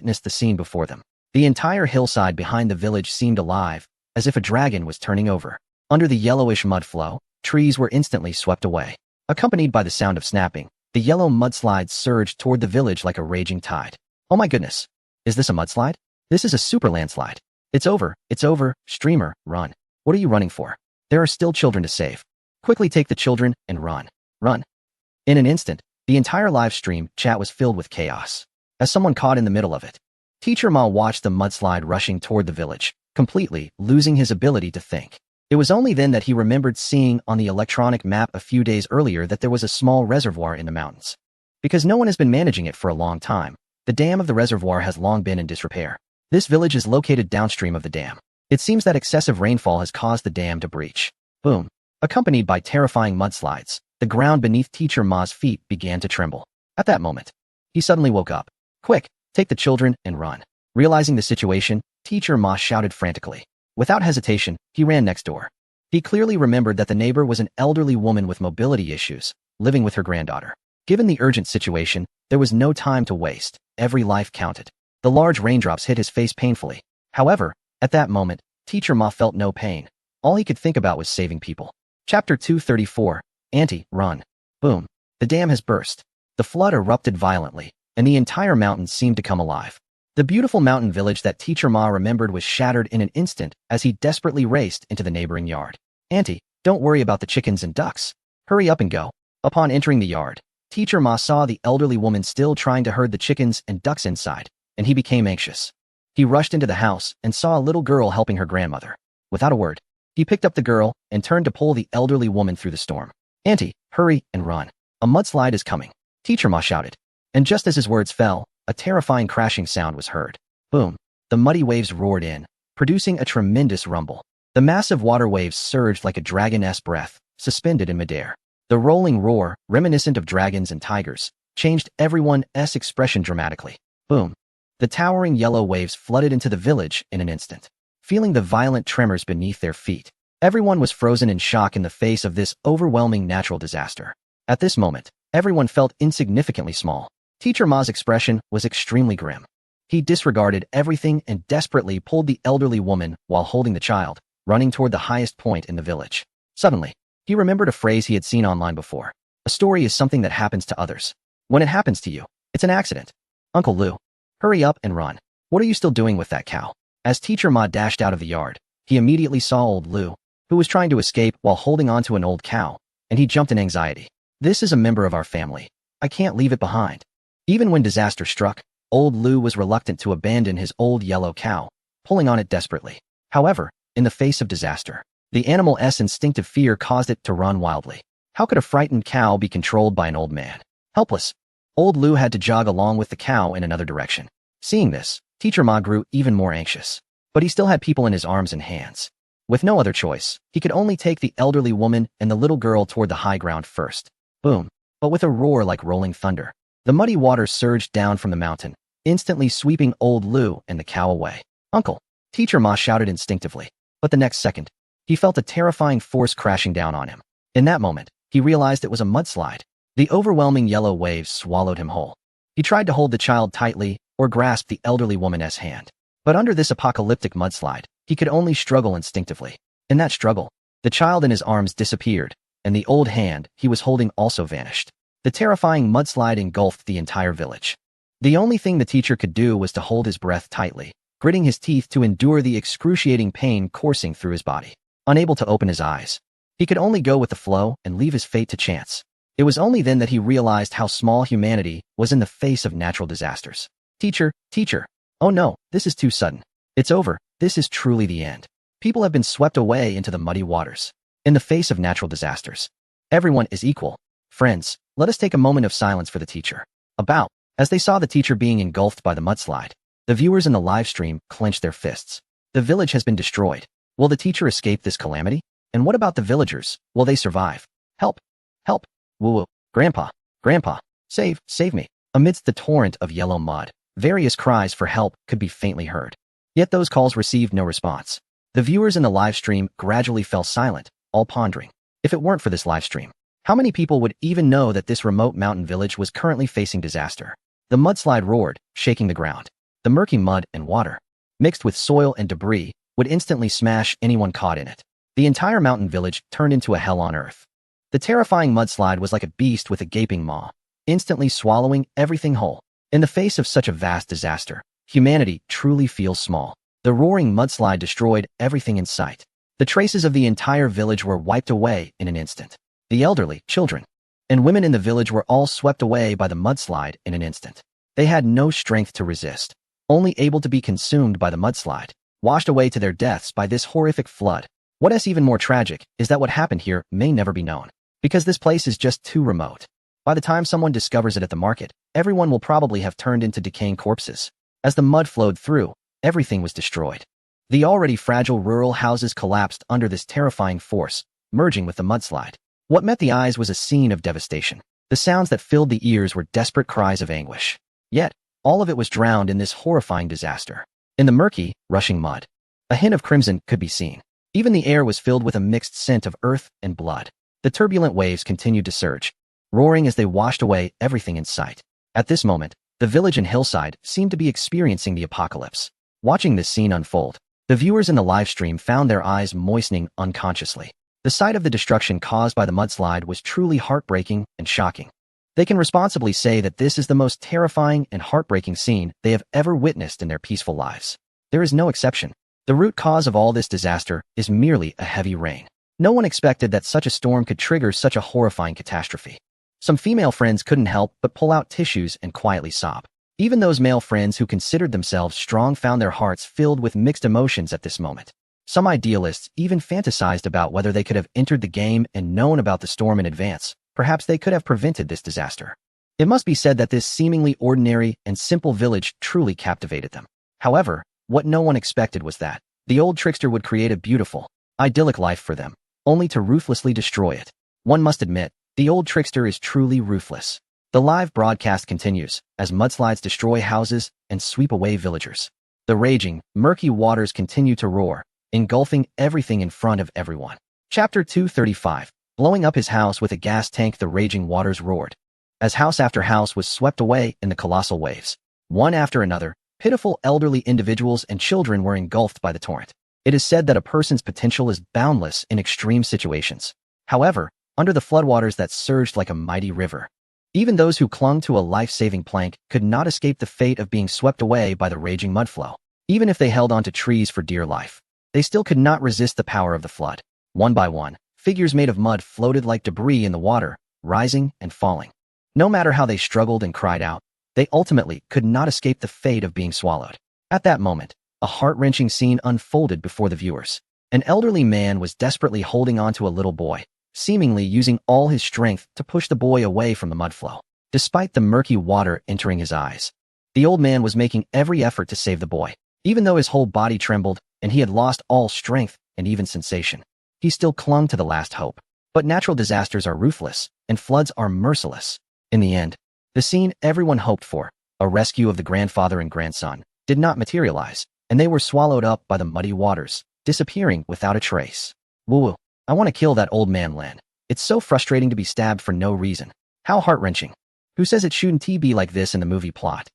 witnessed the scene before them. The entire hillside behind the village seemed alive, as if a dragon was turning over. Under the yellowish mud flow, trees were instantly swept away. Accompanied by the sound of snapping, the yellow mudslides surged toward the village like a raging tide. Oh my goodness! Is this a mudslide? This is a super landslide. It's over, streamer, run. What are you running for? There are still children to save. Quickly take the children and run. Run. In an instant, the entire live stream chat was filled with chaos. As someone caught in the middle of it, Teacher Ma watched the mudslide rushing toward the village, completely losing his ability to think. It was only then that he remembered seeing on the electronic map a few days earlier that there was a small reservoir in the mountains. Because no one has been managing it for a long time, the dam of the reservoir has long been in disrepair. This village is located downstream of the dam. It seems that excessive rainfall has caused the dam to breach. Boom. Accompanied by terrifying mudslides, the ground beneath Teacher Ma's feet began to tremble. At that moment, he suddenly woke up. Quick, take the children and run. Realizing the situation, Teacher Ma shouted frantically. Without hesitation, he ran next door. He clearly remembered that the neighbor was an elderly woman with mobility issues, living with her granddaughter. Given the urgent situation, there was no time to waste. Every life counted. The large raindrops hit his face painfully. However, at that moment, Teacher Ma felt no pain. All he could think about was saving people. Chapter 234, Auntie, run. Boom. The dam has burst. The flood erupted violently, and the entire mountain seemed to come alive. The beautiful mountain village that Teacher Ma remembered was shattered in an instant as he desperately raced into the neighboring yard. Auntie, don't worry about the chickens and ducks. Hurry up and go. Upon entering the yard, Teacher Ma saw the elderly woman still trying to herd the chickens and ducks inside, and he became anxious. He rushed into the house and saw a little girl helping her grandmother. Without a word, he picked up the girl and turned to pull the elderly woman through the storm. Auntie, hurry and run. A mudslide is coming. Teacher Ma shouted. And just as his words fell, a terrifying crashing sound was heard. Boom. The muddy waves roared in, producing a tremendous rumble. The massive water waves surged like a dragon-esque breath, suspended in midair. The rolling roar, reminiscent of dragons and tigers, changed everyone's expression dramatically. Boom. The towering yellow waves flooded into the village in an instant. Feeling the violent tremors beneath their feet, everyone was frozen in shock in the face of this overwhelming natural disaster. At this moment, everyone felt insignificantly small. Teacher Ma's expression was extremely grim. He disregarded everything and desperately pulled the elderly woman while holding the child, running toward the highest point in the village. Suddenly, he remembered a phrase he had seen online before. A story is something that happens to others. When it happens to you, it's an accident. Uncle Lou, hurry up and run. What are you still doing with that cow? As Teacher Ma dashed out of the yard, he immediately saw old Lou, who was trying to escape while holding on to an old cow, and he jumped in anxiety. This is a member of our family. I can't leave it behind. Even when disaster struck, old Lou was reluctant to abandon his old yellow cow, pulling on it desperately. However, in the face of disaster, the animal's instinctive fear caused it to run wildly. How could a frightened cow be controlled by an old man? Helpless, old Lou had to jog along with the cow in another direction. Seeing this, Teacher Ma grew even more anxious. But he still had people in his arms and hands. With no other choice, he could only take the elderly woman and the little girl toward the high ground first. Boom. But with a roar like rolling thunder, the muddy water surged down from the mountain, instantly sweeping old Lou and the cow away. Uncle, Teacher Ma shouted instinctively. But the next second, he felt a terrifying force crashing down on him. In that moment, he realized it was a mudslide. The overwhelming yellow waves swallowed him whole. He tried to hold the child tightly or grasp the elderly woman's hand. But under this apocalyptic mudslide, he could only struggle instinctively. In that struggle, the child in his arms disappeared, and the old hand he was holding also vanished. The terrifying mudslide engulfed the entire village. The only thing the teacher could do was to hold his breath tightly, gritting his teeth to endure the excruciating pain coursing through his body. Unable to open his eyes, he could only go with the flow and leave his fate to chance. It was only then that he realized how small humanity was in the face of natural disasters. Teacher, oh no, this is too sudden. It's over. This is truly the end. People have been swept away into the muddy waters. In the face of natural disasters, everyone is equal. Friends, let us take a moment of silence for the teacher. As they saw the teacher being engulfed by the mudslide, the viewers in the live stream clenched their fists. The village has been destroyed. Will the teacher escape this calamity? And what about the villagers? Will they survive? Help! Help! Woo-woo! Grandpa! Save me! Amidst the torrent of yellow mud, various cries for help could be faintly heard. Yet those calls received no response. The viewers in the live stream gradually fell silent, all pondering. If it weren't for this live stream, how many people would even know that this remote mountain village was currently facing disaster? The mudslide roared, shaking the ground. The murky mud and water, mixed with soil and debris, would instantly smash anyone caught in it. The entire mountain village turned into a hell on earth. The terrifying mudslide was like a beast with a gaping maw, instantly swallowing everything whole. In the face of such a vast disaster, humanity truly feels small. The roaring mudslide destroyed everything in sight. The traces of the entire village were wiped away in an instant. The elderly, children, and women in the village were all swept away by the mudslide in an instant. They had no strength to resist, only able to be consumed by the mudslide, washed away to their deaths by this horrific flood. What is even more tragic is that what happened here may never be known, because this place is just too remote. By the time someone discovers it at the market, everyone will probably have turned into decaying corpses. As the mud flowed through, everything was destroyed. The already fragile rural houses collapsed under this terrifying force, merging with the mudslide. What met the eyes was a scene of devastation. The sounds that filled the ears were desperate cries of anguish. Yet, all of it was drowned in this horrifying disaster. In the murky, rushing mud, a hint of crimson could be seen. Even the air was filled with a mixed scent of earth and blood. The turbulent waves continued to surge, roaring as they washed away everything in sight. At this moment, the village and hillside seemed to be experiencing the apocalypse. Watching this scene unfold, the viewers in the live stream found their eyes moistening unconsciously. The sight of the destruction caused by the mudslide was truly heartbreaking and shocking. They can responsibly say that this is the most terrifying and heartbreaking scene they have ever witnessed in their peaceful lives. There is no exception. The root cause of all this disaster is merely a heavy rain. No one expected that such a storm could trigger such a horrifying catastrophe. Some female friends couldn't help but pull out tissues and quietly sob. Even those male friends who considered themselves strong found their hearts filled with mixed emotions at this moment. Some idealists even fantasized about whether they could have entered the game and known about the storm in advance. Perhaps they could have prevented this disaster. It must be said that this seemingly ordinary and simple village truly captivated them. However, what no one expected was that the old trickster would create a beautiful, idyllic life for them, only to ruthlessly destroy it. One must admit, the old trickster is truly ruthless. The live broadcast continues as mudslides destroy houses and sweep away villagers. The raging, murky waters continue to roar, engulfing everything in front of everyone. Chapter 235. Blowing up his house with a gas tank, the raging waters roared. As house after house was swept away in the colossal waves, one after another, pitiful elderly individuals and children were engulfed by the torrent. It is said that a person's potential is boundless in extreme situations. However, under the floodwaters that surged like a mighty river, even those who clung to a life-saving plank could not escape the fate of being swept away by the raging mudflow. Even if they held onto trees for dear life, they still could not resist the power of the flood. One by one, figures made of mud floated like debris in the water, rising and falling. No matter how they struggled and cried out, they ultimately could not escape the fate of being swallowed. At that moment, a heart-wrenching scene unfolded before the viewers. An elderly man was desperately holding onto a little boy, seemingly using all his strength to push the boy away from the mudflow. Despite the murky water entering his eyes, the old man was making every effort to save the boy. Even though his whole body trembled and he had lost all strength and even sensation, he still clung to the last hope. But natural disasters are ruthless, and floods are merciless. In the end, the scene everyone hoped for, a rescue of the grandfather and grandson, did not materialize, and they were swallowed up by the muddy waters, disappearing without a trace. Woo! I want to kill that old man, Len. It's so frustrating to be stabbed for no reason. How heart-wrenching. Who says it shouldn't be like this in the movie plot?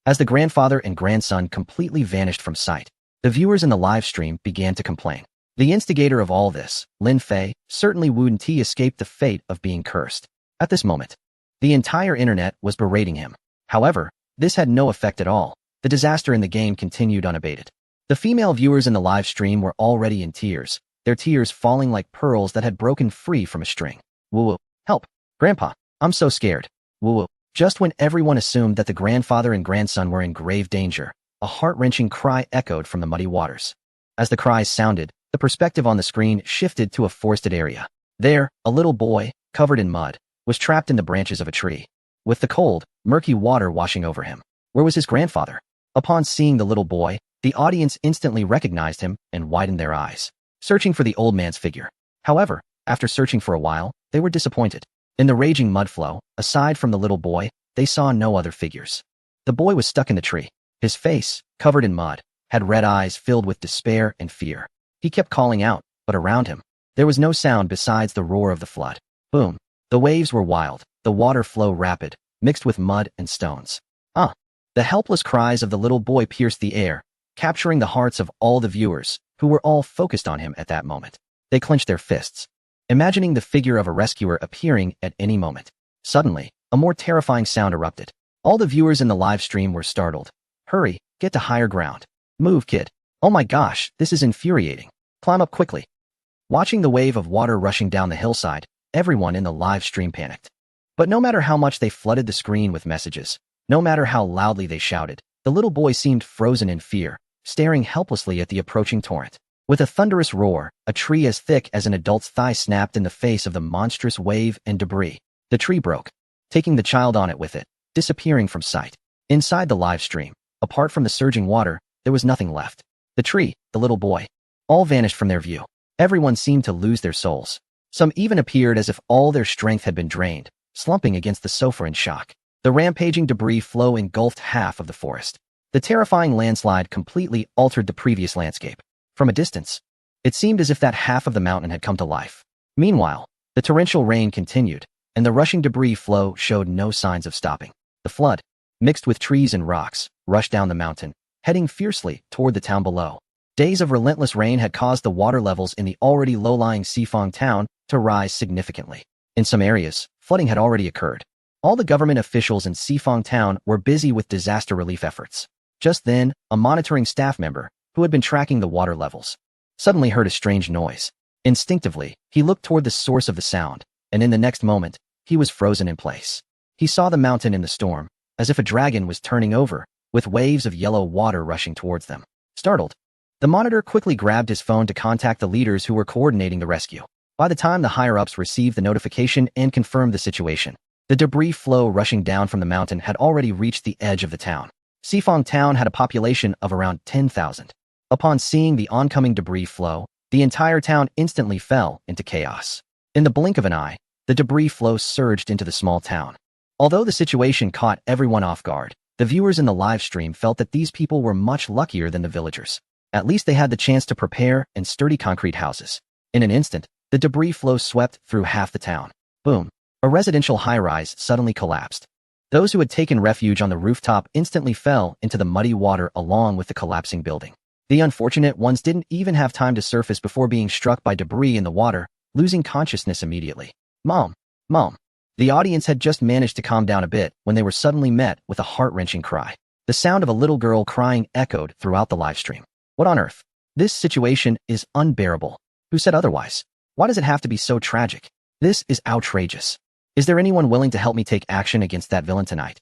As the grandfather and grandson completely vanished from sight, the viewers in the live stream began to complain. The instigator of all this, Lin Fei, certainly wouldn't escape the fate of being cursed. At this moment, the entire internet was berating him. However, this had no effect at all. The disaster in the game continued unabated. The female viewers in the live stream were already in tears, their tears falling like pearls that had broken free from a string. Woo-woo. Help. Grandpa. I'm so scared. Woo-woo. Just when everyone assumed that the grandfather and grandson were in grave danger, a heart-wrenching cry echoed from the muddy waters. As the cries sounded, the perspective on the screen shifted to a forested area. There, a little boy, covered in mud, was trapped in the branches of a tree, with the cold, murky water washing over him. Where was his grandfather? Upon seeing the little boy, the audience instantly recognized him and widened their eyes, searching for the old man's figure. However, after searching for a while, they were disappointed. In the raging mudflow, aside from the little boy, they saw no other figures. The boy was stuck in the tree. His face, covered in mud, had red eyes filled with despair and fear. He kept calling out, but around him, there was no sound besides the roar of the flood. Boom. The waves were wild, the water flow rapid, mixed with mud and stones. The helpless cries of the little boy pierced the air, capturing the hearts of all the viewers, who were all focused on him at that moment. They clenched their fists, imagining the figure of a rescuer appearing at any moment. Suddenly, a more terrifying sound erupted. All the viewers in the live stream were startled. Hurry, get to higher ground. Move, kid. Oh my gosh, this is infuriating. Climb up quickly. Watching the wave of water rushing down the hillside, everyone in the live stream panicked. But no matter how much they flooded the screen with messages, no matter how loudly they shouted, the little boy seemed frozen in fear, staring helplessly at the approaching torrent. With a thunderous roar, a tree as thick as an adult's thigh snapped in the face of the monstrous wave and debris. The tree broke, taking the child on it with it, disappearing from sight. Inside the live stream, apart from the surging water, there was nothing left. The tree, the little boy, all vanished from their view. Everyone seemed to lose their souls. Some even appeared as if all their strength had been drained, slumping against the sofa in shock. The rampaging debris flow engulfed half of the forest. The terrifying landslide completely altered the previous landscape. From a distance, it seemed as if that half of the mountain had come to life. Meanwhile, the torrential rain continued, and the rushing debris flow showed no signs of stopping. The flood, mixed with trees and rocks, rushed down the mountain, heading fiercely toward the town below. Days of relentless rain had caused the water levels in the already low-lying Sifong town to rise significantly. In some areas, flooding had already occurred. All the government officials in Sifong town were busy with disaster relief efforts. Just then, a monitoring staff member, who had been tracking the water levels, suddenly heard a strange noise. Instinctively, he looked toward the source of the sound, and in the next moment, he was frozen in place. He saw the mountain in the storm, as if a dragon was turning over, with waves of yellow water rushing towards them. Startled, the monitor quickly grabbed his phone to contact the leaders who were coordinating the rescue. By the time the higher-ups received the notification and confirmed the situation, the debris flow rushing down from the mountain had already reached the edge of the town. Sifong town had a population of around 10,000. Upon seeing the oncoming debris flow, the entire town instantly fell into chaos. In the blink of an eye, the debris flow surged into the small town. Although the situation caught everyone off guard, the viewers in the live stream felt that these people were much luckier than the villagers. At least they had the chance to prepare in sturdy concrete houses. In an instant, the debris flow swept through half the town. Boom! A residential high-rise suddenly collapsed. Those who had taken refuge on the rooftop instantly fell into the muddy water along with the collapsing building. The unfortunate ones didn't even have time to surface before being struck by debris in the water, losing consciousness immediately. Mom! Mom! The audience had just managed to calm down a bit when they were suddenly met with a heart-wrenching cry. The sound of a little girl crying echoed throughout the live stream. What on earth? This situation is unbearable. Who said otherwise? Why does it have to be so tragic? This is outrageous. Is there anyone willing to help me take action against that villain tonight?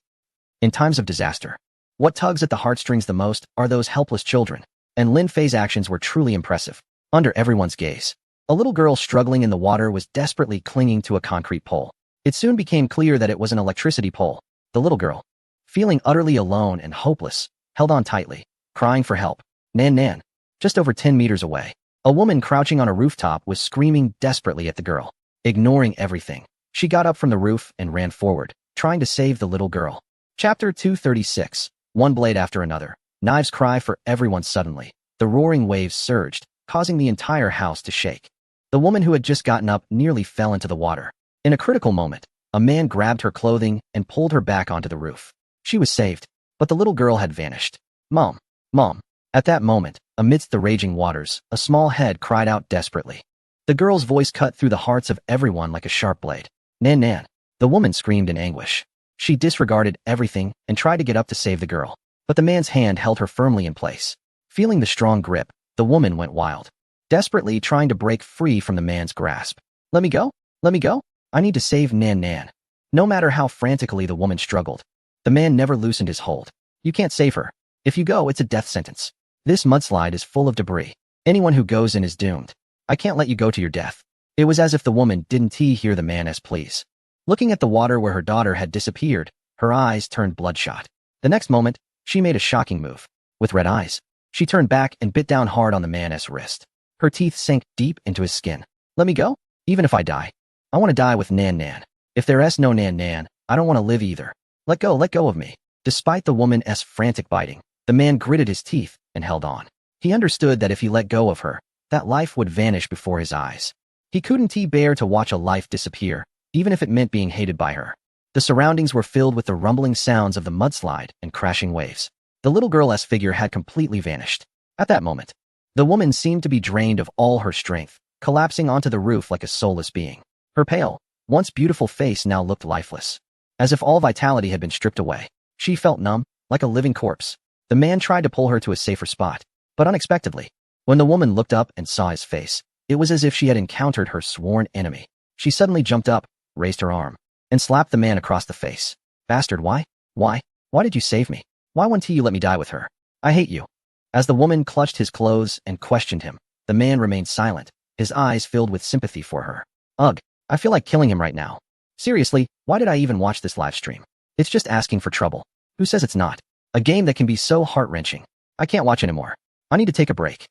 In times of disaster, what tugs at the heartstrings the most are those helpless children, and Lin Fei's actions were truly impressive. Under everyone's gaze, a little girl struggling in the water was desperately clinging to a concrete pole. It soon became clear that it was an electricity pole. The little girl, feeling utterly alone and hopeless, held on tightly, crying for help. Nan Nan. Just over 10 meters away, a woman crouching on a rooftop was screaming desperately at the girl. Ignoring everything, she got up from the roof and ran forward, trying to save the little girl. Chapter 236. One blade after another. Knives cry for everyone suddenly. The roaring waves surged, causing the entire house to shake. The woman who had just gotten up nearly fell into the water. In a critical moment, a man grabbed her clothing and pulled her back onto the roof. She was saved, but the little girl had vanished. Mom! Mom! At that moment, amidst the raging waters, a small head cried out desperately. The girl's voice cut through the hearts of everyone like a sharp blade. Nan Nan! The woman screamed in anguish. She disregarded everything and tried to get up to save the girl, but the man's hand held her firmly in place. Feeling the strong grip, the woman went wild, desperately trying to break free from the man's grasp. Let me go! Let me go! I need to save Nan Nan. No matter how frantically the woman struggled, the man never loosened his hold. You can't save her. If you go, it's a death sentence. This mudslide is full of debris. Anyone who goes in is doomed. I can't let you go to your death. It was as if the woman didn't hear the man's pleas. Looking at the water where her daughter had disappeared, her eyes turned bloodshot. The next moment, she made a shocking move. With red eyes, she turned back and bit down hard on the man's wrist. Her teeth sank deep into his skin. Let me go? Even if I die, I want to die with Nan Nan. If there's no Nan Nan, I don't want to live either. Let go of me. Despite the woman's frantic biting, the man gritted his teeth and held on. He understood that if he let go of her, that life would vanish before his eyes. He couldn't bear to watch a life disappear, even if it meant being hated by her. The surroundings were filled with the rumbling sounds of the mudslide and crashing waves. The little girl's figure had completely vanished. At that moment, the woman seemed to be drained of all her strength, collapsing onto the roof like a soulless being. Her pale, once beautiful face now looked lifeless, as if all vitality had been stripped away. She felt numb, like a living corpse. The man tried to pull her to a safer spot, but unexpectedly, when the woman looked up and saw his face, it was as if she had encountered her sworn enemy. She suddenly jumped up, raised her arm, and slapped the man across the face. Bastard, why? Why did you save me? Why wouldn't you let me die with her? I hate you. As the woman clutched his clothes and questioned him, the man remained silent, his eyes filled with sympathy for her. Ugh, I feel like killing him right now. Seriously, why did I even watch this live stream? It's just asking for trouble. Who says it's not? A game that can be so heart-wrenching. I can't watch anymore. I need to take a break.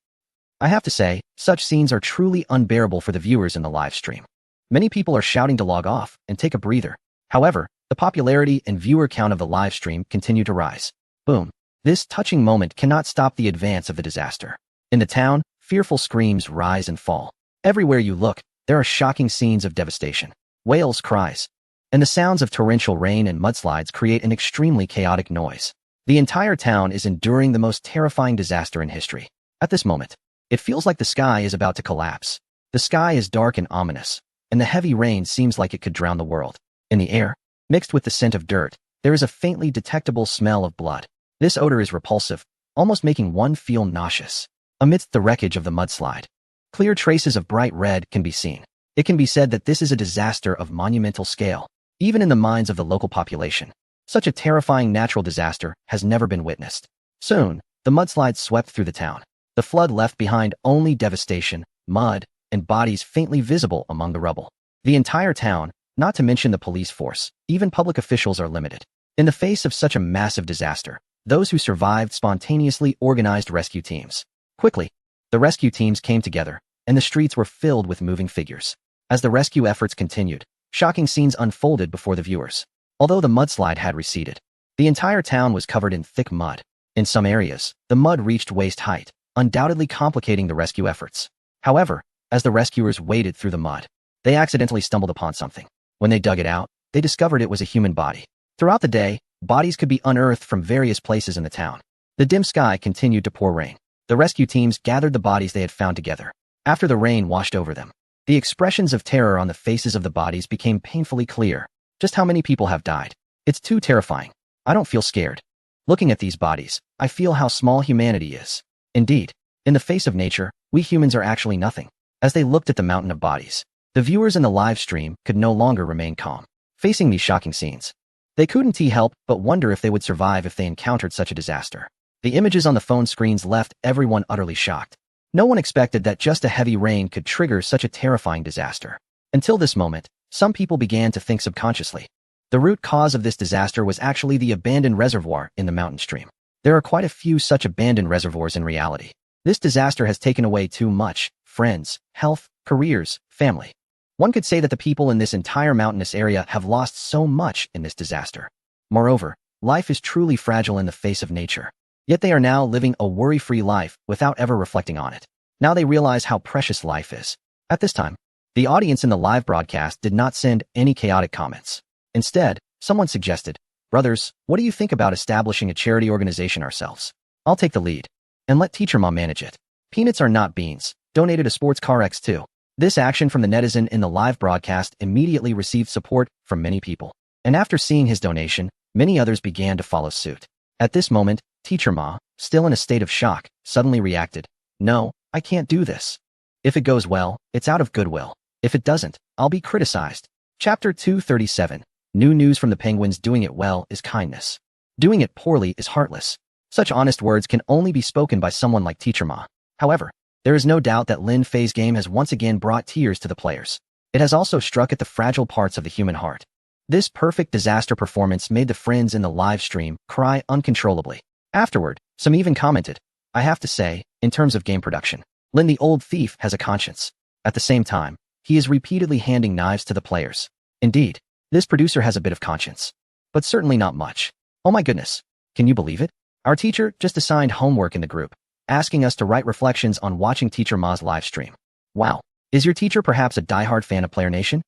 I have to say, such scenes are truly unbearable for the viewers in the live stream. Many people are shouting to log off and take a breather. However, the popularity and viewer count of the live stream continue to rise. Boom. This touching moment cannot stop the advance of the disaster. In the town, fearful screams rise and fall. Everywhere you look, there are shocking scenes of devastation. Wails, cries, and the sounds of torrential rain and mudslides create an extremely chaotic noise. The entire town is enduring the most terrifying disaster in history. At this moment, it feels like the sky is about to collapse. The sky is dark and ominous, and the heavy rain seems like it could drown the world. In the air, mixed with the scent of dirt, there is a faintly detectable smell of blood. This odor is repulsive, almost making one feel nauseous. Amidst the wreckage of the mudslide, clear traces of bright red can be seen. It can be said that this is a disaster of monumental scale, even in the minds of the local population. Such a terrifying natural disaster has never been witnessed. Soon, the mudslide swept through the town. The flood left behind only devastation, mud, and bodies faintly visible among the rubble. The entire town, not to mention the police force, even public officials are limited. In the face of such a massive disaster, those who survived spontaneously organized rescue teams. Quickly, the rescue teams came together, and the streets were filled with moving figures. As the rescue efforts continued, shocking scenes unfolded before the viewers. Although the mudslide had receded, the entire town was covered in thick mud. In some areas, the mud reached waist height, undoubtedly complicating the rescue efforts. However, as the rescuers waded through the mud, they accidentally stumbled upon something. When they dug it out, they discovered it was a human body. Throughout the day, bodies could be unearthed from various places in the town. The dim sky continued to pour rain. The rescue teams gathered the bodies they had found together. After the rain washed over them, the expressions of terror on the faces of the bodies became painfully clear. Just how many people have died? It's too terrifying. I don't feel scared. Looking at these bodies, I feel how small humanity is. Indeed, in the face of nature, we humans are actually nothing. As they looked at the mountain of bodies, the viewers in the live stream could no longer remain calm. Facing these shocking scenes, they couldn't help but wonder if they would survive if they encountered such a disaster. The images on the phone screens left everyone utterly shocked. No one expected that just a heavy rain could trigger such a terrifying disaster. Until this moment, some people began to think subconsciously. The root cause of this disaster was actually the abandoned reservoir in the mountain stream. There are quite a few such abandoned reservoirs in reality. This disaster has taken away too much: friends, health, careers, family. One could say that the people in this entire mountainous area have lost so much in this disaster. Moreover, life is truly fragile in the face of nature. Yet they are now living a worry-free life without ever reflecting on it. Now they realize how precious life is. At this time, the audience in the live broadcast did not send any chaotic comments. Instead, someone suggested, "Brothers, what do you think about establishing a charity organization ourselves? I'll take the lead, and let Teacher Mom manage it. Peanuts are not beans. Donated a sports car X2. This action from the netizen in the live broadcast immediately received support from many people. And after seeing his donation, many others began to follow suit. At this moment, Teacher Ma, still in a state of shock, suddenly reacted, "No, I can't do this. If it goes well, it's out of goodwill. If it doesn't, I'll be criticized." Chapter 237. New news from the penguins: doing it well is kindness. Doing it poorly is heartless. Such honest words can only be spoken by someone like Teacher Ma. However, there is no doubt that Lin Fei's game has once again brought tears to the players. It has also struck at the fragile parts of the human heart. This perfect disaster performance made the friends in the live stream cry uncontrollably. Afterward, some even commented, "I have to say, in terms of game production, Lin the old thief has a conscience." At the same time, he is repeatedly handing knives to the players. Indeed, this producer has a bit of conscience, but certainly not much. Oh my goodness, can you believe it? Our teacher just assigned homework in the group, asking us to write reflections on watching Teacher Ma's live stream. Wow, is your teacher perhaps a diehard fan of Player Nation?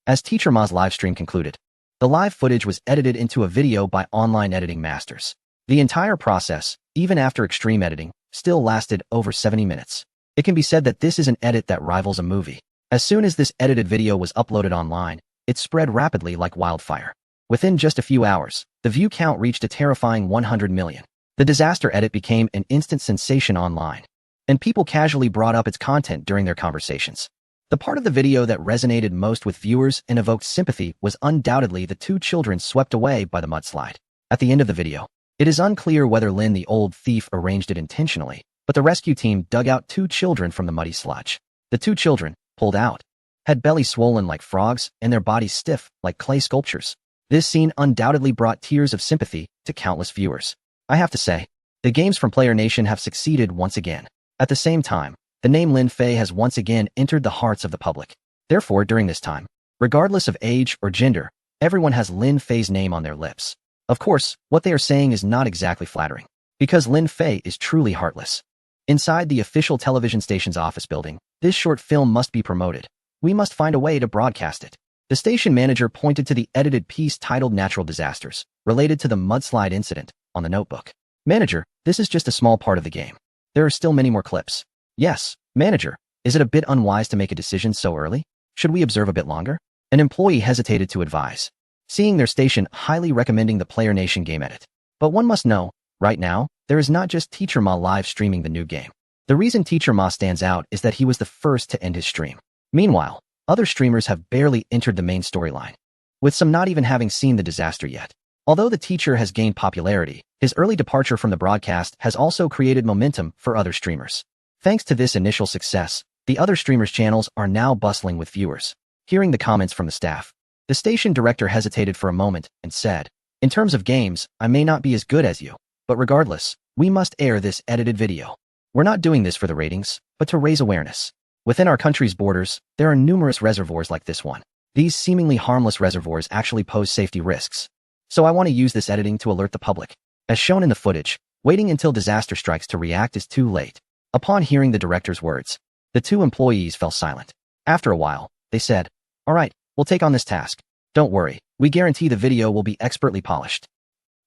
As Teacher Ma's live stream concluded, The live footage was edited into a video by online editing masters. The entire process, even after extreme editing, still lasted over 70 minutes. It can be said that this is an edit that rivals a movie. As soon as this edited video was uploaded online, it spread rapidly like wildfire. Within just a few hours, the view count reached a terrifying 100 million. The disaster edit became an instant sensation online, and people casually brought up its content during their conversations. The part of the video that resonated most with viewers and evoked sympathy was undoubtedly the two children swept away by the mudslide. At the end of the video, it is unclear whether Lin the old thief arranged it intentionally, but the rescue team dug out two children from the muddy sludge. The two children, pulled out, had bellies swollen like frogs and their bodies stiff like clay sculptures. This scene undoubtedly brought tears of sympathy to countless viewers. I have to say, the games from Player Nation have succeeded once again. At the same time, the name Lin Fei has once again entered the hearts of the public. Therefore, during this time, regardless of age or gender, everyone has Lin Fei's name on their lips. Of course, what they are saying is not exactly flattering, because Lin Fei is truly heartless. Inside the official television station's office building, this short film must be promoted. We must find a way to broadcast it. The station manager pointed to the edited piece titled Natural Disasters, related to the mudslide incident, on the notebook. Manager, this is just a small part of the game. There are still many more clips. Yes, manager, is it a bit unwise to make a decision so early? Should we observe a bit longer? An employee hesitated to advise, seeing their station highly recommending the Player Nation game edit. But one must know, right now, there is not just Teacher Ma live streaming the new game. The reason Teacher Ma stands out is that he was the first to end his stream. Meanwhile, other streamers have barely entered the main storyline, with some not even having seen the disaster yet. Although the teacher has gained popularity, his early departure from the broadcast has also created momentum for other streamers. Thanks to this initial success, the other streamers' channels are now bustling with viewers. Hearing the comments from the staff, the station director hesitated for a moment and said, "In terms of games, I may not be as good as you, but regardless, we must air this edited video. We're not doing this for the ratings, but to raise awareness. Within our country's borders, there are numerous reservoirs like this one. These seemingly harmless reservoirs actually pose safety risks. So I want to use this editing to alert the public." As shown in the footage, waiting until disaster strikes to react is too late. Upon hearing the director's words, the two employees fell silent. After a while, they said, "All right, we'll take on this task. Don't worry, we guarantee the video will be expertly polished.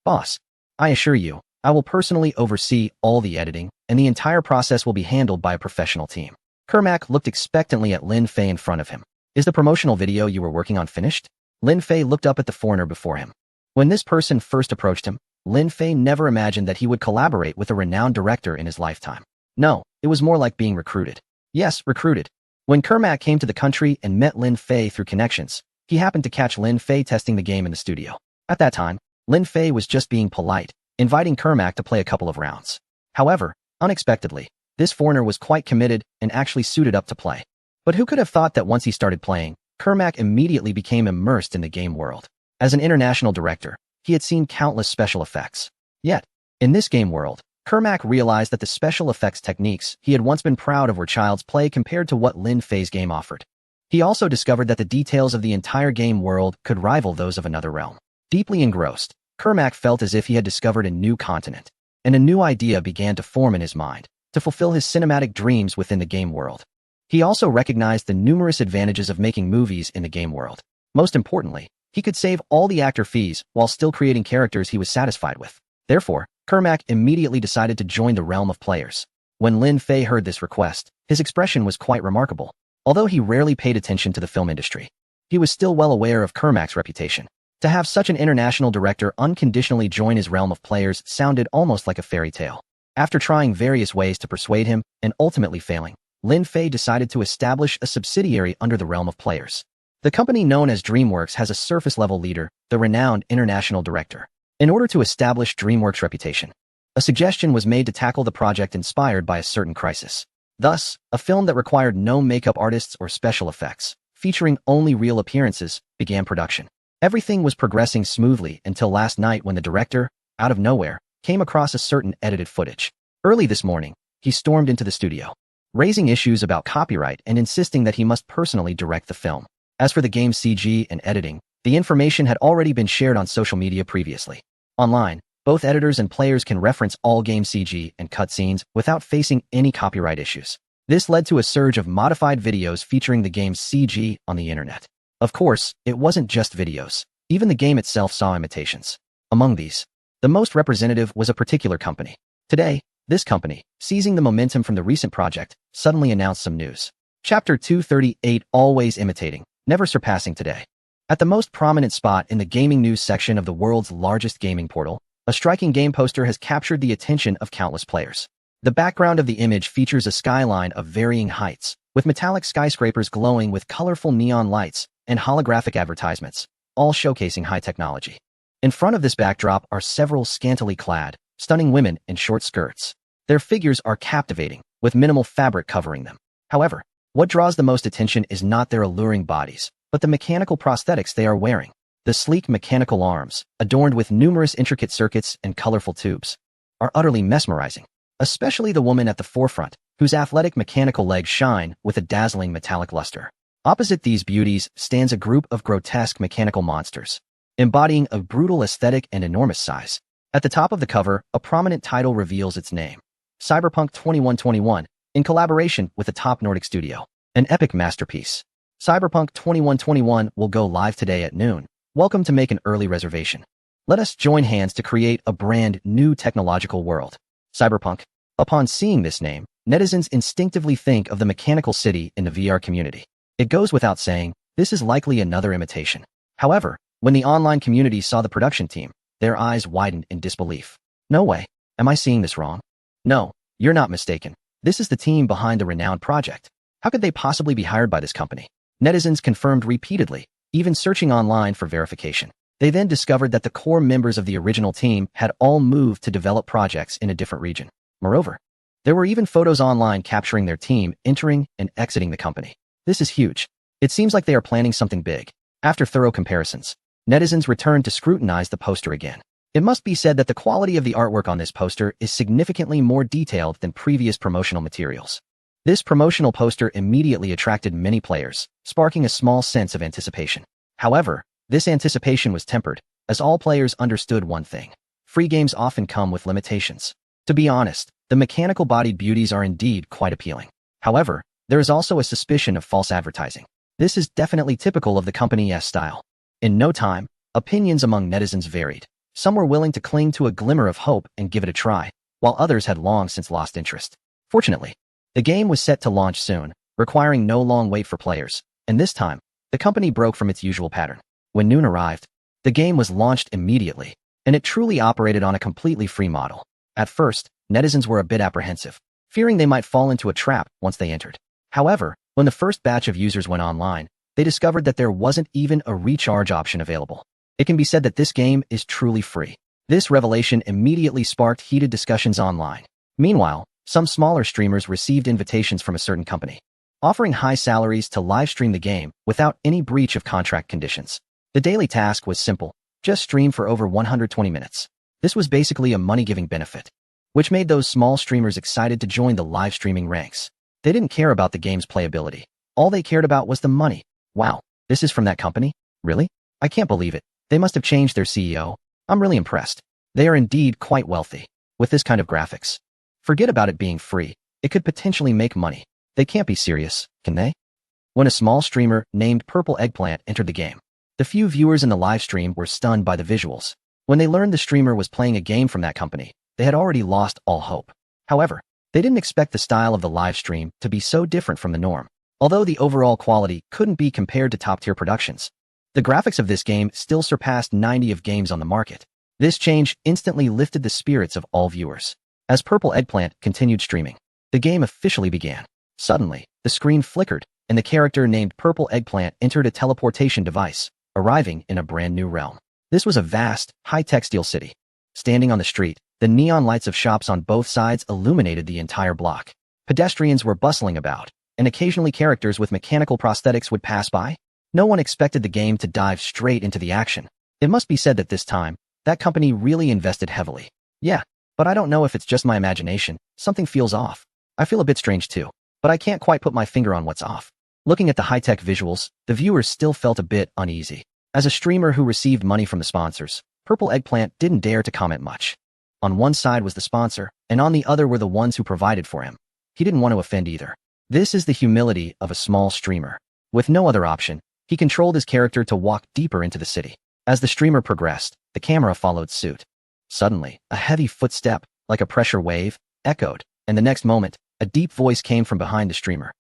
Boss, I assure you, I will personally oversee all the editing, and the entire process will be handled by a professional team." Kermac looked expectantly at Lin Fei in front of him. "Is the promotional video you were working on finished?" Lin Fei looked up at the foreigner before him. When this person first approached him, Lin Fei never imagined that he would collaborate with a renowned director in his lifetime. No, it was more like being recruited. Yes, recruited. When Kermac came to the country and met Lin Fei through connections, he happened to catch Lin Fei testing the game in the studio. At that time, Lin Fei was just being polite, inviting Kermac to play a couple of rounds. However, unexpectedly, this foreigner was quite committed and actually suited up to play. But who could have thought that once he started playing, Kermac immediately became immersed in the game world. As an international director, he had seen countless special effects. Yet, in this game world, Kermac realized that the special effects techniques he had once been proud of were child's play compared to what Lin Fei's game offered. He also discovered that the details of the entire game world could rival those of another realm. Deeply engrossed, Kermac felt as if he had discovered a new continent, and a new idea began to form in his mind to fulfill his cinematic dreams within the game world. He also recognized the numerous advantages of making movies in the game world. Most importantly, he could save all the actor fees while still creating characters he was satisfied with. Therefore, Kermac immediately decided to join the realm of players. When Lin Fei heard this request, his expression was quite remarkable. Although he rarely paid attention to the film industry, he was still well aware of Kermac's reputation. To have such an international director unconditionally join his realm of players sounded almost like a fairy tale. After trying various ways to persuade him and ultimately failing, Lin Fei decided to establish a subsidiary under the realm of players. The company known as DreamWorks has a surface-level leader, the renowned international director. In order to establish DreamWorks' reputation, a suggestion was made to tackle the project inspired by a certain crisis. Thus, a film that required no makeup artists or special effects, featuring only real appearances, began production. Everything was progressing smoothly until last night when the director, out of nowhere, came across a certain edited footage. Early this morning, he stormed into the studio, raising issues about copyright and insisting that he must personally direct the film. As for the game's CG and editing, the information had already been shared on social media previously. Online, both editors and players can reference all game CG and cutscenes without facing any copyright issues. This led to a surge of modified videos featuring the game's CG on the internet. Of course, it wasn't just videos. Even the game itself saw imitations. Among these, the most representative was a particular company. Today, this company, seizing the momentum from the recent project, suddenly announced some news. Chapter 238, Always Imitating, Never Surpassing Today. At the most prominent spot in the gaming news section of the world's largest gaming portal, a striking game poster has captured the attention of countless players. The background of the image features a skyline of varying heights, with metallic skyscrapers glowing with colorful neon lights and holographic advertisements, all showcasing high technology. In front of this backdrop are several scantily clad, stunning women in short skirts. Their figures are captivating, with minimal fabric covering them. However, what draws the most attention is not their alluring bodies, but the mechanical prosthetics they are wearing. The sleek mechanical arms, adorned with numerous intricate circuits and colorful tubes, are utterly mesmerizing, especially the woman at the forefront, whose athletic mechanical legs shine with a dazzling metallic luster. Opposite these beauties stands a group of grotesque mechanical monsters, embodying a brutal aesthetic and enormous size. At the top of the cover, a prominent title reveals its name, Cyberpunk 2121, in collaboration with a top Nordic studio. An epic masterpiece. Cyberpunk 2121 will go live today at noon. Welcome to make an early reservation. Let us join hands to create a brand new technological world. Cyberpunk. Upon seeing this name, netizens instinctively think of the mechanical city in the VR community. It goes without saying, this is likely another imitation. However, when the online community saw the production team, their eyes widened in disbelief. No way. Am I seeing this wrong? No, you're not mistaken. This is the team behind the renowned project. How could they possibly be hired by this company? Netizens confirmed repeatedly, even searching online for verification. They then discovered that the core members of the original team had all moved to develop projects in a different region. Moreover, there were even photos online capturing their team entering and exiting the company. This is huge. It seems like they are planning something big. After thorough comparisons, netizens returned to scrutinize the poster again. It must be said that the quality of the artwork on this poster is significantly more detailed than previous promotional materials. This promotional poster immediately attracted many players, sparking a small sense of anticipation. However, this anticipation was tempered, as all players understood one thing. Free games often come with limitations. To be honest, the mechanical-bodied beauties are indeed quite appealing. However, there is also a suspicion of false advertising. This is definitely typical of the company's style. In no time, opinions among netizens varied. Some were willing to cling to a glimmer of hope and give it a try, while others had long since lost interest. Fortunately, the game was set to launch soon, requiring no long wait for players, and this time, the company broke from its usual pattern. When noon arrived, the game was launched immediately, and it truly operated on a completely free model. At first, netizens were a bit apprehensive, fearing they might fall into a trap once they entered. However, when the first batch of users went online, they discovered that there wasn't even a recharge option available. It can be said that this game is truly free. This revelation immediately sparked heated discussions online. Meanwhile, some smaller streamers received invitations from a certain company, offering high salaries to live stream the game without any breach of contract conditions. The daily task was simple: just stream for over 120 minutes. This was basically a money-giving benefit, which made those small streamers excited to join the live streaming ranks. They didn't care about the game's playability. All they cared about was the money. Wow, this is from that company? Really? I can't believe it. They must have changed their CEO. I'm really impressed. They are indeed quite wealthy. With this kind of graphics, forget about it being free. It could potentially make money. They can't be serious, can they? When a small streamer named Purple Eggplant entered the game, the few viewers in the live stream were stunned by the visuals. When they learned the streamer was playing a game from that company, they had already lost all hope. However, they didn't expect the style of the live stream to be so different from the norm. Although the overall quality couldn't be compared to top-tier productions, the graphics of this game still surpassed 90 of games on the market. This change instantly lifted the spirits of all viewers. As Purple Eggplant continued streaming, the game officially began. Suddenly, the screen flickered, and the character named Purple Eggplant entered a teleportation device, arriving in a brand new realm. This was a vast, high-tech steel city. Standing on the street, the neon lights of shops on both sides illuminated the entire block. Pedestrians were bustling about, and occasionally characters with mechanical prosthetics would pass by. No one expected the game to dive straight into the action. It must be said that this time, that company really invested heavily. Yeah, but I don't know if it's just my imagination. Something feels off. I feel a bit strange too, but I can't quite put my finger on what's off. Looking at the high-tech visuals, the viewers still felt a bit uneasy. As a streamer who received money from the sponsors, Purple Eggplant didn't dare to comment much. On one side was the sponsor, and on the other were the ones who provided for him. He didn't want to offend either. This is the humility of a small streamer. With no other option, he controlled his character to walk deeper into the city. As the streamer progressed, the camera followed suit. Suddenly, a heavy footstep, like a pressure wave, echoed, and the next moment, a deep voice came from behind the streamer.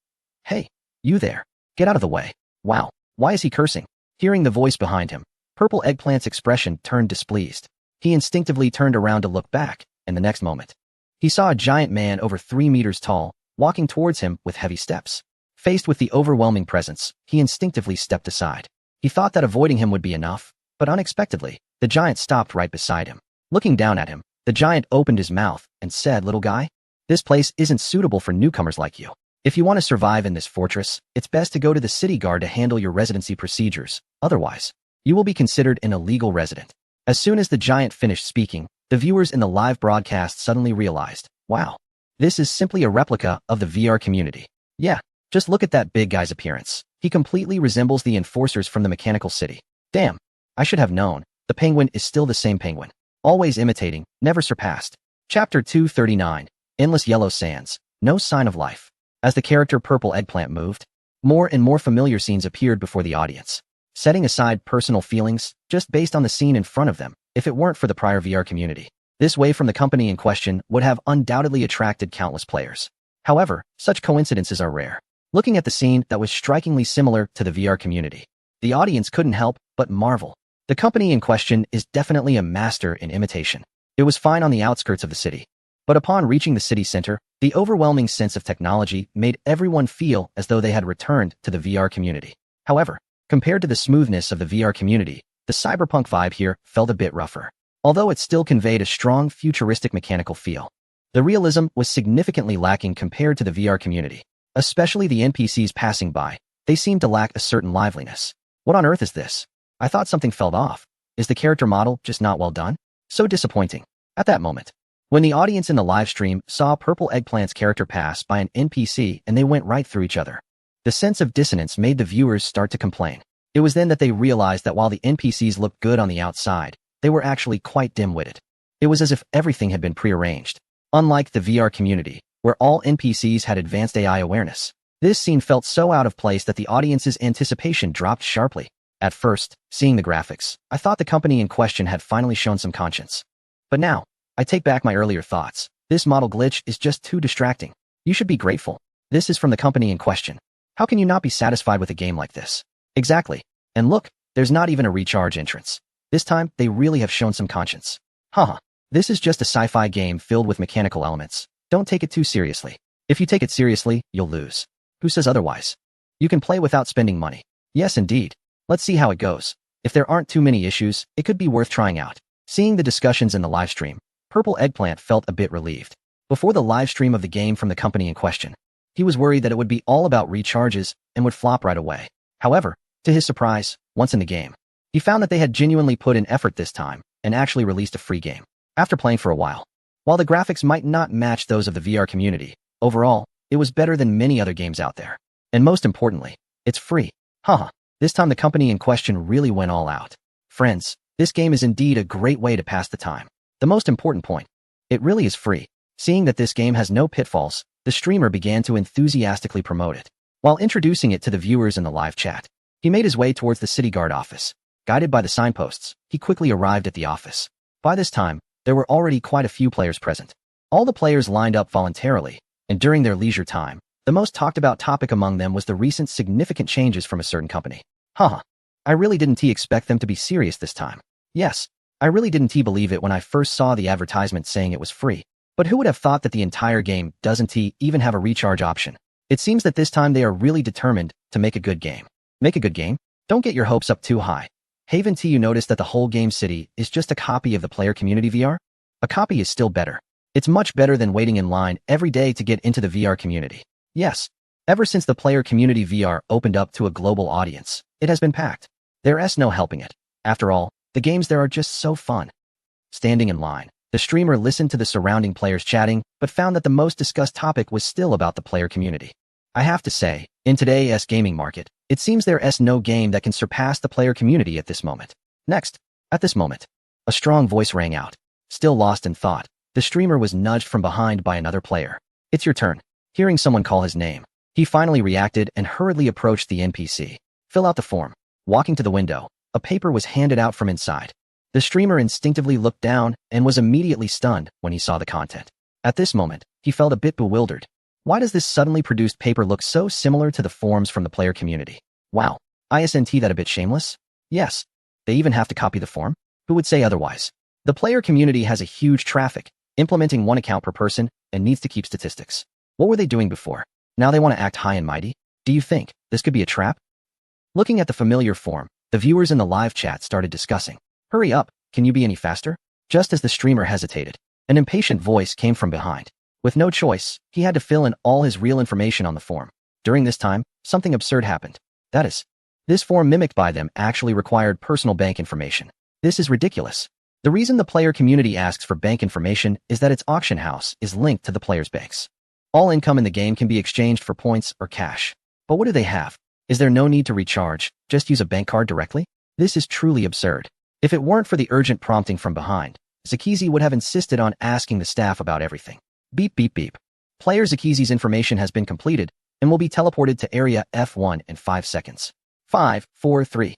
"Hey, you there. Get out of the way." Wow, why is he cursing? Hearing the voice behind him, Purple Eggplant's expression turned displeased. He instinctively turned around to look back, and the next moment, he saw a giant man over 3 meters tall, walking towards him with heavy steps. Faced with the overwhelming presence, he instinctively stepped aside. He thought that avoiding him would be enough, but unexpectedly, the giant stopped right beside him. Looking down at him, the giant opened his mouth and said, "Little guy, this place isn't suitable for newcomers like you. If you want to survive in this fortress, it's best to go to the city guard to handle your residency procedures. Otherwise, you will be considered an illegal resident." As soon as the giant finished speaking, the viewers in the live broadcast suddenly realized, wow, this is simply a replica of the VR community. Yeah, just look at that big guy's appearance. He completely resembles the enforcers from the Mechanical City. Damn, I should have known. The penguin is still the same penguin. Always imitating, never surpassed. Chapter 239, Endless Yellow Sands, No Sign of Life. As the character Purple Eggplant moved, more and more familiar scenes appeared before the audience. Setting aside personal feelings, just based on the scene in front of them, if it weren't for the prior VR community, this way from the company in question would have undoubtedly attracted countless players. However, such coincidences are rare. Looking at the scene that was strikingly similar to the VR community, the audience couldn't help but marvel. The company in question is definitely a master in imitation. It was fine on the outskirts of the city, but upon reaching the city center, the overwhelming sense of technology made everyone feel as though they had returned to the VR community. However, compared to the smoothness of the VR community, the cyberpunk vibe here felt a bit rougher. Although it still conveyed a strong futuristic mechanical feel, the realism was significantly lacking compared to the VR community. Especially the NPCs passing by, they seemed to lack a certain liveliness. What on earth is this? I thought something fell off. Is the character model just not well done? So disappointing. At that moment, when the audience in the live stream saw Purple Eggplant's character pass by an NPC and they went right through each other, the sense of dissonance made the viewers start to complain. It was then that they realized that while the NPCs looked good on the outside, they were actually quite dim-witted. It was as if everything had been prearranged. Unlike the VR community, where all NPCs had advanced AI awareness, this scene felt so out of place that the audience's anticipation dropped sharply. At first, seeing the graphics, I thought the company in question had finally shown some conscience. But now, I take back my earlier thoughts. This model glitch is just too distracting. You should be grateful. This is from the company in question. How can you not be satisfied with a game like this? Exactly. And look, there's not even a recharge entrance. This time, they really have shown some conscience. Haha. This is just a sci-fi game filled with mechanical elements. Don't take it too seriously. If you take it seriously, you'll lose. Who says otherwise? You can play without spending money. Yes, indeed. Let's see how it goes. If there aren't too many issues, it could be worth trying out. Seeing the discussions in the live stream, Purple Eggplant felt a bit relieved. Before the live stream of the game from the company in question, he was worried that it would be all about recharges and would flop right away. However, to his surprise, once in the game, he found that they had genuinely put in effort this time and actually released a free game. After playing for a while, while the graphics might not match those of the VR community, overall, it was better than many other games out there. And most importantly, it's free. Haha. This time the company in question really went all out. Friends, this game is indeed a great way to pass the time. The most important point, it really is free. Seeing that this game has no pitfalls, the streamer began to enthusiastically promote it. While introducing it to the viewers in the live chat, he made his way towards the city guard office. Guided by the signposts, he quickly arrived at the office. By this time, there were already quite a few players present. All the players lined up voluntarily, and during their leisure time, the most talked about topic among them was the recent significant changes from a certain company. Haha. I really didn't expect them to be serious this time. Yes, I really didn't believe it when I first saw the advertisement saying it was free. But who would have thought that the entire game doesn't even have a recharge option? It seems that this time they are really determined to make a good game. Make a good game? Don't get your hopes up too high. Haven't you noticed that the whole game city is just a copy of the player community VR? A copy is still better. It's much better than waiting in line every day to get into the VR community. Yes, ever since the player community VR opened up to a global audience, it has been packed. There's no helping it. After all, the games there are just so fun. Standing in line, the streamer listened to the surrounding players chatting, but found that the most discussed topic was still about the player community. I have to say, in today's gaming market, it seems there's no game that can surpass the player community at this moment. Next, at this moment, a strong voice rang out. Still lost in thought, the streamer was nudged from behind by another player. It's your turn. Hearing someone call his name, he finally reacted and hurriedly approached the NPC. Fill out the form. Walking to the window, a paper was handed out from inside. The streamer instinctively looked down and was immediately stunned when he saw the content. At this moment, he felt a bit bewildered. Why does this suddenly produced paper look so similar to the forms from the player community? Wow, isn't that a bit shameless? Yes, they even have to copy the form? Who would say otherwise? The player community has a huge traffic, implementing one account per person, and needs to keep statistics. What were they doing before? Now they want to act high and mighty? Do you think this could be a trap? Looking at the familiar form, the viewers in the live chat started discussing. Hurry up, can you be any faster? Just as the streamer hesitated, an impatient voice came from behind. With no choice, he had to fill in all his real information on the form. During this time, something absurd happened. That is, this form mimicked by them actually required personal bank information. This is ridiculous. The reason the player community asks for bank information is that its auction house is linked to the player's banks. All income in the game can be exchanged for points or cash. But what do they have? Is there no need to recharge, just use a bank card directly? This is truly absurd. If it weren't for the urgent prompting from behind, Zakizi would have insisted on asking the staff about everything. Beep beep beep. Player Zakizi's information has been completed and will be teleported to area F1 in 5 seconds. 5, 4, 3.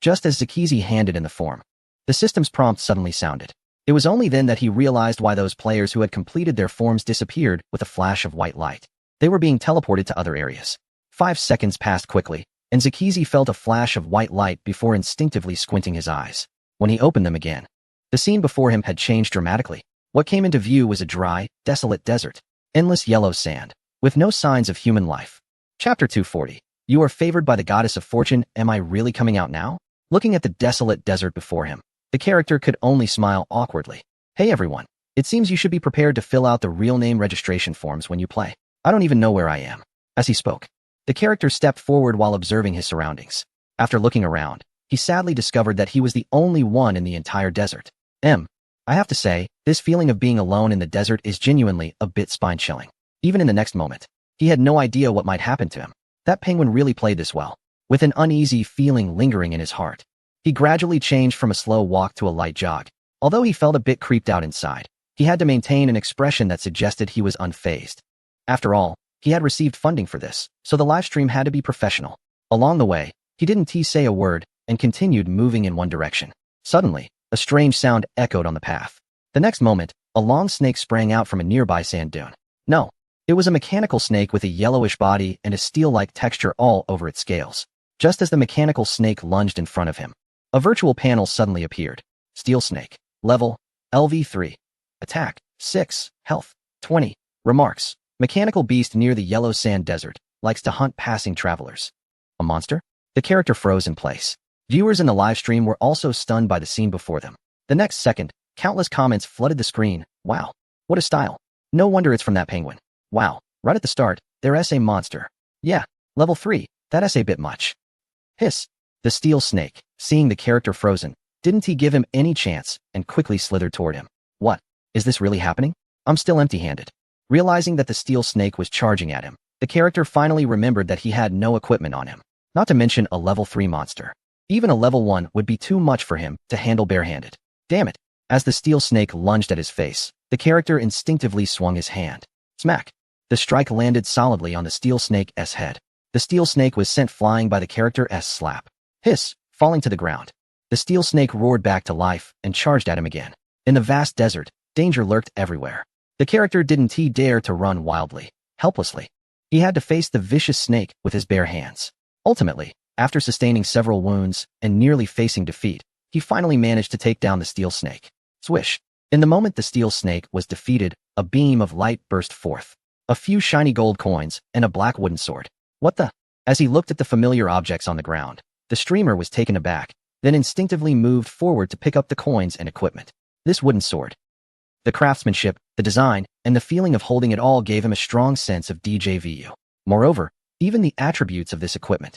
Just as Zakizi handed in the form, the system's prompt suddenly sounded. It was only then that he realized why those players who had completed their forms disappeared with a flash of white light. They were being teleported to other areas. 5 seconds passed quickly, and Zakizi felt a flash of white light before instinctively squinting his eyes. When he opened them again, the scene before him had changed dramatically. What came into view was a dry, desolate desert. Endless yellow sand, with no signs of human life. Chapter 240. You are favored by the goddess of fortune. Am I really coming out now? Looking at the desolate desert before him, the character could only smile awkwardly. Hey everyone, it seems you should be prepared to fill out the real name registration forms when you play. I don't even know where I am. As he spoke, the character stepped forward while observing his surroundings. After looking around, he sadly discovered that he was the only one in the entire desert. I have to say, this feeling of being alone in the desert is genuinely a bit spine-chilling. Even in the next moment, he had no idea what might happen to him. That penguin really played this well. With an uneasy feeling lingering in his heart, he gradually changed from a slow walk to a light jog. Although he felt a bit creeped out inside, he had to maintain an expression that suggested he was unfazed. After all, he had received funding for this, so the livestream had to be professional. Along the way, he didn't say a word and continued moving in one direction. Suddenly, a strange sound echoed on the path. The next moment, a long snake sprang out from a nearby sand dune. No, it was a mechanical snake with a yellowish body and a steel-like texture all over its scales. Just as the mechanical snake lunged in front of him, a virtual panel suddenly appeared. Steel snake. Level, LV3. Attack, 6. Health, 20. Remarks. Mechanical beast near the yellow sand desert, likes to hunt passing travelers. A monster? The character froze in place. Viewers in the livestream were also stunned by the scene before them. The next second, countless comments flooded the screen. Wow, what a style. No wonder it's from that penguin. Wow, right at the start, there's a monster. Yeah, level 3, that's a bit much. Hiss. The steel snake, seeing the character frozen, didn't he give him any chance and quickly slithered toward him. What? Is this really happening? I'm still empty-handed. Realizing that the steel snake was charging at him, the character finally remembered that he had no equipment on him. Not to mention a level 3 monster. Even a level 1 would be too much for him to handle barehanded. Damn it. As the steel snake lunged at his face, the character instinctively swung his hand. Smack. The strike landed solidly on the steel snake's head. The steel snake was sent flying by the character's slap. Hiss, falling to the ground. The steel snake roared back to life and charged at him again. In the vast desert, danger lurked everywhere. The character didn't dare to run wildly, helplessly. He had to face the vicious snake with his bare hands. Ultimately, after sustaining several wounds and nearly facing defeat, he finally managed to take down the steel snake. Swish. In the moment the steel snake was defeated, a beam of light burst forth. A few shiny gold coins and a black wooden sword. What the? As he looked at the familiar objects on the ground, the streamer was taken aback, then instinctively moved forward to pick up the coins and equipment. This wooden sword. The craftsmanship, the design, and the feeling of holding it all gave him a strong sense of DJVU. Moreover, even the attributes of this equipment.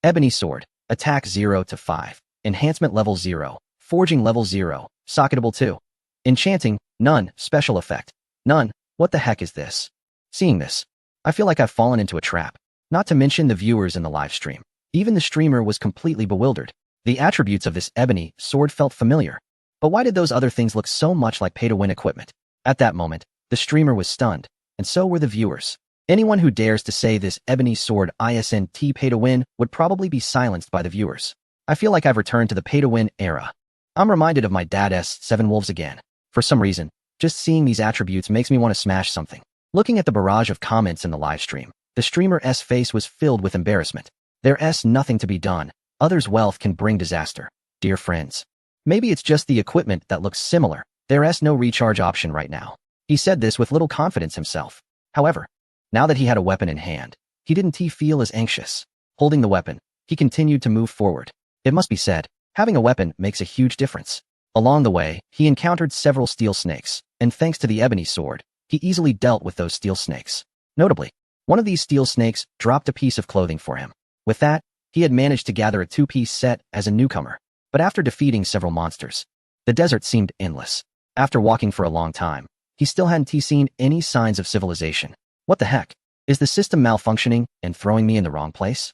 Ebony sword, attack 0 to 5, enhancement level 0, forging level 0, socketable 2. Enchanting, none, special effect, none. What the heck is this? Seeing this, I feel like I've fallen into a trap. Not to mention the viewers in the live stream. Even the streamer was completely bewildered. The attributes of this ebony sword felt familiar. But why did those other things look so much like pay-to-win equipment? At that moment, the streamer was stunned, and so were the viewers. Anyone who dares to say this ebony sword isn't pay-to-win would probably be silenced by the viewers. I feel like I've returned to the pay-to-win era. I'm reminded of my dad's 7 wolves again. For some reason, just seeing these attributes makes me want to smash something. Looking at the barrage of comments in the live stream, the streamer's face was filled with embarrassment. There's nothing to be done. Others' wealth can bring disaster. Dear friends. Maybe it's just the equipment that looks similar. There's no recharge option right now. He said this with little confidence himself. However, now that he had a weapon in hand, he didn't feel as anxious. Holding the weapon, he continued to move forward. It must be said, having a weapon makes a huge difference. Along the way, he encountered several steel snakes, and thanks to the ebony sword, he easily dealt with those steel snakes. Notably, one of these steel snakes dropped a piece of clothing for him. With that, he had managed to gather a 2-piece set as a newcomer. But after defeating several monsters, the desert seemed endless. After walking for a long time, he still hadn't seen any signs of civilization. What the heck? Is the system malfunctioning and throwing me in the wrong place?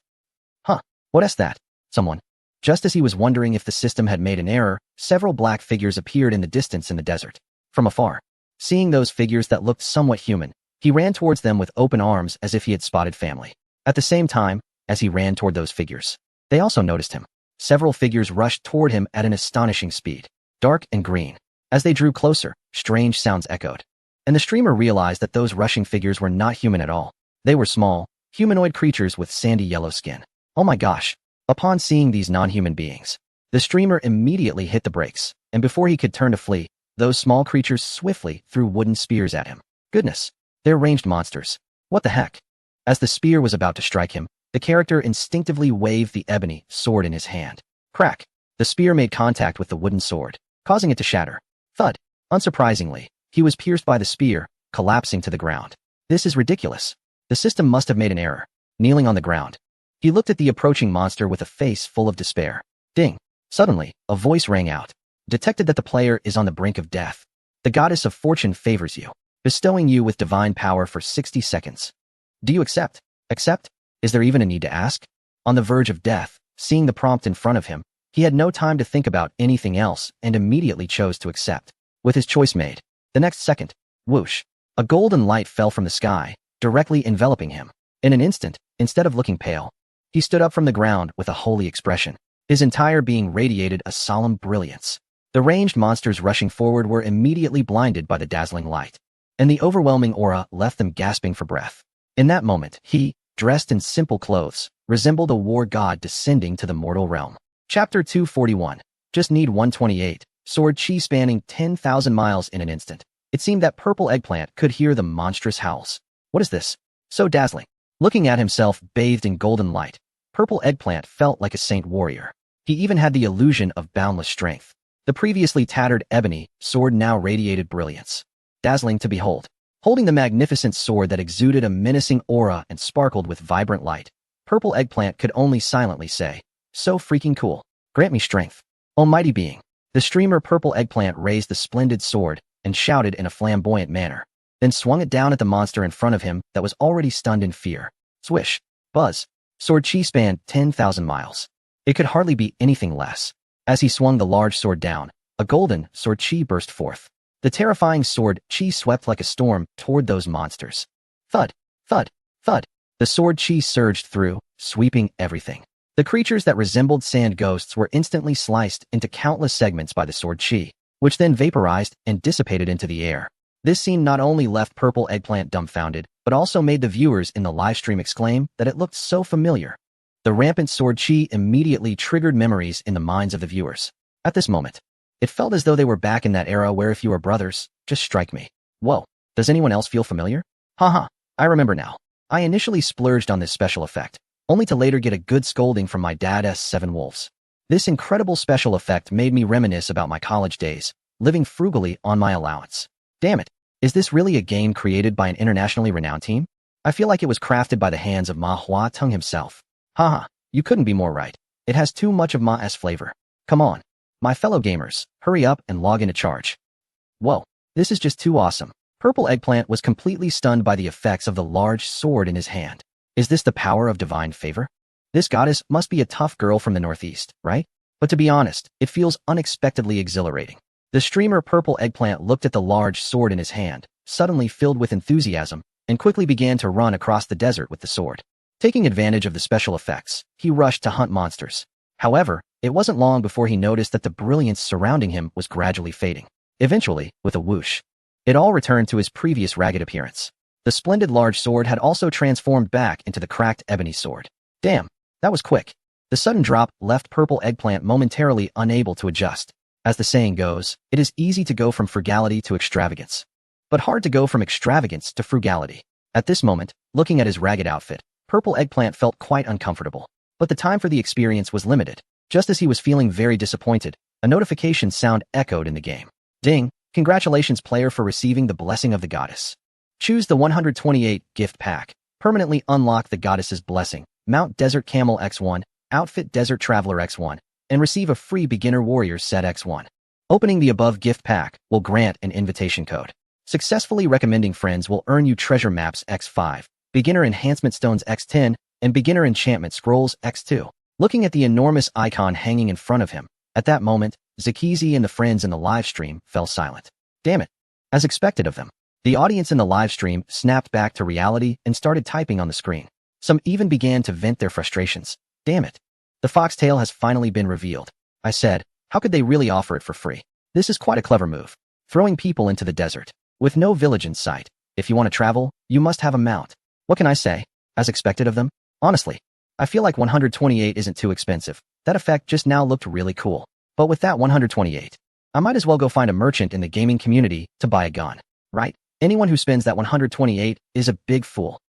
Huh, what's that? Someone. Just as he was wondering if the system had made an error, several black figures appeared in the distance in the desert. From afar, seeing those figures that looked somewhat human, he ran towards them with open arms as if he had spotted family. At the same time, as he ran toward those figures, they also noticed him. Several figures rushed toward him at an astonishing speed, dark and green. As they drew closer, strange sounds echoed. And the streamer realized that those rushing figures were not human at all. They were small, humanoid creatures with sandy yellow skin. Oh my gosh. Upon seeing these non-human beings, the streamer immediately hit the brakes, and before he could turn to flee, those small creatures swiftly threw wooden spears at him. Goodness, they're ranged monsters. What the heck? As the spear was about to strike him, the character instinctively waved the ebony sword in his hand. Crack! The spear made contact with the wooden sword, causing it to shatter. Thud! Unsurprisingly, he was pierced by the spear, collapsing to the ground. This is ridiculous. The system must have made an error. Kneeling on the ground, he looked at the approaching monster with a face full of despair. Ding! Suddenly, a voice rang out. Detected that the player is on the brink of death. The goddess of fortune favors you, bestowing you with divine power for 60 seconds. Do you accept? Accept? Is there even a need to ask? On the verge of death, seeing the prompt in front of him, he had no time to think about anything else and immediately chose to accept. With his choice made, the next second, whoosh, a golden light fell from the sky, directly enveloping him. In an instant, instead of looking pale, he stood up from the ground with a holy expression. His entire being radiated a solemn brilliance. The ranged monsters rushing forward were immediately blinded by the dazzling light, and the overwhelming aura left them gasping for breath. In that moment, he, dressed in simple clothes, resembled a war god descending to the mortal realm. Chapter 241. Just need 128. Sword chi spanning 10,000 miles in an instant. It seemed that Purple Eggplant could hear the monstrous howls. What is this? So dazzling. Looking at himself bathed in golden light, Purple Eggplant felt like a saint warrior. He even had the illusion of boundless strength. The previously tattered ebony sword now radiated brilliance. Dazzling to behold. Holding the magnificent sword that exuded a menacing aura and sparkled with vibrant light, Purple Eggplant could only silently say, "So freaking cool. Grant me strength. Almighty being." The streamer Purple Eggplant raised the splendid sword and shouted in a flamboyant manner, then swung it down at the monster in front of him that was already stunned in fear. Swish. Buzz. Sword chi spanned 10,000 miles. It could hardly be anything less. As he swung the large sword down, a golden sword chi burst forth. The terrifying sword chi swept like a storm toward those monsters. Thud, thud, thud. The sword chi surged through, sweeping everything. The creatures that resembled sand ghosts were instantly sliced into countless segments by the sword chi, which then vaporized and dissipated into the air. This scene not only left Purple Eggplant dumbfounded, but also made the viewers in the livestream exclaim that it looked so familiar. The rampant sword chi immediately triggered memories in the minds of the viewers. At this moment, it felt as though they were back in that era where if you were brothers, just strike me. Whoa, does anyone else feel familiar? Haha, I remember now. I initially splurged on this special effect, only to later get a good scolding from my dad's 7 wolves. This incredible special effect made me reminisce about my college days, living frugally on my allowance. Damn it, is this really a game created by an internationally renowned team? I feel like it was crafted by the hands of manhwaedit himself. Haha, you couldn't be more right. It has too much of Ma's flavor. Come on, my fellow gamers, hurry up and log into charge. Whoa, this is just too awesome. Purple Eggplant was completely stunned by the effects of the large sword in his hand. Is this the power of divine favor? This goddess must be a tough girl from the Northeast, right? But to be honest, it feels unexpectedly exhilarating. The streamer Purple Eggplant looked at the large sword in his hand, suddenly filled with enthusiasm, and quickly began to run across the desert with the sword. Taking advantage of the special effects, he rushed to hunt monsters. However, It wasn't long before he noticed that the brilliance surrounding him was gradually fading. Eventually, with a whoosh, it all returned to his previous ragged appearance. The splendid large sword had also transformed back into the cracked ebony sword. Damn, that was quick. The sudden drop left Purple Eggplant momentarily unable to adjust. As the saying goes, it is easy to go from frugality to extravagance, but hard to go from extravagance to frugality. At this moment, looking at his ragged outfit, Purple Eggplant felt quite uncomfortable. But the time for the experience was limited. Just as he was feeling very disappointed, a notification sound echoed in the game. Ding! Congratulations player for receiving the blessing of the goddess. Choose the 128 gift pack. Permanently unlock the goddess's blessing. Mount Desert Camel X1, outfit Desert Traveler X1, and receive a free Beginner Warrior set X1. Opening the above gift pack will grant an invitation code. Successfully recommending friends will earn you Treasure Maps X5, Beginner Enhancement Stones X10, and Beginner Enchantment Scrolls X2. Looking at the enormous icon hanging in front of him, at that moment, Zakizi and the friends in the live stream fell silent. Damn it. As expected of them, the audience in the live stream snapped back to reality and started typing on the screen. Some even began to vent their frustrations. Damn it. The foxtail has finally been revealed. I said, how could they really offer it for free? This is quite a clever move. Throwing people into the desert, with no village in sight. If you want to travel, you must have a mount. What can I say? As expected of them? Honestly, I feel like 128 isn't too expensive. That effect just now looked really cool. But with that 128, I might as well go find a merchant in the gaming community to buy a gun, right? Anyone who spends that 128 is a big fool.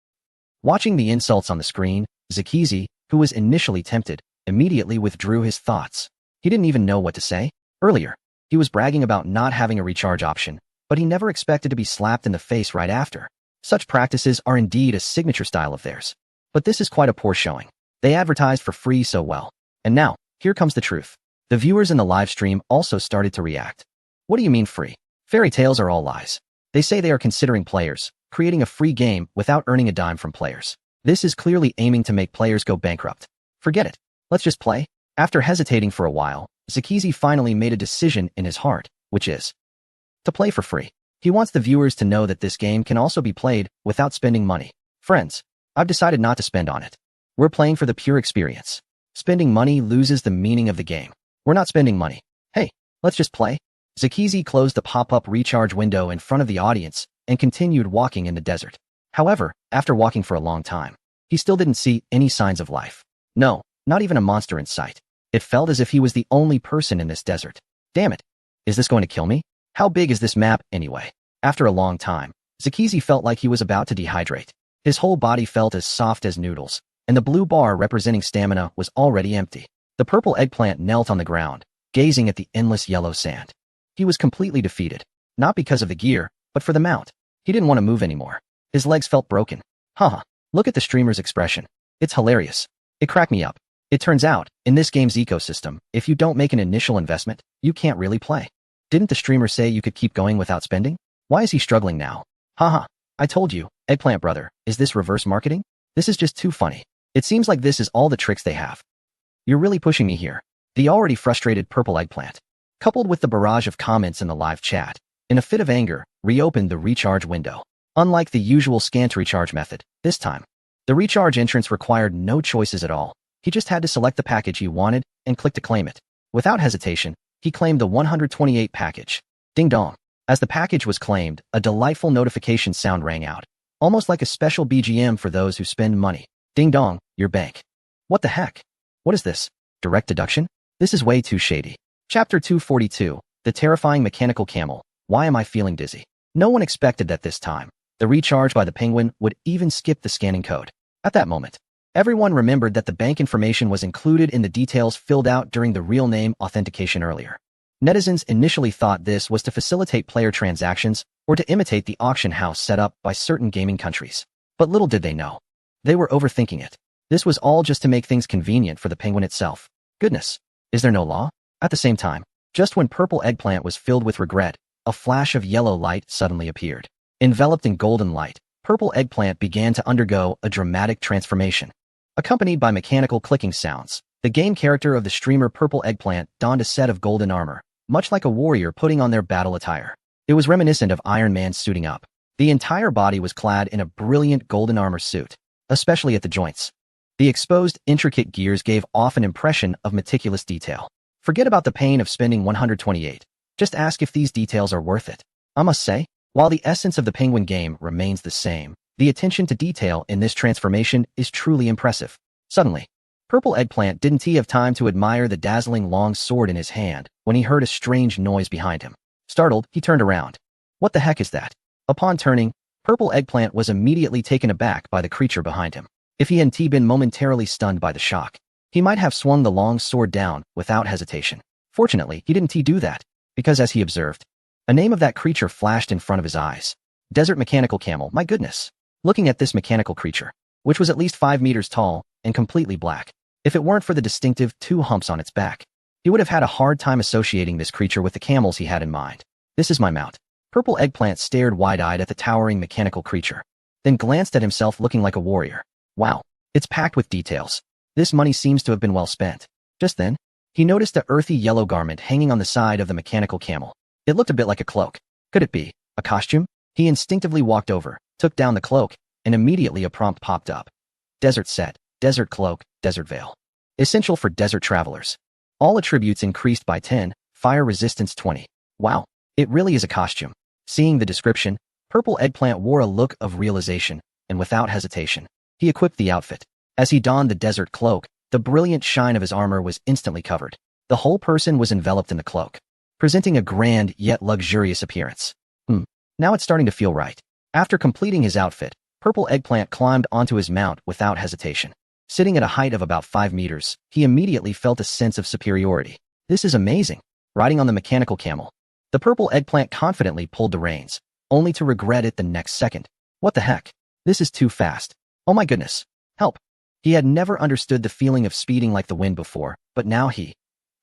Watching the insults on the screen, Zakizi, who was initially tempted, immediately withdrew his thoughts. He didn't even know what to say. Earlier, he was bragging about not having a recharge option, but he never expected to be slapped in the face right after. Such practices are indeed a signature style of theirs. But this is quite a poor showing. They advertised for free so well. And now, here comes the truth. The viewers in the live stream also started to react. What do you mean free? Fairy tales are all lies. They say they are considering players, creating a free game without earning a dime from players. This is clearly aiming to make players go bankrupt. Forget it. Let's just play. After hesitating for a while, Zakizi finally made a decision in his heart, which is to play for free. He wants the viewers to know that this game can also be played without spending money. Friends, I've decided not to spend on it. We're playing for the pure experience. Spending money loses the meaning of the game. We're not spending money. Hey, let's just play. Zakizi closed the pop-up recharge window in front of the audience and continued walking in the desert. However, after walking for a long time, he still didn't see any signs of life. No, not even a monster in sight. It felt as if he was the only person in this desert. Damn it. Is this going to kill me? How big is this map anyway? After a long time, Zakizi felt like he was about to dehydrate. His whole body felt as soft as noodles, and the blue bar representing stamina was already empty. The purple eggplant knelt on the ground, gazing at the endless yellow sand. He was completely defeated, not because of the gear, but for the mount. He didn't want to move anymore. His legs felt broken. Haha, look at the streamer's expression. It's hilarious. It cracked me up. It turns out, in this game's ecosystem, if you don't make an initial investment, you can't really play. Didn't the streamer say you could keep going without spending? Why is he struggling now? Haha, I told you, Eggplant Brother, is this reverse marketing? This is just too funny. It seems like this is all the tricks they have. You're really pushing me here. The already frustrated purple eggplant, coupled with the barrage of comments in the live chat, in a fit of anger, reopened the recharge window. Unlike the usual scant recharge method, this time, the recharge entrance required no choices at all. He just had to select the package he wanted and click to claim it. Without hesitation, he claimed the 128 package. Ding dong. As the package was claimed, a delightful notification sound rang out, almost like a special BGM for those who spend money. Ding dong, your bank. What the heck? What is this? Direct deduction? This is way too shady. Chapter 242, The Terrifying Mechanical Camel. Why am I feeling dizzy? No one expected that this time. The recharge by the penguin would even skip the scanning code. At that moment, everyone remembered that the bank information was included in the details filled out during the real name authentication earlier. Netizens initially thought this was to facilitate player transactions or to imitate the auction house set up by certain gaming countries. But little did they know. They were overthinking it. This was all just to make things convenient for the penguin itself. Goodness, is there no law? At the same time, just when Purple Eggplant was filled with regret, a flash of yellow light suddenly appeared. Enveloped in golden light, Purple Eggplant began to undergo a dramatic transformation. Accompanied by mechanical clicking sounds, the game character of the streamer Purple Eggplant donned a set of golden armor, much like a warrior putting on their battle attire. It was reminiscent of Iron Man suiting up. The entire body was clad in a brilliant golden armor suit, especially at the joints. The exposed, intricate gears gave off an impression of meticulous detail. Forget about the pain of spending 128. Just ask if these details are worth it. I must say, while the essence of the Penguin game remains the same, the attention to detail in this transformation is truly impressive. Suddenly, Purple Eggplant didn't have time to admire the dazzling long sword in his hand when he heard a strange noise behind him. Startled, he turned around. What the heck is that? Upon turning, Purple Eggplant was immediately taken aback by the creature behind him. If he hadn't been momentarily stunned by the shock, he might have swung the long sword down without hesitation. Fortunately, he didn't do that, because as he observed, a name of that creature flashed in front of his eyes. Desert Mechanical Camel, my goodness. Looking at this mechanical creature, which was at least 5 meters tall and completely black, if it weren't for the distinctive 2 humps on its back, he would have had a hard time associating this creature with the camels he had in mind. This is my mount. Purple Eggplant stared wide-eyed at the towering mechanical creature, then glanced at himself looking like a warrior. Wow, it's packed with details. This money seems to have been well spent. Just then, he noticed a earthy yellow garment hanging on the side of the mechanical camel. It looked a bit like a cloak. Could it be a costume? He instinctively walked over, took down the cloak, and immediately a prompt popped up. Desert set, desert cloak, desert veil. Essential for desert travelers. All attributes increased by 10, fire resistance 20. Wow, it really is a costume. Seeing the description, Purple Eggplant wore a look of realization, and without hesitation, he equipped the outfit. As he donned the desert cloak, the brilliant shine of his armor was instantly covered. The whole person was enveloped in the cloak, presenting a grand yet luxurious appearance. Now it's starting to feel right. After completing his outfit, Purple Eggplant climbed onto his mount without hesitation. Sitting at a height of about 5 meters, he immediately felt a sense of superiority. This is amazing. Riding on the mechanical camel, the Purple Eggplant confidently pulled the reins, only to regret it the next second. What the heck? This is too fast. Oh my goodness. Help. He had never understood the feeling of speeding like the wind before, but now he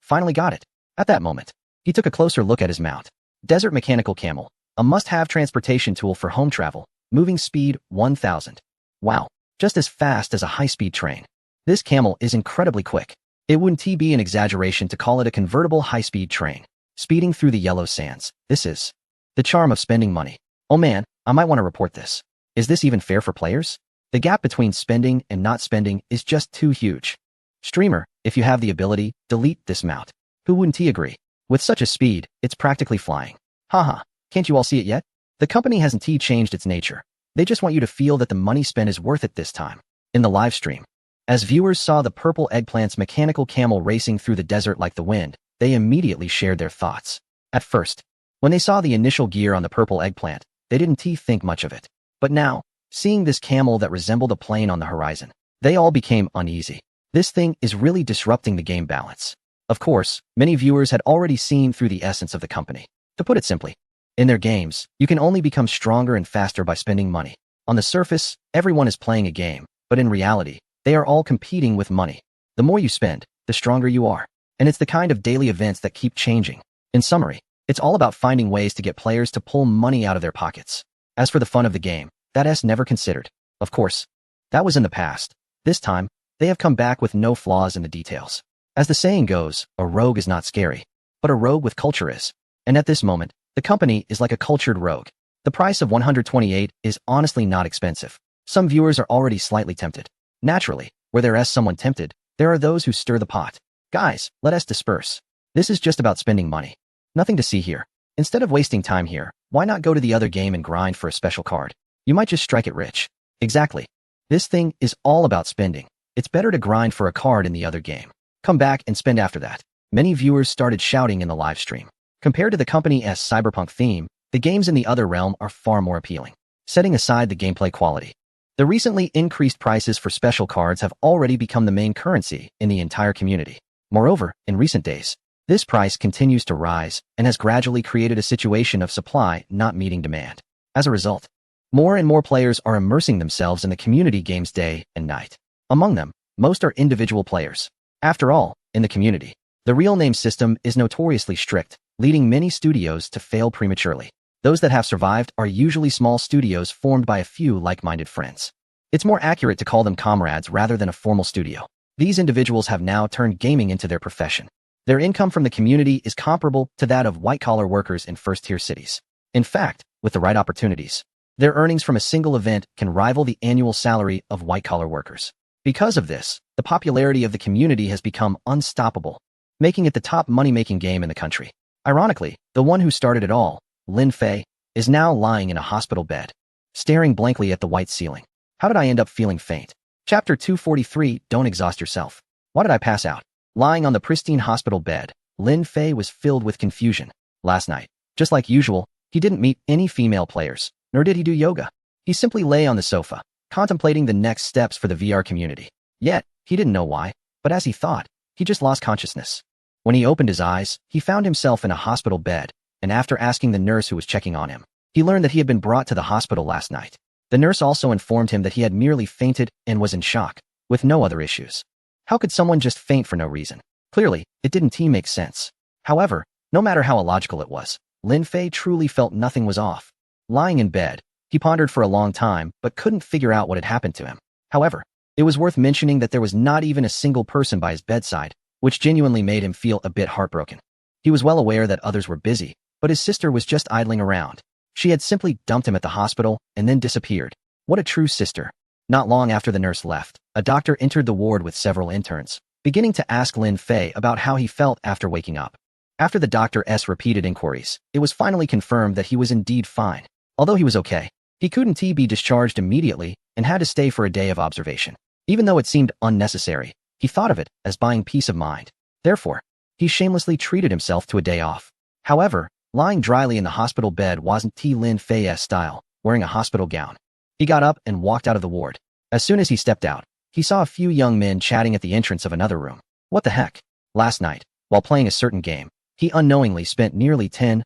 finally got it. At that moment, he took a closer look at his mount. Desert Mechanical Camel, a must-have transportation tool for home travel, moving speed 1,000. Wow, just as fast as a high-speed train. This camel is incredibly quick. It wouldn't be an exaggeration to call it a convertible high-speed train, speeding through the yellow sands. This is the charm of spending money. Oh man, I might want to report this. Is this even fair for players? The gap between spending and not spending is just too huge. Streamer, if you have the ability, delete this mount. Who wouldn't agree? With such a speed, it's practically flying. Haha, can't you all see it yet? The company hasn't changed its nature. They just want you to feel that the money spent is worth it this time. In the live stream, as viewers saw the Purple Eggplant's mechanical camel racing through the desert like the wind, they immediately shared their thoughts. At first, when they saw the initial gear on the Purple Eggplant, they didn't think much of it. But now, seeing this camel that resembled a plane on the horizon, they all became uneasy. This thing is really disrupting the game balance. Of course, many viewers had already seen through the essence of the company. To put it simply, in their games, you can only become stronger and faster by spending money. On the surface, everyone is playing a game, but in reality, they are all competing with money. The more you spend, the stronger you are. And it's the kind of daily events that keep changing. In summary, it's all about finding ways to get players to pull money out of their pockets. As for the fun of the game, that's never considered. Of course, that was in the past. This time, they have come back with no flaws in the details. As the saying goes, a rogue is not scary, but a rogue with culture is. And at this moment, the company is like a cultured rogue. The price of 128 is honestly not expensive. Some viewers are already slightly tempted. Naturally, where there is someone tempted, there are those who stir the pot. Guys, let us disperse. This is just about spending money. Nothing to see here. Instead of wasting time here, why not go to the other game and grind for a special card? You might just strike it rich. Exactly. This thing is all about spending. It's better to grind for a card in the other game. Come back and spend after that. Many viewers started shouting in the live stream. Compared to the company's cyberpunk theme, the games in the other realm are far more appealing. Setting aside the gameplay quality, the recently increased prices for special cards have already become the main currency in the entire community. Moreover, in recent days, this price continues to rise and has gradually created a situation of supply not meeting demand. As a result, more and more players are immersing themselves in the community games day and night. Among them, most are individual players. After all, in the community, the real name system is notoriously strict, leading many studios to fail prematurely. Those that have survived are usually small studios formed by a few like-minded friends. It's more accurate to call them comrades rather than a formal studio. These individuals have now turned gaming into their profession. Their income from the community is comparable to that of white-collar workers in first-tier cities. In fact, with the right opportunities, their earnings from a single event can rival the annual salary of white-collar workers. Because of this, the popularity of the community has become unstoppable, making it the top money-making game in the country. Ironically, the one who started it all, Lin Fei, is now lying in a hospital bed, staring blankly at the white ceiling. How did I end up feeling faint? Chapter 243, Don't Exhaust Yourself. Why did I pass out? Lying on the pristine hospital bed, Lin Fei was filled with confusion. Last night, just like usual, he didn't meet any female players, nor did he do yoga. He simply lay on the sofa, contemplating the next steps for the VR community. Yet, he didn't know why, but as he thought, he just lost consciousness. When he opened his eyes, he found himself in a hospital bed, and after asking the nurse who was checking on him, he learned that he had been brought to the hospital last night. The nurse also informed him that he had merely fainted and was in shock, with no other issues. How could someone just faint for no reason? Clearly, it didn't make sense. However, no matter how illogical it was, Lin Fei truly felt nothing was off. Lying in bed, he pondered for a long time but couldn't figure out what had happened to him. However, it was worth mentioning that there was not even a single person by his bedside, which genuinely made him feel a bit heartbroken. He was well aware that others were busy, but his sister was just idling around. She had simply dumped him at the hospital and then disappeared. What a true sister. Not long after the nurse left, a doctor entered the ward with several interns, beginning to ask Lin Fei about how he felt after waking up. After the doctor's repeated inquiries, it was finally confirmed that he was indeed fine. Although he was okay, he couldn't be discharged immediately and had to stay for a day of observation. Even though it seemed unnecessary, he thought of it as buying peace of mind. Therefore, he shamelessly treated himself to a day off. However, lying dryly in the hospital bed wasn't Lin Fei's style, wearing a hospital gown. He got up and walked out of the ward. As soon as he stepped out, he saw a few young men chatting at the entrance of another room. What the heck? Last night, while playing a certain game, he unknowingly spent nearly 10,000.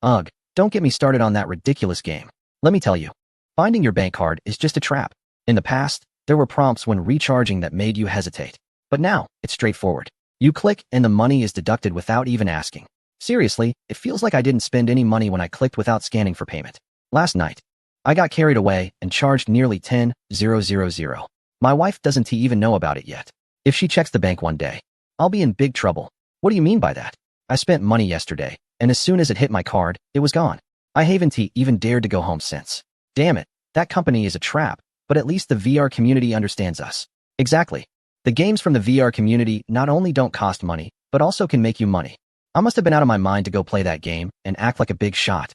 Ugh, don't get me started on that ridiculous game. Let me tell you, finding your bank card is just a trap. In the past, there were prompts when recharging that made you hesitate. But now, it's straightforward. You click and the money is deducted without even asking. Seriously, it feels like I didn't spend any money when I clicked without scanning for payment. Last night, I got carried away and charged nearly 10,000. My wife doesn't even know about it yet. If she checks the bank one day, I'll be in big trouble. What do you mean by that? I spent money yesterday, and as soon as it hit my card, it was gone. I haven't even dared to go home since. Damn it, that company is a trap, but at least the VR community understands us. Exactly. The games from the VR community not only don't cost money, but also can make you money. I must have been out of my mind to go play that game and act like a big shot.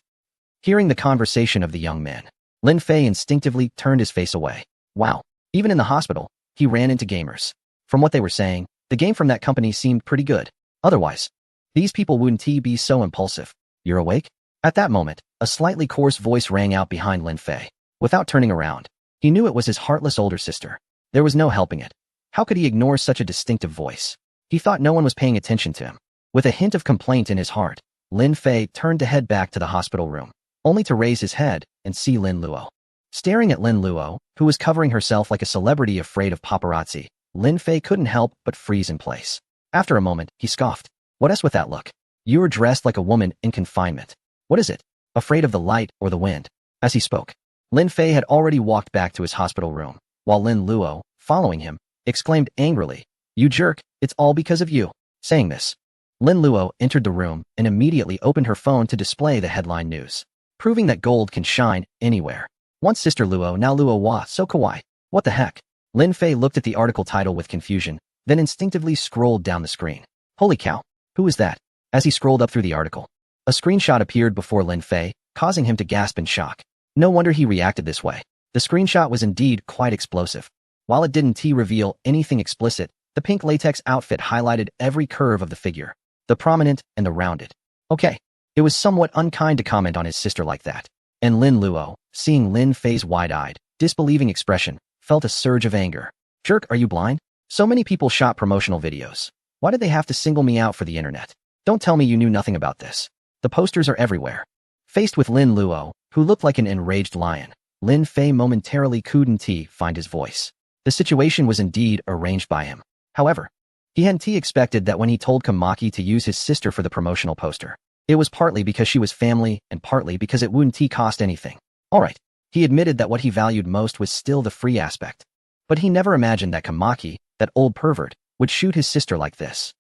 Hearing the conversation of the young men, Lin Fei instinctively turned his face away. Wow. Even in the hospital, he ran into gamers. From what they were saying, the game from that company seemed pretty good. Otherwise, these people wouldn't be so impulsive. You're awake? At that moment, a slightly coarse voice rang out behind Lin Fei. Without turning around, he knew it was his heartless older sister. There was no helping it. How could he ignore such a distinctive voice? He thought no one was paying attention to him. With a hint of complaint in his heart, Lin Fei turned to head back to the hospital room, only to raise his head and see Lin Luo. Staring at Lin Luo, who was covering herself like a celebrity afraid of paparazzi, Lin Fei couldn't help but freeze in place. After a moment, he scoffed. What is with that look? You're dressed like a woman in confinement. What is it? Afraid of the light or the wind? As he spoke, Lin Fei had already walked back to his hospital room, while Lin Luo, following him, exclaimed angrily, You jerk, it's all because of you. Saying this, Lin Luo entered the room and immediately opened her phone to display the headline news, proving that gold can shine anywhere. Once Sister Luo, now Luo wa so kawaii. What the heck? Lin Fei looked at the article title with confusion, then instinctively scrolled down the screen. Holy cow, who is that? As he scrolled up through the article, a screenshot appeared before Lin Fei, causing him to gasp in shock. No wonder he reacted this way. The screenshot was indeed quite explosive. While it didn't reveal anything explicit, the pink latex outfit highlighted every curve of the figure, the prominent and the rounded. Okay, it was somewhat unkind to comment on his sister like that. And Lin Luo, seeing Lin Fei's wide-eyed, disbelieving expression, felt a surge of anger. Jerk, are you blind? So many people shot promotional videos. Why did they have to single me out for the internet? Don't tell me you knew nothing about this. The posters are everywhere. Faced with Lin Luo, who looked like an enraged lion, Lin Fei momentarily couldn't find his voice. The situation was indeed arranged by him. However, he hadn't expected that when he told Kamaki to use his sister for the promotional poster. It was partly because she was family and partly because it wouldn't cost anything. Alright, he admitted that what he valued most was still the free aspect. But he never imagined that Kamaki, that old pervert, would shoot his sister like this.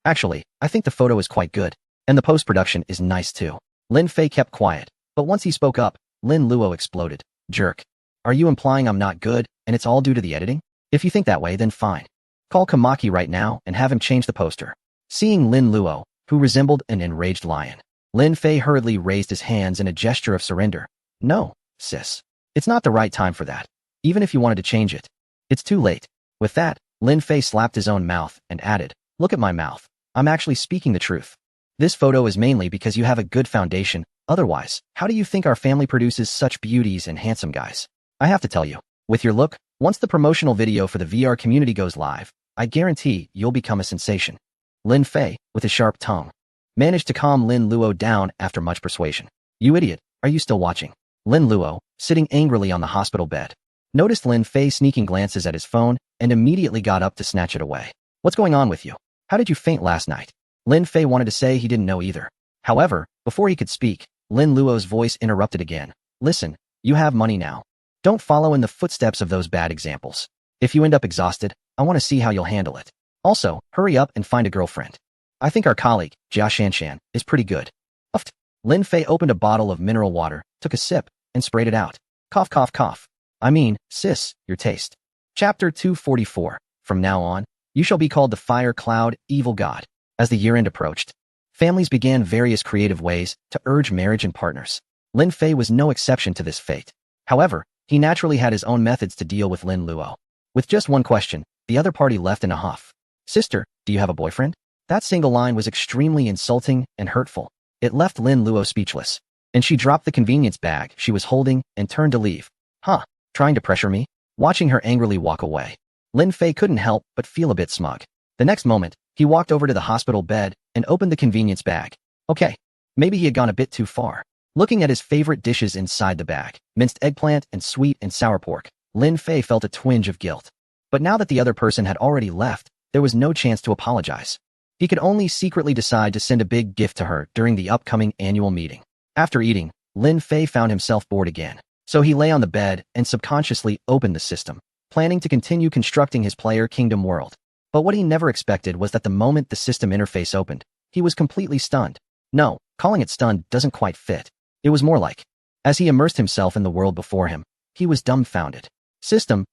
Actually, I think the photo is quite good. And the post-production is nice too. Lin Fei kept quiet, but once he spoke up, Lin Luo exploded. Jerk. Are you implying I'm not good and it's all due to the editing? If you think that way, then fine. Call Kamaki right now and have him change the poster. Seeing Lin Luo, who resembled an enraged lion, Lin Fei hurriedly raised his hands in a gesture of surrender. No, sis. It's not the right time for that. Even if you wanted to change it, it's too late. With that, Lin Fei slapped his own mouth and added, look at my mouth. I'm actually speaking the truth. This photo is mainly because you have a good foundation. Otherwise, how do you think our family produces such beauties and handsome guys? I have to tell you, with your look, once the promotional video for the VR community goes live, I guarantee you'll become a sensation. Lin Fei, with his sharp tongue, managed to calm Lin Luo down after much persuasion. You idiot, are you still watching? Lin Luo, sitting angrily on the hospital bed, noticed Lin Fei sneaking glances at his phone and immediately got up to snatch it away. What's going on with you? How did you faint last night? Lin Fei wanted to say he didn't know either. However, before he could speak, Lin Luo's voice interrupted again. Listen, you have money now. Don't follow in the footsteps of those bad examples. If you end up exhausted, I want to see how you'll handle it. Also, hurry up and find a girlfriend. I think our colleague, Jia Shanshan, is pretty good. Uffed. Lin Fei opened a bottle of mineral water, took a sip, and sprayed it out. Cough, cough, cough. I mean, sis, your taste. Chapter 244. From now on, you shall be called the Fire Cloud Evil God. As the year-end approached, families began various creative ways to urge marriage and partners. Lin Fei was no exception to this fate. However, he naturally had his own methods to deal with Lin Luo. With just one question, the other party left in a huff. Sister, do you have a boyfriend? That single line was extremely insulting and hurtful. It left Lin Luo speechless, and she dropped the convenience bag she was holding and turned to leave. Huh, trying to pressure me? Watching her angrily walk away, Lin Fei couldn't help but feel a bit smug. The next moment, he walked over to the hospital bed and opened the convenience bag. Okay, maybe he had gone a bit too far. Looking at his favorite dishes inside the bag, minced eggplant and sweet and sour pork, Lin Fei felt a twinge of guilt. But now that the other person had already left, there was no chance to apologize. He could only secretly decide to send a big gift to her during the upcoming annual meeting. After eating, Lin Fei found himself bored again. So he lay on the bed and subconsciously opened the system, planning to continue constructing his player kingdom world. But what he never expected was that the moment the system interface opened, he was completely stunned. No, calling it stunned doesn't quite fit. It was more like, as he immersed himself in the world before him, he was dumbfounded. System,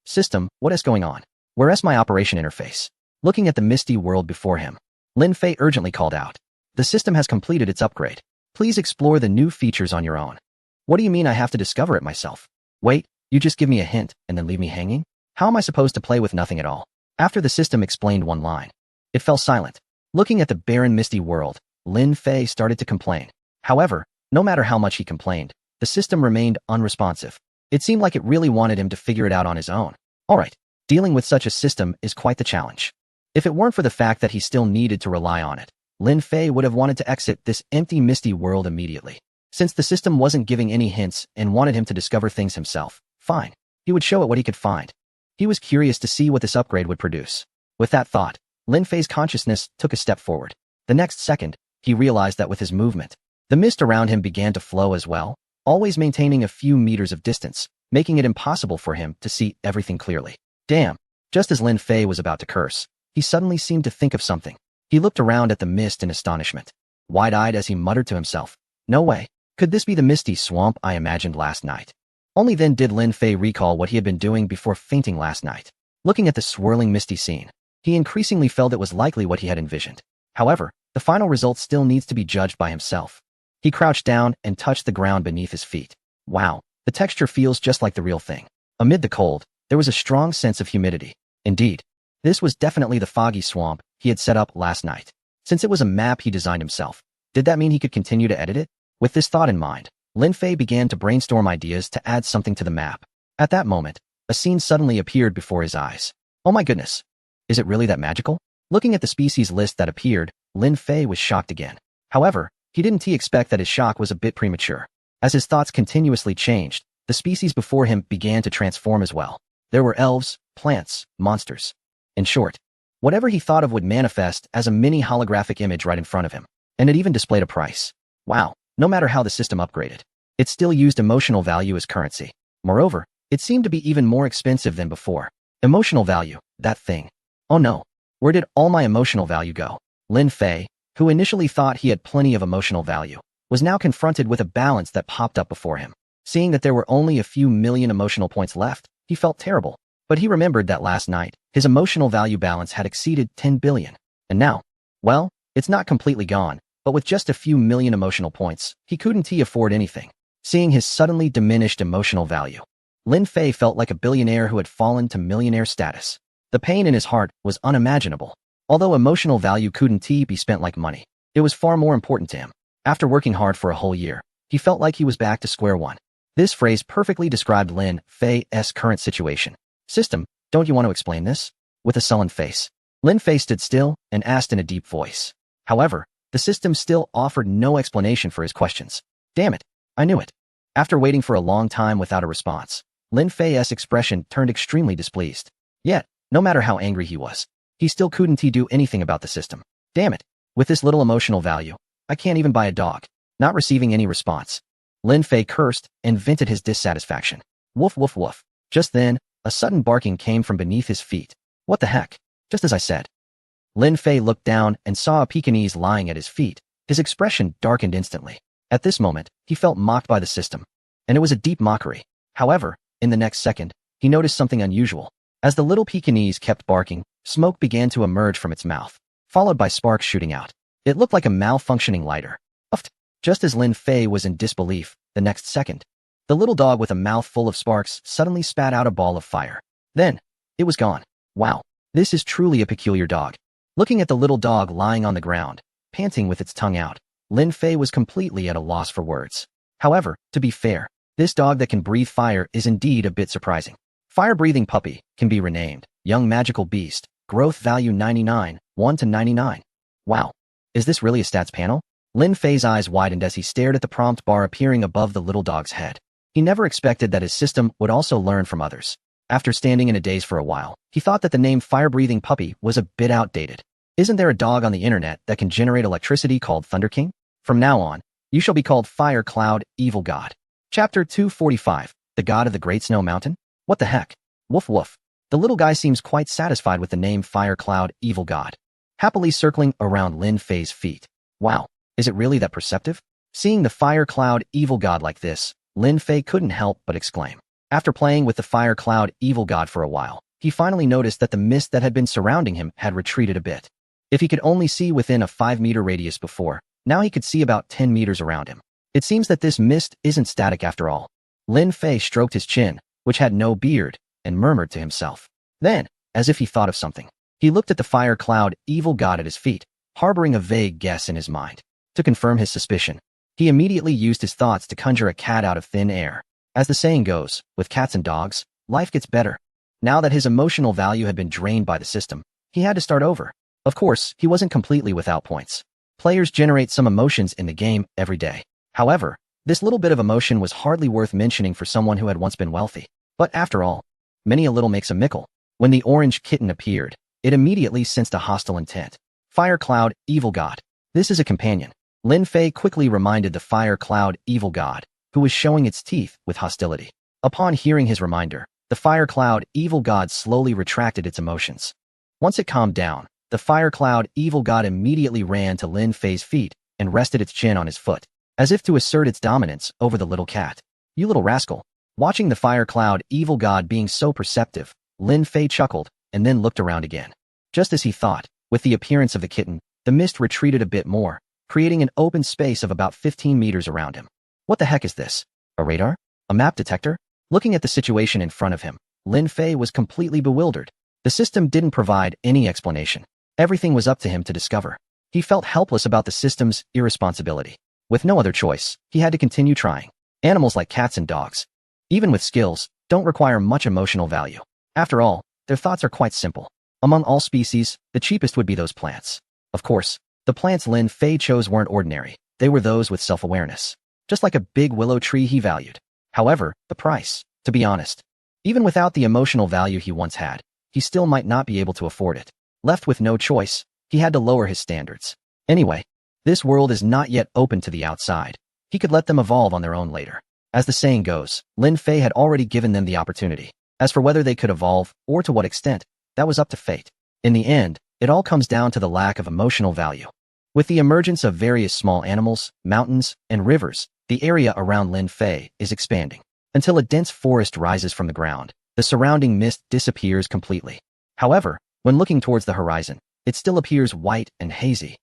what is going on? Where's my operation interface? Looking at the misty world before him, Lin Fei urgently called out. The system has completed its upgrade. Please explore the new features on your own. What do you mean I have to discover it myself? Wait, you just give me a hint and then leave me hanging? How am I supposed to play with nothing at all? After the system explained one line, it fell silent. Looking at the barren misty world, Lin Fei started to complain. However, no matter how much he complained, the system remained unresponsive. It seemed like it really wanted him to figure it out on his own. Alright, dealing with such a system is quite the challenge. If it weren't for the fact that he still needed to rely on it, Lin Fei would have wanted to exit this empty misty world immediately. Since the system wasn't giving any hints and wanted him to discover things himself, fine. He would show it what he could find. He was curious to see what this upgrade would produce. With that thought, Lin Fei's consciousness took a step forward. The next second, he realized that with his movement, the mist around him began to flow as well, always maintaining a few meters of distance, making it impossible for him to see everything clearly. Damn! Just as Lin Fei was about to curse, he suddenly seemed to think of something. He looked around at the mist in astonishment, wide-eyed as he muttered to himself, no way. Could this be the misty swamp I imagined last night? Only then did Lin Fei recall what he had been doing before fainting last night. Looking at the swirling misty scene, he increasingly felt it was likely what he had envisioned. However, the final result still needs to be judged by himself. He crouched down and touched the ground beneath his feet. Wow, the texture feels just like the real thing. Amid the cold, there was a strong sense of humidity. Indeed, this was definitely the foggy swamp he had set up last night. Since it was a map he designed himself, did that mean he could continue to edit it? With this thought in mind, Lin Fei began to brainstorm ideas to add something to the map. At that moment, a scene suddenly appeared before his eyes. Oh my goodness! Is it really that magical? Looking at the species list that appeared, Lin Fei was shocked again. However, he didn't expect that his shock was a bit premature. As his thoughts continuously changed, the species before him began to transform as well. There were elves, plants, monsters. In short, whatever he thought of would manifest as a mini holographic image right in front of him. And it even displayed a price. Wow! No matter how the system upgraded, it still used emotional value as currency. Moreover, it seemed to be even more expensive than before. Emotional value, that thing. Oh no, where did all my emotional value go? Lin Fei, who initially thought he had plenty of emotional value, was now confronted with a balance that popped up before him. Seeing that there were only a few million emotional points left, he felt terrible. But he remembered that last night, his emotional value balance had exceeded 10 billion. And now, well, it's not completely gone, but with just a few million emotional points, he couldn't afford anything. Seeing his suddenly diminished emotional value, Lin Fei felt like a billionaire who had fallen to millionaire status. The pain in his heart was unimaginable. Although emotional value couldn't be spent like money, it was far more important to him. After working hard for a whole year, he felt like he was back to square one. This phrase perfectly described Lin Fei's current situation. System, don't you want to explain this? With a sullen face, Lin Fei stood still and asked in a deep voice. However, the system still offered no explanation for his questions. Damn it, I knew it. After waiting for a long time without a response, Lin Fei's expression turned extremely displeased. Yet, no matter how angry he was, he still couldn't do anything about the system. Damn it, with this little emotional value, I can't even buy a dog. Not receiving any response, Lin Fei cursed and vented his dissatisfaction. Woof woof woof. Just then, a sudden barking came from beneath his feet. What the heck? Just as I said. Lin Fei looked down and saw a Pekingese lying at his feet. His expression darkened instantly. At this moment, he felt mocked by the system. And it was a deep mockery. However, in the next second, he noticed something unusual. As the little Pekingese kept barking, smoke began to emerge from its mouth, followed by sparks shooting out. It looked like a malfunctioning lighter. Uffed. Just as Lin Fei was in disbelief, the next second, the little dog with a mouth full of sparks suddenly spat out a ball of fire. Then, it was gone. Wow, this is truly a peculiar dog. Looking at the little dog lying on the ground, panting with its tongue out, Lin Fei was completely at a loss for words. However, to be fair, this dog that can breathe fire is indeed a bit surprising. Fire-breathing puppy can be renamed Young Magical Beast, growth value 99, 1 to 99. Wow, is this really a stats panel? Lin Fei's eyes widened as he stared at the prompt bar appearing above the little dog's head. He never expected that his system would also learn from others. After standing in a daze for a while, he thought that the name Fire-Breathing Puppy was a bit outdated. Isn't there a dog on the internet that can generate electricity called Thunder King? From now on, you shall be called Fire Cloud, Evil God. Chapter 245, The God of the Great Snow Mountain? What the heck? Woof woof. The little guy seems quite satisfied with the name Fire Cloud, Evil God, happily circling around Lin Fei's feet. Wow. Is it really that perceptive? Seeing the Fire Cloud Evil God like this, Lin Fei couldn't help but exclaim. After playing with the Fire Cloud Evil God for a while, he finally noticed that the mist that had been surrounding him had retreated a bit. If he could only see within a 5-meter radius before, now he could see about 10 meters around him. It seems that this mist isn't static after all. Lin Fei stroked his chin, which had no beard, and murmured to himself. Then, as if he thought of something, he looked at the Fire Cloud Evil God at his feet, harboring a vague guess in his mind. To confirm his suspicion, he immediately used his thoughts to conjure a cat out of thin air. As the saying goes, with cats and dogs, life gets better. Now that his emotional value had been drained by the system, he had to start over. Of course, he wasn't completely without points. Players generate some emotions in the game every day. However, this little bit of emotion was hardly worth mentioning for someone who had once been wealthy. But after all, many a little makes a mickle. When the orange kitten appeared, it immediately sensed a hostile intent. Fire Cloud, Evil God. This is a companion. Lin Fei quickly reminded the Fire Cloud Evil God, who was showing its teeth with hostility. Upon hearing his reminder, the Fire Cloud Evil God slowly retracted its emotions. Once it calmed down, the Fire Cloud Evil God immediately ran to Lin Fei's feet and rested its chin on his foot, as if to assert its dominance over the little cat. You little rascal. Watching the Fire Cloud Evil God being so perceptive, Lin Fei chuckled and then looked around again. Just as he thought, with the appearance of the kitten, the mist retreated a bit more, creating an open space of about 15 meters around him. What the heck is this? A radar? A map detector? Looking at the situation in front of him, Lin Fei was completely bewildered. The system didn't provide any explanation. Everything was up to him to discover. He felt helpless about the system's irresponsibility. With no other choice, he had to continue trying. Animals like cats and dogs, even with skills, don't require much emotional value. After all, their thoughts are quite simple. Among all species, the cheapest would be those plants. Of course, the plants Lin Fei chose weren't ordinary. They were those with self-awareness. Just like a big willow tree he valued. However, the price, to be honest. Even without the emotional value he once had, he still might not be able to afford it. Left with no choice, he had to lower his standards. Anyway, this world is not yet open to the outside. He could let them evolve on their own later. As the saying goes, Lin Fei had already given them the opportunity. As for whether they could evolve, or to what extent, that was up to fate. In the end, it all comes down to the lack of emotional value. With the emergence of various small animals, mountains, and rivers, The area around Lin Fei is expanding until a dense forest rises from the ground. The surrounding mist disappears completely. However, when looking towards the horizon, it still appears white and hazy.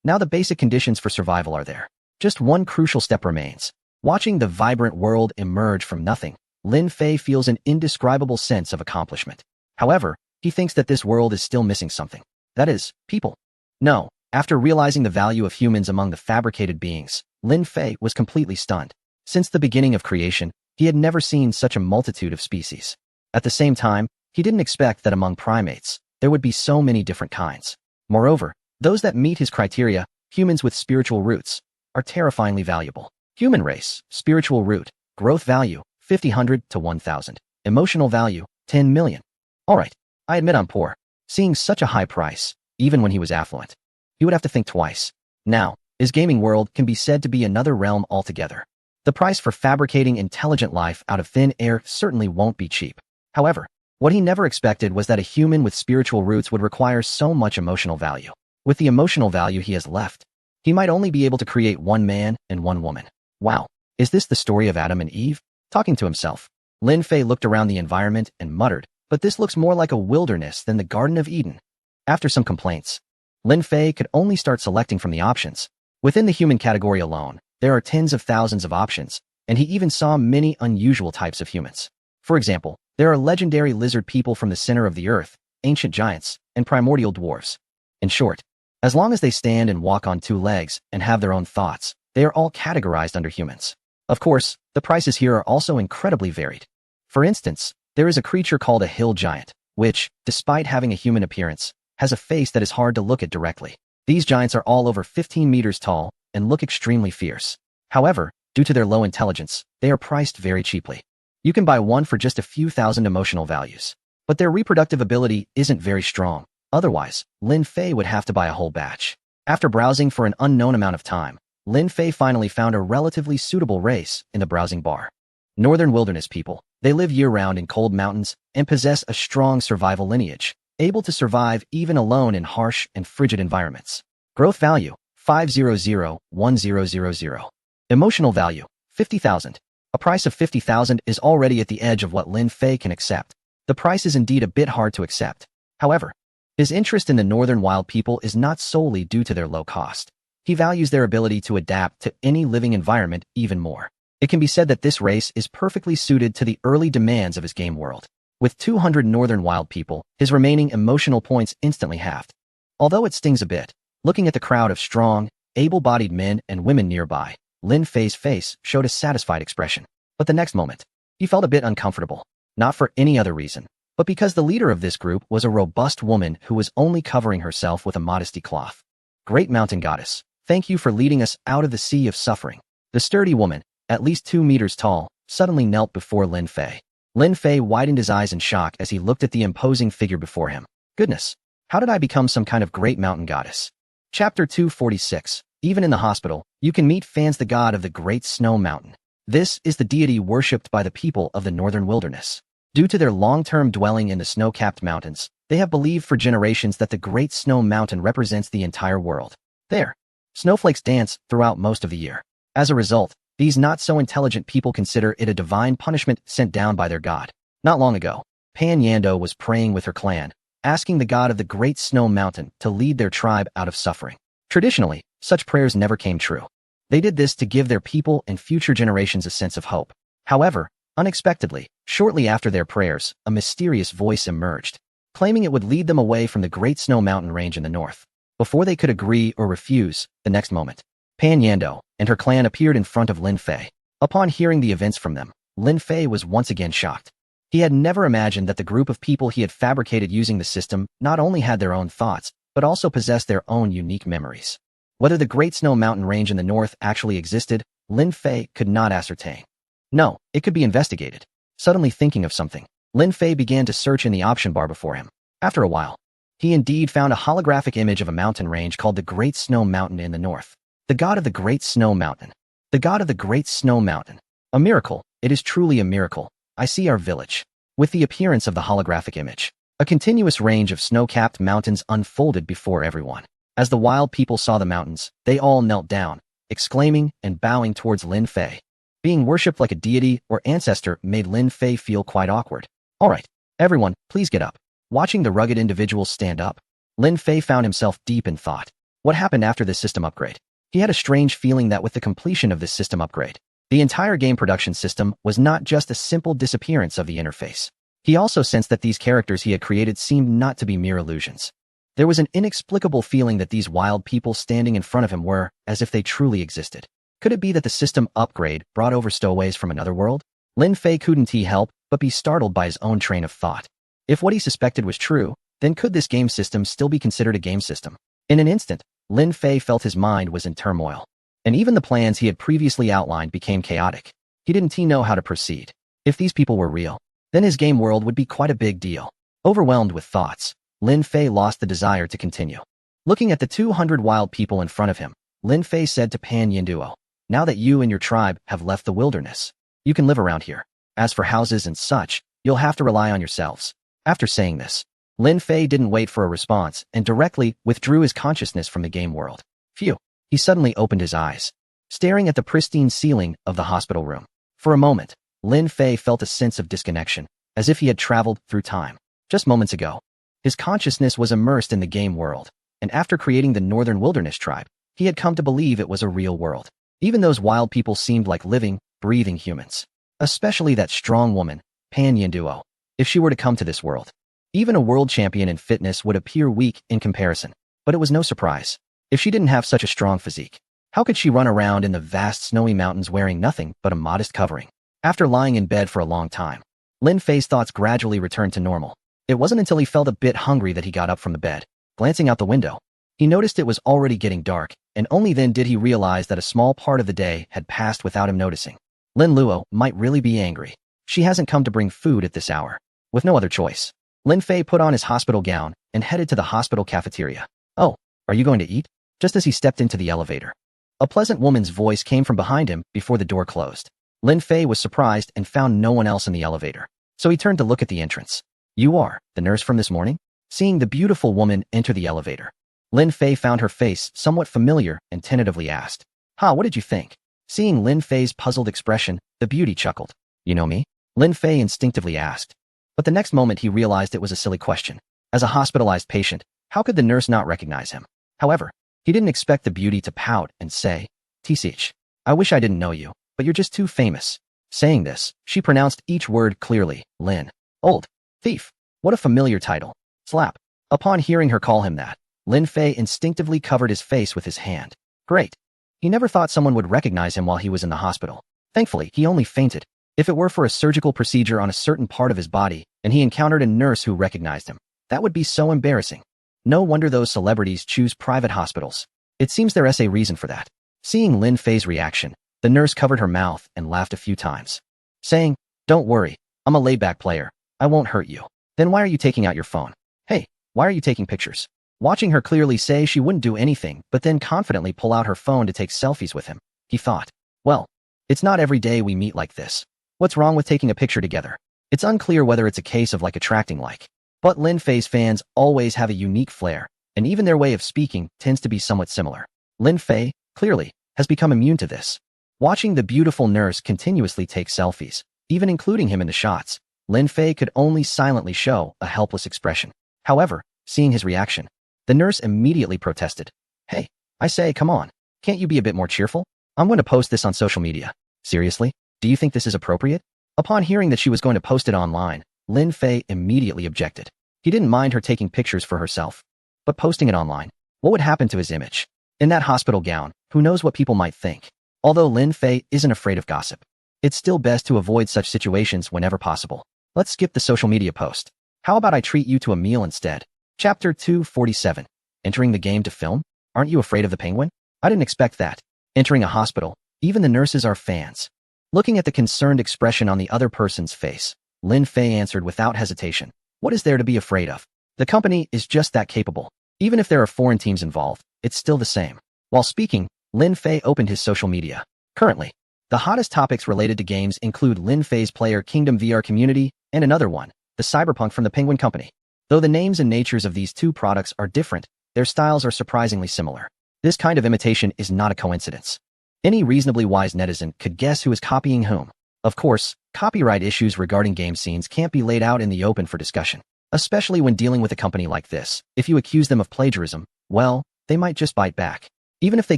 Now the basic conditions for survival are there. Just one crucial step remains. Watching the vibrant world emerge from nothing, Lin Fei feels an indescribable sense of accomplishment. However, he thinks that this world is still missing something. That is, people. No, after realizing the value of humans among the fabricated beings, Lin Fei was completely stunned. Since the beginning of creation, he had never seen such a multitude of species. At the same time, he didn't expect that among primates, there would be so many different kinds. Moreover, those that meet his criteria, humans with spiritual roots, are terrifyingly valuable. Human race, spiritual root, growth value, 50 to 1,000. Emotional value, 10 million. Alright, I admit I'm poor. Seeing such a high price, even when he was affluent, he would have to think twice. Now, his gaming world can be said to be another realm altogether. The price for fabricating intelligent life out of thin air certainly won't be cheap. However, what he never expected was that a human with spiritual roots would require so much emotional value. With the emotional value he has left, he might only be able to create one man and one woman. Wow, is this the story of Adam and Eve? Talking to himself, Lin Fei looked around the environment and muttered, but this looks more like a wilderness than the Garden of Eden. After some complaints, Lin Fei could only start selecting from the options. Within the human category alone, there are tens of thousands of options, and he even saw many unusual types of humans. For example, there are legendary lizard people from the center of the earth, ancient giants, and primordial dwarves. In short, as long as they stand and walk on two legs and have their own thoughts, they are all categorized under humans. Of course, the prices here are also incredibly varied. For instance, there is a creature called a hill giant, which, despite having a human appearance, has a face that is hard to look at directly. These giants are all over 15 meters tall and look extremely fierce. However, due to their low intelligence, they are priced very cheaply. You can buy one for just a few thousand emotional values. But their reproductive ability isn't very strong. Otherwise, Lin Fei would have to buy a whole batch. After browsing for an unknown amount of time, Lin Fei finally found a relatively suitable race in the browsing bar. Northern wilderness people. They live year-round in cold mountains and possess a strong survival lineage, able to survive even alone in harsh and frigid environments. Growth value, 500-1000. Emotional value, 50,000. A price of 50,000 is already at the edge of what Lin Fei can accept. The price is indeed a bit hard to accept. However, his interest in the northern wild people is not solely due to their low cost. He values their ability to adapt to any living environment even more. It can be said that this race is perfectly suited to the early demands of his game world. With 200 northern wild people, his remaining emotional points instantly halved. Although it stings a bit, looking at the crowd of strong, able-bodied men and women nearby, Lin Fei's face showed a satisfied expression. But the next moment, he felt a bit uncomfortable. Not for any other reason, but because the leader of this group was a robust woman who was only covering herself with a modesty cloth. Great mountain goddess, thank you for leading us out of the sea of suffering. The sturdy woman, at least 2 meters tall, suddenly knelt before Lin Fei. Lin Fei widened his eyes in shock as he looked at the imposing figure before him. Goodness, how did I become some kind of great mountain goddess? Chapter 246. Even in the hospital, you can meet Fans, the god of the Great Snow Mountain. This is the deity worshipped by the people of the northern wilderness. Due to their long-term dwelling in the snow-capped mountains, they have believed for generations that the Great Snow Mountain represents the entire world. There, snowflakes dance throughout most of the year. As a result, these not-so-intelligent people consider it a divine punishment sent down by their god. Not long ago, Pan Yando was praying with her clan, asking the god of the Great Snow Mountain to lead their tribe out of suffering. Traditionally, such prayers never came true. They did this to give their people and future generations a sense of hope. However, unexpectedly, shortly after their prayers, a mysterious voice emerged, claiming it would lead them away from the Great Snow Mountain range in the north. Before they could agree or refuse, the next moment, Pan Yando and her clan appeared in front of Lin Fei. Upon hearing the events from them, Lin Fei was once again shocked. He had never imagined that the group of people he had fabricated using the system not only had their own thoughts, but also possessed their own unique memories. Whether the Great Snow Mountain range in the north actually existed, Lin Fei could not ascertain. No, it could be investigated. Suddenly thinking of something, Lin Fei began to search in the option bar before him. After a while, he indeed found a holographic image of a mountain range called the Great Snow Mountain in the north. The god of the Great Snow Mountain. The god of the Great Snow Mountain. A miracle. It is truly a miracle. I see our village. With the appearance of the holographic image, a continuous range of snow-capped mountains unfolded before everyone. As the wild people saw the mountains, they all knelt down, exclaiming and bowing towards Lin Fei. Being worshipped like a deity or ancestor made Lin Fei feel quite awkward. All right, everyone, please get up. Watching the rugged individuals stand up, Lin Fei found himself deep in thought. What happened after this system upgrade? He had a strange feeling that with the completion of this system upgrade, the entire game production system was not just a simple disappearance of the interface. He also sensed that these characters he had created seemed not to be mere illusions. There was an inexplicable feeling that these wild people standing in front of him were as if they truly existed. Could it be that the system upgrade brought over stowaways from another world? Lin Fei couldn't help but be startled by his own train of thought. If what he suspected was true, then could this game system still be considered a game system? In an instant, Lin Fei felt his mind was in turmoil, and even the plans he had previously outlined became chaotic. He didn't know how to proceed. If these people were real, then his game world would be quite a big deal. Overwhelmed with thoughts, Lin Fei lost the desire to continue. Looking at the 200 wild people in front of him, Lin Fei said to Pan Yinduo, "Now that you and your tribe have left the wilderness, you can live around here. As for houses and such, you'll have to rely on yourselves." After saying this, Lin Fei didn't wait for a response and directly withdrew his consciousness from the game world. Phew. He suddenly opened his eyes, staring at the pristine ceiling of the hospital room. For a moment, Lin Fei felt a sense of disconnection, as if he had traveled through time. Just moments ago, his consciousness was immersed in the game world, and after creating the Northern Wilderness tribe, he had come to believe it was a real world. Even those wild people seemed like living, breathing humans. Especially that strong woman, Pan Yinduo. If she were to come to this world, even a world champion in fitness would appear weak in comparison. But it was no surprise. If she didn't have such a strong physique, how could she run around in the vast snowy mountains wearing nothing but a modest covering? After lying in bed for a long time, Lin Fei's thoughts gradually returned to normal. It wasn't until he felt a bit hungry that he got up from the bed. Glancing out the window, he noticed it was already getting dark, and only then did he realize that a small part of the day had passed without him noticing. Lin Luo might really be angry. She hasn't come to bring food at this hour. With no other choice, Lin Fei put on his hospital gown and headed to the hospital cafeteria. "Oh, are you going to eat?" Just as he stepped into the elevator, a pleasant woman's voice came from behind him before the door closed. Lin Fei was surprised and found no one else in the elevator, so he turned to look at the entrance. "You are the nurse from this morning?" Seeing the beautiful woman enter the elevator, Lin Fei found her face somewhat familiar and tentatively asked, What did you think?" Seeing Lin Fei's puzzled expression, the beauty chuckled. "You know me?" Lin Fei instinctively asked. But the next moment he realized it was a silly question. As a hospitalized patient, how could the nurse not recognize him? However, he didn't expect the beauty to pout and say, "Tsich, I wish I didn't know you, but you're just too famous." Saying this, she pronounced each word clearly. Lin. Old. Thief. What a familiar title. Slap. Upon hearing her call him that, Lin Fei instinctively covered his face with his hand. Great. He never thought someone would recognize him while he was in the hospital. Thankfully, he only fainted. If it were for a surgical procedure on a certain part of his body, and he encountered a nurse who recognized him, that would be so embarrassing. No wonder those celebrities choose private hospitals. It seems there's a reason for that. Seeing Lin Fei's reaction, the nurse covered her mouth and laughed a few times, saying, "Don't worry, I'm a laid-back player. I won't hurt you." "Then why are you taking out your phone? Hey, why are you taking pictures?" Watching her clearly say she wouldn't do anything, but then confidently pull out her phone to take selfies with him, he thought, well, it's not every day we meet like this. What's wrong with taking a picture together? It's unclear whether it's a case of like attracting like. But Lin Fei's fans always have a unique flair, and even their way of speaking tends to be somewhat similar. Lin Fei, clearly, has become immune to this. Watching the beautiful nurse continuously take selfies, even including him in the shots, Lin Fei could only silently show a helpless expression. However, seeing his reaction, the nurse immediately protested. "Hey, I say, come on. Can't you be a bit more cheerful? I'm going to post this on social media." "Seriously? Do you think this is appropriate?" Upon hearing that she was going to post it online, Lin Fei immediately objected. He didn't mind her taking pictures for herself, but posting it online, what would happen to his image? In that hospital gown, who knows what people might think? Although Lin Fei isn't afraid of gossip, it's still best to avoid such situations whenever possible. Let's skip the social media post. How about I treat you to a meal instead? Chapter 247. Entering the game to film? Aren't you afraid of the penguin? I didn't expect that. Entering a hospital, even the nurses are fans. Looking at the concerned expression on the other person's face, Lin Fei answered without hesitation. What is there to be afraid of? The company is just that capable. Even if there are foreign teams involved, it's still the same. While speaking, Lin Fei opened his social media. Currently, the hottest topics related to games include Lin Fei's Player Kingdom VR community and another one, the Cyberpunk from the Penguin Company. Though the names and natures of these two products are different, their styles are surprisingly similar. This kind of imitation is not a coincidence. Any reasonably wise netizen could guess who is copying whom. Of course, copyright issues regarding game scenes can't be laid out in the open for discussion, especially when dealing with a company like this. If you accuse them of plagiarism, well, they might just bite back. Even if they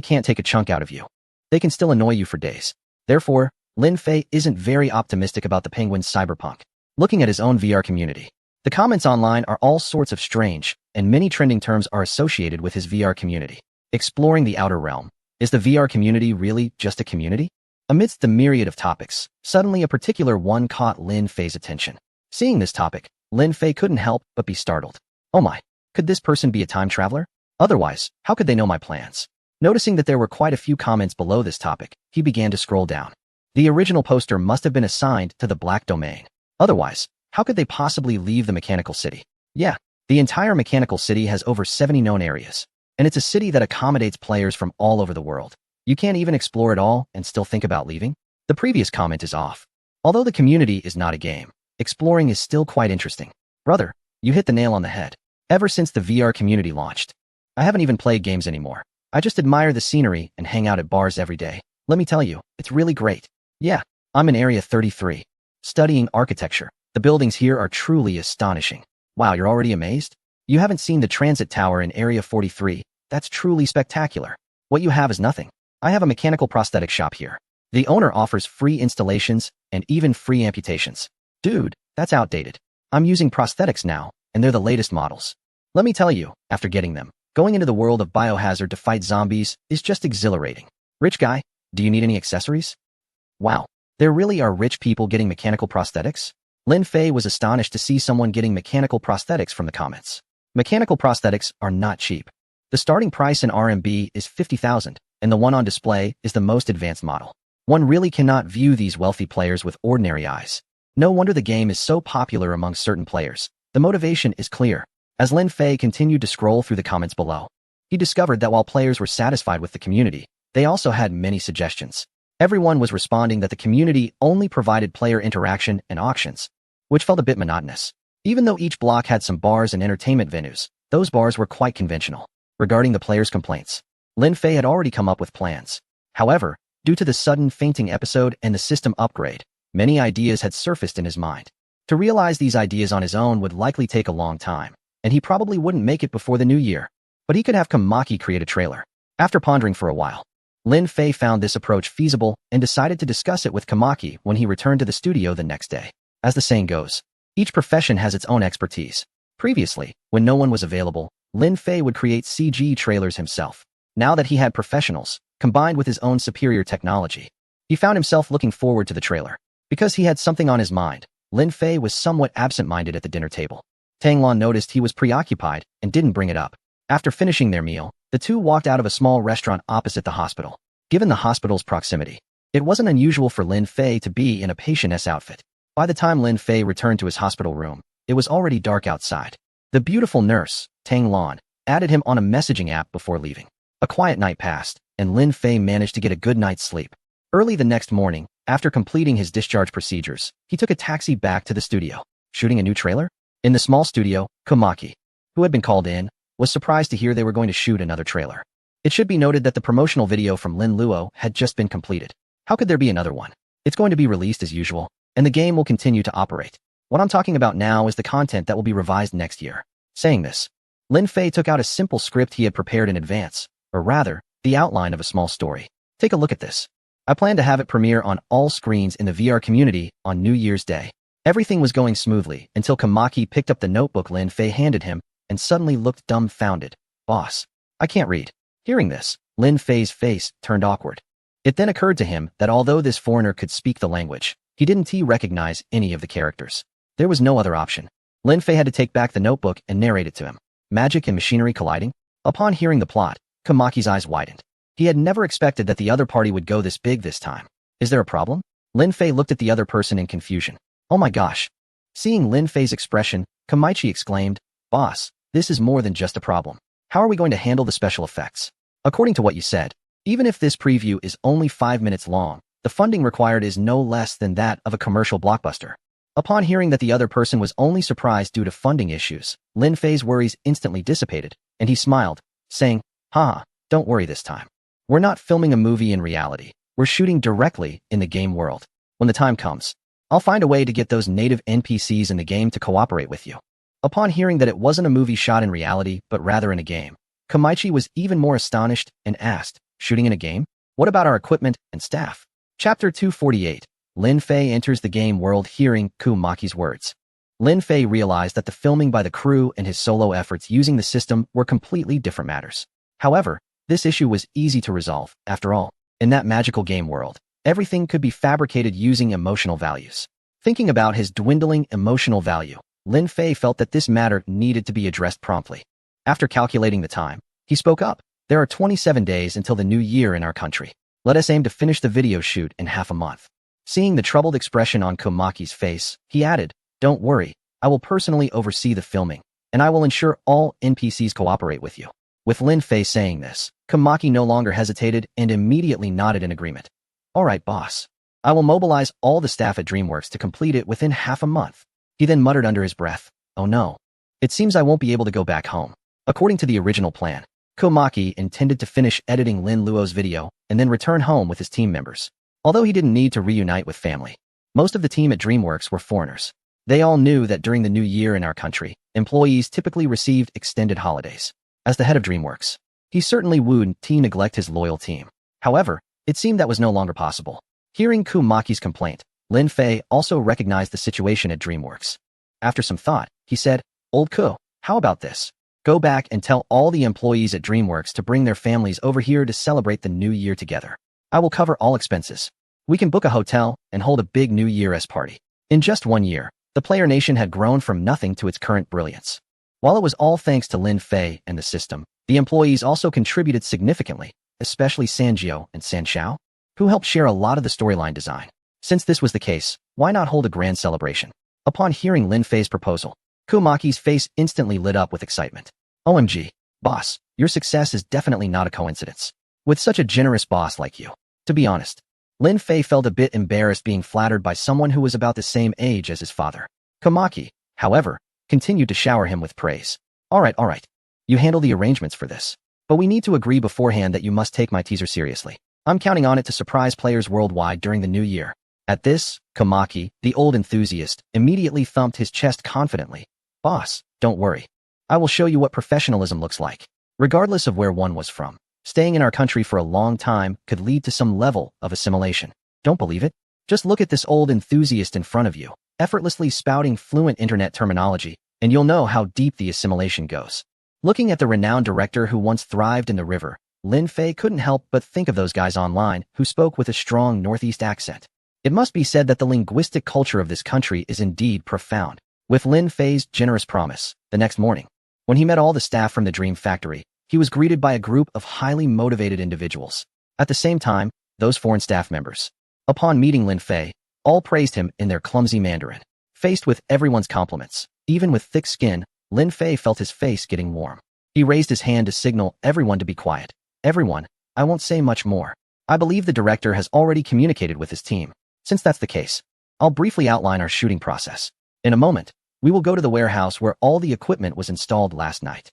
can't take a chunk out of you, they can still annoy you for days. Therefore, Lin Fei isn't very optimistic about the Penguin's cyberpunk. Looking at his own VR community, the comments online are all sorts of strange, and many trending terms are associated with his VR community. Exploring the outer realm. Is the VR community really just a community? Amidst the myriad of topics, suddenly a particular one caught Lin Fei's attention. Seeing this topic, Lin Fei couldn't help but be startled. Oh my, could this person be a time traveler? Otherwise, how could they know my plans? Noticing that there were quite a few comments below this topic, he began to scroll down. The original poster must have been assigned to the Black Domain. Otherwise, how could they possibly leave the Mechanical City? Yeah, the entire Mechanical City has over 70 known areas, and it's a city that accommodates players from all over the world. You can't even explore it all and still think about leaving? The previous comment is off. Although the community is not a game, exploring is still quite interesting. Brother, you hit the nail on the head. Ever since the VR community launched, I haven't even played games anymore. I just admire the scenery and hang out at bars every day. Let me tell you, it's really great. Yeah, I'm in Area 33, studying architecture. The buildings here are truly astonishing. Wow, you're already amazed? You haven't seen the transit tower in Area 43. That's truly spectacular. What you have is nothing. I have a mechanical prosthetic shop here. The owner offers free installations and even free amputations. Dude, that's outdated. I'm using prosthetics now, and they're the latest models. Let me tell you, after getting them, going into the world of Biohazard to fight zombies is just exhilarating. Rich guy, do you need any accessories? Wow, there really are rich people getting mechanical prosthetics? Lin Fei was astonished to see someone getting mechanical prosthetics from the comments. Mechanical prosthetics are not cheap. The starting price in RMB is 50,000, and the one on display is the most advanced model. One really cannot view these wealthy players with ordinary eyes. No wonder the game is so popular among certain players. The motivation is clear. As Lin Fei continued to scroll through the comments below, he discovered that while players were satisfied with the community, they also had many suggestions. Everyone was responding that the community only provided player interaction and auctions, which felt a bit monotonous. Even though each block had some bars and entertainment venues, those bars were quite conventional. Regarding the players' complaints, Lin Fei had already come up with plans. However, due to the sudden fainting episode and the system upgrade, many ideas had surfaced in his mind. To realize these ideas on his own would likely take a long time, and he probably wouldn't make it before the new year. But he could have Kamaki create a trailer. After pondering for a while, Lin Fei found this approach feasible and decided to discuss it with Kamaki when he returned to the studio the next day. As the saying goes, each profession has its own expertise. Previously, when no one was available, Lin Fei would create CG trailers himself. Now that he had professionals, combined with his own superior technology, he found himself looking forward to the trailer. Because he had something on his mind, Lin Fei was somewhat absent-minded at the dinner table. Tang Lan noticed he was preoccupied and didn't bring it up. After finishing their meal, the two walked out of a small restaurant opposite the hospital. Given the hospital's proximity, it wasn't unusual for Lin Fei to be in a patient's outfit. By the time Lin Fei returned to his hospital room, it was already dark outside. The beautiful nurse, Tang Lan, added him on a messaging app before leaving. A quiet night passed, and Lin Fei managed to get a good night's sleep. Early the next morning, after completing his discharge procedures, he took a taxi back to the studio. Shooting a new trailer? In the small studio, Kamaki, who had been called in, was surprised to hear they were going to shoot another trailer. It should be noted that the promotional video from Lin Luo had just been completed. How could there be another one? It's going to be released as usual, and the game will continue to operate. What I'm talking about now is the content that will be revised next year. Saying this, Lin Fei took out a simple script he had prepared in advance, or rather, the outline of a small story. Take a look at this. I plan to have it premiere on all screens in the VR community on New Year's Day. Everything was going smoothly until Kamaki picked up the notebook Lin Fei handed him and suddenly looked dumbfounded. Boss, I can't read. Hearing this, Lin Fei's face turned awkward. It then occurred to him that although this foreigner could speak the language, he didn't recognize any of the characters. There was no other option. Lin Fei had to take back the notebook and narrate it to him. Magic and machinery colliding? Upon hearing the plot, Kamaki's eyes widened. He had never expected that the other party would go this big this time. Is there a problem? Lin Fei looked at the other person in confusion. Oh my gosh. Seeing Lin Fei's expression, Kamaichi exclaimed, Boss, this is more than just a problem. How are we going to handle the special effects? According to what you said, even if this preview is only 5 minutes long, the funding required is no less than that of a commercial blockbuster. Upon hearing that the other person was only surprised due to funding issues, Lin Fei's worries instantly dissipated, and he smiled, saying, Haha, don't worry this time. We're not filming a movie in reality. We're shooting directly in the game world. When the time comes, I'll find a way to get those native NPCs in the game to cooperate with you." Upon hearing that it wasn't a movie shot in reality, but rather in a game, Komachi was even more astonished and asked, "Shooting in a game? What about our equipment and staff?" Chapter 248. Lin Fei enters the game world. Hearing Komachi's words, Lin Fei realized that the filming by the crew and his solo efforts using the system were completely different matters. However, this issue was easy to resolve. After all, in that magical game world, everything could be fabricated using emotional values. Thinking about his dwindling emotional value, Lin Fei felt that this matter needed to be addressed promptly. After calculating the time, he spoke up. "There are 27 days until the new year in our country. Let us aim to finish the video shoot in half a month." Seeing the troubled expression on Komachi's face, he added, "Don't worry, I will personally oversee the filming, and I will ensure all NPCs cooperate with you." With Lin Fei saying this, Komachi no longer hesitated and immediately nodded in agreement. "All right, boss. I will mobilize all the staff at DreamWorks to complete it within half a month." He then muttered under his breath, "Oh no. It seems I won't be able to go back home." According to the original plan, Komachi intended to finish editing Lin Luo's video and then return home with his team members. Although he didn't need to reunite with family, most of the team at DreamWorks were foreigners. They all knew that during the new year in our country, employees typically received extended holidays. As the head of DreamWorks, he certainly wouldn't neglect his loyal team. However, it seemed that was no longer possible. Hearing Komachi's complaint, Lin Fei also recognized the situation at DreamWorks. After some thought, he said, "Old Ko, how about this? Go back and tell all the employees at DreamWorks to bring their families over here to celebrate the new year together. I will cover all expenses. We can book a hotel and hold a big New Year's party." In just 1 year, the player nation had grown from nothing to its current brilliance. While it was all thanks to Lin Fei and the system, the employees also contributed significantly, especially Sanjio and Sanxiao, who helped share a lot of the storyline design. Since this was the case, why not hold a grand celebration? Upon hearing Lin Fei's proposal, Komachi's face instantly lit up with excitement. "OMG, boss, your success is definitely not a coincidence. With such a generous boss like you." To be honest, Lin Fei felt a bit embarrassed being flattered by someone who was about the same age as his father. Komachi, however, continued to shower him with praise. All right. You handle the arrangements for this. But we need to agree beforehand that you must take my teaser seriously. I'm counting on it to surprise players worldwide during the new year." At this, Komachi, the old enthusiast, immediately thumped his chest confidently. "Boss, don't worry. I will show you what professionalism looks like. Regardless of where one was from, staying in our country for a long time could lead to some level of assimilation. Don't believe it? Just look at this old enthusiast in front of you, effortlessly spouting fluent internet terminology, and you'll know how deep the assimilation goes." Looking at the renowned director who once thrived in the river, Lin Fei couldn't help but think of those guys online who spoke with a strong Northeast accent. It must be said that the linguistic culture of this country is indeed profound. With Lin Fei's generous promise, the next morning, when he met all the staff from the Dream Factory, he was greeted by a group of highly motivated individuals. At the same time, those foreign staff members. Upon meeting Lin Fei, all praised him in their clumsy Mandarin. Faced with everyone's compliments, even with thick skin, Lin Fei felt his face getting warm. He raised his hand to signal everyone to be quiet. "Everyone, I won't say much more. I believe the director has already communicated with his team. Since that's the case, I'll briefly outline our shooting process. In a moment, we will go to the warehouse where all the equipment was installed last night."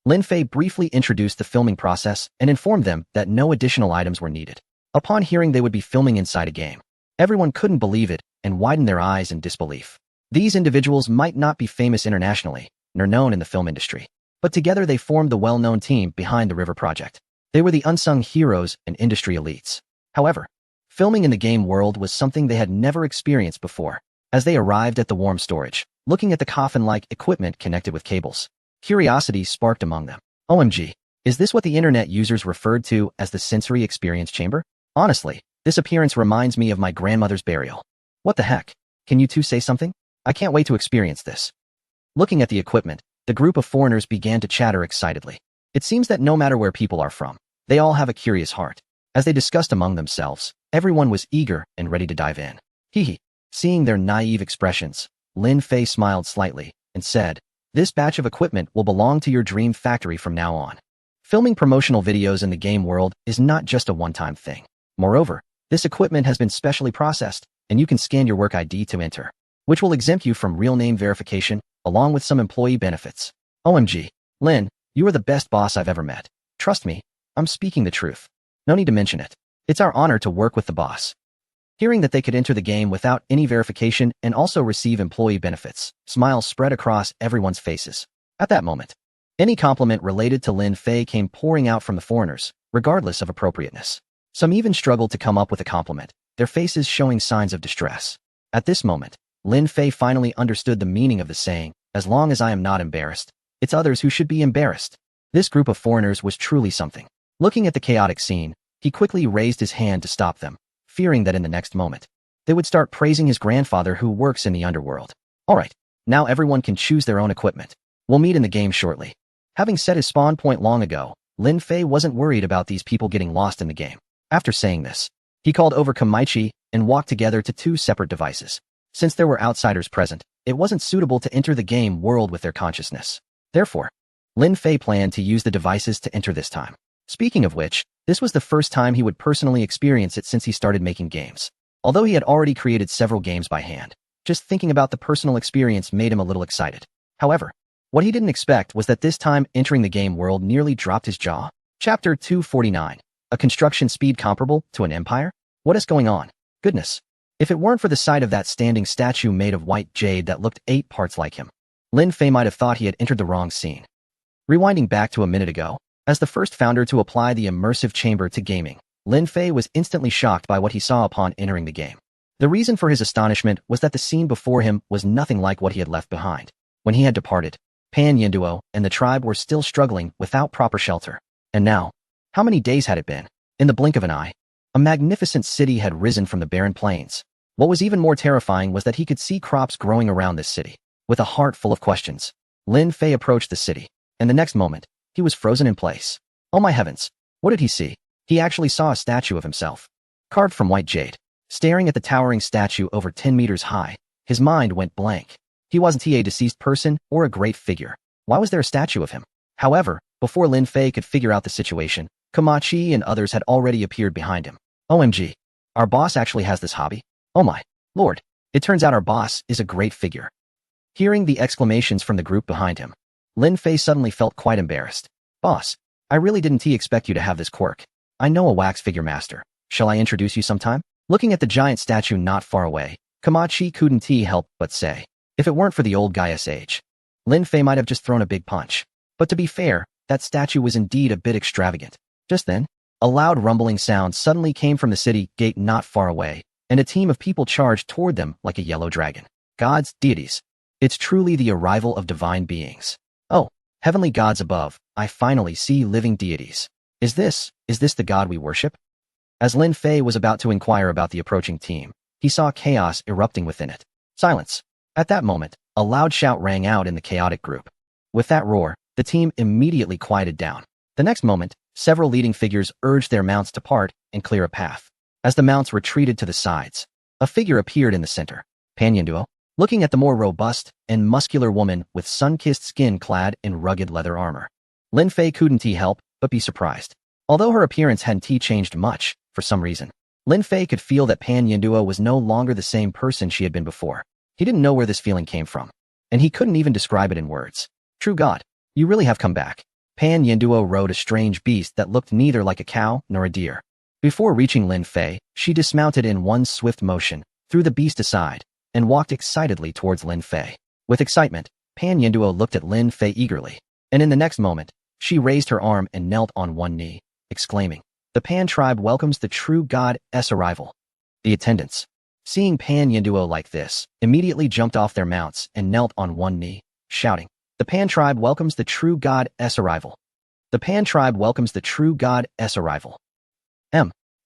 Lin Fei briefly introduced the filming process and informed them that no additional items were needed. Upon hearing they would be filming inside a game, everyone couldn't believe it and widened their eyes in disbelief. These individuals might not be famous internationally, nor known in the film industry, but together they formed the well-known team behind the River Project. They were the unsung heroes and industry elites. However, filming in the game world was something they had never experienced before. As they arrived at the warm storage, looking at the coffin-like equipment connected with cables, curiosity sparked among them. "OMG, is this what the internet users referred to as the sensory experience chamber? Honestly, this appearance reminds me of my grandmother's burial. What the heck? Can you two say something? I can't wait to experience this." Looking at the equipment, the group of foreigners began to chatter excitedly. It seems that no matter where people are from, they all have a curious heart. As they discussed among themselves, everyone was eager and ready to dive in. Hee. Seeing their naive expressions, Lin Fei smiled slightly and said, "This batch of equipment will belong to your Dream Factory from now on." Filming promotional videos in the game world is not just a one-time thing. Moreover, this equipment has been specially processed, and you can scan your work ID to enter, which will exempt you from real name verification, along with some employee benefits. "OMG, Lin, you are the best boss I've ever met. Trust me, I'm speaking the truth." No need to mention it. It's our honor to work with the boss. Hearing that they could enter the game without any verification and also receive employee benefits, smiles spread across everyone's faces. At that moment, any compliment related to Lin Fei came pouring out from the foreigners, regardless of appropriateness. Some even struggled to come up with a compliment, their faces showing signs of distress. At this moment, Lin Fei finally understood the meaning of the saying, "As long as I am not embarrassed, it's others who should be embarrassed." This group of foreigners was truly something. Looking at the chaotic scene, he quickly raised his hand to stop them, fearing that in the next moment, they would start praising his grandfather who works in the underworld. Alright, now everyone can choose their own equipment. We'll meet in the game shortly. Having set his spawn point long ago, Lin Fei wasn't worried about these people getting lost in the game. After saying this, he called over Kamaichi and walked together to two separate devices. Since there were outsiders present, it wasn't suitable to enter the game world with their consciousness. Therefore, Lin Fei planned to use the devices to enter this time. Speaking of which, this was the first time he would personally experience it since he started making games. Although he had already created several games by hand, just thinking about the personal experience made him a little excited. However, what he didn't expect was that this time entering the game world nearly dropped his jaw. Chapter 249. A construction speed comparable to an empire? What is going on? Goodness. If it weren't for the sight of that standing statue made of white jade that looked 8 parts like him, Lin Fei might have thought he had entered the wrong scene. Rewinding back to a minute ago, as the first founder to apply the immersive chamber to gaming, Lin Fei was instantly shocked by what he saw upon entering the game. The reason for his astonishment was that the scene before him was nothing like what he had left behind. When he had departed, Pan Yinduo and the tribe were still struggling without proper shelter. And now, how many days had it been? In the blink of an eye, a magnificent city had risen from the barren plains. What was even more terrifying was that he could see crops growing around this city. With a heart full of questions, Lin Fei approached the city, and the next moment, he was frozen in place. Oh my heavens, what did he see? He actually saw a statue of himself, carved from white jade. Staring at the towering statue over 10 meters high, his mind went blank. He wasn't a deceased person or a great figure. Why was there a statue of him? However, before Lin Fei could figure out the situation, Komachi and others had already appeared behind him. OMG, our boss actually has this hobby? Oh my lord, it turns out our boss is a great figure. Hearing the exclamations from the group behind him, Lin Fei suddenly felt quite embarrassed. Boss, I really didn't expect you to have this quirk. I know a wax figure master. Shall I introduce you sometime? Looking at the giant statue not far away, Komachi couldn't help but say, if it weren't for the old guy's age, Lin Fei might have just thrown a big punch. But to be fair, that statue was indeed a bit extravagant. Just then, a loud rumbling sound suddenly came from the city gate not far away, and a team of people charged toward them like a yellow dragon. Gods, deities. It's truly the arrival of divine beings. Oh, heavenly gods above, I finally see living deities. Is this the god we worship? As Lin Fei was about to inquire about the approaching team, he saw chaos erupting within it. Silence. At that moment, a loud shout rang out in the chaotic group. With that roar, the team immediately quieted down. The next moment, several leading figures urged their mounts to part and clear a path. As the mounts retreated to the sides, a figure appeared in the center. Pan Yinduo, looking at the more robust and muscular woman with sun-kissed skin clad in rugged leather armor. Lin Fei couldn't help but be surprised. Although her appearance hadn't changed much, for some reason, Lin Fei could feel that Pan Yinduo was no longer the same person she had been before. He didn't know where this feeling came from, and he couldn't even describe it in words. True God, you really have come back. Pan Yinduo rode a strange beast that looked neither like a cow nor a deer. Before reaching Lin Fei, she dismounted in one swift motion, threw the beast aside, and walked excitedly towards Lin Fei. With excitement, Pan Yinduo looked at Lin Fei eagerly, and in the next moment, she raised her arm and knelt on one knee, exclaiming, "The Pan tribe welcomes the true god's arrival." The attendants, seeing Pan Yinduo like this, immediately jumped off their mounts and knelt on one knee, shouting, "The Pan tribe welcomes the true god's arrival. The Pan tribe welcomes the true god's arrival."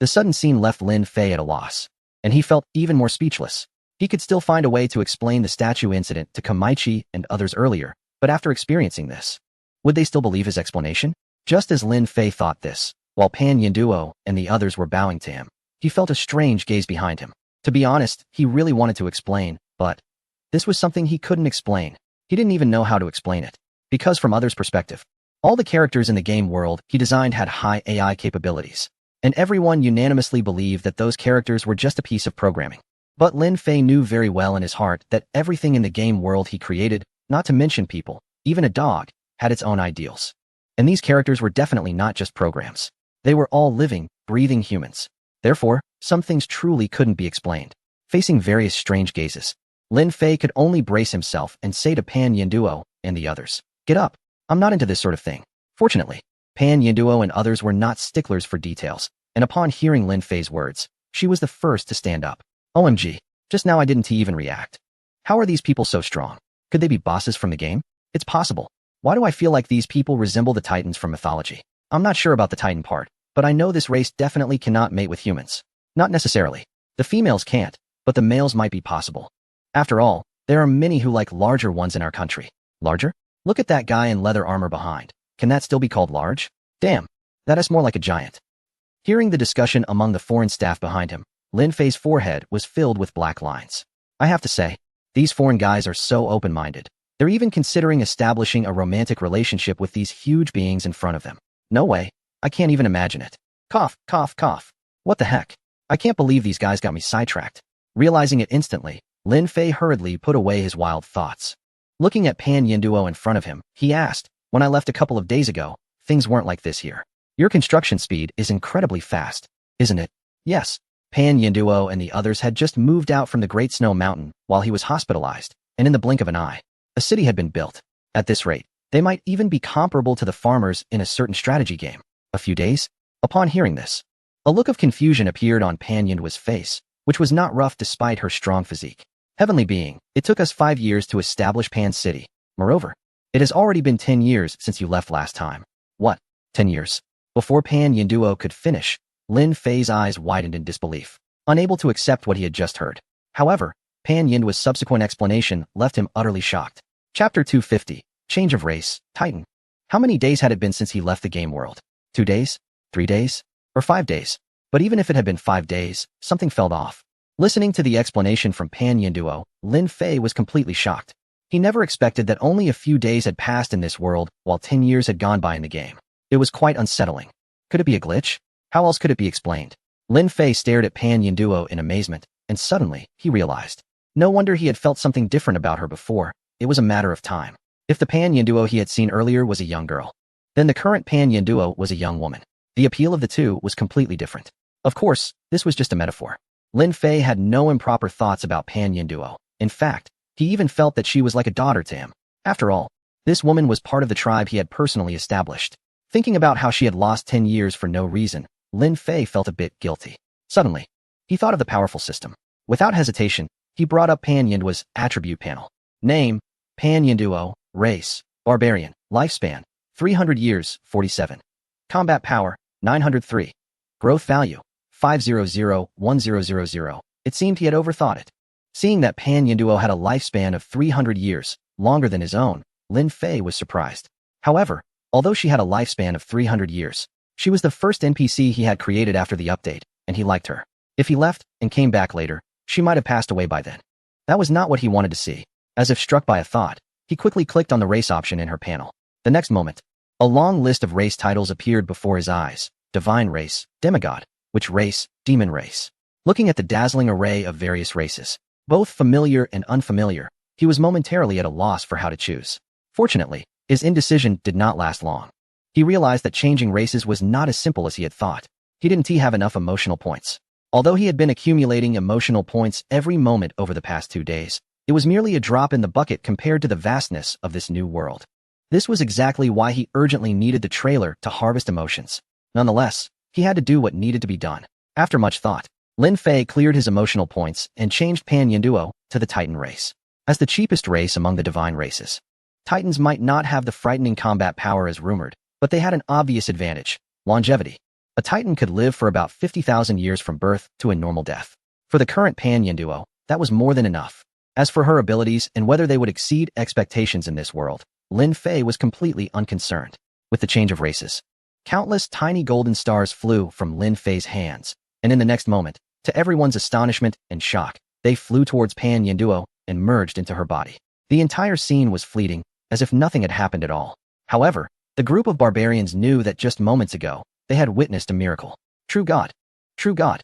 The sudden scene left Lin Fei at a loss, and he felt even more speechless. He could still find a way to explain the statue incident to Kamaichi and others earlier, but after experiencing this, would they still believe his explanation? Just as Lin Fei thought this, while Pan Yinduo and the others were bowing to him, he felt a strange gaze behind him. To be honest, he really wanted to explain, but this was something he couldn't explain. He didn't even know how to explain it, because from others' perspective, all the characters in the game world he designed had high AI capabilities, and everyone unanimously believed that those characters were just a piece of programming. But Lin Fei knew very well in his heart that everything in the game world he created, not to mention people, even a dog, had its own ideals. And these characters were definitely not just programs. They were all living, breathing humans. Therefore, some things truly couldn't be explained. Facing various strange gazes, Lin Fei could only brace himself and say to Pan Yinduo and the others, "Get up. I'm not into this sort of thing." Fortunately, Pan Yinduo and others were not sticklers for details, and upon hearing Lin Fei's words, she was the first to stand up. OMG, just now I didn't even react. How are these people so strong? Could they be bosses from the game? It's possible. Why do I feel like these people resemble the Titans from mythology? I'm not sure about the Titan part, but I know this race definitely cannot mate with humans. Not necessarily. The females can't, but the males might be possible. After all, there are many who like larger ones in our country. Larger? Look at that guy in leather armor behind. Can that still be called large? Damn, that is more like a giant. Hearing the discussion among the foreign staff behind him, Lin Fei's forehead was filled with black lines. I have to say, these foreign guys are so open-minded. They're even considering establishing a romantic relationship with these huge beings in front of them. No way. I can't even imagine it. Cough, cough, cough. What the heck? I can't believe these guys got me sidetracked. Realizing it instantly, Lin Fei hurriedly put away his wild thoughts. Looking at Pan Yinduo in front of him, he asked, "When I left a couple of days ago, things weren't like this here. Your construction speed is incredibly fast, isn't it?" Yes. Pan Yinduo and the others had just moved out from the Great Snow Mountain while he was hospitalized, and in the blink of an eye, a city had been built. At this rate, they might even be comparable to the farmers in a certain strategy game. A few days? Upon hearing this, a look of confusion appeared on Pan Yinduo's face, which was not rough despite her strong physique. Heavenly being, it took us 5 years to establish Pan City. Moreover, it has already been 10 years since you left last time. What? 10 years? Before Pan Yinduo could finish, Lin Fei's eyes widened in disbelief, unable to accept what he had just heard. However, Pan Yinduo's subsequent explanation left him utterly shocked. Chapter 250, Change of Race, Titan. How many days had it been since he left the game world? 2 days? 3 days? Or 5 days? But even if it had been 5 days, something felt off. Listening to the explanation from Pan Yinduo, Lin Fei was completely shocked. He never expected that only a few days had passed in this world while 10 years had gone by in the game. It was quite unsettling. Could it be a glitch? How else could it be explained? Lin Fei stared at Pan Yinduo in amazement, and suddenly, he realized. No wonder he had felt something different about her before. It was a matter of time. If the Pan Yinduo he had seen earlier was a young girl, then the current Pan Yinduo was a young woman. The appeal of the two was completely different. Of course, this was just a metaphor. Lin Fei had no improper thoughts about Pan Yinduo. In fact, he even felt that she was like a daughter to him. After all, this woman was part of the tribe he had personally established. Thinking about how she had lost 10 years for no reason, Lin Fei felt a bit guilty. Suddenly, he thought of the powerful system. Without hesitation, he brought up Pan Yinduo's attribute panel. Name, Pan Yinduo, race, barbarian, lifespan, 300 years, 47. Combat power, 903. Growth value, 5001000. It seemed he had overthought it. Seeing that Pan Yinduo had a lifespan of 300 years, longer than his own, Lin Fei was surprised. However, although she had a lifespan of 300 years, she was the first NPC he had created after the update, and he liked her. If he left and came back later, she might have passed away by then. That was not what he wanted to see. As if struck by a thought, he quickly clicked on the race option in her panel. The next moment, a long list of race titles appeared before his eyes. Divine race, demigod, witch race, demon race. Looking at the dazzling array of various races, both familiar and unfamiliar, he was momentarily at a loss for how to choose. Fortunately, his indecision did not last long. He realized that changing races was not as simple as he had thought. He didn't have enough emotional points. Although he had been accumulating emotional points every moment over the past 2 days, it was merely a drop in the bucket compared to the vastness of this new world. This was exactly why he urgently needed the trailer to harvest emotions. Nonetheless, he had to do what needed to be done. After much thought, Lin Fei cleared his emotional points and changed Pan Yinduo to the Titan race. As the cheapest race among the divine races, Titans might not have the frightening combat power as rumored, but they had an obvious advantage: longevity. A Titan could live for about 50,000 years from birth to a normal death. For the current Pan Yinduo, that was more than enough. As for her abilities and whether they would exceed expectations in this world, Lin Fei was completely unconcerned. With the change of races, countless tiny golden stars flew from Lin Fei's hands, and in the next moment, to everyone's astonishment and shock, they flew towards Pan Yinduo and merged into her body. The entire scene was fleeting, as if nothing had happened at all. However, the group of barbarians knew that just moments ago, they had witnessed a miracle. True God! True God!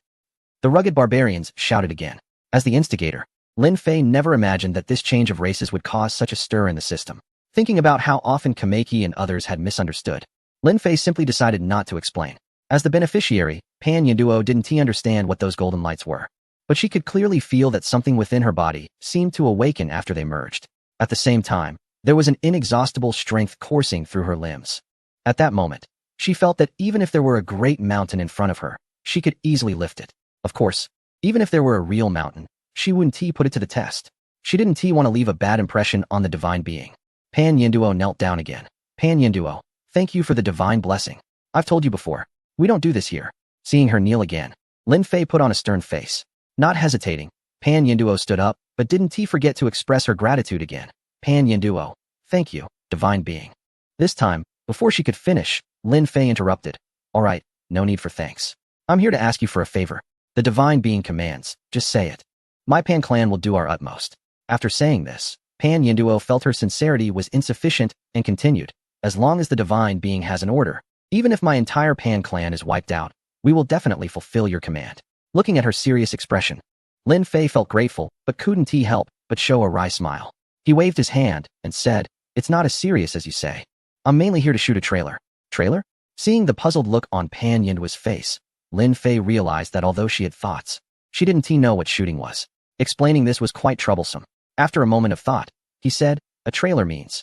The rugged barbarians shouted again. As the instigator, Lin Fei never imagined that this change of races would cause such a stir in the system. Thinking about how often Kameki and others had misunderstood, Lin Fei simply decided not to explain. As the beneficiary, Pan Yinduo didn't understand what those golden lights were, but she could clearly feel that something within her body seemed to awaken after they merged. At the same time, there was an inexhaustible strength coursing through her limbs. At that moment, she felt that even if there were a great mountain in front of her, she could easily lift it. Of course, even if there were a real mountain, she wouldn't put it to the test. She didn't want to leave a bad impression on the divine being. Pan Yinduo knelt down again. Pan Yinduo, thank you for the divine blessing. I've told you before, we don't do this here. Seeing her kneel again, Lin Fei put on a stern face. Not hesitating, Pan Yinduo stood up, but didn't forget to express her gratitude again. Pan Yinduo, thank you, divine being. This time, before she could finish, Lin Fei interrupted. All right, no need for thanks. I'm here to ask you for a favor. The divine being commands, just say it. My Pan clan will do our utmost. After saying this, Pan Yinduo felt her sincerity was insufficient and continued. As long as the divine being has an order, even if my entire Pan clan is wiped out, we will definitely fulfill your command. Looking at her serious expression, Lin Fei felt grateful, but couldn't help but show a wry smile. He waved his hand and said, it's not as serious as you say. I'm mainly here to shoot a trailer. Trailer? Seeing the puzzled look on Pan Yinduo's face, Lin Fei realized that although she had thoughts, she didn't know what shooting was. Explaining this was quite troublesome. After a moment of thought, he said, a trailer means,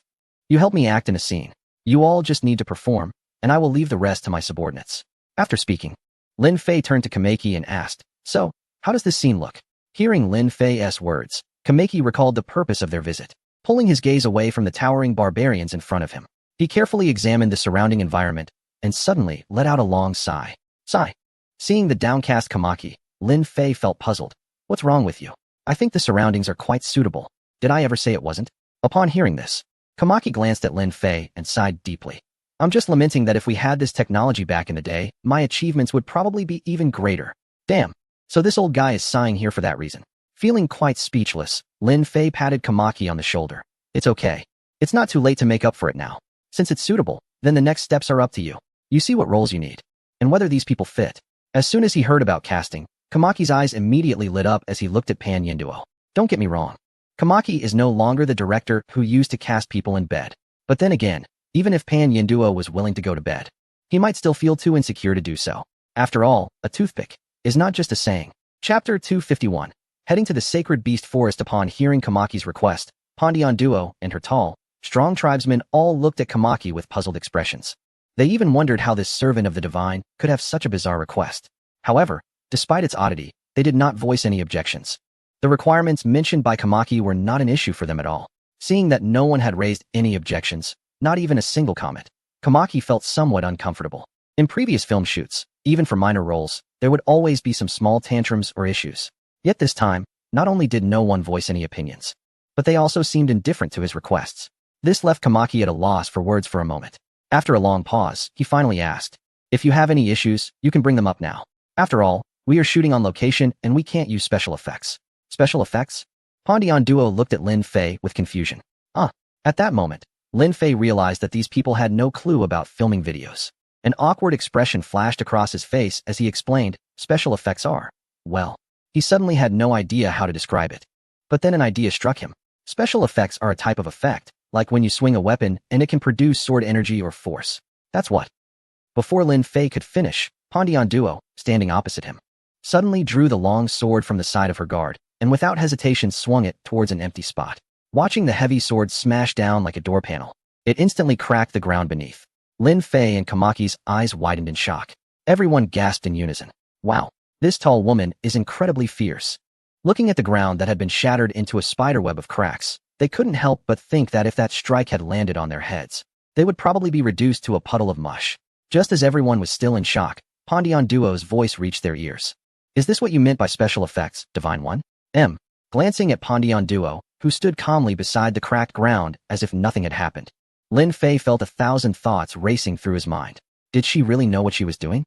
you help me act in a scene. You all just need to perform, and I will leave the rest to my subordinates. After speaking, Lin Fei turned to Kameki and asked, so, how does this scene look? Hearing Lin Fei's words, Kameki recalled the purpose of their visit. Pulling his gaze away from the towering barbarians in front of him, he carefully examined the surrounding environment and suddenly let out a long sigh. Sigh. Seeing the downcast Kameki, Lin Fei felt puzzled. What's wrong with you? I think the surroundings are quite suitable. Did I ever say it wasn't? Upon hearing this, Kameki glanced at Lin Fei and sighed deeply. I'm just lamenting that if we had this technology back in the day, my achievements would probably be even greater. Damn. So this old guy is sighing here for that reason. Feeling quite speechless, Lin Fei patted Kameki on the shoulder. It's okay. It's not too late to make up for it now. Since it's suitable, then the next steps are up to you. You see what roles you need, and whether these people fit. As soon as he heard about casting, Kamaki's eyes immediately lit up as he looked at Pan Yinduo. Don't get me wrong. Kameki is no longer the director who used to cast people in bed. But then again, even if Pan Yinduo was willing to go to bed, he might still feel too insecure to do so. After all, a toothpick is not just a saying. Chapter 251. Heading to the sacred beast forest upon hearing Kamaki's request, Pan Duo and her tall, strong tribesmen all looked at Kameki with puzzled expressions. They even wondered how this servant of the divine could have such a bizarre request. However, despite its oddity, they did not voice any objections. The requirements mentioned by Kameki were not an issue for them at all. Seeing that no one had raised any objections, not even a single comment, Kameki felt somewhat uncomfortable. In previous film shoots, even for minor roles, there would always be some small tantrums or issues. Yet this time, not only did no one voice any opinions, but they also seemed indifferent to his requests. This left Kameki at a loss for words for a moment. After a long pause, he finally asked, if you have any issues, you can bring them up now. After all, we are shooting on location and we can't use special effects. Special effects? Pan Duo looked at Lin Fei with confusion. At that moment, Lin Fei realized that these people had no clue about filming videos. An awkward expression flashed across his face as he explained, special effects are, well, he suddenly had no idea how to describe it. But then an idea struck him. Special effects are a type of effect, like when you swing a weapon and it can produce sword energy or force. That's what. Before Lin Fei could finish, Pan Duo, standing opposite him, suddenly drew the long sword from the side of her guard, and without hesitation swung it towards an empty spot. Watching the heavy sword smash down like a door panel, it instantly cracked the ground beneath. Lin Fei and Kamaki's eyes widened in shock. Everyone gasped in unison. Wow, this tall woman is incredibly fierce. Looking at the ground that had been shattered into a spiderweb of cracks, they couldn't help but think that if that strike had landed on their heads, they would probably be reduced to a puddle of mush. Just as everyone was still in shock, Pan Duo's voice reached their ears. Is this what you meant by special effects, Divine One? Glancing at Pan Duo, who stood calmly beside the cracked ground as if nothing had happened, Lin Fei felt 1,000 thoughts racing through his mind. Did she really know what she was doing?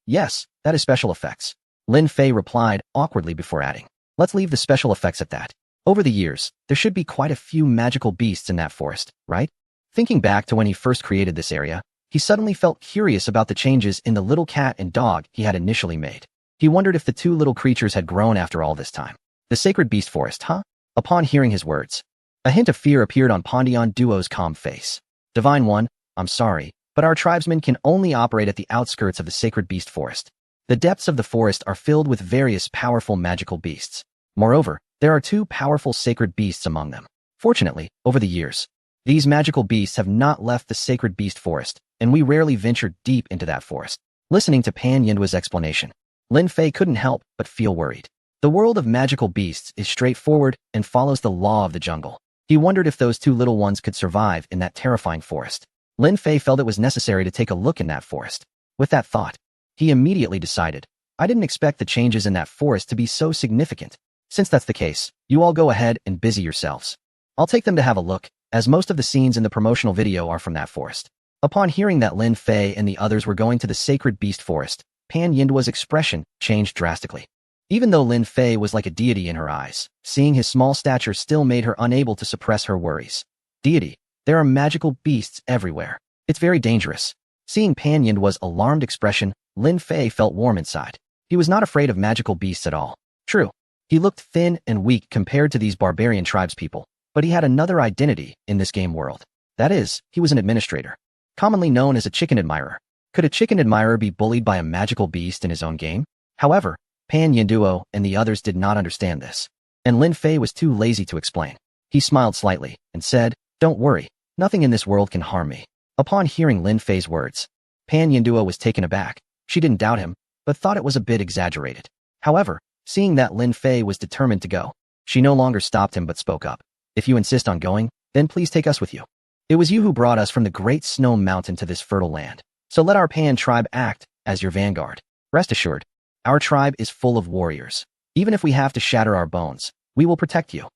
Yes, that is special effects. Lin Fei replied awkwardly before adding, let's leave the special effects at that. Over the years, there should be quite a few magical beasts in that forest, right? Thinking back to when he first created this area, he suddenly felt curious about the changes in the little cat and dog he had initially made. He wondered if the two little creatures had grown after all this time. The sacred beast forest, huh? Upon hearing his words, a hint of fear appeared on Pan Duo's calm face. Divine One, I'm sorry, but our tribesmen can only operate at the outskirts of the sacred beast forest. The depths of the forest are filled with various powerful magical beasts. Moreover, there are two powerful sacred beasts among them. Fortunately, over the years, these magical beasts have not left the sacred beast forest, and we rarely venture deep into that forest. Listening to Pan Yindua's explanation, Lin Fei couldn't help but feel worried. The world of magical beasts is straightforward and follows the law of the jungle. He wondered if those two little ones could survive in that terrifying forest. Lin Fei felt it was necessary to take a look in that forest. With that thought, he immediately decided, I didn't expect the changes in that forest to be so significant. Since that's the case, you all go ahead and busy yourselves. I'll take them to have a look, as most of the scenes in the promotional video are from that forest. Upon hearing that Lin Fei and the others were going to the sacred beast forest, Pan Yindua's expression changed drastically. Even though Lin Fei was like a deity in her eyes, seeing his small stature still made her unable to suppress her worries. Deity, there are magical beasts everywhere. It's very dangerous. Seeing Pan Yindua's alarmed expression, Lin Fei felt warm inside. He was not afraid of magical beasts at all. True, he looked thin and weak compared to these barbarian tribespeople, but he had another identity in this game world. That is, he was an administrator, commonly known as a chicken admirer. Could a chicken admirer be bullied by a magical beast in his own game? However, Pan Yinduo and the others did not understand this, and Lin Fei was too lazy to explain. He smiled slightly and said, Don't worry, nothing in this world can harm me. Upon hearing Lin Fei's words, Pan Yinduo was taken aback. She didn't doubt him, but thought it was a bit exaggerated. However, seeing that Lin Fei was determined to go, she no longer stopped him but spoke up. If you insist on going, then please take us with you. It was you who brought us from the great snow mountain to this fertile land, so let our Pan tribe act as your vanguard. Rest assured, our tribe is full of warriors. Even if we have to shatter our bones, we will protect you.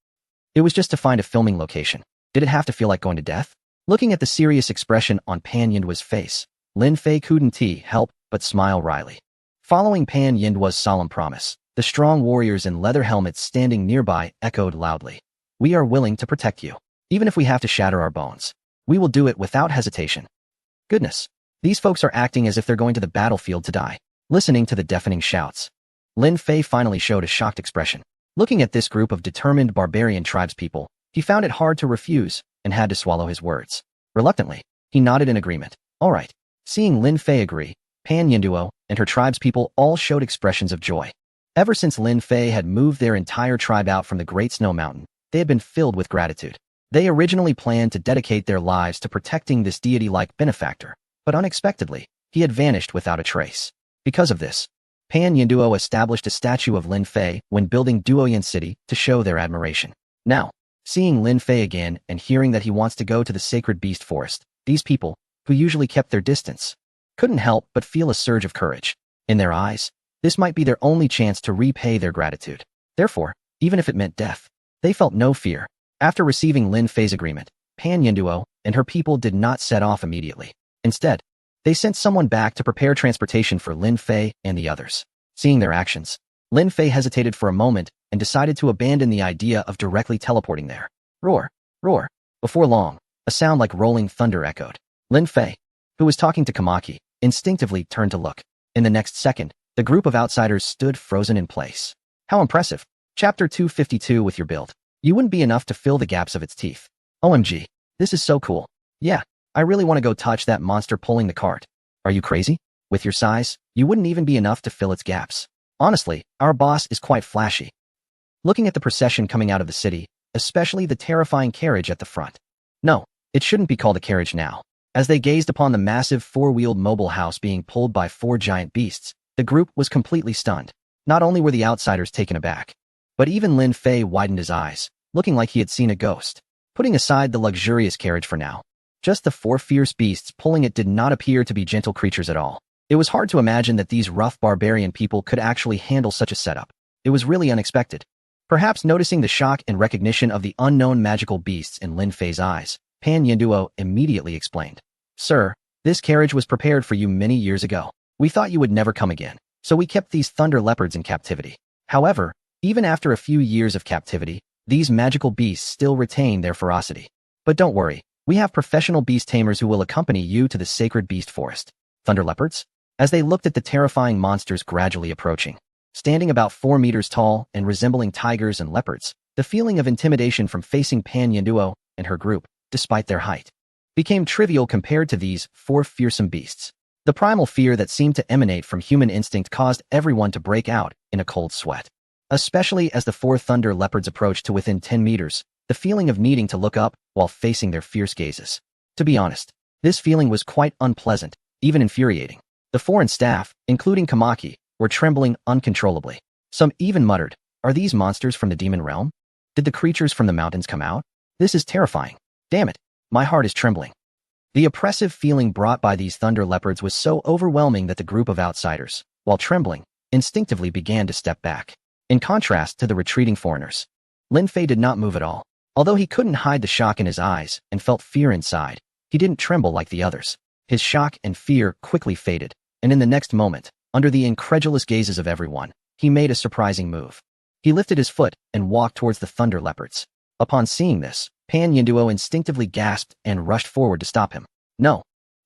It was just to find a filming location. Did it have to feel like going to death? Looking at the serious expression on Pan Yindua's face, Lin Fei couldn't help but smile wryly. Following Pan Yindua's solemn promise, the strong warriors in leather helmets standing nearby echoed loudly. We are willing to protect you. Even if we have to shatter our bones, we will do it without hesitation. Goodness, these folks are acting as if they're going to the battlefield to die. Listening to the deafening shouts, Lin Fei finally showed a shocked expression. Looking at this group of determined barbarian tribespeople, he found it hard to refuse and had to swallow his words. Reluctantly, he nodded in agreement. All right. Seeing Lin Fei agree, Pan Yinduo and her tribespeople all showed expressions of joy. Ever since Lin Fei had moved their entire tribe out from the Great Snow Mountain, they had been filled with gratitude. They originally planned to dedicate their lives to protecting this deity-like benefactor, but unexpectedly, he had vanished without a trace. Because of this, Pan Yinduo established a statue of Lin Fei when building Duoyan City to show their admiration. Now, seeing Lin Fei again and hearing that he wants to go to the sacred beast forest, these people, who usually kept their distance, couldn't help but feel a surge of courage. In their eyes, this might be their only chance to repay their gratitude. Therefore, even if it meant death, they felt no fear. After receiving Lin Fei's agreement, Pan Yinduo and her people did not set off immediately. Instead, they sent someone back to prepare transportation for Lin Fei and the others. Seeing their actions, Lin Fei hesitated for a moment and decided to abandon the idea of directly teleporting there. Roar, roar. Before long, a sound like rolling thunder echoed. Lin Fei, who was talking to Kamaki, instinctively turned to look. In the next second, the group of outsiders stood frozen in place. How impressive. Chapter 252 with your build. You wouldn't be enough to fill the gaps of its teeth. OMG, this is so cool. Yeah, I really want to go touch that monster pulling the cart. Are you crazy? With your size, you wouldn't even be enough to fill its gaps. Honestly, our boss is quite flashy. Looking at the procession coming out of the city, especially the terrifying carriage at the front. No, it shouldn't be called a carriage now. As they gazed upon the massive four-wheeled mobile house being pulled by four giant beasts, the group was completely stunned. Not only were the outsiders taken aback, but even Lin Fei widened his eyes, looking like he had seen a ghost. Putting aside the luxurious carriage for now, just the four fierce beasts pulling it did not appear to be gentle creatures at all. It was hard to imagine that these rough barbarian people could actually handle such a setup. It was really unexpected. Perhaps noticing the shock and recognition of the unknown magical beasts in Lin Fei's eyes, Pan Yinduo immediately explained. Sir, this carriage was prepared for you many years ago. We thought you would never come again, so we kept these thunder leopards in captivity. However, even after a few years of captivity, these magical beasts still retain their ferocity. But don't worry, we have professional beast tamers who will accompany you to the sacred beast forest. Thunder leopards? As they looked at the terrifying monsters gradually approaching, standing about 4 meters tall and resembling tigers and leopards, the feeling of intimidation from facing Pan Yinduo and her group, despite their height, became trivial compared to these four fearsome beasts. The primal fear that seemed to emanate from human instinct caused everyone to break out in a cold sweat. Especially as the four thunder leopards approached to within 10 meters, the feeling of needing to look up while facing their fierce gazes. To be honest, this feeling was quite unpleasant, even infuriating. The foreign staff, including Kamaki, were trembling uncontrollably. Some even muttered, "Are these monsters from the demon realm? Did the creatures from the mountains come out? This is terrifying. Damn it, my heart is trembling." The oppressive feeling brought by these thunder leopards was so overwhelming that the group of outsiders, while trembling, instinctively began to step back. In contrast to the retreating foreigners, Lin Fei did not move at all. Although he couldn't hide the shock in his eyes and felt fear inside, he didn't tremble like the others. His shock and fear quickly faded, and in the next moment, under the incredulous gazes of everyone, he made a surprising move. He lifted his foot and walked towards the thunder leopards. Upon seeing this, Pan Yinduo instinctively gasped and rushed forward to stop him. No.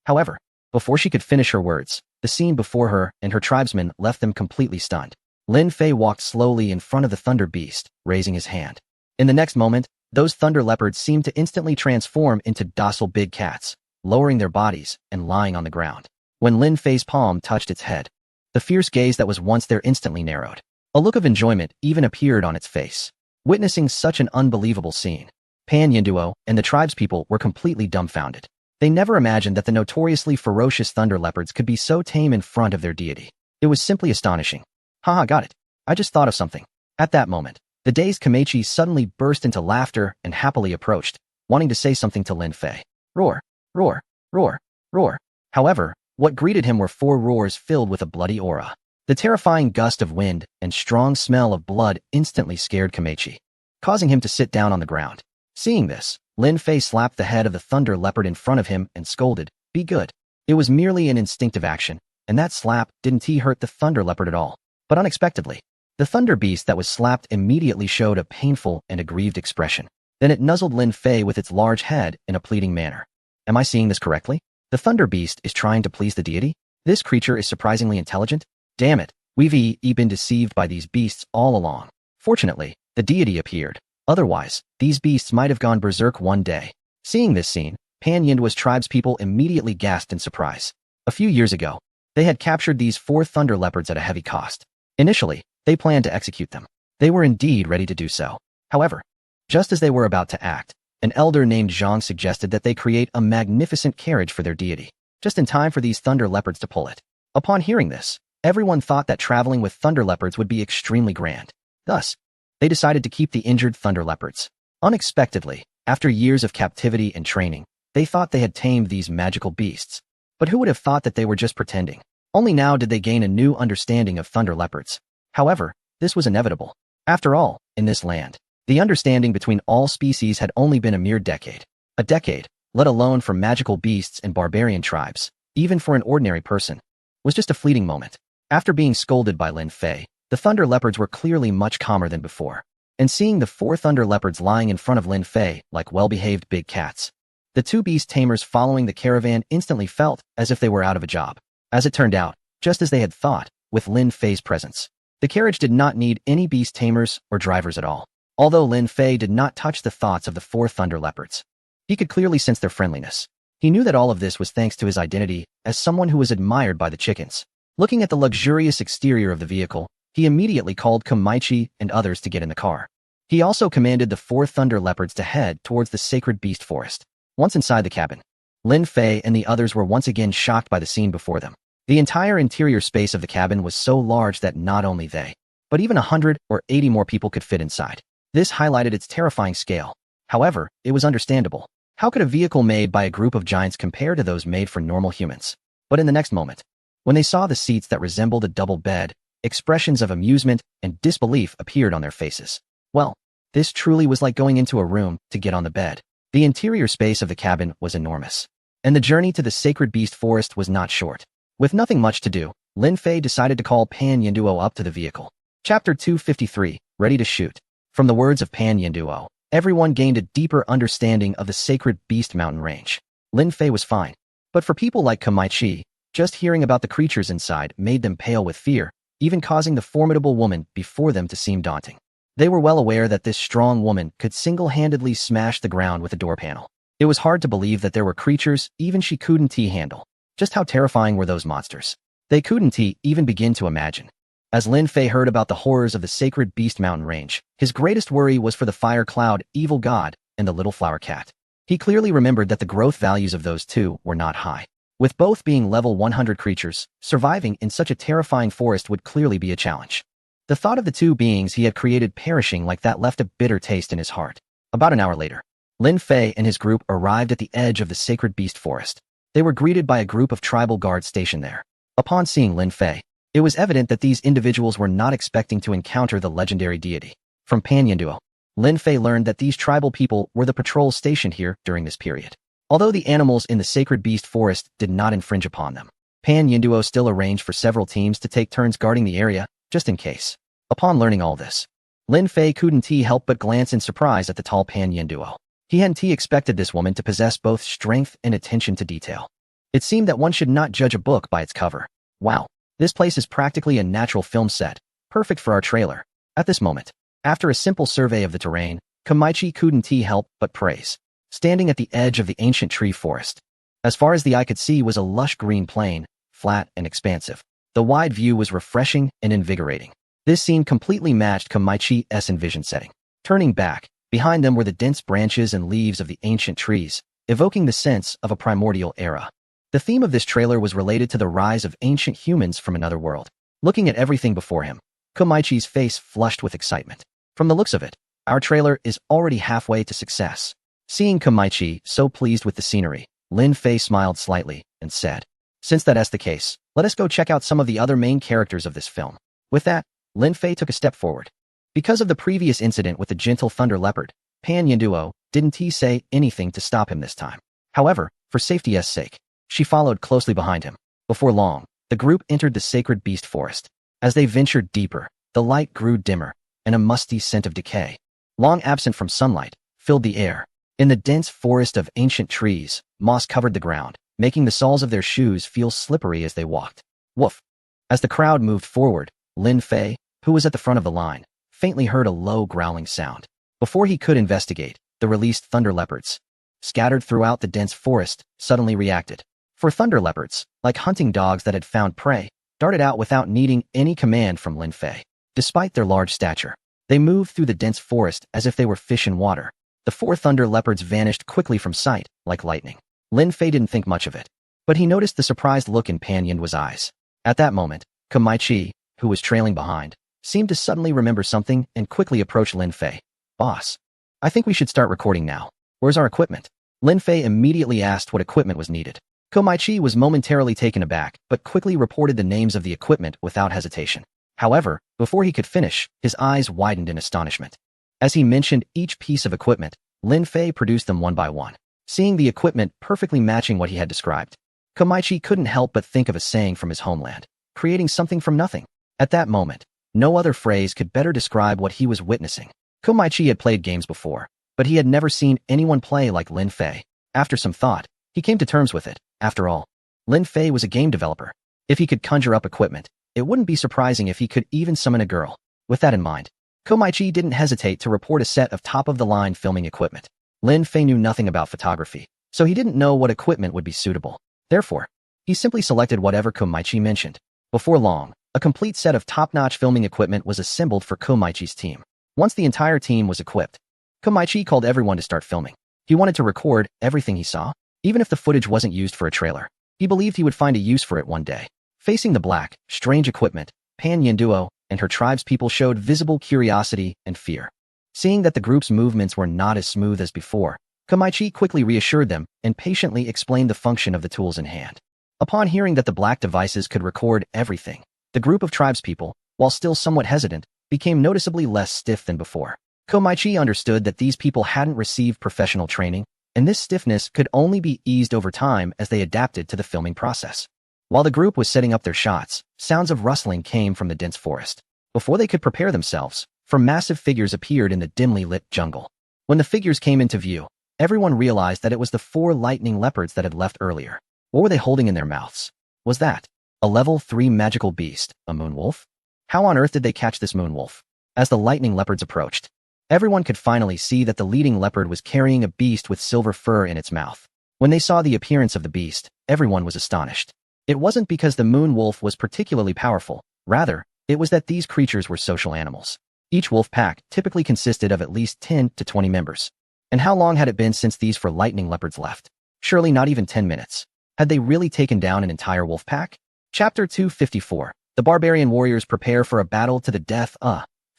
However, before she could finish her words, the scene before her and her tribesmen left them completely stunned. Lin Fei walked slowly in front of the thunder beast, raising his hand. In the next moment, those thunder leopards seemed to instantly transform into docile big cats, lowering their bodies and lying on the ground. When Lin Fei's palm touched its head, the fierce gaze that was once there instantly narrowed. A look of enjoyment even appeared on its face. Witnessing such an unbelievable scene, Pan Yinduo and the tribespeople were completely dumbfounded. They never imagined that the notoriously ferocious thunder leopards could be so tame in front of their deity. It was simply astonishing. Haha, got it. I just thought of something. At that moment, the dazed Komachi suddenly burst into laughter and happily approached, wanting to say something to Lin Fei. Roar, roar, roar, roar. However, what greeted him were four roars filled with a bloody aura. The terrifying gust of wind and strong smell of blood instantly scared Komachi, causing him to sit down on the ground. Seeing this, Lin Fei slapped the head of the thunder leopard in front of him and scolded, "Be good." It was merely an instinctive action, and that slap didn't hurt the thunder leopard at all. But unexpectedly, the thunder beast that was slapped immediately showed a painful and aggrieved expression. Then it nuzzled Lin Fei with its large head in a pleading manner. Am I seeing this correctly? The thunder beast is trying to please the deity? This creature is surprisingly intelligent? Damn it, we've been deceived by these beasts all along. Fortunately, the deity appeared. Otherwise, these beasts might have gone berserk one day. Seeing this scene, Pan Yinduo's tribespeople immediately gasped in surprise. A few years ago, they had captured these four thunder leopards at a heavy cost. Initially, they planned to execute them. They were indeed ready to do so. However, just as they were about to act, an elder named Zhang suggested that they create a magnificent carriage for their deity, just in time for these thunder leopards to pull it. Upon hearing this, everyone thought that traveling with thunder leopards would be extremely grand. Thus, they decided to keep the injured thunder leopards. Unexpectedly, after years of captivity and training, they thought they had tamed these magical beasts. But who would have thought that they were just pretending? Only now did they gain a new understanding of thunder leopards. However, this was inevitable. After all, in this land, the understanding between all species had only been a mere decade. A decade, let alone for magical beasts and barbarian tribes, even for an ordinary person, was just a fleeting moment. After being scolded by Lin Fei, the thunder leopards were clearly much calmer than before. And seeing the four thunder leopards lying in front of Lin Fei like well-behaved big cats, the two beast tamers following the caravan instantly felt as if they were out of a job. As it turned out, just as they had thought, with Lin Fei's presence, the carriage did not need any beast tamers or drivers at all. Although Lin Fei did not touch the thoughts of the four thunder leopards, he could clearly sense their friendliness. He knew that all of this was thanks to his identity as someone who was admired by the chickens. Looking at the luxurious exterior of the vehicle, he immediately called Kamaichi and others to get in the car. He also commanded the four thunder leopards to head towards the sacred beast forest. Once inside the cabin, Lin Fei and the others were once again shocked by the scene before them. The entire interior space of the cabin was so large that not only they, but even 100 or 80 more people could fit inside. This highlighted its terrifying scale. However, it was understandable. How could a vehicle made by a group of giants compare to those made for normal humans? But in the next moment, when they saw the seats that resembled a double bed, expressions of amusement and disbelief appeared on their faces. Well, this truly was like going into a room to get on the bed. The interior space of the cabin was enormous, and the journey to the sacred beast forest was not short. With nothing much to do, Lin Fei decided to call Pan Yinduo up to the vehicle. Chapter 253, Ready to Shoot. From the words of Pan Yinduo, everyone gained a deeper understanding of the sacred beast mountain range. Lin Fei was fine, but for people like Kamaichi, just hearing about the creatures inside made them pale with fear, even causing the formidable woman before them to seem daunting. They were well aware that this strong woman could single-handedly smash the ground with a door panel. It was hard to believe that there were creatures even she couldn't handle. Just how terrifying were those monsters? They couldn't even begin to imagine. As Lin Fei heard about the horrors of the sacred Beast Mountain range, his greatest worry was for the fire cloud, evil god, and the little flower cat. He clearly remembered that the growth values of those two were not high. With both being level 100 creatures, surviving in such a terrifying forest would clearly be a challenge. The thought of the two beings he had created perishing like that left a bitter taste in his heart. About an hour later, Lin Fei and his group arrived at the edge of the sacred beast forest. They were greeted by a group of tribal guards stationed there. Upon seeing Lin Fei, it was evident that these individuals were not expecting to encounter the legendary deity. From Pan Yinduo, Lin Fei learned that these tribal people were the patrols stationed here during this period. Although the animals in the sacred beast forest did not infringe upon them, Pan Yinduo still arranged for several teams to take turns guarding the area, just in case. Upon learning all this, Lin Fei couldn't help but glance in surprise at the tall Pan Yinduo. He hadn't expected this woman to possess both strength and attention to detail. It seemed that one should not judge a book by its cover. Wow, this place is practically a natural film set, perfect for our trailer. At this moment, after a simple survey of the terrain, Kamaichi couldn't help but praise. Standing at the edge of the ancient tree forest, as far as the eye could see was a lush green plain, flat and expansive. The wide view was refreshing and invigorating. This scene completely matched Kamaichi's envisioned setting. Turning back, behind them were the dense branches and leaves of the ancient trees, evoking the sense of a primordial era. The theme of this trailer was related to the rise of ancient humans from another world. Looking at everything before him, Kamaichi's face flushed with excitement. From the looks of it, our trailer is already halfway to success. Seeing Kamaichi so pleased with the scenery, Lin Fei smiled slightly and said, "Since that is the case, let us go check out some of the other main characters of this film." With that, Lin Fei took a step forward. Because of the previous incident with the gentle thunder leopard, Pan Yinduo didn't say anything to stop him this time. However, for safety's sake, she followed closely behind him. Before long, the group entered the sacred beast forest. As they ventured deeper, the light grew dimmer, and a musty scent of decay, long absent from sunlight, filled the air. In the dense forest of ancient trees, moss covered the ground, making the soles of their shoes feel slippery as they walked. Woof! As the crowd moved forward, Lin Fei, who was at the front of the line, faintly heard a low growling sound. Before he could investigate, the released thunder leopards, scattered throughout the dense forest, suddenly reacted. For thunder leopards, like hunting dogs that had found prey, darted out without needing any command from Lin Fei. Despite their large stature, they moved through the dense forest as if they were fish in water. The 4 thunder leopards vanished quickly from sight, like lightning. Lin Fei didn't think much of it, but he noticed the surprised look in Pan Yinduo's eyes. At that moment, Kamaichi, who was trailing behind, seemed to suddenly remember something and quickly approached Lin Fei. "Boss, I think we should start recording now. Where's our equipment?" Lin Fei immediately asked what equipment was needed. Kamaichi was momentarily taken aback, but quickly reported the names of the equipment without hesitation. However, before he could finish, his eyes widened in astonishment. As he mentioned each piece of equipment, Lin Fei produced them one by one. Seeing the equipment perfectly matching what he had described, Kamaichi couldn't help but think of a saying from his homeland, creating something from nothing. At that moment, no other phrase could better describe what he was witnessing. Kamaichi had played games before, but he had never seen anyone play like Lin Fei. After some thought, he came to terms with it. After all, Lin Fei was a game developer. If he could conjure up equipment, it wouldn't be surprising if he could even summon a girl. With that in mind, Kamaichi didn't hesitate to report a set of top-of-the-line filming equipment. Lin Fei knew nothing about photography, so he didn't know what equipment would be suitable. Therefore, he simply selected whatever Kamaichi mentioned. Before long, a complete set of top-notch filming equipment was assembled for Kamaichi's team. Once the entire team was equipped, Kamaichi called everyone to start filming. He wanted to record everything he saw, even if the footage wasn't used for a trailer. He believed he would find a use for it one day. Facing the black, strange equipment, Pan Yinduo and her tribespeople showed visible curiosity and fear. Seeing that the group's movements were not as smooth as before, Kamaichi quickly reassured them and patiently explained the function of the tools in hand. Upon hearing that the black devices could record everything, the group of tribespeople, while still somewhat hesitant, became noticeably less stiff than before. Kamaichi understood that these people hadn't received professional training, and this stiffness could only be eased over time as they adapted to the filming process. While the group was setting up their shots, sounds of rustling came from the dense forest. Before they could prepare themselves, massive figures appeared in the dimly lit jungle. When the figures came into view, everyone realized that it was the 4 lightning leopards that had left earlier. What were they holding in their mouths? Was that a level 3 magical beast, a moon wolf? How on earth did they catch this moon wolf? As the lightning leopards approached, everyone could finally see that the leading leopard was carrying a beast with silver fur in its mouth. When they saw the appearance of the beast, everyone was astonished. It wasn't because the moon wolf was particularly powerful. Rather, it was that these creatures were social animals. Each wolf pack typically consisted of at least 10 to 20 members. And how long had it been since these four lightning leopards left? Surely not even 10 minutes. Had they really taken down an entire wolf pack? Chapter 254. The barbarian warriors prepare for a battle to the death.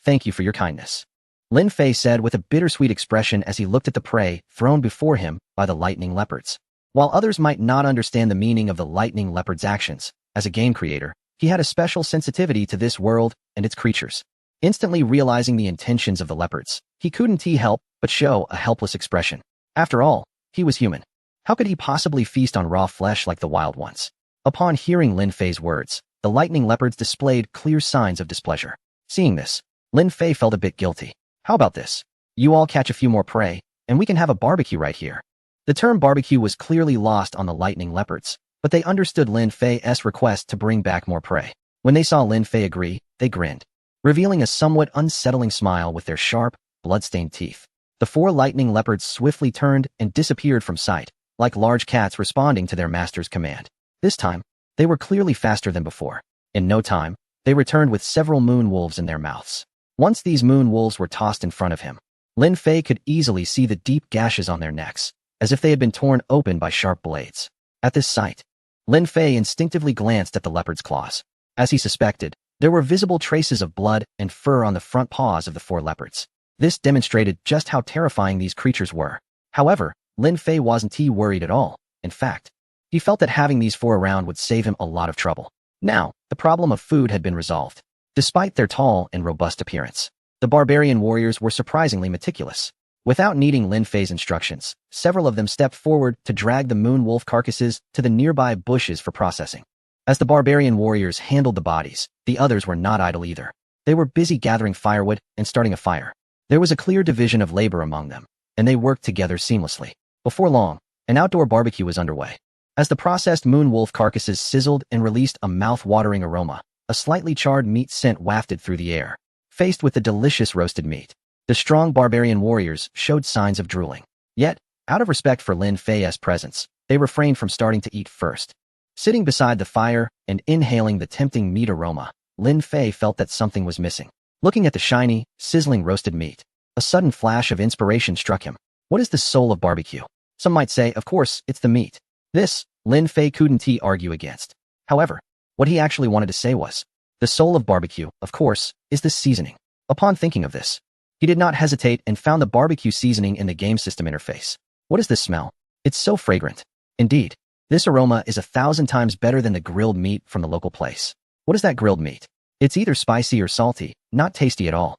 Thank you for your kindness. Lin Fei said with a bittersweet expression as he looked at the prey thrown before him by the lightning leopards. While others might not understand the meaning of the lightning leopard's actions, as a game creator, he had a special sensitivity to this world and its creatures. Instantly realizing the intentions of the leopards, he couldn't help but show a helpless expression. After all, he was human. How could he possibly feast on raw flesh like the wild ones? Upon hearing Lin Fei's words, the lightning leopards displayed clear signs of displeasure. Seeing this, Lin Fei felt a bit guilty. How about this? You all catch a few more prey, and we can have a barbecue right here. The term barbecue was clearly lost on the lightning leopards, but they understood Lin Fei's request to bring back more prey. When they saw Lin Fei agree, they grinned, revealing a somewhat unsettling smile with their sharp, blood-stained teeth. The four lightning leopards swiftly turned and disappeared from sight, like large cats responding to their master's command. This time, they were clearly faster than before. In no time, they returned with several moon wolves in their mouths. Once these moon wolves were tossed in front of him, Lin Fei could easily see the deep gashes on their necks, as if they had been torn open by sharp blades. At this sight, Lin Fei instinctively glanced at the leopard's claws. As he suspected, there were visible traces of blood and fur on the front paws of the four leopards. This demonstrated just how terrifying these creatures were. However, Lin Fei wasn't worried at all. In fact, he felt that having these four around would save him a lot of trouble. Now, the problem of food had been resolved. Despite their tall and robust appearance, the barbarian warriors were surprisingly meticulous. Without needing Lin Fei's instructions, several of them stepped forward to drag the moon wolf carcasses to the nearby bushes for processing. As the barbarian warriors handled the bodies, the others were not idle either. They were busy gathering firewood and starting a fire. There was a clear division of labor among them, and they worked together seamlessly. Before long, an outdoor barbecue was underway. As the processed moon wolf carcasses sizzled and released a mouth-watering aroma, a slightly charred meat scent wafted through the air. Faced with the delicious roasted meat, the strong barbarian warriors showed signs of drooling. Yet, out of respect for Lin Fei's presence, they refrained from starting to eat first. Sitting beside the fire and inhaling the tempting meat aroma, Lin Fei felt that something was missing. Looking at the shiny, sizzling roasted meat, a sudden flash of inspiration struck him. What is the soul of barbecue? Some might say, of course, it's the meat. This, Lin Fei couldn't argue against. However, what he actually wanted to say was, the soul of barbecue, of course, is the seasoning. Upon thinking of this, he did not hesitate and found the barbecue seasoning in the game system interface. What is this smell? It's so fragrant. Indeed, this aroma is 1,000 times better than the grilled meat from the local place. What is that grilled meat? It's either spicy or salty, not tasty at all.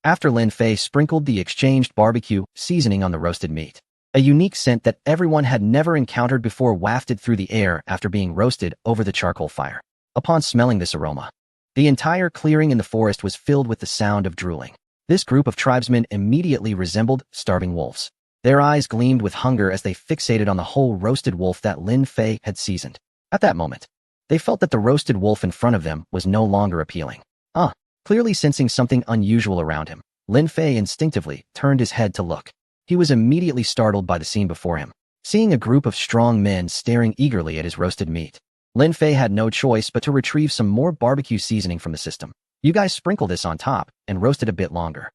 After Lin Fei sprinkled the exchanged barbecue seasoning on the roasted meat, a unique scent that everyone had never encountered before wafted through the air after being roasted over the charcoal fire. Upon smelling this aroma, the entire clearing in the forest was filled with the sound of drooling. This group of tribesmen immediately resembled starving wolves. Their eyes gleamed with hunger as they fixated on the whole roasted wolf that Lin Fei had seasoned. At that moment, they felt that the roasted wolf in front of them was no longer appealing. Clearly sensing something unusual around him, Lin Fei instinctively turned his head to look. He was immediately startled by the scene before him. Seeing a group of strong men staring eagerly at his roasted meat, Lin Fei had no choice but to retrieve some more barbecue seasoning from the system. You guys sprinkle this on top and roast it a bit longer.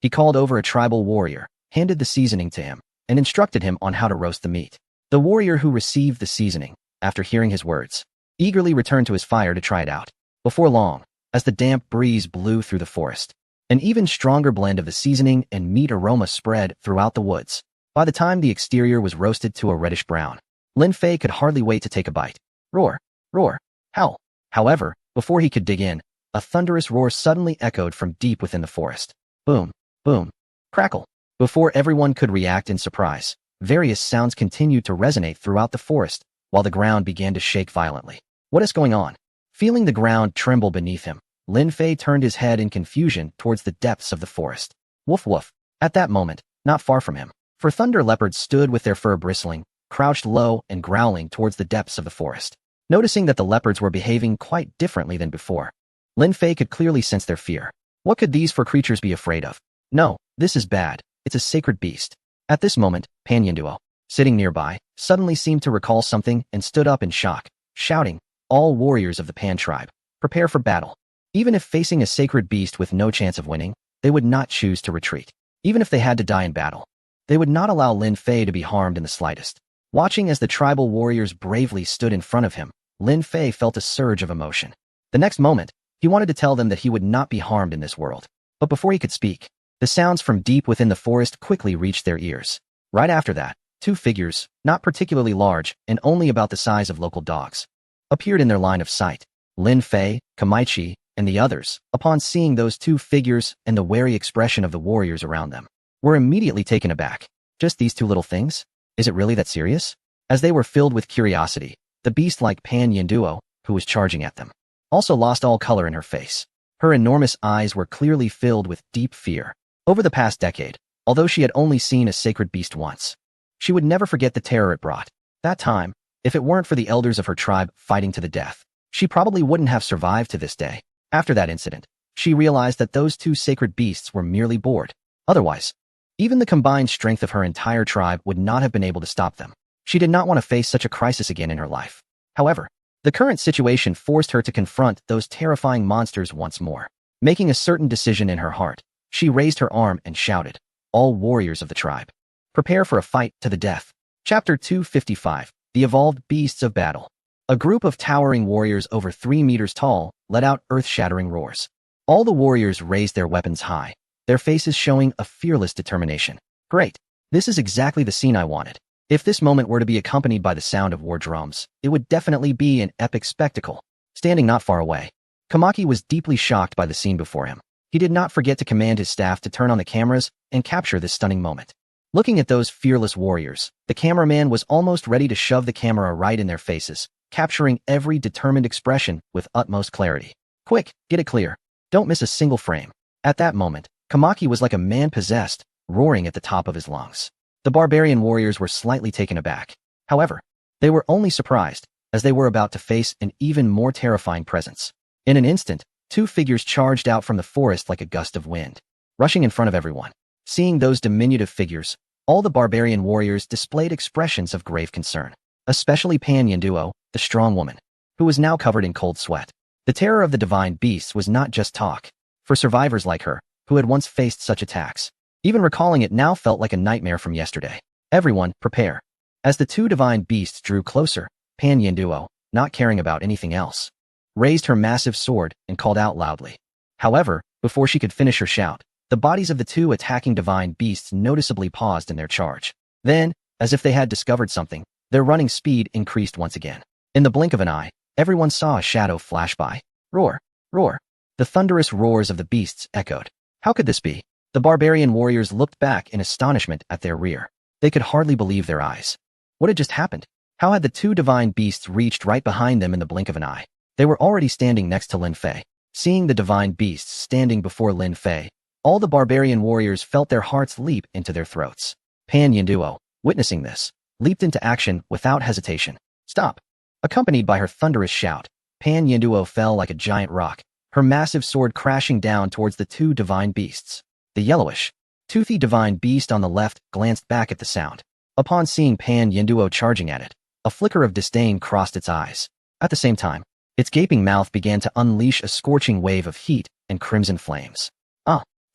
He called over a tribal warrior, handed the seasoning to him, and instructed him on how to roast the meat. The warrior who received the seasoning, after hearing his words, eagerly returned to his fire to try it out. Before long, as the damp breeze blew through the forest, an even stronger blend of the seasoning and meat aroma spread throughout the woods. By the time the exterior was roasted to a reddish brown, Lin Fei could hardly wait to take a bite. Roar, roar, howl. However, before he could dig in, a thunderous roar suddenly echoed from deep within the forest. Boom, boom, crackle. Before everyone could react in surprise, various sounds continued to resonate throughout the forest, while the ground began to shake violently. What is going on? Feeling the ground tremble beneath him, Lin Fei turned his head in confusion towards the depths of the forest. Woof woof. At that moment, not far from him, four thunder leopards stood with their fur bristling, crouched low and growling towards the depths of the forest. Noticing that the leopards were behaving quite differently than before, Lin Fei could clearly sense their fear. What could these four creatures be afraid of? No, this is bad. It's a sacred beast. At this moment, Pan Yinduo, sitting nearby, suddenly seemed to recall something and stood up in shock, shouting, "All warriors of the Pan tribe, prepare for battle." Even if facing a sacred beast with no chance of winning, they would not choose to retreat. Even if they had to die in battle, they would not allow Lin Fei to be harmed in the slightest. Watching as the tribal warriors bravely stood in front of him, Lin Fei felt a surge of emotion. The next moment, he wanted to tell them that he would not be harmed in this world. But before he could speak, the sounds from deep within the forest quickly reached their ears. Right after that, two figures, not particularly large and only about the size of local dogs, appeared in their line of sight. Lin Fei, Kamaichi, and the others, upon seeing those two figures and the wary expression of the warriors around them, were immediately taken aback. Just these two little things? Is it really that serious? As they were filled with curiosity, the beast-like Pan Yinduo, who was charging at them, also lost all color in her face. Her enormous eyes were clearly filled with deep fear. Over the past decade, although she had only seen a sacred beast once, she would never forget the terror it brought. That time, if it weren't for the elders of her tribe fighting to the death, she probably wouldn't have survived to this day. After that incident, she realized that those two sacred beasts were merely bored. Otherwise, even the combined strength of her entire tribe would not have been able to stop them. She did not want to face such a crisis again in her life. However, the current situation forced her to confront those terrifying monsters once more. Making a certain decision in her heart, she raised her arm and shouted, "All warriors of the tribe, prepare for a fight to the death." Chapter 255, The Evolved Beasts of Battle. A group of towering warriors over 3 meters tall let out earth-shattering roars. All the warriors raised their weapons high, their faces showing a fearless determination. Great. This is exactly the scene I wanted. If this moment were to be accompanied by the sound of war drums, it would definitely be an epic spectacle. Standing not far away, Kamaki was deeply shocked by the scene before him. He did not forget to command his staff to turn on the cameras and capture this stunning moment. Looking at those fearless warriors, the cameraman was almost ready to shove the camera right in their faces, capturing every determined expression with utmost clarity. Quick, get it clear. Don't miss a single frame. At that moment, Kamaki was like a man possessed, roaring at the top of his lungs. The barbarian warriors were slightly taken aback. However, they were only surprised, as they were about to face an even more terrifying presence. In an instant, two figures charged out from the forest like a gust of wind, rushing in front of everyone. Seeing those diminutive figures, all the barbarian warriors displayed expressions of grave concern, especially Pan Yinduo, the strong woman, who was now covered in cold sweat. The terror of the divine beasts was not just talk. For survivors like her, who had once faced such attacks, even recalling it now felt like a nightmare from yesterday. Everyone, prepare. As the two divine beasts drew closer, Pan Yinduo, not caring about anything else, raised her massive sword and called out loudly. However, before she could finish her shout, the bodies of the two attacking divine beasts noticeably paused in their charge. Then, as if they had discovered something, their running speed increased once again. In the blink of an eye, everyone saw a shadow flash by. Roar! Roar! The thunderous roars of the beasts echoed. How could this be? The barbarian warriors looked back in astonishment at their rear. They could hardly believe their eyes. What had just happened? How had the two divine beasts reached right behind them in the blink of an eye? They were already standing next to Lin Fei. Seeing the divine beasts standing before Lin Fei, all the barbarian warriors felt their hearts leap into their throats. Pan Yinduo, witnessing this, leaped into action without hesitation. Stop! Accompanied by her thunderous shout, Pan Yinduo fell like a giant rock, her massive sword crashing down towards the two divine beasts. The yellowish, toothy divine beast on the left glanced back at the sound. Upon seeing Pan Yinduo charging at it, a flicker of disdain crossed its eyes. At the same time, its gaping mouth began to unleash a scorching wave of heat and crimson flames.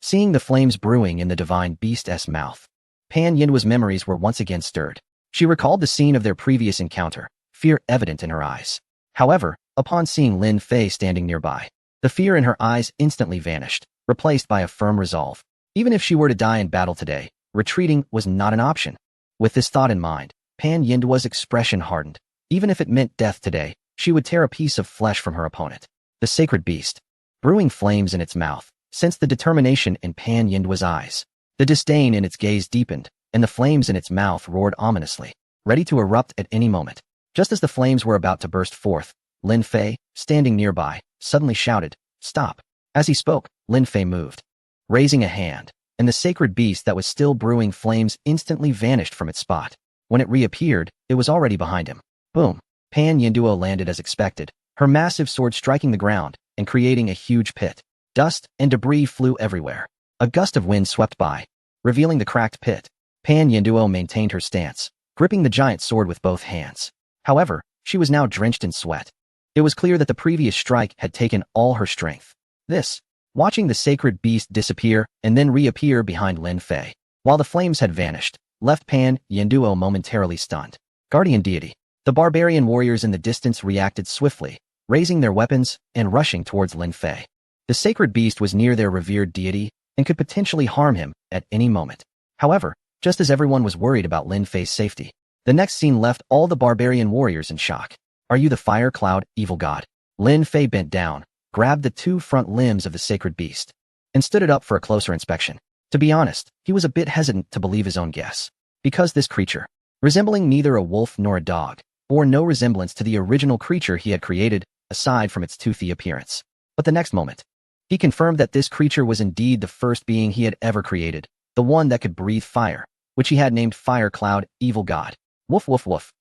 Seeing the flames brewing in the divine beast's mouth, Pan Yinduo's memories were once again stirred. She recalled the scene of their previous encounter, fear evident in her eyes. However, upon seeing Lin Fei standing nearby, the fear in her eyes instantly vanished, replaced by a firm resolve. Even if she were to die in battle today, retreating was not an option. With this thought in mind, Pan Yinduo's expression hardened. Even if it meant death today, she would tear a piece of flesh from her opponent. The sacred beast, brewing flames in its mouth, sensed the determination in Pan Yinduo's eyes. The disdain in its gaze deepened, and the flames in its mouth roared ominously, ready to erupt at any moment. Just as the flames were about to burst forth, Lin Fei, standing nearby, suddenly shouted, "Stop!" As he spoke, Lin Fei moved, raising a hand, and the sacred beast that was still brewing flames instantly vanished from its spot. When it reappeared, it was already behind him. Boom! Pan Yinduo landed as expected, her massive sword striking the ground and creating a huge pit. Dust and debris flew everywhere. A gust of wind swept by, revealing the cracked pit. Pan Yinduo maintained her stance, gripping the giant sword with both hands. However, she was now drenched in sweat. It was clear that the previous strike had taken all her strength. Watching the sacred beast disappear and then reappear behind Lin Fei, while the flames had vanished, left Pan Yanduo momentarily stunned. Guardian deity. The barbarian warriors in the distance reacted swiftly, raising their weapons and rushing towards Lin Fei. The sacred beast was near their revered deity and could potentially harm him at any moment. However, just as everyone was worried about Lin Fei's safety, the next scene left all the barbarian warriors in shock. Are you the fire cloud, evil god? Lin Fei bent down, grabbed the two front limbs of the sacred beast, and stood it up for a closer inspection. To be honest, he was a bit hesitant to believe his own guess, because this creature, resembling neither a wolf nor a dog, bore no resemblance to the original creature he had created, aside from its toothy appearance. But the next moment, he confirmed that this creature was indeed the first being he had ever created, the one that could breathe fire, which he had named Fire Cloud, Evil God. Woof woof woof.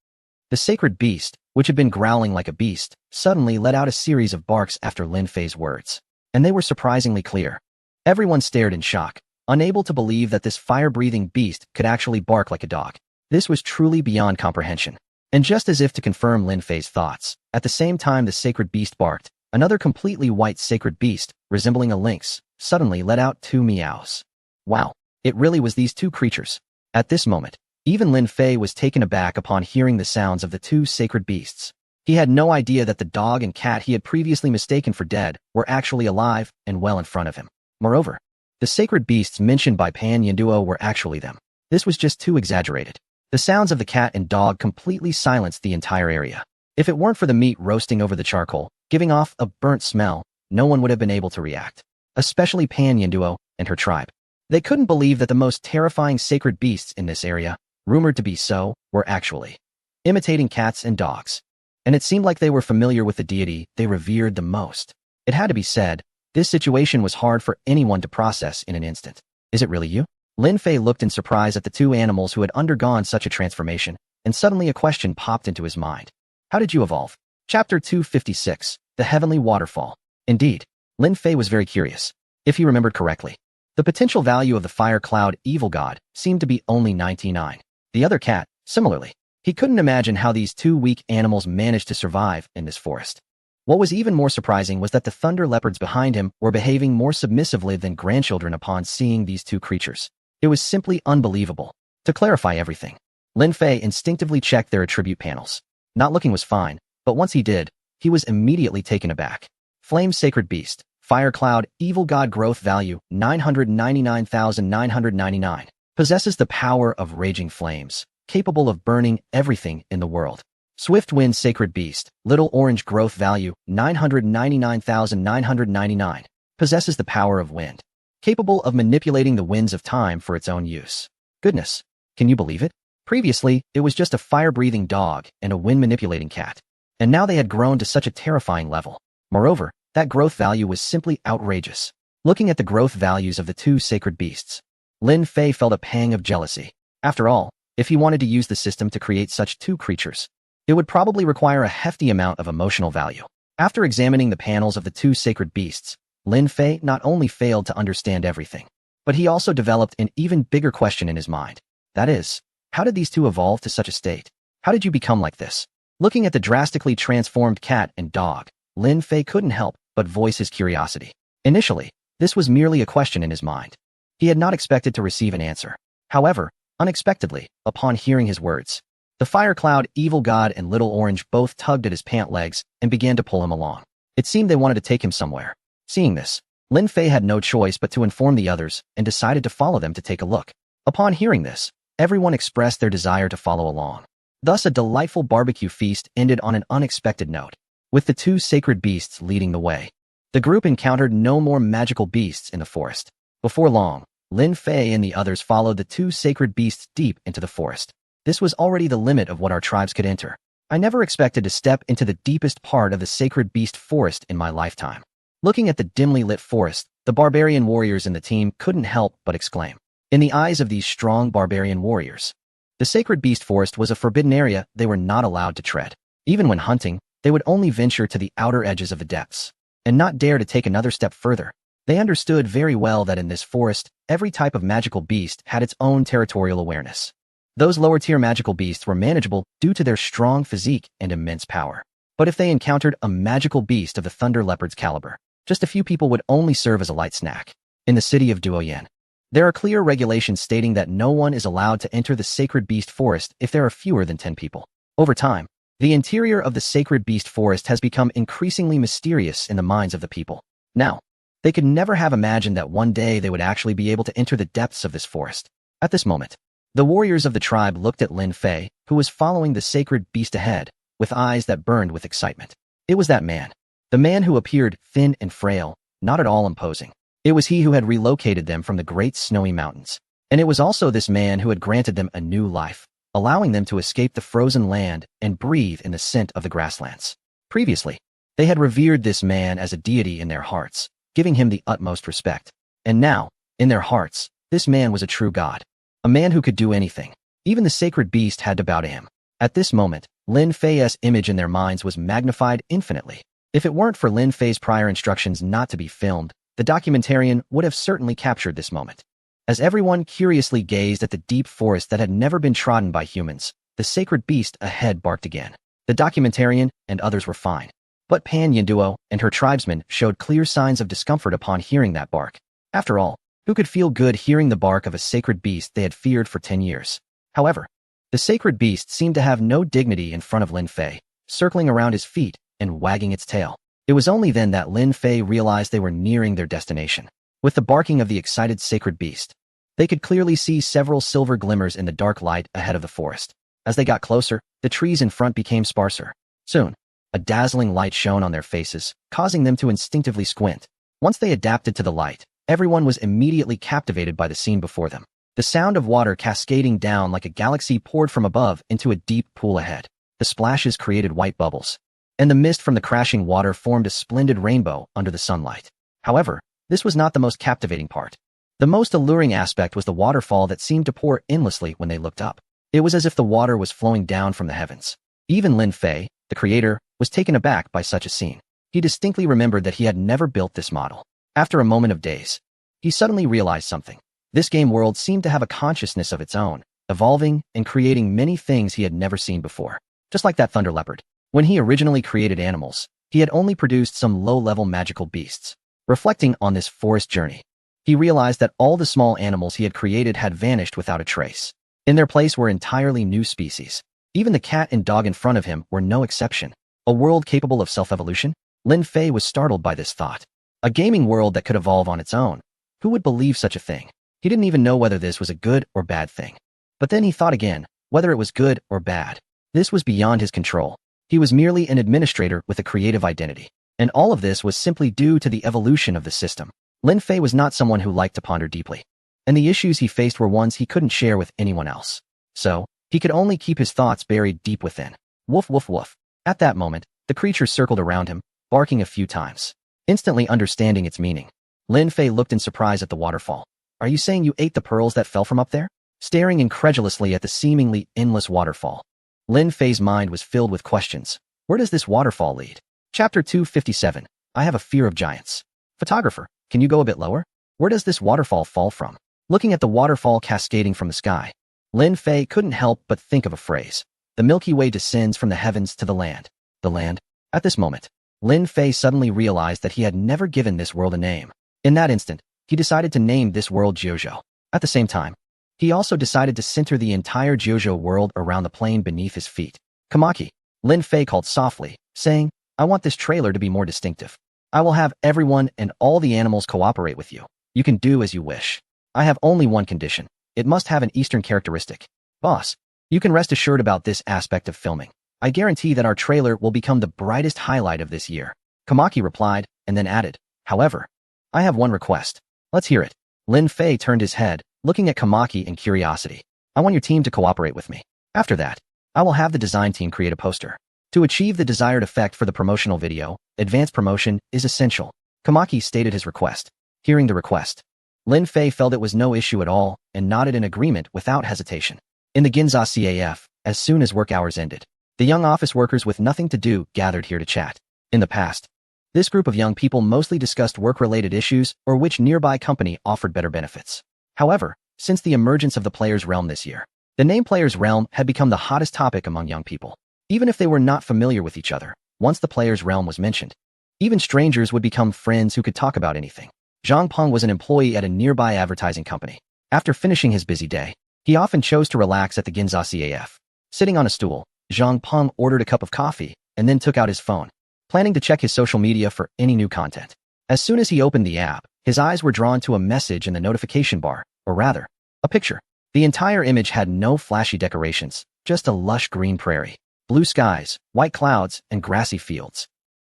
The sacred beast, which had been growling like a beast, suddenly let out a series of barks after Lin Fei's words. And they were surprisingly clear. Everyone stared in shock, unable to believe that this fire-breathing beast could actually bark like a dog. This was truly beyond comprehension. And just as if to confirm Lin Fei's thoughts, at the same time the sacred beast barked, another completely white sacred beast, resembling a lynx, suddenly let out two meows. Wow, it really was these two creatures. At this moment, even Lin Fei was taken aback upon hearing the sounds of the two sacred beasts. He had no idea that the dog and cat he had previously mistaken for dead were actually alive and well in front of him. Moreover, the sacred beasts mentioned by Pan Yanduo were actually them. This was just too exaggerated. The sounds of the cat and dog completely silenced the entire area. If it weren't for the meat roasting over the charcoal, giving off a burnt smell, no one would have been able to react. Especially Pan Yanduo and her tribe. They couldn't believe that the most terrifying sacred beasts in this area, rumored to be so, were actually imitating cats and dogs. And it seemed like they were familiar with the deity they revered the most. It had to be said, this situation was hard for anyone to process in an instant. Is it really you? Lin Fei looked in surprise at the two animals who had undergone such a transformation, and suddenly a question popped into his mind. How did you evolve? Chapter 256, The Heavenly Waterfall. Indeed, Lin Fei was very curious. If he remembered correctly, the potential value of the fire cloud evil god seemed to be only 99. The other cat, similarly. He couldn't imagine how these two weak animals managed to survive in this forest. What was even more surprising was that the thunder leopards behind him were behaving more submissively than grandchildren upon seeing these two creatures. It was simply unbelievable. To clarify everything, Lin Fei instinctively checked their attribute panels. Not looking was fine, but once he did, he was immediately taken aback. Flame Sacred Beast, Fire Cloud, Evil God Growth Value, 999,999. Possesses the power of raging flames, capable of burning everything in the world. Swift Wind Sacred Beast, Little Orange Growth Value, 999,999. Possesses the power of wind, capable of manipulating the winds of time for its own use. Goodness, can you believe it? Previously, it was just a fire-breathing dog and a wind-manipulating cat. And now they had grown to such a terrifying level. Moreover, that growth value was simply outrageous. Looking at the growth values of the two sacred beasts, Lin Fei felt a pang of jealousy. After all, if he wanted to use the system to create such two creatures, it would probably require a hefty amount of emotional value. After examining the panels of the two sacred beasts, Lin Fei not only failed to understand everything, but he also developed an even bigger question in his mind. That is, how did these two evolve to such a state? How did you become like this? Looking at the drastically transformed cat and dog, Lin Fei couldn't help but voice his curiosity. Initially, this was merely a question in his mind. He had not expected to receive an answer. However, unexpectedly, upon hearing his words, the Fire Cloud, Evil God, and Little Orange both tugged at his pant legs and began to pull him along. It seemed they wanted to take him somewhere. Seeing this, Lin Fei had no choice but to inform the others and decided to follow them to take a look. Upon hearing this, everyone expressed their desire to follow along. Thus, a delightful barbecue feast ended on an unexpected note, with the two sacred beasts leading the way. The group encountered no more magical beasts in the forest. Before long, Lin Fei and the others followed the two sacred beasts deep into the forest. This was already the limit of what our tribes could enter. I never expected to step into the deepest part of the sacred beast forest in my lifetime. Looking at the dimly lit forest, the barbarian warriors in the team couldn't help but exclaim. In the eyes of these strong barbarian warriors, the sacred beast forest was a forbidden area they were not allowed to tread. Even when hunting, they would only venture to the outer edges of the depths, and not dare to take another step further. They understood very well that in this forest, every type of magical beast had its own territorial awareness. Those lower-tier magical beasts were manageable due to their strong physique and immense power. But if they encountered a magical beast of the Thunder Leopard's caliber, just a few people would only serve as a light snack. In the city of Duoyen, there are clear regulations stating that no one is allowed to enter the Sacred Beast Forest if there are fewer than 10 people. Over time, the interior of the Sacred Beast Forest has become increasingly mysterious in the minds of the people. Now, they could never have imagined that one day they would actually be able to enter the depths of this forest. At this moment, the warriors of the tribe looked at Lin Fei, who was following the sacred beast ahead, with eyes that burned with excitement. It was that man. The man who appeared thin and frail, not at all imposing. It was he who had relocated them from the great snowy mountains. And it was also this man who had granted them a new life, allowing them to escape the frozen land and breathe in the scent of the grasslands. Previously, they had revered this man as a deity in their hearts, giving him the utmost respect. And now, in their hearts, this man was a true god. A man who could do anything. Even the sacred beast had to bow to him. At this moment, Lin Fei's image in their minds was magnified infinitely. If it weren't for Lin Fei's prior instructions not to be filmed, the documentarian would have certainly captured this moment. As everyone curiously gazed at the deep forest that had never been trodden by humans, the sacred beast ahead barked again. The documentarian and others were fine. But Pan Yinduo and her tribesmen showed clear signs of discomfort upon hearing that bark. After all, who could feel good hearing the bark of a sacred beast they had feared for 10 years? However, the sacred beast seemed to have no dignity in front of Lin Fei, circling around his feet and wagging its tail. It was only then that Lin Fei realized they were nearing their destination. With the barking of the excited sacred beast, they could clearly see several silver glimmers in the dark light ahead of the forest. As they got closer, the trees in front became sparser. Soon, a dazzling light shone on their faces, causing them to instinctively squint. Once they adapted to the light, everyone was immediately captivated by the scene before them. The sound of water cascading down like a galaxy poured from above into a deep pool ahead. The splashes created white bubbles, and the mist from the crashing water formed a splendid rainbow under the sunlight. However, this was not the most captivating part. The most alluring aspect was the waterfall that seemed to pour endlessly when they looked up. It was as if the water was flowing down from the heavens. Even Lin Fei, the creator, was taken aback by such a scene. He distinctly remembered that he had never built this model. After a moment of daze, he suddenly realized something. This game world seemed to have a consciousness of its own, evolving and creating many things he had never seen before. Just like that thunder leopard. When he originally created animals, he had only produced some low-level magical beasts. Reflecting on this forest journey, he realized that all the small animals he had created had vanished without a trace. In their place were entirely new species. Even the cat and dog in front of him were no exception. A world capable of self-evolution? Lin Fei was startled by this thought. A gaming world that could evolve on its own. Who would believe such a thing? He didn't even know whether this was a good or bad thing. But then he thought again, whether it was good or bad. This was beyond his control. He was merely an administrator with a creative identity. And all of this was simply due to the evolution of the system. Lin Fei was not someone who liked to ponder deeply. And the issues he faced were ones he couldn't share with anyone else. So, he could only keep his thoughts buried deep within. Woof woof woof. At that moment, the creature circled around him, barking a few times. Instantly understanding its meaning, Lin Fei looked in surprise at the waterfall. Are you saying you ate the pearls that fell from up there? Staring incredulously at the seemingly endless waterfall, Lin Fei's mind was filled with questions. Where does this waterfall lead? Chapter 257. I have a fear of giants. Photographer, can you go a bit lower? Where does this waterfall fall from? Looking at the waterfall cascading from the sky, Lin Fei couldn't help but think of a phrase. The Milky Way descends from the heavens to the land. The land? At this moment, Lin Fei suddenly realized that he had never given this world a name. In that instant, he decided to name this world Jiuzhou. At the same time, he also decided to center the entire Jiuzhou world around the plain beneath his feet. Kamaki, Lin Fei called softly, saying, I want this trailer to be more distinctive. I will have everyone and all the animals cooperate with you. You can do as you wish. I have only one condition. It must have an Eastern characteristic. Boss, you can rest assured about this aspect of filming. I guarantee that our trailer will become the brightest highlight of this year. Kamaki replied, and then added, however, I have one request. Let's hear it. Lin Fei turned his head, looking at Kamaki in curiosity. I want your team to cooperate with me. After that, I will have the design team create a poster. To achieve the desired effect for the promotional video, advanced promotion is essential. Kamaki stated his request. Hearing the request, Lin Fei felt it was no issue at all and nodded in agreement without hesitation. In the Ginza CAF, as soon as work hours ended, the young office workers with nothing to do gathered here to chat. In the past, this group of young people mostly discussed work-related issues or which nearby company offered better benefits. However, since the emergence of the Players' Realm this year, The name Player's Realm had become the hottest topic among young people. Even if they were not familiar with each other, once the Player's Realm was mentioned, even strangers would become friends who could talk about anything. Zhang Peng was an employee at a nearby advertising company. After finishing his busy day, he often chose to relax at the Ginza CAF. Sitting on a stool, Zhang Peng ordered a cup of coffee and then took out his phone, planning to check his social media for any new content. As soon as he opened the app, his eyes were drawn to a message in the notification bar, or rather, a picture. The entire image had no flashy decorations, just a lush green prairie, blue skies, white clouds, and grassy fields.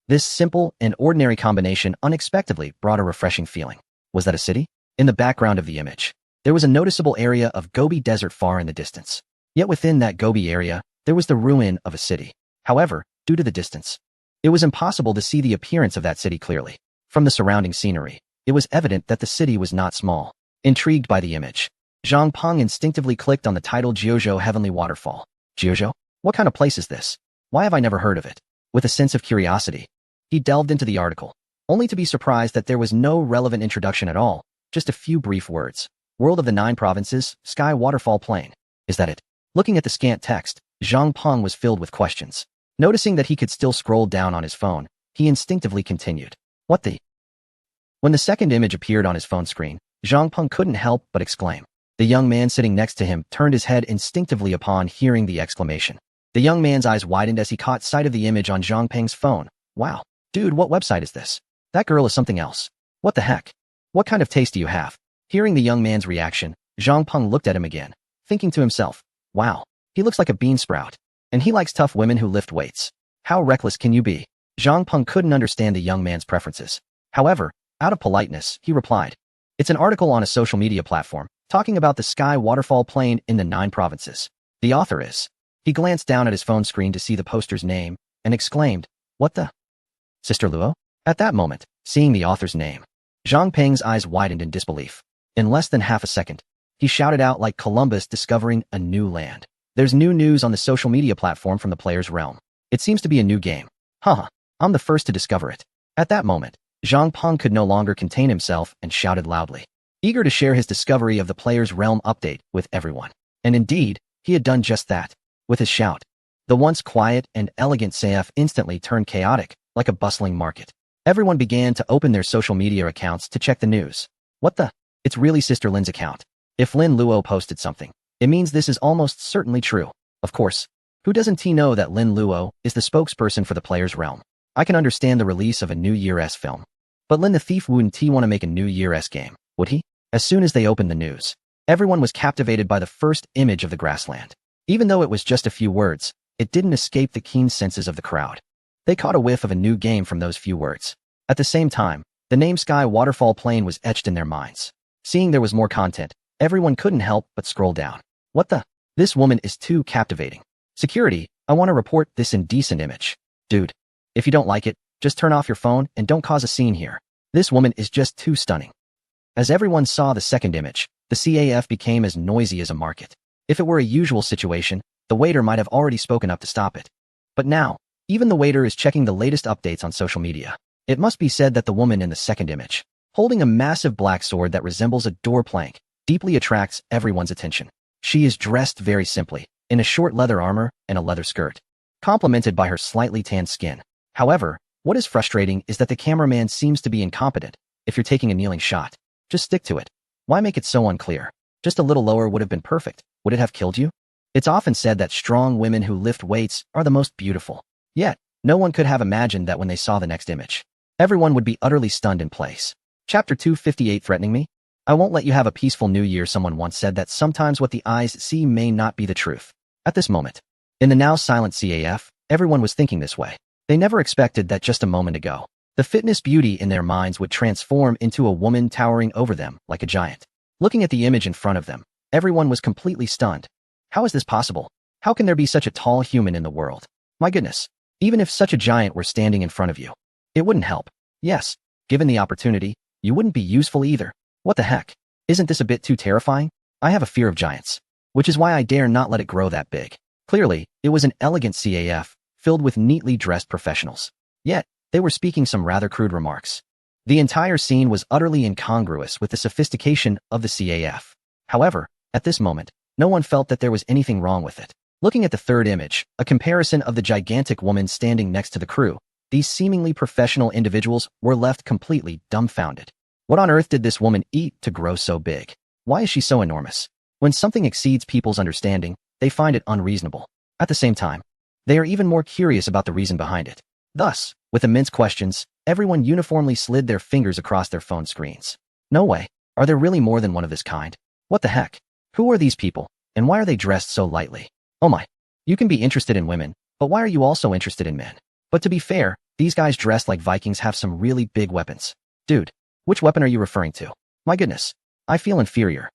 This simple and ordinary combination unexpectedly brought a refreshing feeling. Was that a city? In the background of the image, there was a noticeable area of Gobi Desert far in the distance. Yet within that Gobi area, there was the ruin of a city. However, due to the distance, it was impossible to see the appearance of that city clearly. From the surrounding scenery, it was evident that the city was not small. Intrigued by the image, Zhang Peng instinctively clicked on the title Jiuzhou Heavenly Waterfall. Jiuzhou? What kind of place is this? Why have I never heard of it? With a sense of curiosity, he delved into the article, only to be surprised that there was no relevant introduction at all, just a few brief words. World of the 9 provinces, Sky Waterfall Plain. Is that it? Looking at the scant text, Zhang Peng was filled with questions. Noticing that he could still scroll down on his phone, he instinctively continued. What the? When the second image appeared on his phone screen, Zhang Peng couldn't help but exclaim. The young man sitting next to him turned his head instinctively upon hearing the exclamation. The young man's eyes widened as he caught sight of the image on Zhang Peng's phone. Wow. Dude, what website is this? That girl is something else. What the heck? What kind of taste do you have? Hearing the young man's reaction, Zhang Peng looked at him again, thinking to himself, wow, he looks like a bean sprout. And he likes tough women who lift weights. How reckless can you be? Zhang Peng couldn't understand the young man's preferences. However, out of politeness, he replied, it's an article on a social media platform, talking about the Sky Waterfall Plain in the 9 provinces. The author is. He glanced down at his phone screen to see the poster's name, and exclaimed, what the? Sister Luo? At that moment, seeing the author's name, Zhang Peng's eyes widened in disbelief. In less than half a second, he shouted out like Columbus discovering a new land. There's new news on the social media platform from the Player's Realm. It seems to be a new game. Haha, I'm the first to discover it. At that moment, Zhang Peng could no longer contain himself and shouted loudly, eager to share his discovery of the Player's Realm update with everyone. And indeed, he had done just that. With his shout, the once quiet and elegant CF instantly turned chaotic, like a bustling market. Everyone began to open their social media accounts to check the news. What the? It's really Sister Lin's account. If Lin Luo posted something, it means this is almost certainly true. Of course, who doesn't know that Lin Luo is the spokesperson for the Player's Realm? I can understand the release of a New Year's film. But Lin the Thief wouldn't want to make a New Year's game, would he? As soon as they opened the news, everyone was captivated by the first image of the grassland. Even though it was just a few words, it didn't escape the keen senses of the crowd. They caught a whiff of a new game from those few words. At the same time, the name Sky Waterfall Plain was etched in their minds. Seeing there was more content, everyone couldn't help but scroll down. What the? This woman is too captivating. Security, I want to report this indecent image. Dude, if you don't like it, just turn off your phone and don't cause a scene here. This woman is just too stunning. As everyone saw the second image, the CAF became as noisy as a market. If it were a usual situation, the waiter might have already spoken up to stop it. But now, even the waiter is checking the latest updates on social media. It must be said that the woman in the second image, holding a massive black sword that resembles a door plank, deeply attracts everyone's attention. She is dressed very simply, in a short leather armor and a leather skirt, complemented by her slightly tanned skin. However, what is frustrating is that the cameraman seems to be incompetent. If you're taking a kneeling shot, just stick to it. Why make it so unclear? Just a little lower would have been perfect. Would it have killed you? It's often said that strong women who lift weights are the most beautiful. Yet, no one could have imagined that when they saw the next image. Everyone would be utterly stunned in place. Chapter 258 Threatening me? I won't let you have a peaceful new year. Someone once said that sometimes what the eyes see may not be the truth. At this moment, in the now silent CAF, everyone was thinking this way. They never expected that just a moment ago, the fitness beauty in their minds would transform into a woman towering over them like a giant. Looking at the image in front of them, everyone was completely stunned. How is this possible? How can there be such a tall human in the world? My goodness, even if such a giant were standing in front of you, it wouldn't help. Yes, given the opportunity, you wouldn't be useful either. What the heck? Isn't this a bit too terrifying? I have a fear of giants, which is why I dare not let it grow that big. Clearly, it was an elegant CAF, filled with neatly dressed professionals. Yet, they were speaking some rather crude remarks. The entire scene was utterly incongruous with the sophistication of the CAF. However, at this moment, No one felt that there was anything wrong with it. Looking at the third image, a comparison of the gigantic woman standing next to the crew, these seemingly professional individuals were left completely dumbfounded. What on earth did this woman eat to grow so big? Why is she so enormous? When something exceeds people's understanding, they find it unreasonable. At the same time, they are even more curious about the reason behind it. Thus, with immense questions, everyone uniformly slid their fingers across their phone screens. No way. Are there really more than one of this kind? What the heck? Who are these people, and why are they dressed so lightly? Oh my. You can be interested in women, but why are you also interested in men? But to be fair, these guys dressed like Vikings have some really big weapons. Dude, which weapon are you referring to? My goodness. I feel inferior.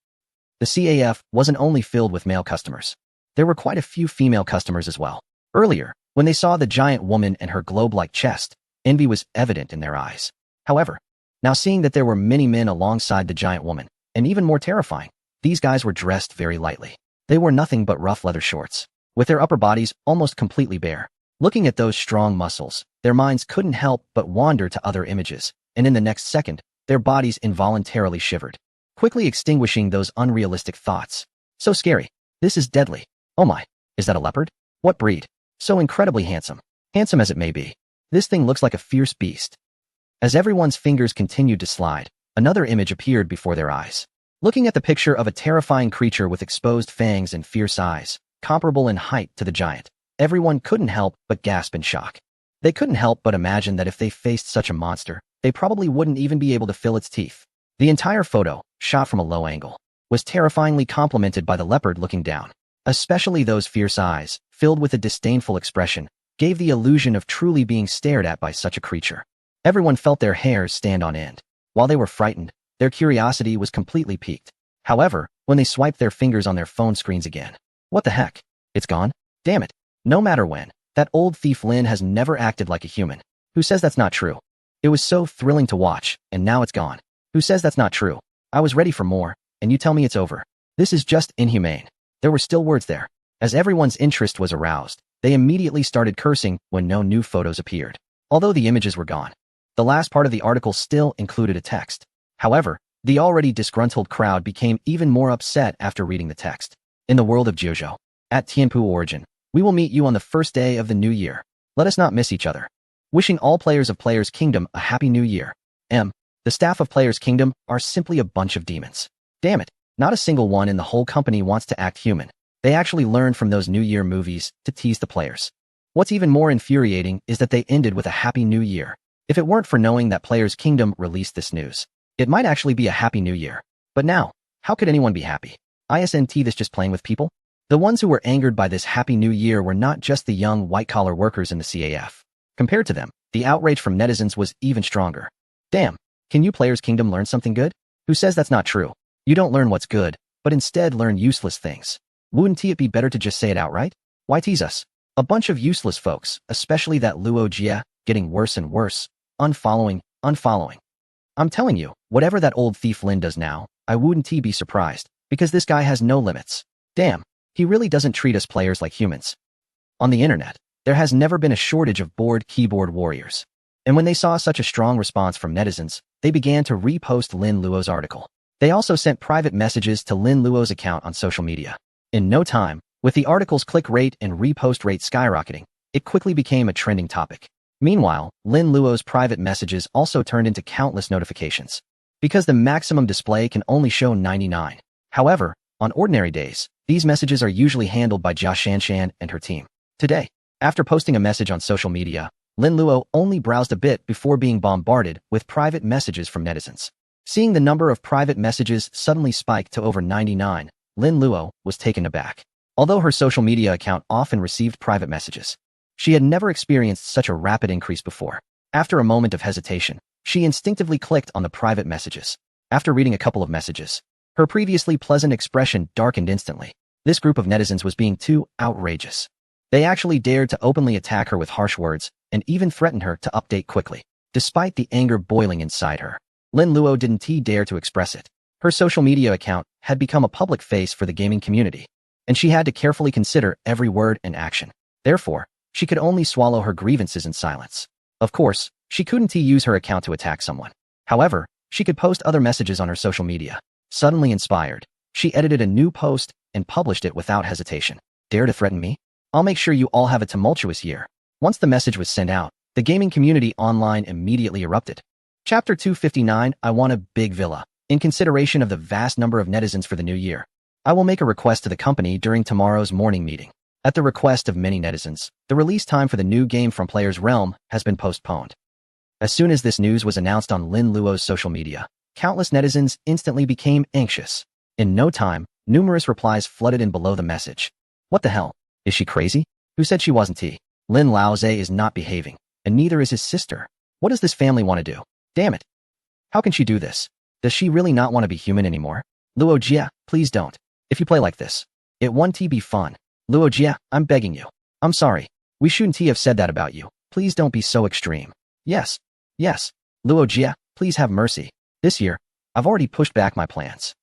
The CAF wasn't only filled with male customers. There were quite a few female customers as well. Earlier, when they saw the giant woman and her globe-like chest, envy was evident in their eyes. However, now seeing that there were many men alongside the giant woman, and even more terrifying, these guys were dressed very lightly. They wore nothing but rough leather shorts, with their upper bodies almost completely bare. Looking at those strong muscles, their minds couldn't help but wander to other images, and in the next second, their bodies involuntarily shivered, quickly extinguishing those unrealistic thoughts. So scary. This is deadly. Oh my, is that a leopard? What breed? So incredibly handsome. Handsome as it may be, this thing looks like a fierce beast. As everyone's fingers continued to slide, another image appeared before their eyes. Looking at the picture of a terrifying creature with exposed fangs and fierce eyes, comparable in height to the giant, everyone couldn't help but gasp in shock. They couldn't help but imagine that if they faced such a monster, they probably wouldn't even be able to feel its teeth. The entire photo, shot from a low angle, was terrifyingly complemented by the leopard looking down. Especially those fierce eyes, filled with a disdainful expression, gave the illusion of truly being stared at by such a creature. Everyone felt their hairs stand on end. While they were frightened, their curiosity was completely piqued. However, when they swiped their fingers on their phone screens again, what the heck? It's gone? Damn it. No matter when, that old thief Lin has never acted like a human. Who says that's not true? It was so thrilling to watch, and now it's gone. Who says that's not true? I was ready for more, and you tell me it's over. This is just inhumane. There were still words there. As everyone's interest was aroused, they immediately started cursing when no new photos appeared. Although the images were gone, the last part of the article still included a text. However, the already disgruntled crowd became even more upset after reading the text. In the world of JoJo, at Tianpu Origin, we will meet you on the first day of the new year. Let us not miss each other. Wishing all players of Players Kingdom a happy new year. The staff of Players Kingdom are simply a bunch of demons. Damn it, not a single one in the whole company wants to act human. They actually learned from those New Year movies to tease the players. What's even more infuriating is that they ended with a happy new year. If it weren't for knowing that Players Kingdom released this news, it might actually be a happy new year. But now, how could anyone be happy? Isn't this just playing with people? The ones who were angered by this happy new year were not just the young white-collar workers in the CAF. Compared to them, the outrage from netizens was even stronger. Damn, can you Players Kingdom learn something good? Who says that's not true? You don't learn what's good, but instead learn useless things. Wouldn't it be better to just say it outright? Why tease us? A bunch of useless folks, especially that Luo Jia, getting worse and worse. Unfollowing. I'm telling you, whatever that old thief Lin does now, I wouldn't be surprised, because this guy has no limits. Damn, he really doesn't treat us players like humans. On the internet, there has never been a shortage of bored keyboard warriors. And when they saw such a strong response from netizens, they began to repost Lin Luo's article. They also sent private messages to Lin Luo's account on social media. In no time, with the article's click rate and repost rate skyrocketing, it quickly became a trending topic. Meanwhile, Lin Luo's private messages also turned into countless notifications. Because the maximum display can only show 99. However, on ordinary days, these messages are usually handled by Jia Shanshan and her team. Today, after posting a message on social media, Lin Luo only browsed a bit before being bombarded with private messages from netizens. Seeing the number of private messages suddenly spike to over 99, Lin Luo was taken aback. Although her social media account often received private messages, she had never experienced such a rapid increase before. After a moment of hesitation, she instinctively clicked on the private messages. After reading a couple of messages, her previously pleasant expression darkened instantly. This group of netizens was being too outrageous. They actually dared to openly attack her with harsh words and even threatened her to update quickly. Despite the anger boiling inside her, Lin Luo didn't dare to express it. Her social media account had become a public face for the gaming community, and she had to carefully consider every word and action. Therefore, she could only swallow her grievances in silence. Of course, she couldn't use her account to attack someone. However, she could post other messages on her social media. Suddenly inspired, she edited a new post and published it without hesitation. Dare to threaten me? I'll make sure you all have a tumultuous year. Once the message was sent out, the gaming community online immediately erupted. Chapter 259, I want a big villa. In consideration of the vast number of netizens for the new year, I will make a request to the company during tomorrow's morning meeting. At the request of many netizens, the release time for the new game from Player's Realm has been postponed. As soon as this news was announced on Lin Luo's social media, countless netizens instantly became anxious. In no time, numerous replies flooded in below the message. What the hell? Is she crazy? Who said she wasn't? Lin Laozhe is not behaving, and neither is his sister. What does this family want to do? Damn it. How can she do this? Does she really not want to be human anymore? Luo Jia, please don't. If you play like this, it won't be fun. Luo Jia, I'm begging you. I'm sorry. We shouldn't have said that about you. Please don't be so extreme. Yes. Yes. Luo Jia, please have mercy. This year, I've already pushed back my plans.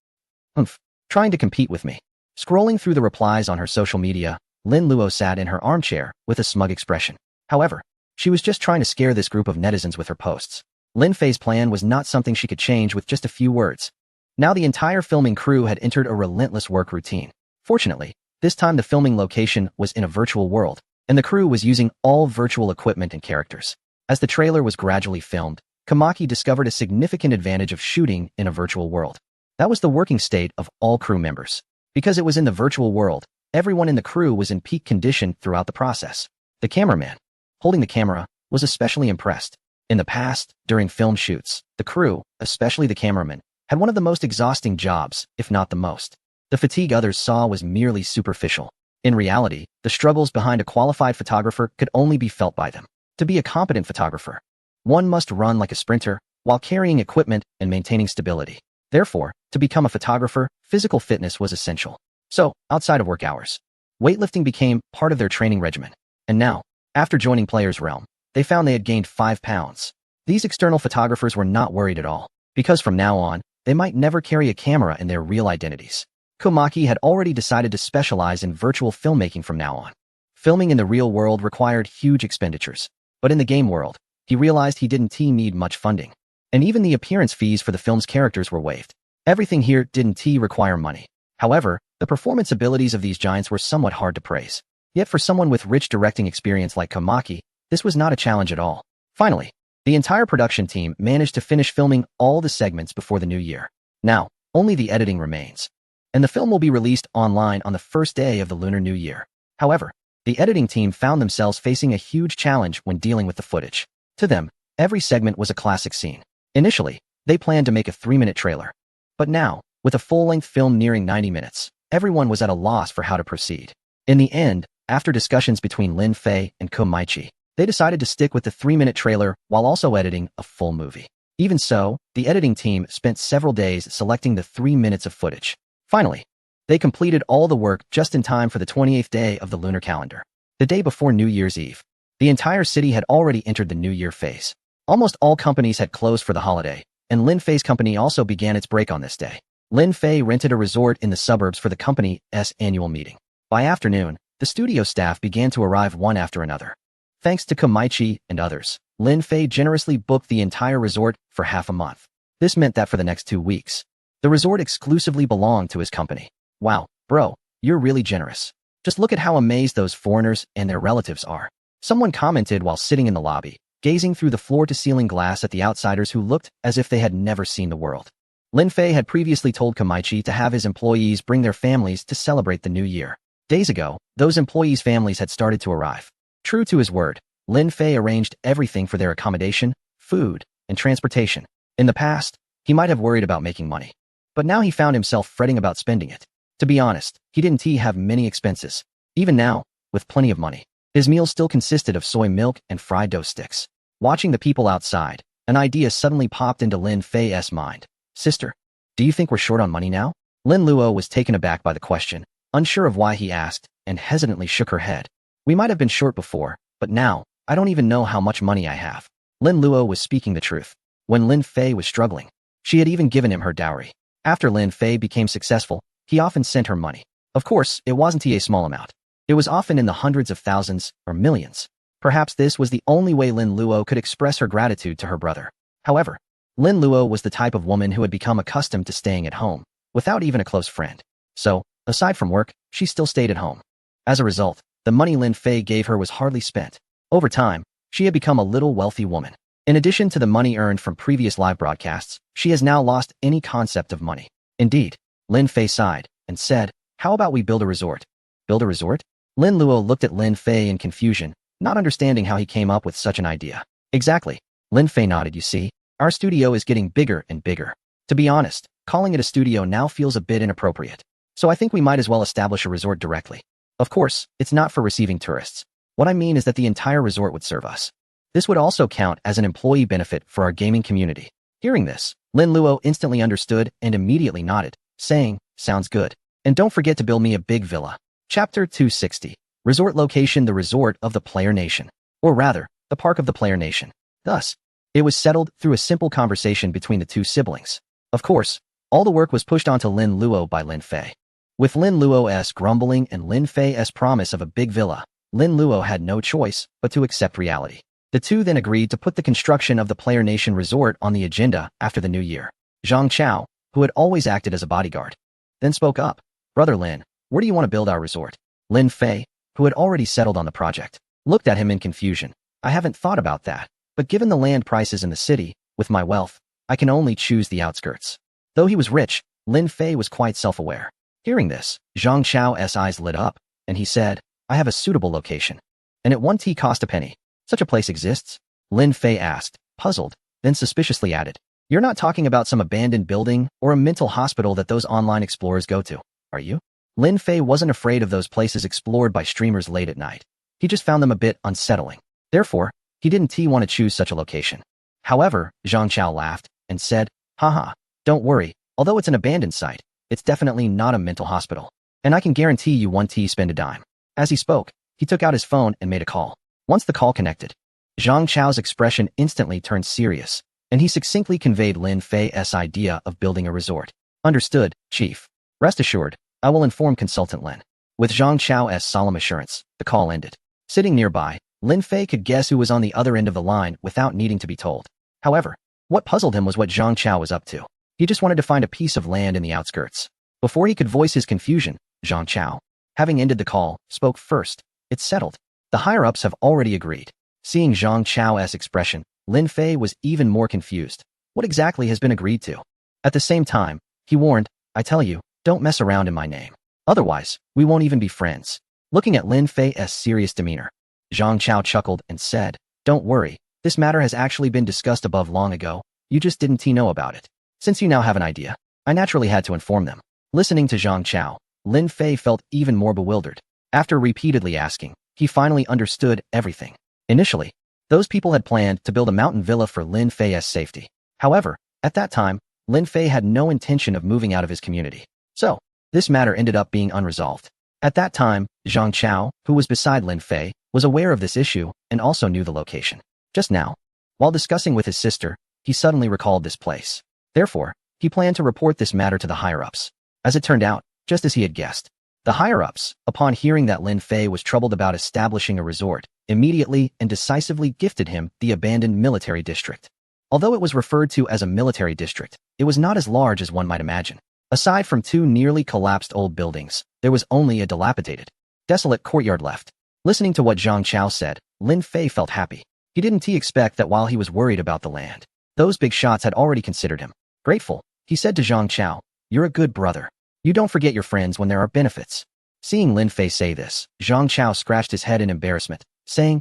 Trying to compete with me. Scrolling through the replies on her social media, Lin Luo sat in her armchair with a smug expression. However, she was just trying to scare this group of netizens with her posts. Lin Fei's plan was not something she could change with just a few words. Now the entire filming crew had entered a relentless work routine. Fortunately, this time the filming location was in a virtual world, and the crew was using all virtual equipment and characters. As the trailer was gradually filmed, Kamaki discovered a significant advantage of shooting in a virtual world. That was the working state of all crew members. Because it was in the virtual world, everyone in the crew was in peak condition throughout the process. The cameraman, holding the camera, was especially impressed. In the past, during film shoots, the crew, especially the cameraman, had one of the most exhausting jobs, if not the most. The fatigue others saw was merely superficial. In reality, the struggles behind a qualified photographer could only be felt by them. To be a competent photographer, one must run like a sprinter while carrying equipment and maintaining stability. Therefore, to become a photographer, physical fitness was essential. So, outside of work hours, weightlifting became part of their training regimen. And now, after joining Player's Realm, they found they had gained 5 pounds. These external photographers were not worried at all, because from now on, they might never carry a camera in their real identities. Komaki had already decided to specialize in virtual filmmaking from now on. Filming in the real world required huge expenditures, but in the game world, he realized he didn't need much funding. And even the appearance fees for the film's characters were waived. Everything here didn't require money. However, the performance abilities of these giants were somewhat hard to praise. Yet for someone with rich directing experience like Komaki, this was not a challenge at all. Finally, the entire production team managed to finish filming all the segments before the new year. Now, only the editing remains. And the film will be released online on the first day of the Lunar New Year. However, the editing team found themselves facing a huge challenge when dealing with the footage. To them, every segment was a classic scene. Initially, they planned to make a 3-minute trailer. But now, with a full-length film nearing 90 minutes, everyone was at a loss for how to proceed. In the end, after discussions between Lin Fei and Komaichi, they decided to stick with the 3-minute trailer while also editing a full movie. Even so, the editing team spent several days selecting the 3 minutes of footage. Finally, they completed all the work just in time for the 28th day of the lunar calendar. The day before New Year's Eve, the entire city had already entered the New Year phase. Almost all companies had closed for the holiday, and Lin Fei's company also began its break on this day. Lin Fei rented a resort in the suburbs for the company's annual meeting. By afternoon, the studio staff began to arrive one after another. Thanks to Komaichi and others, Lin Fei generously booked the entire resort for half a month. This meant that for the next 2 weeks, the resort exclusively belonged to his company. Wow, bro, you're really generous. Just look at how amazed those foreigners and their relatives are. Someone commented while sitting in the lobby, gazing through the floor-to-ceiling glass at the outsiders who looked as if they had never seen the world. Lin Fei had previously told Komaichi to have his employees bring their families to celebrate the new year. Days ago, those employees' families had started to arrive. True to his word, Lin Fei arranged everything for their accommodation, food, and transportation. In the past, he might have worried about making money. But now he found himself fretting about spending it. To be honest, he didn't have many expenses. Even now, with plenty of money, his meals still consisted of soy milk and fried dough sticks. Watching the people outside, an idea suddenly popped into Lin Fei's mind. Sister, do you think we're short on money now? Lin Luo was taken aback by the question, unsure of why he asked, and hesitantly shook her head. We might have been short before, but now, I don't even know how much money I have. Lin Luo was speaking the truth. When Lin Fei was struggling, she had even given him her dowry. After Lin Fei became successful, he often sent her money. Of course, it wasn't a small amount. It was often in the hundreds of thousands or millions. Perhaps this was the only way Lin Luo could express her gratitude to her brother. However, Lin Luo was the type of woman who had become accustomed to staying at home, without even a close friend. So, Aside from work, she still stayed at home. As a result, the money Lin Fei gave her was hardly spent. Over time, she had become a little wealthy woman. In addition to the money earned from previous live broadcasts, she has now lost any concept of money. Indeed, Lin Fei sighed and said, "How about we build a resort?" Build a resort? Lin Luo looked at Lin Fei in confusion, not understanding how he came up with such an idea. Exactly. Lin Fei nodded. You see, our studio is getting bigger and bigger. To be honest, calling it a studio now feels a bit inappropriate. So I think we might as well establish a resort directly. Of course, it's not for receiving tourists. What I mean is that the entire resort would serve us. This would also count as an employee benefit for our gaming community. Hearing this, Lin Luo instantly understood and immediately nodded, saying, "Sounds good. And don't forget to build me a big villa." Chapter 260. Resort location: the resort of the player nation. Or rather, the park of the player nation. Thus, it was settled through a simple conversation between the two siblings. Of course, all the work was pushed onto Lin Luo by Lin Fei. With Lin Luo's grumbling and Lin Fei's promise of a big villa, Lin Luo had no choice but to accept reality. The two then agreed to put the construction of the Player Nation Resort on the agenda after the new year. Zhang Chao, who had always acted as a bodyguard, then spoke up. "Brother Lin, where do you want to build our resort?" Lin Fei, who had already settled on the project, looked at him in confusion. "I haven't thought about that, but given the land prices in the city, with my wealth, I can only choose the outskirts." Though he was rich, Lin Fei was quite self-aware. Hearing this, Zhang Chao's eyes lit up, and he said, "I have a suitable location. And at 1 tea cost a penny. Such a place exists?" Lin Fei asked, puzzled, then suspiciously added, "You're not talking about some abandoned building or a mental hospital that those online explorers go to, are you?" Lin Fei wasn't afraid of those places explored by streamers late at night. He just found them a bit unsettling. Therefore, he didn't want to choose such a location. However, Zhang Chao laughed and said, "Haha, don't worry, although it's an abandoned site, it's definitely not a mental hospital. And I can guarantee you 1 tea spend a dime." As he spoke, he took out his phone and made a call. Once the call connected, Zhang Chao's expression instantly turned serious, and he succinctly conveyed Lin Fei's idea of building a resort. "Understood, Chief. Rest assured, I will inform Consultant Lin." With Zhang Chao's solemn assurance, the call ended. Sitting nearby, Lin Fei could guess who was on the other end of the line without needing to be told. However, what puzzled him was what Zhang Chao was up to. He just wanted to find a piece of land in the outskirts. Before he could voice his confusion, Zhang Chao, having ended the call, spoke first. "It's settled. The higher-ups have already agreed." Seeing Zhang Chao's expression, Lin Fei was even more confused. What exactly has been agreed to? At the same time, he warned, "I tell you, don't mess around in my name. Otherwise, we won't even be friends." Looking at Lin Fei's serious demeanor, Zhang Chao chuckled and said, "Don't worry, this matter has actually been discussed above long ago. You just didn't know about it. Since you now have an idea, I naturally had to inform them." Listening to Zhang Chao, Lin Fei felt even more bewildered. After repeatedly asking, he finally understood everything. Initially, those people had planned to build a mountain villa for Lin Fei's safety. However, at that time, Lin Fei had no intention of moving out of his community. So, this matter ended up being unresolved. At that time, Zhang Chao, who was beside Lin Fei, was aware of this issue and also knew the location. Just now, while discussing with his sister, he suddenly recalled this place. Therefore, he planned to report this matter to the higher-ups. As it turned out, just as he had guessed, the higher-ups, upon hearing that Lin Fei was troubled about establishing a resort, immediately and decisively gifted him the abandoned military district. Although it was referred to as a military district, it was not as large as one might imagine. Aside from 2 nearly collapsed old buildings, there was only a dilapidated, desolate courtyard left. Listening to what Zhang Chao said, Lin Fei felt happy. He didn't expect that while he was worried about the land, those big shots had already considered him. Grateful, he said to Zhang Chao, "You're a good brother. You don't forget your friends when there are benefits." Seeing Lin Fei say this, Zhang Chao scratched his head in embarrassment, saying,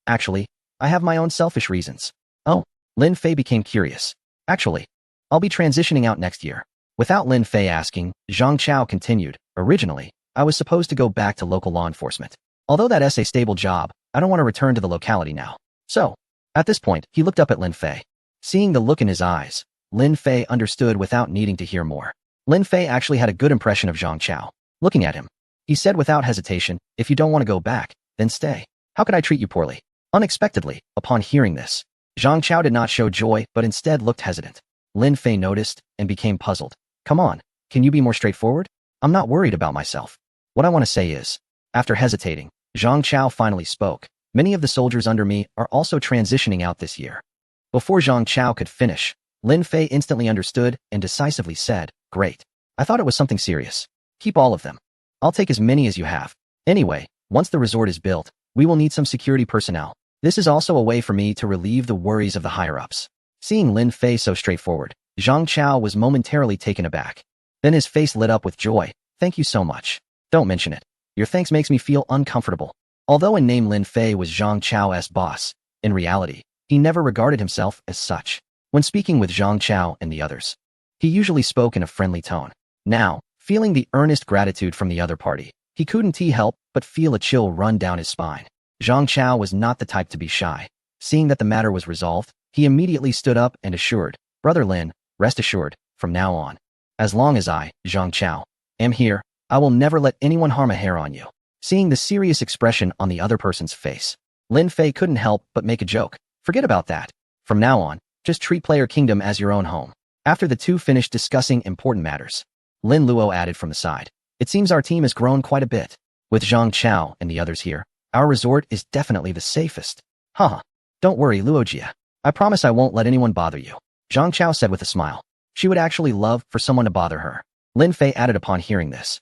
Actually, I have my own selfish reasons." "Oh," Lin Fei became curious. "Actually, I'll be transitioning out next year." Without Lin Fei asking, Zhang Chao continued, "Originally, I was supposed to go back to local law enforcement. Although that's a stable job, I don't want to return to the locality now. So," at this point, he looked up at Lin Fei. Seeing the look in his eyes, Lin Fei understood without needing to hear more. Lin Fei actually had a good impression of Zhang Chao. Looking at him, he said without hesitation, "If you don't want to go back, then stay. How could I treat you poorly?" Unexpectedly, upon hearing this, Zhang Chao did not show joy but instead looked hesitant. Lin Fei noticed and became puzzled. "Come on, can you be more straightforward? I'm not worried about myself. What I want to say is..." After hesitating, Zhang Chao finally spoke. "Many of the soldiers under me are also transitioning out this year." Before Zhang Chao could finish, Lin Fei instantly understood and decisively said, "Great. I thought it was something serious." Keep all of them. I'll take as many as you have. Anyway, once the resort is built, we will need some security personnel. This is also a way for me to relieve the worries of the higher-ups. Seeing Lin Fei so straightforward, Zhang Chao was momentarily taken aback. Then his face lit up with joy. Thank you so much. Don't mention it. Your thanks makes me feel uncomfortable. Although in name Lin Fei was Zhang Chao's boss, in reality, he never regarded himself as such. When speaking with Zhang Chao and the others, he usually spoke in a friendly tone. Now, feeling the earnest gratitude from the other party, he couldn't help but feel a chill run down his spine. Zhang Chao was not the type to be shy. Seeing that the matter was resolved, he immediately stood up and assured, Brother Lin, rest assured, from now on, as long as I, Zhang Chao, am here, I will never let anyone harm a hair on you. Seeing the serious expression on the other person's face, Lin Fei couldn't help but make a joke. Forget about that. From now on, just treat Player Kingdom as your own home. After the two finished discussing important matters, Lin Luo added from the side, it seems our team has grown quite a bit. With Zhang Chao and the others here, our resort is definitely the safest. Haha. Don't worry, Luojia. I promise I won't let anyone bother you. Zhang Chao said with a smile. She would actually love for someone to bother her. Lin Fei added upon hearing this.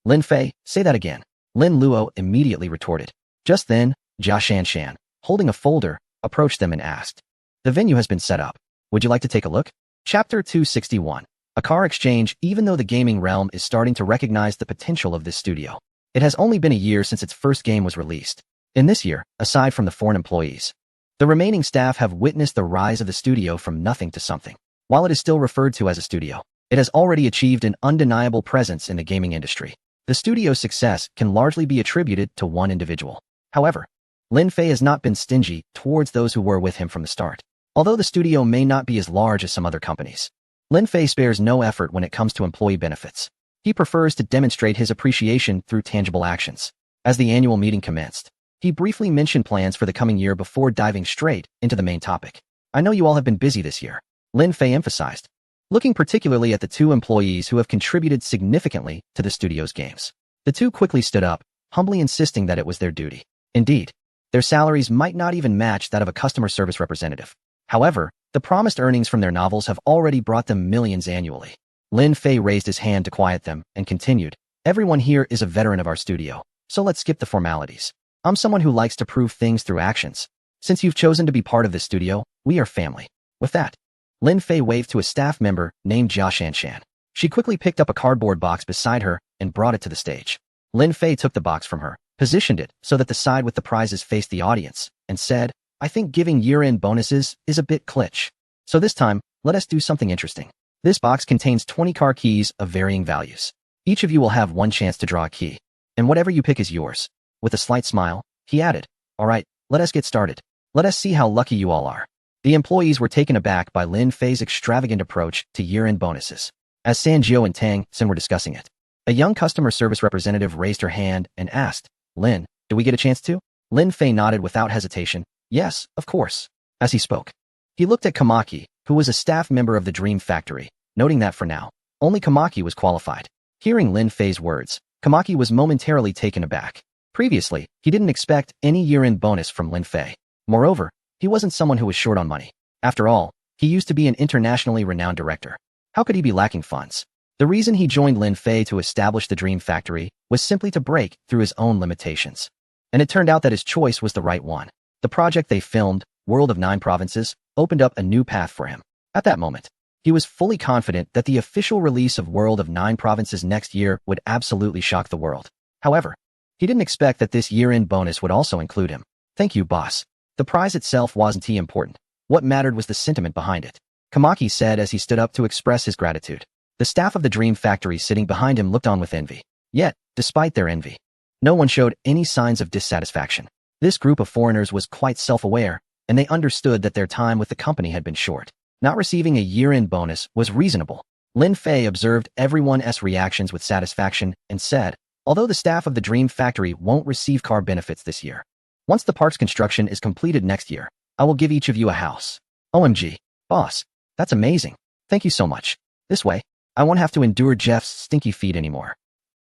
Lin Fei, say that again. Lin Luo immediately retorted. Just then, Jia Shanshan, holding a folder, approached them and asked. The venue has been set up. Would you like to take a look? Chapter 261. A car exchange. Even though the gaming realm is starting to recognize the potential of this studio, it has only been a year since its first game was released. In this year, aside from the foreign employees, the remaining staff have witnessed the rise of the studio from nothing to something. While it is still referred to as a studio, it has already achieved an undeniable presence in the gaming industry. The studio's success can largely be attributed to one individual. However, Lin Fei has not been stingy towards those who were with him from the start. Although the studio may not be as large as some other companies, Lin Fei spares no effort when it comes to employee benefits. He prefers to demonstrate his appreciation through tangible actions. As the annual meeting commenced, he briefly mentioned plans for the coming year before diving straight into the main topic. I know you all have been busy this year, Lin Fei emphasized, looking particularly at the two employees who have contributed significantly to the studio's games. The two quickly stood up, humbly insisting that it was their duty. Indeed, their salaries might not even match that of a customer service representative. However, the promised earnings from their novels have already brought them millions annually. Lin Fei raised his hand to quiet them and continued, everyone here is a veteran of our studio, so let's skip the formalities. I'm someone who likes to prove things through actions. Since you've chosen to be part of this studio, we are family. With that, Lin Fei waved to a staff member named Jia Shanshan. She quickly picked up a cardboard box beside her and brought it to the stage. Lin Fei took the box from her, positioned it so that the side with the prizes faced the audience, and said, I think giving year-end bonuses is a bit glitch. So this time, let us do something interesting. This box contains 20 car keys of varying values. Each of you will have one chance to draw a key, and whatever you pick is yours. With a slight smile, he added, all right, let us get started. Let us see how lucky you all are. The employees were taken aback by Lin Fei's extravagant approach to year-end bonuses. As Sanjiu and Tang Xin were discussing it, a young customer service representative raised her hand and asked, Lin, do we get a chance to? Lin Fei nodded without hesitation. Yes, of course. As he spoke, he looked at Kamaki, who was a staff member of the Dream Factory, noting that for now, only Kamaki was qualified. Hearing Lin Fei's words, Kamaki was momentarily taken aback. Previously, he didn't expect any year-end bonus from Lin Fei. Moreover, he wasn't someone who was short on money. After all, he used to be an internationally renowned director. How could he be lacking funds? The reason he joined Lin Fei to establish the Dream Factory was simply to break through his own limitations. And it turned out that his choice was the right one. The project they filmed, World of 9 Provinces, opened up a new path for him. At that moment, he was fully confident that the official release of World of 9 Provinces next year would absolutely shock the world. However, he didn't expect that this year-end bonus would also include him. Thank you, boss. The prize itself wasn't important. What mattered was the sentiment behind it. Kamaki said as he stood up to express his gratitude. The staff of the Dream Factory sitting behind him looked on with envy. Yet, despite their envy, no one showed any signs of dissatisfaction. This group of foreigners was quite self-aware, and they understood that their time with the company had been short. Not receiving a year-end bonus was reasonable. Lin Fei observed everyone's reactions with satisfaction and said, although the staff of the Dream Factory won't receive car benefits this year, once the park's construction is completed next year, I will give each of you a house. OMG. Boss, that's amazing. Thank you so much. This way, I won't have to endure Jeff's stinky feet anymore.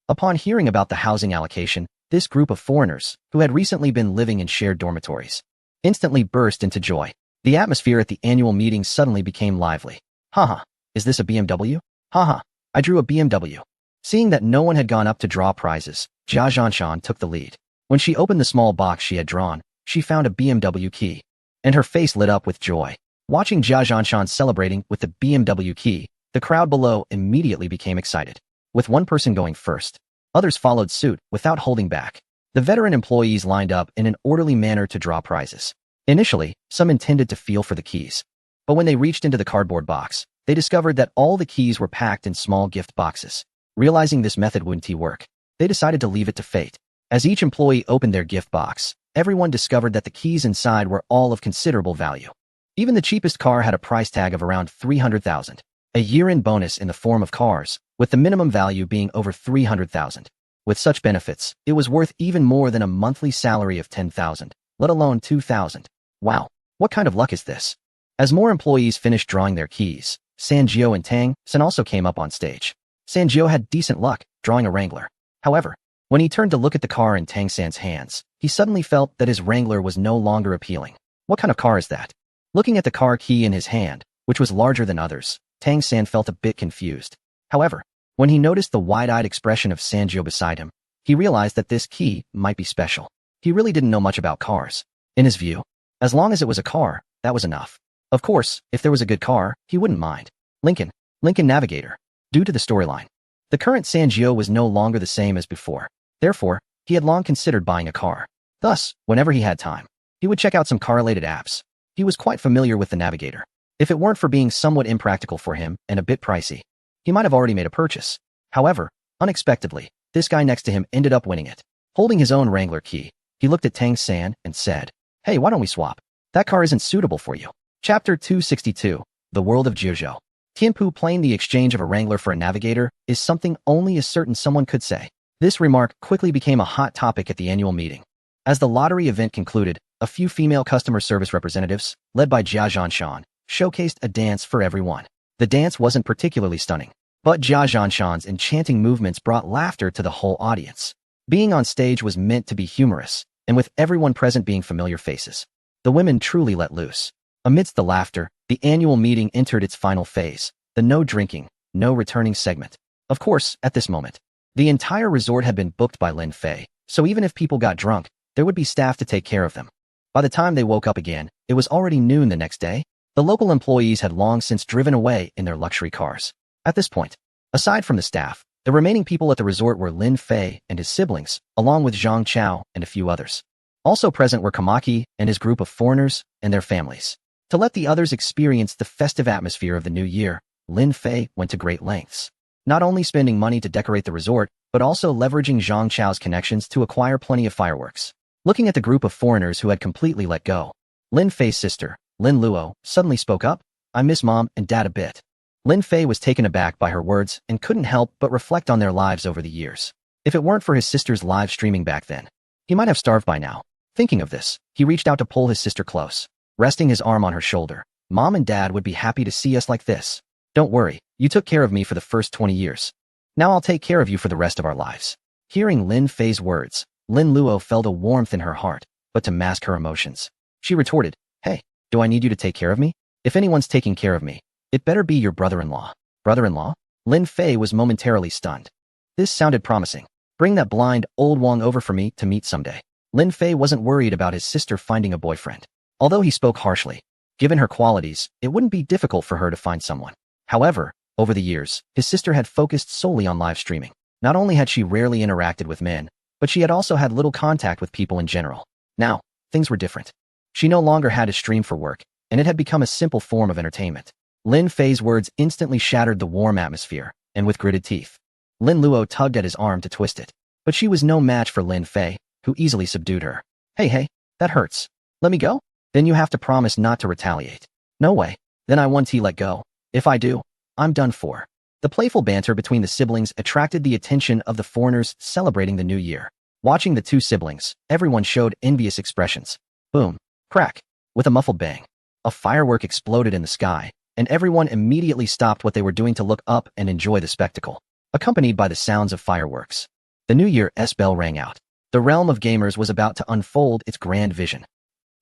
Upon hearing about the housing allocation, this group of foreigners, who had recently been living in shared dormitories, instantly burst into joy. The atmosphere at the annual meeting suddenly became lively. Haha, is this a BMW? Haha, I drew a BMW. Seeing that no one had gone up to draw prizes, Jia Zhanshan took the lead. When she opened the small box she had drawn, she found a BMW key, and her face lit up with joy. Watching Jia Zhanshan celebrating with the BMW key, the crowd below immediately became excited. With one person going first, others followed suit without holding back. The veteran employees lined up in an orderly manner to draw prizes. Initially, some intended to feel for the keys, but when they reached into the cardboard box, they discovered that all the keys were packed in small gift boxes. Realizing this method wouldn't work, they decided to leave it to fate. As each employee opened their gift box, everyone discovered that the keys inside were all of considerable value. Even the cheapest car had a price tag of around 300,000. A year-end bonus in the form of cars, with the minimum value being over 300,000. With such benefits, it was worth even more than a monthly salary of 10,000, let alone 2,000. Wow, what kind of luck is this? As more employees finished drawing their keys, Sanjiao and Tang San also came up on stage. Sanjiao had decent luck, drawing a Wrangler. However, when he turned to look at the car in Tang San's hands, he suddenly felt that his Wrangler was no longer appealing. What kind of car is that? Looking at the car key in his hand, which was larger than others, Tang San felt a bit confused. However, when he noticed the wide-eyed expression of Sanjiao beside him, he realized that this key might be special. He really didn't know much about cars. In his view, as long as it was a car, that was enough. Of course, if there was a good car, he wouldn't mind. Lincoln Navigator. Due to the storyline, the current Sanjiao was no longer the same as before. Therefore, he had long considered buying a car. Thus, whenever he had time, he would check out some car-related apps. He was quite familiar with the Navigator. If it weren't for being somewhat impractical for him and a bit pricey, he might have already made a purchase. However, unexpectedly, this guy next to him ended up winning it. Holding his own Wrangler key, he looked at Tang San and said, "Hey, why don't we swap? That car isn't suitable for you." Chapter 262, The World of Jiuzhou. Tianpu playing the exchange of a Wrangler for a Navigator is something only a certain someone could say. This remark quickly became a hot topic at the annual meeting. As the lottery event concluded, a few female customer service representatives, led by Jia Zhanshan, showcased a dance for everyone. The dance wasn't particularly stunning, but Jia Zhanshan's enchanting movements brought laughter to the whole audience. Being on stage was meant to be humorous, and with everyone present being familiar faces, the women truly let loose. Amidst the laughter, the annual meeting entered its final phase, the no drinking, no returning segment. Of course, at this moment, the entire resort had been booked by Lin Fei, so even if people got drunk, there would be staff to take care of them. By the time they woke up again, it was already noon the next day. The local employees had long since driven away in their luxury cars. At this point, aside from the staff, the remaining people at the resort were Lin Fei and his siblings, along with Zhang Chao and a few others. Also present were Kamaki and his group of foreigners and their families. To let the others experience the festive atmosphere of the new year, Lin Fei went to great lengths. Not only spending money to decorate the resort, but also leveraging Zhang Chao's connections to acquire plenty of fireworks. Looking at the group of foreigners who had completely let go, Lin Fei's sister, Lin Luo, suddenly spoke up, "I miss mom and dad a bit." Lin Fei was taken aback by her words and couldn't help but reflect on their lives over the years. If it weren't for his sister's live streaming back then, he might have starved by now. Thinking of this, he reached out to pull his sister close. Resting his arm on her shoulder, "Mom and Dad would be happy to see us like this. Don't worry, you took care of me for the first 20 years. Now I'll take care of you for the rest of our lives." Hearing Lin Fei's words, Lin Luo felt a warmth in her heart, but to mask her emotions, she retorted, "Hey, do I need you to take care of me? If anyone's taking care of me, it better be your brother-in-law." Brother-in-law? Lin Fei was momentarily stunned. This sounded promising. Bring that blind old Wang over for me to meet someday. Lin Fei wasn't worried about his sister finding a boyfriend. Although he spoke harshly, given her qualities, it wouldn't be difficult for her to find someone. However, over the years, his sister had focused solely on live streaming. Not only had she rarely interacted with men, but she had also had little contact with people in general. Now, things were different. She no longer had to stream for work, and it had become a simple form of entertainment. Lin Fei's words instantly shattered the warm atmosphere, and with gritted teeth, Lin Luo tugged at his arm to twist it. But she was no match for Lin Fei, who easily subdued her. Hey, that hurts. Let me go? Then you have to promise not to retaliate." "No way. Then I want to let go. If I do, I'm done for." The playful banter between the siblings attracted the attention of the foreigners celebrating the new year. Watching the two siblings, everyone showed envious expressions. Boom. Crack. With a muffled bang, a firework exploded in the sky, and everyone immediately stopped what they were doing to look up and enjoy the spectacle. Accompanied by the sounds of fireworks, the New Year's bell rang out. The realm of gamers was about to unfold its grand vision.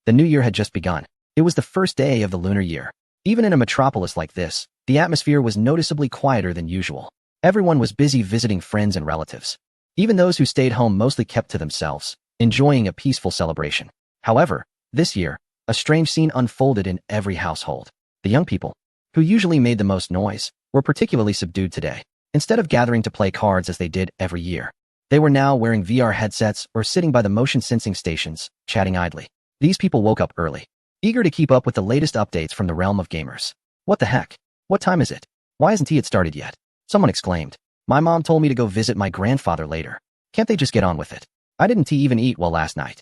The new year had just begun. It was the first day of the lunar year. Even in a metropolis like this, the atmosphere was noticeably quieter than usual. Everyone was busy visiting friends and relatives. Even those who stayed home mostly kept to themselves, enjoying a peaceful celebration. However, this year, a strange scene unfolded in every household. The young people, who usually made the most noise, were particularly subdued today. Instead of gathering to play cards as they did every year, they were now wearing VR headsets or sitting by the motion-sensing stations, chatting idly. These people woke up early, eager to keep up with the latest updates from the realm of gamers. What the heck? What time is it? Why hasn't it started yet? Someone exclaimed. My mom told me to go visit my grandfather later. Can't they just get on with it? I didn't even eat well last night.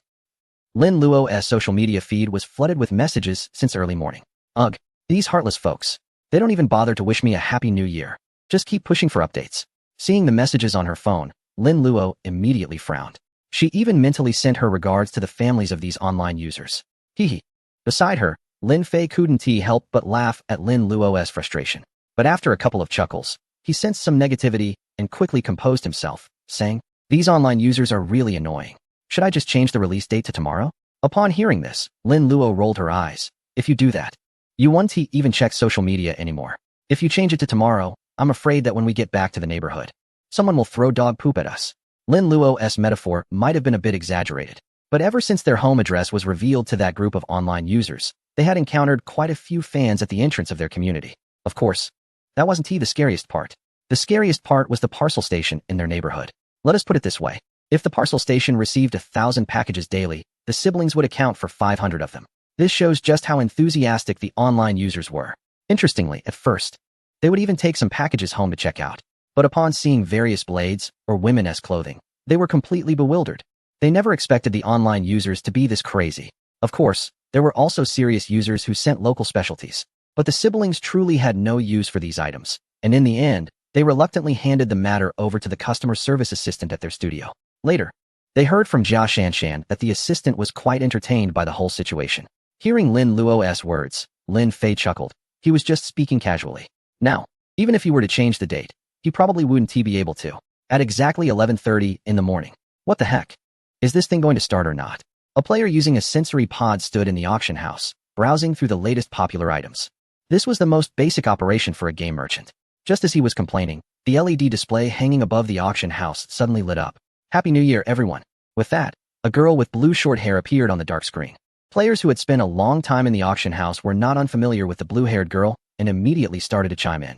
Lin Luo's social media feed was flooded with messages since early morning. Ugh, these heartless folks. They don't even bother to wish me a happy new year. Just keep pushing for updates. Seeing the messages on her phone, Lin Luo immediately frowned. She even mentally sent her regards to the families of these online users. Hee. Beside her, Lin Fei couldn't help but laugh at Lin Luo's frustration. But after a couple of chuckles, he sensed some negativity and quickly composed himself, saying, These online users are really annoying. Should I just change the release date to tomorrow? Upon hearing this, Lin Luo rolled her eyes. If you do that, you won't even check social media anymore. If you change it to tomorrow, I'm afraid that when we get back to the neighborhood, someone will throw dog poop at us. Lin Luo's metaphor might have been a bit exaggerated, but ever since their home address was revealed to that group of online users, they had encountered quite a few fans at the entrance of their community. Of course, that wasn't the scariest part. The scariest part was the parcel station in their neighborhood. Let us put it this way. If the parcel station received 1,000 packages daily, the siblings would account for 500 of them. This shows just how enthusiastic the online users were. Interestingly, at first, they would even take some packages home to check out. But upon seeing various blades or women's clothing, they were completely bewildered. They never expected the online users to be this crazy. Of course, there were also serious users who sent local specialties. But the siblings truly had no use for these items, and in the end, they reluctantly handed the matter over to the customer service assistant at their studio. Later, they heard from Jia Shanshan that the assistant was quite entertained by the whole situation. Hearing Lin Luo's words, Lin Fei chuckled. He was just speaking casually. Now, even if he were to change the date, he probably wouldn't be able to. At exactly 11:30 in the morning. What the heck? Is this thing going to start or not? A player using a sensory pod stood in the auction house, browsing through the latest popular items. This was the most basic operation for a game merchant. Just as he was complaining, the LED display hanging above the auction house suddenly lit up. Happy New Year, everyone. With that, a girl with blue short hair appeared on the dark screen. Players who had spent a long time in the auction house were not unfamiliar with the blue-haired girl and immediately started to chime in.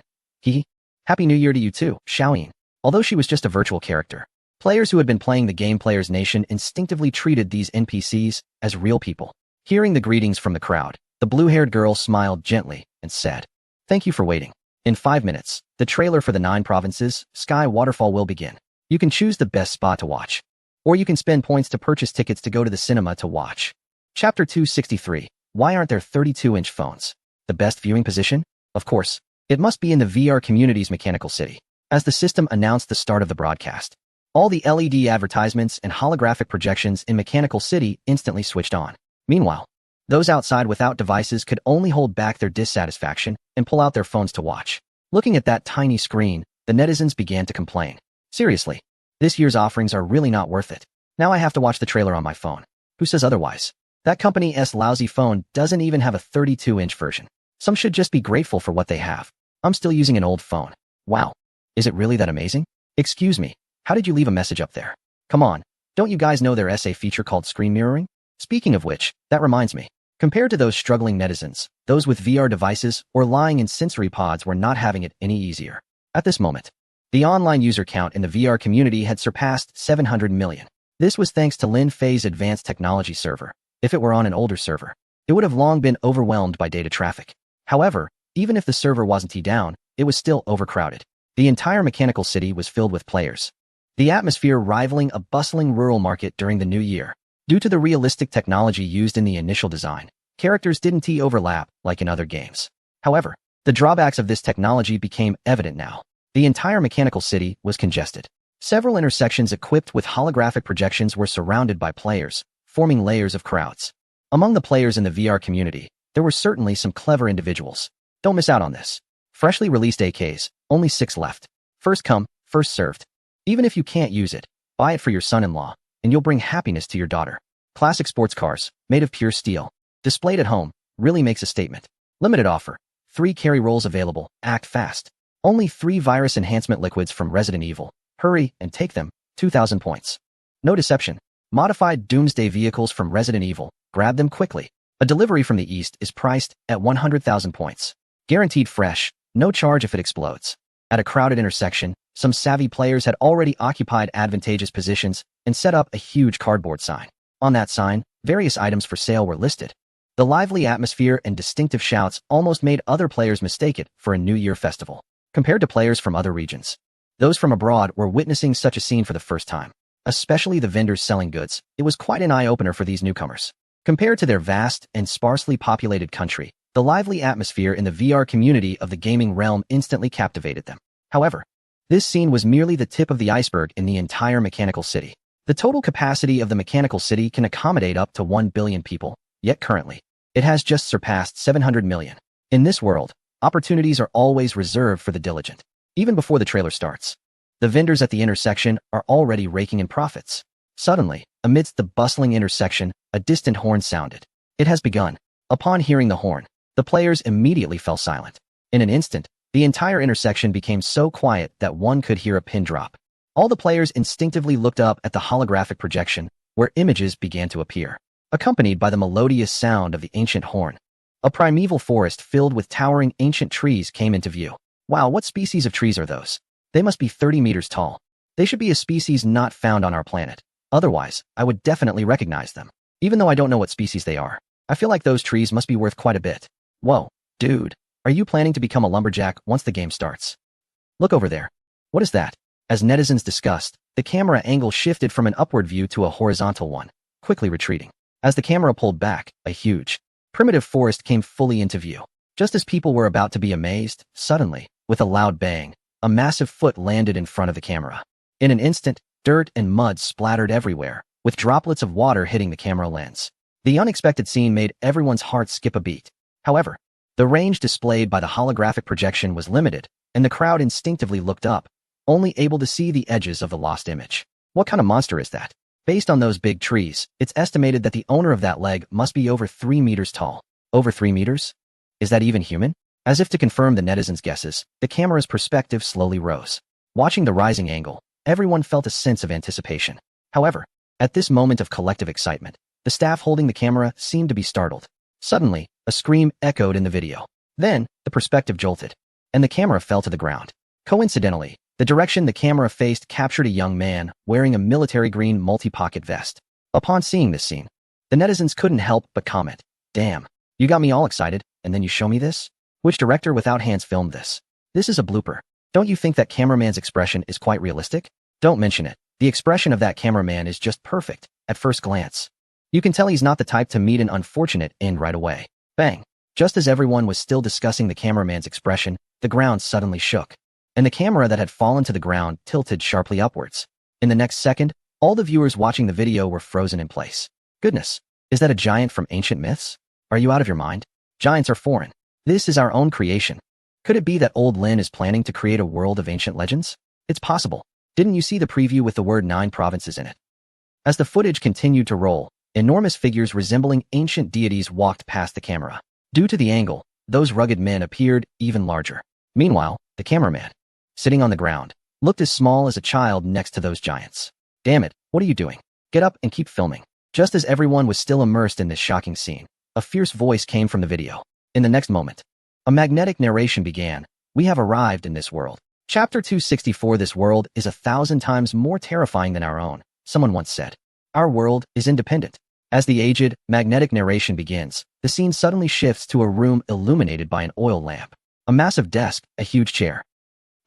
Happy New Year to you too, Xiaoyin. Although she was just a virtual character, players who had been playing the game Players Nation instinctively treated these NPCs as real people. Hearing the greetings from the crowd, the blue-haired girl smiled gently and said, Thank you for waiting. In 5 minutes, the trailer for the 9 provinces, Sky Waterfall will begin. You can choose the best spot to watch. Or you can spend points to purchase tickets to go to the cinema to watch. Chapter 263. Why aren't there 32-inch phones? The best viewing position? Of course, it must be in the VR community's Mechanical City. As the system announced the start of the broadcast, all the LED advertisements and holographic projections in Mechanical City instantly switched on. Meanwhile, those outside without devices could only hold back their dissatisfaction and pull out their phones to watch. Looking at that tiny screen, the netizens began to complain. Seriously, this year's offerings are really not worth it. Now I have to watch the trailer on my phone. Who says otherwise? That company's lousy phone doesn't even have a 32-inch version. Some should just be grateful for what they have. I'm still using an old phone. Wow. Is it really that amazing? Excuse me, how did you leave a message up there? Come on, don't you guys know there's a feature called screen mirroring? Speaking of which, that reminds me. Compared to those struggling netizens, those with VR devices or lying in sensory pods were not having it any easier. At this moment, the online user count in the VR community had surpassed 700 million. This was thanks to Lin Fei's advanced technology server. If it were on an older server, it would have long been overwhelmed by data traffic. However, even if the server wasn't down, it was still overcrowded. The entire Mechanical City was filled with players. The atmosphere rivaling a bustling rural market during the new year. Due to the realistic technology used in the initial design, characters didn't overlap like in other games. However, the drawbacks of this technology became evident now. The entire Mechanical City was congested. Several intersections equipped with holographic projections were surrounded by players, forming layers of crowds. Among the players in the VR community, there were certainly some clever individuals. Don't miss out on this. Freshly released AKs, only 6 left. First come, first served. Even if you can't use it, buy it for your son-in-law, and you'll bring happiness to your daughter. Classic sports cars, made of pure steel, displayed at home, really makes a statement. Limited offer. 3 carry rolls available, act fast. Only 3 virus enhancement liquids from Resident Evil. Hurry and take them. 2,000 points. No deception. Modified doomsday vehicles from Resident Evil. Grab them quickly. A delivery from the east is priced at 100,000 points. Guaranteed fresh. No charge if it explodes. At a crowded intersection, some savvy players had already occupied advantageous positions and set up a huge cardboard sign. On that sign, various items for sale were listed. The lively atmosphere and distinctive shouts almost made other players mistake it for a New Year festival. Compared to players from other regions, those from abroad were witnessing such a scene for the first time. Especially the vendors selling goods, it was quite an eye-opener for these newcomers. Compared to their vast and sparsely populated country, the lively atmosphere in the VR community of the gaming realm instantly captivated them. However, this scene was merely the tip of the iceberg in the entire mechanical city. The total capacity of the mechanical city can accommodate up to 1 billion people, yet currently, it has just surpassed 700 million. In this world, opportunities are always reserved for the diligent. Even before the trailer starts, the vendors at the intersection are already raking in profits. Suddenly, amidst the bustling intersection, a distant horn sounded. It has begun. Upon hearing the horn, the players immediately fell silent. In an instant, the entire intersection became so quiet that one could hear a pin drop. All the players instinctively looked up at the holographic projection, where images began to appear, accompanied by the melodious sound of the ancient horn. A primeval forest filled with towering ancient trees came into view. Wow, what species of trees are those? They must be 30 meters tall. They should be a species not found on our planet. Otherwise, I would definitely recognize them. Even though I don't know what species they are, I feel like those trees must be worth quite a bit. Whoa, dude, are you planning to become a lumberjack once the game starts? Look over there. What is that? As netizens discussed, the camera angle shifted from an upward view to a horizontal one, quickly retreating. As the camera pulled back, a huge, primitive forest came fully into view. Just as people were about to be amazed, suddenly, with a loud bang, a massive foot landed in front of the camera. In an instant, dirt and mud splattered everywhere, with droplets of water hitting the camera lens. The unexpected scene made everyone's heart skip a beat. However, the range displayed by the holographic projection was limited, and the crowd instinctively looked up, only able to see the edges of the lost image. What kind of monster is that? Based on those big trees, it's estimated that the owner of that leg must be over 3 meters tall. Over 3 meters? Is that even human? As if to confirm the netizens' guesses, the camera's perspective slowly rose. Watching the rising angle, everyone felt a sense of anticipation. However, at this moment of collective excitement, the staff holding the camera seemed to be startled. Suddenly, a scream echoed in the video. Then, the perspective jolted, and the camera fell to the ground. Coincidentally, the direction the camera faced captured a young man wearing a military green multi-pocket vest. Upon seeing this scene, the netizens couldn't help but comment, "Damn, you got me all excited, and then you show me this? Which director without hands filmed this? This is a blooper. Don't you think that cameraman's expression is quite realistic? Don't mention it. The expression of that cameraman is just perfect, at first glance. You can tell he's not the type to meet an unfortunate end right away." Bang! Just as everyone was still discussing the cameraman's expression, the ground suddenly shook, and the camera that had fallen to the ground tilted sharply upwards. In the next second, all the viewers watching the video were frozen in place. Goodness, is that a giant from ancient myths? Are you out of your mind? Giants are foreign. This is our own creation. Could it be that old Lin is planning to create a world of ancient legends? It's possible. Didn't you see the preview with the word 9 provinces in it? As the footage continued to roll, enormous figures resembling ancient deities walked past the camera. Due to the angle, those rugged men appeared even larger. Meanwhile, the cameraman, sitting on the ground, looked as small as a child next to those giants. Damn it, what are you doing? Get up and keep filming. Just as everyone was still immersed in this shocking scene, a fierce voice came from the video. In the next moment, a magnetic narration began. We have arrived in this world. Chapter 264. This world is 1,000 times more terrifying than our own, someone once said. Our world is independent. As the aged, magnetic narration begins, the scene suddenly shifts to a room illuminated by an oil lamp. A massive desk, a huge chair.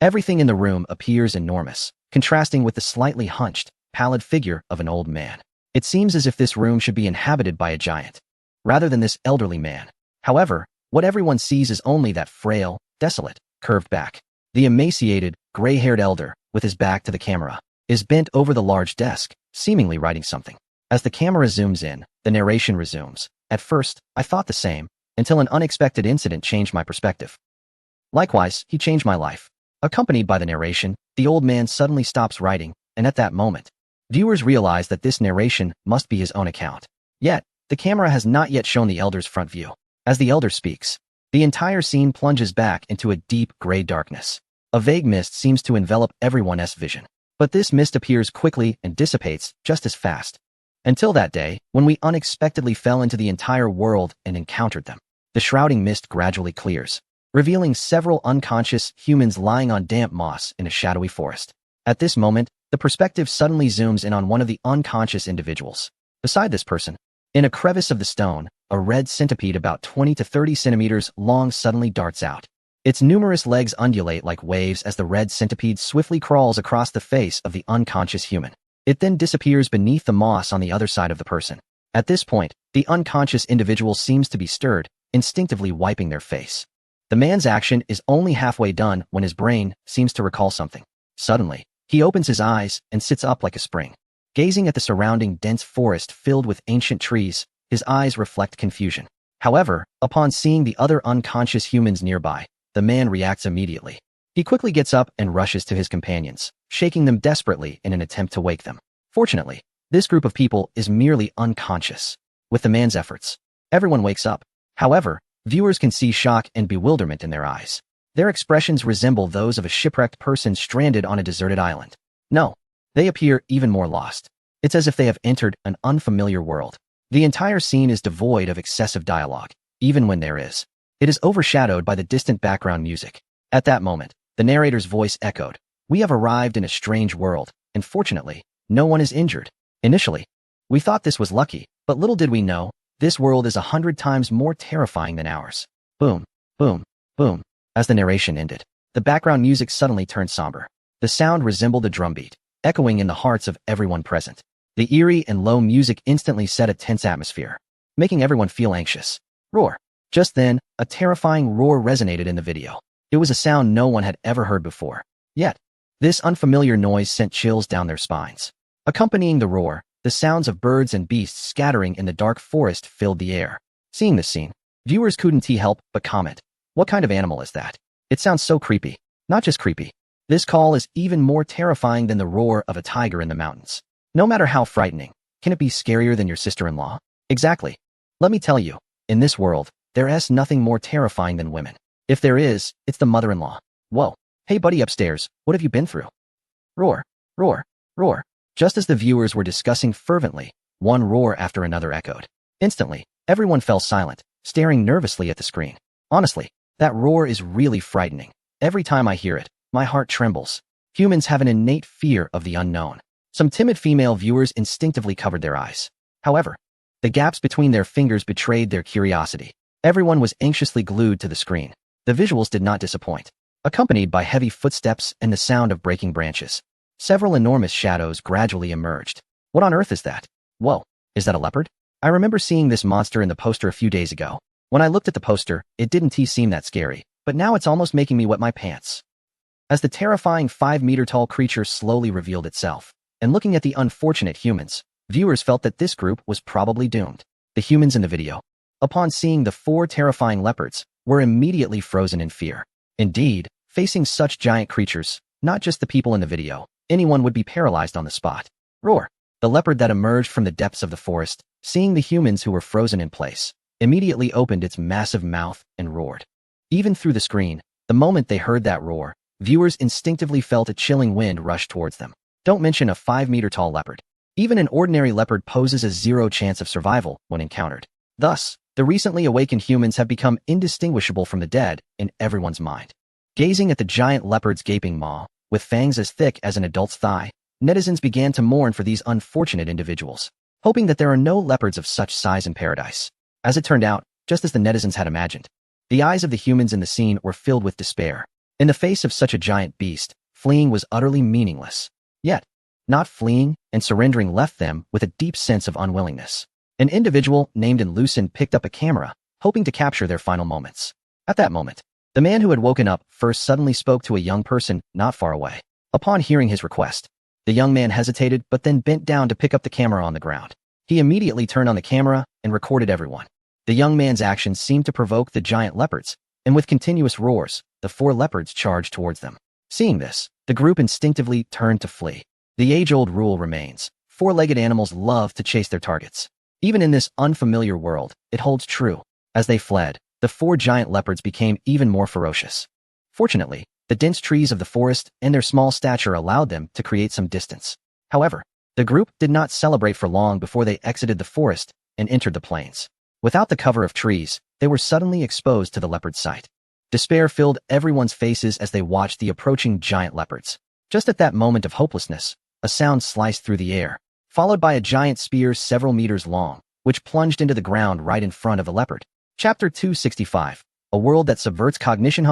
Everything in the room appears enormous, contrasting with the slightly hunched, pallid figure of an old man. It seems as if this room should be inhabited by a giant, rather than this elderly man. However, what everyone sees is only that frail, desolate, curved back. The emaciated, gray-haired elder, with his back to the camera, is bent over the large desk, seemingly writing something. As the camera zooms in, the narration resumes. At first, I thought the same, until an unexpected incident changed my perspective. Likewise, he changed my life. Accompanied by the narration, the old man suddenly stops writing, and at that moment, viewers realize that this narration must be his own account. Yet, the camera has not yet shown the elder's front view. As the elder speaks, the entire scene plunges back into a deep gray darkness. A vague mist seems to envelop everyone's vision. But this mist appears quickly and dissipates just as fast. Until that day, when we unexpectedly fell into the entire world and encountered them. The shrouding mist gradually clears, revealing several unconscious humans lying on damp moss in a shadowy forest. At this moment, the perspective suddenly zooms in on one of the unconscious individuals. Beside this person, in a crevice of the stone, a red centipede about 20 to 30 centimeters long suddenly darts out. Its numerous legs undulate like waves as the red centipede swiftly crawls across the face of the unconscious human. It then disappears beneath the moss on the other side of the person. At this point, the unconscious individual seems to be stirred, instinctively wiping their face. The man's action is only halfway done when his brain seems to recall something. Suddenly, he opens his eyes and sits up like a spring. Gazing at the surrounding dense forest filled with ancient trees, his eyes reflect confusion. However, upon seeing the other unconscious humans nearby, the man reacts immediately. He quickly gets up and rushes to his companions, shaking them desperately in an attempt to wake them. Fortunately, this group of people is merely unconscious. With the man's efforts, everyone wakes up. However, viewers can see shock and bewilderment in their eyes. Their expressions resemble those of a shipwrecked person stranded on a deserted island. No, they appear even more lost. It's as if they have entered an unfamiliar world. The entire scene is devoid of excessive dialogue, even when there is. It is overshadowed by the distant background music. At that moment, the narrator's voice echoed. We have arrived in a strange world, and fortunately, no one is injured. Initially, we thought this was lucky, but little did we know, this world is 100 times more terrifying than ours. Boom, boom, boom. As the narration ended, the background music suddenly turned somber. The sound resembled a drumbeat, echoing in the hearts of everyone present. The eerie and low music instantly set a tense atmosphere, making everyone feel anxious. Roar. Just then, a terrifying roar resonated in the video. It was a sound no one had ever heard before. Yet, this unfamiliar noise sent chills down their spines. Accompanying the roar, the sounds of birds and beasts scattering in the dark forest filled the air. Seeing this scene, viewers couldn't help but comment. What kind of animal is that? It sounds so creepy. Not just creepy. This call is even more terrifying than the roar of a tiger in the mountains. No matter how frightening, can it be scarier than your sister-in-law? Exactly. Let me tell you, in this world, there is nothing more terrifying than women. If there is, it's the mother-in-law. Whoa. Hey buddy upstairs, what have you been through? Roar, roar, roar. Just as the viewers were discussing fervently, one roar after another echoed. Instantly, everyone fell silent, staring nervously at the screen. Honestly, that roar is really frightening. Every time I hear it, my heart trembles. Humans have an innate fear of the unknown. Some timid female viewers instinctively covered their eyes. However, the gaps between their fingers betrayed their curiosity. Everyone was anxiously glued to the screen. The visuals did not disappoint. Accompanied by heavy footsteps and the sound of breaking branches, several enormous shadows gradually emerged. What on earth is that? Whoa, is that a leopard? I remember seeing this monster in the poster a few days ago. When I looked at the poster, it didn't seem that scary, but now it's almost making me wet my pants. As the terrifying 5-meter-tall creature slowly revealed itself, and looking at the unfortunate humans, viewers felt that this group was probably doomed. The humans in the video, upon seeing the 4 terrifying leopards, were immediately frozen in fear. Indeed, facing such giant creatures, not just the people in the video, anyone would be paralyzed on the spot. Roar. The leopard that emerged from the depths of the forest, seeing the humans who were frozen in place, immediately opened its massive mouth and roared. Even through the screen, the moment they heard that roar, viewers instinctively felt a chilling wind rush towards them. Don't mention a 5-meter-tall leopard. Even an ordinary leopard poses a 0 chance of survival when encountered. Thus, the recently awakened humans have become indistinguishable from the dead in everyone's mind. Gazing at the giant leopard's gaping maw, with fangs as thick as an adult's thigh, netizens began to mourn for these unfortunate individuals, hoping that there are no leopards of such size in paradise. As it turned out, just as the netizens had imagined, the eyes of the humans in the scene were filled with despair. In the face of such a giant beast, fleeing was utterly meaningless. Yet, not fleeing and surrendering left them with a deep sense of unwillingness. An individual named Lucin picked up a camera, hoping to capture their final moments. At that moment, the man who had woken up first suddenly spoke to a young person not far away. Upon hearing his request, the young man hesitated but then bent down to pick up the camera on the ground. He immediately turned on the camera and recorded everyone. The young man's actions seemed to provoke the giant leopards, and with continuous roars, the 4 leopards charged towards them. Seeing this, the group instinctively turned to flee. The age-old rule remains: 4-legged animals love to chase their targets. Even in this unfamiliar world, it holds true. As they fled, the 4 giant leopards became even more ferocious. Fortunately, The dense trees of the forest and their small stature allowed them to create some distance. However, the group did not celebrate for long before they exited the forest and entered the plains. Without the cover of trees, they were suddenly exposed to the leopard's sight. Despair filled everyone's faces as they watched the approaching giant leopards. Just at that moment of hopelessness, a sound sliced through the air, followed by a giant spear several meters long, which plunged into the ground right in front of the leopard. Chapter 265, A World That Subverts Cognition.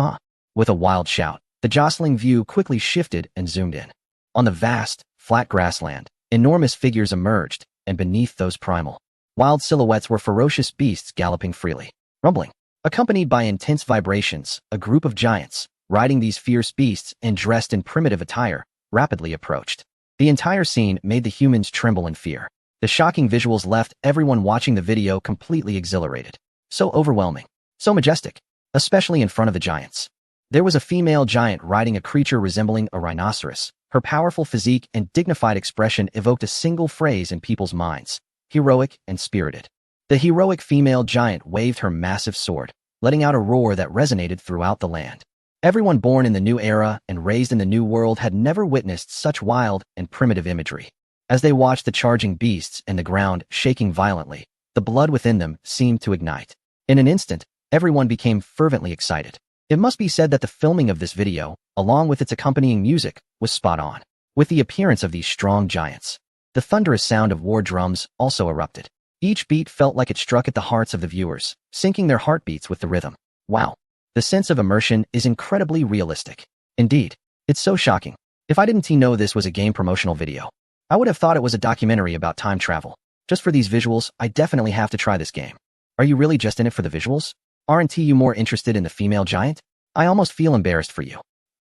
With a wild shout, the jostling view quickly shifted and zoomed in. On the vast, flat grassland, enormous figures emerged, and beneath those primal, wild silhouettes were ferocious beasts galloping freely. Rumbling, accompanied by intense vibrations, a group of giants, riding these fierce beasts and dressed in primitive attire, rapidly approached. The entire scene made the humans tremble in fear. The shocking visuals left everyone watching the video completely exhilarated. So overwhelming, so majestic, especially in front of the giants. There was a female giant riding a creature resembling a rhinoceros. Her powerful physique and dignified expression evoked a single phrase in people's minds: heroic and spirited. The heroic female giant waved her massive sword, letting out a roar that resonated throughout the land. Everyone born in the new era and raised in the new world had never witnessed such wild and primitive imagery. As they watched the charging beasts and the ground shaking violently, the blood within them seemed to ignite. In an instant, everyone became fervently excited. It must be said that the filming of this video, along with its accompanying music, was spot on. With the appearance of these strong giants, the thunderous sound of war drums also erupted. Each beat felt like it struck at the hearts of the viewers, syncing their heartbeats with the rhythm. Wow. The sense of immersion is incredibly realistic. Indeed, it's so shocking. If I didn't know this was a game promotional video, I would have thought it was a documentary about time travel. Just for these visuals, I definitely have to try this game. Are you really just in it for the visuals? Aren't you more interested in the female giant? I almost feel embarrassed for you.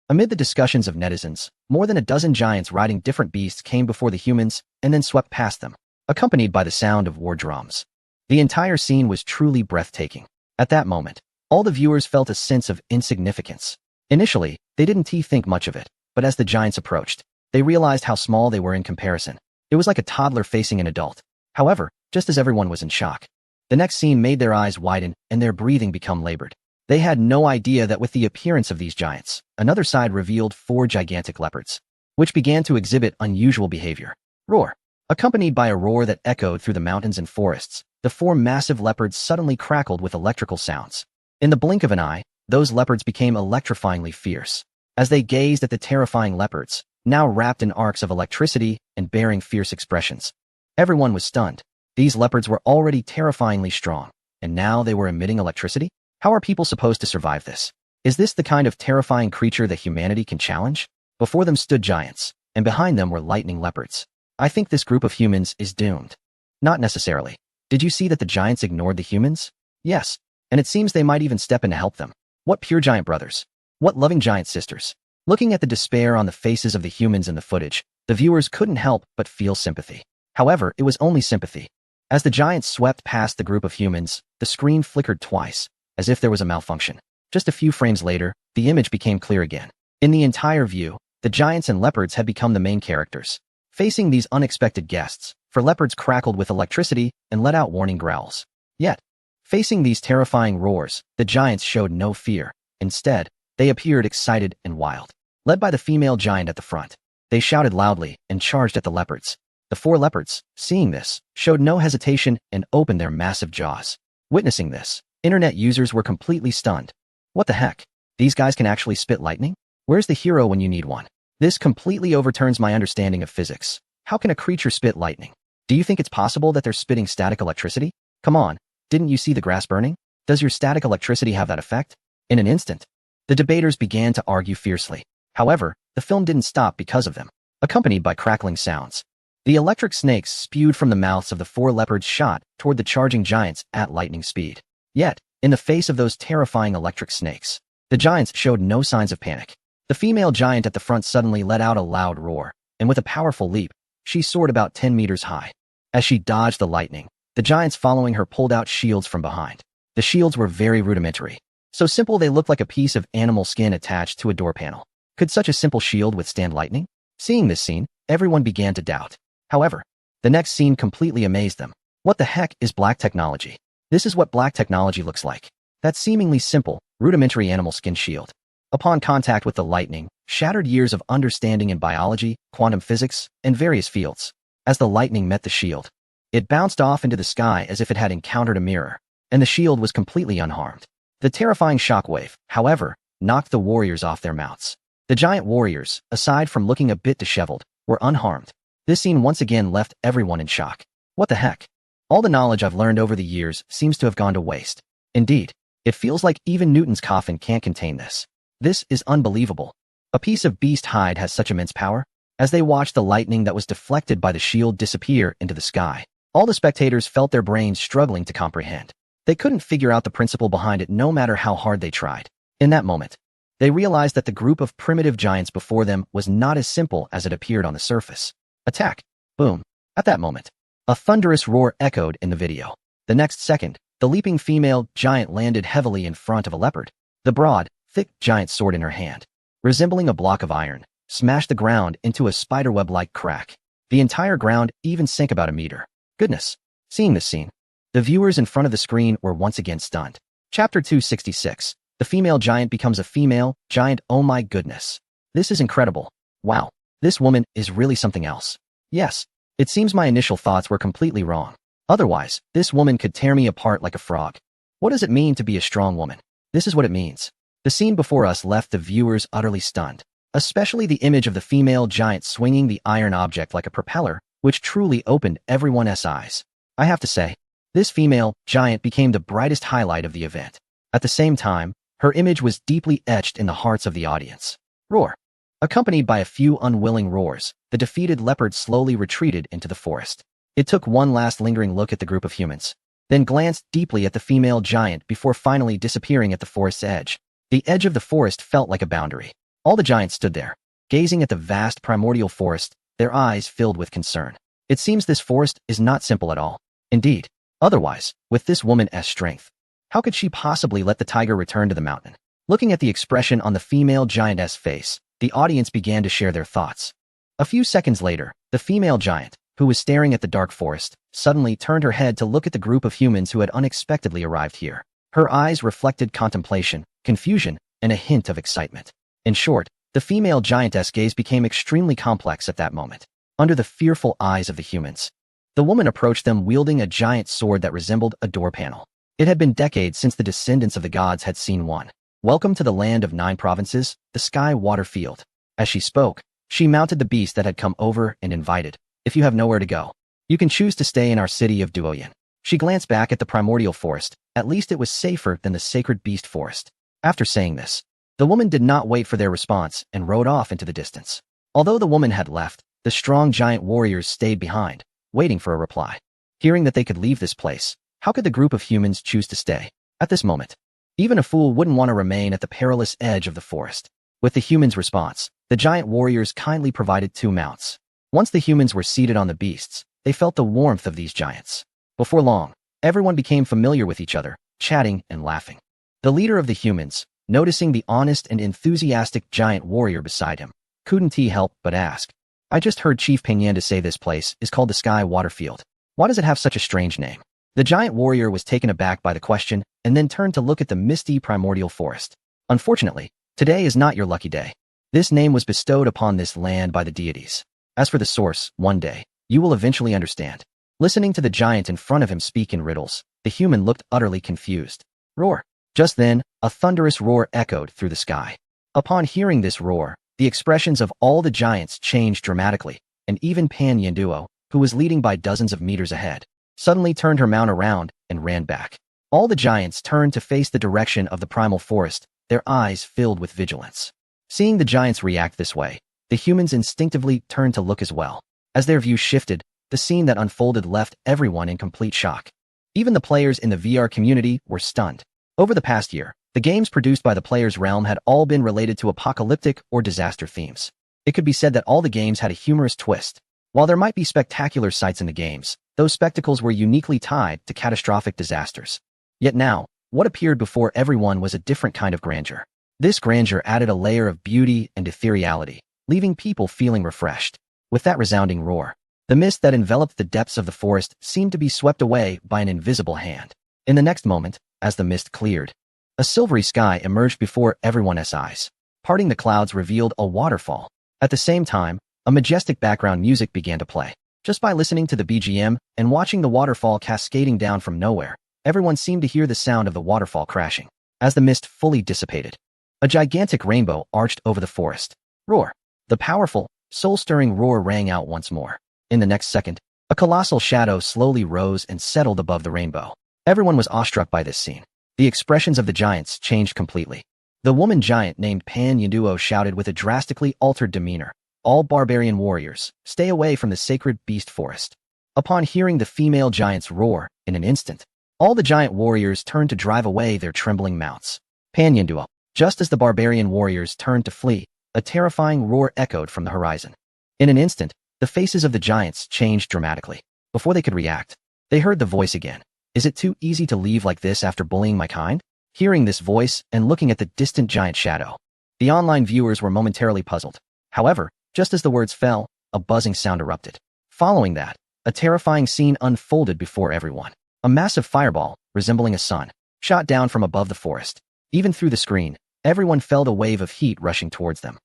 Amid the discussions of netizens, more than a dozen giants riding different beasts came before the humans and then swept past them, accompanied by the sound of war drums. The entire scene was truly breathtaking. At that moment, all the viewers felt a sense of insignificance. Initially, they didn't think much of it, but as the giants approached, they realized how small they were in comparison. It was like a toddler facing an adult. However, just as everyone was in shock, the next scene made their eyes widen and their breathing become labored. They had no idea that with the appearance of these giants, another side revealed 4 gigantic leopards, which began to exhibit unusual behavior. Roar. Accompanied by a roar that echoed through the mountains and forests, the 4 massive leopards suddenly crackled with electrical sounds. In the blink of an eye, those leopards became electrifyingly fierce. As they gazed at the terrifying leopards, now wrapped in arcs of electricity and bearing fierce expressions, everyone was stunned. These leopards were already terrifyingly strong, and now they were emitting electricity? How are people supposed to survive this? Is this the kind of terrifying creature that humanity can challenge? Before them stood giants, and behind them were lightning leopards. I think this group of humans is doomed. Not necessarily. Did you see that the giants ignored the humans? Yes, and it seems they might even step in to help them. What pure giant brothers. What loving giant sisters. Looking at the despair on the faces of the humans in the footage, the viewers couldn't help but feel sympathy. However, it was only sympathy. As the giants swept past the group of humans, the screen flickered twice, as if there was a malfunction. Just a few frames later, the image became clear again. In the entire view, the giants and leopards had become the main characters. Facing these unexpected guests, for leopards crackled with electricity and let out warning growls. Yet, facing these terrifying roars, the giants showed no fear. Instead, they appeared excited and wild. Led by the female giant at the front, they shouted loudly and charged at the leopards. The 4 leopards, seeing this, showed no hesitation and opened their massive jaws. Witnessing this, internet users were completely stunned. What the heck? These guys can actually spit lightning? Where's the hero when you need one? This completely overturns my understanding of physics. How can a creature spit lightning? Do you think it's possible that they're spitting static electricity? Come on, didn't you see the grass burning? Does your static electricity have that effect? In an instant, the debaters began to argue fiercely. However, the film didn't stop because of them. Accompanied by crackling sounds, the electric snakes spewed from the mouths of the 4 leopards shot toward the charging giants at lightning speed. Yet, in the face of those terrifying electric snakes, the giants showed no signs of panic. The female giant at the front suddenly let out a loud roar, and with a powerful leap, she soared about 10 meters high. As she dodged the lightning, the giants following her pulled out shields from behind. The shields were very rudimentary. So simple they looked like a piece of animal skin attached to a door panel. Could such a simple shield withstand lightning? Seeing this scene, everyone began to doubt. However, the next scene completely amazed them. What the heck is black technology? This is what black technology looks like. That seemingly simple, rudimentary animal skin shield. Upon contact with the lightning, shattered years of understanding in biology, quantum physics, and various fields. As the lightning met the shield, it bounced off into the sky as if it had encountered a mirror, and the shield was completely unharmed. The terrifying shockwave, however, knocked the warriors off their mounts. The giant warriors, aside from looking a bit disheveled, were unharmed. This scene once again left everyone in shock. What the heck? All the knowledge I've learned over the years seems to have gone to waste. Indeed, it feels like even Newton's coffin can't contain this. This is unbelievable. A piece of beast hide has such immense power. As they watched the lightning that was deflected by the shield disappear into the sky, all the spectators felt their brains struggling to comprehend. They couldn't figure out the principle behind it no matter how hard they tried. In that moment, they realized that the group of primitive giants before them was not as simple as it appeared on the surface. Attack! Boom! At that moment, a thunderous roar echoed in the video. The next second, the leaping female giant landed heavily in front of a leopard. The broad, thick giant sword in her hand, resembling a block of iron, smashed the ground into a spiderweb-like crack. The entire ground even sank about a meter. Goodness! Seeing this scene, the viewers in front of the screen were once again stunned. Chapter 266. The female giant becomes a female giant. Oh my goodness. This is incredible. Wow. This woman is really something else. Yes. It seems my initial thoughts were completely wrong. Otherwise, this woman could tear me apart like a frog. What does it mean to be a strong woman? This is what it means. The scene before us left the viewers utterly stunned, especially the image of the female giant swinging the iron object like a propeller, which truly opened everyone's eyes. I have to say, this female giant became the brightest highlight of the event. At the same time, her image was deeply etched in the hearts of the audience. Roar. Accompanied by a few unwilling roars, the defeated leopard slowly retreated into the forest. It took one last lingering look at the group of humans, then glanced deeply at the female giant before finally disappearing at the forest's edge. The edge of the forest felt like a boundary. All the giants stood there, gazing at the vast primordial forest, their eyes filled with concern. It seems this forest is not simple at all. Indeed, otherwise, with this woman's strength, how could she possibly let the tiger return to the mountain? Looking at the expression on the female giant's face, the audience began to share their thoughts. A few seconds later, the female giant, who was staring at the dark forest, suddenly turned her head to look at the group of humans who had unexpectedly arrived here. Her eyes reflected contemplation, confusion, and a hint of excitement. In short, the female giantess gaze became extremely complex at that moment. Under the fearful eyes of the humans, the woman approached them wielding a giant sword that resembled a door panel. It had been decades since the descendants of the gods had seen one. Welcome to the land of 9 provinces, the sky water field. As she spoke, she mounted the beast that had come over and invited. If you have nowhere to go, you can choose to stay in our city of Duoyin. She glanced back at the primordial forest. At least it was safer than the sacred beast forest. After saying this, the woman did not wait for their response and rode off into the distance. Although the woman had left, the strong giant warriors stayed behind, waiting for a reply. Hearing that they could leave this place, how could the group of humans choose to stay? At this moment, even a fool wouldn't want to remain at the perilous edge of the forest. With the humans' response, the giant warriors kindly provided 2 mounts. Once the humans were seated on the beasts, they felt the warmth of these giants. Before long, everyone became familiar with each other, chatting and laughing. The leader of the humans, noticing the honest and enthusiastic giant warrior beside him, couldn't he help but ask, I just heard Chief Pingyanda say this place is called the Sky Waterfield. Why does it have such a strange name? The giant warrior was taken aback by the question and then turned to look at the misty primordial forest. Unfortunately, today is not your lucky day. This name was bestowed upon this land by the deities. As for the source, one day, you will eventually understand. Listening to the giant in front of him speak in riddles, the human looked utterly confused. Roar. Just then, a thunderous roar echoed through the sky. Upon hearing this roar, the expressions of all the giants changed dramatically, and even Pan Yanduo, who was leading by dozens of meters ahead, suddenly turned her mount around and ran back. All the giants turned to face the direction of the primal forest, their eyes filled with vigilance. Seeing the giants react this way, the humans instinctively turned to look as well. As their view shifted, the scene that unfolded left everyone in complete shock. Even the players in the VR community were stunned. Over the past year, the games produced by the Players' Realm had all been related to apocalyptic or disaster themes. It could be said that all the games had a humorous twist. While there might be spectacular sights in the games, those spectacles were uniquely tied to catastrophic disasters. Yet now, what appeared before everyone was a different kind of grandeur. This grandeur added a layer of beauty and ethereality, leaving people feeling refreshed. With that resounding roar, the mist that enveloped the depths of the forest seemed to be swept away by an invisible hand. In the next moment, as the mist cleared, a silvery sky emerged before everyone's eyes. Parting the clouds revealed a waterfall. At the same time, a majestic background music began to play. Just by listening to the BGM and watching the waterfall cascading down from nowhere, everyone seemed to hear the sound of the waterfall crashing. As the mist fully dissipated, a gigantic rainbow arched over the forest. Roar! The powerful, soul-stirring roar rang out once more. In the next second, a colossal shadow slowly rose and settled above the rainbow. Everyone was awestruck by this scene. The expressions of the giants changed completely. The woman giant named Pan Yanduo shouted with a drastically altered demeanor, "All barbarian warriors, stay away from the sacred beast forest." Upon hearing the female giant's roar, in an instant, all the giant warriors turned to drive away their trembling mounts. Pan Yanduo. Just as the barbarian warriors turned to flee, a terrifying roar echoed from the horizon. In an instant, the faces of the giants changed dramatically. Before they could react, they heard the voice again. "Is it too easy to leave like this after bullying my kind?" Hearing this voice and looking at the distant giant shadow, the online viewers were momentarily puzzled. However, just as the words fell, a buzzing sound erupted. Following that, a terrifying scene unfolded before everyone. A massive fireball, resembling a sun, shot down from above the forest. Even through the screen, everyone felt a wave of heat rushing towards them.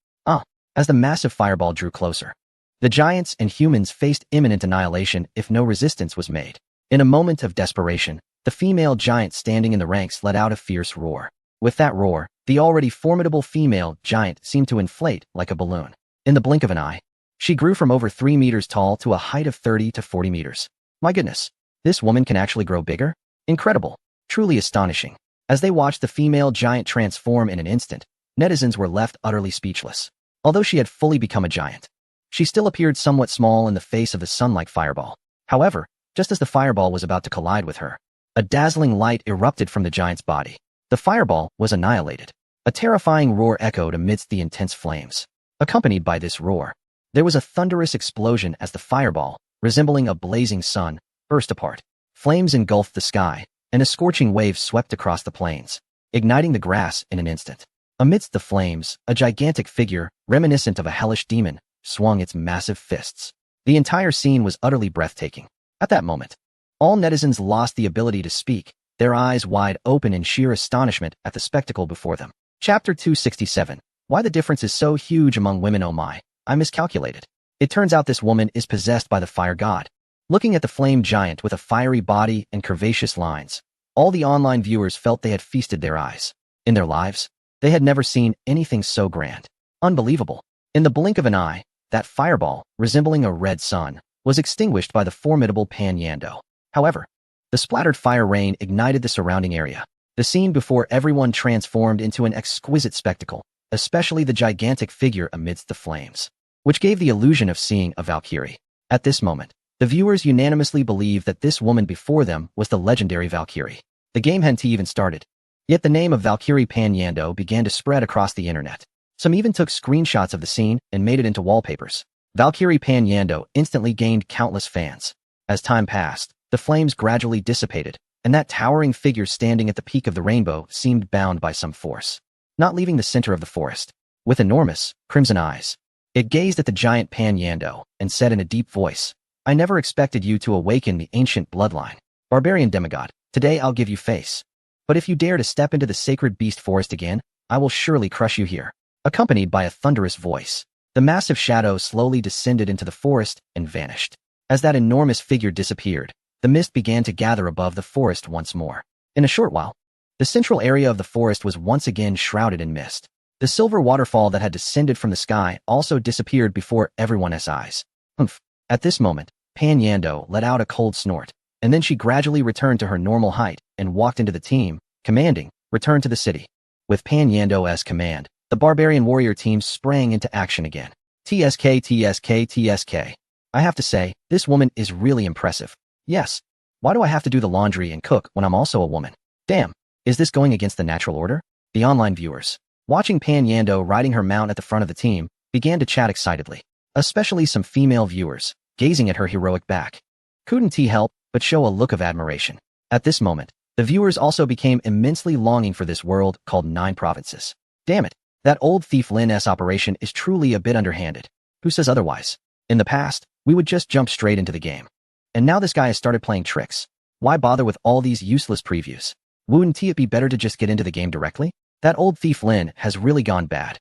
As the massive fireball drew closer, the giants and humans faced imminent annihilation if no resistance was made. In a moment of desperation, the female giant standing in the ranks let out a fierce roar. With that roar, the already formidable female giant seemed to inflate like a balloon. In the blink of an eye, she grew from over 3 meters tall to a height of 30 to 40 meters. My goodness, this woman can actually grow bigger? Incredible. Truly astonishing. As they watched the female giant transform in an instant, netizens were left utterly speechless. Although she had fully become a giant, she still appeared somewhat small in the face of the sun-like fireball. However, just as the fireball was about to collide with her, a dazzling light erupted from the giant's body. The fireball was annihilated. A terrifying roar echoed amidst the intense flames. Accompanied by this roar, there was a thunderous explosion as the fireball, resembling a blazing sun, burst apart. Flames engulfed the sky, and a scorching wave swept across the plains, igniting the grass in an instant. Amidst the flames, a gigantic figure, reminiscent of a hellish demon, swung its massive fists. The entire scene was utterly breathtaking. At that moment, all netizens lost the ability to speak, their eyes wide open in sheer astonishment at the spectacle before them. Chapter 267. Why the difference is so huge among women. Oh my, I miscalculated. It turns out this woman is possessed by the fire god. Looking at the flame giant with a fiery body and curvaceous lines, all the online viewers felt they had feasted their eyes. In their lives, they had never seen anything so grand. Unbelievable. In the blink of an eye, that fireball, resembling a red sun, was extinguished by the formidable Pan Yando. However, the splattered fire rain ignited the surrounding area. The scene before everyone transformed into an exquisite spectacle, especially the gigantic figure amidst the flames, which gave the illusion of seeing a Valkyrie. At this moment, the viewers unanimously believed that this woman before them was the legendary Valkyrie. The game hadn't even started, yet the name of Valkyrie Pan Yando began to spread across the internet. Some even took screenshots of the scene and made it into wallpapers. Valkyrie Pan Yando instantly gained countless fans. As time passed, the flames gradually dissipated, and that towering figure standing at the peak of the rainbow seemed bound by some force. Not leaving the center of the forest, with enormous, crimson eyes, it gazed at the giant Pan Yando and said in a deep voice, "I never expected you to awaken the ancient bloodline. Barbarian demigod, today I'll give you face. But if you dare to step into the sacred beast forest again, I will surely crush you here." Accompanied by a thunderous voice, the massive shadow slowly descended into the forest and vanished. As that enormous figure disappeared, the mist began to gather above the forest once more. In a short while, the central area of the forest was once again shrouded in mist. The silver waterfall that had descended from the sky also disappeared before everyone's eyes. Humph. At this moment, Pan Yando let out a cold snort, and then she gradually returned to her normal height and walked into the team, commanding, "Return to the city." With Pan Yando as command, the barbarian warrior team sprang into action again. TSK, TSK, TSK. I have to say, this woman is really impressive. Yes. Why do I have to do the laundry and cook when I'm also a woman? Damn. Is this going against the natural order? The online viewers, watching Pan Yando riding her mount at the front of the team, began to chat excitedly, especially some female viewers, gazing at her heroic back. Couldn't he help but show a look of admiration. At this moment, the viewers also became immensely longing for this world called 9 provinces. Damn it, that old thief Lin's operation is truly a bit underhanded. Who says otherwise? In the past, we would just jump straight into the game. And now this guy has started playing tricks. Why bother with all these useless previews? Wouldn't it be better to just get into the game directly? That old thief Lin has really gone bad.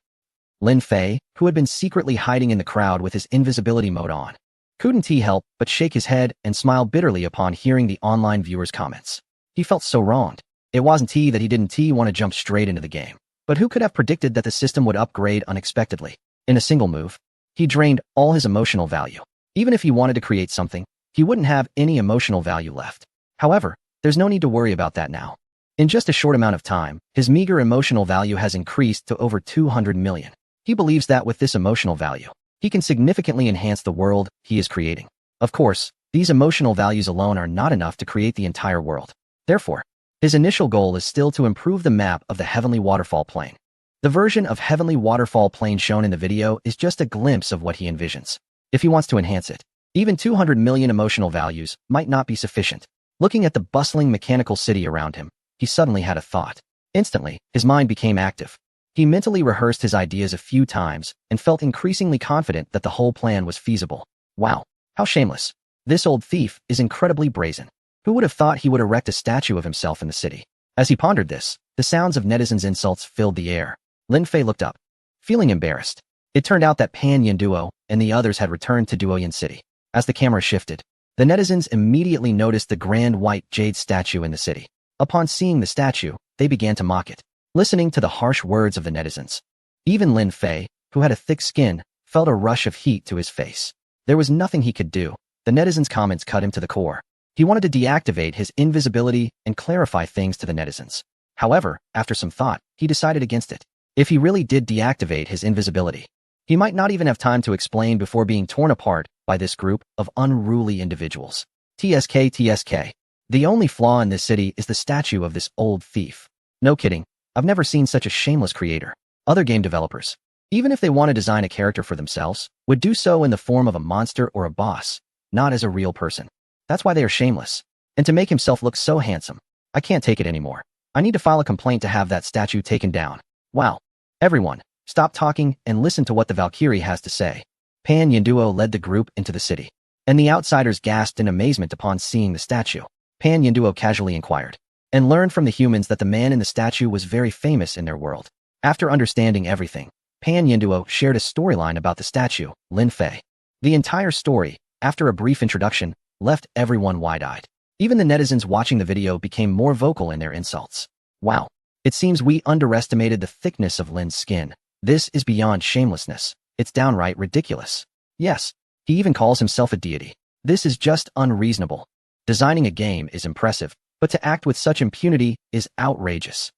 Lin Fei, who had been secretly hiding in the crowd with his invisibility mode on, couldn't he help but shake his head and smile bitterly upon hearing the online viewers' comments. He felt so wronged. It wasn't that he didn't want to jump straight into the game, but who could have predicted that the system would upgrade unexpectedly? In a single move, he drained all his emotional value. Even if he wanted to create something, he wouldn't have any emotional value left. However, there's no need to worry about that now. In just a short amount of time, his meager emotional value has increased to over 200 million. He believes that with this emotional value, he can significantly enhance the world he is creating. Of course, these emotional values alone are not enough to create the entire world. Therefore, his initial goal is still to improve the map of the Heavenly Waterfall Plain. The version of Heavenly Waterfall Plain shown in the video is just a glimpse of what he envisions. If he wants to enhance it, even 200 million emotional values might not be sufficient. Looking at the bustling mechanical city around him, he suddenly had a thought. Instantly, his mind became active. He mentally rehearsed his ideas a few times and felt increasingly confident that the whole plan was feasible. Wow, how shameless. This old thief is incredibly brazen. Who would have thought he would erect a statue of himself in the city? As he pondered this, the sounds of netizens' insults filled the air. Lin Fei looked up, feeling embarrassed. It turned out that Pan Yin Duo and the others had returned to Duoyin City. As the camera shifted, the netizens immediately noticed the grand white jade statue in the city. Upon seeing the statue, they began to mock it, listening to the harsh words of the netizens. Even Lin Fei, who had a thick skin, felt a rush of heat to his face. There was nothing he could do. The netizens' comments cut him to the core. He wanted to deactivate his invisibility and clarify things to the netizens. However, after some thought, he decided against it. If he really did deactivate his invisibility, he might not even have time to explain before being torn apart by this group of unruly individuals. TSK. The only flaw in this city is the statue of this old thief. No kidding, I've never seen such a shameless creator. Other game developers, even if they want to design a character for themselves, would do so in the form of a monster or a boss, not as a real person. That's why they are shameless. And to make himself look so handsome, I can't take it anymore. I need to file a complaint to have that statue taken down. Wow. Everyone, stop talking and listen to what the Valkyrie has to say. Pan Yin Duo led the group into the city, and the outsiders gasped in amazement upon seeing the statue. Pan Yin Duo casually inquired, and learned from the humans that the man in the statue was very famous in their world. After understanding everything, Pan Yin Duo shared a storyline about the statue, Lin Fei. The entire story, after a brief introduction, left everyone wide-eyed. Even the netizens watching the video became more vocal in their insults. Wow. It seems we underestimated the thickness of Lin's skin. This is beyond shamelessness. It's downright ridiculous. Yes, he even calls himself a deity. This is just unreasonable. Designing a game is impressive, but to act with such impunity is outrageous.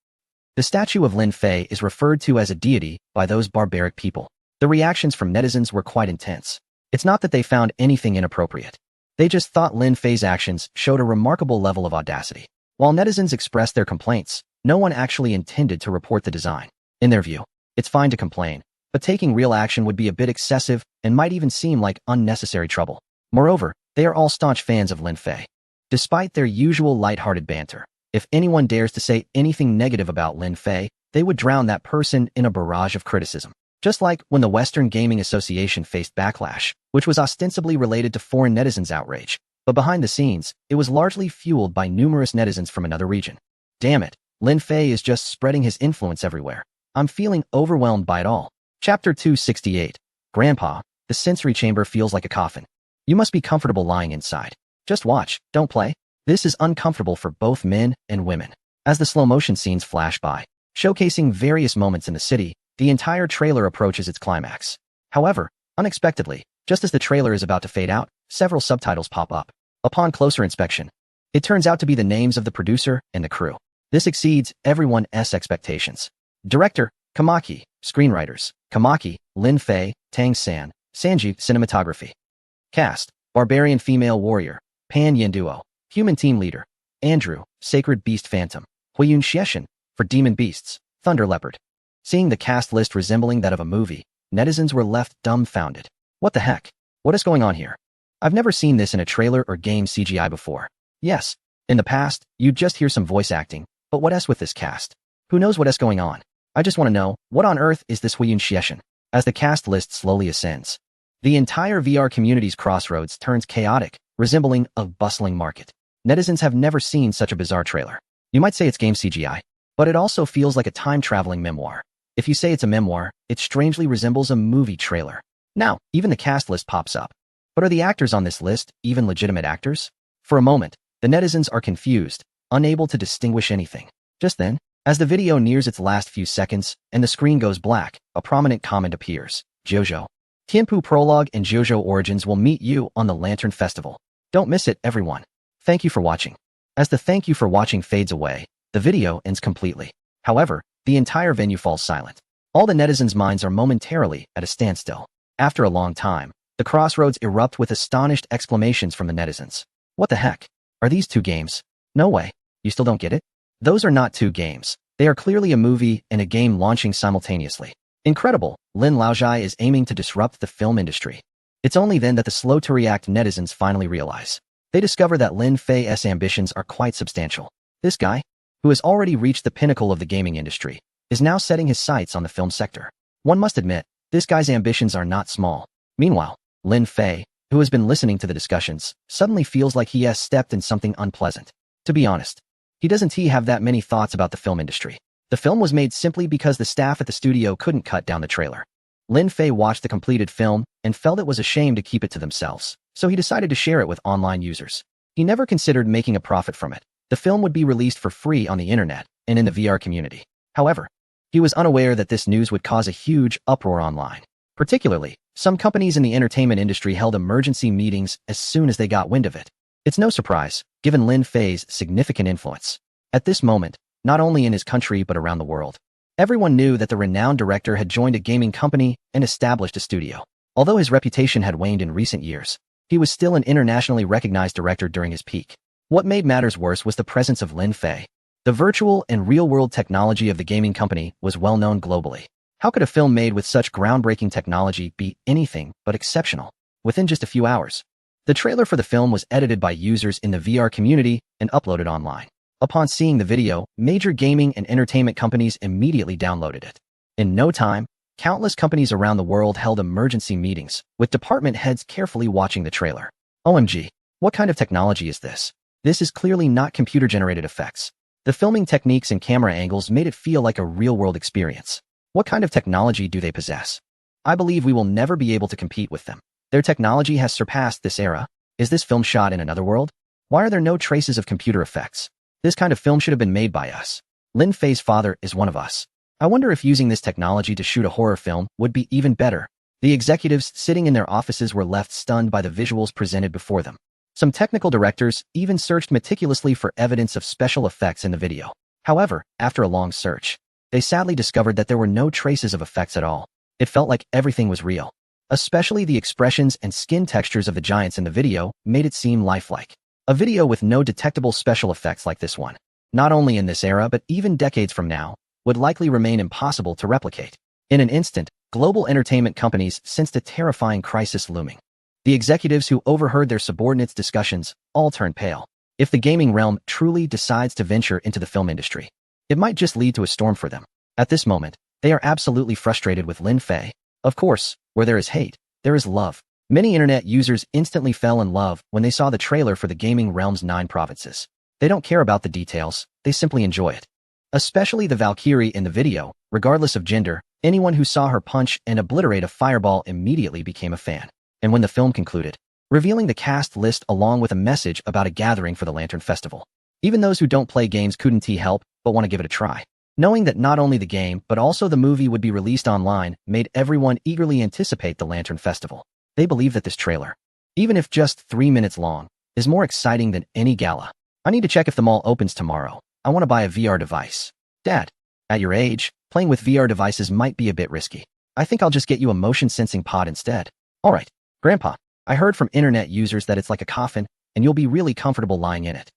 The statue of Lin Fei is referred to as a deity by those barbaric people. The reactions from netizens were quite intense. It's not that they found anything inappropriate. They just thought Lin Fei's actions showed a remarkable level of audacity. While netizens expressed their complaints, no one actually intended to report the design. In their view, it's fine to complain, but taking real action would be a bit excessive and might even seem like unnecessary trouble. Moreover, they are all staunch fans of Lin Fei. Despite their usual lighthearted banter, if anyone dares to say anything negative about Lin Fei, they would drown that person in a barrage of criticism. Just like when the Western Gaming Association faced backlash, which was ostensibly related to foreign netizens' outrage, but behind the scenes, it was largely fueled by numerous netizens from another region. Damn it, Lin Fei is just spreading his influence everywhere. I'm feeling overwhelmed by it all. Chapter 268. Grandpa, the sensory chamber feels like a coffin. You must be comfortable lying inside. Just watch, don't play. This is uncomfortable for both men and women. As the slow-motion scenes flash by, showcasing various moments in the city, the entire trailer approaches its climax. However, unexpectedly, just as the trailer is about to fade out, several subtitles pop up. Upon closer inspection, it turns out to be the names of the producer and the crew. This exceeds everyone's expectations. Director, Kamaki. Screenwriters, Kamaki, Lin Fei, Tang San, Sanji. Cinematography. Cast, Barbarian Female Warrior, Pan Yin Duo. Human Team Leader, Andrew, Sacred Beast Phantom, Huiyun Xieshan, for Demon Beasts, Thunder Leopard. Seeing the cast list resembling that of a movie, netizens were left dumbfounded. What the heck? What is going on here? I've never seen this in a trailer or game CGI before. Yes, in the past, you'd just hear some voice acting, but what else with this cast? Who knows what is going on? I just want to know, what on earth is this Huiyun Xieshan? As the cast list slowly ascends, the entire VR community's crossroads turns chaotic, resembling a bustling market. Netizens have never seen such a bizarre trailer. You might say it's game CGI, but it also feels like a time-traveling memoir. If you say it's a memoir, it strangely resembles a movie trailer. Now, even the cast list pops up. But are the actors on this list even legitimate actors? For a moment, the netizens are confused, unable to distinguish anything. Just then, as the video nears its last few seconds and the screen goes black, a prominent comment appears. JoJo. Tianpu Prologue and JoJo Origins will meet you on the Lantern Festival. Don't miss it, everyone. Thank you for watching. As the thank you for watching fades away, the video ends completely. However, the entire venue falls silent. All the netizens' minds are momentarily at a standstill. After a long time, the crossroads erupt with astonished exclamations from the netizens. What the heck? Are these two games? No way. You still don't get it? Those are not two games. They are clearly a movie and a game launching simultaneously. Incredible, Lin Laojia is aiming to disrupt the film industry. It's only then that the slow-to-react netizens finally realize. They discover that Lin Fei's ambitions are quite substantial. This guy, who has already reached the pinnacle of the gaming industry, is now setting his sights on the film sector. One must admit, this guy's ambitions are not small. Meanwhile, Lin Fei, who has been listening to the discussions, suddenly feels like he has stepped in something unpleasant. To be honest, he doesn't have that many thoughts about the film industry. The film was made simply because the staff at the studio couldn't cut down the trailer. Lin Fei watched the completed film and felt it was a shame to keep it to themselves, so he decided to share it with online users. He never considered making a profit from it. The film would be released for free on the internet and in the VR community. However, he was unaware that this news would cause a huge uproar online. Particularly, some companies in the entertainment industry held emergency meetings as soon as they got wind of it. It's no surprise, given Lin Fei's significant influence. At this moment, not only in his country but around the world, everyone knew that the renowned director had joined a gaming company and established a studio. Although his reputation had waned in recent years, he was still an internationally recognized director during his peak. What made matters worse was the presence of Lin Fei. The virtual and real-world technology of the gaming company was well known globally. How could a film made with such groundbreaking technology be anything but exceptional? Within just a few hours, the trailer for the film was edited by users in the VR community and uploaded online. Upon seeing the video, major gaming and entertainment companies immediately downloaded it. In no time, countless companies around the world held emergency meetings, with department heads carefully watching the trailer. OMG, what kind of technology is this? This is clearly not computer-generated effects. The filming techniques and camera angles made it feel like a real-world experience. What kind of technology do they possess? I believe we will never be able to compete with them. Their technology has surpassed this era. Is this film shot in another world? Why are there no traces of computer effects? This kind of film should have been made by us. Lin Fei's father is one of us. I wonder if using this technology to shoot a horror film would be even better. The executives sitting in their offices were left stunned by the visuals presented before them. Some technical directors even searched meticulously for evidence of special effects in the video. However, after a long search, they sadly discovered that there were no traces of effects at all. It felt like everything was real. Especially the expressions and skin textures of the giants in the video made it seem lifelike. A video with no detectable special effects like this one, not only in this era but even decades from now, would likely remain impossible to replicate. In an instant, global entertainment companies sensed a terrifying crisis looming. The executives who overheard their subordinates' discussions all turned pale. If the gaming realm truly decides to venture into the film industry, it might just lead to a storm for them. At this moment, they are absolutely frustrated with Lin Fei. Of course, where there is hate, there is love. Many internet users instantly fell in love when they saw the trailer for the gaming realm's 9 provinces. They don't care about the details, they simply enjoy it. Especially the Valkyrie in the video, regardless of gender, anyone who saw her punch and obliterate a fireball immediately became a fan. And when the film concluded, revealing the cast list along with a message about a gathering for the Lantern Festival, even those who don't play games couldn't help but want to give it a try. Knowing that not only the game but also the movie would be released online made everyone eagerly anticipate the Lantern Festival. They believe that this trailer, even if just 3 minutes long, is more exciting than any gala. I need to check if the mall opens tomorrow. I want to buy a VR device. Dad, at your age, playing with VR devices might be a bit risky. I think I'll just get you a motion-sensing pod instead. Alright, Grandpa, I heard from internet users that it's like a coffin, and you'll be really comfortable lying in it.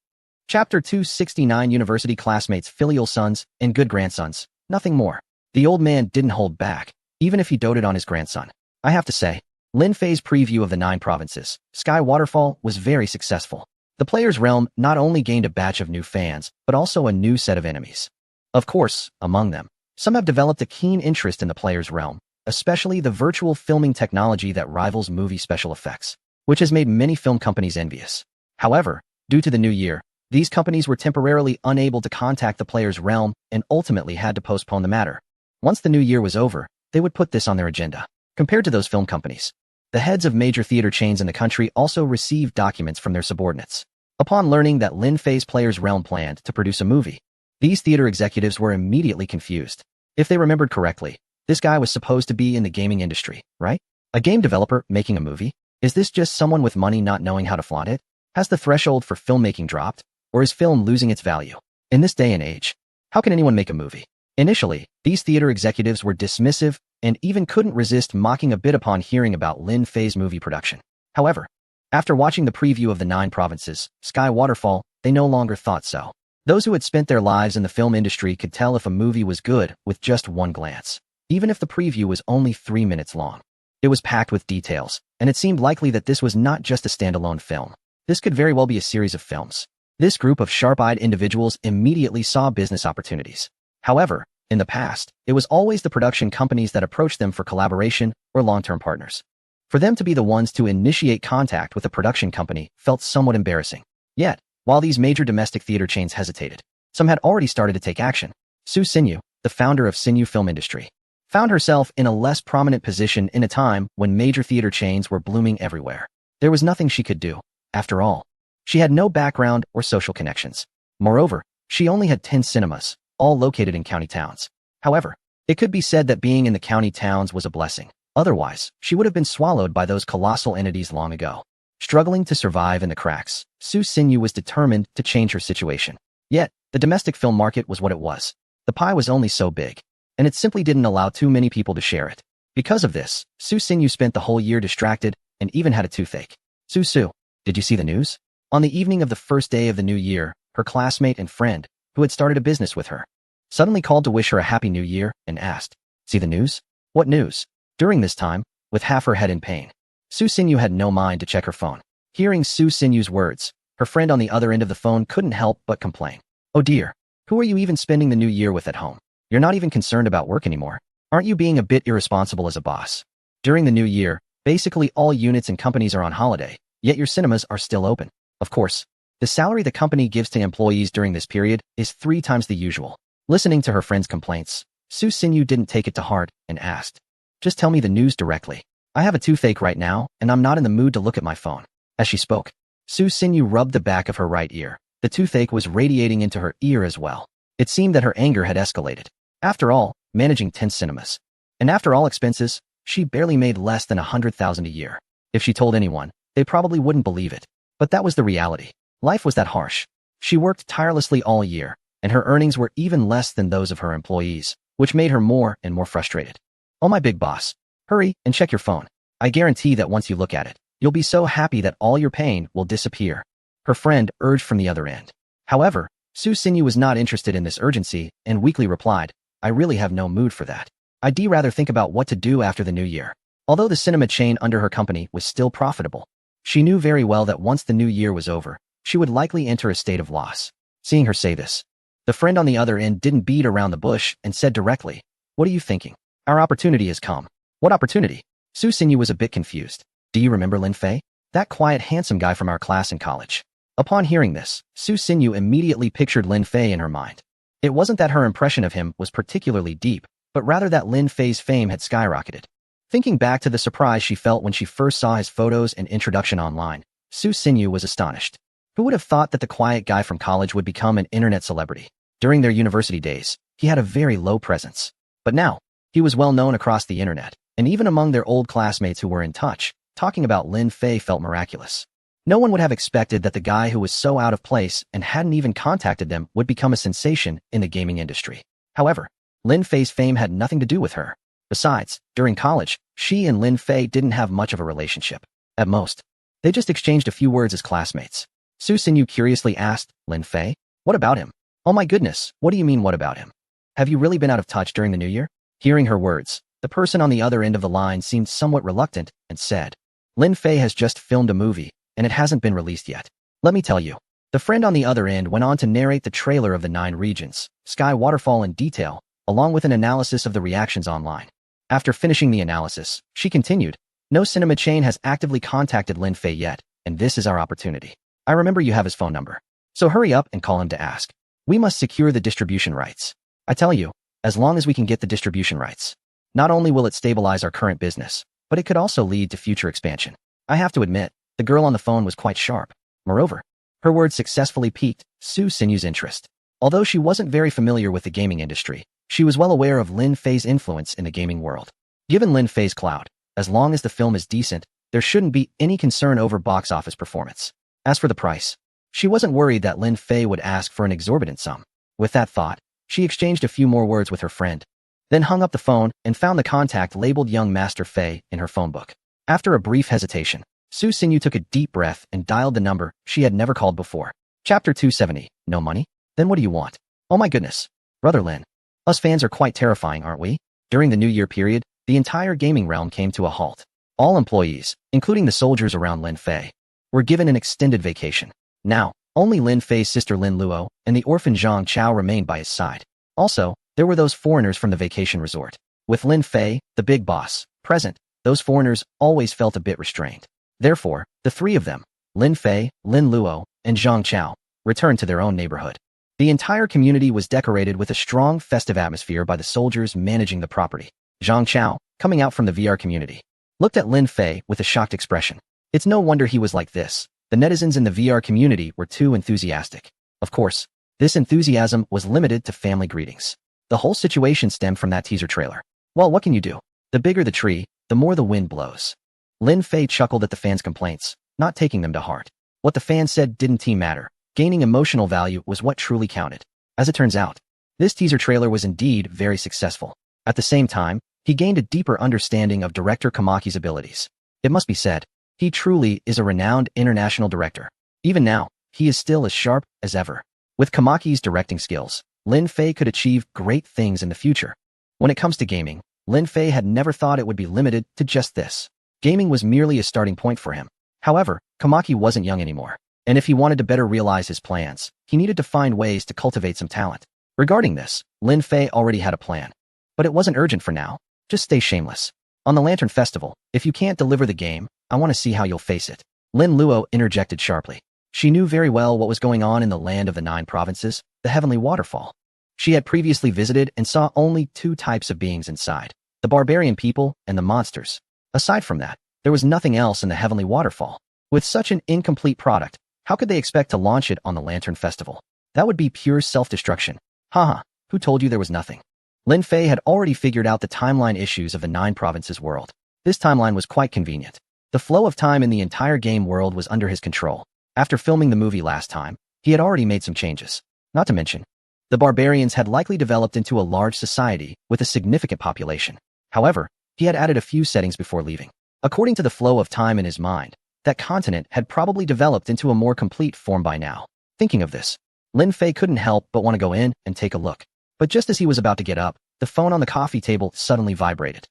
Chapter 269 University classmates, filial sons, and good grandsons. Nothing more. The old man didn't hold back, even if he doted on his grandson. I have to say, Lin Fei's preview of the 9 provinces, Sky Waterfall, was very successful. The player's realm not only gained a batch of new fans, but also a new set of enemies. Of course, among them, some have developed a keen interest in the player's realm, especially the virtual filming technology that rivals movie special effects, which has made many film companies envious. However, due to the new year, these companies were temporarily unable to contact the player's realm and ultimately had to postpone the matter. Once the new year was over, they would put this on their agenda. Compared to those film companies, the heads of major theater chains in the country also received documents from their subordinates. Upon learning that Lin Fei's Player's Realm planned to produce a movie, these theater executives were immediately confused. If they remembered correctly, this guy was supposed to be in the gaming industry, right? A game developer making a movie? Is this just someone with money not knowing how to flaunt it? Has the threshold for filmmaking dropped, or is film losing its value? In this day and age, how can anyone make a movie? Initially, these theater executives were dismissive and even couldn't resist mocking a bit upon hearing about Lin Fei's movie production. However, after watching the preview of the 9 provinces, Sky Waterfall, they no longer thought so. Those who had spent their lives in the film industry could tell if a movie was good with just one glance, even if the preview was only 3 minutes long. It was packed with details, and it seemed likely that this was not just a standalone film. This could very well be a series of films. This group of sharp-eyed individuals immediately saw business opportunities. However, in the past, it was always the production companies that approached them for collaboration or long-term partners. For them to be the ones to initiate contact with a production company felt somewhat embarrassing. Yet, while these major domestic theater chains hesitated, some had already started to take action. Su Xinyu, the founder of Xinyu Film Industry, found herself in a less prominent position in a time when major theater chains were blooming everywhere. There was nothing she could do. After all, she had no background or social connections. Moreover, she only had 10 cinemas, all located in county towns. However, it could be said that being in the county towns was a blessing. Otherwise, she would have been swallowed by those colossal entities long ago. Struggling to survive in the cracks, Su Xinyu was determined to change her situation. Yet, the domestic film market was what it was. The pie was only so big, and it simply didn't allow too many people to share it. Because of this, Su Xinyu spent the whole year distracted and even had a toothache. Su, did you see the news? On the evening of the first day of the new year, her classmate and friend, who had started a business with her, suddenly called to wish her a happy new year and asked, "See the news?" "What news?" During this time, with half her head in pain, Su Xinyu had no mind to check her phone. Hearing Su Xinyu's words, her friend on the other end of the phone couldn't help but complain. "Oh dear, who are you even spending the new year with at home? You're not even concerned about work anymore. Aren't you being a bit irresponsible as a boss? During the new year, basically all units and companies are on holiday, yet your cinemas are still open. Of course, the salary the company gives to employees during this period is 3 times the usual." Listening to her friend's complaints, Su Xinyu didn't take it to heart and asked, "Just tell me the news directly. I have a toothache right now, and I'm not in the mood to look at my phone." As she spoke, Su Xinyu rubbed the back of her right ear. The toothache was radiating into her ear as well. It seemed that her anger had escalated. After all, managing 10 cinemas, and after all expenses, she barely made less than 100,000 a year. If she told anyone, they probably wouldn't believe it. But that was the reality. Life was that harsh. She worked tirelessly all year, and her earnings were even less than those of her employees, which made her more and more frustrated. "Oh my big boss, hurry and check your phone. I guarantee that once you look at it, you'll be so happy that all your pain will disappear," her friend urged from the other end. However, Su Xinyu was not interested in this urgency and weakly replied, "I really have no mood for that. I'd rather think about what to do after the new year." Although the cinema chain under her company was still profitable, she knew very well that once the new year was over, she would likely enter a state of loss. Seeing her say this, the friend on the other end didn't beat around the bush and said directly, "What are you thinking? Our opportunity has come." "What opportunity?" Su Xinyu was a bit confused. "Do you remember Lin Fei? That quiet, handsome guy from our class in college?" Upon hearing this, Su Xinyu immediately pictured Lin Fei in her mind. It wasn't that her impression of him was particularly deep, but rather that Lin Fei's fame had skyrocketed. Thinking back to the surprise she felt when she first saw his photos and introduction online, Su Xinyu was astonished. Who would have thought that the quiet guy from college would become an internet celebrity? During their university days, he had a very low presence. But now, he was well known across the internet, and even among their old classmates who were in touch, talking about Lin Fei felt miraculous. No one would have expected that the guy who was so out of place and hadn't even contacted them would become a sensation in the gaming industry. However, Lin Fei's fame had nothing to do with her. Besides, during college, she and Lin Fei didn't have much of a relationship. At most, they just exchanged a few words as classmates. Su Xinyu curiously asked, "Lin Fei? What about him?" "Oh my goodness, what do you mean what about him? Have you really been out of touch during the new year?" Hearing her words, the person on the other end of the line seemed somewhat reluctant and said, "Lin Fei has just filmed a movie, and it hasn't been released yet. Let me tell you." The friend on the other end went on to narrate the trailer of the 9 regions, Sky Waterfall in detail, along with an analysis of the reactions online. After finishing the analysis, she continued, "No cinema chain has actively contacted Lin Fei yet, and this is our opportunity. I remember you have his phone number. So hurry up and call him to ask. We must secure the distribution rights. I tell you, as long as we can get the distribution rights. Not only will it stabilize our current business, but it could also lead to future expansion. I have to admit, the girl on the phone was quite sharp. Moreover, her words successfully piqued Su Sinyu's interest. Although she wasn't very familiar with the gaming industry, she was well aware of Lin Fei's influence in the gaming world. Given Lin Fei's clout, as long as the film is decent, there shouldn't be any concern over box office performance. As for the price, she wasn't worried that Lin Fei would ask for an exorbitant sum. With that thought, she exchanged a few more words with her friend, then hung up the phone and found the contact labeled Young Master Fei in her phone book. After a brief hesitation, Su Sinyu took a deep breath and dialed the number she had never called before. Chapter 270, No money? Then what do you want? Oh my goodness. Brother Lin. Us fans are quite terrifying, aren't we? During the New Year period, the entire gaming realm came to a halt. All employees, including the soldiers around Lin Fei, were given an extended vacation. Now, only Lin Fei's sister Lin Luo and the orphan Zhang Chao remained by his side. Also, there were those foreigners from the vacation resort. With Lin Fei, the big boss, present, those foreigners always felt a bit restrained. Therefore, the three of them, Lin Fei, Lin Luo, and Zhang Chao, returned to their own neighborhood. The entire community was decorated with a strong festive atmosphere by the soldiers managing the property. Zhang Chao, coming out from the VR community, looked at Lin Fei with a shocked expression. It's no wonder he was like this. The netizens in the VR community were too enthusiastic. Of course, this enthusiasm was limited to family greetings. The whole situation stemmed from that teaser trailer. Well, what can you do? The bigger the tree, the more the wind blows. Lin Fei chuckled at the fans' complaints, not taking them to heart. What the fans said didn't matter. Gaining emotional value was what truly counted. As it turns out, this teaser trailer was indeed very successful. At the same time, he gained a deeper understanding of director Kamaki's abilities. It must be said, he truly is a renowned international director. Even now, he is still as sharp as ever. With Kamaki's directing skills, Lin Fei could achieve great things in the future. When it comes to gaming, Lin Fei had never thought it would be limited to just this. Gaming was merely a starting point for him. However, Kamaki wasn't young anymore, and if he wanted to better realize his plans, he needed to find ways to cultivate some talent. Regarding this, Lin Fei already had a plan. But it wasn't urgent for now. Just stay shameless. On the Lantern Festival, if you can't deliver the game, I want to see how you'll face it. Lin Luo interjected sharply. She knew very well what was going on in the land of the 9 provinces, the Heavenly Waterfall. She had previously visited and saw only 2 types of beings inside, the barbarian people and the monsters. Aside from that, there was nothing else in the Heavenly Waterfall. With such an incomplete product, how could they expect to launch it on the Lantern Festival? That would be pure self-destruction. Haha, who told you there was nothing? Lin Fei had already figured out the timeline issues of the 9 provinces world. This timeline was quite convenient. The flow of time in the entire game world was under his control. After filming the movie last time, he had already made some changes. Not to mention, the barbarians had likely developed into a large society with a significant population. However, he had added a few settings before leaving. According to the flow of time in his mind, that continent had probably developed into a more complete form by now. Thinking of this, Lin Fei couldn't help but want to go in and take a look. But just as he was about to get up, the phone on the coffee table suddenly vibrated.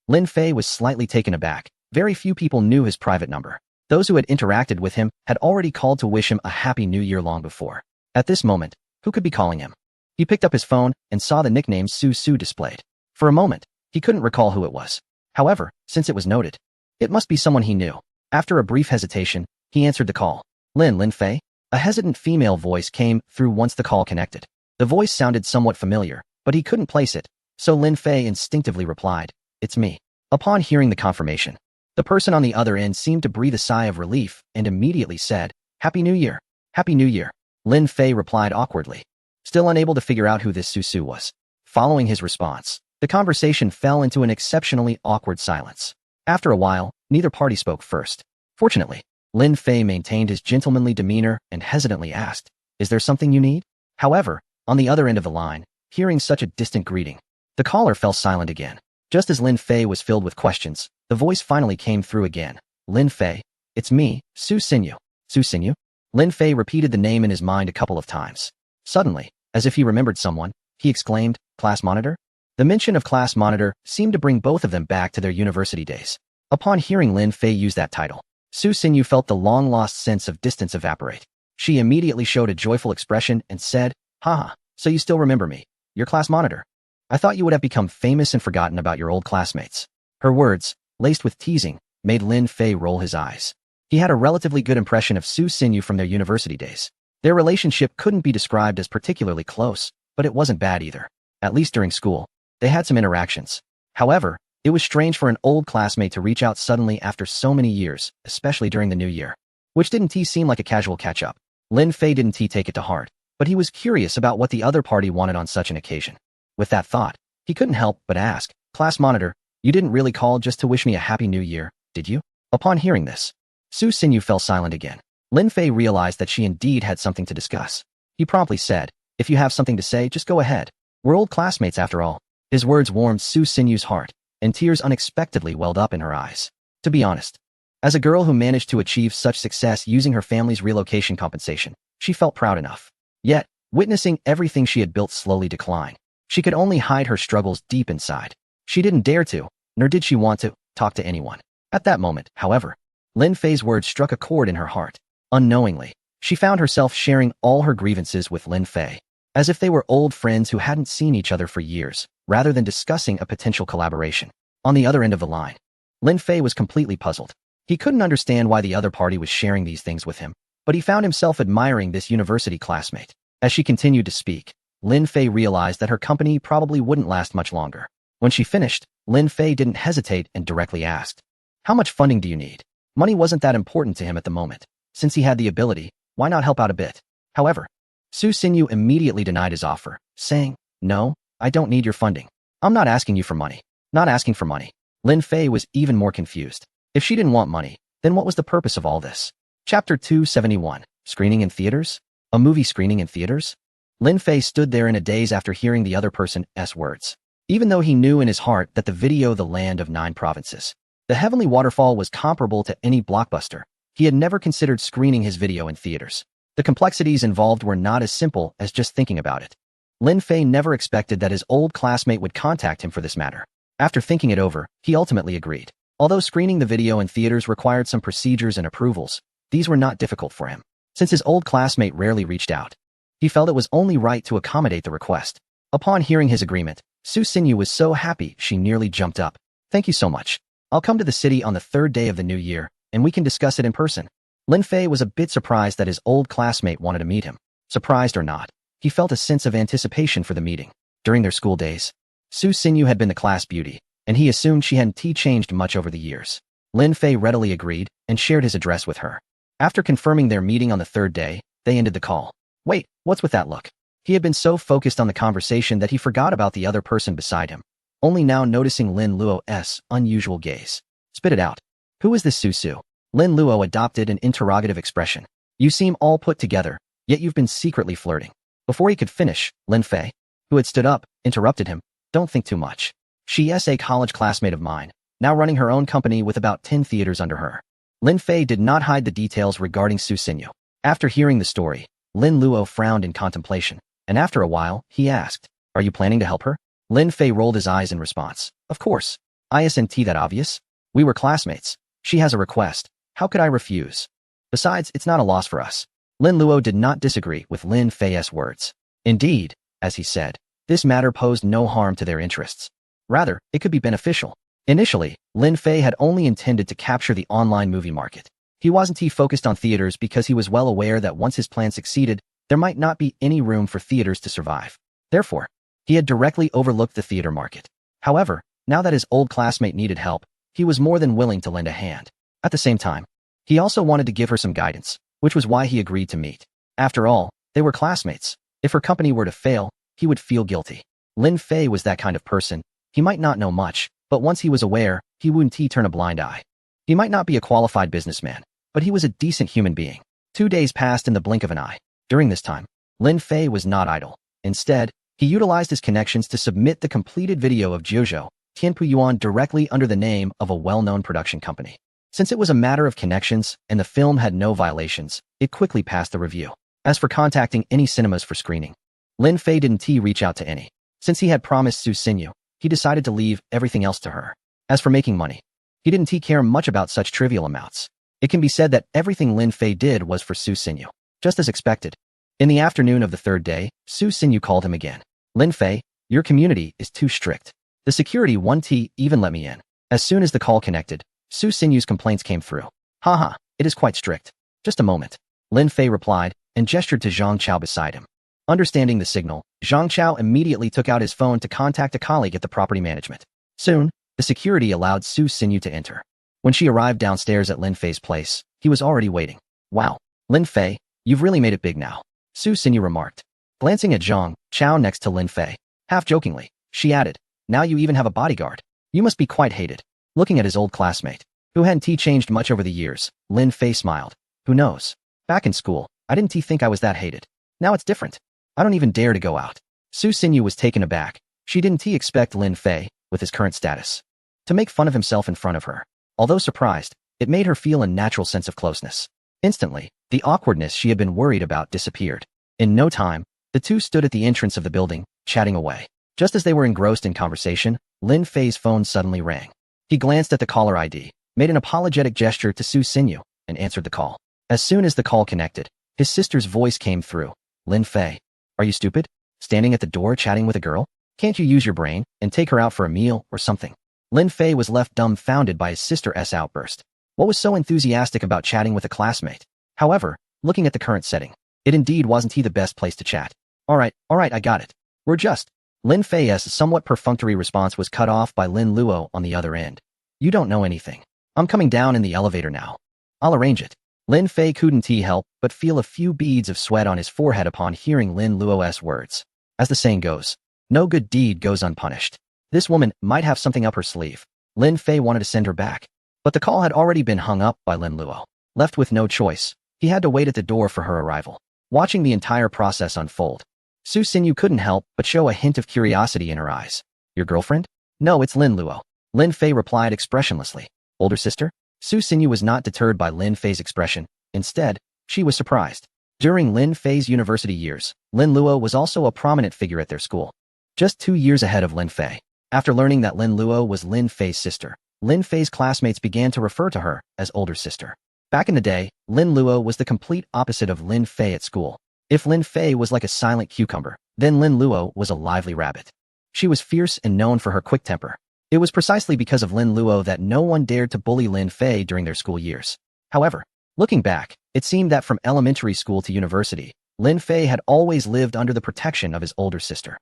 Lin Fei was slightly taken aback. Very few people knew his private number. Those who had interacted with him had already called to wish him a happy new year long before. At this moment, who could be calling him? He picked up his phone and saw the nickname Su Su displayed. For a moment, he couldn't recall who it was. However, since it was noted, it must be someone he knew. After a brief hesitation, he answered the call. Lin Fei? A hesitant female voice came through once the call connected. The voice sounded somewhat familiar, but he couldn't place it, so Lin Fei instinctively replied, "It's me." Upon hearing the confirmation, the person on the other end seemed to breathe a sigh of relief and immediately said, "Happy New Year. Happy New Year." Lin Fei replied awkwardly, still unable to figure out who this Susu was. Following his response, the conversation fell into an exceptionally awkward silence. After a while, neither party spoke first. Fortunately, Lin Fei maintained his gentlemanly demeanor and hesitantly asked, "Is there something you need?" However, on the other end of the line, hearing such a distant greeting, the caller fell silent again. Just as Lin Fei was filled with questions, the voice finally came through again. "Lin Fei, it's me, Su Sinyu." Su Sinyu? Lin Fei repeated the name in his mind a couple of times. Suddenly, as if he remembered someone, he exclaimed, "Class monitor?" The mention of class monitor seemed to bring both of them back to their university days. Upon hearing Lin Fei use that title, Su Sinyu felt the long-lost sense of distance evaporate. She immediately showed a joyful expression and said, "Haha, so you still remember me, your class monitor. I thought you would have become famous and forgotten about your old classmates." Her words, laced with teasing, made Lin Fei roll his eyes. He had a relatively good impression of Su Sinyu from their university days. Their relationship couldn't be described as particularly close, but it wasn't bad either. At least during school, they had some interactions. However, it was strange for an old classmate to reach out suddenly after so many years, especially during the new year. Which didn't seem like a casual catch-up. Lin Fei didn't take it to heart, but he was curious about what the other party wanted on such an occasion. With that thought, he couldn't help but ask, "Class monitor, you didn't really call just to wish me a happy new year, did you?" Upon hearing this, Su Xinyu fell silent again. Lin Fei realized that she indeed had something to discuss. He promptly said, "If you have something to say, just go ahead. We're old classmates after all." His words warmed Su Xinyu's heart, and tears unexpectedly welled up in her eyes. To be honest, as a girl who managed to achieve such success using her family's relocation compensation, she felt proud enough. Yet, witnessing everything she had built slowly decline, she could only hide her struggles deep inside. She didn't dare to, nor did she want to, talk to anyone. At that moment, however, Lin Fei's words struck a chord in her heart. Unknowingly, she found herself sharing all her grievances with Lin Fei, as if they were old friends who hadn't seen each other for years, rather than discussing a potential collaboration. On the other end of the line, Lin Fei was completely puzzled. He couldn't understand why the other party was sharing these things with him, but he found himself admiring this university classmate. As she continued to speak, Lin Fei realized that her company probably wouldn't last much longer. When she finished, Lin Fei didn't hesitate and directly asked, "How much funding do you need?" Money wasn't that important to him at the moment. Since he had the ability, why not help out a bit? However, Su Xinyu immediately denied his offer, saying, "No, I don't need your funding. I'm not asking you for money." Not asking for money. Lin Fei was even more confused. If she didn't want money, then what was the purpose of all this? Chapter 271. Screening in theaters? A movie screening in theaters? Lin Fei stood there in a daze after hearing the other person's words. Even though he knew in his heart that the video The Land of Nine Provinces, The Heavenly Waterfall was comparable to any blockbuster, he had never considered screening his video in theaters. The complexities involved were not as simple as just thinking about it. Lin Fei never expected that his old classmate would contact him for this matter. After thinking it over, he ultimately agreed. Although screening the video in theaters required some procedures and approvals, these were not difficult for him. Since his old classmate rarely reached out, he felt it was only right to accommodate the request. Upon hearing his agreement, Su Xinyu was so happy she nearly jumped up. "Thank you so much. I'll come to the city on the third day of the new year, and we can discuss it in person." Lin Fei was a bit surprised that his old classmate wanted to meet him. Surprised or not, he felt a sense of anticipation for the meeting. During their school days, Su Xinyu had been the class beauty, and he assumed she hadn't changed much over the years. Lin Fei readily agreed and shared his address with her. After confirming their meeting on the third day, they ended the call. Wait, what's with that look? He had been so focused on the conversation that he forgot about the other person beside him, only now noticing Lin Luo's unusual gaze. Spit it out. Who is this Su? Lin Luo adopted an interrogative expression. You seem all put together, yet you've been secretly flirting. Before he could finish, Lin Fei, who had stood up, interrupted him. Don't think too much. She is a college classmate of mine, now running her own company with about 10 theaters under her. Lin Fei did not hide the details regarding Su Xinyu. After hearing the story, Lin Luo frowned in contemplation, and after a while, he asked, "Are you planning to help her?" Lin Fei rolled his eyes in response. "Of course. Isn't that obvious? We were classmates. She has a request. How could I refuse? Besides, it's not a loss for us." Lin Luo did not disagree with Lin Fei's words. Indeed, as he said, this matter posed no harm to their interests. Rather, it could be beneficial. Initially, Lin Fei had only intended to capture the online movie market. He wasn't focused on theaters because he was well aware that once his plan succeeded, there might not be any room for theaters to survive. Therefore, he had directly overlooked the theater market. However, now that his old classmate needed help, he was more than willing to lend a hand. At the same time, he also wanted to give her some guidance, which was why he agreed to meet. After all, they were classmates. If her company were to fail, he would feel guilty. Lin Fei was that kind of person. He might not know much, but once he was aware, he wouldn't turn a blind eye. He might not be a qualified businessman, but he was a decent human being. 2 days passed in the blink of an eye. During this time, Lin Fei was not idle. Instead, he utilized his connections to submit the completed video of Jiuzhou Tianpu Yuan directly under the name of a well-known production company. Since it was a matter of connections and the film had no violations, it quickly passed the review. As for contacting any cinemas for screening, Lin Fei didn't reach out to any. Since he had promised Su Xinyu, he decided to leave everything else to her. As for making money, he didn't care much about such trivial amounts. It can be said that everything Lin Fei did was for Su Xinyu. Just as expected. In the afternoon of the third day, Su Xinyu called him again. Lin Fei, your community is too strict. The security won't even let me in. As soon as the call connected, Su Xinyu's complaints came through. Haha, it is quite strict. Just a moment. Lin Fei replied, and gestured to Zhang Chao beside him. Understanding the signal, Zhang Chao immediately took out his phone to contact a colleague at the property management. Soon, the security allowed Su Xinyu to enter. When she arrived downstairs at Lin Fei's place, he was already waiting. Wow, Lin Fei, you've really made it big now, Su Xinyu remarked. Glancing at Zhang Chao next to Lin Fei, half-jokingly, she added, now you even have a bodyguard. You must be quite hated. Looking at his old classmate, who hadn't changed much over the years, Lin Fei smiled. Who knows? Back in school, I didn't think I was that hated. Now it's different. I don't even dare to go out. Su Xinyu was taken aback. She didn't expect Lin Fei, with his current status, to make fun of himself in front of her. Although surprised, it made her feel a natural sense of closeness. Instantly, the awkwardness she had been worried about disappeared. In no time, the two stood at the entrance of the building, chatting away. Just as they were engrossed in conversation, Lin Fei's phone suddenly rang. He glanced at the caller ID, made an apologetic gesture to Su Xinyu, and answered the call. As soon as the call connected, his sister's voice came through. Lin Fei, are you stupid? Standing at the door chatting with a girl? Can't you use your brain and take her out for a meal or something? Lin Fei was left dumbfounded by his sister's outburst. What was so enthusiastic about chatting with a classmate? However, looking at the current setting, it indeed wasn't the best place to chat. All right, I got it. We're just... Lin Fei's somewhat perfunctory response was cut off by Lin Luo on the other end. You don't know anything. I'm coming down in the elevator now. I'll arrange it. Lin Fei couldn't help but feel a few beads of sweat on his forehead upon hearing Lin Luo's words. As the saying goes, no good deed goes unpunished. This woman might have something up her sleeve. Lin Fei wanted to send her back, but the call had already been hung up by Lin Luo. Left with no choice, he had to wait at the door for her arrival. Watching the entire process unfold, Su Xinyu couldn't help but show a hint of curiosity in her eyes. Your girlfriend? No, it's Lin Luo. Lin Fei replied expressionlessly. Older sister? Su Xinyu was not deterred by Lin Fei's expression. Instead, she was surprised. During Lin Fei's university years, Lin Luo was also a prominent figure at their school. Just 2 years ahead of Lin Fei. After learning that Lin Luo was Lin Fei's sister, Lin Fei's classmates began to refer to her as older sister. Back in the day, Lin Luo was the complete opposite of Lin Fei at school. If Lin Fei was like a silent cucumber, then Lin Luo was a lively rabbit. She was fierce and known for her quick temper. It was precisely because of Lin Luo that no one dared to bully Lin Fei during their school years. However, looking back, it seemed that from elementary school to university, Lin Fei had always lived under the protection of his older sister.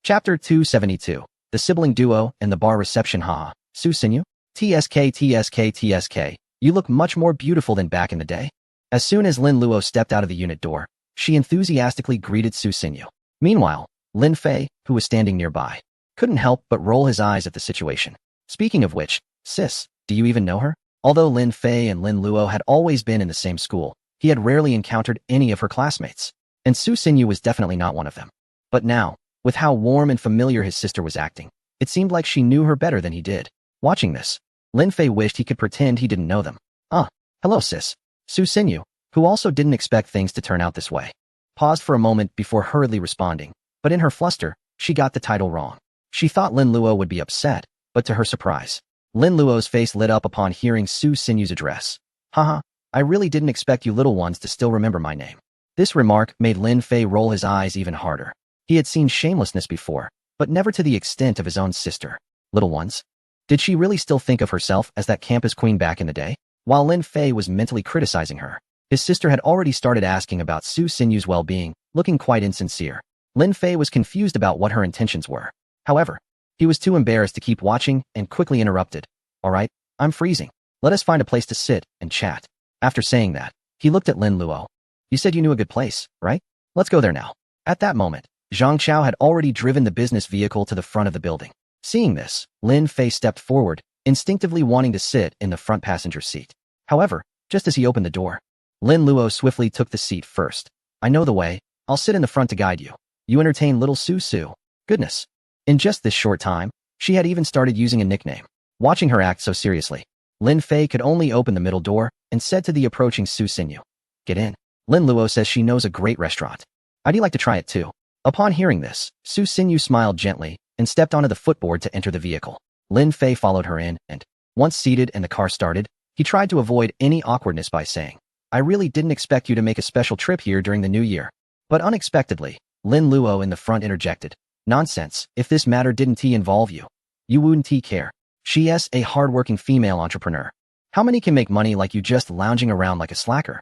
Chapter 272, The Sibling Duo and the Bar Reception. Haha, Su Xinyu? TSK, you look much more beautiful than back in the day. As soon as Lin Luo stepped out of the unit door, she enthusiastically greeted Su Xinyu. Meanwhile, Lin Fei, who was standing nearby, couldn't help but roll his eyes at the situation. Speaking of which, sis, do you even know her? Although Lin Fei and Lin Luo had always been in the same school, he had rarely encountered any of her classmates, and Su Xinyu was definitely not one of them. But now, with how warm and familiar his sister was acting, it seemed like she knew her better than he did. Watching this, Lin Fei wished he could pretend he didn't know them. Hello sis. Su Xinyu, who also didn't expect things to turn out this way, paused for a moment before hurriedly responding, but in her fluster, she got the title wrong. She thought Lin Luo would be upset, but to her surprise, Lin Luo's face lit up upon hearing Su Xinyu's address. Haha, I really didn't expect you little ones to still remember my name. This remark made Lin Fei roll his eyes even harder. He had seen shamelessness before, but never to the extent of his own sister. Little ones? Did she really still think of herself as that campus queen back in the day? While Lin Fei was mentally criticizing her, his sister had already started asking about Su Xinyu's well-being, looking quite insincere. Lin Fei was confused about what her intentions were. However, he was too embarrassed to keep watching and quickly interrupted. All right, I'm freezing. Let us find a place to sit and chat. After saying that, he looked at Lin Luo. You said you knew a good place, right? Let's go there now. At that moment, Zhang Chao had already driven the business vehicle to the front of the building. Seeing this, Lin Fei stepped forward, instinctively wanting to sit in the front passenger seat. However, just as he opened the door, Lin Luo swiftly took the seat first. I know the way. I'll sit in the front to guide you. You entertain little Su Su. Goodness. In just this short time, she had even started using a nickname. Watching her act so seriously, Lin Fei could only open the middle door and said to the approaching Su Xinyu, Get in. Lin Luo says she knows a great restaurant. I'd like to try it too. Upon hearing this, Su Xinyu smiled gently and stepped onto the footboard to enter the vehicle. Lin Fei followed her in, and, once seated and the car started, he tried to avoid any awkwardness by saying, I really didn't expect you to make a special trip here during the new year. But unexpectedly, Lin Luo in the front interjected, Nonsense, if this matter didn't involve you. You wouldn't care. She is a hard-working female entrepreneur. How many can make money like you just lounging around like a slacker?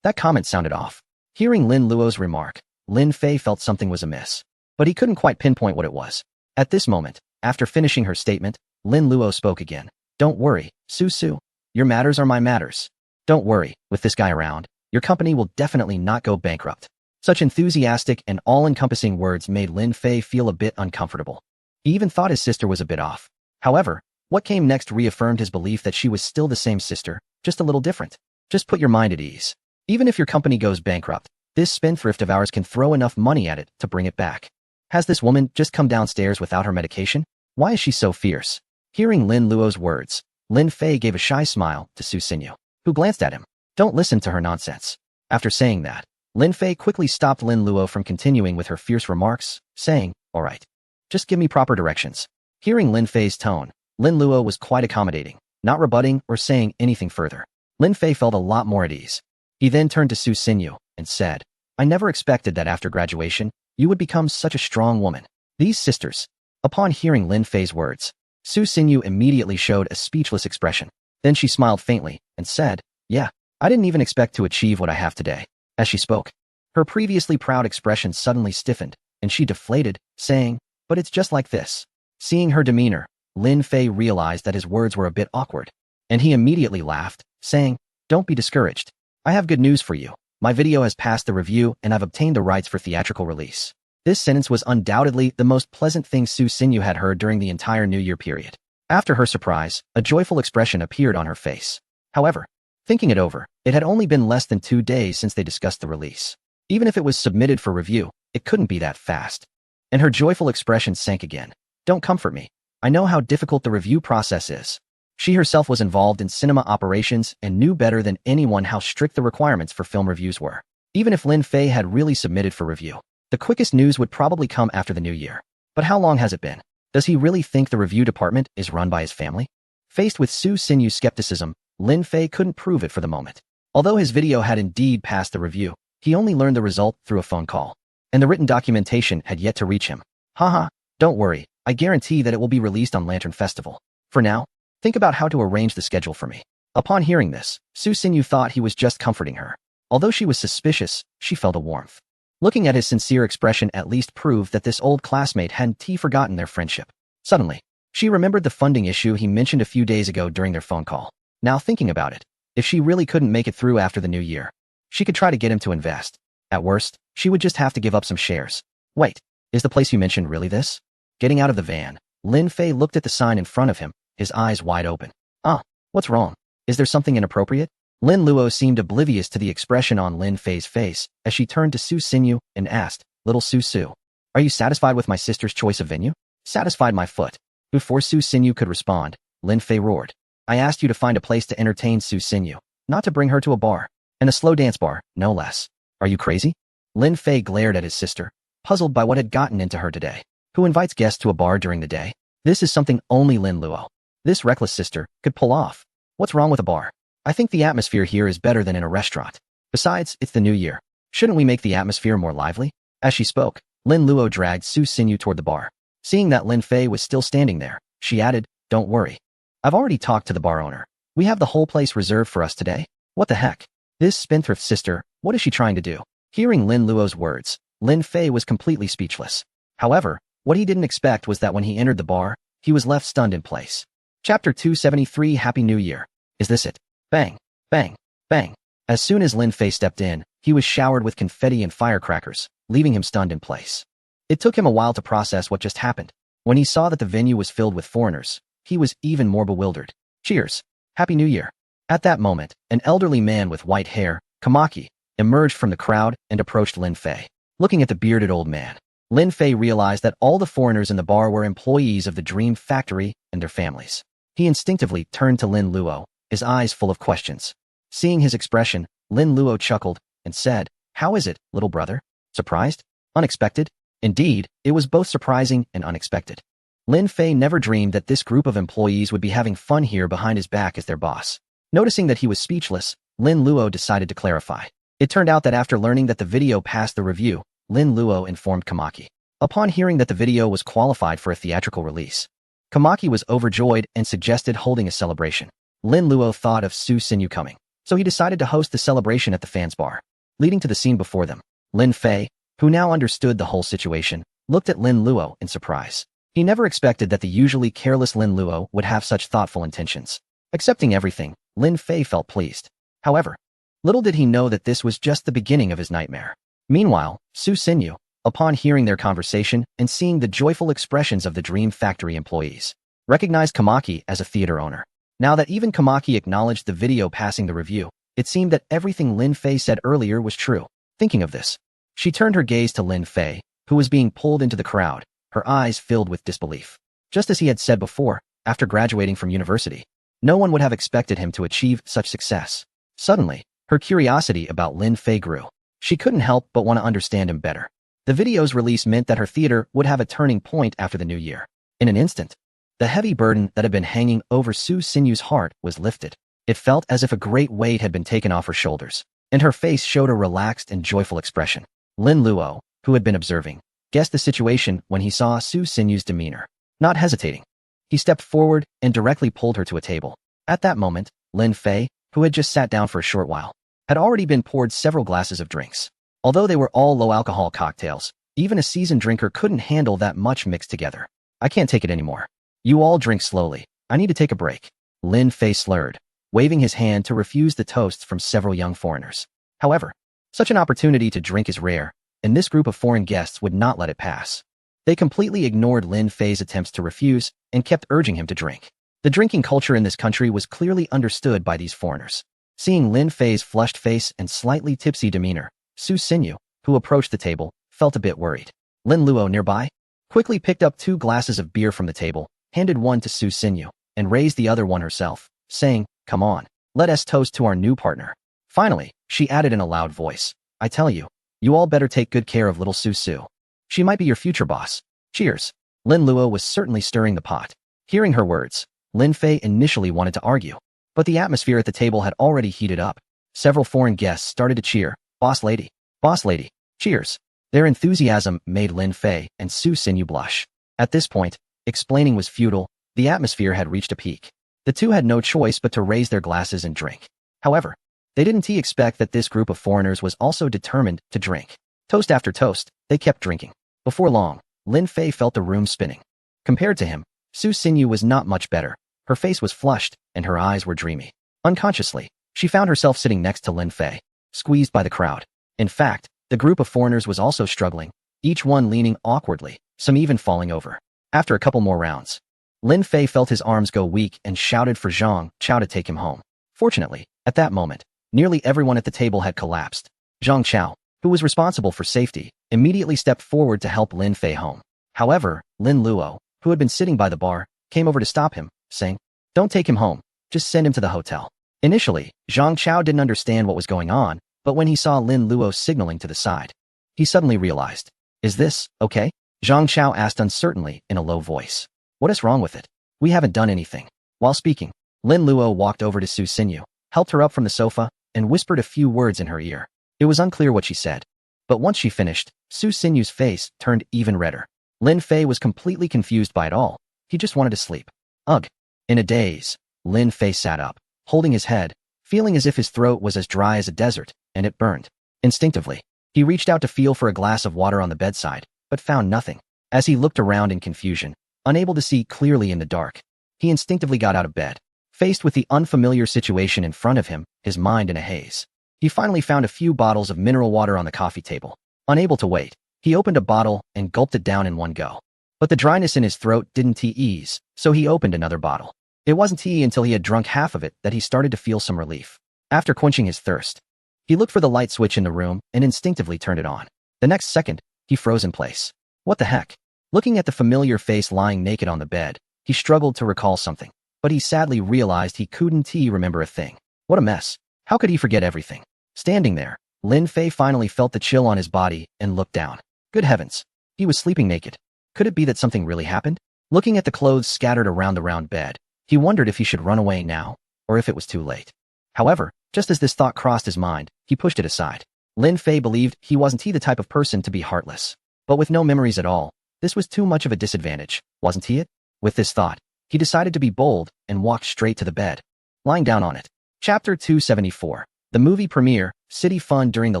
That comment sounded off. Hearing Lin Luo's remark, Lin Fei felt something was amiss. But he couldn't quite pinpoint what it was. At this moment, after finishing her statement, Lin Luo spoke again. Don't worry, Su Su. Your matters are my matters. Don't worry, with this guy around, your company will definitely not go bankrupt. Such enthusiastic and all-encompassing words made Lin Fei feel a bit uncomfortable. He even thought his sister was a bit off. However, what came next reaffirmed his belief that she was still the same sister, just a little different. Just put your mind at ease. Even if your company goes bankrupt, this spendthrift of ours can throw enough money at it to bring it back. Has this woman just come downstairs without her medication? Why is she so fierce? Hearing Lin Luo's words, Lin Fei gave a shy smile to Su Xinyu, who glanced at him. Don't listen to her nonsense. After saying that, Lin Fei quickly stopped Lin Luo from continuing with her fierce remarks, saying, all right, just give me proper directions. Hearing Lin Fei's tone, Lin Luo was quite accommodating, not rebutting or saying anything further. Lin Fei felt a lot more at ease. He then turned to Su Xinyu and said, I never expected that after graduation, you would become such a strong woman. These sisters. Upon hearing Lin Fei's words, Su Xinyu immediately showed a speechless expression. Then she smiled faintly and said, yeah, I didn't even expect to achieve what I have today. As she spoke, her previously proud expression suddenly stiffened, and she deflated, saying, but it's just like this. Seeing her demeanor, Lin Fei realized that his words were a bit awkward, and he immediately laughed, saying, don't be discouraged. I have good news for you. My video has passed the review and I've obtained the rights for theatrical release. This sentence was undoubtedly the most pleasant thing Su Xinyu had heard during the entire New Year period. After her surprise, a joyful expression appeared on her face. However, thinking it over, it had only been less than 2 days since they discussed the release. Even if it was submitted for review, it couldn't be that fast. And her joyful expression sank again. Don't comfort me. I know how difficult the review process is. She herself was involved in cinema operations and knew better than anyone how strict the requirements for film reviews were. Even if Lin Fei had really submitted for review, the quickest news would probably come after the new year. But how long has it been? Does he really think the review department is run by his family? Faced with Su Xinyu's skepticism, Lin Fei couldn't prove it for the moment. Although his video had indeed passed the review, he only learned the result through a phone call, and the written documentation had yet to reach him. Haha, don't worry, I guarantee that it will be released on Lantern Festival. For now, think about how to arrange the schedule for me. Upon hearing this, Su Xinyu thought he was just comforting her. Although she was suspicious, she felt a warmth. Looking at his sincere expression at least proved that this old classmate hadn't forgotten their friendship. Suddenly, she remembered the funding issue he mentioned a few days ago during their phone call. Now thinking about it, if she really couldn't make it through after the new year, she could try to get him to invest. At worst, she would just have to give up some shares. Wait, is the place you mentioned really this? Getting out of the van, Lin Fei looked at the sign in front of him, his eyes wide open. Ah, what's wrong? Is there something inappropriate? Lin Luo seemed oblivious to the expression on Lin Fei's face as she turned to Su Xinyu and asked, Little Su Su, are you satisfied with my sister's choice of venue? Satisfied my foot. Before Su Xinyu could respond, Lin Fei roared. I asked you to find a place to entertain Su Xinyu, not to bring her to a bar. And a slow dance bar, no less. Are you crazy? Lin Fei glared at his sister, puzzled by what had gotten into her today. Who invites guests to a bar during the day? This is something only Lin Luo, this reckless sister, could pull off. What's wrong with a bar? I think the atmosphere here is better than in a restaurant. Besides, it's the new year. Shouldn't we make the atmosphere more lively? As she spoke, Lin Luo dragged Su Xinyu toward the bar. Seeing that Lin Fei was still standing there, she added, Don't worry. I've already talked to the bar owner. We have the whole place reserved for us today. What the heck? This spendthrift sister, what is she trying to do? Hearing Lin Luo's words, Lin Fei was completely speechless. However, what he didn't expect was that when he entered the bar, he was left stunned in place. Chapter 273 Happy New Year. Is this it? Bang, bang, bang. As soon as Lin Fei stepped in, he was showered with confetti and firecrackers, leaving him stunned in place. It took him a while to process what just happened. When he saw that the venue was filled with foreigners, he was even more bewildered. Cheers. Happy New Year. At that moment, an elderly man with white hair, Kamaki, emerged from the crowd and approached Lin Fei. Looking at the bearded old man, Lin Fei realized that all the foreigners in the bar were employees of the Dream Factory and their families. He instinctively turned to Lin Luo, his eyes full of questions. Seeing his expression, Lin Luo chuckled and said, How is it, little brother? Surprised? Unexpected? Indeed, it was both surprising and unexpected. Lin Fei never dreamed that this group of employees would be having fun here behind his back as their boss. Noticing that he was speechless, Lin Luo decided to clarify. It turned out that after learning that the video passed the review, Lin Luo informed Kamaki. Upon hearing that the video was qualified for a theatrical release, Kamaki was overjoyed and suggested holding a celebration. Lin Luo thought of Su Xinyu coming, so he decided to host the celebration at the fans' bar. Leading to the scene before them, Lin Fei, who now understood the whole situation, looked at Lin Luo in surprise. He never expected that the usually careless Lin Luo would have such thoughtful intentions. Accepting everything, Lin Fei felt pleased. However, little did he know that this was just the beginning of his nightmare. Meanwhile, Su Xinyu, upon hearing their conversation and seeing the joyful expressions of the Dream Factory employees, recognized Kamaki as a theater owner. Now that even Kamaki acknowledged the video passing the review, it seemed that everything Lin Fei said earlier was true. Thinking of this, she turned her gaze to Lin Fei, who was being pulled into the crowd, her eyes filled with disbelief. Just as he had said before, after graduating from university, no one would have expected him to achieve such success. Suddenly, her curiosity about Lin Fei grew. She couldn't help but want to understand him better. The video's release meant that her theater would have a turning point after the new year. In an instant, the heavy burden that had been hanging over Su Xinyu's heart was lifted. It felt as if a great weight had been taken off her shoulders, and her face showed a relaxed and joyful expression. Lin Luo, who had been observing, guessed the situation when he saw Su Xinyu's demeanor. Not hesitating, he stepped forward and directly pulled her to a table. At that moment, Lin Fei, who had just sat down for a short while, had already been poured several glasses of drinks. Although they were all low-alcohol cocktails, even a seasoned drinker couldn't handle that much mixed together. I can't take it anymore. You all drink slowly. I need to take a break. Lin Fei slurred, waving his hand to refuse the toasts from several young foreigners. However, such an opportunity to drink is rare, and this group of foreign guests would not let it pass. They completely ignored Lin Fei's attempts to refuse and kept urging him to drink. The drinking culture in this country was clearly understood by these foreigners. Seeing Lin Fei's flushed face and slightly tipsy demeanor, Su Xinyu, who approached the table, felt a bit worried. Lin Luo nearby quickly picked up 2 glasses of beer from the table, handed one to Su Xinyu, and raised the other one herself, saying, "Come on, let us toast to our new partner." Finally, she added in a loud voice, "I tell you, you all better take good care of little Su Su. She might be your future boss. Cheers." Lin Luo was certainly stirring the pot. Hearing her words, Lin Fei initially wanted to argue, but the atmosphere at the table had already heated up. Several foreign guests started to cheer, "Boss lady, boss lady, cheers." Their enthusiasm made Lin Fei and Su Xinyu blush. At this point, explaining was futile. The atmosphere had reached a peak. The two had no choice but to raise their glasses and drink. However, they didn't expect that this group of foreigners was also determined to drink. Toast after toast, they kept drinking. Before long, Lin Fei felt the room spinning. Compared to him, Su Xinyu was not much better. Her face was flushed, and her eyes were dreamy. Unconsciously, she found herself sitting next to Lin Fei, squeezed by the crowd. In fact, the group of foreigners was also struggling, each one leaning awkwardly, some even falling over. After a couple more rounds, Lin Fei felt his arms go weak and shouted for Zhang Chao to take him home. Fortunately, at that moment, nearly everyone at the table had collapsed. Zhang Chao, who was responsible for safety, immediately stepped forward to help Lin Fei home. However, Lin Luo, who had been sitting by the bar, came over to stop him, saying, "Don't take him home, just send him to the hotel." Initially, Zhang Chao didn't understand what was going on, but when he saw Lin Luo signaling to the side, he suddenly realized. "Is this okay?" Zhang Chao asked uncertainly in a low voice. "What is wrong with it? We haven't done anything." While speaking, Lin Luo walked over to Su Xinyu, helped her up from the sofa, and whispered a few words in her ear. It was unclear what she said, but once she finished, Su Xinyu's face turned even redder. Lin Fei was completely confused by it all. He just wanted to sleep. Ugh. In a daze, Lin Fei sat up, holding his head, feeling as if his throat was as dry as a desert, and it burned. Instinctively, he reached out to feel for a glass of water on the bedside, but found nothing. As he looked around in confusion, unable to see clearly in the dark, he instinctively got out of bed. Faced with the unfamiliar situation in front of him, his mind in a haze, he finally found a few bottles of mineral water on the coffee table. Unable to wait, he opened a bottle and gulped it down in one go. But the dryness in his throat didn't ease, so he opened another bottle. It wasn't tea until he had drunk half of it that he started to feel some relief. After quenching his thirst, he looked for the light switch in the room and instinctively turned it on. The next second, he froze in place. What the heck? Looking at the familiar face lying naked on the bed, he struggled to recall something, but he sadly realized he couldn't remember a thing. What a mess. How could he forget everything? Standing there, Lin Fei finally felt the chill on his body and looked down. Good heavens. He was sleeping naked. Could it be that something really happened? Looking at the clothes scattered around the round bed, he wondered if he should run away now, or if it was too late. However, just as this thought crossed his mind, he pushed it aside. Lin Fei believed he wasn't the type of person to be heartless. But with no memories at all, this was too much of a disadvantage, wasn't he it? With this thought, he decided to be bold and walked straight to the bed, lying down on it. Chapter 274. The movie premiere, City Fun during the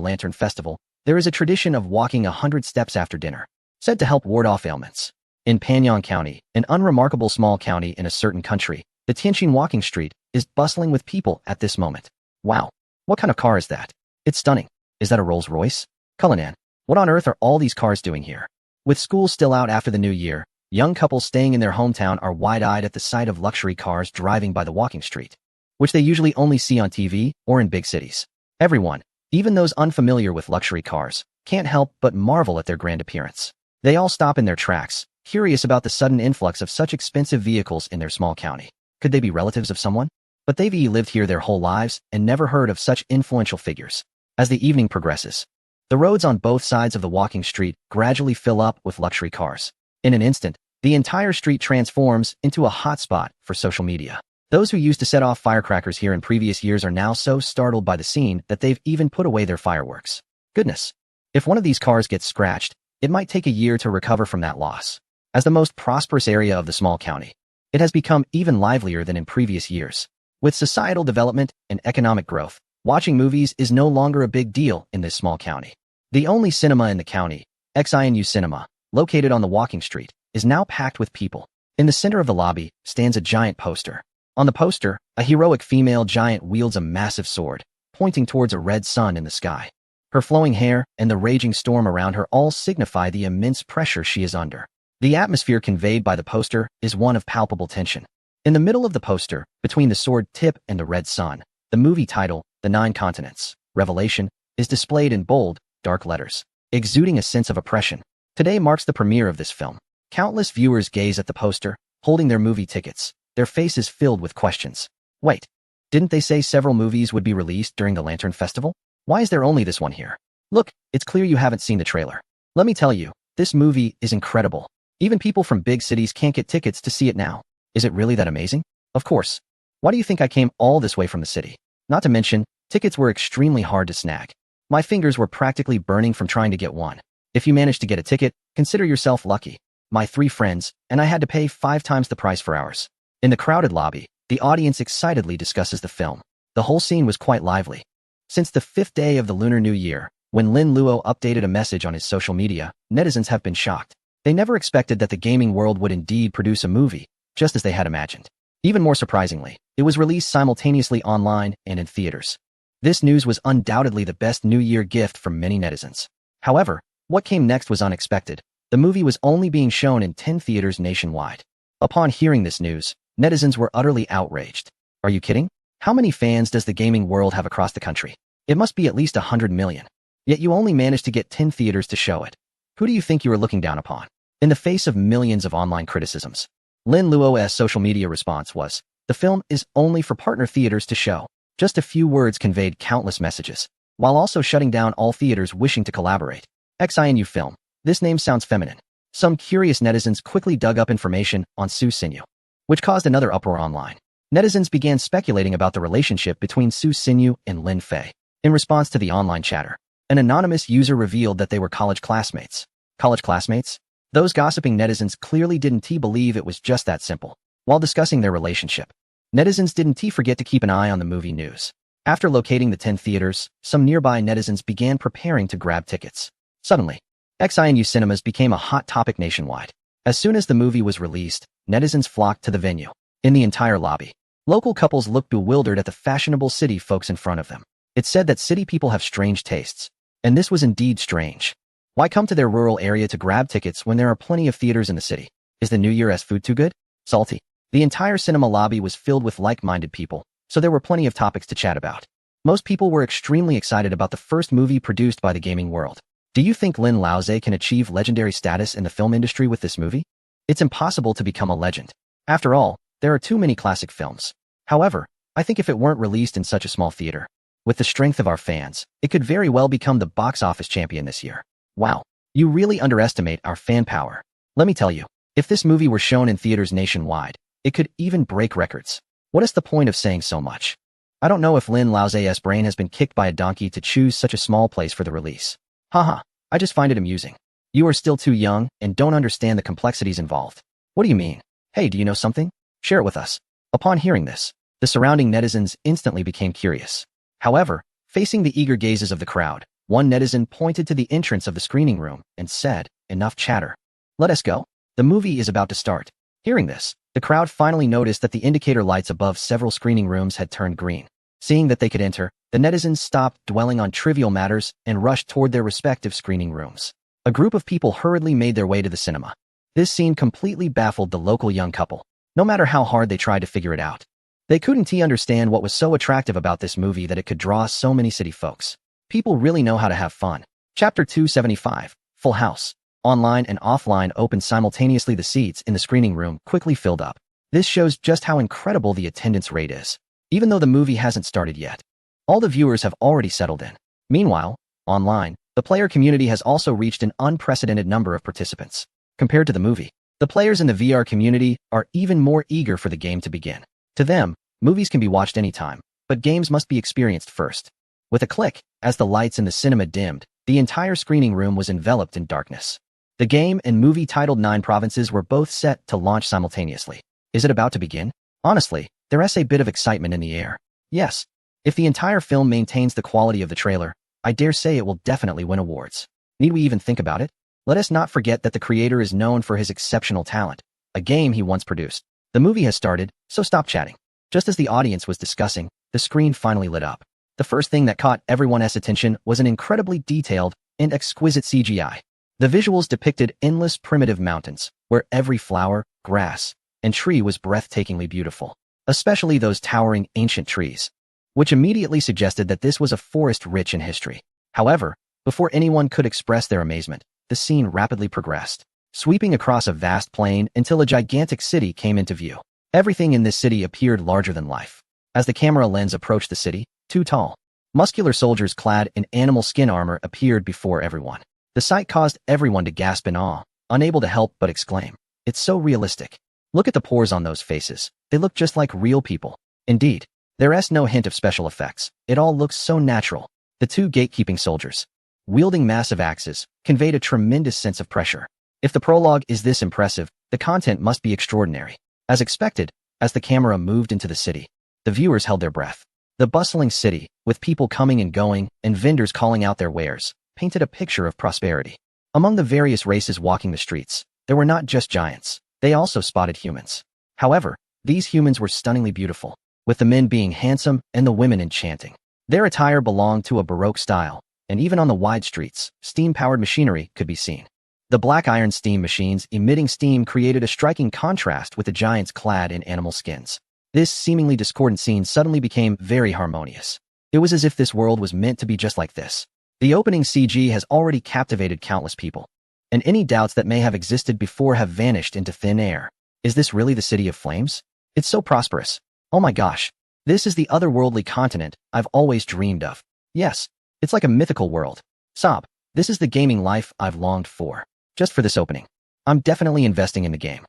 Lantern Festival. There is a tradition of walking 100 steps after dinner, said to help ward off ailments. In Panyang County, an unremarkable small county in a certain country, the Tianjin walking street is bustling with people at this moment. Wow, what kind of car is that? It's stunning. Is that a Rolls Royce? Cullinan, what on earth are all these cars doing here? With school still out after the new year, young couples staying in their hometown are wide-eyed at the sight of luxury cars driving by the walking street, which they usually only see on TV or in big cities. Everyone, even those unfamiliar with luxury cars, can't help but marvel at their grand appearance. They all stop in their tracks, curious about the sudden influx of such expensive vehicles in their small county. Could they be relatives of someone? But they've lived here their whole lives and never heard of such influential figures. As the evening progresses, the roads on both sides of the walking street gradually fill up with luxury cars. In an instant, the entire street transforms into a hotspot for social media. Those who used to set off firecrackers here in previous years are now so startled by the scene that they've even put away their fireworks. Goodness. If one of these cars gets scratched, it might take a year to recover from that loss. As the most prosperous area of the small county, it has become even livelier than in previous years. With societal development and economic growth, watching movies is no longer a big deal in this small county. The only cinema in the county, XINU Cinema, located on the walking street, is now packed with people. In the center of the lobby stands a giant poster. On the poster, a heroic female giant wields a massive sword, pointing towards a red sun in the sky. Her flowing hair and the raging storm around her all signify the immense pressure she is under. The atmosphere conveyed by the poster is one of palpable tension. In the middle of the poster, between the sword tip and the red sun, the movie title, The Nine Continents, Revelation, is displayed in bold, dark letters, exuding a sense of oppression. Today marks the premiere of this film. Countless viewers gaze at the poster, holding their movie tickets, their faces filled with questions. Wait, didn't they say several movies would be released during the Lantern Festival? Why is there only this one here? Look, it's clear you haven't seen the trailer. Let me tell you, this movie is incredible. Even people from big cities can't get tickets to see it now. Is it really that amazing? Of course. Why do you think I came all this way from the city? Not to mention, tickets were extremely hard to snag. My fingers were practically burning from trying to get one. If you managed to get a ticket, consider yourself lucky. My 3 friends, and I had to pay 5 times the price for ours. In the crowded lobby, the audience excitedly discusses the film. The whole scene was quite lively. Since the 5th day of the Lunar New Year, when Lin Luo updated a message on his social media, netizens have been shocked. They never expected that the gaming world would indeed produce a movie, just as they had imagined. Even more surprisingly, it was released simultaneously online and in theaters. This news was undoubtedly the best New Year gift from many netizens. However, what came next was unexpected. The movie was only being shown in 10 theaters nationwide. Upon hearing this news, netizens were utterly outraged. Are you kidding? How many fans does the gaming world have across the country? It must be at least 100 million. Yet you only managed to get 10 theaters to show it. Who do you think you are looking down upon? In the face of millions of online criticisms, Lin Luo's social media response was, "The film is only for partner theaters to show." Just a few words conveyed countless messages, while also shutting down all theaters wishing to collaborate. XINU Film. This name sounds feminine. Some curious netizens quickly dug up information on Su Xinyu, which caused another uproar online. Netizens began speculating about the relationship between Su Xinyu and Lin Fei. In response to the online chatter, an anonymous user revealed that they were college classmates. College classmates? Those gossiping netizens clearly didn't believe it was just that simple. While discussing their relationship, netizens didn't forget to keep an eye on the movie news. After locating the 10 theaters, some nearby netizens began preparing to grab tickets. Suddenly, XINU cinemas became a hot topic nationwide. As soon as the movie was released, netizens flocked to the venue. In the entire lobby, local couples looked bewildered at the fashionable city folks in front of them. It's said that city people have strange tastes, and this was indeed strange. Why come to their rural area to grab tickets when there are plenty of theaters in the city? Is the New Year's food too good? Salty? The entire cinema lobby was filled with like-minded people, so there were plenty of topics to chat about. Most people were extremely excited about the first movie produced by the gaming world. Do you think Lin Laoze can achieve legendary status in the film industry with this movie? It's impossible to become a legend. After all, there are too many classic films. However, I think if it weren't released in such a small theater, with the strength of our fans, it could very well become the box office champion this year. Wow, you really underestimate our fan power. Let me tell you, if this movie were shown in theaters nationwide, it could even break records. What is the point of saying so much? I don't know if Lin Laoze's brain has been kicked by a donkey to choose such a small place for the release. Haha, I just find it amusing. You are still too young and don't understand the complexities involved. What do you mean? Hey, do you know something? Share it with us. Upon hearing this, the surrounding netizens instantly became curious. However, facing the eager gazes of the crowd, One netizen pointed to the entrance of the screening room and said, "Enough chatter. Let us go. The movie is about to start." Hearing this, the crowd finally noticed that the indicator lights above several screening rooms had turned green. Seeing that they could enter, the netizens stopped dwelling on trivial matters and rushed toward their respective screening rooms. A group of people hurriedly made their way to the cinema. This scene completely baffled the local young couple, no matter how hard they tried to figure it out. They couldn't understand what was so attractive about this movie that it could draw so many city folks. People really know how to have fun. Chapter 275, Full House. Online and offline opened simultaneously. The seats in the screening room quickly filled up. This shows just how incredible the attendance rate is. Even though the movie hasn't started yet, all the viewers have already settled in. Meanwhile, online, the player community has also reached an unprecedented number of participants. Compared to the movie, the players in the VR community are even more eager for the game to begin. To them, movies can be watched anytime, but games must be experienced first. With a click, as the lights in the cinema dimmed, the entire screening room was enveloped in darkness. The game and movie titled 9 Provinces were both set to launch simultaneously. Is it about to begin? Honestly, there's a bit of excitement in the air. Yes, if the entire film maintains the quality of the trailer, I dare say it will definitely win awards. Need we even think about it? Let us not forget that the creator is known for his exceptional talent, a game he once produced. The movie has started, so stop chatting. Just as the audience was discussing, the screen finally lit up. The first thing that caught everyone's attention was an incredibly detailed and exquisite CGI. The visuals depicted endless primitive mountains, where every flower, grass, and tree was breathtakingly beautiful, especially those towering ancient trees, which immediately suggested that this was a forest rich in history. However, before anyone could express their amazement, the scene rapidly progressed, sweeping across a vast plain until a gigantic city came into view. Everything in this city appeared larger than life. As the camera lens approached the city, 2 tall, muscular soldiers clad in animal skin armor appeared before everyone. The sight caused everyone to gasp in awe, unable to help but exclaim, "It's so realistic. Look at the pores on those faces. They look just like real people." Indeed, there's no hint of special effects. It all looks so natural. The 2 gatekeeping soldiers, wielding massive axes, conveyed a tremendous sense of pressure. If the prologue is this impressive, the content must be extraordinary. As expected, as the camera moved into the city, the viewers held their breath. The bustling city, with people coming and going and vendors calling out their wares, painted a picture of prosperity. Among the various races walking the streets, there were not just giants. They also spotted humans. However, these humans were stunningly beautiful, with the men being handsome and the women enchanting. Their attire belonged to a Baroque style, and even on the wide streets, steam-powered machinery could be seen. The black iron steam machines emitting steam created a striking contrast with the giants clad in animal skins. This seemingly discordant scene suddenly became very harmonious. It was as if this world was meant to be just like this. The opening CG has already captivated countless people, and any doubts that may have existed before have vanished into thin air. Is this really the City of Flames? It's so prosperous. Oh my gosh. This is the otherworldly continent I've always dreamed of. Yes, it's like a mythical world. Sob, this is the gaming life I've longed for. Just for this opening, I'm definitely investing in the game.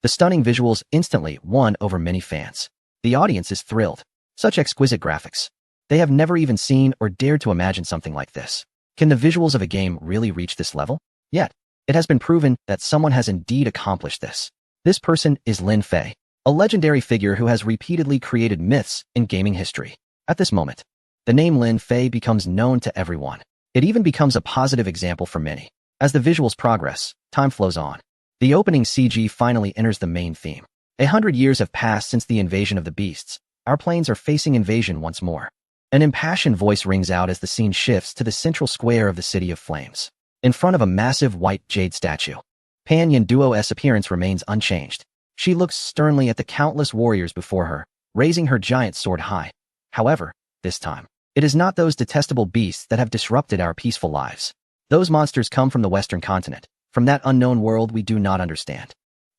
The stunning visuals instantly won over many fans. The audience is thrilled. Such exquisite graphics. They have never even seen or dared to imagine something like this. Can the visuals of a game really reach this level? Yet, it has been proven that someone has indeed accomplished this. This person is Lin Fei, a legendary figure who has repeatedly created myths in gaming history. At this moment, the name Lin Fei becomes known to everyone. It even becomes a positive example for many. As the visuals progress, time flows on. The opening CG finally enters the main theme. 100 years have passed since the invasion of the beasts. Our planes are facing invasion once more. An impassioned voice rings out as the scene shifts to the central square of the City of Flames. In front of a massive white jade statue, Pan Yin Duo's appearance remains unchanged. She looks sternly at the countless warriors before her, raising her giant sword high. However, this time, it is not those detestable beasts that have disrupted our peaceful lives. Those monsters come from the Western continent, from that unknown world we do not understand.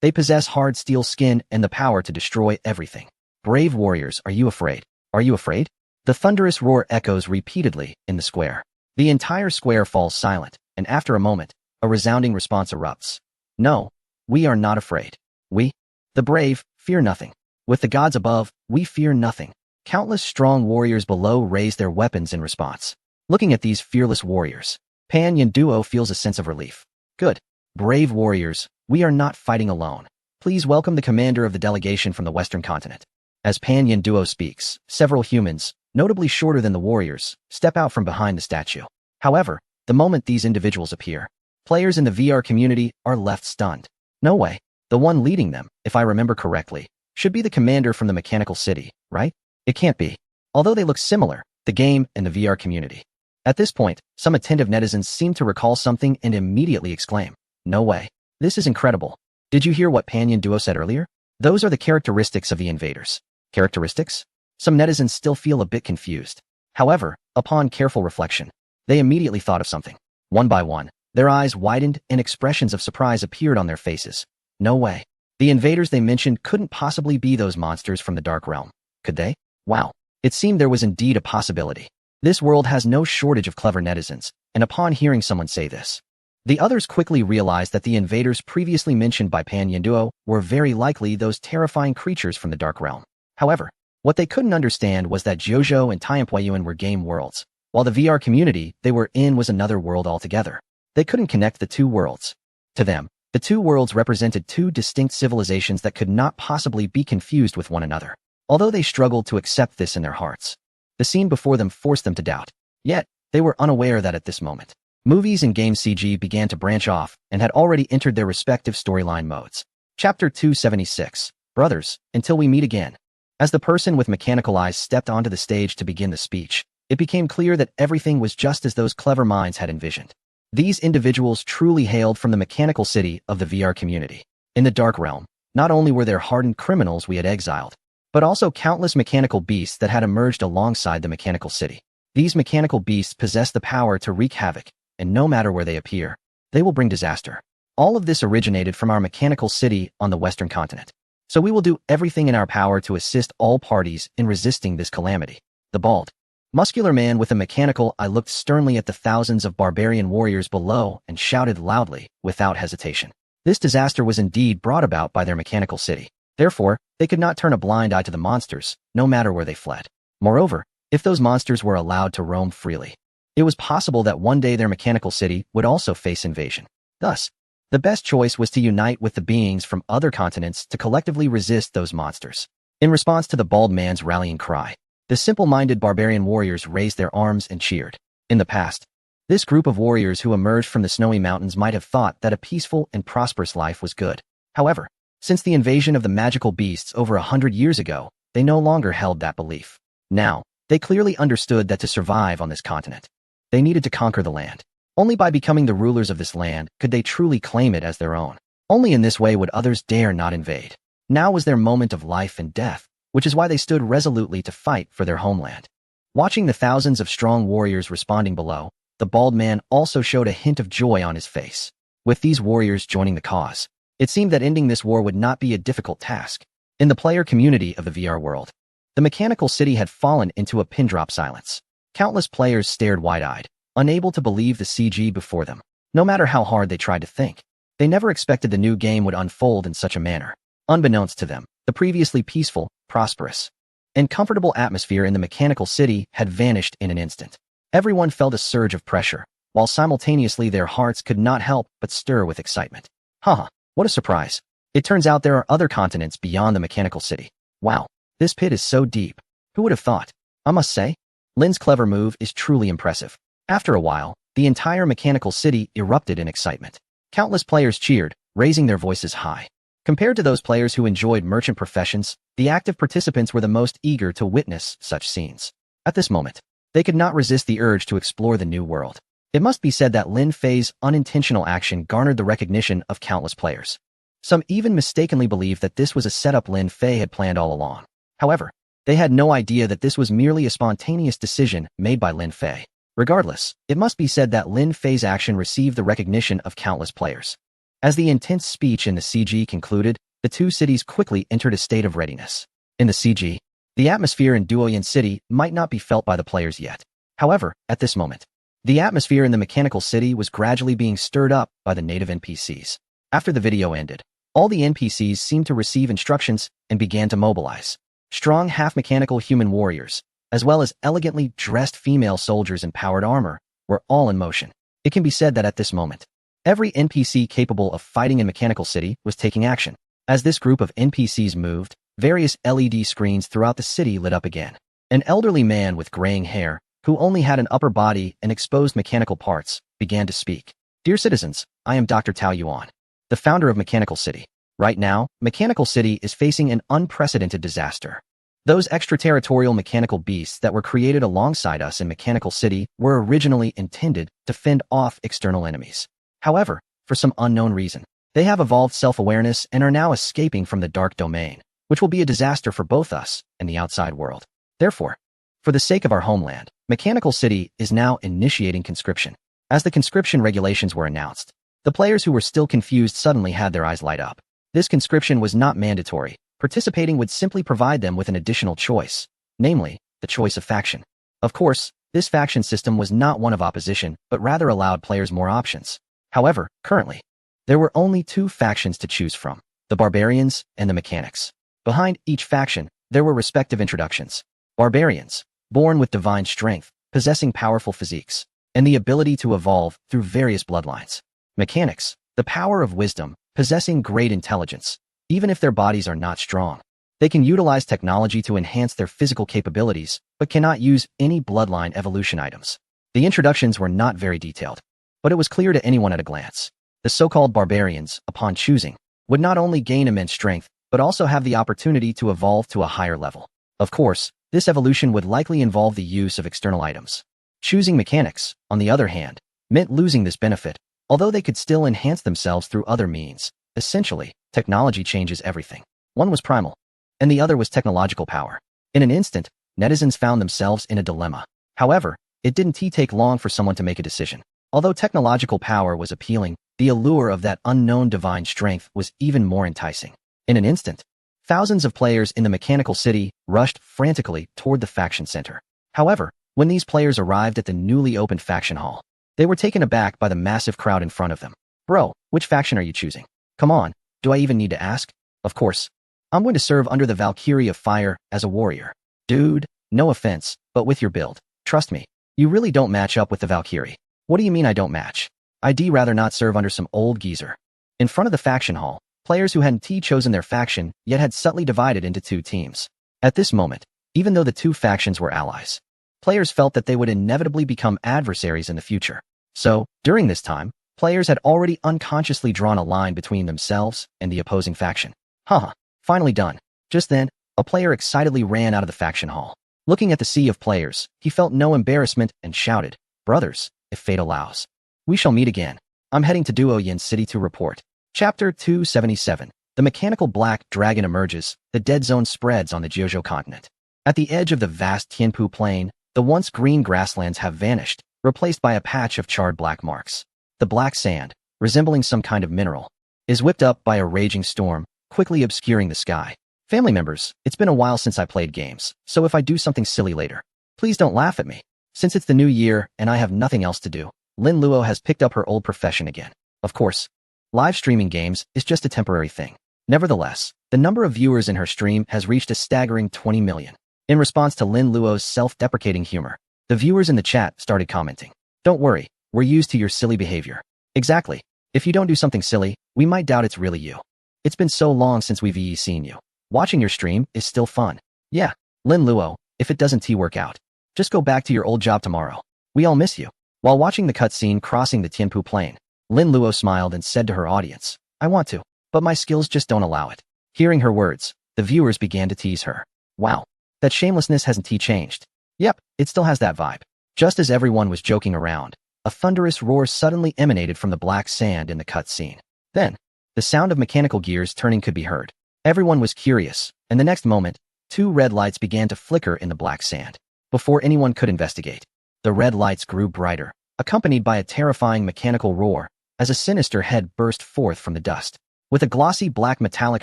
They possess hard steel skin and the power to destroy everything. Brave warriors, are you afraid? Are you afraid? The thunderous roar echoes repeatedly in the square. The entire square falls silent, and after a moment, a resounding response erupts. No, we are not afraid. We, the brave, fear nothing. With the gods above, we fear nothing. Countless strong warriors below raise their weapons in response. Looking at these fearless warriors, Pan Yin Duo feels a sense of relief. Good. Brave warriors, we are not fighting alone. Please welcome the commander of the delegation from the Western continent. As Pan Yin Duo speaks, several humans, notably shorter than the warriors, step out from behind the statue. However, the moment these individuals appear, players in the VR community are left stunned. No way. The one leading them, if I remember correctly, should be the commander from the mechanical city, right? It can't be. Although they look similar, the game and the VR community. At this point, some attentive netizens seem to recall something and immediately exclaim, "No way. This is incredible. Did you hear what Panyan Duo said earlier? Those are the characteristics of the invaders." Characteristics? Some netizens still feel a bit confused. However, upon careful reflection, they immediately thought of something. One by one, their eyes widened and expressions of surprise appeared on their faces. No way. The invaders they mentioned couldn't possibly be those monsters from the Dark Realm, could they? Wow. It seemed there was indeed a possibility. This world has no shortage of clever netizens, and upon hearing someone say this, the others quickly realized that the invaders previously mentioned by Pan Yenduo were very likely those terrifying creatures from the Dark Realm. However, what they couldn't understand was that Jojo and Tianpuiyuan were game worlds, while the VR community they were in was another world altogether. They couldn't connect the two worlds. To them, the two worlds represented two distinct civilizations that could not possibly be confused with one another. Although they struggled to accept this in their hearts, the scene before them forced them to doubt. Yet, they were unaware that at this moment, movies and game CG began to branch off and had already entered their respective storyline modes. Chapter 276, Brothers, Until We Meet Again. As the person with mechanical eyes stepped onto the stage to begin the speech, it became clear that everything was just as those clever minds had envisioned. These individuals truly hailed from the mechanical city of the VR community. In the Dark Realm, not only were there hardened criminals we had exiled, but also countless mechanical beasts that had emerged alongside the mechanical city. These mechanical beasts possess the power to wreak havoc, and no matter where they appear, they will bring disaster. All of this originated from our mechanical city on the Western continent. So we will do everything in our power to assist all parties in resisting this calamity. The bald, muscular man with a mechanical eye looked sternly at the thousands of barbarian warriors below and shouted loudly, without hesitation. This disaster was indeed brought about by their mechanical city. Therefore, they could not turn a blind eye to the monsters, no matter where they fled. Moreover, if those monsters were allowed to roam freely, it was possible that one day their mechanical city would also face invasion. Thus, the best choice was to unite with the beings from other continents to collectively resist those monsters. In response to the bald man's rallying cry, the simple-minded barbarian warriors raised their arms and cheered. In the past, this group of warriors who emerged from the snowy mountains might have thought that a peaceful and prosperous life was good. However, since the invasion of the magical beasts over 100 years ago, they no longer held that belief. Now, they clearly understood that to survive on this continent, they needed to conquer the land. Only by becoming the rulers of this land could they truly claim it as their own. Only in this way would others dare not invade. Now was their moment of life and death, which is why they stood resolutely to fight for their homeland. Watching the thousands of strong warriors responding below, the bald man also showed a hint of joy on his face. With these warriors joining the cause, it seemed that ending this war would not be a difficult task. In the player community of the VR world, the mechanical city had fallen into a pin-drop silence. Countless players stared wide-eyed, unable to believe the CG before them. No matter how hard they tried to think, they never expected the new game would unfold in such a manner. Unbeknownst to them, the previously peaceful, prosperous, and comfortable atmosphere in the mechanical city had vanished in an instant. Everyone felt a surge of pressure, while simultaneously their hearts could not help but stir with excitement. Haha, what a surprise. It turns out there are other continents beyond the mechanical city. Wow, this pit is so deep. Who would have thought? I must say, Lin's clever move is truly impressive. After a while, the entire mechanical city erupted in excitement. Countless players cheered, raising their voices high. Compared to those players who enjoyed merchant professions, the active participants were the most eager to witness such scenes. At this moment, they could not resist the urge to explore the new world. It must be said that Lin Fei's unintentional action garnered the recognition of countless players. Some even mistakenly believed that this was a setup Lin Fei had planned all along. However, they had no idea that this was merely a spontaneous decision made by Lin Fei. Regardless, it must be said that Lin Fei's action received the recognition of countless players. As the intense speech in the CG concluded, the two cities quickly entered a state of readiness. In the CG, the atmosphere in Duoyan City might not be felt by the players yet. However, at this moment, the atmosphere in the mechanical city was gradually being stirred up by the native NPCs. After the video ended, all the NPCs seemed to receive instructions and began to mobilize. Strong half-mechanical human warriors, as well as elegantly dressed female soldiers in powered armor, were all in motion. It can be said that at this moment, every NPC capable of fighting in Mechanical City was taking action. As this group of NPCs moved, various LED screens throughout the city lit up again. An elderly man with graying hair, who only had an upper body and exposed mechanical parts, began to speak. Dear citizens, I am Dr. Tao Yuan, the founder of Mechanical City. Right now, Mechanical City is facing an unprecedented disaster. Those extraterritorial mechanical beasts that were created alongside us in Mechanical City were originally intended to fend off external enemies. However, for some unknown reason, they have evolved self-awareness and are now escaping from the dark domain, which will be a disaster for both us and the outside world. Therefore, for the sake of our homeland, Mechanical City is now initiating conscription. As the conscription regulations were announced, the players who were still confused suddenly had their eyes light up. This conscription was not mandatory. Participating would simply provide them with an additional choice, namely, the choice of faction. Of course, this faction system was not one of opposition, but rather allowed players more options. However, currently, there were only two factions to choose from, the Barbarians and the Mechanics. Behind each faction, there were respective introductions. Barbarians, born with divine strength, possessing powerful physiques, and the ability to evolve through various bloodlines. Mechanics, the power of wisdom, possessing great intelligence, even if their bodies are not strong. They can utilize technology to enhance their physical capabilities, but cannot use any bloodline evolution items. The introductions were not very detailed, but it was clear to anyone at a glance. The so-called barbarians, upon choosing, would not only gain immense strength, but also have the opportunity to evolve to a higher level. Of course, this evolution would likely involve the use of external items. Choosing mechanics, on the other hand, meant losing this benefit, although they could still enhance themselves through other means. Essentially, technology changes everything. One was primal, and the other was technological power. In an instant, netizens found themselves in a dilemma. However, it didn't take long for someone to make a decision. Although technological power was appealing, the allure of that unknown divine strength was even more enticing. In an instant, thousands of players in the Mechanical City rushed frantically toward the faction center. However, when these players arrived at the newly opened faction hall, they were taken aback by the massive crowd in front of them. Bro, which faction are you choosing? Come on, do I even need to ask? Of course. I'm going to serve under the Valkyrie of Fire as a warrior. Dude, no offense, but with your build, trust me, you really don't match up with the Valkyrie. What do you mean I don't match? I'd rather not serve under some old geezer. In front of the faction hall, players who hadn't chosen their faction yet had subtly divided into two teams. At this moment, even though the two factions were allies, players felt that they would inevitably become adversaries in the future. So, during this time, players had already unconsciously drawn a line between themselves and the opposing faction. Haha, finally done. Just then, a player excitedly ran out of the faction hall. Looking at the sea of players, he felt no embarrassment and shouted, "Brothers, if fate allows, we shall meet again. I'm heading to Duoyin City to report." Chapter 277. The mechanical black dragon emerges. The dead zone spreads on the Jiuzhou continent. At the edge of the vast Tianpu plain, the once green grasslands have vanished, replaced by a patch of charred black marks. The black sand, resembling some kind of mineral, is whipped up by a raging storm, quickly obscuring the sky. Family members, it's been a while since I played games, so if I do something silly later, please don't laugh at me. Since it's the new year and I have nothing else to do, Lin Luo has picked up her old profession again. Of course, live streaming games is just a temporary thing. Nevertheless, the number of viewers in her stream has reached a staggering 20 million. In response to Lin Luo's self-deprecating humor, the viewers in the chat started commenting. Don't worry, we're used to your silly behavior. Exactly. If you don't do something silly, we might doubt it's really you. It's been so long since we've seen you. Watching your stream is still fun. Yeah, Lin Luo, if it doesn't work out, just go back to your old job tomorrow. We all miss you. While watching the cutscene crossing the Tianpu plain, Lin Luo smiled and said to her audience, I want to, but my skills just don't allow it. Hearing her words, the viewers began to tease her. Wow, that shamelessness hasn't changed. Yep, it still has that vibe. Just as everyone was joking around, a thunderous roar suddenly emanated from the black sand in the cutscene. Then, the sound of mechanical gears turning could be heard. Everyone was curious, and the next moment, two red lights began to flicker in the black sand. Before anyone could investigate, the red lights grew brighter, accompanied by a terrifying mechanical roar, as a sinister head burst forth from the dust, with a glossy black metallic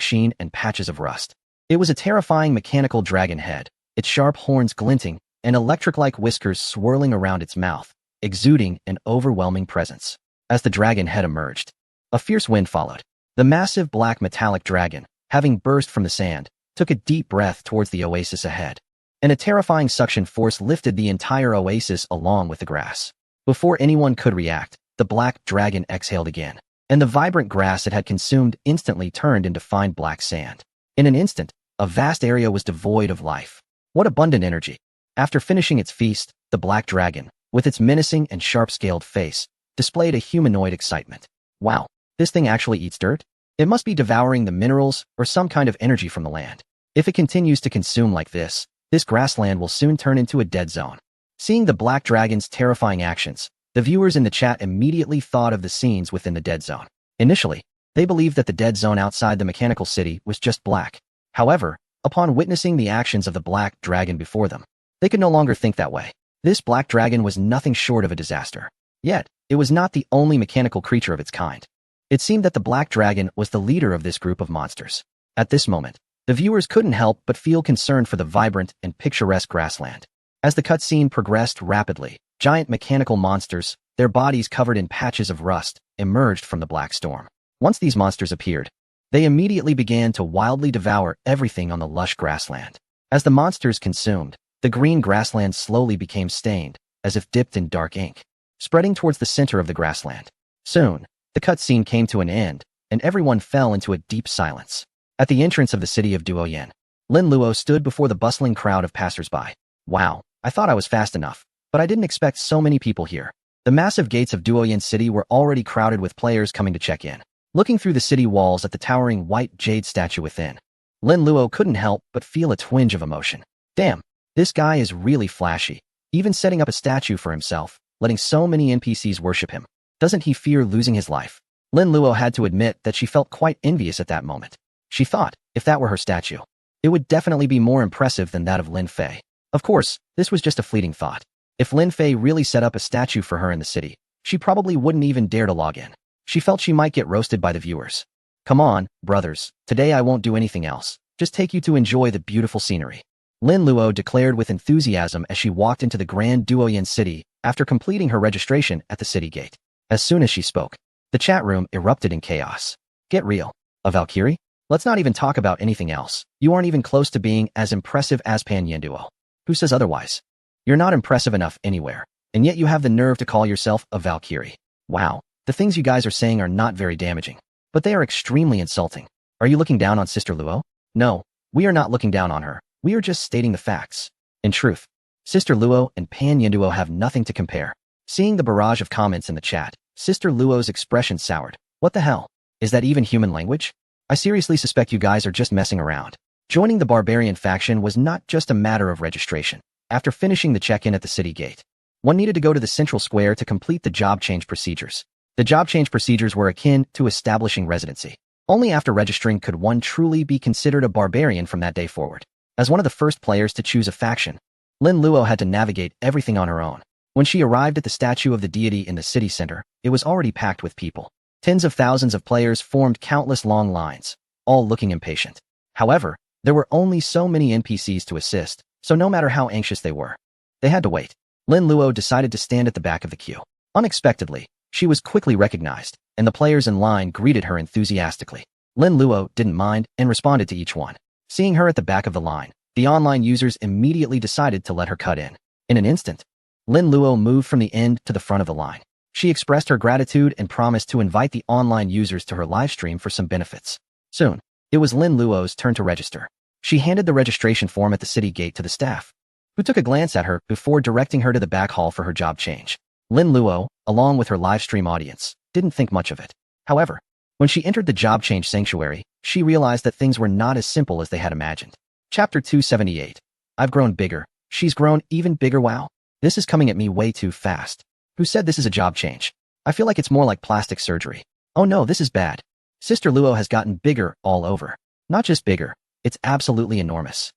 sheen and patches of rust. It was a terrifying mechanical dragon head, its sharp horns glinting, and electric-like whiskers swirling around its mouth, exuding an overwhelming presence. As the dragon head emerged, a fierce wind followed. The massive black metallic dragon, having burst from the sand, took a deep breath towards the oasis ahead, and a terrifying suction force lifted the entire oasis along with the grass. Before anyone could react, the black dragon exhaled again, and the vibrant grass it had consumed instantly turned into fine black sand. In an instant, a vast area was devoid of life. What abundant energy! After finishing its feast, The black dragon, with its menacing and sharp-scaled face, displayed a humanoid excitement. Wow, this thing actually eats dirt? It must be devouring the minerals or some kind of energy from the land. If it continues to consume like this grassland will soon turn into a dead zone. Seeing the black dragon's terrifying actions, the viewers in the chat immediately thought of the scenes within the dead zone. Initially, they believed that the dead zone outside the mechanical city was just black. However, upon witnessing the actions of the black dragon before them, they could no longer think that way. This black dragon was nothing short of a disaster. Yet, it was not the only mechanical creature of its kind. It seemed that the black dragon was the leader of this group of monsters. At this moment, the viewers couldn't help but feel concerned for the vibrant and picturesque grassland. As the cutscene progressed rapidly, giant mechanical monsters, their bodies covered in patches of rust, emerged from the black storm. Once these monsters appeared, they immediately began to wildly devour everything on the lush grassland. As the monsters consumed, the green grassland slowly became stained, as if dipped in dark ink, spreading towards the center of the grassland. Soon, the cutscene came to an end, and everyone fell into a deep silence. At the entrance of the city of Duoyen, Lin Luo stood before the bustling crowd of passersby. Wow, I thought I was fast enough, but I didn't expect so many people here. The massive gates of Duoyen City were already crowded with players coming to check in. Looking through the city walls at the towering white jade statue within, Lin Luo couldn't help but feel a twinge of emotion. Damn, this guy is really flashy, even setting up a statue for himself, letting so many NPCs worship him. Doesn't he fear losing his life? Lin Luo had to admit that she felt quite envious at that moment. She thought, if that were her statue, it would definitely be more impressive than that of Lin Fei. Of course, this was just a fleeting thought. If Lin Fei really set up a statue for her in the city, she probably wouldn't even dare to log in. She felt she might get roasted by the viewers. Come on, brothers, today I won't do anything else, just take you to enjoy the beautiful scenery. Lin Luo declared with enthusiasm as she walked into the Grand Duoyen City after completing her registration at the city gate. As soon as she spoke, the chat room erupted in chaos. Get real. A Valkyrie? Let's not even talk about anything else. You aren't even close to being as impressive as Pan Yenduo. Who says otherwise? You're not impressive enough anywhere, and yet you have the nerve to call yourself a Valkyrie. Wow, the things you guys are saying are not very damaging, but they are extremely insulting. Are you looking down on Sister Luo? No, we are not looking down on her. We are just stating the facts. In truth, Sister Luo and Pan Yenduo have nothing to compare. Seeing the barrage of comments in the chat, Sister Luo's expression soured. What the hell? Is that even human language? I seriously suspect you guys are just messing around. Joining the barbarian faction was not just a matter of registration. After finishing the check-in at the city gate, one needed to go to the central square to complete the job change procedures. The job change procedures were akin to establishing residency. Only after registering could one truly be considered a barbarian from that day forward. As one of the first players to choose a faction, Lin Luo had to navigate everything on her own. When she arrived at the statue of the deity in the city center, it was already packed with people. Tens of thousands of players formed countless long lines, all looking impatient. However, there were only so many NPCs to assist, so no matter how anxious they were, they had to wait. Lin Luo decided to stand at the back of the queue. Unexpectedly, she was quickly recognized, and the players in line greeted her enthusiastically. Lin Luo didn't mind and responded to each one. Seeing her at the back of the line, the online users immediately decided to let her cut in. In an instant, Lin Luo moved from the end to the front of the line. She expressed her gratitude and promised to invite the online users to her livestream for some benefits. Soon, it was Lin Luo's turn to register. She handed the registration form at the city gate to the staff, who took a glance at her before directing her to the back hall for her job change. Lin Luo, along with her livestream audience, didn't think much of it. However, when she entered the job change sanctuary, she realized that things were not as simple as they had imagined. Chapter 278. I've grown bigger. She's grown even bigger. Wow. This is coming at me way too fast. Who said this is a job change? I feel like it's more like plastic surgery. Oh no, this is bad. Sister Luo has gotten bigger all over. Not just bigger, it's absolutely enormous.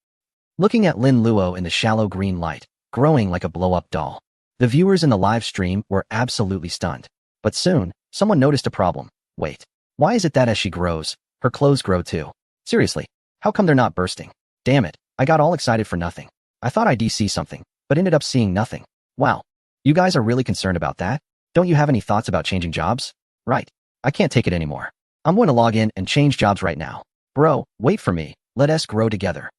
Looking at Lin Luo in the shallow green light, growing like a blow-up doll, the viewers in the live stream were absolutely stunned. But soon, someone noticed a problem. Wait, why is it that as she grows, her clothes grow too? Seriously, how come they're not bursting? Damn it, I got all excited for nothing. I thought I'd see something, but ended up seeing nothing. Wow. You guys are really concerned about that? Don't you have any thoughts about changing jobs? Right. I can't take it anymore. I'm going to log in and change jobs right now. Bro, wait for me. Let us grow together.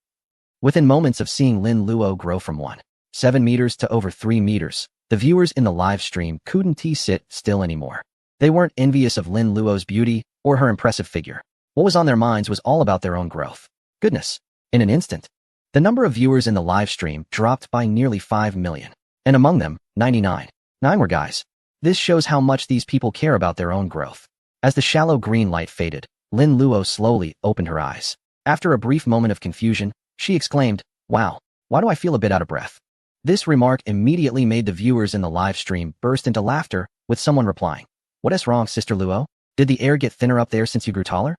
Within moments of seeing Lin Luo grow from 1.7 meters to over 3 meters, the viewers in the live stream couldn't sit still anymore. They weren't envious of Lin Luo's beauty or her impressive figure. What was on their minds was all about their own growth. Goodness. In an instant, the number of viewers in the live stream dropped by nearly 5 million. And among them, 99. 9 were guys. This shows how much these people care about their own growth. As the shallow green light faded, Lin Luo slowly opened her eyes. After a brief moment of confusion, she exclaimed, "Wow, why do I feel a bit out of breath?" This remark immediately made the viewers in the live stream burst into laughter, with someone replying, "What is wrong, Sister Luo? Did the air get thinner up there since you grew taller?"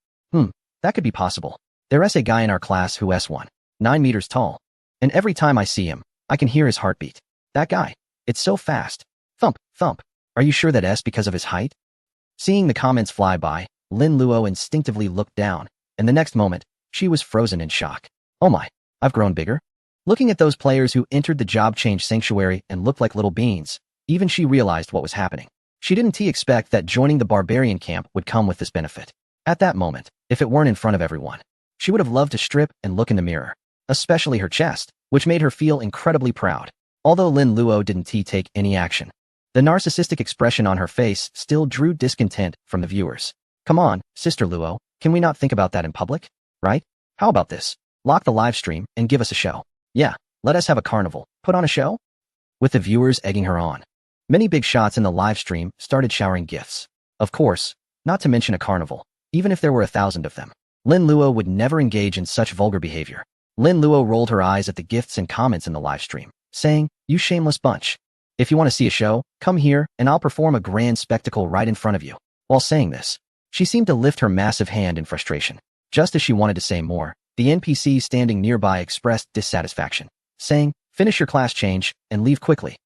That could be possible. There's a guy in our class who is 9 meters tall. And every time I see him, I can hear his heartbeat. That guy. It's so fast. Thump, thump. Are you sure that is because of his height? Seeing the comments fly by, Lin Luo instinctively looked down, and the next moment, she was frozen in shock. Oh my, I've grown bigger? Looking at those players who entered the job change sanctuary and looked like little beans, even she realized what was happening. She didn't expect that joining the barbarian camp would come with this benefit. At that moment, if it weren't in front of everyone, she would have loved to strip and look in the mirror, especially her chest, which made her feel incredibly proud. Although Lin Luo didn't take any action, the narcissistic expression on her face still drew discontent from the viewers. Come on, Sister Luo, can we not think about that in public? Right? How about this? Lock the live stream and give us a show. Yeah, let us have a carnival. Put on a show? With the viewers egging her on. Many big shots in the live stream started showering gifts. Of course, not to mention a carnival, even if there were 1,000 of them. Lin Luo would never engage in such vulgar behavior. Lin Luo rolled her eyes at the gifts and comments in the live stream, saying, "You shameless bunch. If you want to see a show, come here and I'll perform a grand spectacle right in front of you." While saying this, she seemed to lift her massive hand in frustration. Just as she wanted to say more, the NPC standing nearby expressed dissatisfaction, saying, "Finish your class change and leave quickly."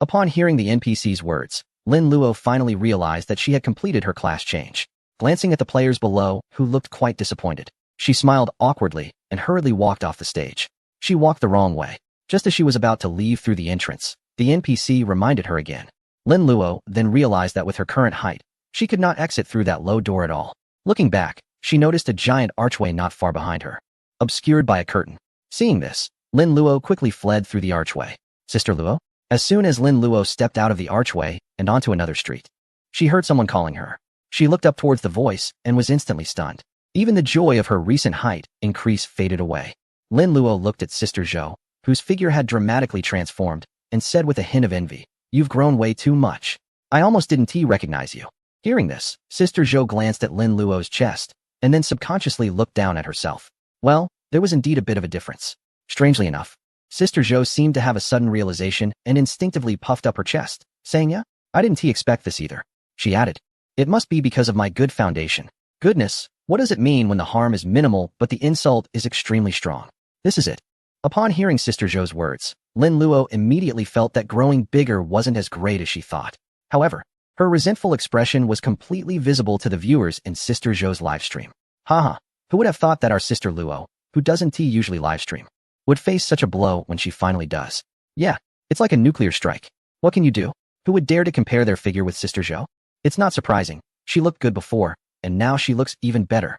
Upon hearing the NPC's words, Lin Luo finally realized that she had completed her class change. Glancing at the players below, who looked quite disappointed, she smiled awkwardly and hurriedly walked off the stage. She walked the wrong way. Just as she was about to leave through the entrance, the NPC reminded her again. Lin Luo then realized that with her current height, she could not exit through that low door at all. Looking back, she noticed a giant archway not far behind her, obscured by a curtain. Seeing this, Lin Luo quickly fled through the archway. Sister Luo? As soon as Lin Luo stepped out of the archway and onto another street, she heard someone calling her. She looked up towards the voice and was instantly stunned. Even the joy of her recent height increase faded away. Lin Luo looked at Sister Zhou, whose figure had dramatically transformed, and said with a hint of envy, "You've grown way too much. I almost didn't recognize you." Hearing this, Sister Zhou glanced at Lin Luo's chest, and then subconsciously looked down at herself. Well, there was indeed a bit of a difference. Strangely enough, Sister Zhou seemed to have a sudden realization and instinctively puffed up her chest, saying, "Yeah, I didn't expect this either." She added, "It must be because of my good foundation." Goodness, what does it mean when the harm is minimal but the insult is extremely strong? This is it. Upon hearing Sister Zhou's words, Lin Luo immediately felt that growing bigger wasn't as great as she thought. However, her resentful expression was completely visible to the viewers in Sister Zhou's livestream. Haha, who would have thought that our Sister Luo, who doesn't usually livestream, would face such a blow when she finally does? Yeah, it's like a nuclear strike. What can you do? Who would dare to compare their figure with Sister Zhou? It's not surprising. She looked good before, and now she looks even better.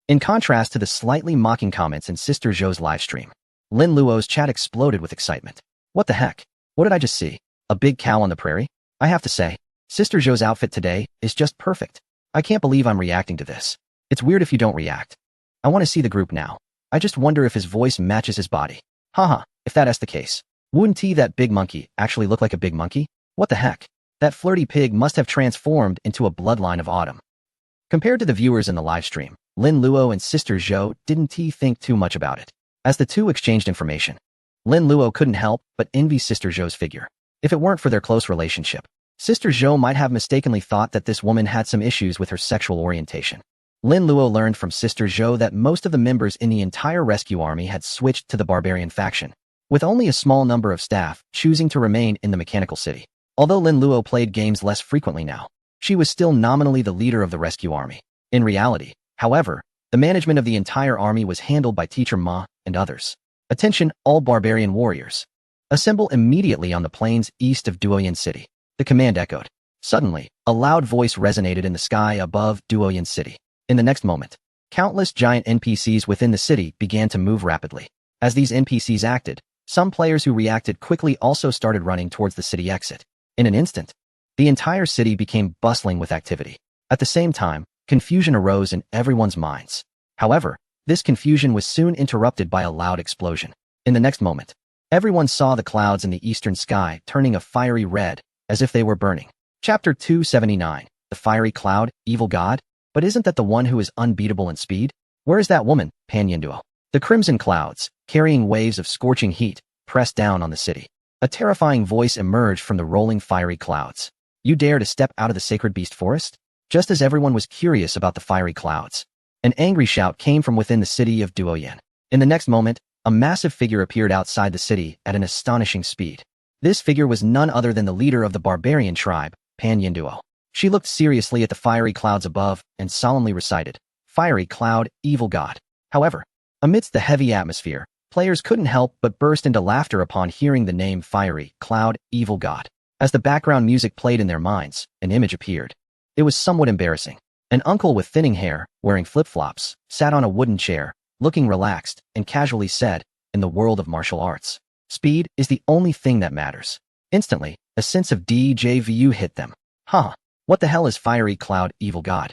In contrast to the slightly mocking comments in Sister Zhou's livestream, Lin Luo's chat exploded with excitement. What the heck? What did I just see? A big cow on the prairie? I have to say, Sister Zhou's outfit today is just perfect. I can't believe I'm reacting to this. It's weird if you don't react. I want to see the group now. I just wonder if his voice matches his body. Haha, if that is the case. Wouldn't that big monkey actually look like a big monkey? What the heck? That flirty pig must have transformed into a bloodline of autumn. Compared to the viewers in the livestream, Lin Luo and Sister Zhou didn't think too much about it. As the two exchanged information, Lin Luo couldn't help but envy Sister Zhou's figure. If it weren't for their close relationship, Sister Zhou might have mistakenly thought that this woman had some issues with her sexual orientation. Lin Luo learned from Sister Zhou that most of the members in the entire rescue army had switched to the barbarian faction, with only a small number of staff choosing to remain in the mechanical city. Although Lin Luo played games less frequently now, she was still nominally the leader of the rescue army. In reality, however, the management of the entire army was handled by Teacher Ma and others. Attention, all barbarian warriors. Assemble immediately on the plains east of Duoyan City. The command echoed. Suddenly, a loud voice resonated in the sky above Duoyan City. In the next moment, countless giant NPCs within the city began to move rapidly. As these NPCs acted, some players who reacted quickly also started running towards the city exit. In an instant, the entire city became bustling with activity. At the same time, confusion arose in everyone's minds. However, this confusion was soon interrupted by a loud explosion. In the next moment, Everyone saw the clouds in the eastern sky turning a fiery red, as if they were burning. Chapter 279. The Fiery Cloud, Evil God? But isn't that the one who is unbeatable in speed? Where is that woman, Panyenduo? The crimson clouds, carrying waves of scorching heat, pressed down on the city. A terrifying voice emerged from the rolling fiery clouds. You dare to step out of the sacred beast forest? Just as everyone was curious about the fiery clouds, an angry shout came from within the city of Duoyan. In the next moment, a massive figure appeared outside the city at an astonishing speed. This figure was none other than the leader of the barbarian tribe, Panyenduo. She looked seriously at the fiery clouds above and solemnly recited, Fiery Cloud, Evil God. However, amidst the heavy atmosphere, players couldn't help but burst into laughter upon hearing the name Fiery Cloud, Evil God. As the background music played in their minds, an image appeared. It was somewhat embarrassing. An uncle with thinning hair, wearing flip-flops, sat on a wooden chair, looking relaxed, and casually said, in the world of martial arts, speed is the only thing that matters. Instantly, a sense of deja vu hit them. Haha, what the hell is Fiery Cloud, Evil God?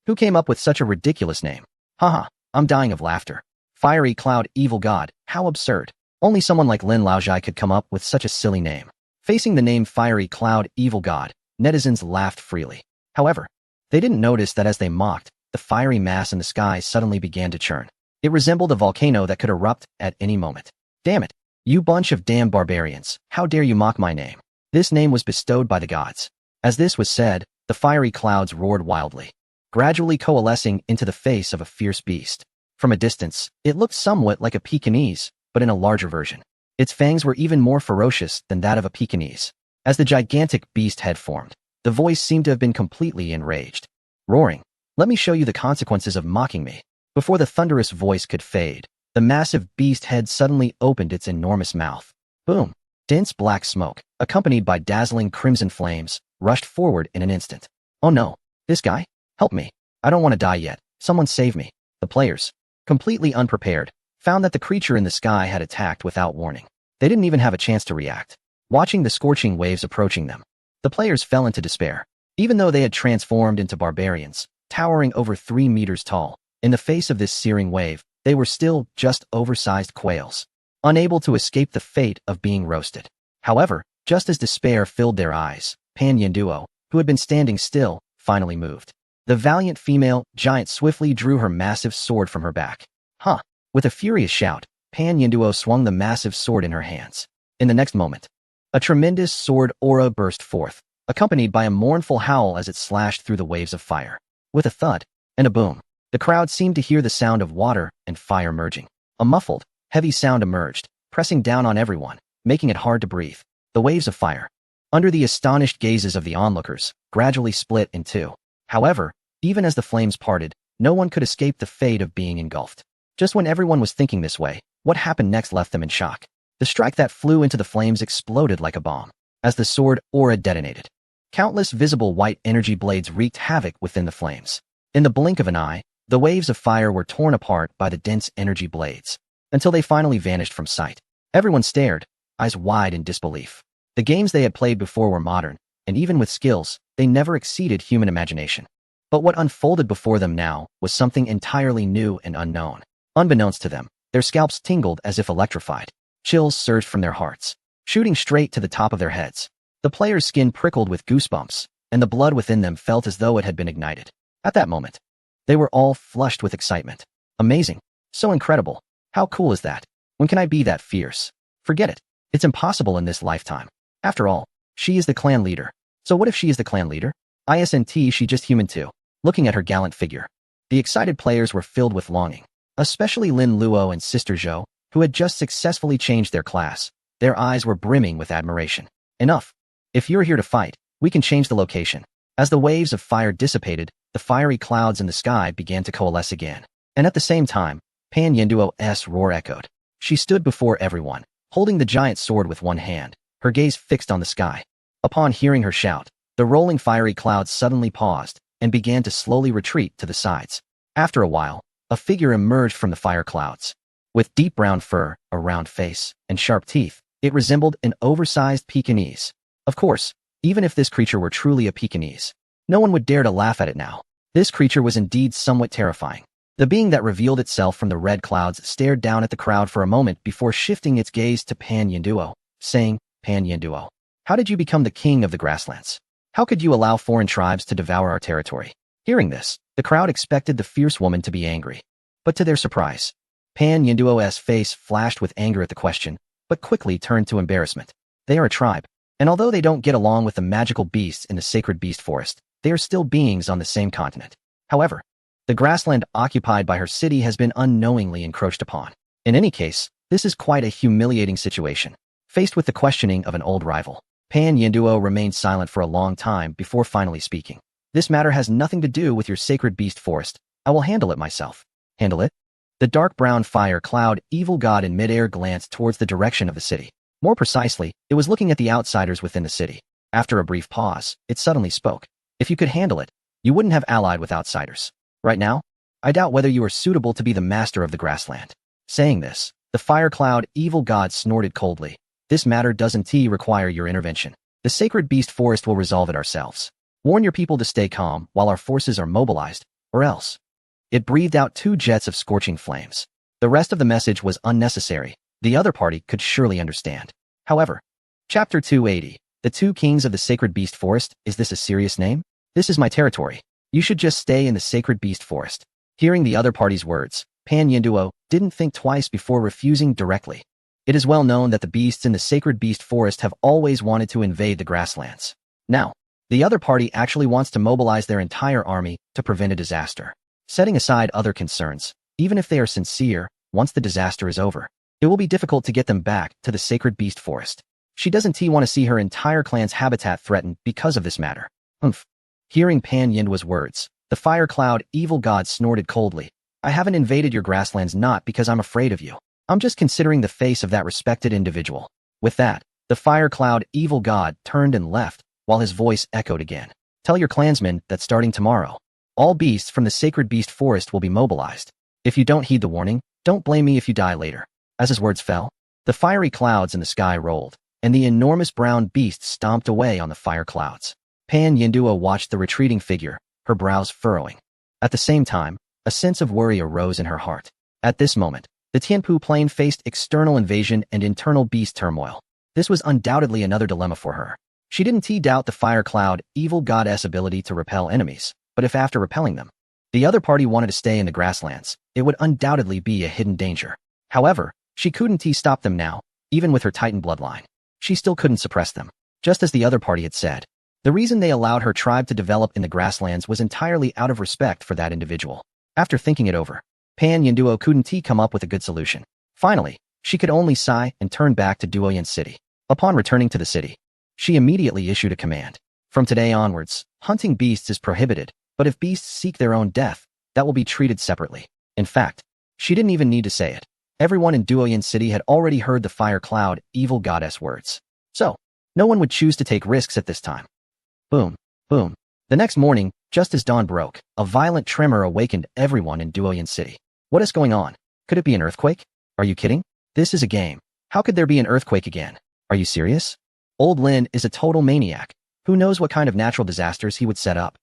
Who came up with such a ridiculous name? Haha, I'm dying of laughter. Fiery Cloud, Evil God, how absurd. Only someone like Lin Laojai could come up with such a silly name. Facing the name Fiery Cloud, Evil God, netizens laughed freely. However, they didn't notice that as they mocked, the fiery mass in the sky suddenly began to churn. It resembled a volcano that could erupt at any moment. Damn it, you bunch of damn barbarians, how dare you mock my name? This name was bestowed by the gods. As this was said, the fiery clouds roared wildly, gradually coalescing into the face of a fierce beast. From a distance, it looked somewhat like a Pekingese, but in a larger version. Its fangs were even more ferocious than that of a Pekingese. As the gigantic beast head formed, the voice seemed to have been completely enraged. Roaring, let me show you the consequences of mocking me. Before the thunderous voice could fade, the massive beast head suddenly opened its enormous mouth. Boom! Dense black smoke, accompanied by dazzling crimson flames, rushed forward in an instant. Oh no, this guy? Help me. I don't want to die yet. Someone save me. The players, completely unprepared, found that the creature in the sky had attacked without warning. They didn't even have a chance to react. Watching the scorching waves approaching them, the players fell into despair. Even though they had transformed into barbarians, towering over 3 meters tall, in the face of this searing wave, they were still just oversized quails, unable to escape the fate of being roasted. However, just as despair filled their eyes, Panyenduo, who had been standing still, finally moved. The valiant female giant swiftly drew her massive sword from her back. Huh! With a furious shout, Panyenduo swung the massive sword in her hands. In the next moment, a tremendous sword aura burst forth, accompanied by a mournful howl as it slashed through the waves of fire. With a thud and a boom, the crowd seemed to hear the sound of water and fire merging. A muffled, heavy sound emerged, pressing down on everyone, making it hard to breathe. The waves of fire, under the astonished gazes of the onlookers, gradually split in two. However, even as the flames parted, no one could escape the fate of being engulfed. Just when everyone was thinking this way, what happened next left them in shock. The strike that flew into the flames exploded like a bomb. As the sword aura detonated, countless visible white energy blades wreaked havoc within the flames. In the blink of an eye, the waves of fire were torn apart by the dense energy blades, until they finally vanished from sight. Everyone stared, eyes wide in disbelief. The games they had played before were modern, and even with skills, they never exceeded human imagination. But what unfolded before them now was something entirely new and unknown. Unbeknownst to them, their scalps tingled as if electrified. Chills surged from their hearts, shooting straight to the top of their heads. The players' skin prickled with goosebumps, and the blood within them felt as though it had been ignited. At that moment, they were all flushed with excitement. Amazing. So incredible. How cool is that? When can I be that fierce? Forget it. It's impossible in this lifetime. After all, she is the clan leader. So what if she is the clan leader? Isn't she just human too? Looking at her gallant figure, the excited players were filled with longing. Especially Lin Luo and Sister Zhou, who had just successfully changed their class. Their eyes were brimming with admiration. Enough. If you're here to fight, we can change the location. As the waves of fire dissipated, the fiery clouds in the sky began to coalesce again. And at the same time, Panyenduo's roar echoed. She stood before everyone, holding the giant sword with one hand, her gaze fixed on the sky. Upon hearing her shout, the rolling fiery clouds suddenly paused and began to slowly retreat to the sides. After a while, a figure emerged from the fire clouds. With deep brown fur, a round face, and sharp teeth, it resembled an oversized Pekingese. Of course, even if this creature were truly a Pekingese, no one would dare to laugh at it now. This creature was indeed somewhat terrifying. The being that revealed itself from the red clouds stared down at the crowd for a moment before shifting its gaze to Pan Yinduo, saying, Pan Yinduo, how did you become the king of the grasslands? How could you allow foreign tribes to devour our territory? Hearing this, the crowd expected the fierce woman to be angry. But to their surprise, Pan Yinduo's face flashed with anger at the question, but quickly turned to embarrassment. They are a tribe, and although they don't get along with the magical beasts in the sacred beast forest, they are still beings on the same continent. However, the grassland occupied by her city has been unknowingly encroached upon. In any case, this is quite a humiliating situation. Faced with the questioning of an old rival, Pan Yinduo remained silent for a long time before finally speaking. This matter has nothing to do with your sacred beast forest. I will handle it myself. Handle it? The dark brown fire cloud evil god in midair glanced towards the direction of the city. More precisely, it was looking at the outsiders within the city. After a brief pause, it suddenly spoke. If you could handle it, you wouldn't have allied with outsiders. Right now, I doubt whether you are suitable to be the master of the grassland. Saying this, the fire cloud evil god snorted coldly. This matter doesn't require your intervention. The sacred beast forest will resolve it ourselves. Warn your people to stay calm while our forces are mobilized, or else. It breathed out 2 jets of scorching flames. The rest of the message was unnecessary. The other party could surely understand. However, Chapter 280, the 2 Kings of the Sacred Beast Forest, is this a serious name? This is my territory. You should just stay in the Sacred Beast Forest. Hearing the other party's words, Pan Yinduo didn't think twice before refusing directly. It is well known that the beasts in the Sacred Beast Forest have always wanted to invade the grasslands. Now, the other party actually wants to mobilize their entire army to prevent a disaster. Setting aside other concerns, even if they are sincere, once the disaster is over, it will be difficult to get them back to the Sacred Beast Forest. She doesn't want to see her entire clan's habitat threatened because of this matter. Humph. Hearing Pan Yinduo's words, the fire cloud evil god snorted coldly. I haven't invaded your grasslands not because I'm afraid of you. I'm just considering the face of that respected individual. With that, the fire cloud evil god turned and left, while his voice echoed again. Tell your clansmen that starting tomorrow, all beasts from the Sacred Beast Forest will be mobilized. If you don't heed the warning, don't blame me if you die later. As his words fell, the fiery clouds in the sky rolled, and the enormous brown beast stomped away on the fire clouds. Pan Yinduo watched the retreating figure, her brows furrowing. At the same time, a sense of worry arose in her heart. At this moment, the Tianpu Plain faced external invasion and internal beast turmoil. This was undoubtedly another dilemma for her. She didn't doubt the fire cloud evil goddess' ability to repel enemies, but if after repelling them, the other party wanted to stay in the grasslands, it would undoubtedly be a hidden danger. However, she couldn't stop them now, even with her Titan bloodline. She still couldn't suppress them. Just as the other party had said, the reason they allowed her tribe to develop in the grasslands was entirely out of respect for that individual. After thinking it over, Pan Yinduo couldn't come up with a good solution. Finally, she could only sigh and turn back to Duoyan City. Upon returning to the city, she immediately issued a command. From today onwards, hunting beasts is prohibited, but if beasts seek their own death, that will be treated separately. In fact, she didn't even need to say it. Everyone in Duoyan City had already heard the fire cloud evil goddess words. So, no one would choose to take risks at this time. Boom, boom. The next morning, just as dawn broke, a violent tremor awakened everyone in Duoyan City. What is going on? Could it be an earthquake? Are you kidding? This is a game. How could there be an earthquake again? Are you serious? Old Lin is a total maniac. Who knows what kind of natural disasters he would set up?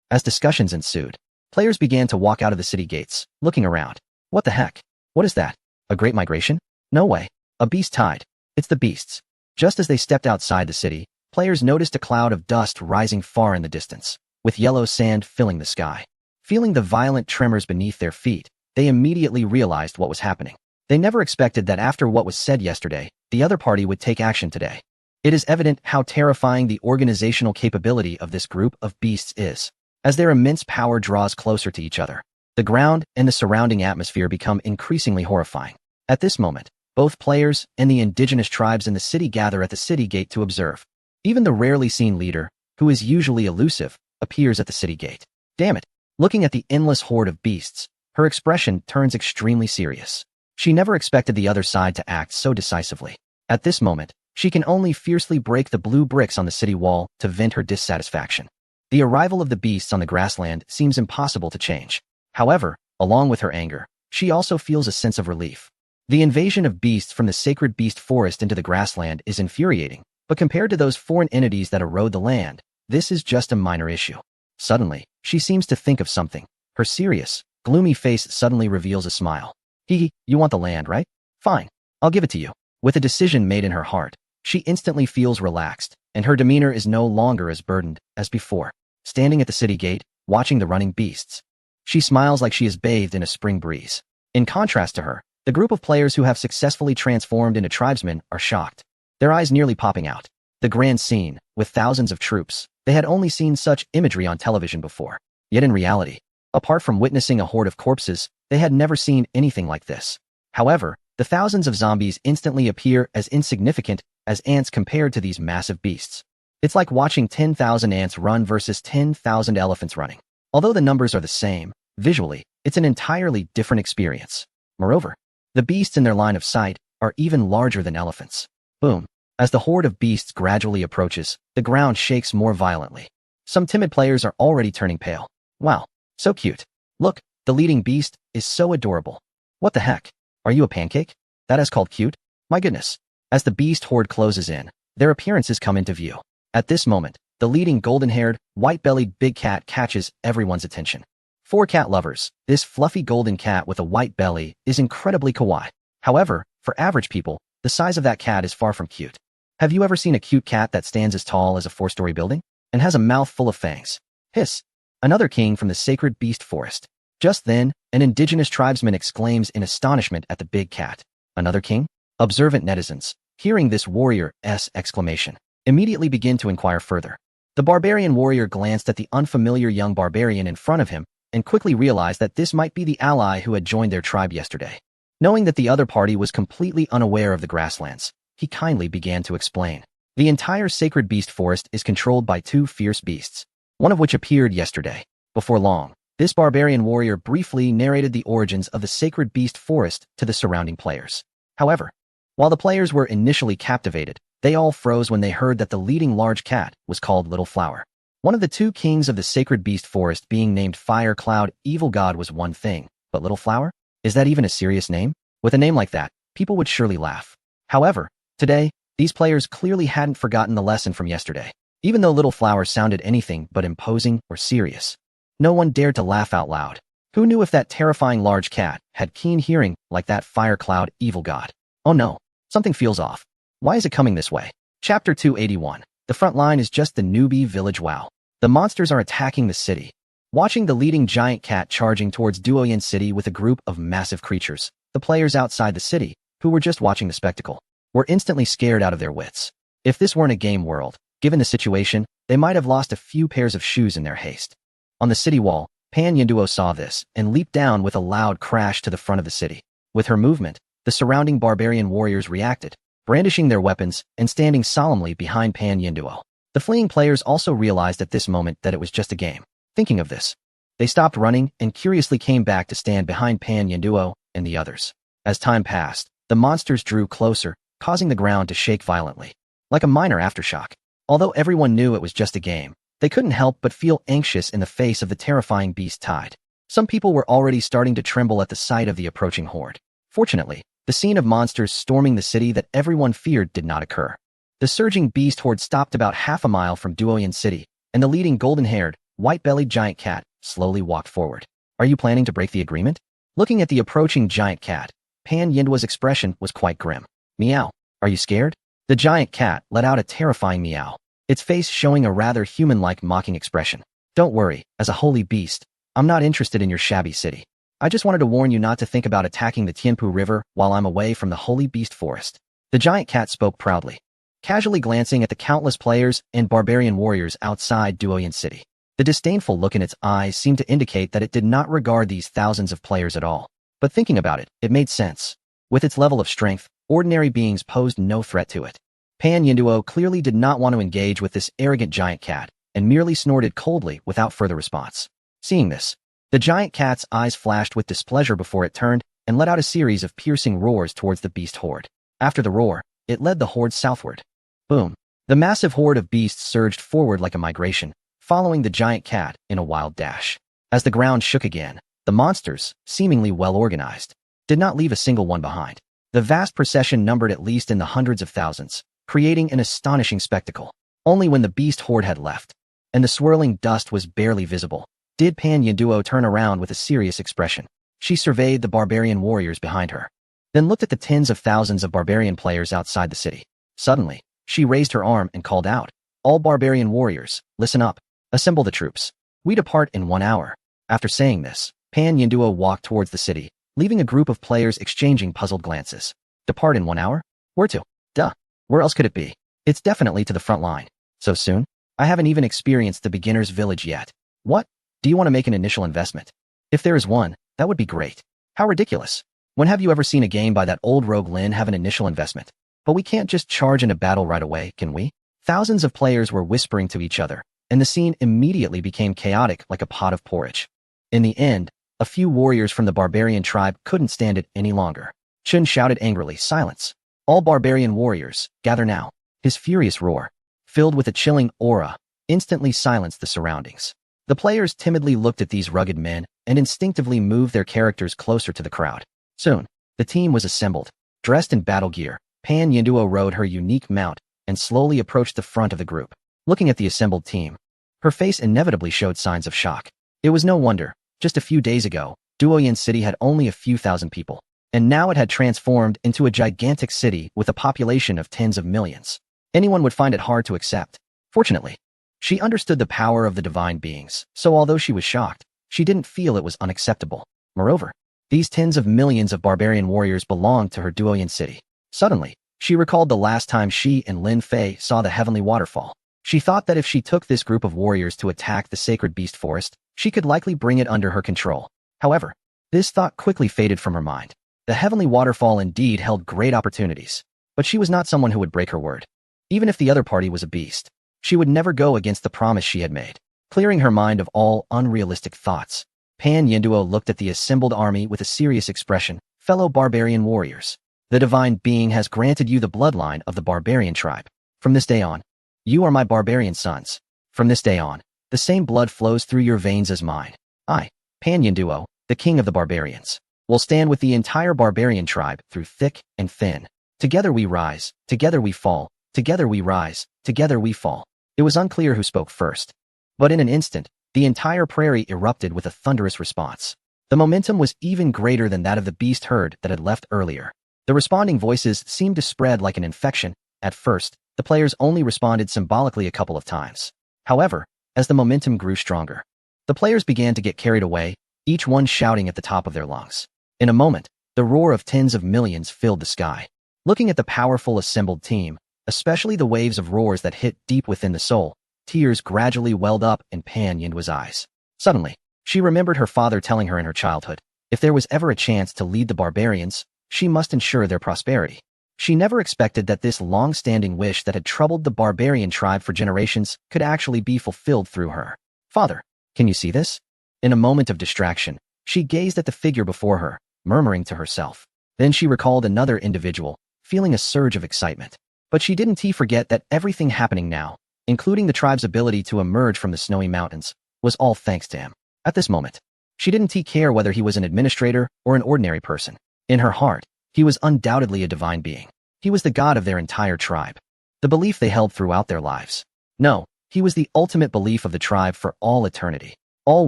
As discussions ensued, players began to walk out of the city gates, looking around. What the heck? What is that? A great migration? No way. A beast tide. It's the beasts. Just as they stepped outside the city, players noticed a cloud of dust rising far in the distance, with yellow sand filling the sky. Feeling the violent tremors beneath their feet, they immediately realized what was happening. They never expected that after what was said yesterday, the other party would take action today. It is evident how terrifying the organizational capability of this group of beasts is. As their immense power draws closer to each other, the ground and the surrounding atmosphere become increasingly horrifying. At this moment, both players and the indigenous tribes in the city gather at the city gate to observe. Even the rarely seen leader, who is usually elusive, appears at the city gate. Damn it! Looking at the endless horde of beasts, her expression turns extremely serious. She never expected the other side to act so decisively. At this moment, she can only fiercely break the blue bricks on the city wall to vent her dissatisfaction. The arrival of the beasts on the grassland seems impossible to change. However, along with her anger, she also feels a sense of relief. The invasion of beasts from the sacred beast forest into the grassland is infuriating, but compared to those foreign entities that erode the land, this is just a minor issue. Suddenly, she seems to think of something. Her serious, gloomy face suddenly reveals a smile. Hee, you want the land, right? Fine. I'll give it to you. With a decision made in her heart, she instantly feels relaxed, and her demeanor is no longer as burdened as before. Standing at the city gate, watching the running beasts, she smiles like she is bathed in a spring breeze. In contrast to her, the group of players who have successfully transformed into tribesmen are shocked, their eyes nearly popping out. The grand scene, with thousands of troops, they had only seen such imagery on television before. Yet in reality, apart from witnessing a horde of corpses, they had never seen anything like this. However, the thousands of zombies instantly appear as insignificant as ants compared to these massive beasts. It's like watching 10,000 ants run versus 10,000 elephants running. Although the numbers are the same, visually, it's an entirely different experience. Moreover, the beasts in their line of sight are even larger than elephants. Boom. As the horde of beasts gradually approaches, the ground shakes more violently. Some timid players are already turning pale. Wow, so cute. Look, the leading beast is so adorable. What the heck? Are you a pancake? That is called cute? My goodness. As the beast horde closes in, their appearances come into view. At this moment, the leading golden-haired, white-bellied big cat catches everyone's attention. For cat lovers, this fluffy golden cat with a white belly is incredibly kawaii. However, for average people, the size of that cat is far from cute. Have you ever seen a cute cat that stands as tall as a 4-story building and has a mouth full of fangs? Hiss! Another king from the sacred beast forest. Just then, an indigenous tribesman exclaims in astonishment at the big cat. Another king? Observant netizens, hearing this warrior's exclamation, immediately begin to inquire further. The barbarian warrior glanced at the unfamiliar young barbarian in front of him and quickly realized that this might be the ally who had joined their tribe yesterday. Knowing that the other party was completely unaware of the grasslands, he kindly began to explain. The entire sacred beast forest is controlled by 2 fierce beasts, one of which appeared yesterday. Before long, this barbarian warrior briefly narrated the origins of the sacred beast forest to the surrounding players. However, while the players were initially captivated, they all froze when they heard that the leading large cat was called Little Flower. One of the 2 kings of the sacred beast forest being named Fire Cloud Evil God was one thing, but Little Flower? Is that even a serious name? With a name like that, people would surely laugh. However, today, these players clearly hadn't forgotten the lesson from yesterday. Even though Little Flower sounded anything but imposing or serious, no one dared to laugh out loud. Who knew if that terrifying large cat had keen hearing like that Fire Cloud Evil God? Oh no, something feels off. Why is it coming this way? Chapter 281. The front line is just the newbie village. Wow. The monsters are attacking the city. Watching the leading giant cat charging towards Duoyen City with a group of massive creatures, the players outside the city, who were just watching the spectacle, were instantly scared out of their wits. If this weren't a game world, given the situation, they might have lost a few pairs of shoes in their haste. On the city wall, Pan Yinduo saw this and leaped down with a loud crash to the front of the city. With her movement, the surrounding barbarian warriors reacted, brandishing their weapons and standing solemnly behind Pan Yinduo. The fleeing players also realized at this moment that it was just a game. Thinking of this, they stopped running and curiously came back to stand behind Pan Yinduo and the others. As time passed, the monsters drew closer, causing the ground to shake violently, like a minor aftershock. Although everyone knew it was just a game, they couldn't help but feel anxious in the face of the terrifying beast tide. Some people were already starting to tremble at the sight of the approaching horde. Fortunately, the scene of monsters storming the city that everyone feared did not occur. The surging beast horde stopped about half a mile from Duoyen City, and the leading golden-haired, white-bellied giant cat slowly walked forward. Are you planning to break the agreement? Looking at the approaching giant cat, Pan Yinduo's expression was quite grim. Meow. Are you scared? The giant cat let out a terrifying meow, its face showing a rather human-like mocking expression. Don't worry, as a holy beast, I'm not interested in your shabby city. I just wanted to warn you not to think about attacking the Tianpu River while I'm away from the holy beast forest. The giant cat spoke proudly, casually glancing at the countless players and barbarian warriors outside Duoyen City. The disdainful look in its eyes seemed to indicate that it did not regard these thousands of players at all. But thinking about it, it made sense. With its level of strength, ordinary beings posed no threat to it. Pan Yinduo clearly did not want to engage with this arrogant giant cat and merely snorted coldly without further response. Seeing this, the giant cat's eyes flashed with displeasure before it turned and let out a series of piercing roars towards the beast horde. After the roar, it led the horde southward. Boom. The massive horde of beasts surged forward like a migration, following the giant cat in a wild dash. As the ground shook again, the monsters, seemingly well organized, did not leave a single one behind. The vast procession numbered at least in the hundreds of thousands, creating an astonishing spectacle. Only when the beast horde had left, and the swirling dust was barely visible, did Pan Yinduo turn around with a serious expression. She surveyed the barbarian warriors behind her, then looked at the tens of thousands of barbarian players outside the city. Suddenly, she raised her arm and called out, "All barbarian warriors, listen up. Assemble the troops. We depart in 1 hour." After saying this, Pan Yinduo walked towards the city, leaving a group of players exchanging puzzled glances. Depart in 1 hour? Where to? Duh. Where else could it be? It's definitely to the front line. So soon? I haven't even experienced the beginner's village yet. What? Do you want to make an initial investment? If there is one, that would be great. How ridiculous. When have you ever seen a game by that old rogue Lin have an initial investment? But we can't just charge into battle right away, can we? Thousands of players were whispering to each other, and the scene immediately became chaotic like a pot of porridge. In the end, a few warriors from the barbarian tribe couldn't stand it any longer. Chun shouted angrily, "Silence! All barbarian warriors, gather now." His furious roar, filled with a chilling aura, instantly silenced the surroundings. The players timidly looked at these rugged men and instinctively moved their characters closer to the crowd. Soon, the team was assembled. Dressed in battle gear, Pan Yinduo rode her unique mount and slowly approached the front of the group. Looking at the assembled team, her face inevitably showed signs of shock. It was no wonder. Just a few days ago, Duoyin City had only a few thousand people, and now it had transformed into a gigantic city with a population of tens of millions. Anyone would find it hard to accept. Fortunately, she understood the power of the divine beings, so although she was shocked, she didn't feel it was unacceptable. Moreover, these tens of millions of barbarian warriors belonged to her Duoyin City. Suddenly, she recalled the last time she and Lin Fei saw the heavenly waterfall. She thought that if she took this group of warriors to attack the sacred beast forest, she could likely bring it under her control. However, this thought quickly faded from her mind. The heavenly waterfall indeed held great opportunities, but she was not someone who would break her word. Even if the other party was a beast, she would never go against the promise she had made. Clearing her mind of all unrealistic thoughts, Pan Yinduo looked at the assembled army with a serious expression. "Fellow barbarian warriors, the divine being has granted you the bloodline of the barbarian tribe. From this day on, you are my barbarian sons. From this day on, the same blood flows through your veins as mine. I, Pan Yinduo, the king of the barbarians, will stand with the entire barbarian tribe through thick and thin. Together we rise, together we fall, together we rise, together we fall." It was unclear who spoke first, but in an instant, the entire prairie erupted with a thunderous response. The momentum was even greater than that of the beast herd that had left earlier. The responding voices seemed to spread like an infection. At first, the players only responded symbolically a couple of times. However, as the momentum grew stronger, the players began to get carried away, each one shouting at the top of their lungs. In a moment, the roar of tens of millions filled the sky. Looking at the powerful assembled team, especially the waves of roars that hit deep within the soul, tears gradually welled up in Pan Yinduo's eyes. Suddenly, she remembered her father telling her in her childhood, if there was ever a chance to lead the barbarians, she must ensure their prosperity. She never expected that this long-standing wish that had troubled the barbarian tribe for generations could actually be fulfilled through her. "Father, can you see this?" In a moment of distraction, she gazed at the figure before her, murmuring to herself. Then she recalled another individual, feeling a surge of excitement. But she didn't forget that everything happening now, including the tribe's ability to emerge from the snowy mountains, was all thanks to him. At this moment, she didn't care whether he was an administrator or an ordinary person. In her heart, he was undoubtedly a divine being. He was the god of their entire tribe, the belief they held throughout their lives. No, he was the ultimate belief of the tribe for all eternity. All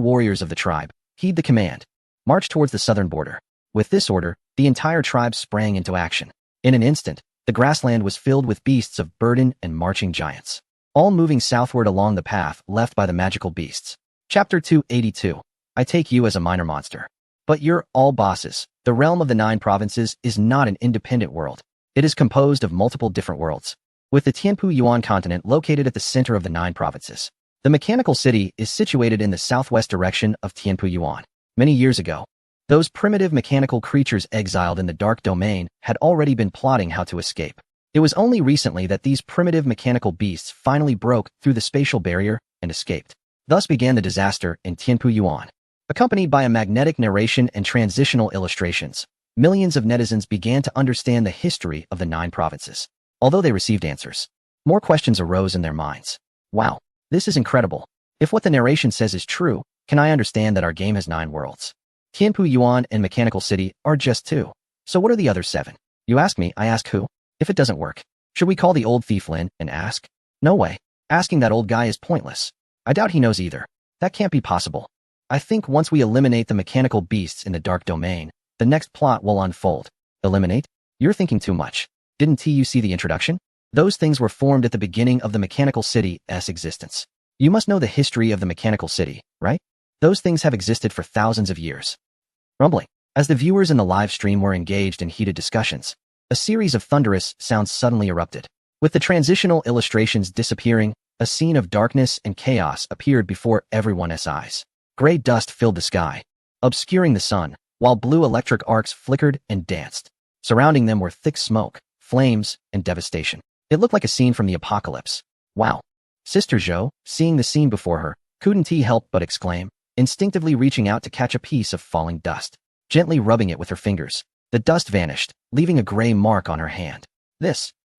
warriors of the tribe, heed the command. March towards the southern border. With this order, the entire tribe sprang into action. In an instant, the grassland was filled with beasts of burden and marching giants, all moving southward along the path left by the magical beasts. Chapter 282. I take you as a minor monster. But you're all bosses. The realm of the 9 provinces is not an independent world. It is composed of multiple different worlds, with the Tianpu Yuan continent located at the center of the 9 provinces. The mechanical city is situated in the southwest direction of Tianpu Yuan. Many years ago, those primitive mechanical creatures exiled in the Dark Domain had already been plotting how to escape. It was only recently that these primitive mechanical beasts finally broke through the spatial barrier and escaped. Thus began the disaster in Tianpu Yuan. Accompanied by a magnetic narration and transitional illustrations, millions of netizens began to understand the history of the 9 provinces. Although they received answers, more questions arose in their minds. Wow, this is incredible. If what the narration says is true, can I understand that our game has 9 worlds? Tianpu Yuan and Mechanical City are just 2. So what are the other 7? You ask me, I ask who? If it doesn't work, should we call the old thief Lin and ask? No way. Asking that old guy is pointless. I doubt he knows either. That can't be possible. I think once we eliminate the mechanical beasts in the dark domain, the next plot will unfold. Eliminate? You're thinking too much. Didn't you see the introduction? Those things were formed at the beginning of the mechanical city's existence. You must know the history of the mechanical city, right? Those things have existed for thousands of years. Rumbling. As the viewers in the live stream were engaged in heated discussions, a series of thunderous sounds suddenly erupted. With the transitional illustrations disappearing, a scene of darkness and chaos appeared before everyone's eyes. Gray dust filled the sky, obscuring the sun, while blue electric arcs flickered and danced. Surrounding them were thick smoke, flames, and devastation. It looked like a scene from the apocalypse. Wow. Sister Zhou, seeing the scene before her, couldn't help but exclaim, instinctively reaching out to catch a piece of falling dust. Gently rubbing it with her fingers, the dust vanished, leaving a gray mark on her hand.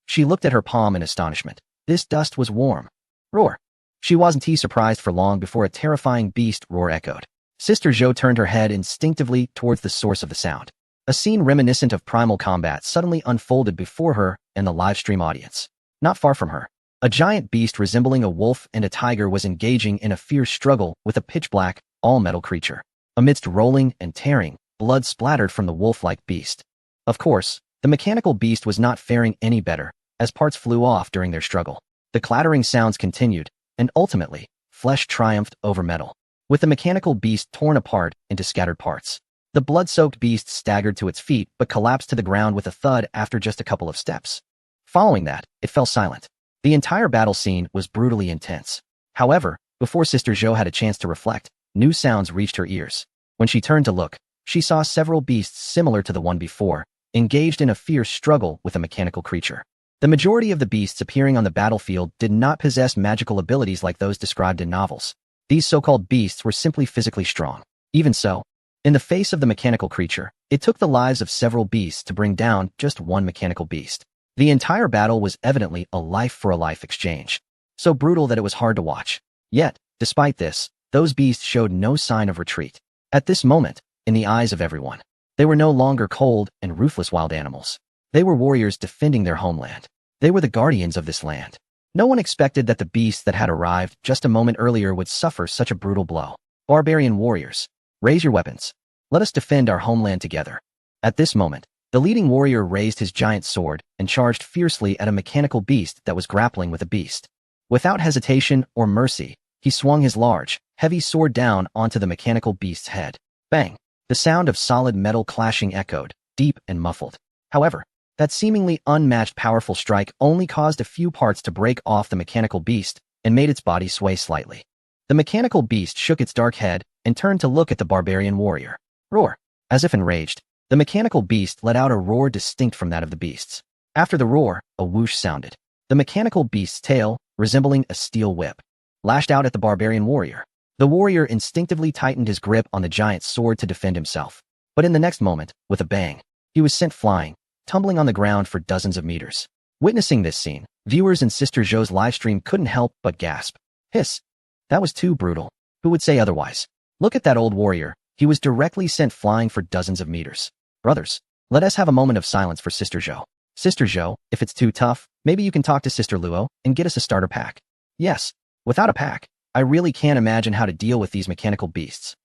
She looked at her palm in astonishment. This dust was warm. Roar. She wasn't surprised for long before a terrifying beast roar echoed. Sister Zhou turned her head instinctively towards the source of the sound. A scene reminiscent of primal combat suddenly unfolded before her and the livestream audience. Not far from her, a giant beast resembling a wolf and a tiger was engaging in a fierce struggle with a pitch-black, all-metal creature. Amidst rolling and tearing, blood splattered from the wolf-like beast. Of course, the mechanical beast was not faring any better, as parts flew off during their struggle. The clattering sounds continued, and ultimately, flesh triumphed over metal, with the mechanical beast torn apart into scattered parts. The blood-soaked beast staggered to its feet but collapsed to the ground with a thud after just a couple of steps. Following that, it fell silent. The entire battle scene was brutally intense. However, before Sister Zhou had a chance to reflect, new sounds reached her ears. When she turned to look, she saw several beasts similar to the one before, engaged in a fierce struggle with a mechanical creature. The majority of the beasts appearing on the battlefield did not possess magical abilities like those described in novels. These so-called beasts were simply physically strong. Even so, in the face of the mechanical creature, it took the lives of several beasts to bring down just one mechanical beast. The entire battle was evidently a life-for-a-life exchange, so brutal that it was hard to watch. Yet, despite this, those beasts showed no sign of retreat. At this moment, in the eyes of everyone, they were no longer cold and ruthless wild animals. They were warriors defending their homeland. They were the guardians of this land. No one expected that the beasts that had arrived just a moment earlier would suffer such a brutal blow. Barbarian warriors, raise your weapons. Let us defend our homeland together. At this moment, the leading warrior raised his giant sword and charged fiercely at a mechanical beast that was grappling with a beast. Without hesitation or mercy, he swung his large, heavy sword down onto the mechanical beast's head. Bang! The sound of solid metal clashing echoed, deep and muffled. However, that seemingly unmatched powerful strike only caused a few parts to break off the mechanical beast and made its body sway slightly. The mechanical beast shook its dark head and turned to look at the barbarian warrior. Roar! As if enraged, the mechanical beast let out a roar distinct from that of the beasts. After the roar, a whoosh sounded. The mechanical beast's tail, resembling a steel whip, lashed out at the barbarian warrior. The warrior instinctively tightened his grip on the giant's sword to defend himself. But in the next moment, with a bang, he was sent flying, tumbling on the ground for dozens of meters. Witnessing this scene, viewers in Sister Zhou's livestream couldn't help but gasp. Hiss! That was too brutal. Who would say otherwise? Look at that old warrior. He was directly sent flying for dozens of meters. Brothers, let us have a moment of silence for Sister Zhou. Sister Zhou, if it's too tough, maybe you can talk to Sister Luo and get us a starter pack. Yes, without a pack, I really can't imagine how to deal with these mechanical beasts.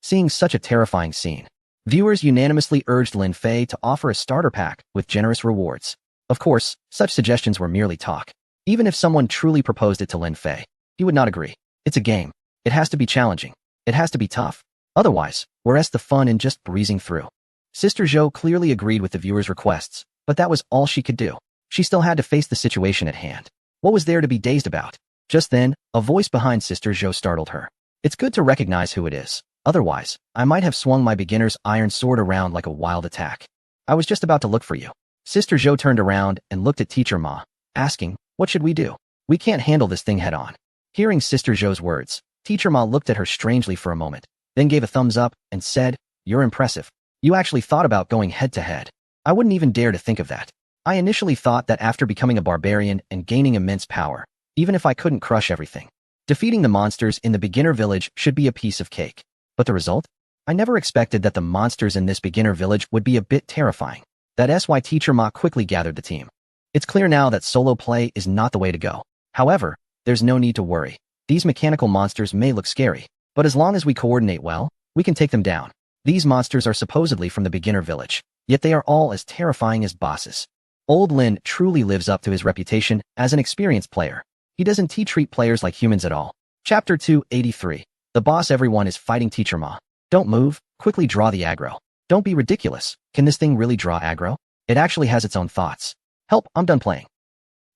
Seeing such a terrifying scene, viewers unanimously urged Lin Fei to offer a starter pack with generous rewards. Of course, such suggestions were merely talk. Even if someone truly proposed it to Lin Fei, he would not agree. It's a game. It has to be challenging. It has to be tough. Otherwise, where's the fun in just breezing through? Sister Zhou clearly agreed with the viewers' requests, but that was all she could do. She still had to face the situation at hand. What was there to be dazed about? Just then, a voice behind Sister Zhou startled her. It's good to recognize who it is. Otherwise, I might have swung my beginner's iron sword around like a wild attack. I was just about to look for you. Sister Zhou turned around and looked at Teacher Ma, asking, what should we do? We can't handle this thing head on. Hearing Sister Zhou's words, Teacher Ma looked at her strangely for a moment, then gave a thumbs up and said, You're impressive. You actually thought about going head to head. I wouldn't even dare to think of that. I initially thought that after becoming a barbarian and gaining immense power, even if I couldn't crush everything, defeating the monsters in the beginner village should be a piece of cake. But the result? I never expected that the monsters in this beginner village would be a bit terrifying. That's why Teacher Ma quickly gathered the team. It's clear now that solo play is not the way to go. However, there's no need to worry. These mechanical monsters may look scary, But as long as we coordinate well, we can take them down. These monsters are supposedly from the beginner village, yet they are all as terrifying as bosses. Old Lin truly lives up to his reputation as an experienced player. He doesn't treat players like humans at all. Chapter 283. The boss. Everyone is fighting Teacher Ma. Don't move, quickly draw the aggro. Don't be ridiculous. Can this thing really draw aggro? It actually has its own thoughts. Help, I'm done playing.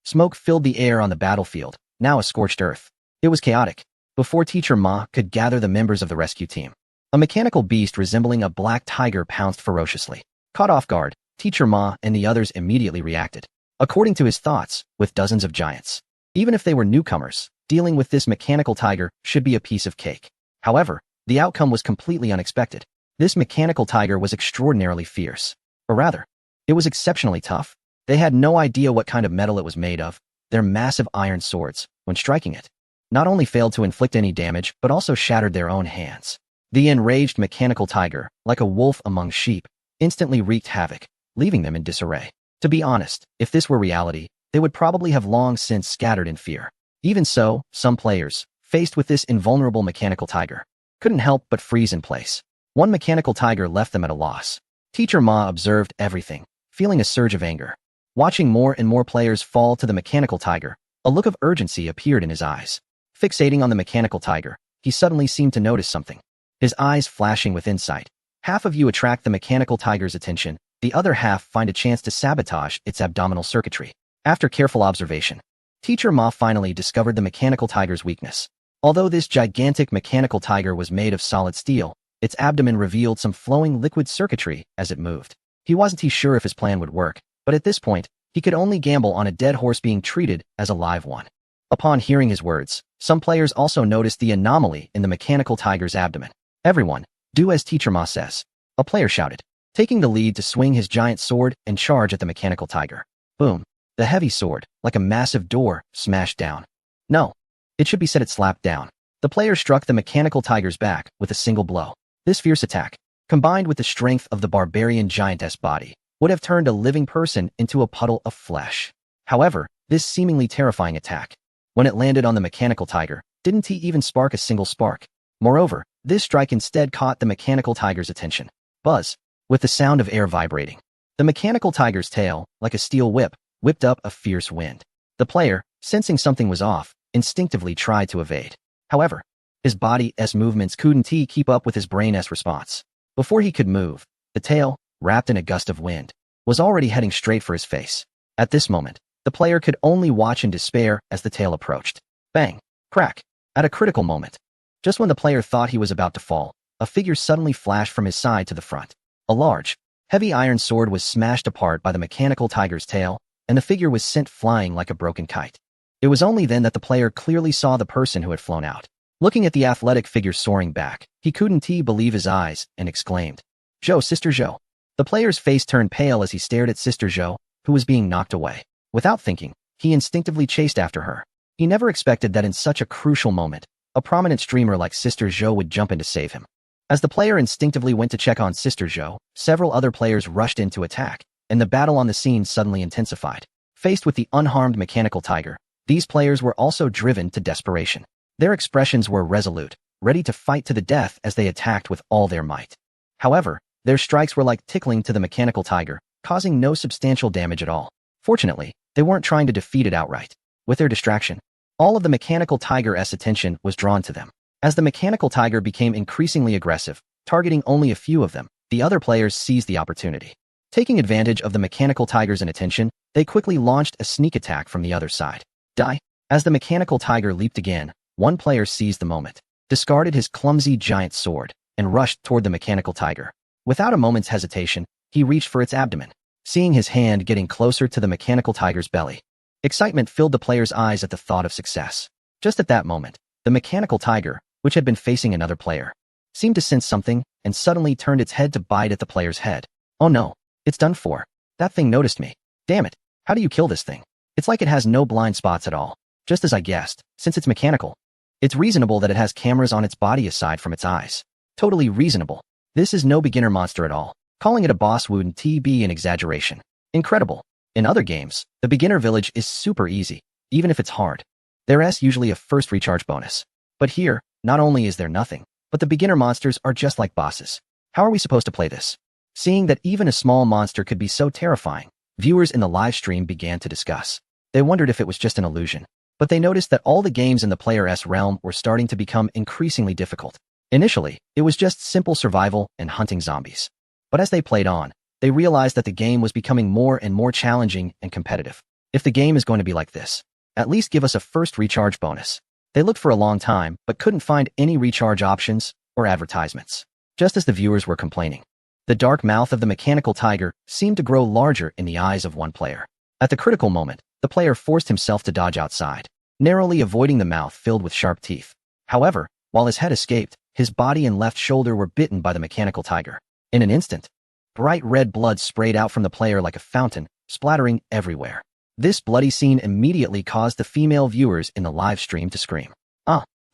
Smoke filled the air on the battlefield, now a scorched earth. It was chaotic. Before Teacher Ma could gather the members of the rescue team, a mechanical beast resembling a black tiger pounced ferociously. Caught off guard, Teacher Ma and the others immediately reacted. According to his thoughts, with dozens of giants. Even if they were newcomers, dealing with this mechanical tiger should be a piece of cake. However, the outcome was completely unexpected. This mechanical tiger was extraordinarily fierce. Or rather, it was exceptionally tough. They had no idea what kind of metal it was made of. Their massive iron swords, when striking it, not only failed to inflict any damage, but also shattered their own hands. The enraged mechanical tiger, like a wolf among sheep, instantly wreaked havoc, leaving them in disarray. To be honest, if this were reality, they would probably have long since scattered in fear. Even so, some players, faced with this invulnerable mechanical tiger, couldn't help but freeze in place. One mechanical tiger left them at a loss. Teacher Ma observed everything, feeling a surge of anger. Watching more and more players fall to the mechanical tiger, a look of urgency appeared in his eyes. Fixating on the mechanical tiger, he suddenly seemed to notice something. His eyes flashing with insight. Half of you attract the mechanical tiger's attention, the other half find a chance to sabotage its abdominal circuitry. After careful observation, Teacher Ma finally discovered the mechanical tiger's weakness. Although this gigantic mechanical tiger was made of solid steel, its abdomen revealed some flowing liquid circuitry as it moved. He wasn't sure if his plan would work, but at this point, he could only gamble on a dead horse being treated as a live one. Upon hearing his words, some players also noticed the anomaly in the mechanical tiger's abdomen. Everyone, do as Teacher Ma says, a player shouted, taking the lead to swing his giant sword and charge at the mechanical tiger. Boom. The heavy sword, like a massive door, smashed down. No, it should be said it slapped down. The player struck the mechanical tiger's back with a single blow. This fierce attack, combined with the strength of the barbarian giantess body, would have turned a living person into a puddle of flesh. However, this seemingly terrifying attack, when it landed on the mechanical tiger, didn't even spark a single spark. Moreover, this strike instead caught the mechanical tiger's attention. Buzz, with the sound of air vibrating. The mechanical tiger's tail, like a steel whip, whipped up a fierce wind. The player, sensing something was off, instinctively tried to evade. However, his body's movements couldn't keep up with his brain's response. Before he could move, the tail, wrapped in a gust of wind, was already heading straight for his face. At this moment, the player could only watch in despair as the tail approached. Bang! Crack! At a critical moment. Just when the player thought he was about to fall, a figure suddenly flashed from his side to the front. A large, heavy iron sword was smashed apart by the mechanical tiger's tail, and the figure was sent flying like a broken kite. It was only then that the player clearly saw the person who had flown out. Looking at the athletic figure soaring back, he couldn't believe his eyes and exclaimed, "Zhou, Sister Zhou." The player's face turned pale as he stared at Sister Zhou, who was being knocked away. Without thinking, he instinctively chased after her. He never expected that in such a crucial moment, a prominent streamer like Sister Zhou would jump in to save him. As the player instinctively went to check on Sister Zhou, several other players rushed in to attack, and the battle on the scene suddenly intensified. Faced with the unharmed mechanical tiger, these players were also driven to desperation. Their expressions were resolute, ready to fight to the death as they attacked with all their might. However, their strikes were like tickling to the mechanical tiger, causing no substantial damage at all. Fortunately, they weren't trying to defeat it outright. With their distraction, all of the mechanical tiger's attention was drawn to them. As the mechanical tiger became increasingly aggressive, targeting only a few of them, the other players seized the opportunity. Taking advantage of the mechanical tiger's inattention, they quickly launched a sneak attack from the other side. Die! As the mechanical tiger leaped again, one player seized the moment, discarded his clumsy giant sword, and rushed toward the mechanical tiger. Without a moment's hesitation, he reached for its abdomen, seeing his hand getting closer to the mechanical tiger's belly. Excitement filled the player's eyes at the thought of success. Just at that moment, the mechanical tiger, which had been facing another player, seemed to sense something and suddenly turned its head to bite at the player's head. Oh no, it's done for. That thing noticed me. Damn it, how do you kill this thing? It's like it has no blind spots at all. Just as I guessed, since it's mechanical. It's reasonable that it has cameras on its body aside from its eyes. Totally reasonable. This is no beginner monster at all. Calling it a boss wouldn't be an exaggeration. Incredible. In other games, the beginner village is super easy, even if it's hard. There's usually a first recharge bonus. But here, Not only is there nothing, but the beginner monsters are just like bosses. How are we supposed to play this? Seeing that even a small monster could be so terrifying, viewers in the live stream began to discuss. They wondered if it was just an illusion, but they noticed that all the games in the player's realm were starting to become increasingly difficult. Initially, it was just simple survival and hunting zombies. But as they played on, they realized that the game was becoming more and more challenging and competitive. If the game is going to be like this, at least give us a first recharge bonus. They looked for a long time, but couldn't find any recharge options or advertisements. Just as the viewers were complaining, the dark mouth of the mechanical tiger seemed to grow larger in the eyes of one player. At the critical moment, the player forced himself to dodge outside, narrowly avoiding the mouth filled with sharp teeth. However, while his head escaped, his body and left shoulder were bitten by the mechanical tiger. In an instant, bright red blood sprayed out from the player like a fountain, splattering everywhere. This bloody scene immediately caused the female viewers in the live stream to scream.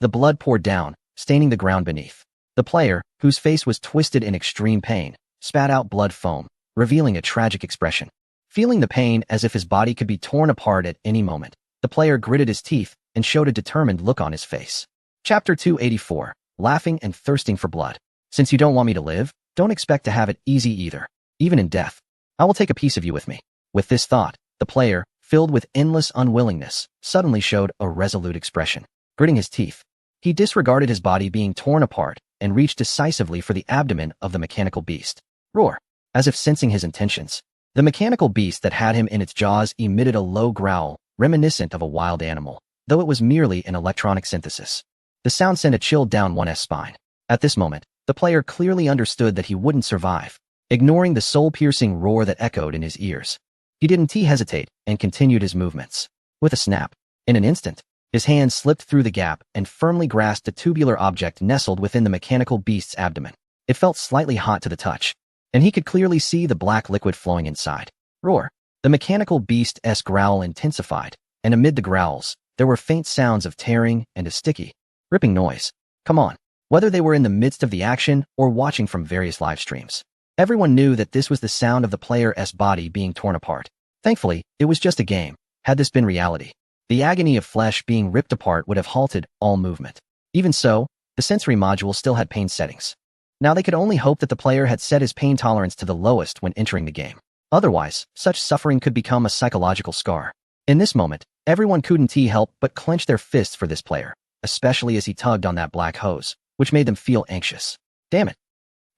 The blood poured down, staining the ground beneath. The player, whose face was twisted in extreme pain, spat out blood foam, revealing a tragic expression. Feeling the pain as if his body could be torn apart at any moment, the player gritted his teeth and showed a determined look on his face. Chapter 284, Laughing and Thirsting for Blood. Since you don't want me to live, don't expect to have it easy either. Even in death, I will take a piece of you with me. With this thought, the player, filled with endless unwillingness, suddenly showed a resolute expression. Gritting his teeth, he disregarded his body being torn apart and reached decisively for the abdomen of the mechanical beast. Roar! As if sensing his intentions, the mechanical beast that had him in its jaws emitted a low growl, reminiscent of a wild animal, though it was merely an electronic synthesis. The sound sent a chill down one's spine. At this moment, the player clearly understood that he wouldn't survive, ignoring the soul-piercing roar that echoed in his ears. He didn't hesitate and continued his movements. With a snap, in an instant, his hand slipped through the gap and firmly grasped a tubular object nestled within the mechanical beast's abdomen. It felt slightly hot to the touch, and he could clearly see the black liquid flowing inside. Roar! The mechanical beast's growl intensified, and amid the growls, there were faint sounds of tearing and a sticky, ripping noise. Come on. Whether they were in the midst of the action or watching from various live streams, everyone knew that this was the sound of the player's body being torn apart. Thankfully, it was just a game. Had this been reality, the agony of flesh being ripped apart would have halted all movement. Even so, the sensory module still had pain settings. Now they could only hope that the player had set his pain tolerance to the lowest when entering the game. Otherwise, such suffering could become a psychological scar. In this moment, everyone couldn't help but clench their fists for this player, especially as he tugged on that black hose, which made them feel anxious. Damn it.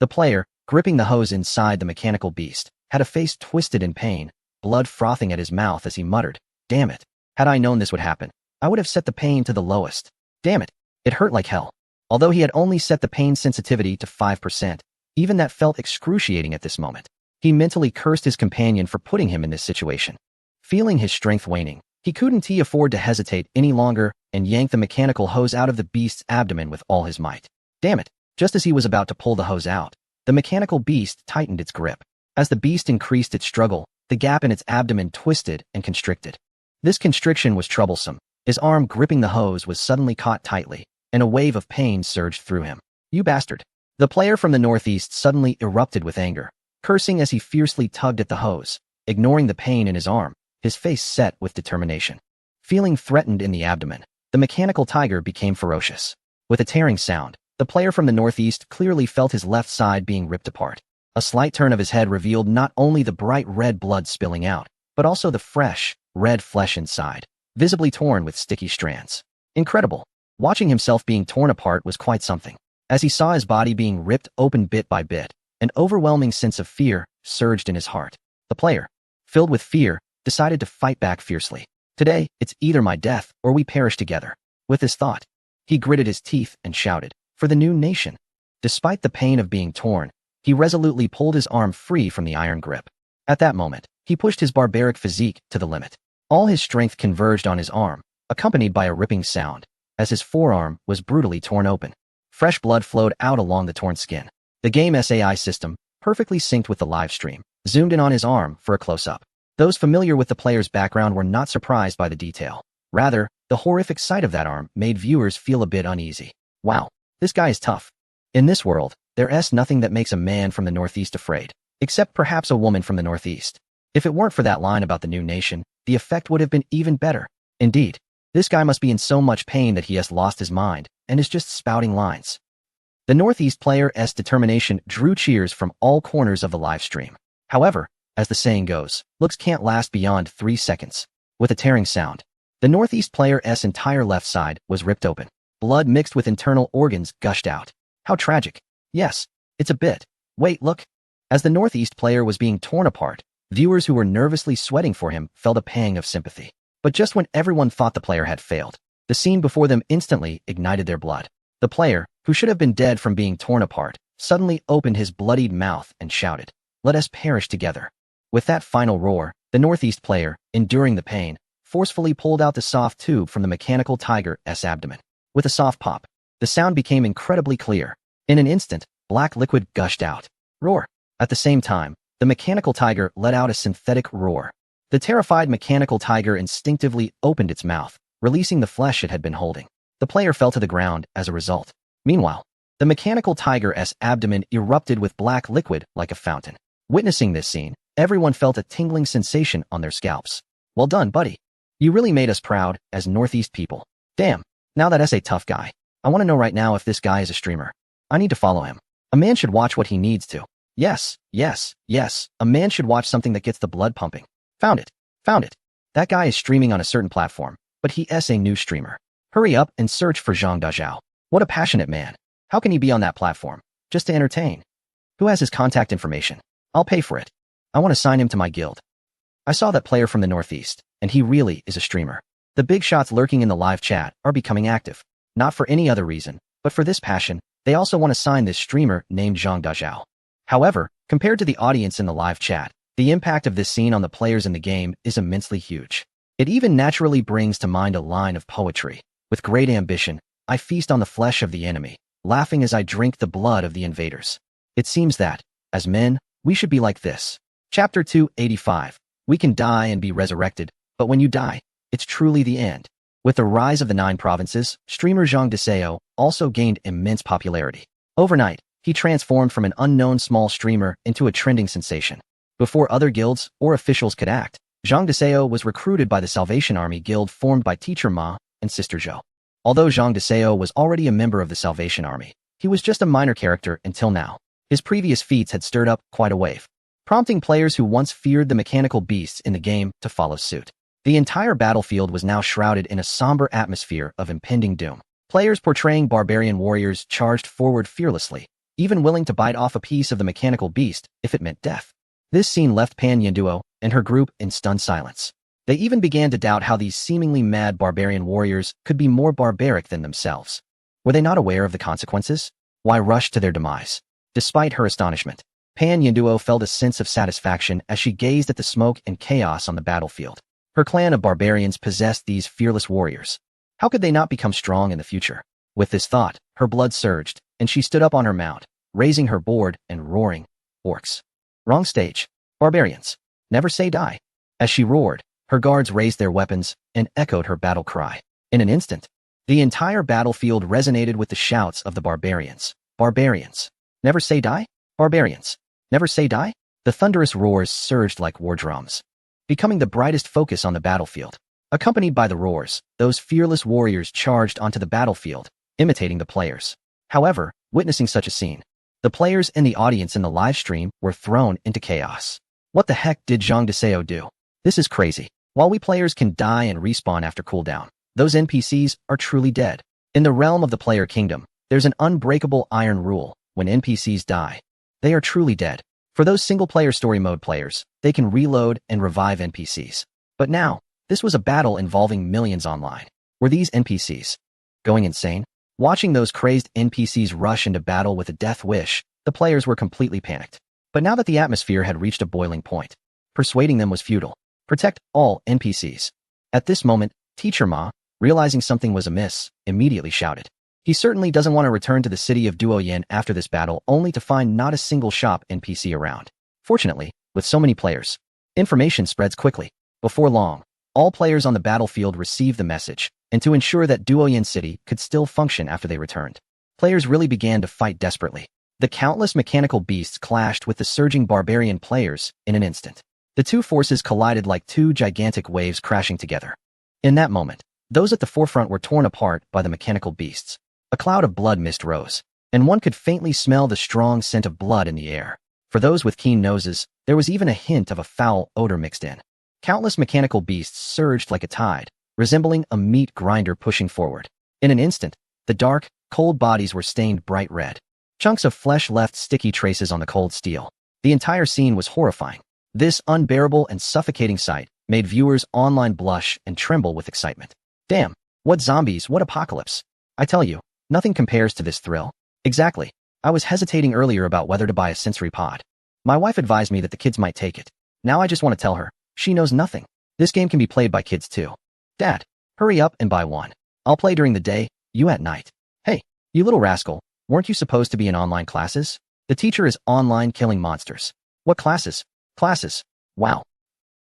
The player, gripping the hose inside the mechanical beast, had a face twisted in pain, blood frothing at his mouth as he muttered, "Damn it. Had I known this would happen, I would have set the pain to the lowest. Damn it. It hurt like hell." Although he had only set the pain sensitivity to 5%, even that felt excruciating at this moment. He mentally cursed his companion for putting him in this situation. Feeling his strength waning, he couldn't afford to hesitate any longer and yanked the mechanical hose out of the beast's abdomen with all his might. Damn it. Just as he was about to pull the hose out, the mechanical beast tightened its grip. As the beast increased its struggle, the gap in its abdomen twisted and constricted. This constriction was troublesome. His arm gripping the hose was suddenly caught tightly, and a wave of pain surged through him. "You bastard." The player from the northeast suddenly erupted with anger, cursing as he fiercely tugged at the hose, ignoring the pain in his arm, his face set with determination. Feeling threatened in the abdomen, the mechanical tiger became ferocious. With a tearing sound, the player from the northeast clearly felt his left side being ripped apart. A slight turn of his head revealed not only the bright red blood spilling out, but also the fresh, red flesh inside, visibly torn with sticky strands. Incredible. Watching himself being torn apart was quite something. As he saw his body being ripped open bit by bit, an overwhelming sense of fear surged in his heart. The player, filled with fear, decided to fight back fiercely. Today, it's either my death or we perish together. With this thought, he gritted his teeth and shouted, "For the new nation." Despite the pain of being torn, he resolutely pulled his arm free from the iron grip. At that moment, he pushed his barbaric physique to the limit. All his strength converged on his arm, accompanied by a ripping sound, as his forearm was brutally torn open. Fresh blood flowed out along the torn skin. The game's AI system, perfectly synced with the live stream, zoomed in on his arm for a close-up. Those familiar with the player's background were not surprised by the detail. Rather, the horrific sight of that arm made viewers feel a bit uneasy. Wow, this guy is tough. In this world, there's nothing that makes a man from the Northeast afraid, except perhaps a woman from the Northeast. If it weren't for that line about the new nation, the effect would have been even better. Indeed, this guy must be in so much pain that he has lost his mind, and is just spouting lines. The Northeast player's determination drew cheers from all corners of the live stream. However, as the saying goes, looks can't last beyond 3 seconds. With a tearing sound, the Northeast player's entire left side was ripped open. Blood mixed with internal organs gushed out. How tragic. Yes, it's a bit. Wait, look. As the Northeast player was being torn apart, viewers who were nervously sweating for him felt a pang of sympathy. But just when everyone thought the player had failed, the scene before them instantly ignited their blood. The player, who should have been dead from being torn apart, suddenly opened his bloodied mouth and shouted, "Let us perish together." With that final roar, the Northeast player, enduring the pain, forcefully pulled out the soft tube from the mechanical tiger's abdomen. With a soft pop, the sound became incredibly clear. In an instant, black liquid gushed out. Roar. At the same time, the mechanical tiger let out a synthetic roar. The terrified mechanical tiger instinctively opened its mouth, releasing the flesh it had been holding. The player fell to the ground as a result. Meanwhile, the mechanical tiger's abdomen erupted with black liquid like a fountain. Witnessing this scene, everyone felt a tingling sensation on their scalps. Well done, buddy. You really made us proud as Northeast people. Damn, now that's a tough guy. I want to know right now if this guy is a streamer. I need to follow him. A man should watch what he needs to. Yes, yes, yes, a man should watch something that gets the blood pumping. Found it. Found it. That guy is streaming on a certain platform, but he is a new streamer. Hurry up and search for Zhang Dazhao. What a passionate man. How can he be on that platform? Just to entertain. Who has his contact information? I'll pay for it. I want to sign him to my guild. I saw that player from the Northeast, and he really is a streamer. The big shots lurking in the live chat are becoming active. Not for any other reason, but for this passion, they also want to sign this streamer named Zhang Dazhao. However, compared to the audience in the live chat, the impact of this scene on the players in the game is immensely huge. It even naturally brings to mind a line of poetry. With great ambition, I feast on the flesh of the enemy, laughing as I drink the blood of the invaders. It seems that, as men, we should be like this. Chapter 285. We can die and be resurrected, but when you die, it's truly the end. With the rise of the 9 provinces, streamer Zhang Dazhao also gained immense popularity. Overnight, he transformed from an unknown small streamer into a trending sensation. Before other guilds or officials could act, Zhang Dazhao was recruited by the Salvation Army guild formed by Teacher Ma and Sister Zhou. Although Zhang Dazhao was already a member of the Salvation Army, he was just a minor character until now. His previous feats had stirred up quite a wave, prompting players who once feared the mechanical beasts in the game to follow suit. The entire battlefield was now shrouded in a somber atmosphere of impending doom. Players portraying barbarian warriors charged forward fearlessly, even willing to bite off a piece of the mechanical beast if it meant death. This scene left Pan Yanduo and her group in stunned silence. They even began to doubt how these seemingly mad barbarian warriors could be more barbaric than themselves. Were they not aware of the consequences? Why rush to their demise? Despite her astonishment, Pan Yanduo felt a sense of satisfaction as she gazed at the smoke and chaos on the battlefield. Her clan of barbarians possessed these fearless warriors. How could they not become strong in the future? With this thought, her blood surged, and she stood up on her mount, raising her board and roaring, "Orcs. Wrong stage. Barbarians. Never say die." As she roared, her guards raised their weapons and echoed her battle cry. In an instant, the entire battlefield resonated with the shouts of the barbarians. Barbarians. Never say die? Barbarians. Never say die? The thunderous roars surged like war drums, becoming the brightest focus on the battlefield. Accompanied by the roars, those fearless warriors charged onto the battlefield, imitating the players. However, witnessing such a scene, the players and the audience in the live stream were thrown into chaos. What the heck did Zhang Dazhao do? This is crazy. While we players can die and respawn after cooldown, those NPCs are truly dead. In the realm of the player kingdom, there's an unbreakable iron rule. When NPCs die, they are truly dead. For those single-player story mode players, they can reload and revive NPCs. But now, this was a battle involving millions online. Were these NPCs going insane? Watching those crazed NPCs rush into battle with a death wish, the players were completely panicked. But now that the atmosphere had reached a boiling point, persuading them was futile. Protect all NPCs. At this moment, Teacher Ma, realizing something was amiss, immediately shouted. He certainly doesn't want to return to the city of Duoyan after this battle only to find not a single shop NPC around. Fortunately, with so many players, information spreads quickly. Before long, all players on the battlefield received the message, and to ensure that Duoyan City could still function after they returned, players really began to fight desperately. The countless mechanical beasts clashed with the surging barbarian players in an instant. The two forces collided like two gigantic waves crashing together. In that moment, those at the forefront were torn apart by the mechanical beasts. A cloud of blood mist rose, and one could faintly smell the strong scent of blood in the air. For those with keen noses, there was even a hint of a foul odor mixed in. Countless mechanical beasts surged like a tide, resembling a meat grinder pushing forward. In an instant, the dark, cold bodies were stained bright red. Chunks of flesh left sticky traces on the cold steel. The entire scene was horrifying. This unbearable and suffocating sight made viewers online blush and tremble with excitement. Damn, what zombies, what apocalypse. I tell you, nothing compares to this thrill. Exactly. I was hesitating earlier about whether to buy a sensory pod. My wife advised me that the kids might take it. Now I just want to tell her. She knows nothing. This game can be played by kids too. Dad, hurry up and buy one. I'll play during the day, you at night. Hey, you little rascal, weren't you supposed to be in online classes? The teacher is online killing monsters. What classes? Classes. Wow.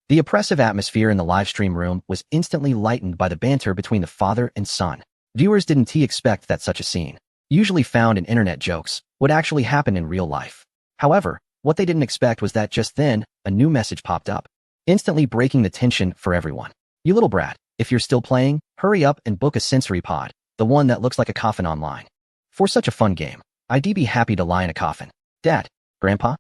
The oppressive atmosphere in the live stream room was instantly lightened by the banter between the father and son. Viewers didn't expect that such a scene, usually found in internet jokes, would actually happen in real life. However, what they didn't expect was that just then, a new message popped up, instantly breaking the tension for everyone. You little brat, if you're still playing, hurry up and book a sensory pod, the one that looks like a coffin online. For such a fun game, I'd be happy to lie in a coffin. Dad, Grandpa?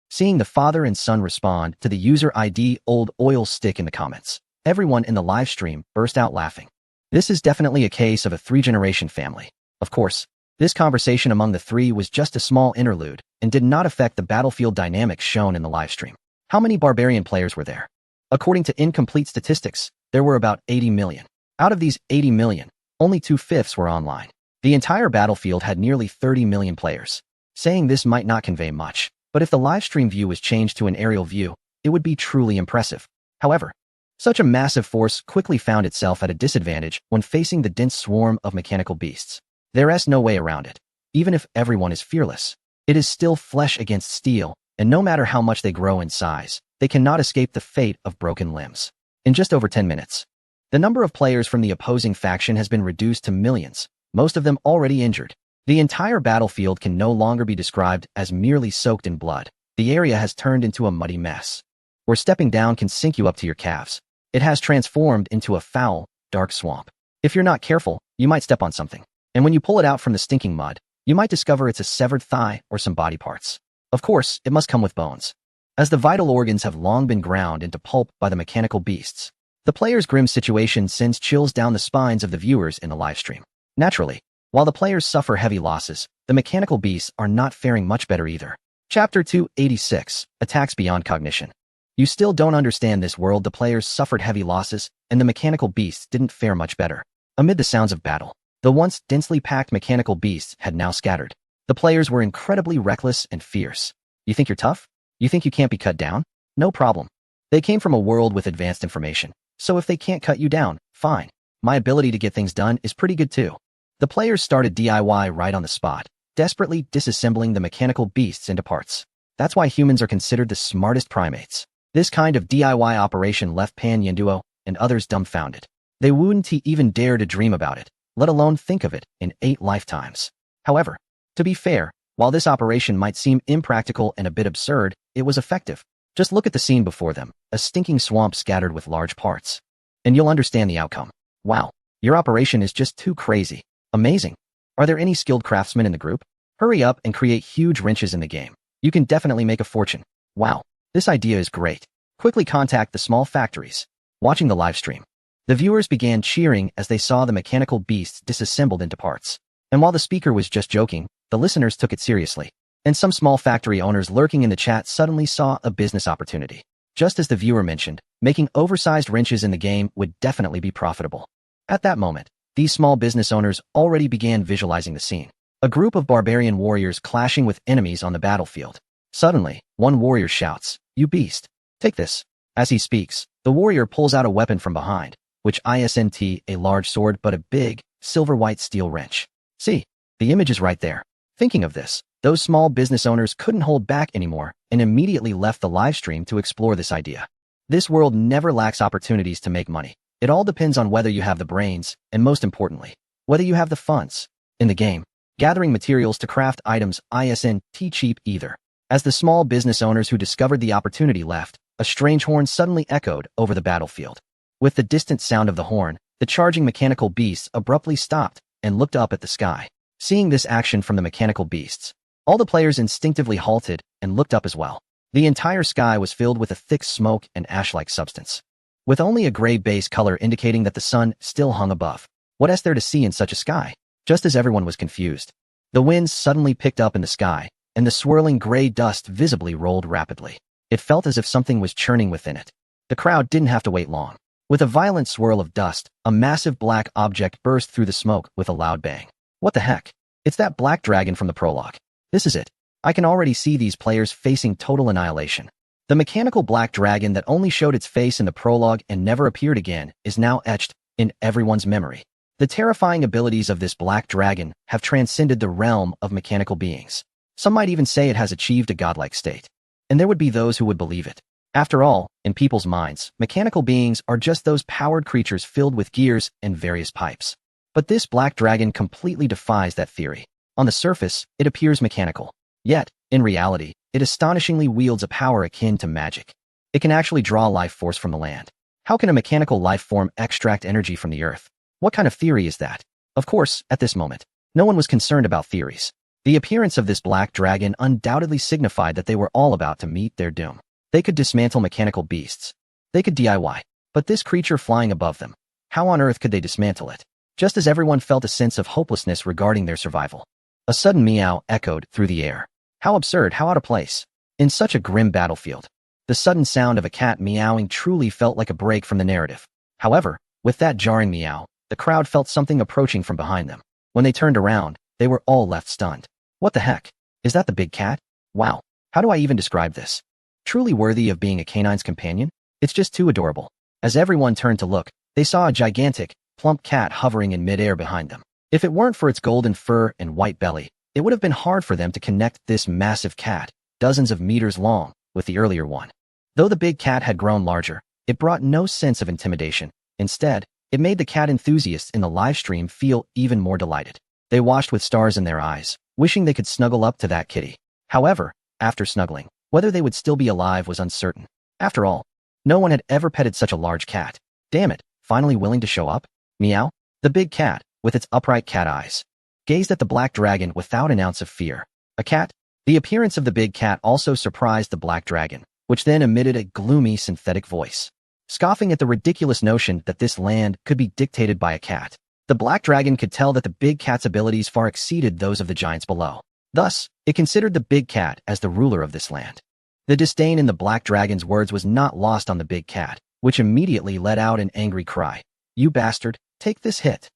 Seeing the father and son respond to the user ID old oil stick in the comments, everyone in the live stream burst out laughing. This is definitely a case of a three-generation family. Of course, this conversation among the three was just a small interlude and did not affect the battlefield dynamics shown in the live stream. How many barbarian players were there? According to incomplete statistics, there were about 80 million. Out of these 80 million, only 2/5 were online. The entire battlefield had nearly 30 million players. Saying this might not convey much, but if the live stream view was changed to an aerial view, it would be truly impressive. However, such a massive force quickly found itself at a disadvantage when facing the dense swarm of mechanical beasts. There's no way around it. Even if everyone is fearless, it is still flesh against steel, and no matter how much they grow in size, they cannot escape the fate of broken limbs. In just over 10 minutes, the number of players from the opposing faction has been reduced to millions, most of them already injured. The entire battlefield can no longer be described as merely soaked in blood. The area has turned into a muddy mess, where stepping down can sink you up to your calves. It has transformed into a foul, dark swamp. If you're not careful, you might step on something. And when you pull it out from the stinking mud, you might discover it's a severed thigh or some body parts. Of course, it must come with bones, as the vital organs have long been ground into pulp by the mechanical beasts. The player's grim situation sends chills down the spines of the viewers in the live stream. Naturally, while the players suffer heavy losses, the mechanical beasts are not faring much better either. Chapter 286, Attacks Beyond Cognition. You still don't understand this world. The players suffered heavy losses, and the mechanical beasts didn't fare much better. Amid the sounds of battle, the once densely packed mechanical beasts had now scattered. The players were incredibly reckless and fierce. You think you're tough? You think you can't be cut down? No problem. They came from a world with advanced information, so if they can't cut you down, fine. My ability to get things done is pretty good too. The players started DIY right on the spot, desperately disassembling the mechanical beasts into parts. That's why humans are considered the smartest primates. This kind of DIY operation left Pan Yenduo and others dumbfounded. They wouldn't even dare to dream about it, let alone think of it, in 8 lifetimes. However, to be fair, while this operation might seem impractical and a bit absurd, it was effective. Just look at the scene before them, a stinking swamp scattered with large parts. And you'll understand the outcome. Wow, your operation is just too crazy. Amazing. Are there any skilled craftsmen in the group? Hurry up and create huge wrenches in the game. You can definitely make a fortune. Wow, this idea is great. Quickly contact the small factories. Watching the live stream, the viewers began cheering as they saw the mechanical beasts disassembled into parts. And while the speaker was just joking, the listeners took it seriously. And some small factory owners lurking in the chat suddenly saw a business opportunity. Just as the viewer mentioned, making oversized wrenches in the game would definitely be profitable. At that moment, these small business owners already began visualizing the scene. A group of barbarian warriors clashing with enemies on the battlefield. Suddenly, one warrior shouts, "You beast! Take this." As he speaks, the warrior pulls out a weapon from behind, which isn't a large sword but a big, silver-white steel wrench. See, the image is right there. Thinking of this, those small business owners couldn't hold back anymore and immediately left the live stream to explore this idea. This world never lacks opportunities to make money. It all depends on whether you have the brains, and most importantly, whether you have the funds. In the game, gathering materials to craft items isn't cheap either. As the small business owners who discovered the opportunity left, a strange horn suddenly echoed over the battlefield. With the distant sound of the horn, the charging mechanical beasts abruptly stopped and looked up at the sky. Seeing this action from the mechanical beasts, all the players instinctively halted and looked up as well. The entire sky was filled with a thick smoke and ash-like substance, with only a gray base color indicating that the sun still hung above. What is there to see in such a sky? Just as everyone was confused, the winds suddenly picked up in the sky, and the swirling gray dust visibly rolled rapidly. It felt as if something was churning within it. The crowd didn't have to wait long. With a violent swirl of dust, a massive black object burst through the smoke with a loud bang. What the heck? It's that black dragon from the prologue. This is it. I can already see these players facing total annihilation. The mechanical black dragon that only showed its face in the prologue and never appeared again is now etched in everyone's memory. The terrifying abilities of this black dragon have transcended the realm of mechanical beings. Some might even say it has achieved a godlike state. And there would be those who would believe it. After all, in people's minds, mechanical beings are just those powered creatures filled with gears and various pipes. But this black dragon completely defies that theory. On the surface, it appears mechanical. Yet, in reality, it astonishingly wields a power akin to magic. It can actually draw life force from the land. How can a mechanical life form extract energy from the earth? What kind of theory is that? Of course, at this moment, no one was concerned about theories. The appearance of this black dragon undoubtedly signified that they were all about to meet their doom. They could dismantle mechanical beasts. They could DIY. But this creature flying above them, how on earth could they dismantle it? Just as everyone felt a sense of hopelessness regarding their survival, a sudden meow echoed through the air. How absurd, how out of place. In such a grim battlefield, the sudden sound of a cat meowing truly felt like a break from the narrative. However, with that jarring meow, the crowd felt something approaching from behind them. When they turned around, they were all left stunned. What the heck? Is that the big cat? Wow. How do I even describe this? Truly worthy of being a canine's companion? It's just too adorable. As everyone turned to look, they saw a gigantic, plump cat hovering in midair behind them. If it weren't for its golden fur and white belly, it would have been hard for them to connect this massive cat, dozens of meters long, with the earlier one. Though the big cat had grown larger, it brought no sense of intimidation. Instead, it made the cat enthusiasts in the live stream feel even more delighted. They watched with stars in their eyes, wishing they could snuggle up to that kitty. However, after snuggling, whether they would still be alive was uncertain. After all, no one had ever petted such a large cat. Damn it, finally willing to show up? Meow? The big cat, with its upright cat eyes, gazed at the black dragon without an ounce of fear. A cat? The appearance of the big cat also surprised the black dragon, which then emitted a gloomy synthetic voice, scoffing at the ridiculous notion that this land could be dictated by a cat. The black dragon could tell that the big cat's abilities far exceeded those of the giants below. Thus, it considered the big cat as the ruler of this land. The disdain in the black dragon's words was not lost on the big cat, which immediately let out an angry cry. You bastard, take this hit.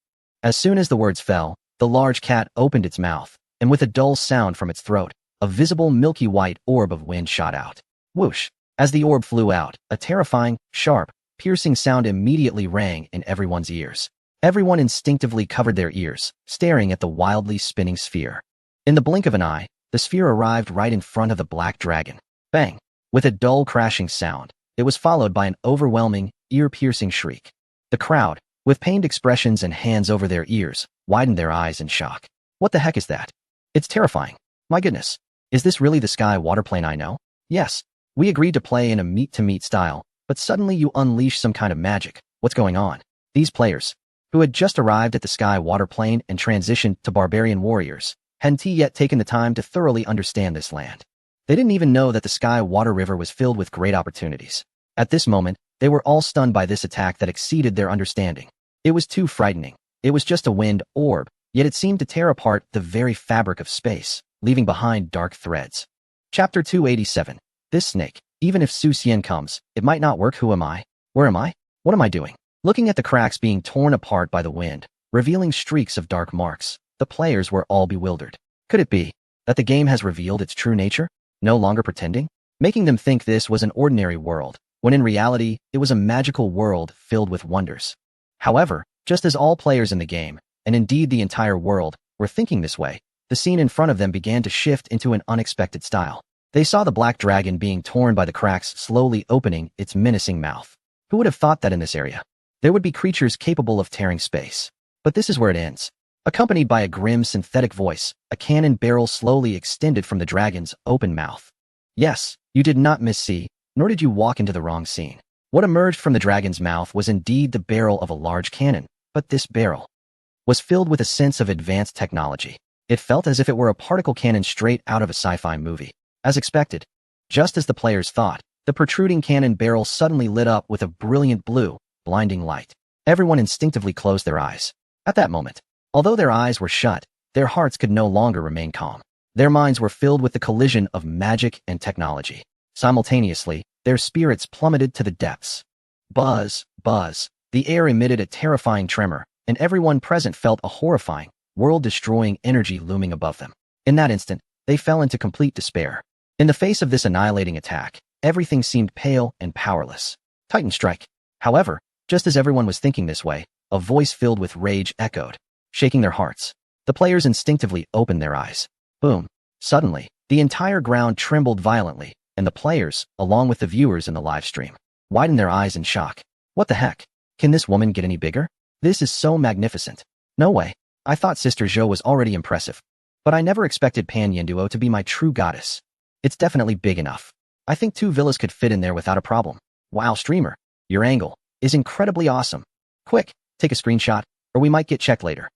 As soon as the words fell, the large cat opened its mouth, and with a dull sound from its throat, a visible milky white orb of wind shot out. Whoosh! As the orb flew out, a terrifying, sharp, piercing sound immediately rang in everyone's ears. Everyone instinctively covered their ears, staring at the wildly spinning sphere. In the blink of an eye, the sphere arrived right in front of the black dragon. Bang! With a dull crashing sound, it was followed by an overwhelming, ear-piercing shriek. The crowd, with pained expressions and hands over their ears, widened their eyes in shock. What the heck is that? It's terrifying. My goodness. Is this really the sky waterplane I know? Yes. We agreed to play in a meet-to-meet style, but suddenly you unleash some kind of magic. What's going on? These players, who had just arrived at the sky waterplane and transitioned to barbarian warriors, hadn't yet taken the time to thoroughly understand this land. They didn't even know that the sky water river was filled with great opportunities. At this moment, they were all stunned by this attack that exceeded their understanding. It was too frightening. It was just a wind orb, yet it seemed to tear apart the very fabric of space, leaving behind dark threads. Chapter 287. This snake, even if Su Xian comes, it might not work. Who am I? Where am I? What am I doing? Looking at the cracks being torn apart by the wind, revealing streaks of dark marks, the players were all bewildered. Could it be that the game has revealed its true nature? No longer pretending? Making them think this was an ordinary world, when in reality, it was a magical world filled with wonders. However, just as all players in the game, and indeed the entire world, were thinking this way, the scene in front of them began to shift into an unexpected style. They saw the black dragon being torn by the cracks, slowly opening its menacing mouth. Who would have thought that in this area there would be creatures capable of tearing space? But this is where it ends. Accompanied by a grim synthetic voice, a cannon barrel slowly extended from the dragon's open mouth. Yes, you did not missee, nor did you walk into the wrong scene. What emerged from the dragon's mouth was indeed the barrel of a large cannon, but this barrel was filled with a sense of advanced technology. It felt as if it were a particle cannon straight out of a sci-fi movie. As expected, just as the players thought, the protruding cannon barrel suddenly lit up with a brilliant blue, blinding light. Everyone instinctively closed their eyes. At that moment, although their eyes were shut, their hearts could no longer remain calm. Their minds were filled with the collision of magic and technology. Simultaneously, their spirits plummeted to the depths. Buzz, buzz. The air emitted a terrifying tremor, and everyone present felt a horrifying, world-destroying energy looming above them. In that instant, they fell into complete despair. In the face of this annihilating attack, everything seemed pale and powerless. Titan strike. However, just as everyone was thinking this way, a voice filled with rage echoed, shaking their hearts. The players instinctively opened their eyes. Boom. Suddenly, the entire ground trembled violently, and the players, along with the viewers in the live stream, widened their eyes in shock. What the heck? Can this woman get any bigger? This is so magnificent. No way. I thought Sister Zhou was already impressive, but I never expected Pan Yanduo to be my true goddess. It's definitely big enough. I think 2 villas could fit in there without a problem. Wow, streamer, your angle is incredibly awesome. Quick, take a screenshot, or we might get checked later.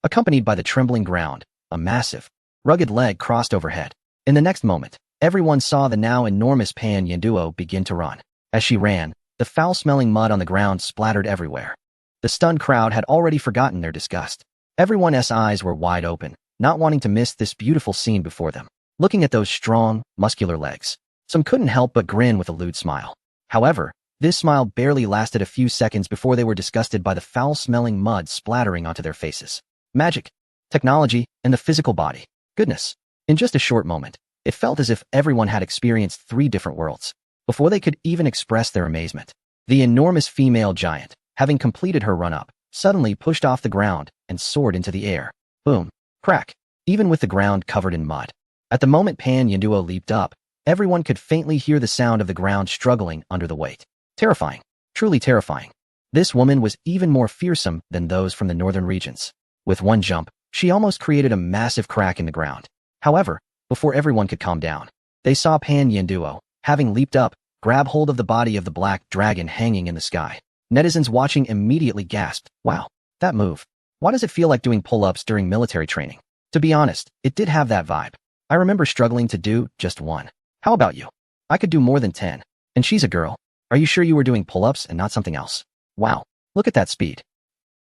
Accompanied by the trembling ground, a massive, rugged leg crossed overhead. In the next moment, everyone saw the now enormous Pan Yanduo begin to run. As she ran, the foul-smelling mud on the ground splattered everywhere. The stunned crowd had already forgotten their disgust. Everyone's eyes were wide open, not wanting to miss this beautiful scene before them. Looking at those strong, muscular legs, some couldn't help but grin with a lewd smile. However, this smile barely lasted a few seconds before they were disgusted by the foul-smelling mud splattering onto their faces. Magic, technology, and the physical body. Goodness. In just a short moment, it felt as if everyone had experienced 3 different worlds. Before they could even express their amazement, the enormous female giant, having completed her run-up, suddenly pushed off the ground and soared into the air. Boom. Crack. Even with the ground covered in mud. At the moment Pan Yanduo leaped up, everyone could faintly hear the sound of the ground struggling under the weight. Terrifying. Truly terrifying. This woman was even more fearsome than those from the northern regions. With one jump, she almost created a massive crack in the ground. However, before everyone could calm down, they saw Pan Yanduo, having leaped up, grab hold of the body of the black dragon hanging in the sky. Netizens watching immediately gasped, wow, that move. Why does it feel like doing pull-ups during military training? To be honest, it did have that vibe. I remember struggling to do just 1. How about you? I could do more than 10. And she's a girl. Are you sure you were doing pull-ups and not something else? Wow, look at that speed.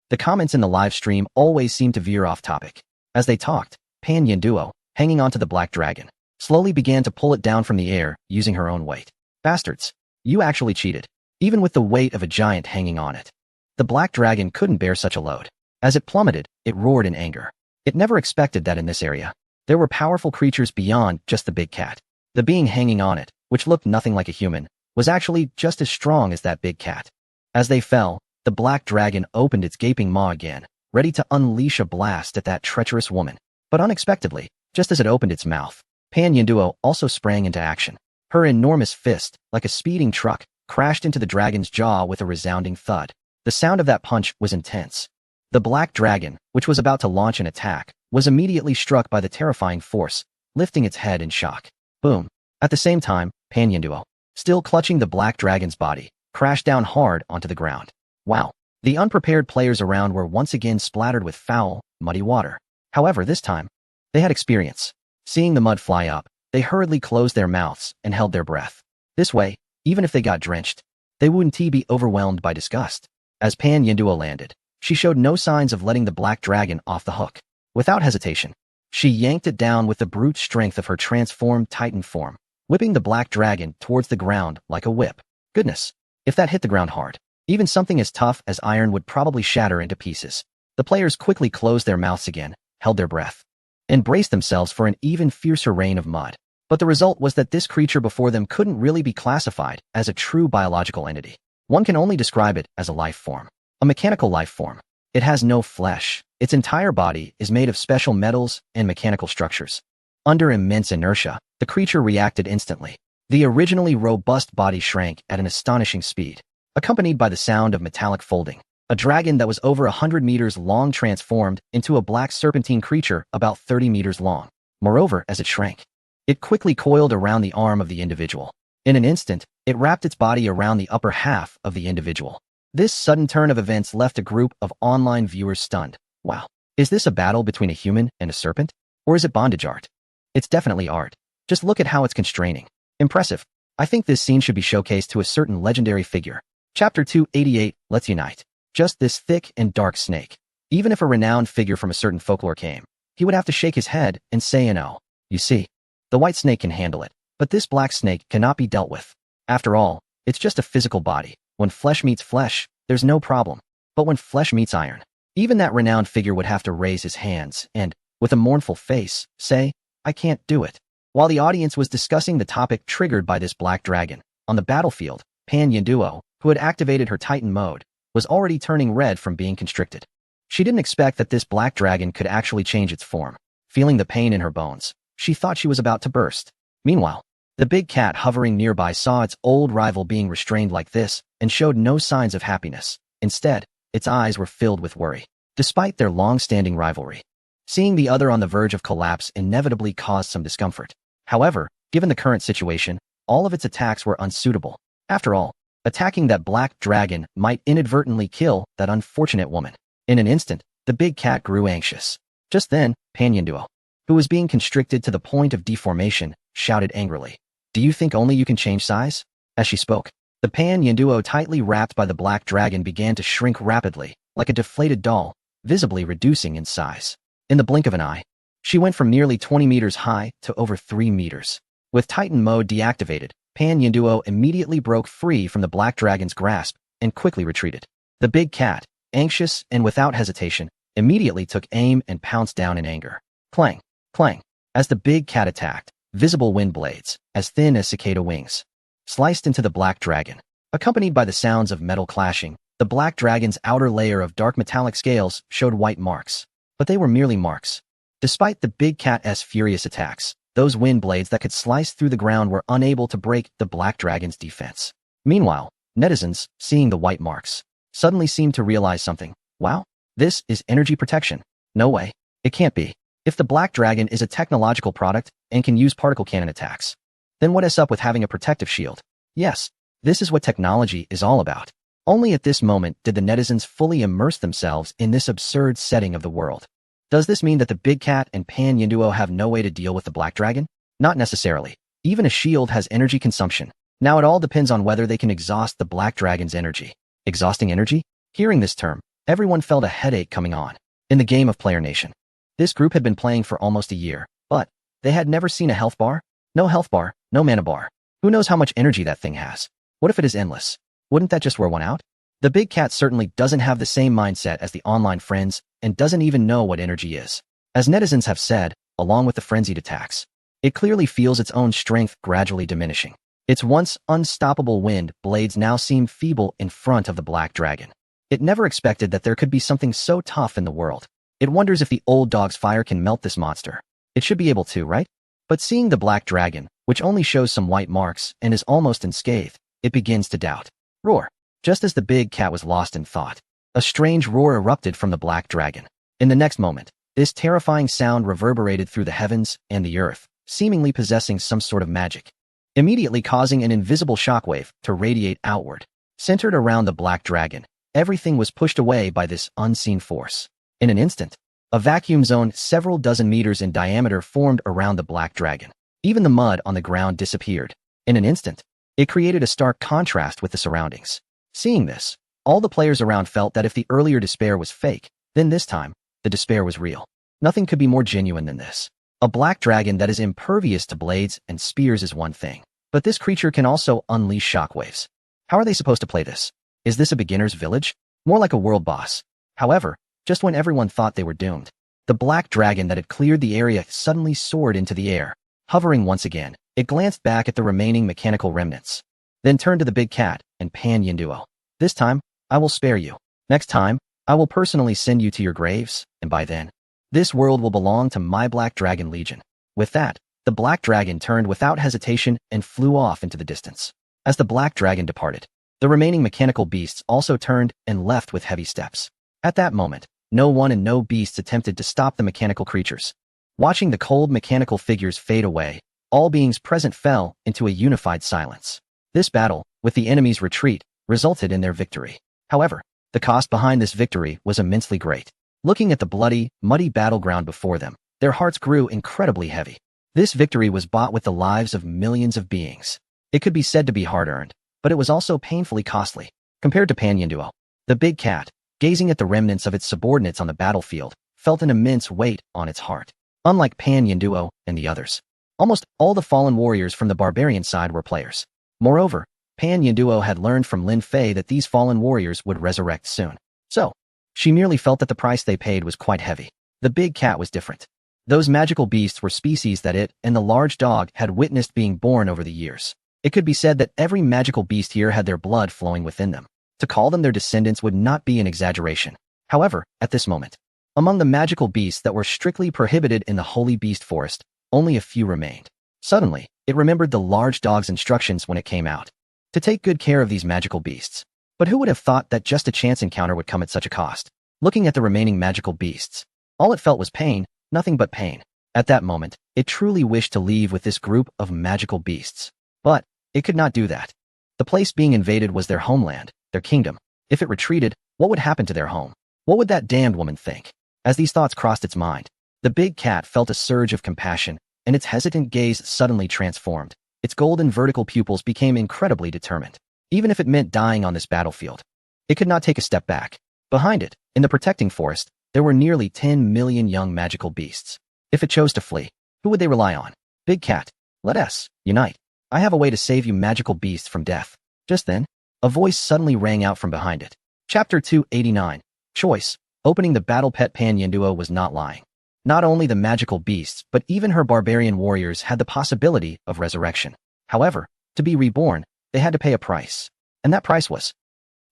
The comments in the live stream always seemed to veer off topic. As they talked, Pan Yanduo, hanging onto the black dragon, slowly began to pull it down from the air using her own weight. Bastards, you actually cheated. Even with the weight of a giant hanging on it. The black dragon couldn't bear such a load. As it plummeted, it roared in anger. It never expected that in this area, there were powerful creatures beyond just the big cat. The being hanging on it, which looked nothing like a human, was actually just as strong as that big cat. As they fell, the black dragon opened its gaping maw again, ready to unleash a blast at that treacherous woman. But unexpectedly, just as it opened its mouth, Pan Yanduo also sprang into action. Her enormous fist, like a speeding truck, crashed into the dragon's jaw with a resounding thud. The sound of that punch was intense. The black dragon, which was about to launch an attack, was immediately struck by the terrifying force, lifting its head in shock. Boom. At the same time, Pan Yanduo, still clutching the black dragon's body, crashed down hard onto the ground. Wow. The unprepared players around were once again splattered with foul, muddy water. However, this time, they had experience. Seeing the mud fly up, they hurriedly closed their mouths and held their breath. This way, even if they got drenched, they wouldn't be overwhelmed by disgust. As Pan Yanduo landed, she showed no signs of letting the black dragon off the hook. Without hesitation, she yanked it down with the brute strength of her transformed titan form, whipping the black dragon towards the ground like a whip. Goodness, if that hit the ground hard, even something as tough as iron would probably shatter into pieces. The players quickly closed their mouths again, held their breath, and braced themselves for an even fiercer rain of mud. But the result was that this creature before them couldn't really be classified as a true biological entity. One can only describe it as a life form. A mechanical life form. It has no flesh. Its entire body is made of special metals and mechanical structures. Under immense inertia, the creature reacted instantly. The originally robust body shrank at an astonishing speed, accompanied by the sound of metallic folding. A dragon that was over 100 meters long transformed into a black serpentine creature about 30 meters long. Moreover, as it shrank, it quickly coiled around the arm of the individual. In an instant, it wrapped its body around the upper half of the individual. This sudden turn of events left a group of online viewers stunned. Wow. Is this a battle between a human and a serpent? Or is it bondage art? It's definitely art. Just look at how it's constraining. Impressive. I think this scene should be showcased to a certain legendary figure. Chapter 288, Let's Unite. Just this thick and dark snake. Even if a renowned figure from a certain folklore came, he would have to shake his head and say no. You see, the white snake can handle it, but this black snake cannot be dealt with. After all, it's just a physical body. When flesh meets flesh, there's no problem. But when flesh meets iron, even that renowned figure would have to raise his hands and, with a mournful face, say, I can't do it. While the audience was discussing the topic triggered by this black dragon, on the battlefield, Pan Yinduo, who had activated her Titan mode, was already turning red from being constricted. She didn't expect that this black dragon could actually change its form. Feeling the pain in her bones, she thought she was about to burst. Meanwhile, the big cat hovering nearby saw its old rival being restrained like this and showed no signs of happiness. Instead, its eyes were filled with worry. Despite their long-standing rivalry, seeing the other on the verge of collapse inevitably caused some discomfort. However, given the current situation, all of its attacks were unsuitable. After all, attacking that black dragon might inadvertently kill that unfortunate woman. In an instant, the big cat grew anxious. Just then, Pan Yinduo, who was being constricted to the point of deformation, shouted angrily, Do you think only you can change size? As she spoke, the Pan Yinduo tightly wrapped by the black dragon began to shrink rapidly, like a deflated doll, visibly reducing in size. In the blink of an eye, she went from nearly 20 meters high to over 3 meters. With Titan mode deactivated, Pan Yinduo immediately broke free from the black dragon's grasp and quickly retreated. The big cat, anxious and without hesitation, immediately took aim and pounced down in anger. Clang, clang, as the big cat attacked, visible wind blades, as thin as cicada wings, sliced into the black dragon. Accompanied by the sounds of metal clashing, the black dragon's outer layer of dark metallic scales showed white marks. But they were merely marks. Despite the big cat's furious attacks, those wind blades that could slice through the ground were unable to break the black dragon's defense. Meanwhile, netizens, seeing the white marks, suddenly seemed to realize something. Wow, this is energy protection. No way. It can't be. If the black dragon is a technological product and can use particle cannon attacks, then what is up with having a protective shield? Yes, this is what technology is all about. Only at this moment did the netizens fully immerse themselves in this absurd setting of the world. Does this mean that the big cat and Pan Yinduo have no way to deal with the black dragon? Not necessarily. Even a shield has energy consumption. Now it all depends on whether they can exhaust the black dragon's energy. Exhausting energy? Hearing this term, everyone felt a headache coming on. In the game of Player Nation, this group had been playing for almost a year, but they had never seen a health bar? No health bar, no mana bar. Who knows how much energy that thing has? What if it is endless? Wouldn't that just wear one out? The big cat certainly doesn't have the same mindset as the online friends and doesn't even know what energy is. As netizens have said, along with the frenzied attacks, it clearly feels its own strength gradually diminishing. Its once unstoppable wind blades now seem feeble in front of the black dragon. It never expected that there could be something so tough in the world. It wonders if the old dog's fire can melt this monster. It should be able to, right? But seeing the black dragon, which only shows some white marks and is almost unscathed, it begins to doubt. Roar! Just as the big cat was lost in thought, a strange roar erupted from the black dragon. In the next moment, this terrifying sound reverberated through the heavens and the earth, seemingly possessing some sort of magic, immediately causing an invisible shockwave to radiate outward. Centered around the black dragon, everything was pushed away by this unseen force. In an instant, a vacuum zone several dozen meters in diameter formed around the black dragon. Even the mud on the ground disappeared. In an instant, it created a stark contrast with the surroundings. Seeing this, all the players around felt that if the earlier despair was fake, then this time, the despair was real. Nothing could be more genuine than this. A black dragon that is impervious to blades and spears is one thing, but this creature can also unleash shockwaves. How are they supposed to play this? Is this a beginner's village? More like a world boss. However, just when everyone thought they were doomed, the black dragon that had cleared the area suddenly soared into the air. Hovering once again, it glanced back at the remaining mechanical remnants, then turned to the big cat and Pan Yinduo. This time, I will spare you. Next time, I will personally send you to your graves, and by then, this world will belong to my Black Dragon Legion. With that, the black dragon turned without hesitation and flew off into the distance. As the black dragon departed, the remaining mechanical beasts also turned and left with heavy steps. At that moment, no one and no beasts attempted to stop the mechanical creatures. Watching the cold mechanical figures fade away, all beings present fell into a unified silence. This battle, with the enemy's retreat, resulted in their victory. However, the cost behind this victory was immensely great. Looking at the bloody, muddy battleground before them, Their hearts grew incredibly heavy. This victory was bought with the lives of millions of beings. It could be said to be hard-earned, but it was also painfully costly. Compared to Pan Yinduo, the big cat, gazing at the remnants of its subordinates on the battlefield, felt an immense weight on its heart. Unlike Pan Yinduo and the others, almost all the fallen warriors from the barbarian side were players. Moreover, Pan Yinduo had learned from Lin Fei that these fallen warriors would resurrect soon. So, she merely felt that the price they paid was quite heavy. The big cat was different. Those magical beasts were species that it and the large dog had witnessed being born over the years. It could be said that every magical beast here had their blood flowing within them. To call them their descendants would not be an exaggeration. However, at this moment, among the magical beasts that were strictly prohibited in the Holy Beast Forest, only a few remained. Suddenly, it remembered the large dog's instructions when it came out to take good care of these magical beasts. But who would have thought that just a chance encounter would come at such a cost? Looking at the remaining magical beasts, all it felt was pain, nothing but pain. At that moment, it truly wished to leave with this group of magical beasts. But it could not do that. The place being invaded was their homeland, their kingdom. If it retreated, what would happen to their home? What would that damned woman think? As these thoughts crossed its mind, the big cat felt a surge of compassion, and its hesitant gaze suddenly transformed. Its golden vertical pupils became incredibly determined. Even if it meant dying on this battlefield, it could not take a step back. Behind it, in the protecting forest, there were nearly 10 million young magical beasts. If it chose to flee, who would they rely on? Big cat, let us unite. I have a way to save you magical beasts from death. Just then, a voice suddenly rang out from behind it. Chapter 289. Choice. Opening the battle pet. Pan Yinduo was not lying. Not only the magical beasts, but even her barbarian warriors had the possibility of resurrection. However, to be reborn, they had to pay a price. And that price was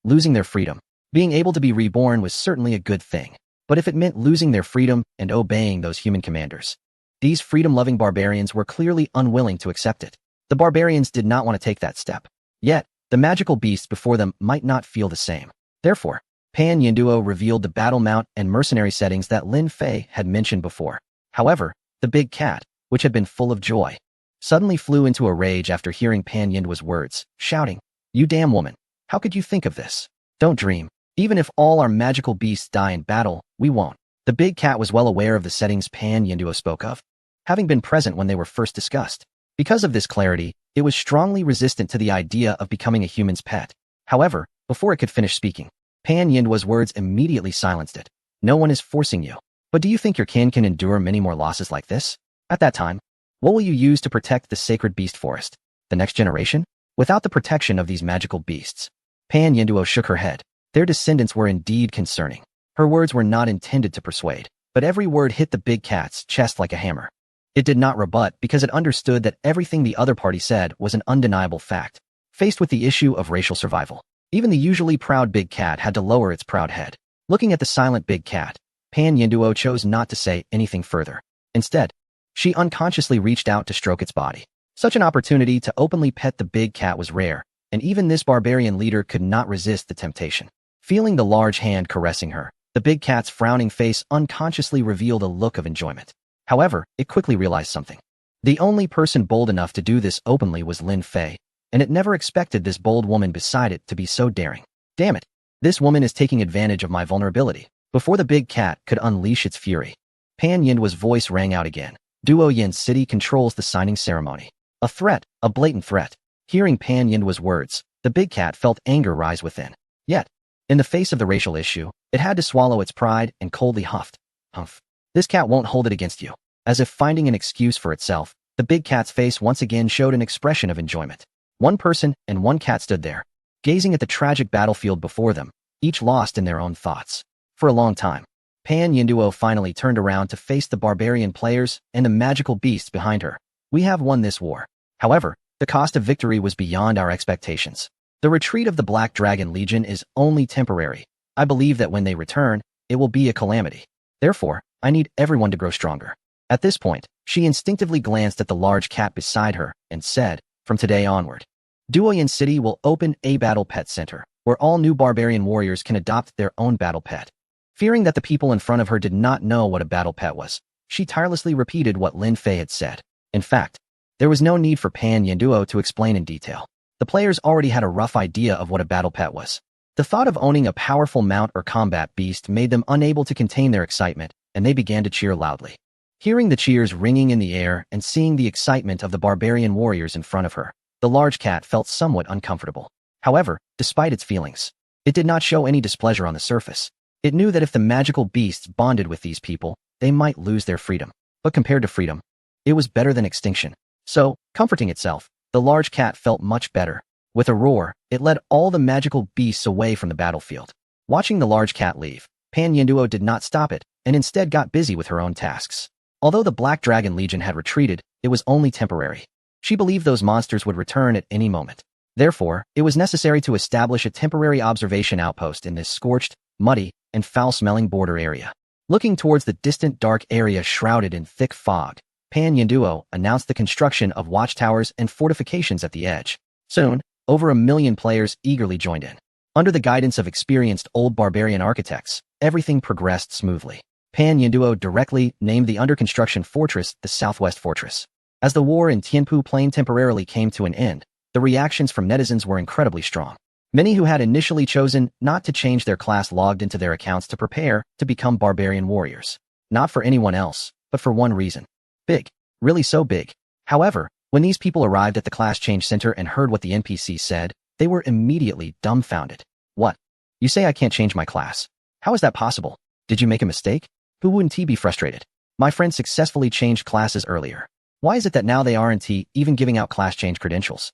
losing their freedom. Being able to be reborn was certainly a good thing. But if it meant losing their freedom and obeying those human commanders, these freedom-loving barbarians were clearly unwilling to accept it. The barbarians did not want to take that step. Yet, the magical beasts before them might not feel the same. Therefore, Pan Yinduo revealed the battle mount and mercenary settings that Lin Fei had mentioned before. However, the big cat, which had been full of joy, suddenly flew into a rage after hearing Pan Yinduo's words, shouting, "You damn woman! How could you think of this? Don't dream. Even if all our magical beasts die in battle, we won't." The big cat was well aware of the settings Pan Yinduo spoke of, having been present when they were first discussed. Because of this clarity, it was strongly resistant to the idea of becoming a human's pet. However, before it could finish speaking, Pan Yinduo's words immediately silenced it. No one is forcing you. But do you think your kin can endure many more losses like this? At that time, what will you use to protect the sacred beast forest? The next generation? Without the protection of these magical beasts. Pan Yinduo shook her head. Their descendants were indeed concerning. Her words were not intended to persuade, but every word hit the big cat's chest like a hammer. It did not rebut because it understood that everything the other party said was an undeniable fact. Faced with the issue of racial survival, even the usually proud big cat had to lower its proud head. Looking at the silent big cat, Pan Yinduo chose not to say anything further. Instead, she unconsciously reached out to stroke its body. Such an opportunity to openly pet the big cat was rare, and even this barbarian leader could not resist the temptation. Feeling the large hand caressing her, the big cat's frowning face unconsciously revealed a look of enjoyment. However, it quickly realized something. The only person bold enough to do this openly was Lin Fei, and it never expected this bold woman beside it to be so daring. Damn it! This woman is taking advantage of my vulnerability. Before the big cat could unleash its fury, Pan Yinduo's voice rang out again. Duoyin City controls the signing ceremony. A threat, a blatant threat. Hearing Pan Yinduo's words, the big cat felt anger rise within. Yet, in the face of the racial issue, it had to swallow its pride and coldly huffed. Humph. This cat won't hold it against you. As if finding an excuse for itself, the big cat's face once again showed an expression of enjoyment. One person and one cat stood there, gazing at the tragic battlefield before them, each lost in their own thoughts. For a long time, Pan Yinduo finally turned around to face the barbarian players and the magical beasts behind her. We have won this war. However, the cost of victory was beyond our expectations. The retreat of the Black Dragon Legion is only temporary. I believe that when they return, it will be a calamity. Therefore, I need everyone to grow stronger. At this point, she instinctively glanced at the large cat beside her and said, from today onward, Duoyin City will open a battle pet center, where all new barbarian warriors can adopt their own battle pet. Fearing that the people in front of her did not know what a battle pet was, she tirelessly repeated what Lin Fei had said. In fact, there was no need for Pan Yinduo to explain in detail. The players already had a rough idea of what a battle pet was. The thought of owning a powerful mount or combat beast made them unable to contain their excitement, and they began to cheer loudly. Hearing the cheers ringing in the air and seeing the excitement of the barbarian warriors in front of her, the large cat felt somewhat uncomfortable. However, despite its feelings, it did not show any displeasure on the surface. It knew that if the magical beasts bonded with these people, they might lose their freedom. But compared to freedom, it was better than extinction. So, comforting itself, the large cat felt much better. With a roar, it led all the magical beasts away from the battlefield. Watching the large cat leave, Pan Yenduo did not stop it, and instead got busy with her own tasks. Although the Black Dragon Legion had retreated, it was only temporary. She believed those monsters would return at any moment. Therefore, it was necessary to establish a temporary observation outpost in this scorched, muddy, and foul-smelling border area. Looking towards the distant dark area shrouded in thick fog, Pan Yenduo announced the construction of watchtowers and fortifications at the edge. Soon, over 1 million players eagerly joined in. Under the guidance of experienced old barbarian architects, everything progressed smoothly. Pan Yenduo directly named the under-construction fortress the Southwest Fortress. As the war in Tianpu Plain temporarily came to an end, the reactions from netizens were incredibly strong. Many who had initially chosen not to change their class logged into their accounts to prepare to become barbarian warriors. Not for anyone else, but for one reason. Big. Really so big. However, when these people arrived at the class change center and heard what the NPC said, they were immediately dumbfounded. What? You say I can't change my class? How is that possible? Did you make a mistake? Who wouldn't be frustrated? My friend successfully changed classes earlier. Why is it that now they aren't even giving out class change credentials?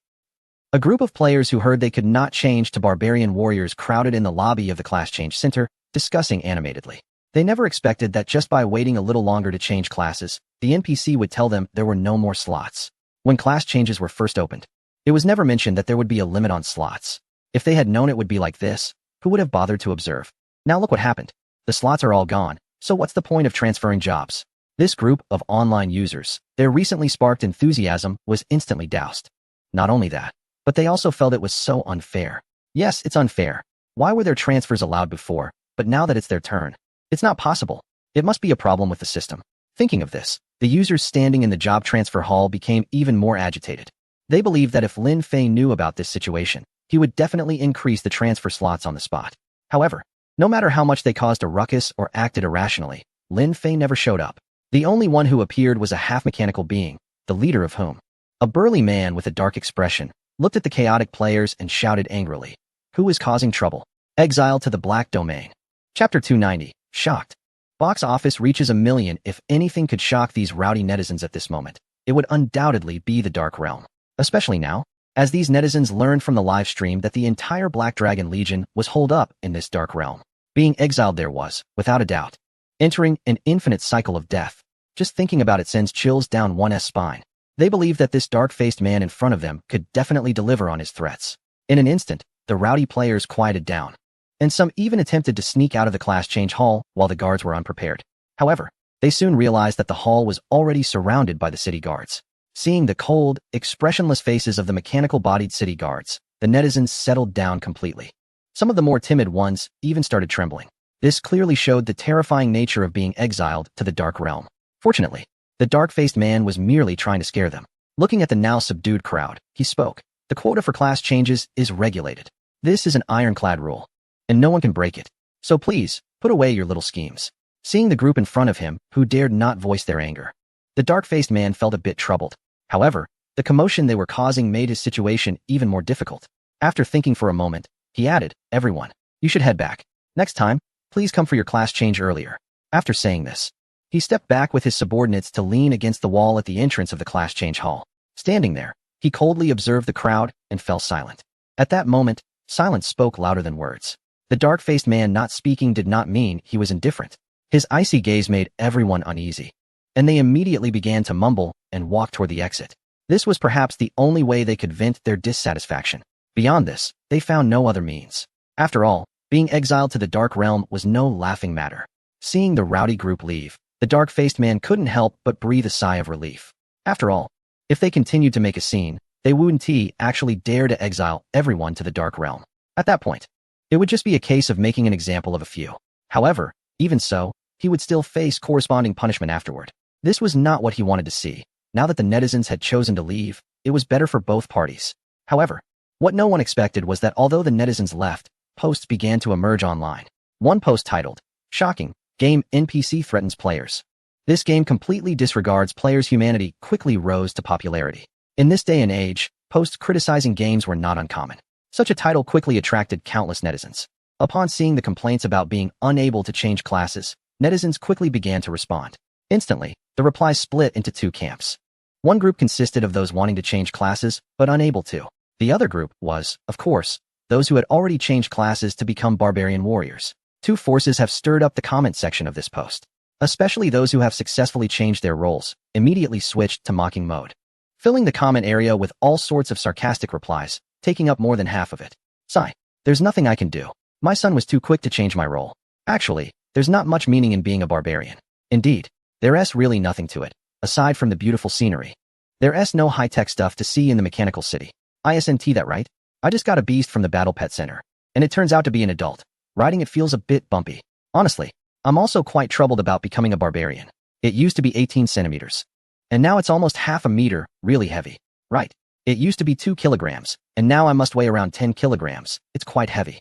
A group of players who heard they could not change to barbarian warriors crowded in the lobby of the class change center, discussing animatedly. They never expected that just by waiting a little longer to change classes, the NPC would tell them there were no more slots. When class changes were first opened, it was never mentioned that there would be a limit on slots. If they had known it would be like this, who would have bothered to observe? Now look what happened. The slots are all gone, so what's the point of transferring jobs? This group of online users, their recently sparked enthusiasm was instantly doused. Not only that, but they also felt it was so unfair. Yes, it's unfair. Why were their transfers allowed before, but now that it's their turn? It's not possible. It must be a problem with the system. Thinking of this, the users standing in the job transfer hall became even more agitated. They believed that if Lin Fei knew about this situation, he would definitely increase the transfer slots on the spot. However, no matter how much they caused a ruckus or acted irrationally, Lin Fei never showed up. The only one who appeared was a half-mechanical being, the leader of whom, a burly man with a dark expression, looked at the chaotic players and shouted angrily. Who is causing trouble? Exile to the Black Domain. Chapter 290. Shocked. Box office reaches 1 million. If anything could shock these rowdy netizens at this moment, it would undoubtedly be the Dark Realm. Especially now, as these netizens learned from the live stream that the entire Black Dragon Legion was holed up in this Dark Realm. Being exiled there was, without a doubt, entering an infinite cycle of death. Just thinking about it sends chills down one's spine. They believed that this dark-faced man in front of them could definitely deliver on his threats. In an instant, the rowdy players quieted down, and some even attempted to sneak out of the class change hall while the guards were unprepared. However, they soon realized that the hall was already surrounded by the city guards. Seeing the cold, expressionless faces of the mechanical-bodied city guards, the netizens settled down completely. Some of the more timid ones even started trembling. This clearly showed the terrifying nature of being exiled to the Dark Realm. Fortunately, the dark-faced man was merely trying to scare them. Looking at the now subdued crowd, he spoke. The quota for class changes is regulated. This is an ironclad rule, and no one can break it. So please, put away your little schemes. Seeing the group in front of him, who dared not voice their anger, the dark-faced man felt a bit troubled. However, the commotion they were causing made his situation even more difficult. After thinking for a moment, he added, everyone, you should head back. Next time, please come for your class change earlier. After saying this, he stepped back with his subordinates to lean against the wall at the entrance of the class change hall. Standing there, he coldly observed the crowd and fell silent. At that moment, silence spoke louder than words. The dark-faced man not speaking did not mean he was indifferent. His icy gaze made everyone uneasy, and they immediately began to mumble and walk toward the exit. This was perhaps the only way they could vent their dissatisfaction. Beyond this, they found no other means. After all, being exiled to the Dark Realm was no laughing matter. Seeing the rowdy group leave, the dark-faced man couldn't help but breathe a sigh of relief. After all, if they continued to make a scene, they wouldn't actually dare to exile everyone to the Dark Realm. At that point, it would just be a case of making an example of a few. However, even so, he would still face corresponding punishment afterward. This was not what he wanted to see. Now that the netizens had chosen to leave, it was better for both parties. However, what no one expected was that although the netizens left, posts began to emerge online. One post titled, Shocking, Game NPC Threatens Players. This game completely disregards players' humanity quickly rose to popularity. In this day and age, posts criticizing games were not uncommon. Such a title quickly attracted countless netizens. Upon seeing the complaints about being unable to change classes, netizens quickly began to respond. Instantly, the replies split into two camps. One group consisted of those wanting to change classes, but unable to. The other group was, of course, those who had already changed classes to become barbarian warriors. Two forces have stirred up the comment section of this post. Especially those who have successfully changed their roles, immediately switched to mocking mode, filling the comment area with all sorts of sarcastic replies, taking up more than half of it. Sigh. There's nothing I can do. My son was too quick to change my role. Actually, there's not much meaning in being a barbarian. Indeed, there's really nothing to it, aside from the beautiful scenery. There's no high-tech stuff to see in the mechanical city. Isn't that right? I just got a beast from the Battle Pet Center, and it turns out to be an adult. Riding it feels a bit bumpy. Honestly, I'm also quite troubled about becoming a barbarian. It used to be 18 centimeters. And now it's almost half a meter, really heavy. Right. It used to be 2 kilograms, and now I must weigh around 10 kilograms. It's quite heavy.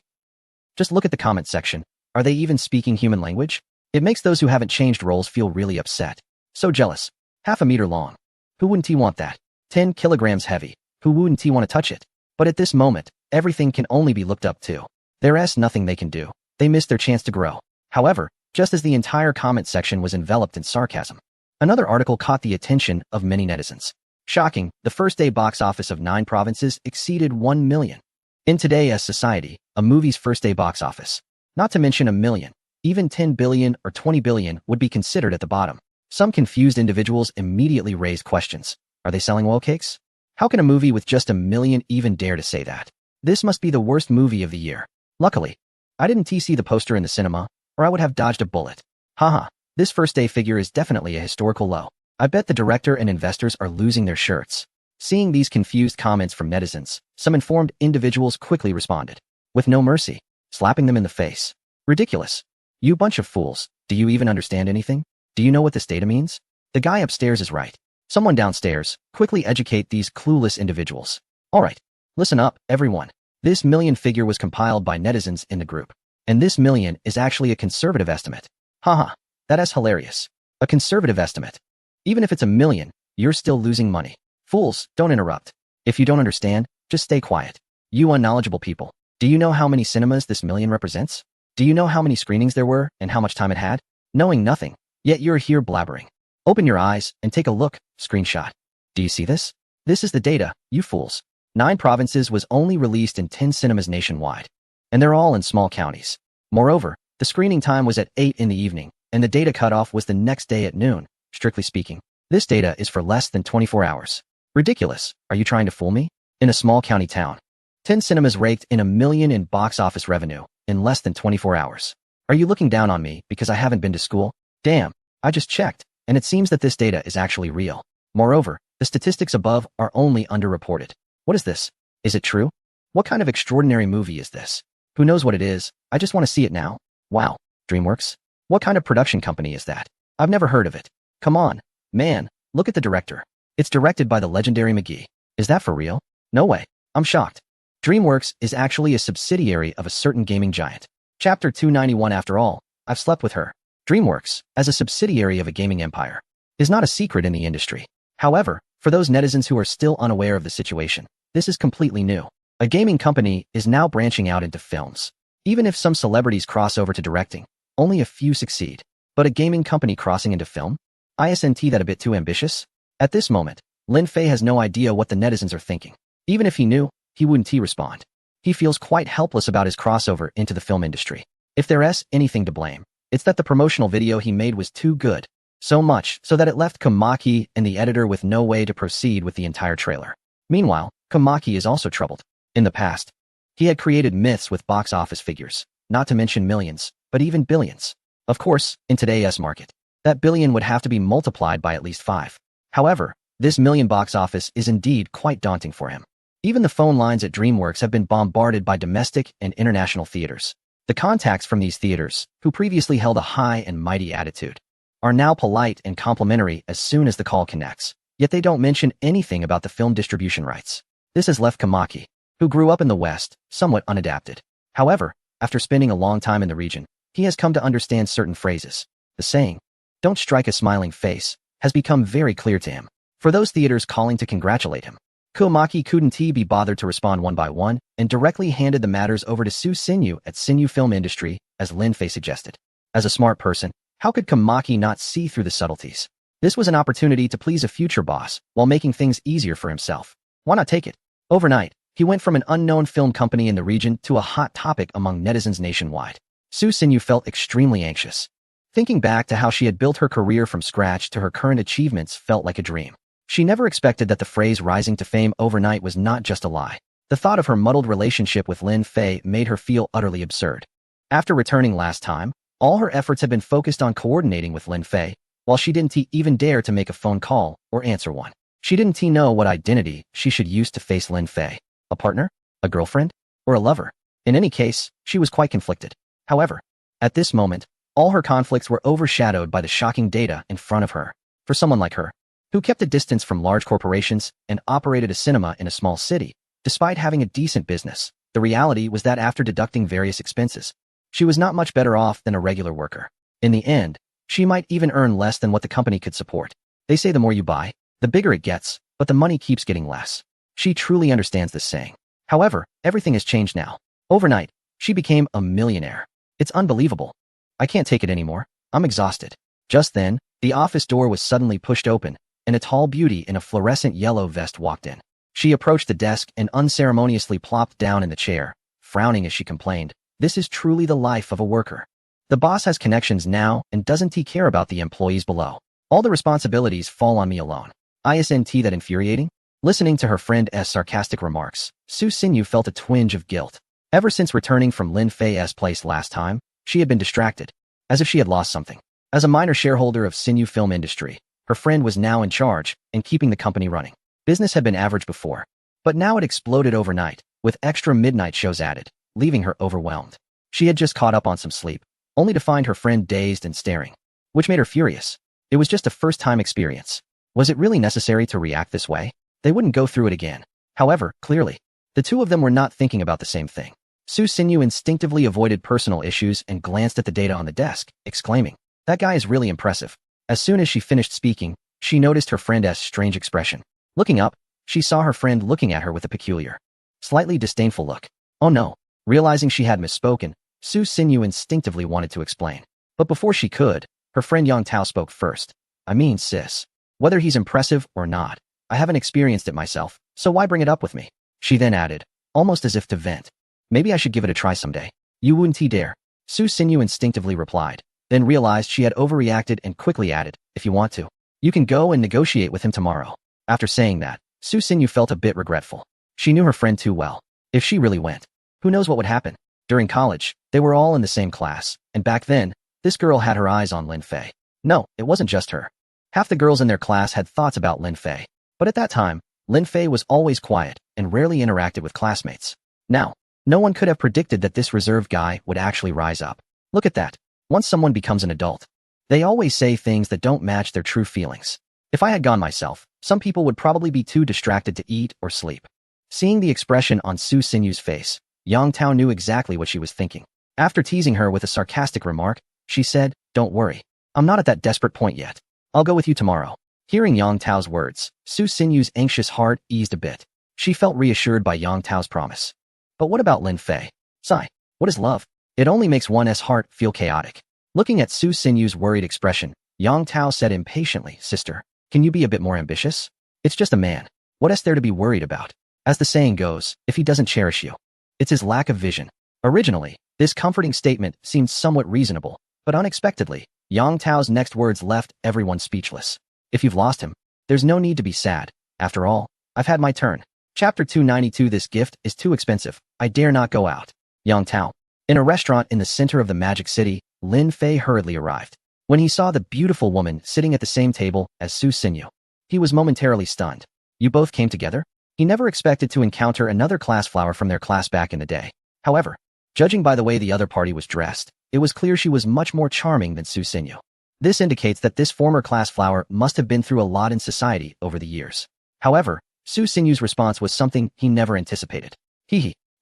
Just look at the comment section. Are they even speaking human language? It makes those who haven't changed roles feel really upset. So jealous. Half a meter long. Who wouldn't he want that? 10 kilograms heavy. Who wouldn't he want to touch it? But at this moment, everything can only be looked up to. There's nothing they can do. They missed their chance to grow. However, just as the entire comment section was enveloped in sarcasm, another article caught the attention of many netizens. Shocking, the first-day box office of 9 provinces exceeded 1 million. In today's society, a movie's first-day box office, not to mention a million, even 10 billion or 20 billion would be considered at the bottom. Some confused individuals immediately raised questions. Are they selling oil cakes? How can a movie with just 1 million even dare to say that? This must be the worst movie of the year. Luckily, I didn't see the poster in the cinema, or I would have dodged a bullet. Haha, this first-day figure is definitely a historical low. I bet the director and investors are losing their shirts. Seeing these confused comments from netizens, some informed individuals quickly responded, with no mercy, slapping them in the face. Ridiculous. You bunch of fools. Do you even understand anything? Do you know what this data means? The guy upstairs is right. Someone downstairs, quickly educate these clueless individuals. Alright, listen up, everyone. This million figure was compiled by netizens in the group. And this million is actually a conservative estimate. Haha, that is hilarious. A conservative estimate. Even if it's 1 million, you're still losing money. Fools, don't interrupt. If you don't understand, just stay quiet. You unknowledgeable people. Do you know how many cinemas this million represents? Do you know how many screenings there were and how much time it had? Knowing nothing, yet you're here blabbering. Open your eyes and take a look. Screenshot. Do you see this? This is the data, you fools. 9 provinces was only released in 10 cinemas nationwide. And they're all in small counties. Moreover, the screening time was at 8 in the evening, and the data cutoff was the next day at noon. Strictly speaking, this data is for less than 24 hours. Ridiculous. Are you trying to fool me? In a small county town, 10 cinemas raked in 1 million in box office revenue in less than 24 hours. Are you looking down on me because I haven't been to school? Damn, I just checked, and it seems that this data is actually real. Moreover, the statistics above are only underreported. What is this? Is it true? What kind of extraordinary movie is this? Who knows what it is? I just want to see it now. Wow, DreamWorks? What kind of production company is that? I've never heard of it. Come on, man, look at the director. It's directed by the legendary McGee. Is that for real? No way. I'm shocked. DreamWorks is actually a subsidiary of a certain gaming giant. Chapter 291. After all, I've slept with her. DreamWorks, as a subsidiary of a gaming empire, is not a secret in the industry. However, for those netizens who are still unaware of the situation, this is completely new. A gaming company is now branching out into films. Even if some celebrities cross over to directing, only a few succeed. But a gaming company crossing into film? Isn't that a bit too ambitious? At this moment, Lin Fei has no idea what the netizens are thinking. Even if he knew, he wouldn't respond. He feels quite helpless about his crossover into the film industry. If there's anything to blame, it's that the promotional video he made was too good. So much so that it left Komaki and the editor with no way to proceed with the entire trailer. Meanwhile, Komaki is also troubled. In the past, he had created myths with box office figures, not to mention millions, but even billions. Of course, in today's market, that billion would have to be multiplied by at least 5. However, this million box office is indeed quite daunting for him. Even the phone lines at DreamWorks have been bombarded by domestic and international theaters. The contacts from these theaters, who previously held a high and mighty attitude, are now polite and complimentary as soon as the call connects. Yet they don't mention anything about the film distribution rights. This has left Komaki, who grew up in the West, somewhat unadapted. However, after spending a long time in the region, he has come to understand certain phrases. The saying, don't strike a smiling face, has become very clear to him. For those theaters calling to congratulate him, Kuomaki couldn't be bothered to respond one by one and directly handed the matters over to Su Sinyu at Sinyu Film Industry, as Lin Fei suggested. As a smart person, how could Kuomaki not see through the subtleties? This was an opportunity to please a future boss while making things easier for himself. Why not take it? Overnight, he went from an unknown film company in the region to a hot topic among netizens nationwide. Su Sinyu felt extremely anxious. Thinking back to how she had built her career from scratch to her current achievements felt like a dream. She never expected that the phrase rising to fame overnight was not just a lie. The thought of her muddled relationship with Lin Fei made her feel utterly absurd. After returning last time, all her efforts had been focused on coordinating with Lin Fei, while she didn't even dare to make a phone call or answer one. She didn't know what identity she should use to face Lin Fei. A partner? A girlfriend? Or a lover? In any case, she was quite conflicted. However, at this moment, all her conflicts were overshadowed by the shocking data in front of her. For someone like her, who kept a distance from large corporations and operated a cinema in a small city, despite having a decent business, the reality was that after deducting various expenses, she was not much better off than a regular worker. In the end, she might even earn less than what the company could support. They say the more you buy, the bigger it gets, but the money keeps getting less. She truly understands this saying. However, everything has changed now. Overnight, she became a millionaire. It's unbelievable. I can't take it anymore. I'm exhausted. Just then, the office door was suddenly pushed open, and a tall beauty in a fluorescent yellow vest walked in. She approached the desk and unceremoniously plopped down in the chair, frowning as she complained, "This is truly the life of a worker. The boss has connections now and doesn't he care about the employees below. All the responsibilities fall on me alone. Isn't that infuriating?" Listening to her friend's sarcastic remarks, Su Sinyu felt a twinge of guilt. Ever since returning from Lin Fei's place last time, she had been distracted, as if she had lost something. As a minor shareholder of Sinyu Film Industry, her friend was now in charge and keeping the company running. Business had been average before, but now it exploded overnight, with extra midnight shows added, leaving her overwhelmed. She had just caught up on some sleep, only to find her friend dazed and staring, which made her furious. It was just a first-time experience. Was it really necessary to react this way? They wouldn't go through it again. However, clearly, the two of them were not thinking about the same thing. Su Sinyu instinctively avoided personal issues and glanced at the data on the desk, exclaiming, "That guy is really impressive." As soon as she finished speaking, she noticed her friend's strange expression. Looking up, she saw her friend looking at her with a peculiar, slightly disdainful look. Oh no. Realizing she had misspoken, Su Sinyu instinctively wanted to explain. But before she could, her friend Yang Tao spoke first. "I mean, sis, whether he's impressive or not, I haven't experienced it myself, so why bring it up with me?" She then added, almost as if to vent, "Maybe I should give it a try someday." "You wouldn't dare." Su Sinyu instinctively replied, then realized she had overreacted and quickly added, "If you want to, you can go and negotiate with him tomorrow." After saying that, Su Sinyu felt a bit regretful. She knew her friend too well. If she really went, who knows what would happen? During college, they were all in the same class, and back then, this girl had her eyes on Lin Fei. No, it wasn't just her. Half the girls in their class had thoughts about Lin Fei. But at that time, Lin Fei was always quiet and rarely interacted with classmates. Now, no one could have predicted that this reserved guy would actually rise up. Look at that. Once someone becomes an adult, they always say things that don't match their true feelings. If I had gone myself, some people would probably be too distracted to eat or sleep. Seeing the expression on Su Sinyu's face, Yang Tao knew exactly what she was thinking. After teasing her with a sarcastic remark, she said, "Don't worry. I'm not at that desperate point yet. I'll go with you tomorrow." Hearing Yang Tao's words, Su Sinyu's anxious heart eased a bit. She felt reassured by Yang Tao's promise. But what about Lin Fei? Sigh. What is love? It only makes one's heart feel chaotic. Looking at Su Sinyu's worried expression, Yang Tao said impatiently, "Sister, can you be a bit more ambitious? It's just a man. What is there to be worried about? As the saying goes, if he doesn't cherish you, it's his lack of vision." Originally, this comforting statement seemed somewhat reasonable, but unexpectedly, Yang Tao's next words left everyone speechless. If you've lost him, there's no need to be sad. After all, I've had my turn. Chapter 292. This gift is too expensive. I dare not go out. Yang Tao. In a restaurant in the center of the Magic City, Lin Fei hurriedly arrived. When he saw the beautiful woman sitting at the same table as Su Sinyu, he was momentarily stunned. You both came together? He never expected to encounter another class flower from their class back in the day. However, judging by the way the other party was dressed, it was clear she was much more charming than Su Sinyu. This indicates that this former class flower must have been through a lot in society over the years. However, Su Sinyu's response was something he never anticipated.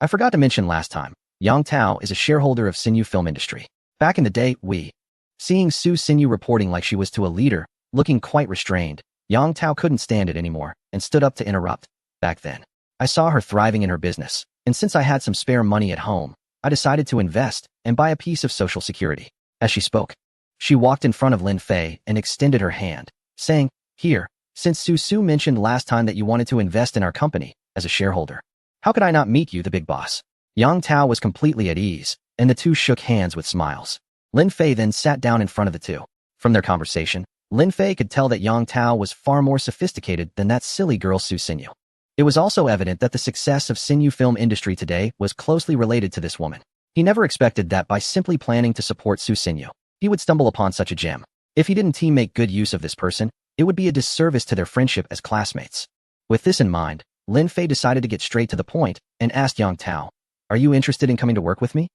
I forgot to mention last time, Yang Tao is a shareholder of Sinyu Film Industry. Back in the day, we Seeing Su Xinyu reporting like she was to a leader, looking quite restrained, Yang Tao couldn't stand it anymore and stood up to interrupt. Back then, I saw her thriving in her business, and since I had some spare money at home, I decided to invest and buy a piece of social security. As she spoke, she walked in front of Lin Fei and extended her hand, saying, "Here, since Su mentioned last time that you wanted to invest in our company as a shareholder, how could I not meet you, the big boss?" Yang Tao was completely at ease, and the two shook hands with smiles. Lin Fei then sat down in front of the two. From their conversation, Lin Fei could tell that Yang Tao was far more sophisticated than that silly girl Su Xinyu. It was also evident that the success of Xinyu film industry today was closely related to this woman. He never expected that by simply planning to support Su Xinyu, he would stumble upon such a gem. If he didn't make good use of this person, it would be a disservice to their friendship as classmates. With this in mind, Lin Fei decided to get straight to the point and asked Yang Tao, "Are you interested in coming to work with me?"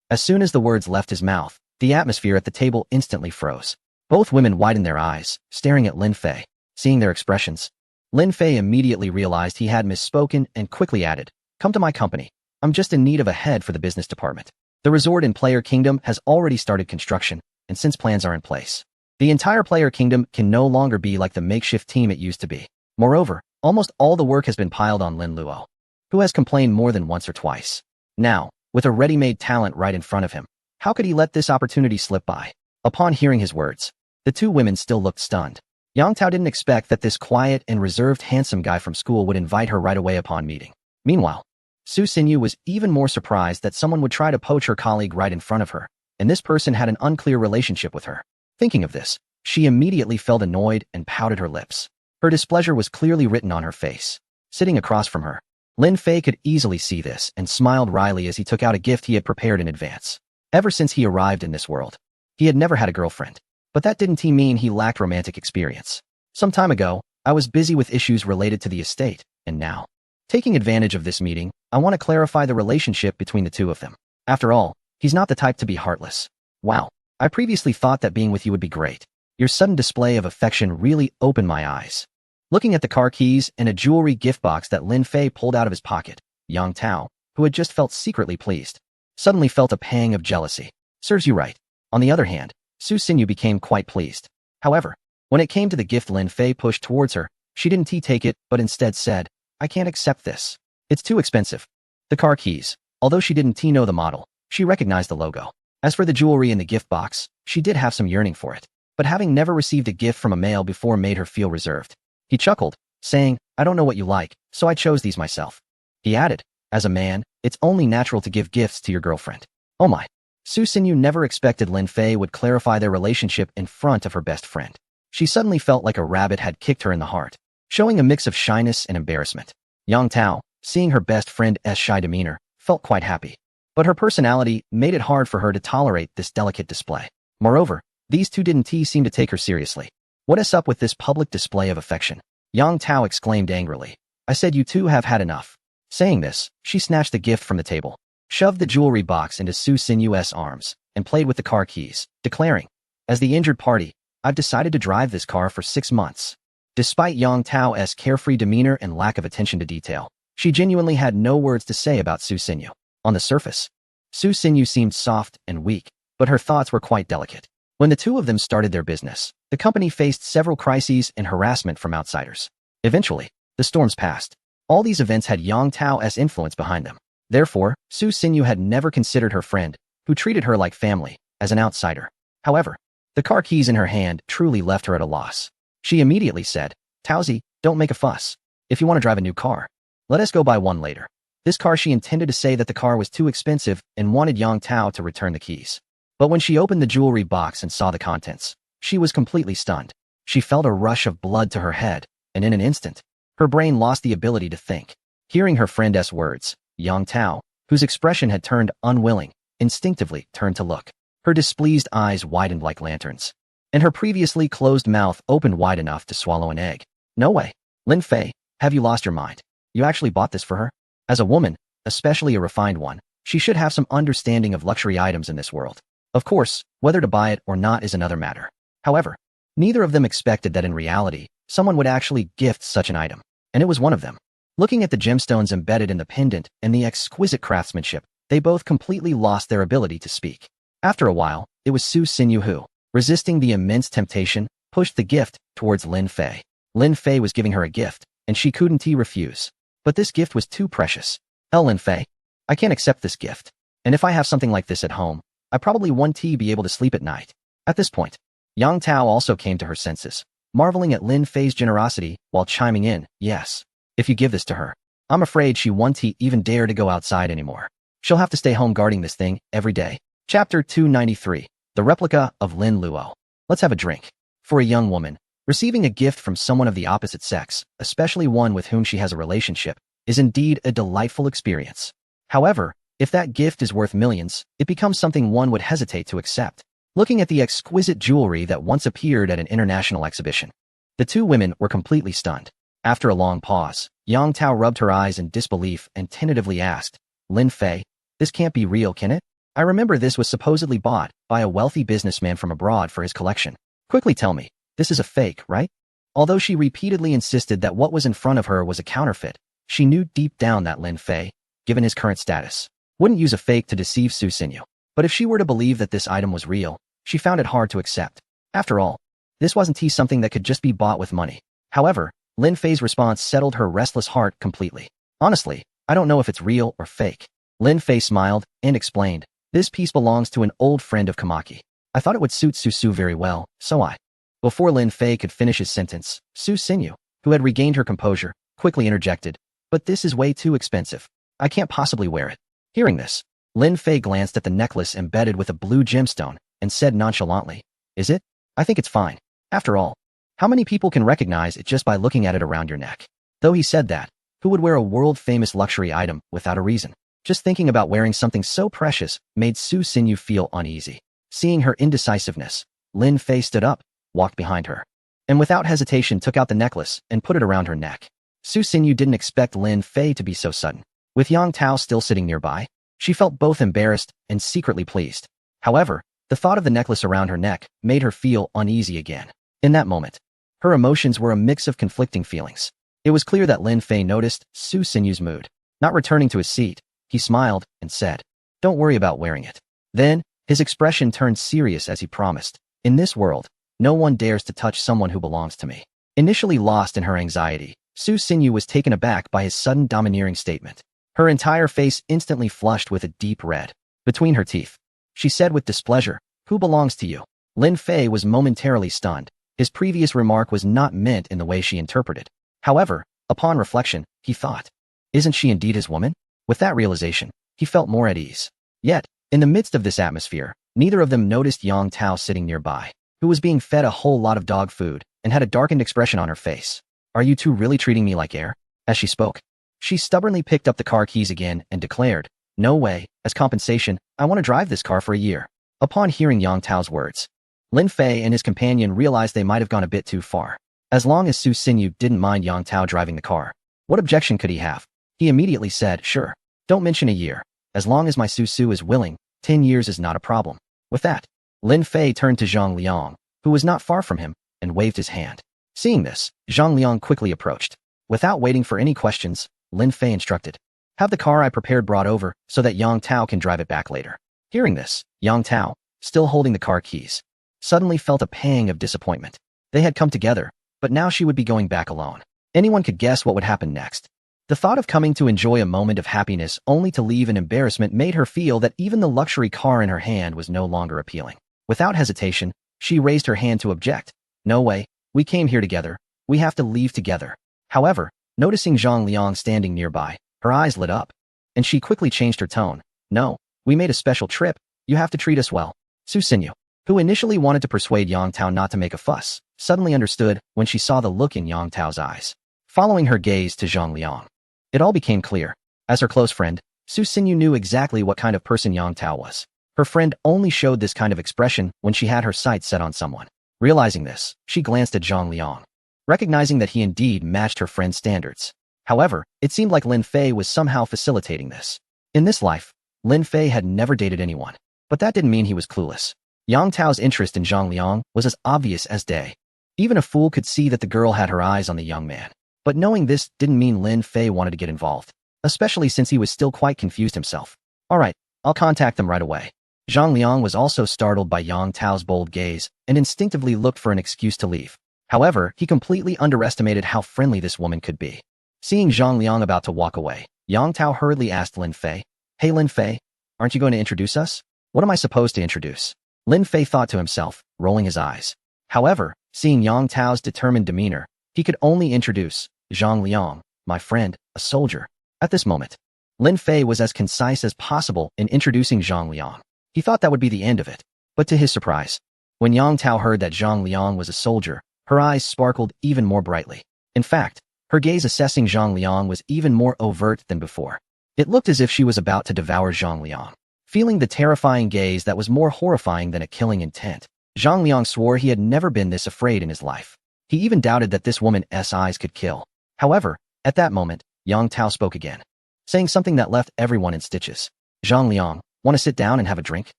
As soon as the words left his mouth, the atmosphere at the table instantly froze. Both women widened their eyes, staring at Lin Fei. Seeing their expressions, Lin Fei immediately realized he had misspoken and quickly added, "Come to my company. I'm just in need of a head for the business department. The resort in Player Kingdom has already started construction, and since plans are in place, the entire Player Kingdom can no longer be like the makeshift team it used to be. Moreover, almost all the work has been piled on Lin Luo, who has complained more than once or twice. Now, with a ready-made talent right in front of him, how could he let this opportunity slip by?" Upon hearing his words, the two women still looked stunned. Yang Tao didn't expect that this quiet and reserved handsome guy from school would invite her right away upon meeting. Meanwhile, Su Xinyu was even more surprised that someone would try to poach her colleague right in front of her, and this person had an unclear relationship with her. Thinking of this, she immediately felt annoyed and pouted her lips. Her displeasure was clearly written on her face. Sitting across from her, Lin Fei could easily see this and smiled wryly as he took out a gift he had prepared in advance. Ever since he arrived in this world, he had never had a girlfriend. But that didn't mean he lacked romantic experience. Some time ago, I was busy with issues related to the estate, and now, taking advantage of this meeting, I want to clarify the relationship between the two of them. After all, he's not the type to be heartless. Wow, I previously thought that being with you would be great. Your sudden display of affection really opened my eyes. Looking at the car keys and a jewelry gift box that Lin Fei pulled out of his pocket, Yang Tao, who had just felt secretly pleased, suddenly felt a pang of jealousy. Serves you right. On the other hand, Su Xinyu became quite pleased. However, when it came to the gift Lin Fei pushed towards her, she didn't take it but instead said, "I can't accept this. It's too expensive." The car keys, although she didn't know the model, she recognized the logo. As for the jewelry in the gift box, she did have some yearning for it, but having never received a gift from a male before made her feel reserved. He chuckled, saying, "I don't know what you like, so I chose these myself." He added, "As a man, it's only natural to give gifts to your girlfriend." Oh my. Su Xinyu never expected Lin Fei would clarify their relationship in front of her best friend. She suddenly felt like a rabbit had kicked her in the heart, showing a mix of shyness and embarrassment. Yang Tao, seeing her best friend's shy demeanor, felt quite happy. But her personality made it hard for her to tolerate this delicate display. Moreover, these two didn't seem to take her seriously. "What is up with this public display of affection?" Yang Tao exclaimed angrily. "I said you two have had enough." Saying this, she snatched the gift from the table, shoved the jewelry box into Su Xinyu's arms, and played with the car keys, declaring, "As the injured party, I've decided to drive this car for 6 months." Despite Yang Tao's carefree demeanor and lack of attention to detail, she genuinely had no words to say about Su Xinyu. On the surface, Su Xinyu seemed soft and weak, but her thoughts were quite delicate. When the two of them started their business, the company faced several crises and harassment from outsiders. Eventually, the storms passed. All these events had Yang Tao's influence behind them. Therefore, Su Xinyu had never considered her friend, who treated her like family, as an outsider. However, the car keys in her hand truly left her at a loss. She immediately said, "Taozi, don't make a fuss. If you want to drive a new car, let us go buy one later." This car, she intended to say that the car was too expensive and wanted Yang Tao to return the keys. But when she opened the jewelry box and saw the contents, she was completely stunned. She felt a rush of blood to her head, and in an instant, her brain lost the ability to think. Hearing her friend's words, Yang Tao, whose expression had turned unwilling, instinctively turned to look. Her displeased eyes widened like lanterns, and her previously closed mouth opened wide enough to swallow an egg. "No way. Lin Fei, have you lost your mind? You actually bought this for her?" As a woman, especially a refined one, she should have some understanding of luxury items in this world. Of course, whether to buy it or not is another matter. However, neither of them expected that in reality, someone would actually gift such an item, and it was one of them. Looking at the gemstones embedded in the pendant and the exquisite craftsmanship, they both completely lost their ability to speak. After a while, it was Su Xinyu who, resisting the immense temptation, pushed the gift towards Lin Fei. Lin Fei was giving her a gift, and she couldn't refuse. But this gift was too precious. Lin Fei, I can't accept this gift. And if I have something like this at home, I probably won't be able to sleep at night. At this point, Yang Tao also came to her senses, marveling at Lin Fei's generosity while chiming in, yes. If you give this to her, I'm afraid she won't even dare to go outside anymore. She'll have to stay home guarding this thing every day. Chapter 293, The Replica of Lin Luo. Let's have a drink. For a young woman, receiving a gift from someone of the opposite sex, especially one with whom she has a relationship, is indeed a delightful experience. However, if that gift is worth millions, it becomes something one would hesitate to accept. Looking at the exquisite jewelry that once appeared at an international exhibition, the two women were completely stunned. After a long pause, Yang Tao rubbed her eyes in disbelief and tentatively asked, Lin Fei, this can't be real, can it? I remember this was supposedly bought by a wealthy businessman from abroad for his collection. Quickly tell me, this is a fake, right? Although she repeatedly insisted that what was in front of her was a counterfeit, she knew deep down that Lin Fei, given his current status, wouldn't use a fake to deceive Su Xinyu. But if she were to believe that this item was real, she found it hard to accept. After all, this wasn't something that could just be bought with money. However, Lin Fei's response settled her restless heart completely. Honestly, I don't know if it's real or fake. Lin Fei smiled and explained, this piece belongs to an old friend of Kamaki. I thought it would suit Su very well, so I. Before Lin Fei could finish his sentence, Su Xinyu, who had regained her composure, quickly interjected, but this is way too expensive. I can't possibly wear it. Hearing this, Lin Fei glanced at the necklace embedded with a blue gemstone and said nonchalantly, is it? I think it's fine. After all, how many people can recognize it just by looking at it around your neck? Though he said that, who would wear a world-famous luxury item without a reason? Just thinking about wearing something so precious made Su Xinyu feel uneasy. Seeing her indecisiveness, Lin Fei stood up, walked behind her, and without hesitation took out the necklace and put it around her neck. Su Xinyu didn't expect Lin Fei to be so sudden. With Yang Tao still sitting nearby, she felt both embarrassed and secretly pleased. However, the thought of the necklace around her neck made her feel uneasy again. In that moment, her emotions were a mix of conflicting feelings. It was clear that Lin Fei noticed Su Xinyu's mood. Not returning to his seat, he smiled and said, don't worry about wearing it. Then, his expression turned serious as he promised, in this world, no one dares to touch someone who belongs to me. Initially lost in her anxiety, Su Xinyu was taken aback by his sudden domineering statement. Her entire face instantly flushed with a deep red. Between her teeth, she said with displeasure, who belongs to you? Lin Fei was momentarily stunned. His previous remark was not meant in the way she interpreted. However, upon reflection, he thought, isn't she indeed his woman? With that realization, he felt more at ease. Yet, in the midst of this atmosphere, neither of them noticed Yang Tao sitting nearby, who was being fed a whole lot of dog food and had a darkened expression on her face. Are you two really treating me like air? As she spoke, she stubbornly picked up the car keys again and declared, no way, as compensation, I want to drive this car for a year. Upon hearing Yang Tao's words, Lin Fei and his companion realized they might have gone a bit too far. As long as Su Xinyu didn't mind Yang Tao driving the car, what objection could he have? He immediately said, sure, don't mention a year. As long as my Su is willing, 10 years is not a problem. With that, Lin Fei turned to Zhang Liang, who was not far from him, and waved his hand. Seeing this, Zhang Liang quickly approached. Without waiting for any questions, Lin Fei instructed, have the car I prepared brought over so that Yang Tao can drive it back later. Hearing this, Yang Tao, still holding the car keys, suddenly felt a pang of disappointment. They had come together, but now she would be going back alone. Anyone could guess what would happen next. The thought of coming to enjoy a moment of happiness only to leave in embarrassment made her feel that even the luxury car in her hand was no longer appealing. Without hesitation, she raised her hand to object. No way, we came here together, we have to leave together. However, noticing Zhang Liang standing nearby, her eyes lit up, and she quickly changed her tone. No, we made a special trip, you have to treat us well. Su Xinyu, who initially wanted to persuade Yang Tao not to make a fuss, suddenly understood when she saw the look in Yang Tao's eyes. Following her gaze to Zhang Liang, it all became clear. As her close friend, Su Xinyu knew exactly what kind of person Yang Tao was. Her friend only showed this kind of expression when she had her sights set on someone. Realizing this, she glanced at Zhang Liang, recognizing that he indeed matched her friend's standards. However, it seemed like Lin Fei was somehow facilitating this. In this life, Lin Fei had never dated anyone, but that didn't mean he was clueless. Yang Tao's interest in Zhang Liang was as obvious as day. Even a fool could see that the girl had her eyes on the young man. But knowing this didn't mean Lin Fei wanted to get involved, especially since he was still quite confused himself. Alright, I'll contact them right away. Zhang Liang was also startled by Yang Tao's bold gaze and instinctively looked for an excuse to leave. However, he completely underestimated how friendly this woman could be. Seeing Zhang Liang about to walk away, Yang Tao hurriedly asked Lin Fei, "Hey Lin Fei, aren't you going to introduce us? What am I supposed to introduce?" Lin Fei thought to himself, rolling his eyes. However, seeing Yang Tao's determined demeanor, he could only introduce Zhang Liang, my friend, a soldier. At this moment, Lin Fei was as concise as possible in introducing Zhang Liang. He thought that would be the end of it. But to his surprise, when Yang Tao heard that Zhang Liang was a soldier, her eyes sparkled even more brightly. In fact, her gaze assessing Zhang Liang was even more overt than before. It looked as if she was about to devour Zhang Liang. Feeling the terrifying gaze that was more horrifying than a killing intent, Zhang Liang swore he had never been this afraid in his life. He even doubted that this woman's eyes could kill. However, at that moment, Yang Tao spoke again, saying something that left everyone in stitches. "Zhang Liang, want to sit down and have a drink?"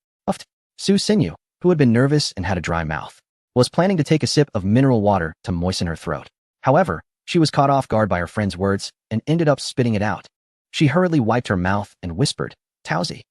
Su Xinyu, who had been nervous and had a dry mouth, was planning to take a sip of mineral water to moisten her throat. However, she was caught off guard by her friend's words and ended up spitting it out. She hurriedly wiped her mouth and whispered, "Taozi."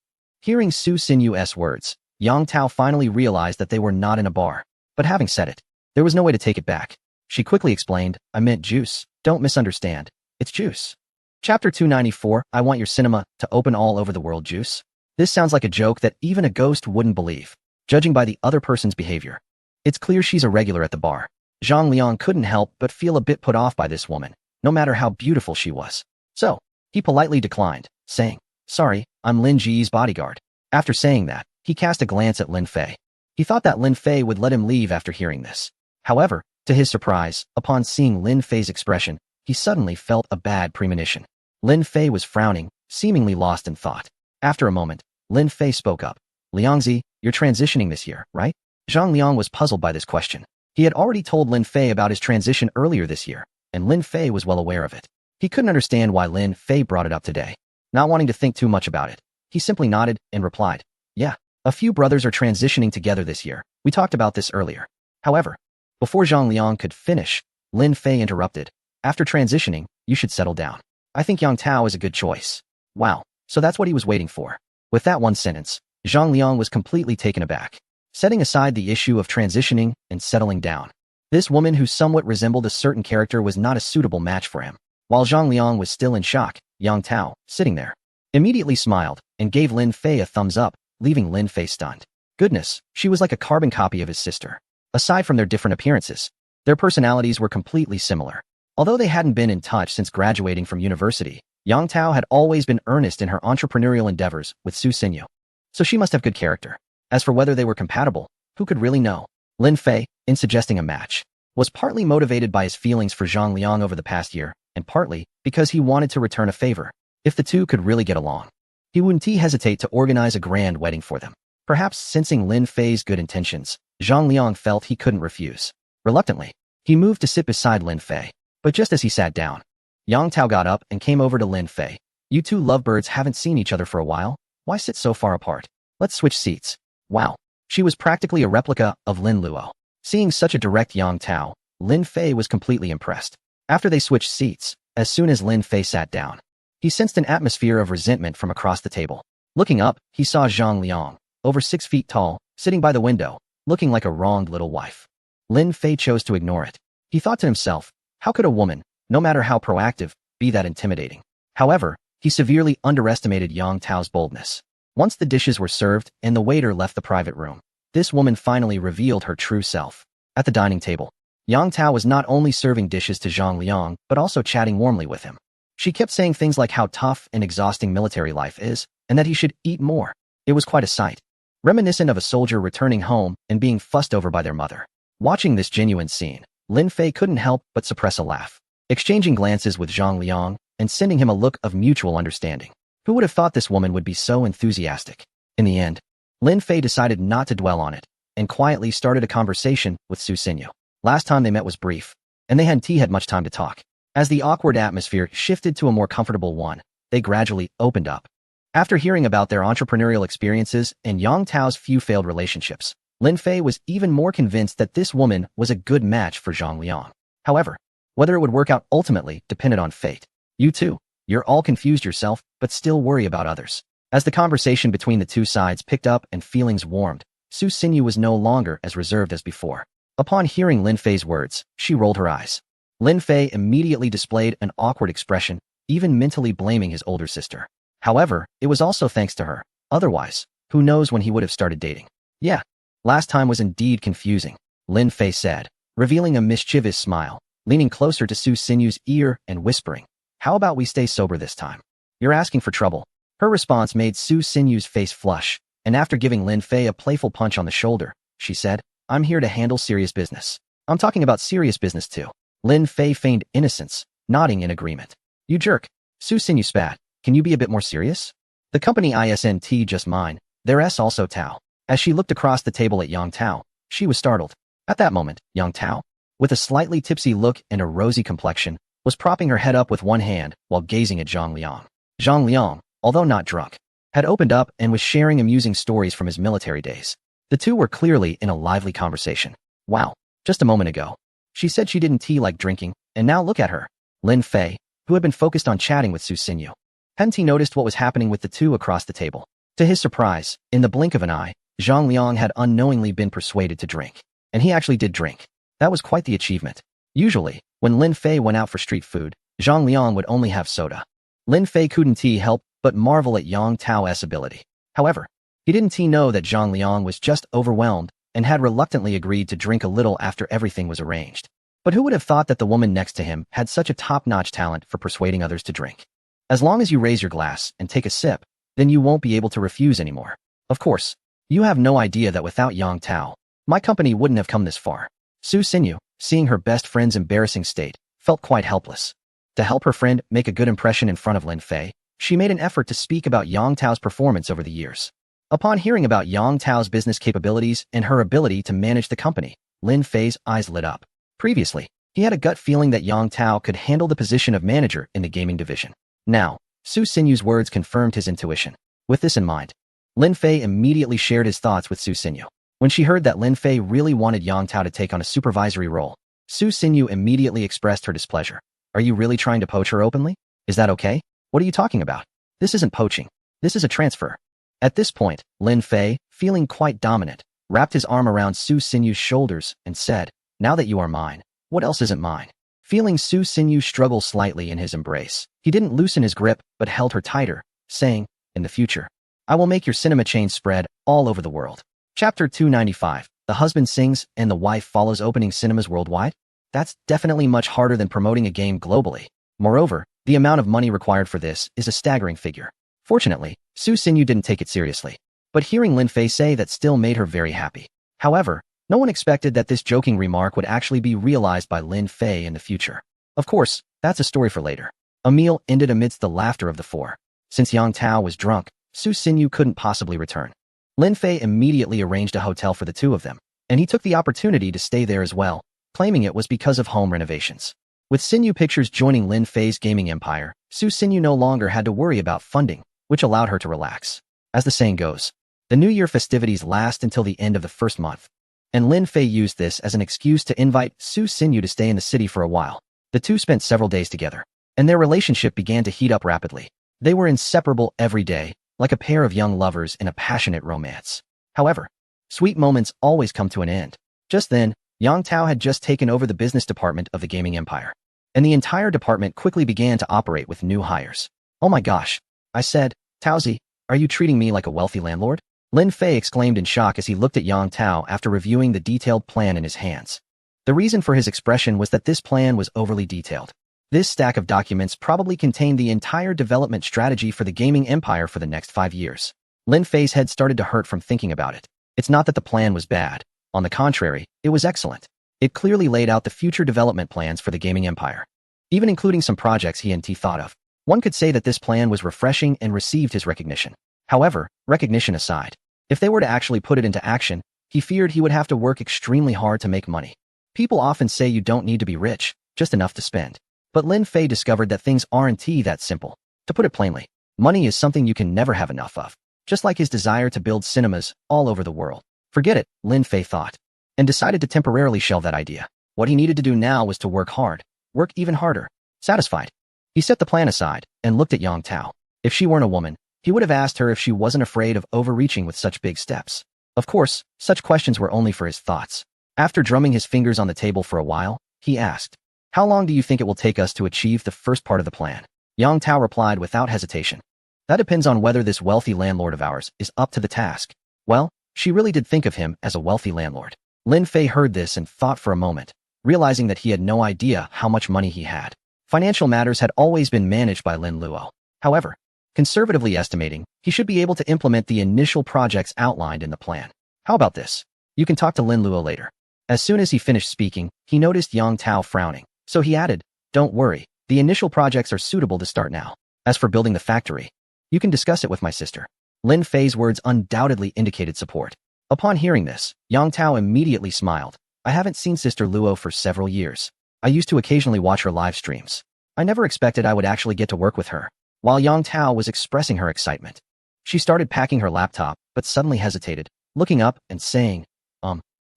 Hearing Su Xinyu's words, Yang Tao finally realized that they were not in a bar. But having said it, there was no way to take it back. She quickly explained, "I meant juice. Don't misunderstand. It's juice." Chapter 294, I want your cinema to open all over the world juice. This sounds like a joke that even a ghost wouldn't believe, judging by the other person's behavior. It's clear she's a regular at the bar. Zhang Liang couldn't help but feel a bit put off by this woman, no matter how beautiful she was. So, he politely declined, saying, "Sorry, I'm Lin Ji's bodyguard." After saying that, he cast a glance at Lin Fei. He thought that Lin Fei would let him leave after hearing this. However, to his surprise, upon seeing Lin Fei's expression, he suddenly felt a bad premonition. Lin Fei was frowning, seemingly lost in thought. After a moment, Lin Fei spoke up. "Liangzi, you're transitioning this year, right?" Zhang Liang was puzzled by this question. He had already told Lin Fei about his transition earlier this year, and Lin Fei was well aware of it. He couldn't understand why Lin Fei brought it up today. Not wanting to think too much about it, he simply nodded and replied, "Yeah, a few brothers are transitioning together this year. We talked about this earlier." However, before Zhang Liang could finish, Lin Fei interrupted. "After transitioning, you should settle down. I think Yang Tao is a good choice." Wow, so that's what he was waiting for. With that one sentence, Zhang Liang was completely taken aback. Setting aside the issue of transitioning and settling down, this woman who somewhat resembled a certain character was not a suitable match for him. While Zhang Liang was still in shock, Yang Tao, sitting there, immediately smiled and gave Lin Fei a thumbs up, leaving Lin Fei stunned. Goodness, she was like a carbon copy of his sister. Aside from their different appearances, their personalities were completely similar. Although they hadn't been in touch since graduating from university, Yang Tao had always been earnest in her entrepreneurial endeavors with Su Xinyu. So she must have good character. As for whether they were compatible, who could really know? Lin Fei, in suggesting a match, was partly motivated by his feelings for Zhang Liang over the past year, and partly because he wanted to return a favor. If the two could really get along, he wouldn't hesitate to organize a grand wedding for them. Perhaps sensing Lin Fei's good intentions, Zhang Liang felt he couldn't refuse. Reluctantly, he moved to sit beside Lin Fei. But just as he sat down, Yang Tao got up and came over to Lin Fei. "You two lovebirds haven't seen each other for a while. Why sit so far apart? Let's switch seats." Wow, she was practically a replica of Lin Luo. Seeing such a direct Yang Tao, Lin Fei was completely impressed. After they switched seats, as soon as Lin Fei sat down, he sensed an atmosphere of resentment from across the table. Looking up, he saw Zhang Liang, over 6 feet tall, sitting by the window, looking like a wronged little wife. Lin Fei chose to ignore it. He thought to himself, how could a woman, no matter how proactive, be that intimidating? However, he severely underestimated Yang Tao's boldness. Once the dishes were served and the waiter left the private room, this woman finally revealed her true self. At the dining table, Yang Tao was not only serving dishes to Zhang Liang, but also chatting warmly with him. She kept saying things like how tough and exhausting military life is, and that he should eat more. It was quite a sight, reminiscent of a soldier returning home and being fussed over by their mother. Watching this genuine scene, Lin Fei couldn't help but suppress a laugh, exchanging glances with Zhang Liang and sending him a look of mutual understanding. Who would have thought this woman would be so enthusiastic? In the end, Lin Fei decided not to dwell on it and quietly started a conversation with Su Xinyu. Last time they met was brief, and they hadn't had much time to talk. As the awkward atmosphere shifted to a more comfortable one, they gradually opened up. After hearing about their entrepreneurial experiences and Yang Tao's few failed relationships, Lin Fei was even more convinced that this woman was a good match for Zhang Liang. However, whether it would work out ultimately depended on fate. You too, you're all confused yourself, but still worry about others. As the conversation between the two sides picked up and feelings warmed, Su Xinyu was no longer as reserved as before. Upon hearing Lin Fei's words, she rolled her eyes. Lin Fei immediately displayed an awkward expression, even mentally blaming his older sister. However, it was also thanks to her. Otherwise, who knows when he would have started dating. Yeah, last time was indeed confusing, Lin Fei said, revealing a mischievous smile, leaning closer to Su Xinyu's ear and whispering, "How about we stay sober this time? You're asking for trouble." Her response made Su Xinyu's face flush, and after giving Lin Fei a playful punch on the shoulder, she said, "I'm here to handle serious business." "I'm talking about serious business too." Lin Fei feigned innocence, nodding in agreement. "You jerk." Su Xinyu spat. "Can you be a bit more serious? The company isn't just mine, there's also Tao." As she looked across the table at Yang Tao, she was startled. At that moment, Yang Tao, with a slightly tipsy look and a rosy complexion, was propping her head up with one hand while gazing at Zhang Liang. Zhang Liang, although not drunk, had opened up and was sharing amusing stories from his military days. The two were clearly in a lively conversation. Wow, just a moment ago, she said she didn't like drinking, and now look at her. Lin Fei, who had been focused on chatting with Su Xinyu, hadn't he noticed what was happening with the two across the table? To his surprise, in the blink of an eye, Zhang Liang had unknowingly been persuaded to drink. And he actually did drink. That was quite the achievement. Usually, when Lin Fei went out for street food, Zhang Liang would only have soda. Lin Fei couldn't help but marvel at Yang Tao's ability. However, he didn't know that Zhang Liang was just overwhelmed and had reluctantly agreed to drink a little after everything was arranged. But who would have thought that the woman next to him had such a top-notch talent for persuading others to drink? As long as you raise your glass and take a sip, then you won't be able to refuse anymore. Of course, you have no idea that without Yang Tao, my company wouldn't have come this far. Su Xinyu, seeing her best friend's embarrassing state, felt quite helpless. To help her friend make a good impression in front of Lin Fei, she made an effort to speak about Yang Tao's performance over the years. Upon hearing about Yang Tao's business capabilities and her ability to manage the company, Lin Fei's eyes lit up. Previously, he had a gut feeling that Yang Tao could handle the position of manager in the gaming division. Now, Su Xinyu's words confirmed his intuition. With this in mind, Lin Fei immediately shared his thoughts with Su Xinyu. When she heard that Lin Fei really wanted Yang Tao to take on a supervisory role, Su Xinyu immediately expressed her displeasure. "Are you really trying to poach her openly? Is that okay? What are you talking about? This isn't poaching. This is a transfer." At this point, Lin Fei, feeling quite dominant, wrapped his arm around Su Xinyu's shoulders and said, "Now that you are mine, what else isn't mine?" Feeling Su Xinyu struggle slightly in his embrace, he didn't loosen his grip but held her tighter, saying, "In the future, I will make your cinema chain spread all over the world." Chapter 295, The Husband Sings and the Wife Follows opening cinemas worldwide? That's definitely much harder than promoting a game globally. Moreover, the amount of money required for this is a staggering figure. Fortunately, Su Xinyu didn't take it seriously. But hearing Lin Fei say that still made her very happy. However, no one expected that this joking remark would actually be realized by Lin Fei in the future. Of course, that's a story for later. A meal ended amidst the laughter of the four. Since Yang Tao was drunk, Su Xinyu couldn't possibly return. Lin Fei immediately arranged a hotel for the two of them, and he took the opportunity to stay there as well, claiming it was because of home renovations. With Xinyu Pictures joining Lin Fei's gaming empire, Su Xinyu no longer had to worry about funding, which allowed her to relax. As the saying goes, the New Year festivities last until the end of the first month, and Lin Fei used this as an excuse to invite Su Xinyu to stay in the city for a while. The two spent several days together, and their relationship began to heat up rapidly. They were inseparable every day, like a pair of young lovers in a passionate romance. However, sweet moments always come to an end. Just then, Yang Tao had just taken over the business department of the gaming empire, and the entire department quickly began to operate with new hires. "Oh my gosh," I said, "Taozi, are you treating me like a wealthy landlord?" Lin Fei exclaimed in shock as he looked at Yang Tao after reviewing the detailed plan in his hands. The reason for his expression was that this plan was overly detailed. This stack of documents probably contained the entire development strategy for the gaming empire for the next 5 years. Lin Fei's head started to hurt from thinking about it. It's not that the plan was bad. On the contrary, it was excellent. It clearly laid out the future development plans for the gaming empire, even including some projects he thought of. One could say that this plan was refreshing and received his recognition. However, recognition aside, if they were to actually put it into action, he feared he would have to work extremely hard to make money. People often say you don't need to be rich, just enough to spend. But Lin Fei discovered that things aren't that simple. To put it plainly, money is something you can never have enough of, just like his desire to build cinemas all over the world. Forget it, Lin Fei thought, and decided to temporarily shelve that idea. What he needed to do now was to work hard, work even harder. Satisfied, he set the plan aside and looked at Yang Tao. If she weren't a woman, He would have asked her if she wasn't afraid of overreaching with such big steps. Of course, such questions were only for his thoughts. After drumming his fingers on the table for a while, he asked, "How long do you think it will take us to achieve the first part of the plan?" Yang Tao replied without hesitation, "That depends on whether this wealthy landlord of ours is up to the task." Well, she really did think of him as a wealthy landlord. Lin Fei heard this and thought for a moment, realizing that he had no idea how much money he had. Financial matters had always been managed by Lin Luo. However, conservatively estimating, he should be able to implement the initial projects outlined in the plan. How about this? You can talk to Lin Luo later. As soon as he finished speaking, he noticed Yang Tao frowning, so he added, "Don't worry, the initial projects are suitable to start now. As for building the factory, you can discuss it with my sister." Lin Fei's words undoubtedly indicated support. Upon hearing this, Yang Tao immediately smiled. "I haven't seen Sister Luo for several years. I used to occasionally watch her live streams. I never expected I would actually get to work with her." While Yang Tao was expressing her excitement, she started packing her laptop, but suddenly hesitated, looking up and saying,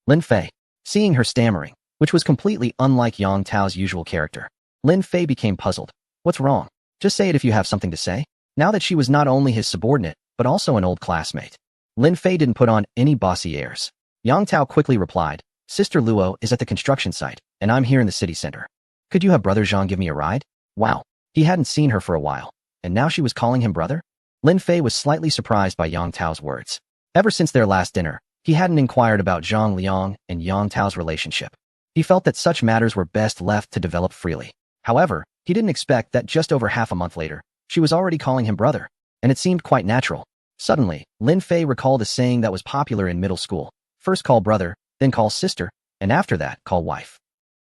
Lin Fei. Seeing her stammering, which was completely unlike Yang Tao's usual character, Lin Fei became puzzled. "What's wrong? Just say it if you have something to say." Now that she was not only his subordinate, but also an old classmate, Lin Fei didn't put on any bossy airs. Yang Tao quickly replied, "Sister Luo is at the construction site, and I'm here in the city center. Could you have Brother Zhang give me a ride?" Wow, he hadn't seen her for a while, and now she was calling him brother? Lin Fei was slightly surprised by Yang Tao's words. Ever since their last dinner, he hadn't inquired about Zhang Liang and Yang Tao's relationship. He felt that such matters were best left to develop freely. However, he didn't expect that just over half a month later, she was already calling him brother, and it seemed quite natural. Suddenly, Lin Fei recalled a saying that was popular in middle school: first call brother, then call sister, and after that, call wife.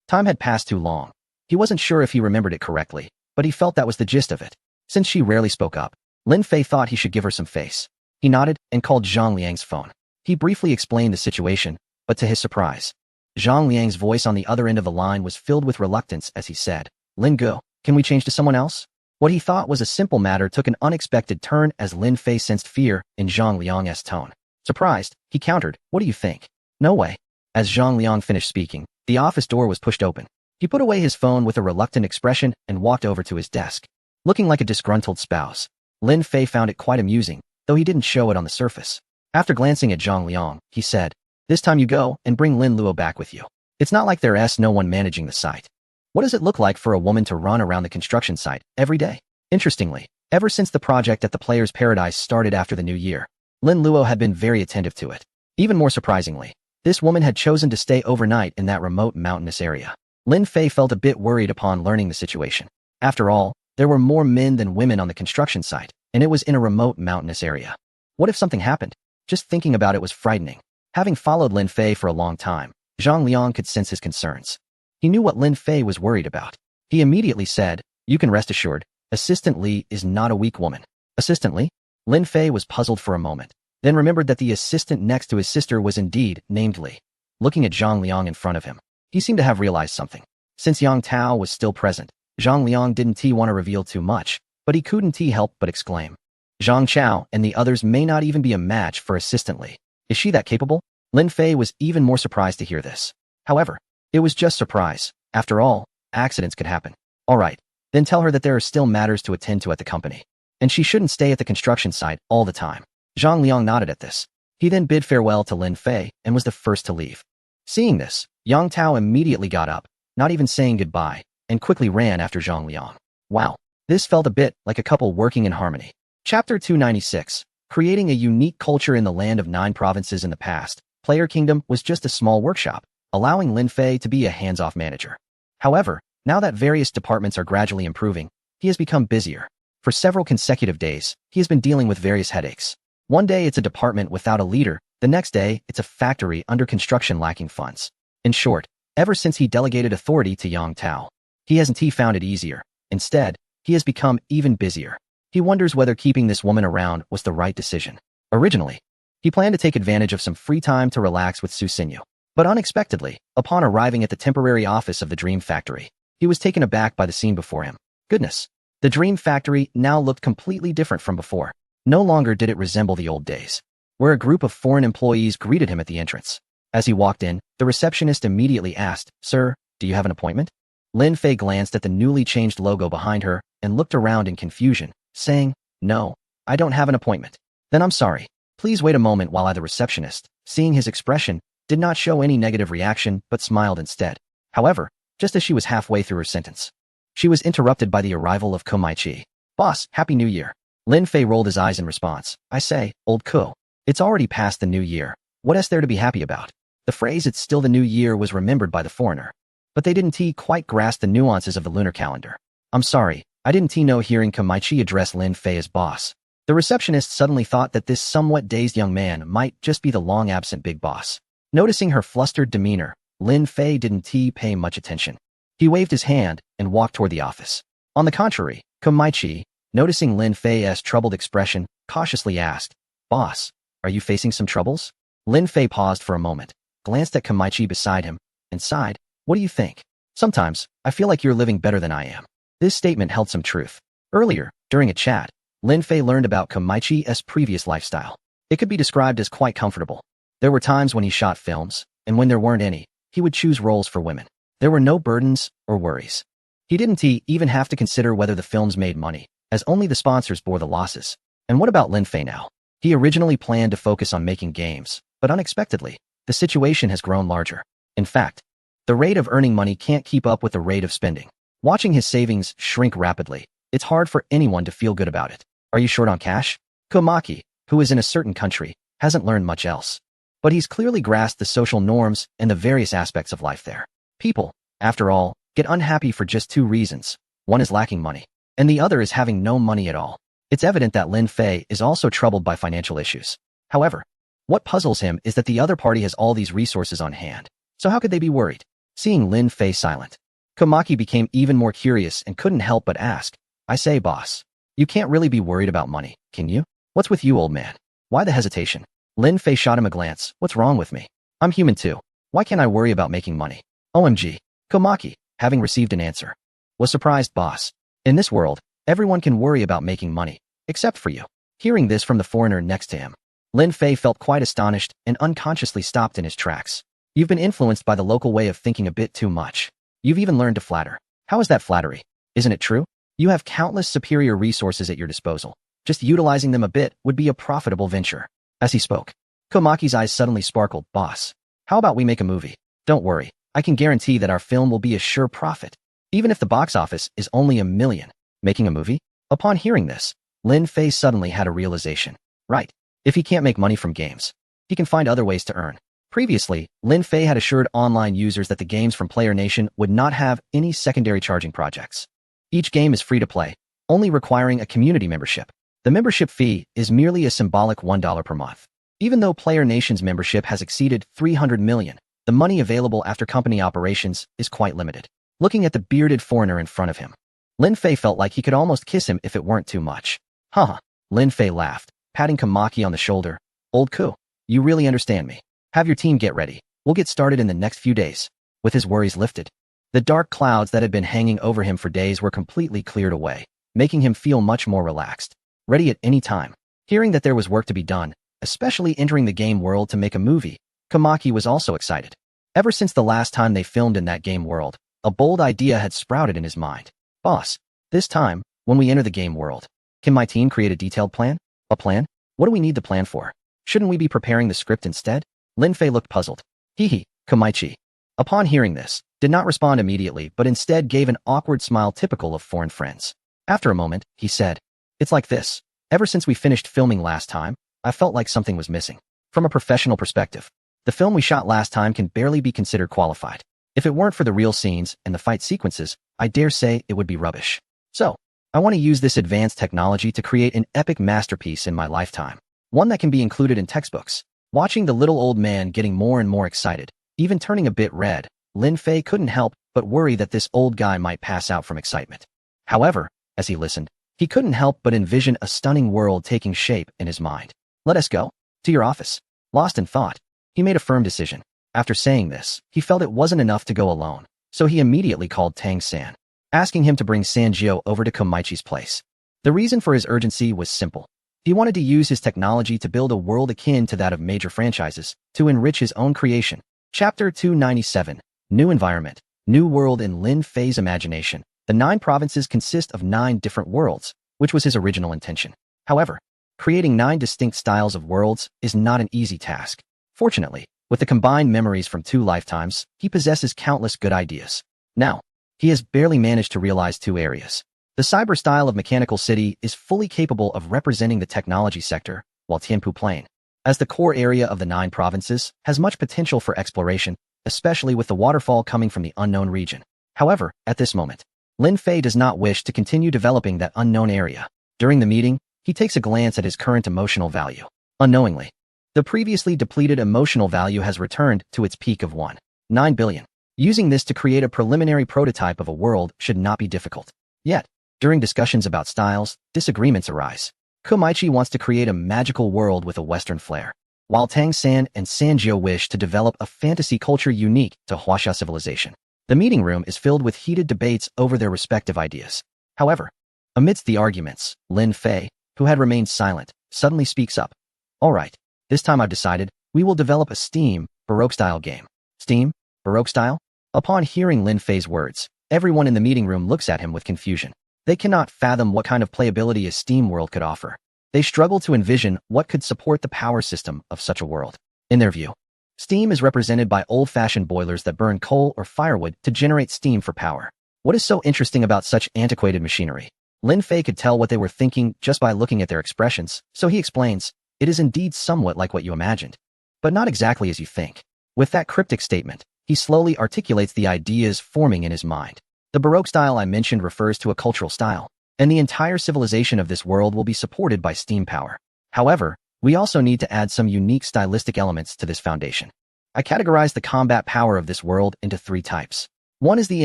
Time had passed too long. He wasn't sure if he remembered it correctly, but he felt that was the gist of it. Since she rarely spoke up, Lin Fei thought he should give her some face. He nodded and called Zhang Liang's phone. He briefly explained the situation, but to his surprise, Zhang Liang's voice on the other end of the line was filled with reluctance as he said, "Lin Go, can we change to someone else?" What he thought was a simple matter took an unexpected turn as Lin Fei sensed fear in Zhang Liang's tone. Surprised, he countered, "What do you think?" "No way." As Zhang Liang finished speaking, the office door was pushed open. He put away his phone with a reluctant expression and walked over to his desk. Looking like a disgruntled spouse, Lin Fei found it quite amusing, though he didn't show it on the surface. After glancing at Zhang Liang, he said, "This time you go and bring Lin Luo back with you. It's not like there's no one managing the site. What does it look like for a woman to run around the construction site every day?" Interestingly, ever since the project at the Player's Paradise started after the new year, Lin Luo had been very attentive to it. Even more surprisingly, this woman had chosen to stay overnight in that remote mountainous area. Lin Fei felt a bit worried upon learning the situation. After all, there were more men than women on the construction site, and it was in a remote mountainous area. What if something happened? Just thinking about it was frightening. Having followed Lin Fei for a long time, Zhang Liang could sense his concerns. He knew what Lin Fei was worried about. He immediately said, "You can rest assured, Assistant Li is not a weak woman." Assistant Li? Lin Fei was puzzled for a moment, then remembered that the assistant next to his sister was indeed named Li. Looking at Zhang Liang in front of him, he seemed to have realized something. Since Yang Tao was still present, Zhang Liang didn't want to reveal too much, but he couldn't help but exclaim, "Zhang Chao and the others may not even be a match for Assistant Li. Is she that capable?" Lin Fei was even more surprised to hear this. However, it was just surprise. After all, accidents could happen. All right, then tell her that there are still matters to attend to at the company, and she shouldn't stay at the construction site all the time. Zhang Liang nodded at this. He then bid farewell to Lin Fei and was the first to leave. Seeing this, Yang Tao immediately got up, not even saying goodbye, and quickly ran after Zhang Liang. Wow, this felt a bit like a couple working in harmony. Chapter 296. Creating a unique culture in the land of 9 provinces in the past, Player Kingdom was just a small workshop, allowing Lin Fei to be a hands-off manager. However, now that various departments are gradually improving, he has become busier. For several consecutive days, he has been dealing with various headaches. One day it's a department without a leader, the next day it's a factory under construction lacking funds. In short, ever since he delegated authority to Yang Tao, he hasn't found it easier. Instead, he has become even busier. He wonders whether keeping this woman around was the right decision. Originally, he planned to take advantage of some free time to relax with Su Xinyu. But unexpectedly, upon arriving at the temporary office of the Dream Factory, he was taken aback by the scene before him. Goodness, the Dream Factory now looked completely different from before. No longer did it resemble the old days, where a group of foreign employees greeted him at the entrance. As he walked in, the receptionist immediately asked, "Sir, do you have an appointment?" Lin Fei glanced at the newly changed logo behind her and looked around in confusion, saying, "No, I don't have an appointment. Then I'm sorry. Please wait a moment while the receptionist, seeing his expression, did not show any negative reaction but smiled instead. However, just as she was halfway through her sentence, she was interrupted by the arrival of Komaichi. Boss, Happy New Year. Lin Fei rolled his eyes in response. I say, old Ko. It's already past the new year. What is there to be happy about? The phrase it's still the new year was remembered by the foreigner. But they didn't quite grasp the nuances of the lunar calendar. I'm sorry, I didn't know hearing Komaichi address Lin Fei as boss. The receptionist suddenly thought that this somewhat dazed young man might just be the long-absent big boss. Noticing her flustered demeanor, Lin Fei didn't pay much attention. He waved his hand and walked toward the office. On the contrary, Komaichi, noticing Lin Fei's troubled expression, cautiously asked, Boss, are you facing some troubles? Lin Fei paused for a moment, glanced at Komaichi beside him, and sighed. What do you think? Sometimes, I feel like you're living better than I am. This statement held some truth. Earlier, during a chat, Lin Fei learned about Komaichi's previous lifestyle. It could be described as quite comfortable. There were times when he shot films, and when there weren't any, he would choose roles for women. There were no burdens or worries. He didn't even have to consider whether the films made money, as only the sponsors bore the losses. And what about Lin Fei now? He originally planned to focus on making games, but unexpectedly, the situation has grown larger. In fact, the rate of earning money can't keep up with the rate of spending. Watching his savings shrink rapidly, it's hard for anyone to feel good about it. Are you short on cash? Komaki, who is in a certain country, hasn't learned much else. But he's clearly grasped the social norms and the various aspects of life there. People, after all, get unhappy for just two reasons. One is lacking money, and the other is having no money at all. It's evident that Lin Fei is also troubled by financial issues. However, what puzzles him is that the other party has all these resources on hand. So how could they be worried? Seeing Lin Fei silent, Komaki became even more curious and couldn't help but ask, I say, boss, you can't really be worried about money, can you? What's with you, old man? Why the hesitation? Lin Fei shot him a glance. What's wrong with me? I'm human too. Why can't I worry about making money? OMG. Komaki, having received an answer, was surprised. Boss, in this world, everyone can worry about making money, except for you. Hearing this from the foreigner next to him, Lin Fei felt quite astonished and unconsciously stopped in his tracks. You've been influenced by the local way of thinking a bit too much. You've even learned to flatter. How is that flattery? Isn't it true? You have countless superior resources at your disposal. Just utilizing them a bit would be a profitable venture. As he spoke, Komaki's eyes suddenly sparkled. Boss, how about we make a movie? Don't worry, I can guarantee that our film will be a sure profit. Even if the box office is only $1 million. Making a movie? Upon hearing this, Lin Fei suddenly had a realization. Right. If he can't make money from games, he can find other ways to earn. Previously, Lin Fei had assured online users that the games from Player Nation would not have any secondary charging projects. Each game is free to play, only requiring a community membership. The membership fee is merely a symbolic $1 per month. Even though Player Nation's membership has exceeded 300 million, the money available after company operations is quite limited. Looking at the bearded foreigner in front of him, Lin Fei felt like he could almost kiss him if it weren't too much. Haha, Lin Fei laughed, patting Komaki on the shoulder. Old Ku, you really understand me. Have your team get ready. We'll get started in the next few days. With his worries lifted, the dark clouds that had been hanging over him for days were completely cleared away, making him feel much more relaxed, ready at any time. Hearing that there was work to be done, especially entering the game world to make a movie, Komaki was also excited. Ever since the last time they filmed in that game world, a bold idea had sprouted in his mind. Boss, this time, when we enter the game world, can my team create a detailed plan? A plan? What do we need the plan for? Shouldn't we be preparing the script instead? Lin Fei looked puzzled. Hee, Komaichi, upon hearing this, did not respond immediately but instead gave an awkward smile typical of foreign friends. After a moment, he said, it's like this. Ever since we finished filming last time, I felt like something was missing. From a professional perspective, the film we shot last time can barely be considered qualified. If it weren't for the real scenes and the fight sequences, I dare say it would be rubbish. So, I want to use this advanced technology to create an epic masterpiece in my lifetime. One that can be included in textbooks. Watching the little old man getting more and more excited, even turning a bit red, Lin Fei couldn't help but worry that this old guy might pass out from excitement. However, as he listened, he couldn't help but envision a stunning world taking shape in his mind. Let us go. To your office. Lost in thought, he made a firm decision. After saying this, he felt it wasn't enough to go alone, so he immediately called Tang-san, asking him to bring Sanjio over to Komaichi's place. The reason for his urgency was simple. He wanted to use his technology to build a world akin to that of major franchises, to enrich his own creation. Chapter 297, New Environment, New World in Lin Fei's imagination. The 9 provinces consist of 9 different worlds, which was his original intention. However, Creating 9 distinct styles of worlds is not an easy task. Fortunately, with the combined memories from 2 lifetimes, he possesses countless good ideas. Now, he has barely managed to realize 2 areas. The cyber style of Mechanical City is fully capable of representing the technology sector, while Tianpu Plain, as the core area of the 9 provinces, has much potential for exploration, especially with the waterfall coming from the unknown region. However, at this moment, Lin Fei does not wish to continue developing that unknown area. During the meeting, he takes a glance at his current emotional value. Unknowingly, the previously depleted emotional value has returned to its peak of 1.9 billion. Using this to create a preliminary prototype of a world should not be difficult. Yet, during discussions about styles, disagreements arise. Kumaichi wants to create a magical world with a Western flair, while Tang San and Sanjio wish to develop a fantasy culture unique to Huaxia civilization. The meeting room is filled with heated debates over their respective ideas. However, amidst the arguments, Lin Fei, who had remained silent, suddenly speaks up. All right, this time I've decided, we will develop a Steam, Baroque-style game. Steam? Baroque-style? Upon hearing Lin Fei's words, everyone in the meeting room looks at him with confusion. They cannot fathom what kind of playability a Steam world could offer. They struggle to envision what could support the power system of such a world. In their view, steam is represented by old-fashioned boilers that burn coal or firewood to generate steam for power. What is so interesting about such antiquated machinery? Lin Fei could tell what they were thinking just by looking at their expressions, so he explains, it is indeed somewhat like what you imagined, but not exactly as you think. With that cryptic statement, he slowly articulates the ideas forming in his mind. The Baroque style I mentioned refers to a cultural style, and the entire civilization of this world will be supported by steam power. However, we also need to add some unique stylistic elements to this foundation. I categorize the combat power of this world into 3 types. One is the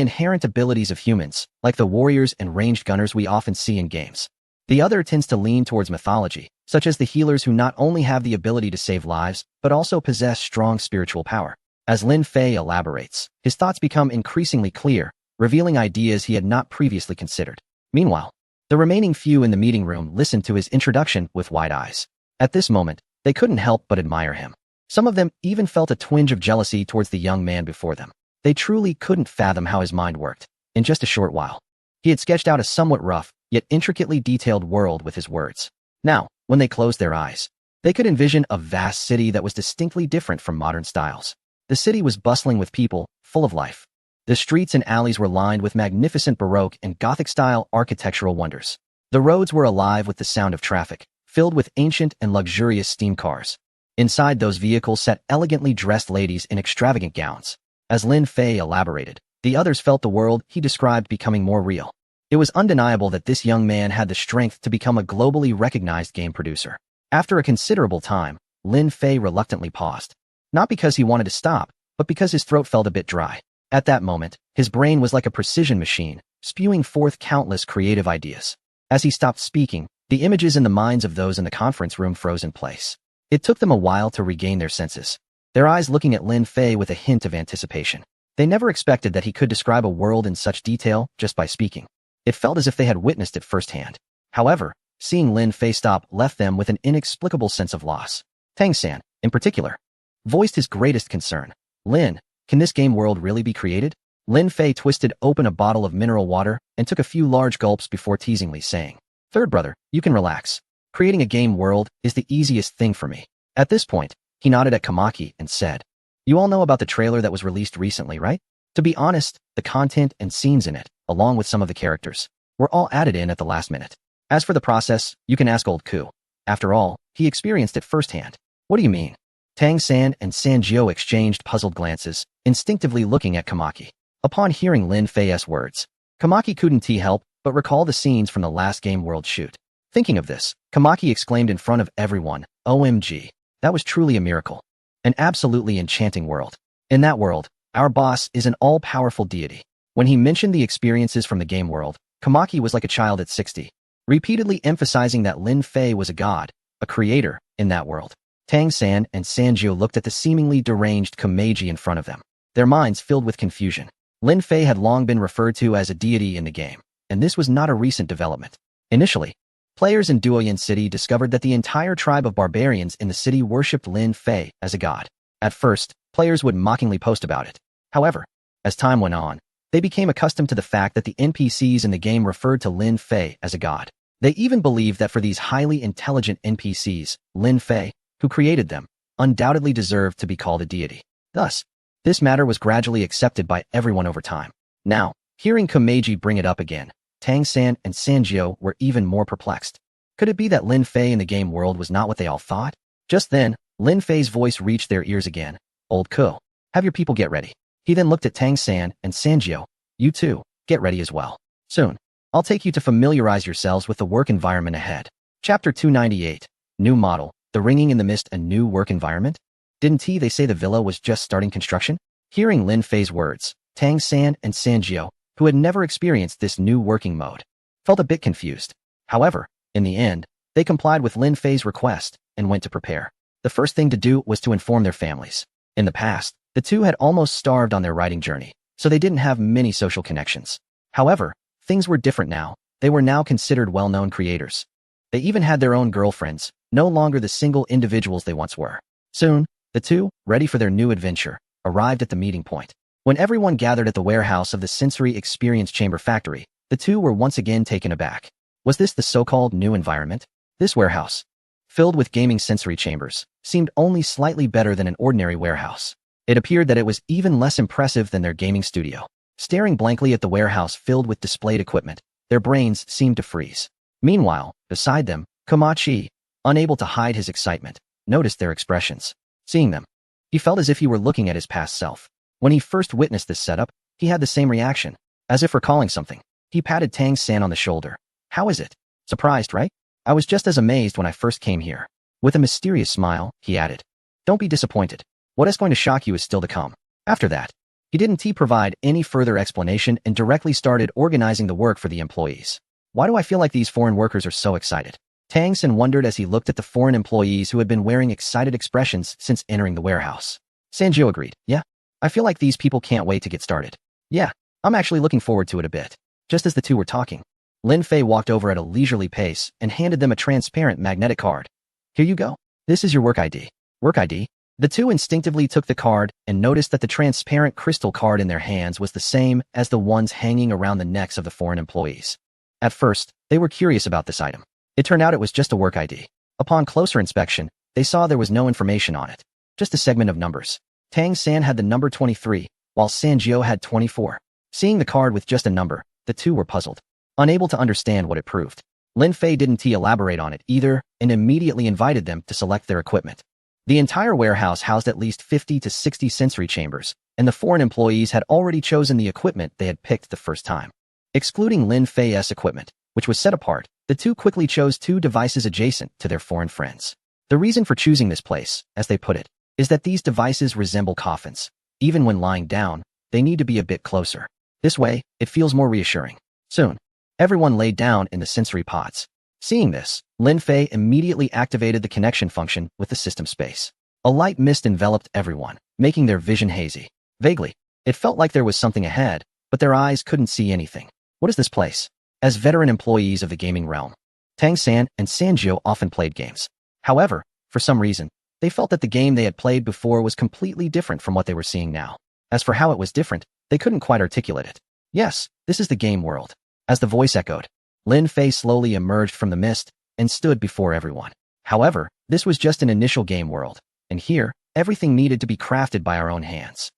inherent abilities of humans, like the warriors and ranged gunners we often see in games. The other tends to lean towards mythology, such as the healers who not only have the ability to save lives, but also possess strong spiritual power. As Lin Fei elaborates, his thoughts become increasingly clear, revealing ideas he had not previously considered. Meanwhile, the remaining few in the meeting room listened to his introduction with wide eyes. At this moment, they couldn't help but admire him. Some of them even felt a twinge of jealousy towards the young man before them. They truly couldn't fathom how his mind worked. In just a short while, he had sketched out a somewhat rough, yet intricately detailed world with his words. Now, when they closed their eyes, they could envision a vast city that was distinctly different from modern styles. The city was bustling with people, full of life. The streets and alleys were lined with magnificent Baroque and Gothic-style architectural wonders. The roads were alive with the sound of traffic, filled with ancient and luxurious steam cars. Inside those vehicles sat elegantly dressed ladies in extravagant gowns. As Lin Fei elaborated, the others felt the world he described becoming more real. It was undeniable that this young man had the strength to become a globally recognized game producer. After a considerable time, Lin Fei reluctantly paused. Not because he wanted to stop, but because his throat felt a bit dry. At that moment, his brain was like a precision machine, spewing forth countless creative ideas. As he stopped speaking, the images in the minds of those in the conference room froze in place. It took them a while to regain their senses, their eyes looking at Lin Fei with a hint of anticipation. They never expected that he could describe a world in such detail just by speaking. It felt as if they had witnessed it firsthand. However, seeing Lin Fei stop left them with an inexplicable sense of loss. Tang San, in particular, voiced his greatest concern. Lin, can this game world really be created? Lin Fei twisted open a bottle of mineral water and took a few large gulps before teasingly saying, "Third brother, you can relax. Creating a game world is the easiest thing for me." At this point, he nodded at Kamaki and said, "You all know about the trailer that was released recently, right? To be honest, the content and scenes in it, along with some of the characters, were all added in at the last minute. As for the process, you can ask old Ku. After all, he experienced it firsthand." "What do you mean?" Tang San and Sanjio exchanged puzzled glances, instinctively looking at Kamaki. Upon hearing Lin Fei's words, Kamaki couldn't help but recall the scenes from the last game world shoot. Thinking of this, Kamaki exclaimed in front of everyone, "OMG, that was truly a miracle. An absolutely enchanting world. In that world, our boss is an all-powerful deity." When he mentioned the experiences from the game world, Kamaki was like a child at 60, repeatedly emphasizing that Lin Fei was a god, a creator, in that world. Tang San and Sanjio looked at the seemingly deranged Komeiji in front of them, their minds filled with confusion. Lin Fei had long been referred to as a deity in the game, and this was not a recent development. Initially, players in Duoyan City discovered that the entire tribe of barbarians in the city worshipped Lin Fei as a god. At first, players would mockingly post about it. However, as time went on, they became accustomed to the fact that the NPCs in the game referred to Lin Fei as a god. They even believed that for these highly intelligent NPCs, Lin Fei, who created them, undoubtedly deserved to be called a deity. Thus, this matter was gradually accepted by everyone over time. Now, hearing Komeiji bring it up again, Tang San and Sanjio were even more perplexed. Could it be that Lin Fei in the game world was not what they all thought? Just then, Lin Fei's voice reached their ears again. Old Ko, have your people get ready. He then looked at Tang San and Sanjio. You too, get ready as well. Soon, I'll take you to familiarize yourselves with the work environment ahead. Chapter 298, New Model, The Ringing in the Mist, a new work environment? Didn't they say the villa was just starting construction? Hearing Lin Fei's words, Tang San and Sanjio, who had never experienced this new working mode, felt a bit confused. However, in the end, they complied with Lin Fei's request and went to prepare. The first thing to do was to inform their families. In the past, the two had almost starved on their writing journey, so they didn't have many social connections. However, things were different now. They were now considered well-known creators. They even had their own girlfriends, no longer the single individuals they once were. Soon, the two, ready for their new adventure, arrived at the meeting point. When everyone gathered at the warehouse of the Sensory Experience Chamber Factory, the two were once again taken aback. Was this the so-called new environment? This warehouse, filled with gaming sensory chambers, seemed only slightly better than an ordinary warehouse. It appeared that it was even less impressive than their gaming studio. Staring blankly at the warehouse filled with displayed equipment, their brains seemed to freeze. Meanwhile, beside them, Komachi, unable to hide his excitement, noticed their expressions. Seeing them, he felt as if he were looking at his past self. When he first witnessed this setup, he had the same reaction, as if recalling something. He patted Tang San on the shoulder. How is it? Surprised, right? I was just as amazed when I first came here. With a mysterious smile, he added, don't be disappointed. What is going to shock you is still to come. After that, he didn't provide any further explanation and directly started organizing the work for the employees. Why do I feel like these foreign workers are so excited? Tang San wondered as he looked at the foreign employees who had been wearing excited expressions since entering the warehouse. Sanjio agreed. Yeah, I feel like these people can't wait to get started. Yeah, I'm actually looking forward to it a bit. Just as the two were talking, Lin Fei walked over at a leisurely pace and handed them a transparent magnetic card. Here you go. This is your work ID. Work ID? The two instinctively took the card and noticed that the transparent crystal card in their hands was the same as the ones hanging around the necks of the foreign employees. At first, they were curious about this item. It turned out it was just a work ID. Upon closer inspection, they saw there was no information on it, just a segment of numbers. Tang San had the number 23, while Sanjio had 24. Seeing the card with just a number, the two were puzzled, unable to understand what it proved. Lin Fei didn't elaborate on it either and immediately invited them to select their equipment. The entire warehouse housed at least 50 to 60 sensory chambers, and the foreign employees had already chosen the equipment they had picked the first time. Excluding Lin Fei's equipment, which was set apart, the two quickly chose two devices adjacent to their foreign friends. The reason for choosing this place, as they put it, is that these devices resemble coffins. Even when lying down, they need to be a bit closer. This way, it feels more reassuring. Soon, everyone laid down in the sensory pods. Seeing this, Lin Fei immediately activated the connection function with the system space. A light mist enveloped everyone, making their vision hazy. Vaguely, it felt like there was something ahead, but their eyes couldn't see anything. What is this place? As veteran employees of the gaming realm, Tang San and Sanjio often played games. However, for some reason, they felt that the game they had played before was completely different from what they were seeing now. As for how it was different, they couldn't quite articulate it. Yes, this is the game world. As the voice echoed, Lin Fei slowly emerged from the mist and stood before everyone. However, this was just an initial game world, and here, everything needed to be crafted by our own hands.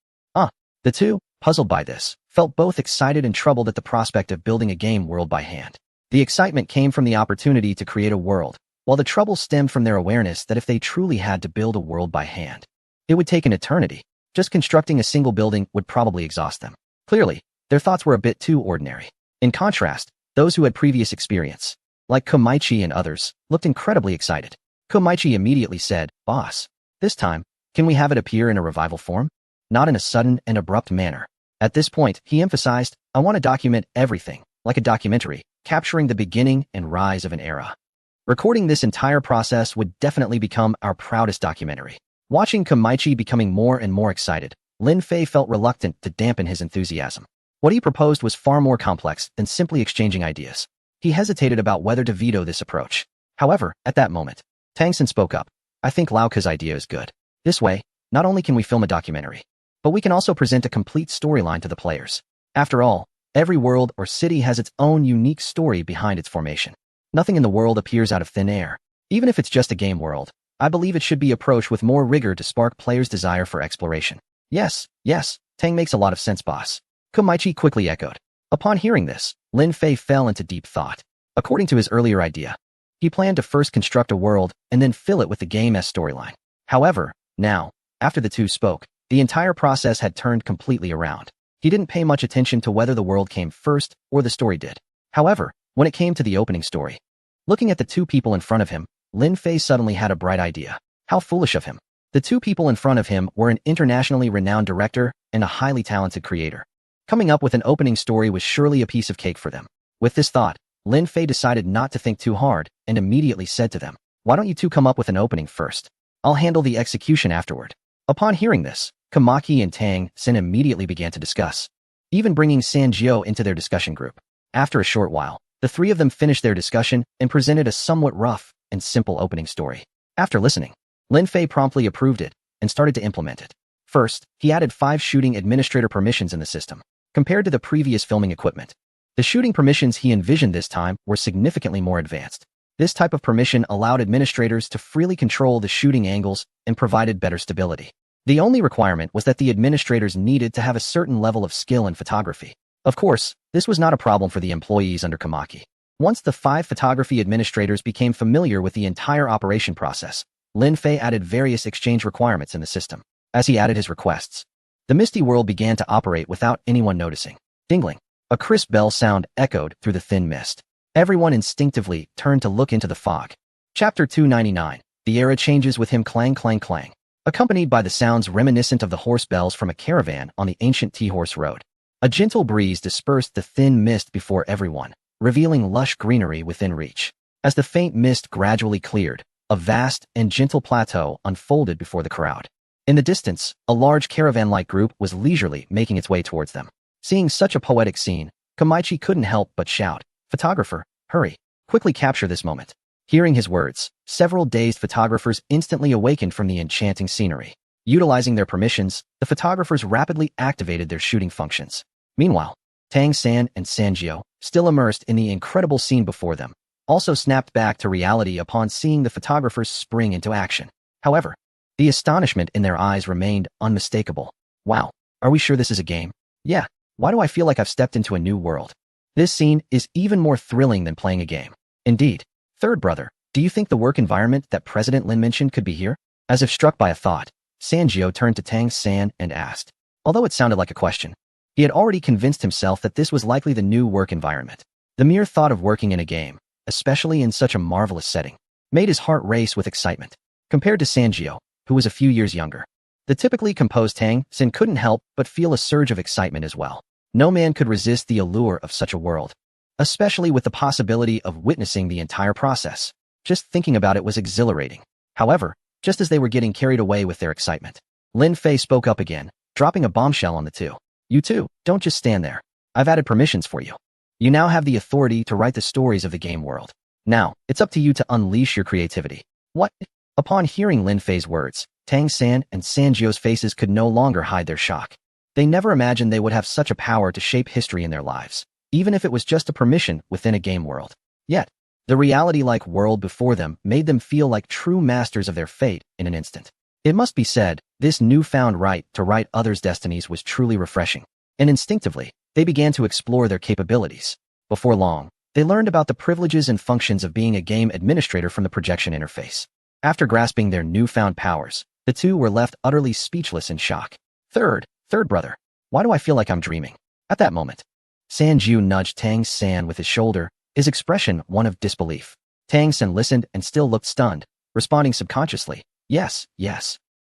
The two, puzzled by this, felt both excited and troubled at the prospect of building a game world by hand. The excitement came from the opportunity to create a world, while the trouble stemmed from their awareness that if they truly had to build a world by hand, it would take an eternity. Just constructing a single building would probably exhaust them. Clearly, their thoughts were a bit too ordinary. In contrast, those who had previous experience, like Komachi and others, looked incredibly excited. Komachi immediately said, "Boss, this time, can we have it appear in a revival form? Not in a sudden and abrupt manner." At this point, he emphasized, "I want to document everything, like a documentary, capturing the beginning and rise of an era. Recording this entire process would definitely become our proudest documentary." Watching Komachi becoming more and more excited, Lin Fei felt reluctant to dampen his enthusiasm. What he proposed was far more complex than simply exchanging ideas. He hesitated about whether to veto this approach. However, at that moment, Tang San spoke up. "I think Lauka's idea is good. This way, not only can we film a documentary, but we can also present a complete storyline to the players. After all, every world or city has its own unique story behind its formation. Nothing in the world appears out of thin air. Even if it's just a game world, I believe it should be approached with more rigor to spark players' desire for exploration. Yes, yes, Tang makes a lot of sense, boss. Komichi quickly echoed. Upon hearing this, Lin Fei fell into deep thought. According to his earlier idea, he planned to first construct a world and then fill it with the game's storyline. However, now, after the two spoke, the entire process had turned completely around. He didn't pay much attention to whether the world came first or the story did. However, when it came to the opening story, looking at the two people in front of him, Lin Fei suddenly had a bright idea. How foolish of him. The two people in front of him were an internationally renowned director and a highly talented creator. Coming up with an opening story was surely a piece of cake for them. With this thought, Lin Fei decided not to think too hard and immediately said to them, "Why don't you two come up with an opening first? I'll handle the execution afterward." Upon hearing this, Kamaki and Tang Sen immediately began to discuss, even bringing Sanjio into their discussion group. After a short while, the three of them finished their discussion and presented a somewhat rough and simple opening story. After listening, Lin Fei promptly approved it and started to implement it. First, he added 5 shooting administrator permissions in the system. Compared to the previous filming equipment, the shooting permissions he envisioned this time were significantly more advanced. This type of permission allowed administrators to freely control the shooting angles and provided better stability. The only requirement was that the administrators needed to have a certain level of skill in photography. Of course, this was not a problem for the employees under Kamaki. Once the 5 photography administrators became familiar with the entire operation process, Lin Fei added various exchange requirements in the system. As he added his requests, the misty world began to operate without anyone noticing. Dingling. A crisp bell sound echoed through the thin mist. Everyone instinctively turned to look into the fog. Chapter 299. The era changes with him, clang clang clang, accompanied by the sounds reminiscent of the horse bells from a caravan on the ancient Tea-Horse Road. A gentle breeze dispersed the thin mist before everyone, revealing lush greenery within reach. As the faint mist gradually cleared, a vast and gentle plateau unfolded before the crowd. In the distance, a large caravan-like group was leisurely making its way towards them. Seeing such a poetic scene, Komichi couldn't help but shout, "Photographer, hurry, quickly capture this moment." Hearing his words, several dazed photographers instantly awakened from the enchanting scenery. Utilizing their permissions, the photographers rapidly activated their shooting functions. Meanwhile, Tang San and Sanjio, still immersed in the incredible scene before them, also snapped back to reality upon seeing the photographers spring into action. However, the astonishment in their eyes remained unmistakable. Wow, are we sure this is a game? Yeah, why do I feel like I've stepped into a new world? This scene is even more thrilling than playing a game. Indeed. Third brother, do you think the work environment that President Lin mentioned could be here? As if struck by a thought, Sanjio turned to Tang San and asked. Although it sounded like a question, he had already convinced himself that this was likely the new work environment. The mere thought of working in a game, especially in such a marvelous setting, made his heart race with excitement. Compared to Sanjio, who was a few years younger, the typically composed Tang Sin couldn't help but feel a surge of excitement as well. No man could resist the allure of such a world, especially with the possibility of witnessing the entire process. Just thinking about it was exhilarating. However, just as they were getting carried away with their excitement, Lin Fei spoke up again, dropping a bombshell on the two. "You two, don't just stand there. I've added permissions for you. You now have the authority to write the stories of the game world. Now, it's up to you to unleash your creativity." What? Upon hearing Lin Fei's words, Tang San and Sanjio's faces could no longer hide their shock. They never imagined they would have such a power to shape history in their lives, even if it was just a permission within a game world. Yet, the reality-like world before them made them feel like true masters of their fate in an instant. It must be said, this newfound right to write others' destinies was truly refreshing, and instinctively, they began to explore their capabilities. Before long, they learned about the privileges and functions of being a game administrator from the projection interface. After grasping their newfound powers, the two were left utterly speechless in shock. Third brother, why do I feel like I'm dreaming? At that moment, Sanju nudged Tang San with his shoulder, his expression one of disbelief. Tang San listened and still looked stunned, responding subconsciously, yes.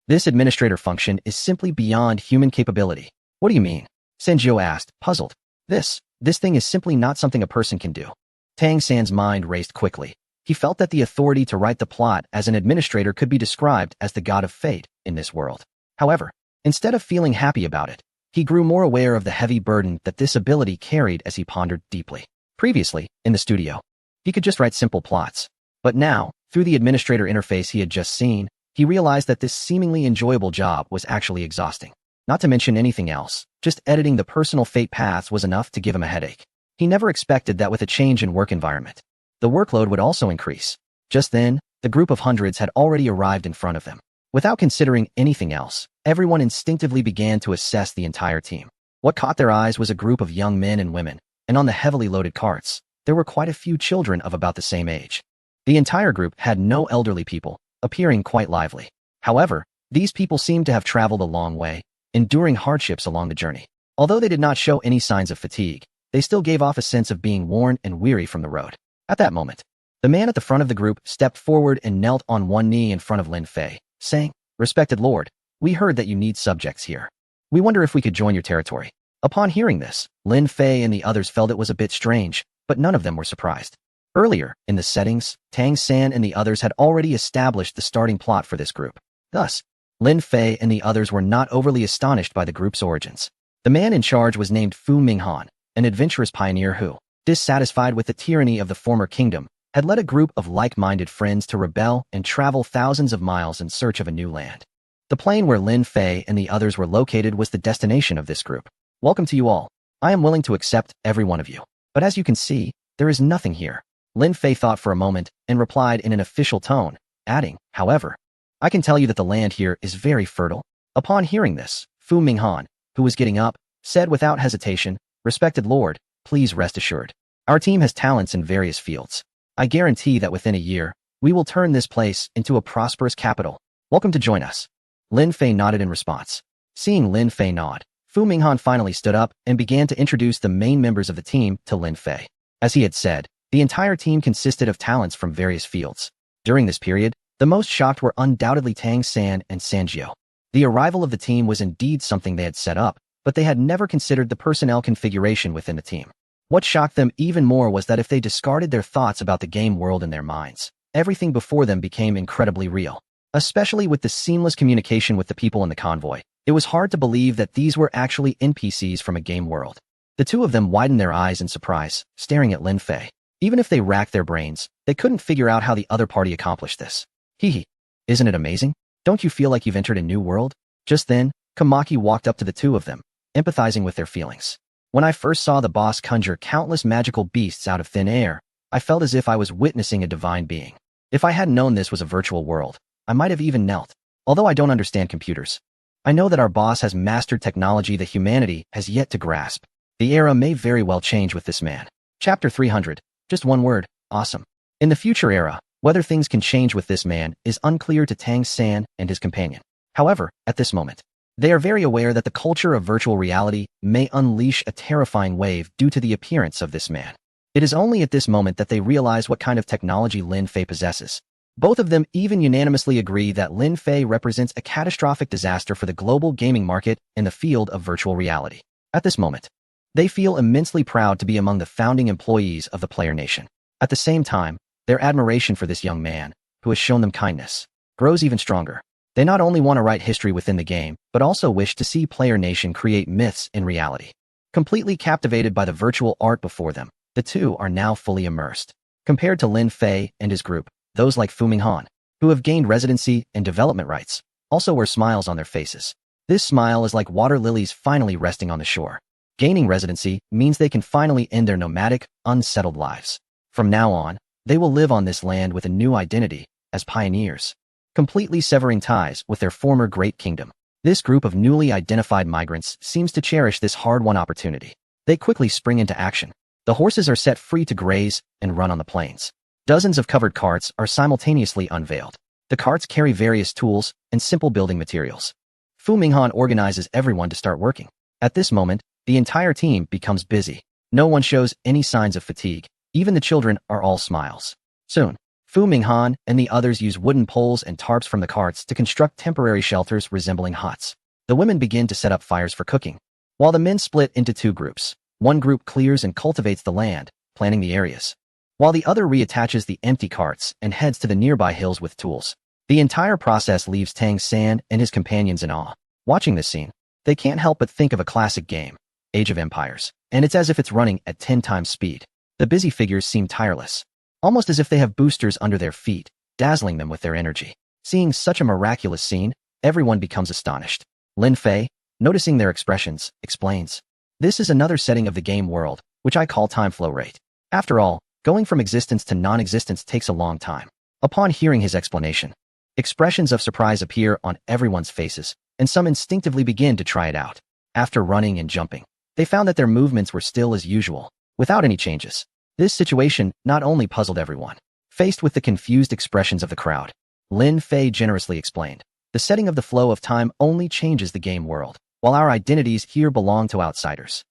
This administrator function is simply beyond human capability." "What do you mean?" Sanju asked, puzzled. This thing is simply not something a person can do." Tang San's mind raced quickly. He felt that the authority to write the plot as an administrator could be described as the god of fate in this world. However, instead of feeling happy about it, he grew more aware of the heavy burden that this ability carried as he pondered deeply. Previously, in the studio, he could just write simple plots. But now, through the administrator interface he had just seen, he realized that this seemingly enjoyable job was actually exhausting. Not to mention anything else, just editing the personal fate paths was enough to give him a headache. He never expected that with a change in work environment, the workload would also increase. Just then, the group of hundreds had already arrived in front of them. Without considering anything else, everyone instinctively began to assess the entire team. What caught their eyes was a group of young men and women, and on the heavily loaded carts, there were quite a few children of about the same age. The entire group had no elderly people, appearing quite lively. However, these people seemed to have traveled a long way, enduring hardships along the journey. Although they did not show any signs of fatigue, they still gave off a sense of being worn and weary from the road. At that moment, the man at the front of the group stepped forward and knelt on one knee in front of Lin Fei, saying, "Respected Lord, we heard that you need subjects here. We wonder if we could join your territory." Upon hearing this, Lin Fei and the others felt it was a bit strange, but none of them were surprised. Earlier, in the settings, Tang San and the others had already established the starting plot for this group. Thus, Lin Fei and the others were not overly astonished by the group's origins. The man in charge was named Fu Minghan, an adventurous pioneer who, dissatisfied with the tyranny of the former kingdom, had led a group of like-minded friends to rebel and travel thousands of miles in search of a new land. The plain where Lin Fei and the others were located was the destination of this group. "Welcome to you all. I am willing to accept every one of you. But as you can see, there is nothing here." Lin Fei thought for a moment and replied in an official tone, adding, "However, I can tell you that the land here is very fertile." Upon hearing this, Fu Minghan, who was getting up, said without hesitation, "Respected Lord, please rest assured. Our team has talents in various fields. I guarantee that within a year, we will turn this place into a prosperous capital. Welcome to join us." Lin Fei nodded in response. Seeing Lin Fei nod, Fu Minghan finally stood up and began to introduce the main members of the team to Lin Fei. As he had said, the entire team consisted of talents from various fields. During this period, the most shocked were undoubtedly Tang San and Sanjiu. The arrival of the team was indeed something they had set up, but they had never considered the personnel configuration within the team. What shocked them even more was that if they discarded their thoughts about the game world in their minds, everything before them became incredibly real. Especially with the seamless communication with the people in the convoy, it was hard to believe that these were actually NPCs from a game world. The two of them widened their eyes in surprise, staring at Lin Fei. Even if they racked their brains, they couldn't figure out how the other party accomplished this. Hee. Isn't it amazing? Don't you feel like you've entered a new world? Just then, Kamaki walked up to the two of them, empathizing with their feelings. "When I first saw the boss conjure countless magical beasts out of thin air, I felt as if I was witnessing a divine being. If I hadn't known this was a virtual world, I might have even knelt. Although I don't understand computers, I know that our boss has mastered technology that humanity has yet to grasp. The era may very well change with this man." Chapter 300. Just one word: awesome. In the future era, whether things can change with this man is unclear to Tang San and his companion. However, at this moment, they are very aware that the culture of virtual reality may unleash a terrifying wave due to the appearance of this man. It is only at this moment that they realize what kind of technology Lin Fei possesses. Both of them even unanimously agree that Lin Fei represents a catastrophic disaster for the global gaming market in the field of virtual reality. At this moment, they feel immensely proud to be among the founding employees of the Player Nation. At the same time, their admiration for this young man, who has shown them kindness, grows even stronger. They not only want to write history within the game, but also wish to see Player Nation create myths in reality. Completely captivated by the virtual art before them, the two are now fully immersed. Compared to Lin Fei and his group, those like Fu Minghan, who have gained residency and development rights, also wear smiles on their faces. This smile is like water lilies finally resting on the shore. Gaining residency means they can finally end their nomadic, unsettled lives. From now on, they will live on this land with a new identity, as pioneers, completely severing ties with their former great kingdom. This group of newly identified migrants seems to cherish this hard-won opportunity. They quickly spring into action. The horses are set free to graze and run on the plains. Dozens of covered carts are simultaneously unveiled. The carts carry various tools and simple building materials. Fu Minghan organizes everyone to start working. At this moment, the entire team becomes busy. No one shows any signs of fatigue. Even the children are all smiles. Soon, Fu Minghan and the others use wooden poles and tarps from the carts to construct temporary shelters resembling huts. The women begin to set up fires for cooking, while the men split into two groups. One group clears and cultivates the land, planting the areas, while the other reattaches the empty carts and heads to the nearby hills with tools. The entire process leaves Tang San and his companions in awe. Watching this scene, they can't help but think of a classic game, Age of Empires, and it's as if it's running at 10 times speed. The busy figures seem tireless, almost as if they have boosters under their feet, dazzling them with their energy. Seeing such a miraculous scene, everyone becomes astonished. Lin Fei, noticing their expressions, explains, "This is another setting of the game world, which I call time flow rate. After all, Going from existence to non-existence takes a long time. Upon hearing his explanation, expressions of surprise appear on everyone's faces, and some instinctively begin to try it out. After running and jumping, they found that their movements were still as usual, without any changes. This situation not only puzzled everyone. Faced with the confused expressions of the crowd, Lin Fei generously explained, the setting of the flow of time only changes the game world, while our identities here belong to outsiders.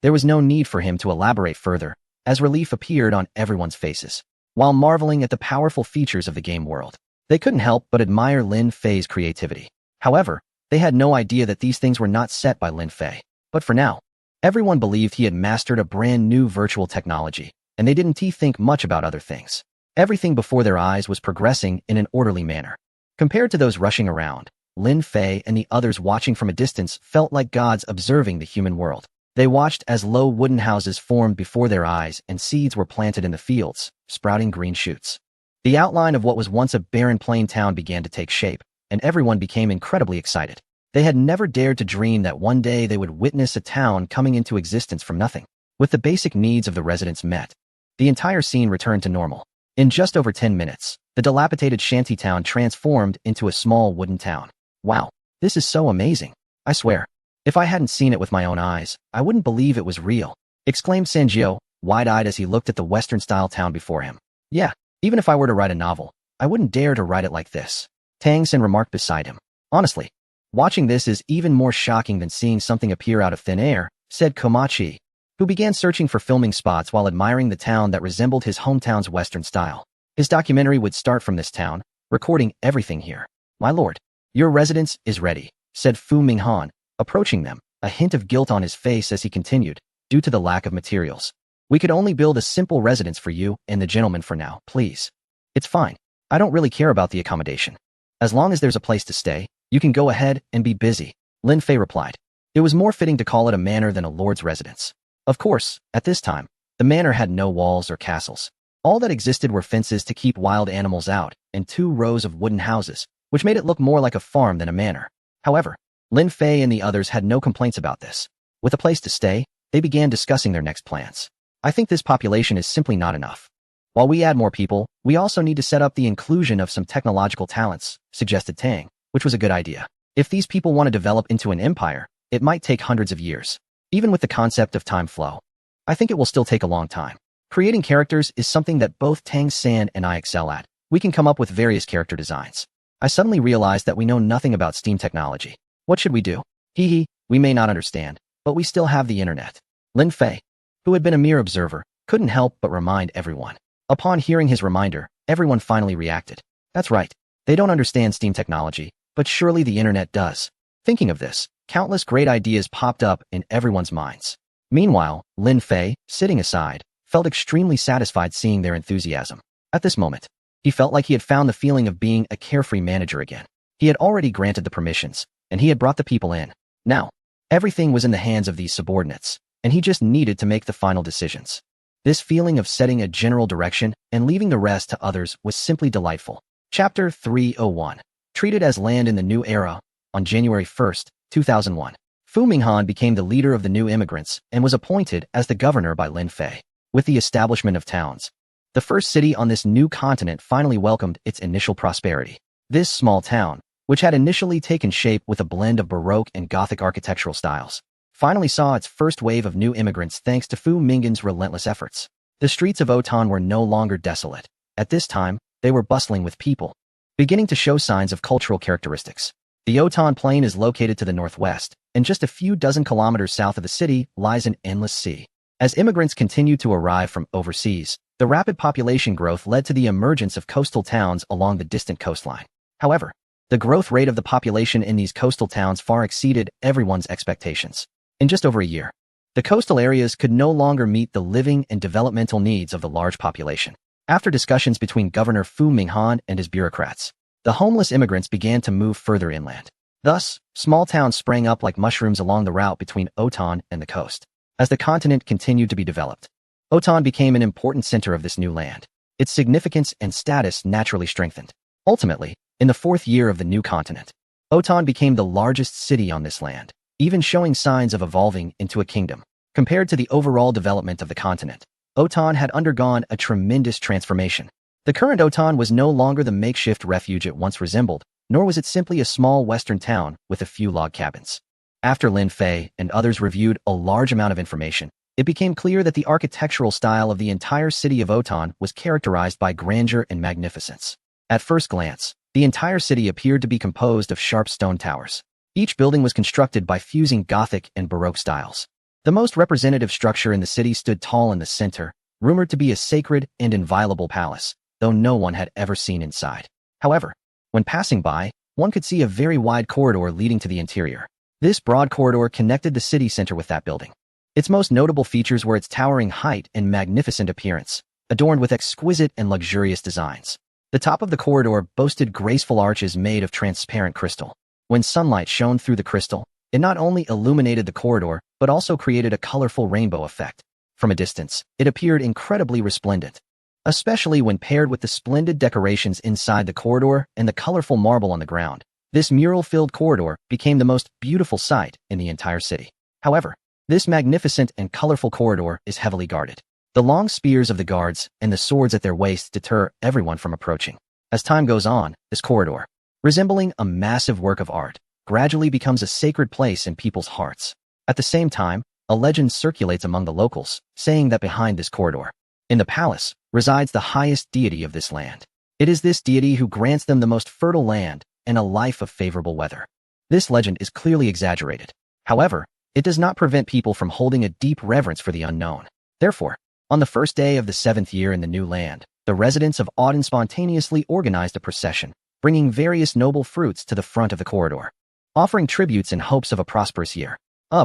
There was no need for him to elaborate further, as relief appeared on everyone's faces. While marveling at the powerful features of the game world, they couldn't help but admire Lin Fei's creativity. However, they had no idea that these things were not set by Lin Fei. But for now, everyone believed he had mastered a brand new virtual technology, and they didn't think much about other things. Everything before their eyes was progressing in an orderly manner. Compared to those rushing around, Lin Fei and the others watching from a distance felt like gods observing the human world. They watched as low wooden houses formed before their eyes and seeds were planted in the fields, sprouting green shoots. The outline of what was once a barren plain town began to take shape, and everyone became incredibly excited. They had never dared to dream that one day they would witness a town coming into existence from nothing. With the basic needs of the residents met, the entire scene returned to normal. In just over 10 minutes, the dilapidated shantytown transformed into a small wooden town. Wow, this is so amazing. I swear, if I hadn't seen it with my own eyes, I wouldn't believe it was real, exclaimed Sanjio, wide-eyed as he looked at the Western-style town before him. Yeah, even if I were to write a novel, I wouldn't dare to write it like this, Tang Sen remarked beside him. Honestly, watching this is even more shocking than seeing something appear out of thin air, said Komachi, who began searching for filming spots while admiring the town that resembled his hometown's Western style. His documentary would start from this town, recording everything here. My lord, your residence is ready, said Fu Minghan, approaching them, a hint of guilt on his face as he continued, due to the lack of materials. We could only build a simple residence for you and the gentleman for now, please. It's fine. I don't really care about the accommodation. As long as there's a place to stay, you can go ahead and be busy, Lin Fei replied. It was more fitting to call it a manor than a lord's residence. Of course, at this time, the manor had no walls or castles. All that existed were fences to keep wild animals out and 2 rows of wooden houses, which made it look more like a farm than a manor. However, Lin Fei and the others had no complaints about this. With a place to stay, they began discussing their next plans. I think this population is simply not enough. While we add more people, we also need to set up the inclusion of some technological talents, suggested Tang, which was a good idea. If these people want to develop into an empire, it might take hundreds of years. Even with the concept of time flow, I think it will still take a long time. Creating characters is something that both Tang San and I excel at. We can come up with various character designs. I suddenly realized that we know nothing about Steam technology. What should we do? Hee, we may not understand, but we still have the internet. Lin Fei, who had been a mere observer, couldn't help but remind everyone. Upon hearing his reminder, everyone finally reacted. That's right. They don't understand Steam technology, but surely the internet does. Thinking of this, countless great ideas popped up in everyone's minds. Meanwhile, Lin Fei, sitting aside, felt extremely satisfied seeing their enthusiasm. At this moment, he felt like he had found the feeling of being a carefree manager again. He had already granted the permissions, and he had brought the people in. Now, everything was in the hands of these subordinates, and he just needed to make the final decisions. This feeling of setting a general direction and leaving the rest to others was simply delightful. Chapter 301. Treated as land in the new era. On January 1st, 2001, Fu Minghan became the leader of the new immigrants and was appointed as the governor by Lin Fei. With the establishment of towns, the first city on this new continent finally welcomed its initial prosperity. This small town, which had initially taken shape with a blend of Baroque and Gothic architectural styles, finally saw its first wave of new immigrants thanks to Fu Minghan's relentless efforts. The streets of Otan were no longer desolate. At this time, they were bustling with people, beginning to show signs of cultural characteristics. The Otan Plain is located to the northwest, and just a few dozen kilometers south of the city lies an endless sea. As immigrants continued to arrive from overseas, the rapid population growth led to the emergence of coastal towns along the distant coastline. However, the growth rate of the population in these coastal towns far exceeded everyone's expectations. In just over a year, the coastal areas could no longer meet the living and developmental needs of the large population. After discussions between Governor Fu Minghan and his bureaucrats, the homeless immigrants began to move further inland. Thus, small towns sprang up like mushrooms along the route between Otan and the coast. As the continent continued to be developed, Otan became an important center of this new land. Its significance and status naturally strengthened. Ultimately, in the 4th year of the new continent, Otan became the largest city on this land, even showing signs of evolving into a kingdom. Compared to the overall development of the continent, Otan had undergone a tremendous transformation. The current Otan was no longer the makeshift refuge it once resembled, nor was it simply a small western town with a few log cabins. After Lin Fei and others reviewed a large amount of information, it became clear that the architectural style of the entire city of Otan was characterized by grandeur and magnificence. At first glance, the entire city appeared to be composed of sharp stone towers. Each building was constructed by fusing Gothic and Baroque styles. The most representative structure in the city stood tall in the center, rumored to be a sacred and inviolable palace, though no one had ever seen inside. However, when passing by, one could see a very wide corridor leading to the interior. This broad corridor connected the city center with that building. Its most notable features were its towering height and magnificent appearance, adorned with exquisite and luxurious designs. The top of the corridor boasted graceful arches made of transparent crystal. When sunlight shone through the crystal, it not only illuminated the corridor, but also created a colorful rainbow effect. From a distance, it appeared incredibly resplendent, especially when paired with the splendid decorations inside the corridor and the colorful marble on the ground. This mural-filled corridor became the most beautiful sight in the entire city. However, this magnificent and colorful corridor is heavily guarded. The long spears of the guards and the swords at their waists deter everyone from approaching. As time goes on, this corridor, resembling a massive work of art, gradually becomes a sacred place in people's hearts. At the same time, a legend circulates among the locals, saying that behind this corridor, in the palace, resides the highest deity of this land. It is this deity who grants them the most fertile land and a life of favorable weather. This legend is clearly exaggerated. However, it does not prevent people from holding a deep reverence for the unknown. Therefore, on the first day of the 7th year in the new land, the residents of Auden spontaneously organized a procession, bringing various noble fruits to the front of the corridor, offering tributes in hopes of a prosperous year.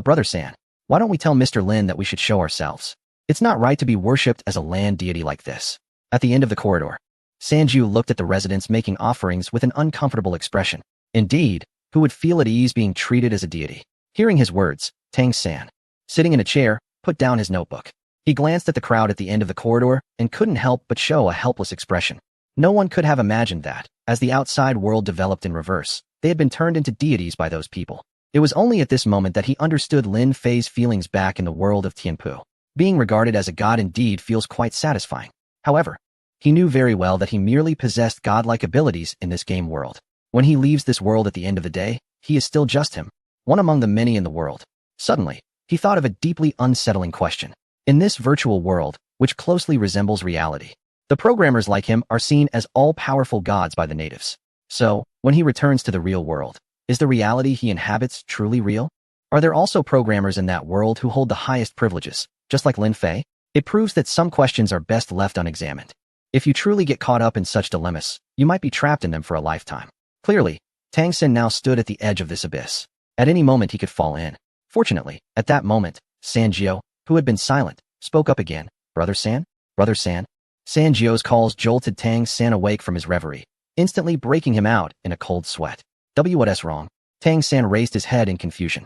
Brother San, why don't we tell Mr. Lin that we should show ourselves? It's not right to be worshipped as a land deity like this. At the end of the corridor, Sanju looked at the residents making offerings with an uncomfortable expression. Indeed, who would feel at ease being treated as a deity? Hearing his words, Tang San, sitting in a chair, put down his notebook. He glanced at the crowd at the end of the corridor and couldn't help but show a helpless expression. No one could have imagined that, as the outside world developed in reverse, they had been turned into deities by those people. It was only at this moment that he understood Lin Fei's feelings back in the world of Tianpu. Being regarded as a god indeed feels quite satisfying. However, he knew very well that he merely possessed godlike abilities in this game world. When he leaves this world at the end of the day, he is still just him, one among the many in the world. Suddenly, he thought of a deeply unsettling question. In this virtual world, which closely resembles reality, the programmers like him are seen as all-powerful gods by the natives. So, when he returns to the real world, is the reality he inhabits truly real? Are there also programmers in that world who hold the highest privileges, just like Lin Fei? It proves that some questions are best left unexamined. If you truly get caught up in such dilemmas, you might be trapped in them for a lifetime. Clearly, Tang Sin now stood at the edge of this abyss. At any moment he could fall in. Fortunately, at that moment, Sanjio, who had been silent, spoke up again. Brother San? Brother San? Sanjio's calls jolted Tang San awake from his reverie, instantly breaking him out in a cold sweat. What's wrong? Tang San raised his head in confusion.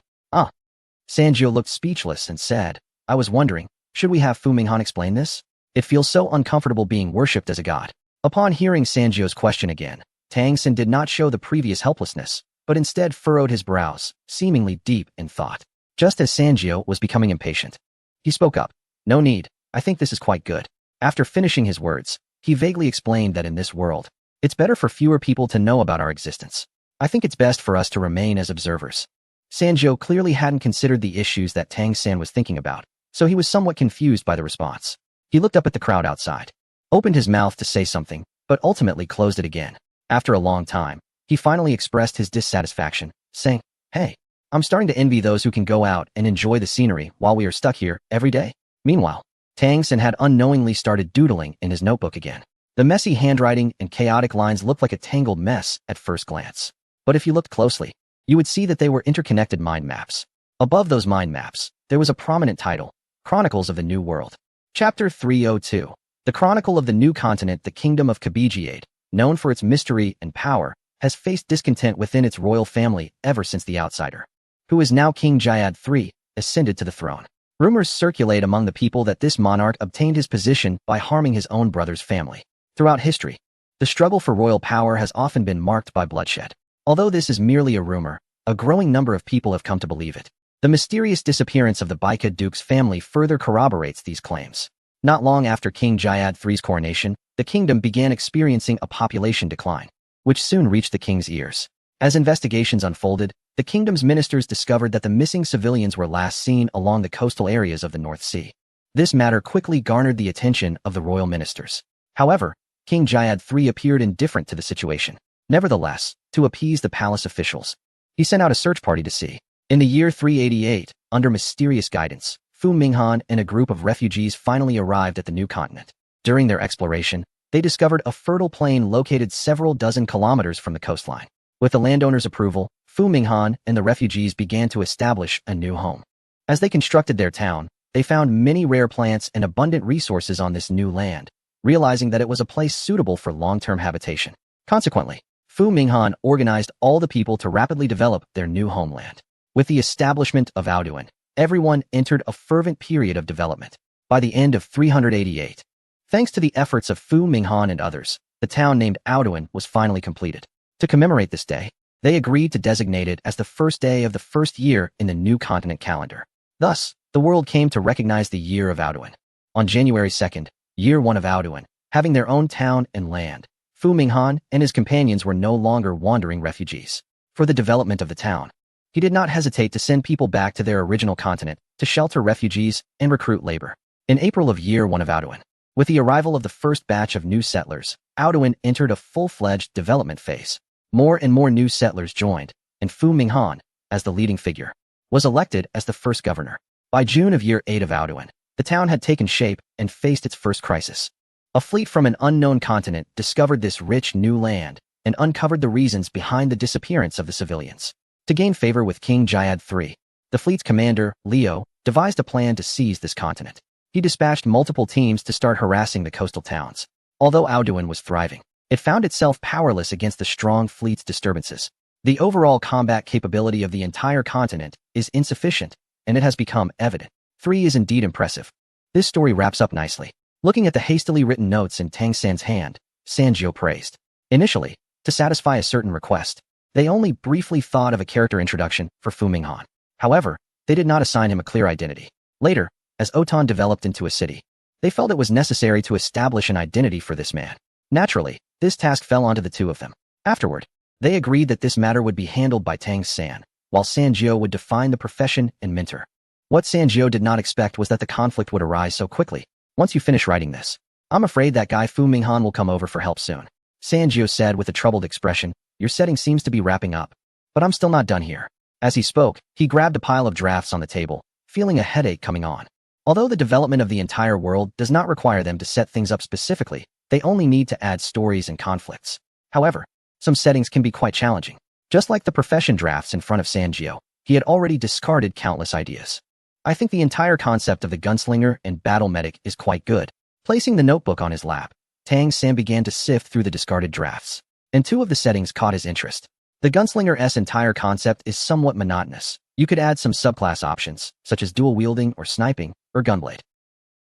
Sanjio looked speechless and said, I was wondering, should we have Fu Minghan explain this? It feels so uncomfortable being worshipped as a god. Upon hearing Sanjio's question again, Tang San did not show the previous helplessness, but instead furrowed his brows, seemingly deep in thought. Just as Sanjio was becoming impatient, he spoke up. No need, I think this is quite good. After finishing his words, he vaguely explained that in this world, it's better for fewer people to know about our existence. I think it's best for us to remain as observers. Sanjio clearly hadn't considered the issues that Tang San was thinking about, so he was somewhat confused by the response. He looked up at the crowd outside, opened his mouth to say something, but ultimately closed it again. After a long time, he finally expressed his dissatisfaction, saying, Hey, I'm starting to envy those who can go out and enjoy the scenery while we are stuck here every day. Meanwhile, Tang San had unknowingly started doodling in his notebook again. The messy handwriting and chaotic lines looked like a tangled mess at first glance. But if you looked closely, you would see that they were interconnected mind maps. Above those mind maps, there was a prominent title, Chronicles of the New World. Chapter 302. The Chronicle of the New Continent, the Kingdom of Kabijiade, known for its mystery and power, has faced discontent within its royal family ever since the outsider, who is now King Jayad III, ascended to the throne. Rumors circulate among the people that this monarch obtained his position by harming his own brother's family. Throughout history, the struggle for royal power has often been marked by bloodshed. Although this is merely a rumor, a growing number of people have come to believe it. The mysterious disappearance of the Baika Duke's family further corroborates these claims. Not long after King Jayad III's coronation, the kingdom began experiencing a population decline, which soon reached the king's ears. As investigations unfolded, the kingdom's ministers discovered that the missing civilians were last seen along the coastal areas of the North Sea. This matter quickly garnered the attention of the royal ministers. However, King Jayad III appeared indifferent to the situation. Nevertheless, to appease the palace officials, he sent out a search party to sea. In the year 388, under mysterious guidance, Fu Minghan and a group of refugees finally arrived at the new continent. During their exploration, they discovered a fertile plain located several dozen kilometers from the coastline. With the landowner's approval, Fu Minghan and the refugees began to establish a new home. As they constructed their town, they found many rare plants and abundant resources on this new land, realizing that it was a place suitable for long-term habitation. Consequently, Fu Minghan organized all the people to rapidly develop their new homeland. With the establishment of Aoduan, everyone entered a fervent period of development. By the end of 388, thanks to the efforts of Fu Minghan and others, the town named Aoduan was finally completed. To commemorate this day, they agreed to designate it as the first day of the first year in the new continent calendar. Thus, the world came to recognize the year of Aoduan. On January 2nd, year 1 of Aoduan, having their own town and land, Fu Minghan and his companions were no longer wandering refugees. For the development of the town, he did not hesitate to send people back to their original continent to shelter refugees and recruit labor. In April of year 1 of Aoduan, with the arrival of the first batch of new settlers, Aoduan entered a full-fledged development phase. More and more new settlers joined, and Fu Minghan, as the leading figure, was elected as the first governor. By June of year 8 of Aoduan, the town had taken shape and faced its first crisis. A fleet from an unknown continent discovered this rich new land and uncovered the reasons behind the disappearance of the civilians. To gain favor with King Jayad III, the fleet's commander, Leo, devised a plan to seize this continent. He dispatched multiple teams to start harassing the coastal towns. Although Aoduan was thriving, it found itself powerless against the strong fleet's disturbances. The overall combat capability of the entire continent is insufficient, and it has become evident. 3 is indeed impressive. This story wraps up nicely. Looking at the hastily written notes in Tang San's hand, Sanjiu praised. Initially, to satisfy a certain request, they only briefly thought of a character introduction for Fu Minghan. However, they did not assign him a clear identity. Later, as Otan developed into a city, they felt it was necessary to establish an identity for this man. Naturally, this task fell onto the two of them. Afterward, they agreed that this matter would be handled by Tang San, while Sanjiu would define the profession and mentor. What Sanjiu did not expect was that the conflict would arise so quickly. Once you finish writing this, I'm afraid that guy Fu Minghan will come over for help soon. Sanjiu said with a troubled expression, your setting seems to be wrapping up. But I'm still not done here. As he spoke, he grabbed a pile of drafts on the table, feeling a headache coming on. Although the development of the entire world does not require them to set things up specifically, they only need to add stories and conflicts. However, some settings can be quite challenging. Just like the profession drafts in front of Sanjiu, he had already discarded countless ideas. I think the entire concept of the gunslinger and battle medic is quite good. Placing the notebook on his lap, Tang San began to sift through the discarded drafts, and 2 of the settings caught his interest. The gunslinger's entire concept is somewhat monotonous. You could add some subclass options, such as dual wielding or sniping, or gunblade.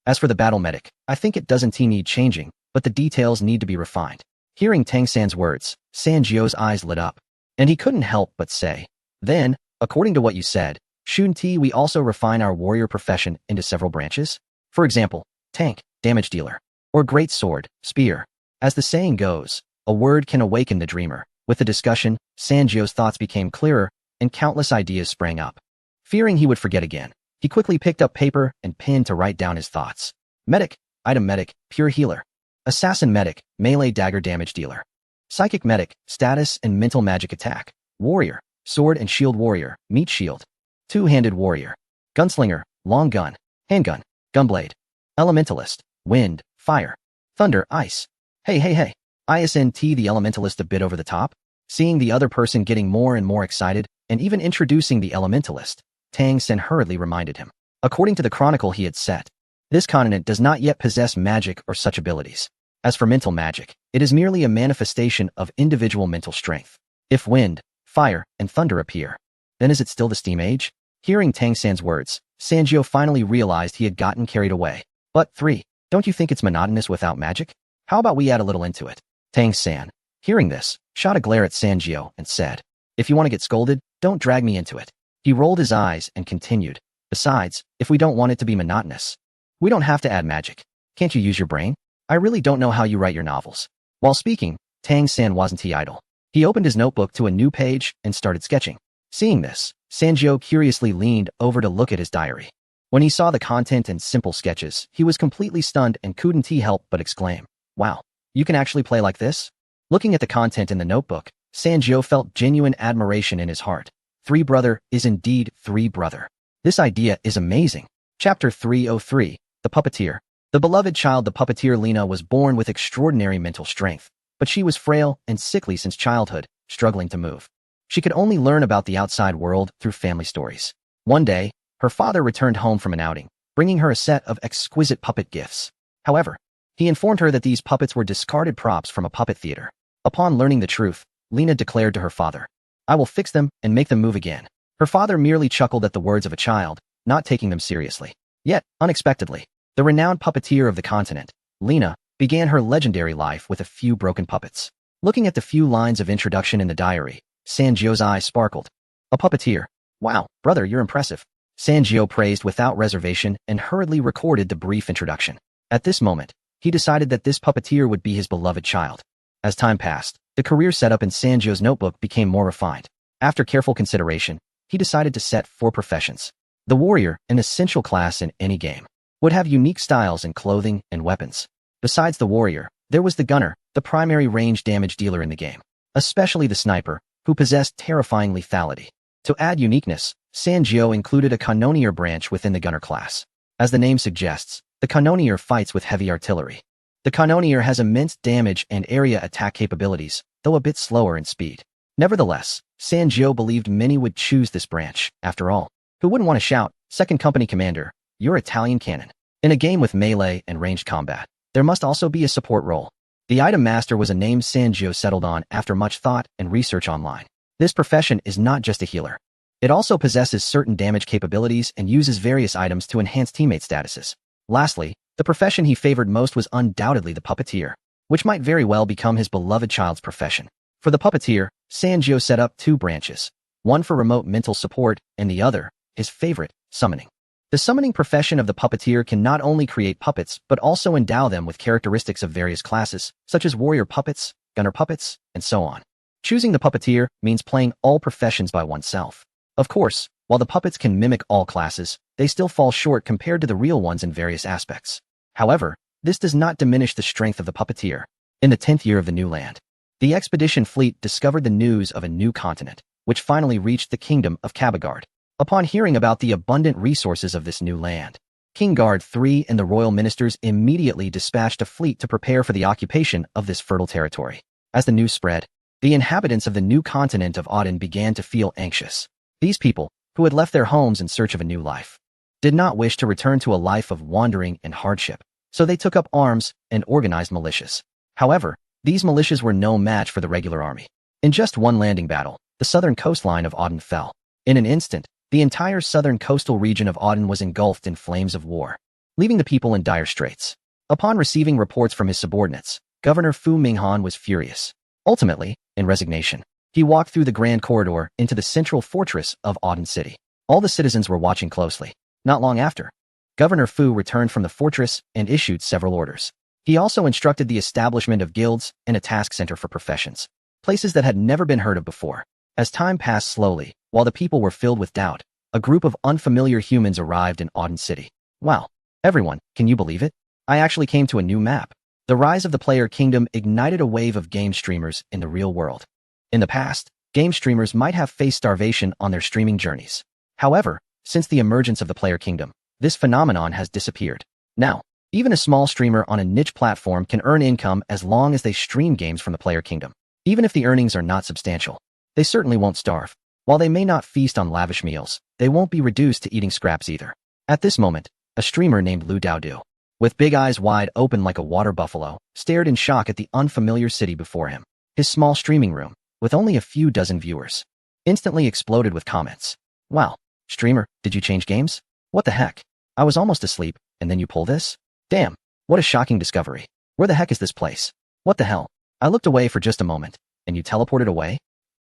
As for the battle medic, I think it doesn't need changing, but the details need to be refined. Hearing Tang San's words, Sanjiu's eyes lit up, and he couldn't help but say, then, according to what you said, shouldn't we also refine our warrior profession into several branches? For example, tank, damage dealer, or great sword, spear. As the saying goes, a word can awaken the dreamer. With the discussion, Sanjiu's thoughts became clearer, and countless ideas sprang up. Fearing he would forget again, he quickly picked up paper and pen to write down his thoughts. Medic, item medic, pure healer. Assassin medic, melee dagger damage dealer. Psychic medic, status and mental magic attack. Warrior, sword and shield warrior, meat shield. Two-handed warrior. Gunslinger, long gun, handgun, gunblade. Elementalist, wind, fire, thunder, ice. Hey. Isn't the elementalist a bit over the top? Seeing the other person getting more and more excited, and even introducing the elementalist, Tang Sen hurriedly reminded him. According to the chronicle he had set, this continent does not yet possess magic or such abilities. As for mental magic, it is merely a manifestation of individual mental strength. If wind, fire, and thunder appear, then is it still the steam age? Hearing Tang San's words, Sanjiu finally realized he had gotten carried away. But 3, don't you think it's monotonous without magic? How about we add a little into it? Tang San, hearing this, shot a glare at Sanjiu and said, if you want to get scolded, don't drag me into it. He rolled his eyes and continued, besides, if we don't want it to be monotonous, we don't have to add magic. Can't you use your brain? I really don't know how you write your novels. While speaking, Tang San wasn't idle. He opened his notebook to a new page and started sketching. Seeing this, Sanjio curiously leaned over to look at his diary. When he saw the content and simple sketches, he was completely stunned and couldn't help but exclaim, "Wow, you can actually play like this?" Looking at the content in the notebook, Sanjio felt genuine admiration in his heart. Three Brother is indeed Three Brother. This idea is amazing. Chapter 303, The Puppeteer. The beloved child, the puppeteer Lena, was born with extraordinary mental strength, but she was frail and sickly since childhood, struggling to move. She could only learn about the outside world through family stories. One day, her father returned home from an outing, bringing her a set of exquisite puppet gifts. However, he informed her that these puppets were discarded props from a puppet theater. Upon learning the truth, Lena declared to her father, "I will fix them and make them move again." Her father merely chuckled at the words of a child, not taking them seriously. Yet, unexpectedly, the renowned puppeteer of the continent, Lena, began her legendary life with a few broken puppets. Looking at the few lines of introduction in the diary, Sanjio's eyes sparkled. A puppeteer. Wow, brother, you're impressive. Sanjio praised without reservation and hurriedly recorded the brief introduction. At this moment, he decided that this puppeteer would be his beloved child. As time passed, the career setup in Sanjio's notebook became more refined. After careful consideration, he decided to set 4 professions. The warrior, an essential class in any game, would have unique styles in clothing and weapons. Besides the warrior, there was the gunner, the primary range damage dealer in the game, especially the sniper, who possessed terrifying lethality. To add uniqueness, Sanjio included a cannoneer branch within the gunner class. As the name suggests, the cannoneer fights with heavy artillery. The cannoneer has immense damage and area attack capabilities, though a bit slower in speed. Nevertheless, Sanjio believed many would choose this branch. After all, who wouldn't want to shout, "Second Company Commander, you're Italian cannon"? In a game with melee and ranged combat, there must also be a support role. The item master was a name Sanjio settled on after much thought and research online. This profession is not just a healer. It also possesses certain damage capabilities and uses various items to enhance teammate statuses. Lastly, the profession he favored most was undoubtedly the puppeteer, which might very well become his beloved child's profession. For the puppeteer, Sanjio set up 2 branches, one for remote mental support and the other, his favorite, summoning. The summoning profession of the puppeteer can not only create puppets but also endow them with characteristics of various classes, such as warrior puppets, gunner puppets, and so on. Choosing the puppeteer means playing all professions by oneself. Of course, while the puppets can mimic all classes, they still fall short compared to the real ones in various aspects. However, this does not diminish the strength of the puppeteer. In the 10th year of the new land, the expedition fleet discovered the news of a new continent, which finally reached the kingdom of Kabagard. Upon hearing about the abundant resources of this new land, King Guard III and the royal ministers immediately dispatched a fleet to prepare for the occupation of this fertile territory. As the news spread, the inhabitants of the new continent of Auden began to feel anxious. These people, who had left their homes in search of a new life, did not wish to return to a life of wandering and hardship, so they took up arms and organized militias. However, these militias were no match for the regular army. In just one landing battle, the southern coastline of Auden fell. In an instant, the entire southern coastal region of Auden was engulfed in flames of war, leaving the people in dire straits. Upon receiving reports from his subordinates, Governor Fu Minghan was furious. Ultimately, in resignation, he walked through the grand corridor into the central fortress of Auden City. All the citizens were watching closely. Not long after, Governor Fu returned from the fortress and issued several orders. He also instructed the establishment of guilds and a task center for professions, places that had never been heard of before. As time passed slowly, while the people were filled with doubt, a group of unfamiliar humans arrived in Auden City. Wow, everyone, can you believe it? I actually came to a new map. The rise of the player kingdom ignited a wave of game streamers in the real world. In the past, game streamers might have faced starvation on their streaming journeys. However, since the emergence of the player kingdom, this phenomenon has disappeared. Now, even a small streamer on a niche platform can earn income as long as they stream games from the player kingdom. Even if the earnings are not substantial, they certainly won't starve. While they may not feast on lavish meals, they won't be reduced to eating scraps either. At this moment, a streamer named Lu Daodu, with big eyes wide open like a water buffalo, stared in shock at the unfamiliar city before him. His small streaming room, with only a few dozen viewers, instantly exploded with comments. Wow, streamer, did you change games? What the heck? I was almost asleep, and then you pull this? Damn, what a shocking discovery. Where the heck is this place? What the hell? I looked away for just a moment, and you teleported away?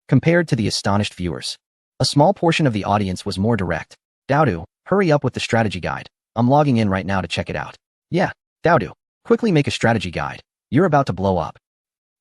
Compared to the astonished viewers, a small portion of the audience was more direct. Daodu, hurry up with the strategy guide. I'm logging in right now to check it out. Yeah, Dowdu, quickly make a strategy guide. You're about to blow up.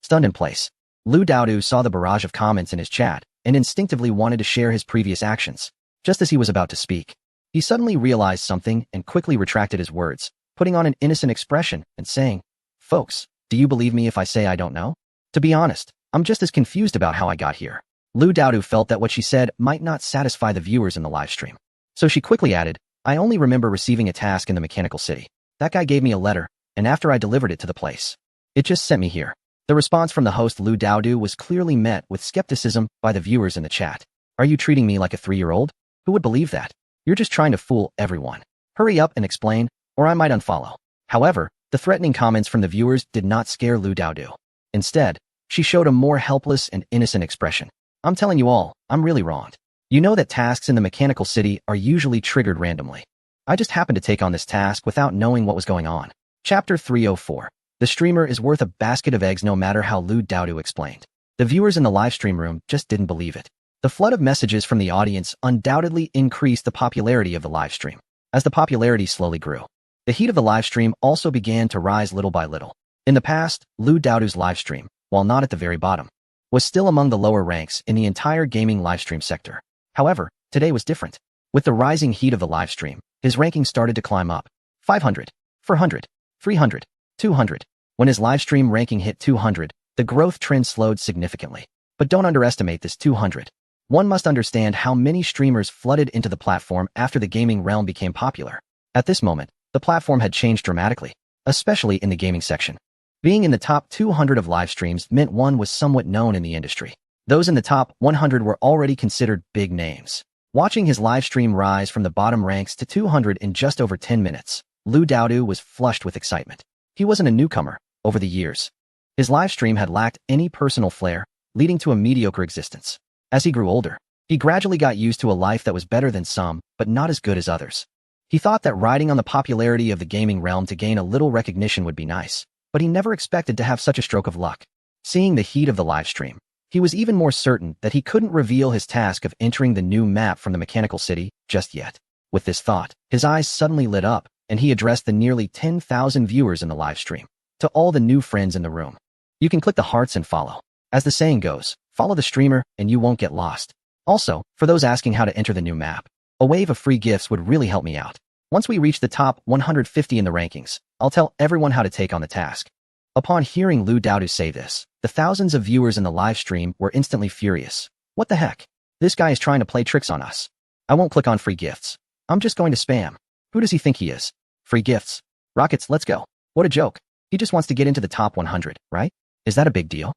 Stunned in place, Lu Dowdu saw the barrage of comments in his chat and instinctively wanted to share his previous actions. Just as he was about to speak, he suddenly realized something and quickly retracted his words, putting on an innocent expression and saying, "Folks, do you believe me if I say I don't know? To be honest, I'm just as confused about how I got here." Lu Dowdu felt that what she said might not satisfy the viewers in the live stream. So she quickly added, "I only remember receiving a task in the mechanical city. That guy gave me a letter, and after I delivered it to the place, it just sent me here." The response from the host Lu Dowdu was clearly met with skepticism by the viewers in the chat. "Are you treating me like a 3-year-old? Who would believe that? You're just trying to fool everyone. Hurry up and explain, or I might unfollow." However, the threatening comments from the viewers did not scare Lu Dowdu. Instead, she showed a more helpless and innocent expression. "I'm telling you all, I'm really wronged. You know that tasks in the mechanical city are usually triggered randomly. I just happened to take on this task without knowing what was going on." Chapter 304. The streamer is worth a basket of eggs no matter how Lu Dowdu explained. The viewers in the live stream room just didn't believe it. The flood of messages from the audience undoubtedly increased the popularity of the live stream. As the popularity slowly grew, the heat of the live stream also began to rise little by little. In the past, Lu Dowdu's live stream, while not at the very bottom, was still among the lower ranks in the entire gaming livestream sector. However, today was different. With the rising heat of the live stream, his ranking started to climb up. 500, 400, 300, 200. When his live stream ranking hit 200, the growth trend slowed significantly. But don't underestimate this 200. One must understand how many streamers flooded into the platform after the gaming realm became popular. At this moment, the platform had changed dramatically, especially in the gaming section. Being in the top 200 of live streams meant one was somewhat known in the industry. Those in the top 100 were already considered big names. Watching his live stream rise from the bottom ranks to 200 in just over 10 minutes, Lu Dowdu was flushed with excitement. He wasn't a newcomer. Over the years, his live stream had lacked any personal flair, leading to a mediocre existence. As he grew older, he gradually got used to a life that was better than some, but not as good as others. He thought that riding on the popularity of the gaming realm to gain a little recognition would be nice, but he never expected to have such a stroke of luck. Seeing the heat of the live stream, he was even more certain that he couldn't reveal his task of entering the new map from the mechanical city just yet. With this thought, his eyes suddenly lit up, and he addressed the nearly 10,000 viewers in the live stream. To all the new friends in the room, you can click the hearts and follow. As the saying goes, follow the streamer and you won't get lost. Also, for those asking how to enter the new map, a wave of free gifts would really help me out. Once we reach the top 150 in the rankings, I'll tell everyone how to take on the task. Upon hearing Lu Dowdu say this, the thousands of viewers in the live stream were instantly furious. What the heck? This guy is trying to play tricks on us. I won't click on free gifts. I'm just going to spam. Who does he think he is? Free gifts. Rockets, let's go. What a joke. He just wants to get into the top 100, right? Is that a big deal?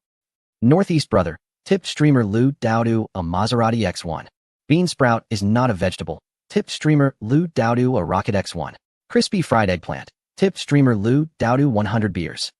Northeast brother, tipped streamer Lu Dowdu a Maserati X1. Bean sprout is not a vegetable. Tipped streamer Lu Dowdu a Rocket X1. Crispy fried eggplant. Tipped streamer Lu Dowdu 100 beers.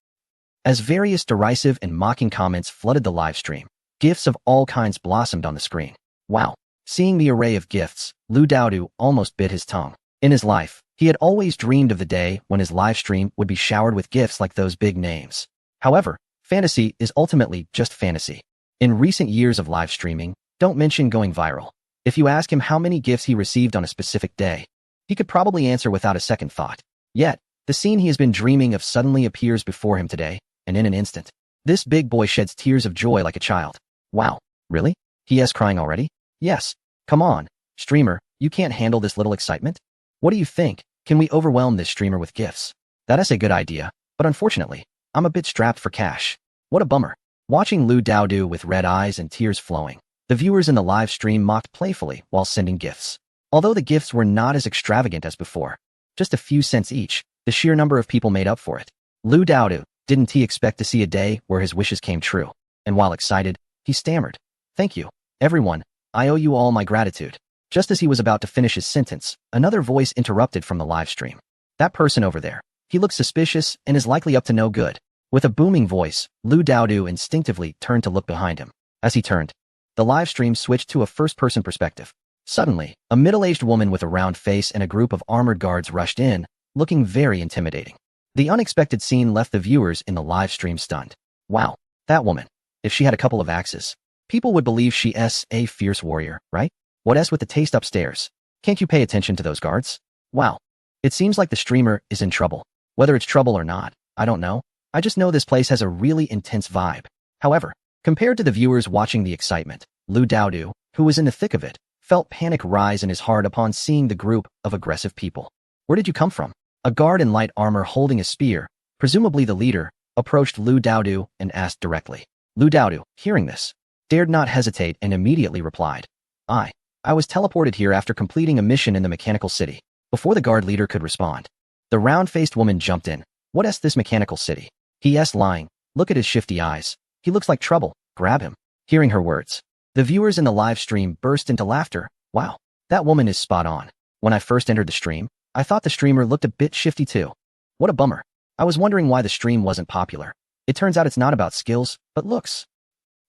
As various derisive and mocking comments flooded the live stream, gifts of all kinds blossomed on the screen. Wow. Seeing the array of gifts, Lu Dowdu almost bit his tongue. In his life, he had always dreamed of the day when his live stream would be showered with gifts like those big names. However, fantasy is ultimately just fantasy. In recent years of live streaming, don't mention going viral. If you ask him how many gifts he received on a specific day, he could probably answer without a second thought. Yet, the scene he has been dreaming of suddenly appears before him today, and in an instant, this big boy sheds tears of joy like a child. Wow, really? He is crying already? Yes. Come on, streamer, you can't handle this little excitement? What do you think? Can we overwhelm this streamer with gifts? That is a good idea, but unfortunately, I'm a bit strapped for cash. What a bummer. Watching Lu Dowdu with red eyes and tears flowing, the viewers in the live stream mocked playfully while sending gifts. Although the gifts were not as extravagant as before, just a few cents each, the sheer number of people made up for it. Lu Dowdu, didn't he expect to see a day where his wishes came true? And while excited, he stammered, "Thank you, everyone. I owe you all my gratitude." Just as he was about to finish his sentence, another voice interrupted from the live stream. "That person over there. He looks suspicious and is likely up to no good." With a booming voice, Lu Dowdu instinctively turned to look behind him. As he turned, the live stream switched to a first-person perspective. Suddenly, a middle-aged woman with a round face and a group of armored guards rushed in, looking very intimidating. The unexpected scene left the viewers in the live stream stunned. Wow, that woman. If she had a couple of axes, people would believe she is a fierce warrior, right? What is with the taste upstairs? Can't you pay attention to those guards? Wow. It seems like the streamer is in trouble. Whether it's trouble or not, I don't know. I just know this place has a really intense vibe. However, compared to the viewers watching the excitement, Lu Daodu, who was in the thick of it, felt panic rise in his heart upon seeing the group of aggressive people. Where did you come from? A guard in light armor holding a spear, presumably the leader, approached Lu Daodu and asked directly. Lu Daodu, hearing this, dared not hesitate and immediately replied, I was teleported here after completing a mission in the mechanical city. Before the guard leader could respond, the round-faced woman jumped in. What's this mechanical city? He lying. Look at his shifty eyes. He looks like trouble. Grab him. Hearing her words, the viewers in the live stream burst into laughter. Wow, that woman is spot on. When I first entered the stream, I thought the streamer looked a bit shifty too. What a bummer. I was wondering why the stream wasn't popular. It turns out it's not about skills, but looks.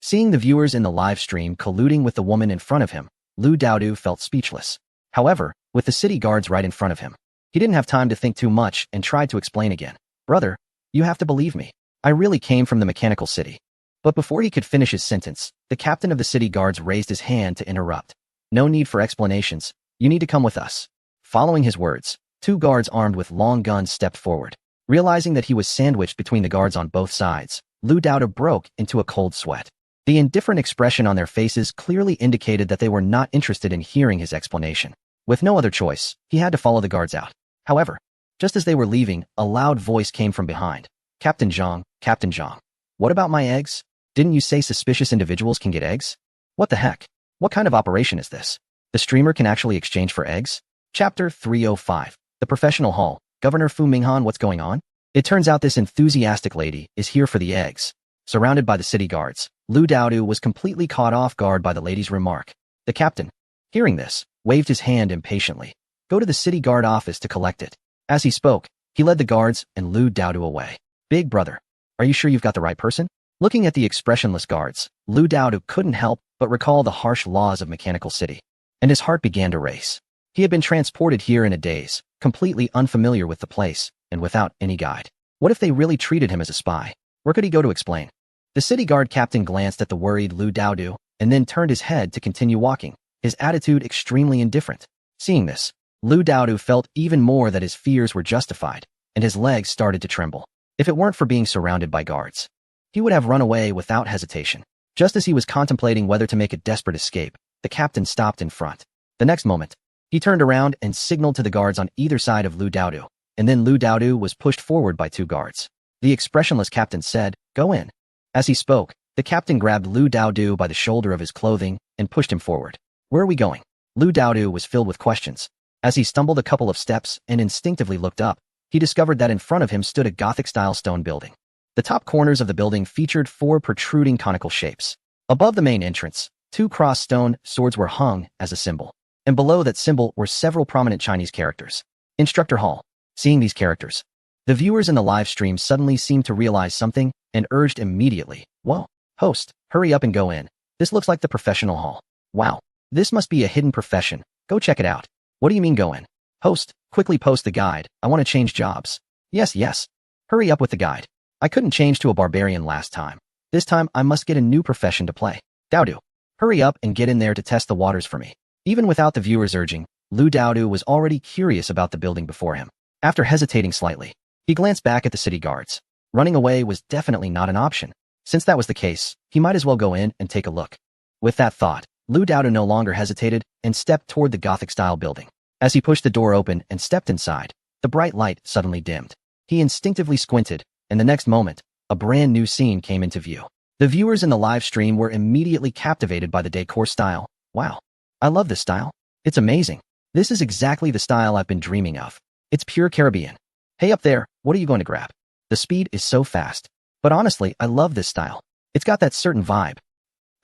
Seeing the viewers in the live stream colluding with the woman in front of him, Lu Daodu felt speechless. However, with the city guards right in front of him, he didn't have time to think too much and tried to explain again. Brother, you have to believe me. I really came from the mechanical city. But before he could finish his sentence, the captain of the city guards raised his hand to interrupt. No need for explanations. You need to come with us. Following his words, two guards armed with long guns stepped forward. Realizing that he was sandwiched between the guards on both sides, Lu Daodu broke into a cold sweat. The indifferent expression on their faces clearly indicated that they were not interested in hearing his explanation. With no other choice, he had to follow the guards out. However, just as they were leaving, a loud voice came from behind. Captain Zhang, Captain Zhang. What about my eggs? Didn't you say suspicious individuals can get eggs? What the heck? What kind of operation is this? The streamer can actually exchange for eggs? Chapter 305. The Professional Hall. Governor Fu Minghan, what's going on? It turns out this enthusiastic lady is here for the eggs. Surrounded by the city guards, Lu Daodu was completely caught off guard by the lady's remark. The captain, hearing this, waved his hand impatiently. Go to the city guard office to collect it. As he spoke, he led the guards and Lu Daodu away. Big brother, are you sure you've got the right person? Looking at the expressionless guards, Lu Daodu couldn't help but recall the harsh laws of Mechanical City, and his heart began to race. He had been transported here in a daze, completely unfamiliar with the place, and without any guide. What if they really treated him as a spy? Where could he go to explain? The city guard captain glanced at the worried Lu Daodu, and then turned his head to continue walking, his attitude extremely indifferent. Seeing this, Lu Daodu felt even more that his fears were justified, and his legs started to tremble. If it weren't for being surrounded by guards, he would have run away without hesitation. Just as he was contemplating whether to make a desperate escape, the captain stopped in front. The next moment, he turned around and signaled to the guards on either side of Lu Daodu, and then Lu Daodu was pushed forward by two guards. The expressionless captain said, "Go in." As he spoke, the captain grabbed Lu Daodu by the shoulder of his clothing and pushed him forward. Where are we going? Lu Daodu was filled with questions. As he stumbled a couple of steps and instinctively looked up, he discovered that in front of him stood a Gothic-style stone building. The top corners of the building featured four protruding conical shapes. Above the main entrance, two crossed stone swords were hung as a symbol, and below that symbol were several prominent Chinese characters. Instructor Hall. Seeing these characters, the viewers in the live stream suddenly seemed to realize something and urged immediately, "Whoa, host, hurry up and go in. This looks like the professional hall. Wow, this must be a hidden profession. Go check it out." "What do you mean go in?" "Host, quickly post the guide. I want to change jobs." Yes. Hurry up with the guide. I couldn't change to a barbarian last time. This time I must get a new profession to play. Daodu, hurry up and get in there to test the waters for me." Even without the viewers urging, Lu Daodu was already curious about the building before him. After hesitating slightly, he glanced back at the city guards. Running away was definitely not an option. Since that was the case, he might as well go in and take a look. With that thought, Lu Daodu no longer hesitated and stepped toward the Gothic-style building. As he pushed the door open and stepped inside, the bright light suddenly dimmed. He instinctively squinted, and the next moment, a brand new scene came into view. The viewers in the live stream were immediately captivated by the decor style. Wow, I love this style. It's amazing. This is exactly the style I've been dreaming of. It's pure Caribbean. Hey up there, what are you going to grab? The speed is so fast. But honestly, I love this style. It's got that certain vibe.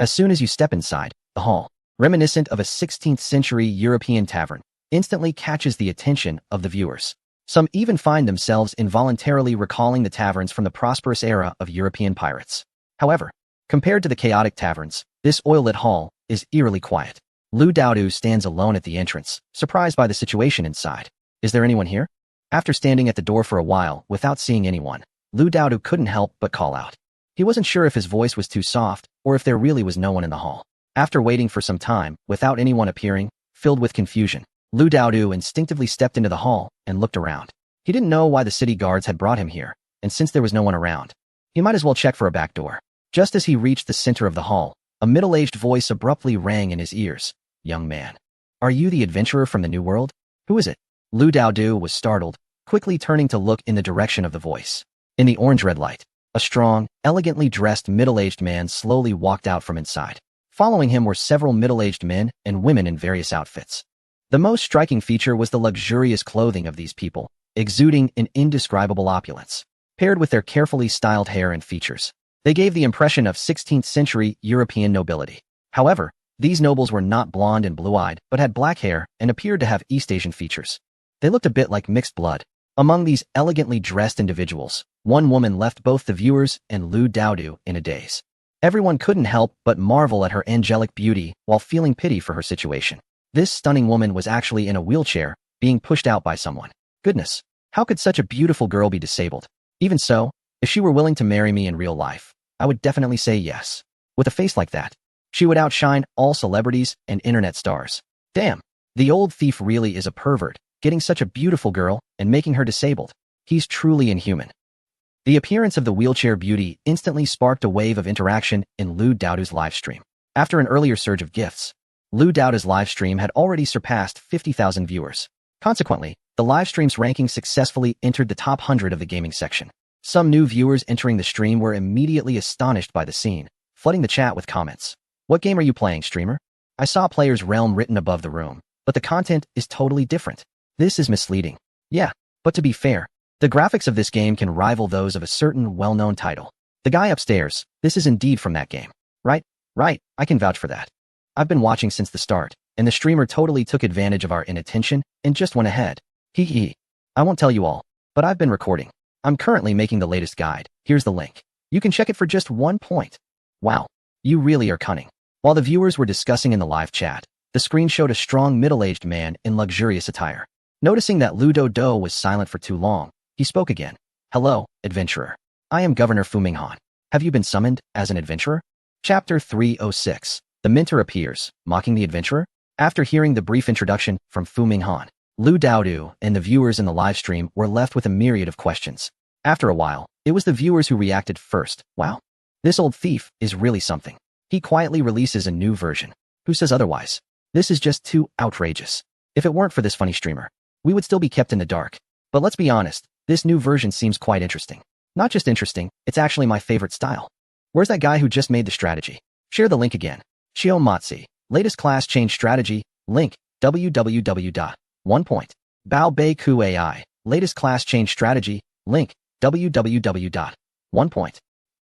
As soon as you step inside, the hall, reminiscent of a 16th century European tavern, instantly catches the attention of the viewers. Some even find themselves involuntarily recalling the taverns from the prosperous era of European pirates. However, compared to the chaotic taverns, this oil-lit hall is eerily quiet. Lu Daodu stands alone at the entrance, surprised by the situation inside. Is there anyone here? After standing at the door for a while without seeing anyone, Lu Daodu couldn't help but call out. He wasn't sure if his voice was too soft or if there really was no one in the hall. After waiting for some time without anyone appearing, filled with confusion, Lu Daodu instinctively stepped into the hall and looked around. He didn't know why the city guards had brought him here, and since there was no one around, he might as well check for a back door. Just as he reached the center of the hall, a middle-aged voice abruptly rang in his ears. Young man, are you the adventurer from the New World? Who is it? Lu Daodu was startled, quickly turning to look in the direction of the voice. In the orange-red light, a strong, elegantly dressed middle-aged man slowly walked out from inside. Following him were several middle-aged men and women in various outfits. The most striking feature was the luxurious clothing of these people, exuding an indescribable opulence. Paired with their carefully styled hair and features, they gave the impression of 16th-century European nobility. However, these nobles were not blonde and blue-eyed, but had black hair and appeared to have East Asian features. They looked a bit like mixed blood. Among these elegantly dressed individuals, one woman left both the viewers and Lu Daodu in a daze. Everyone couldn't help but marvel at her angelic beauty while feeling pity for her situation. This stunning woman was actually in a wheelchair, being pushed out by someone. Goodness, how could such a beautiful girl be disabled? Even so, if she were willing to marry me in real life, I would definitely say yes. With a face like that, she would outshine all celebrities and internet stars. Damn, the old thief really is a pervert, getting such a beautiful girl and making her disabled. He's truly inhuman. The appearance of the wheelchair beauty instantly sparked a wave of interaction in Lu Daodu's livestream. After an earlier surge of gifts, Lu Daodu's livestream had already surpassed 50,000 viewers. Consequently, the livestream's ranking successfully entered the top 100 of the gaming section. Some new viewers entering the stream were immediately astonished by the scene, flooding the chat with comments. What game are you playing, streamer? I saw Player's Realm written above the room, but the content is totally different. This is misleading. Yeah, but to be fair, the graphics of this game can rival those of a certain well-known title. The guy upstairs, this is indeed from that game. Right, I can vouch for that. I've been watching since the start, and the streamer totally took advantage of our inattention and just went ahead. Hee hee. I won't tell you all, but I've been recording. I'm currently making the latest guide. Here's the link. You can check it for just 1 point. Wow, you really are cunning. While the viewers were discussing in the live chat, the screen showed a strong middle-aged man in luxurious attire. Noticing that Lu Daodu was silent for too long, he spoke again. Hello, adventurer. I am Governor Fu Minghan. Have you been summoned as an adventurer? Chapter 306. The Mentor appears, mocking the adventurer. After hearing the brief introduction from Fu Minghan, Lu Daodu and the viewers in the livestream were left with a myriad of questions. After a while, it was the viewers who reacted first. Wow, this old thief is really something. He quietly releases a new version. Who says otherwise? This is just too outrageous. If it weren't for this funny streamer, we would still be kept in the dark. But let's be honest, this new version seems quite interesting. Not just interesting, it's actually my favorite style. Where's that guy who just made the strategy? Share the link again. Shio Matsi, latest class change strategy, link, www. 1 point. Bao Bei Ku AI, latest class change strategy, link, www. 1 point.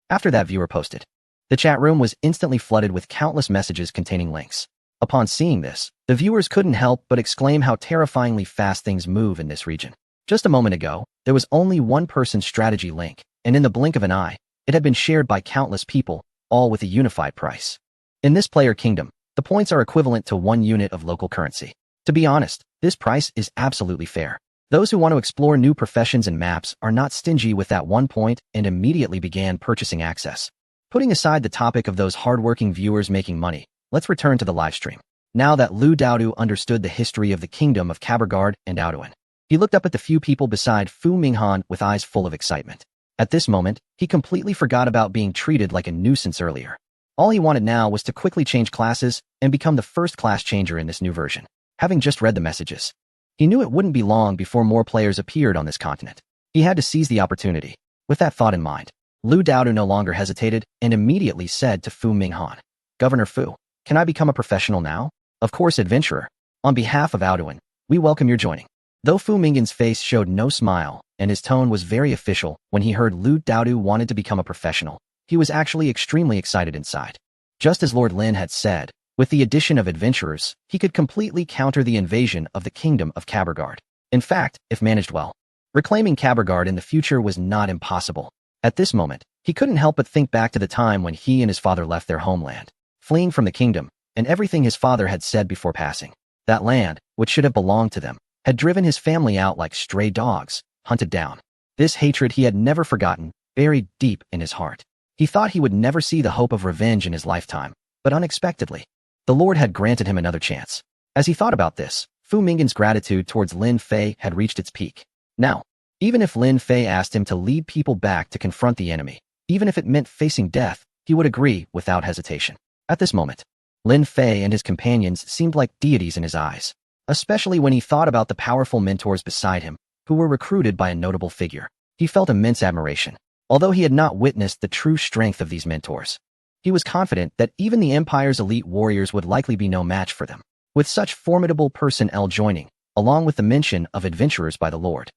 After that viewer posted, the chat room was instantly flooded with countless messages containing links. Upon seeing this, the viewers couldn't help but exclaim how terrifyingly fast things move in this region. Just a moment ago, there was only one person's strategy link, and in the blink of an eye, it had been shared by countless people, all with a unified price. In this player kingdom, the points are equivalent to 1 unit of local currency. To be honest, this price is absolutely fair. Those who want to explore new professions and maps are not stingy with that 1 point and immediately began purchasing access. Putting aside the topic of those hardworking viewers making money, let's return to the livestream. Now that Lu Daodu understood the history of the kingdom of Cabergard and Aoduan, he looked up at the few people beside Fu Minghan with eyes full of excitement. At this moment, he completely forgot about being treated like a nuisance earlier. All he wanted now was to quickly change classes and become the first class changer in this new version. Having just read the messages, he knew it wouldn't be long before more players appeared on this continent. He had to seize the opportunity. With that thought in mind, Lu Daodu no longer hesitated and immediately said to Fu Minghan, Governor Fu, can I become a professional now? Of course, adventurer. On behalf of Aoduan, we welcome your joining. Though Fu Minghan's face showed no smile and his tone was very official when he heard Lu Daodu wanted to become a professional, he was actually extremely excited inside. Just as Lord Lin had said, with the addition of adventurers, he could completely counter the invasion of the kingdom of Cabergard. In fact, if managed well, reclaiming Cabergard in the future was not impossible. At this moment, he couldn't help but think back to the time when he and his father left their homeland, fleeing from the kingdom, and everything his father had said before passing. That land, which should have belonged to them, had driven his family out like stray dogs, hunted down. This hatred he had never forgotten, buried deep in his heart. He thought he would never see the hope of revenge in his lifetime, but unexpectedly, the Lord had granted him another chance. As he thought about this, Fu Minghan's gratitude towards Lin Fei had reached its peak. Now, Even if Lin Fei asked him to lead people back to confront the enemy, even if it meant facing death, he would agree without hesitation. At this moment, Lin Fei and his companions seemed like deities in his eyes, especially when he thought about the powerful mentors beside him, who were recruited by a notable figure. He felt immense admiration. Although he had not witnessed the true strength of these mentors, he was confident that even the Empire's elite warriors would likely be no match for them. With such formidable personnel joining, along with the mention of adventurers by the Lord,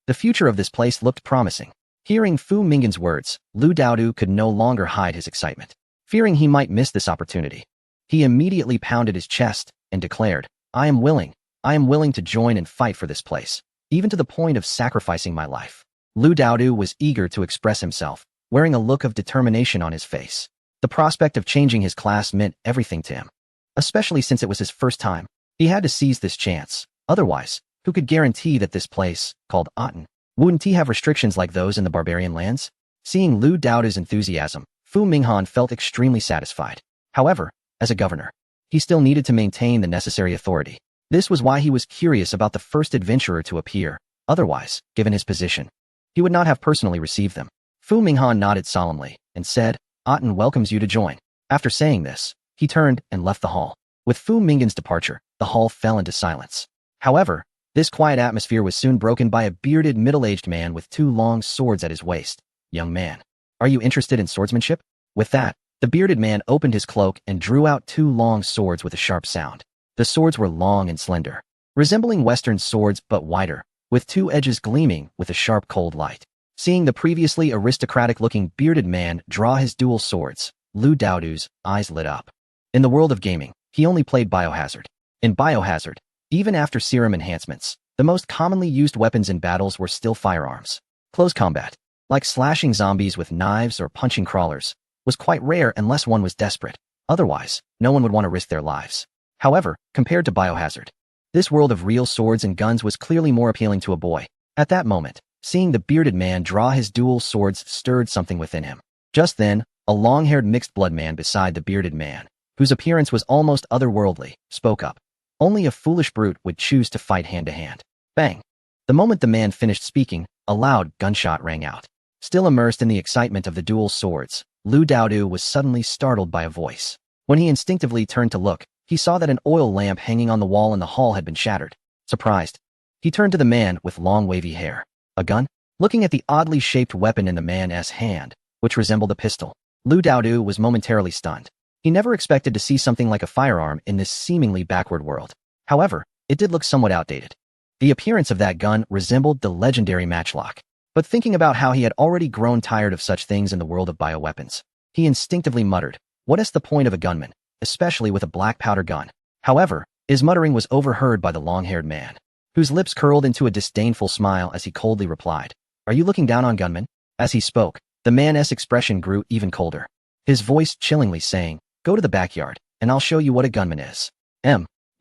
the future of this place looked promising. Hearing Fu Mingan's words, Lu Daodu could no longer hide his excitement. Fearing he might miss this opportunity, he immediately pounded his chest and declared, I am willing to join and fight for this place, even to the point of sacrificing my life. Lu Daodu was eager to express himself, wearing a look of determination on his face. The prospect of changing his class meant everything to him, especially since it was his first time. He had to seize this chance. Otherwise, who could guarantee that this place, called Aten, wouldn't he have restrictions like those in the barbarian lands? Seeing Lu Daodu's enthusiasm, Fu Minghan felt extremely satisfied. However, as a governor, he still needed to maintain the necessary authority. This was why he was curious about the first adventurer to appear. Otherwise, given his position, he would not have personally received them. Fu Minghan nodded solemnly and said, Aten welcomes you to join. After saying this, he turned and left the hall. With Fu Minghan's departure, the hall fell into silence. However, this quiet atmosphere was soon broken by a bearded middle-aged man with 2 long swords at his waist. Young man, are you interested in swordsmanship? With that, the bearded man opened his cloak and drew out 2 long swords with a sharp sound. The swords were long and slender, resembling Western swords but wider, with 2 edges gleaming with a sharp cold light. Seeing the previously aristocratic-looking bearded man draw his dual swords, Lu Daodu's eyes lit up. In the world of gaming, he only played Biohazard. In Biohazard, even after serum enhancements, the most commonly used weapons in battles were still firearms. Close combat, like slashing zombies with knives or punching crawlers, was quite rare unless one was desperate. Otherwise, no one would want to risk their lives. However, compared to Biohazard, this world of real swords and guns was clearly more appealing to a boy. At that moment, seeing the bearded man draw his dual swords stirred something within him. Just then, a long-haired mixed-blood man beside the bearded man, whose appearance was almost otherworldly, spoke up. Only a foolish brute would choose to fight hand-to-hand. Bang! The moment the man finished speaking, a loud gunshot rang out. Still immersed in the excitement of the dual swords, Lu Daodu was suddenly startled by a voice. When he instinctively turned to look, he saw that an oil lamp hanging on the wall in the hall had been shattered. Surprised, he turned to the man with long wavy hair. A gun? Looking at the oddly shaped weapon in the man's hand, which resembled a pistol, Lu Daodu was momentarily stunned. He never expected to see something like a firearm in this seemingly backward world. However, it did look somewhat outdated. The appearance of that gun resembled the legendary matchlock. But thinking about how he had already grown tired of such things in the world of bioweapons, he instinctively muttered, what is the point of a gunman, especially with a black powder gun? However, his muttering was overheard by the long-haired man, whose lips curled into a disdainful smile as he coldly replied, are you looking down on gunmen? As he spoke, the man's expression grew even colder, his voice chillingly saying, go to the backyard, and I'll show you what a gunman is.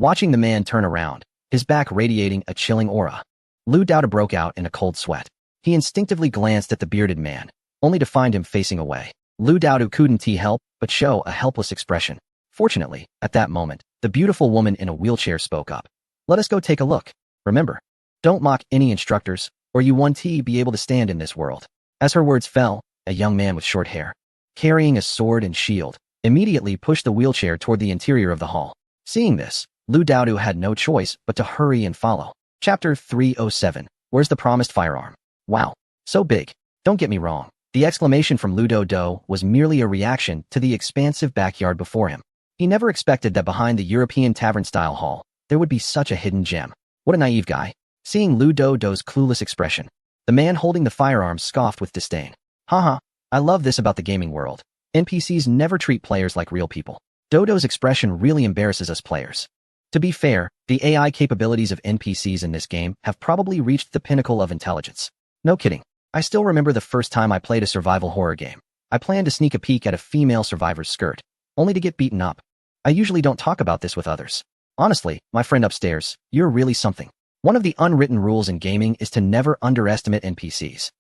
Watching the man turn around, his back radiating a chilling aura, Lu Daodu broke out in a cold sweat. He instinctively glanced at the bearded man, only to find him facing away. Lu Daodu couldn't help but show a helpless expression. Fortunately, at that moment, the beautiful woman in a wheelchair spoke up. Let us go take a look. Remember, don't mock any instructors, or you won't be able to stand in this world. As her words fell, a young man with short hair, carrying a sword and shield, immediately pushed the wheelchair toward the interior of the hall. Seeing this, Lu Daodu had no choice but to hurry and follow. Chapter 307. Where's the promised firearm? Wow, so big. Don't get me wrong. The exclamation from Lu Daodu was merely a reaction to the expansive backyard before him. He never expected that behind the European tavern-style hall, there would be such a hidden gem. What a naive guy. Seeing Lu Daodu's clueless expression, the man holding the firearm scoffed with disdain. Haha, I love this about the gaming world. NPCs never treat players like real people. Dodo's expression really embarrasses us players. To be fair, the AI capabilities of NPCs in this game have probably reached the pinnacle of intelligence. No kidding. I still remember the first time I played a survival horror game. I planned to sneak a peek at a female survivor's skirt, only to get beaten up. I usually don't talk about this with others. Honestly, my friend upstairs, you're really something. One of the unwritten rules in gaming is to never underestimate NPCs.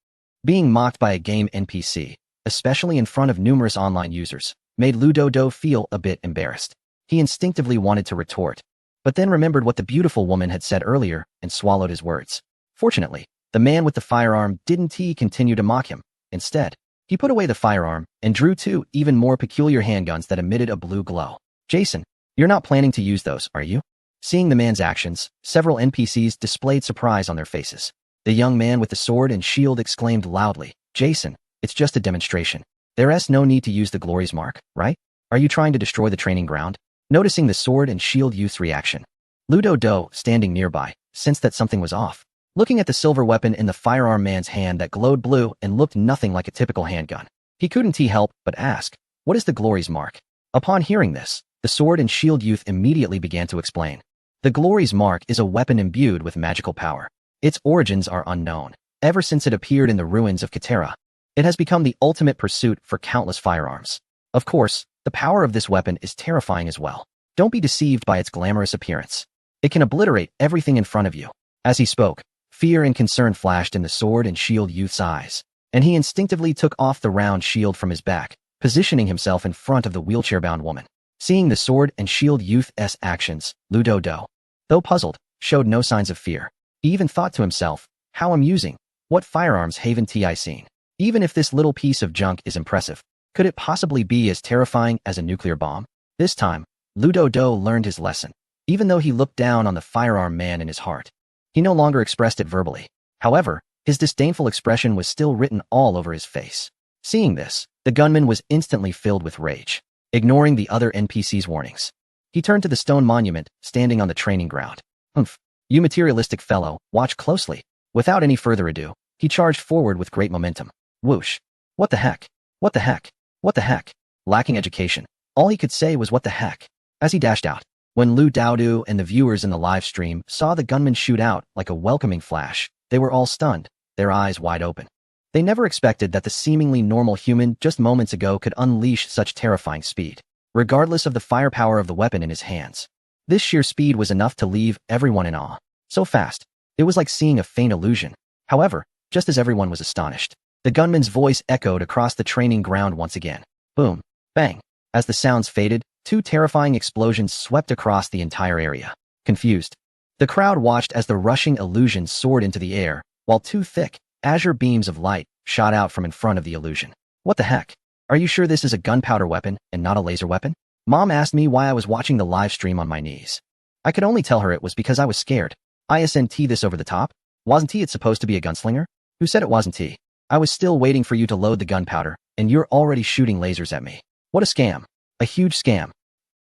Being mocked by a game NPC, especially in front of numerous online users, made Lu Daodu feel a bit embarrassed. He instinctively wanted to retort, but then remembered what the beautiful woman had said earlier and swallowed his words. Fortunately, The man with the firearm didn't continue to mock him. Instead, he put away the firearm and drew two even more peculiar handguns that emitted a blue glow. Jason, you're not planning to use those, are you? Seeing the man's actions, several NPCs displayed surprise on their faces. The young man with the sword and shield exclaimed loudly, Jason, it's just a demonstration. There's no need to use the glory's mark, right? Are you trying to destroy the training ground? Noticing the sword and shield youth's reaction, Ludo Do, standing nearby, sensed that something was off. Looking at the silver weapon in the firearm man's hand that glowed blue and looked nothing like a typical handgun, he couldn't help but ask, what is the glory's mark? Upon hearing this, the sword and shield youth immediately began to explain. The glory's mark is a weapon imbued with magical power. Its origins are unknown. Ever since it appeared in the ruins of Katera, it has become the ultimate pursuit for countless firearms. Of course, the power of this weapon is terrifying as well. Don't be deceived by its glamorous appearance. It can obliterate everything in front of you. As he spoke, fear and concern flashed in the sword and shield youth's eyes, and he instinctively took off the round shield from his back, positioning himself in front of the wheelchair-bound woman. Seeing the sword and shield youth's actions, Ludo Do, though puzzled, showed no signs of fear. He even thought to himself, how amusing. What firearms haven't I seen? Even if this little piece of junk is impressive, could it possibly be as terrifying as a nuclear bomb? This time, Ludo Do learned his lesson. Even though he looked down on the firearm man in his heart, he no longer expressed it verbally. However, his disdainful expression was still written all over his face. Seeing this, the gunman was instantly filled with rage. Ignoring the other NPC's warnings, he turned to the stone monument standing on the training ground. Humph, you materialistic fellow, watch closely. Without any further ado, he charged forward with great momentum. Whoosh. What the heck? What the heck? What the heck? Lacking education, all he could say was what the heck. As he dashed out, when Lu Daodu and the viewers in the live stream saw the gunman shoot out like a welcoming flash, they were all stunned, their eyes wide open. They never expected that the seemingly normal human just moments ago could unleash such terrifying speed, regardless of the firepower of the weapon in his hands. This sheer speed was enough to leave everyone in awe. So fast, it was like seeing a faint illusion. However, just as everyone was astonished, the gunman's voice echoed across the training ground once again. Boom. Bang. As the sounds faded, two terrifying explosions swept across the entire area. Confused, the crowd watched as the rushing illusion soared into the air, while two thick, azure beams of light shot out from in front of the illusion. What the heck? Are you sure this is a gunpowder weapon and not a laser weapon? Mom asked me why I was watching the live stream on my knees. I could only tell her it was because I was scared. Isn't this over the top? Wasn't it supposed to be a gunslinger? Who said it wasn't he? I was still waiting for you to load the gunpowder, and you're already shooting lasers at me. What a scam. A huge scam.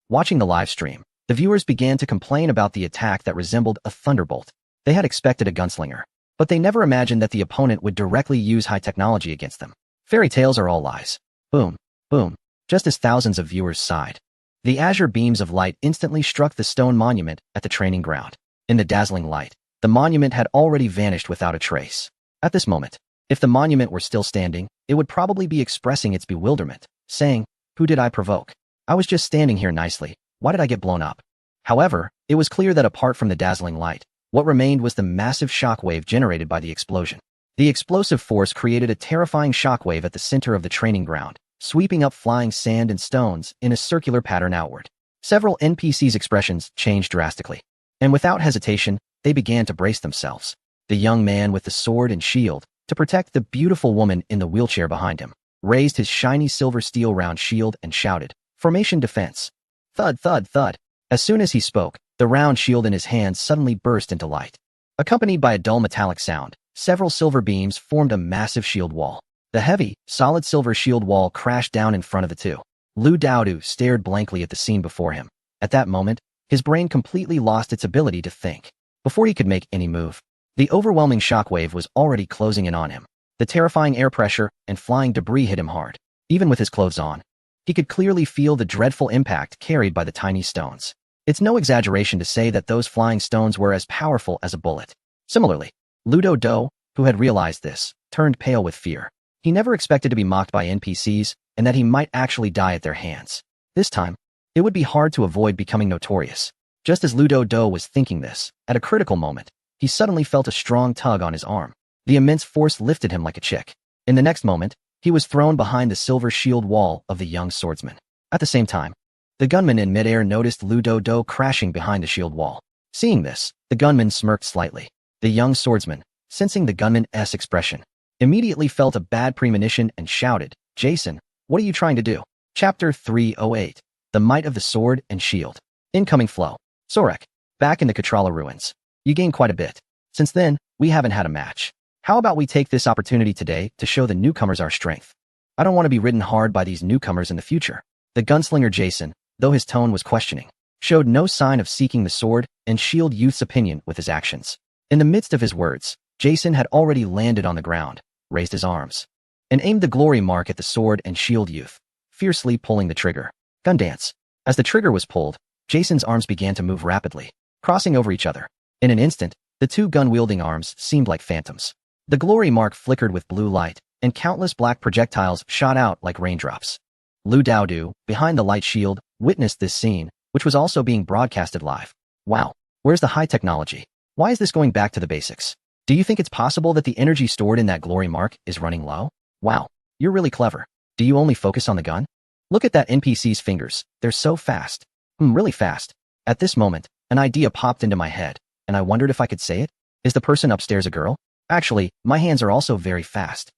Watching the live stream, the viewers began to complain about the attack that resembled a thunderbolt. They had expected a gunslinger, but they never imagined that the opponent would directly use high technology against them. Fairy tales are all lies. Boom, boom. Just as thousands of viewers sighed, the azure beams of light instantly struck the stone monument at the training ground. In the dazzling light, the monument had already vanished without a trace. At this moment, if the monument were still standing, it would probably be expressing its bewilderment, saying, who did I provoke? I was just standing here nicely. Why did I get blown up? However, it was clear that apart from the dazzling light, what remained was the massive shockwave generated by the explosion. The explosive force created a terrifying shockwave at the center of the training ground, sweeping up flying sand and stones in a circular pattern outward. Several NPCs' expressions changed drastically, and without hesitation, they began to brace themselves. The young man with the sword and shield, to protect the beautiful woman in the wheelchair behind him, raised his shiny silver steel round shield and shouted, Formation defense. Thud, thud, thud. As soon as he spoke, the round shield in his hand suddenly burst into light. Accompanied by a dull metallic sound, several silver beams formed a massive shield wall. The heavy, solid silver shield wall crashed down in front of the two. Lu Daodu stared blankly at the scene before him. At that moment, his brain completely lost its ability to think. Before he could make any move, the overwhelming shockwave was already closing in on him. The terrifying air pressure and flying debris hit him hard. Even with his clothes on, he could clearly feel the dreadful impact carried by the tiny stones. It's no exaggeration to say that those flying stones were as powerful as a bullet. Similarly, Ludo Do, who had realized this, turned pale with fear. He never expected to be mocked by NPCs and that he might actually die at their hands. This time, it would be hard to avoid becoming notorious. Just as Ludo Do was thinking this, at a critical moment, he suddenly felt a strong tug on his arm. The immense force lifted him like a chick. In the next moment, he was thrown behind the silver shield wall of the young swordsman. At the same time, the gunman in midair noticed Ludo Do crashing behind the shield wall. Seeing this, the gunman smirked slightly. The young swordsman, sensing the gunman's expression, immediately felt a bad premonition and shouted, "Jason, what are you trying to do?" Chapter 308. The Might of the Sword and Shield. Incoming flow. Sorek, back in the Katrala ruins. You gained quite a bit. Since then, we haven't had a match. How about we take this opportunity today to show the newcomers our strength? I don't want to be ridden hard by these newcomers in the future. The gunslinger Jason, though his tone was questioning, showed no sign of seeking the sword and shield youth's opinion with his actions. In the midst of his words, Jason had already landed on the ground, raised his arms, and aimed the glory mark at the sword and shield youth, fiercely pulling the trigger. Gun dance. As the trigger was pulled, Jason's arms began to move rapidly, crossing over each other. In an instant, the two gun-wielding arms seemed like phantoms. The glory mark flickered with blue light, and countless black projectiles shot out like raindrops. Lu Daodu, behind the light shield, witnessed this scene, which was also being broadcasted live. Wow, where's the high technology? Why is this going back to the basics? Do you think it's possible that the energy stored in that glory mark is running low? Wow, you're really clever. Do you only focus on the gun? Look at that NPC's fingers, they're so fast. Really fast. At this moment, an idea popped into my head, and I wondered if I could say it. Is the person upstairs a girl? Actually, my hands are also very fast.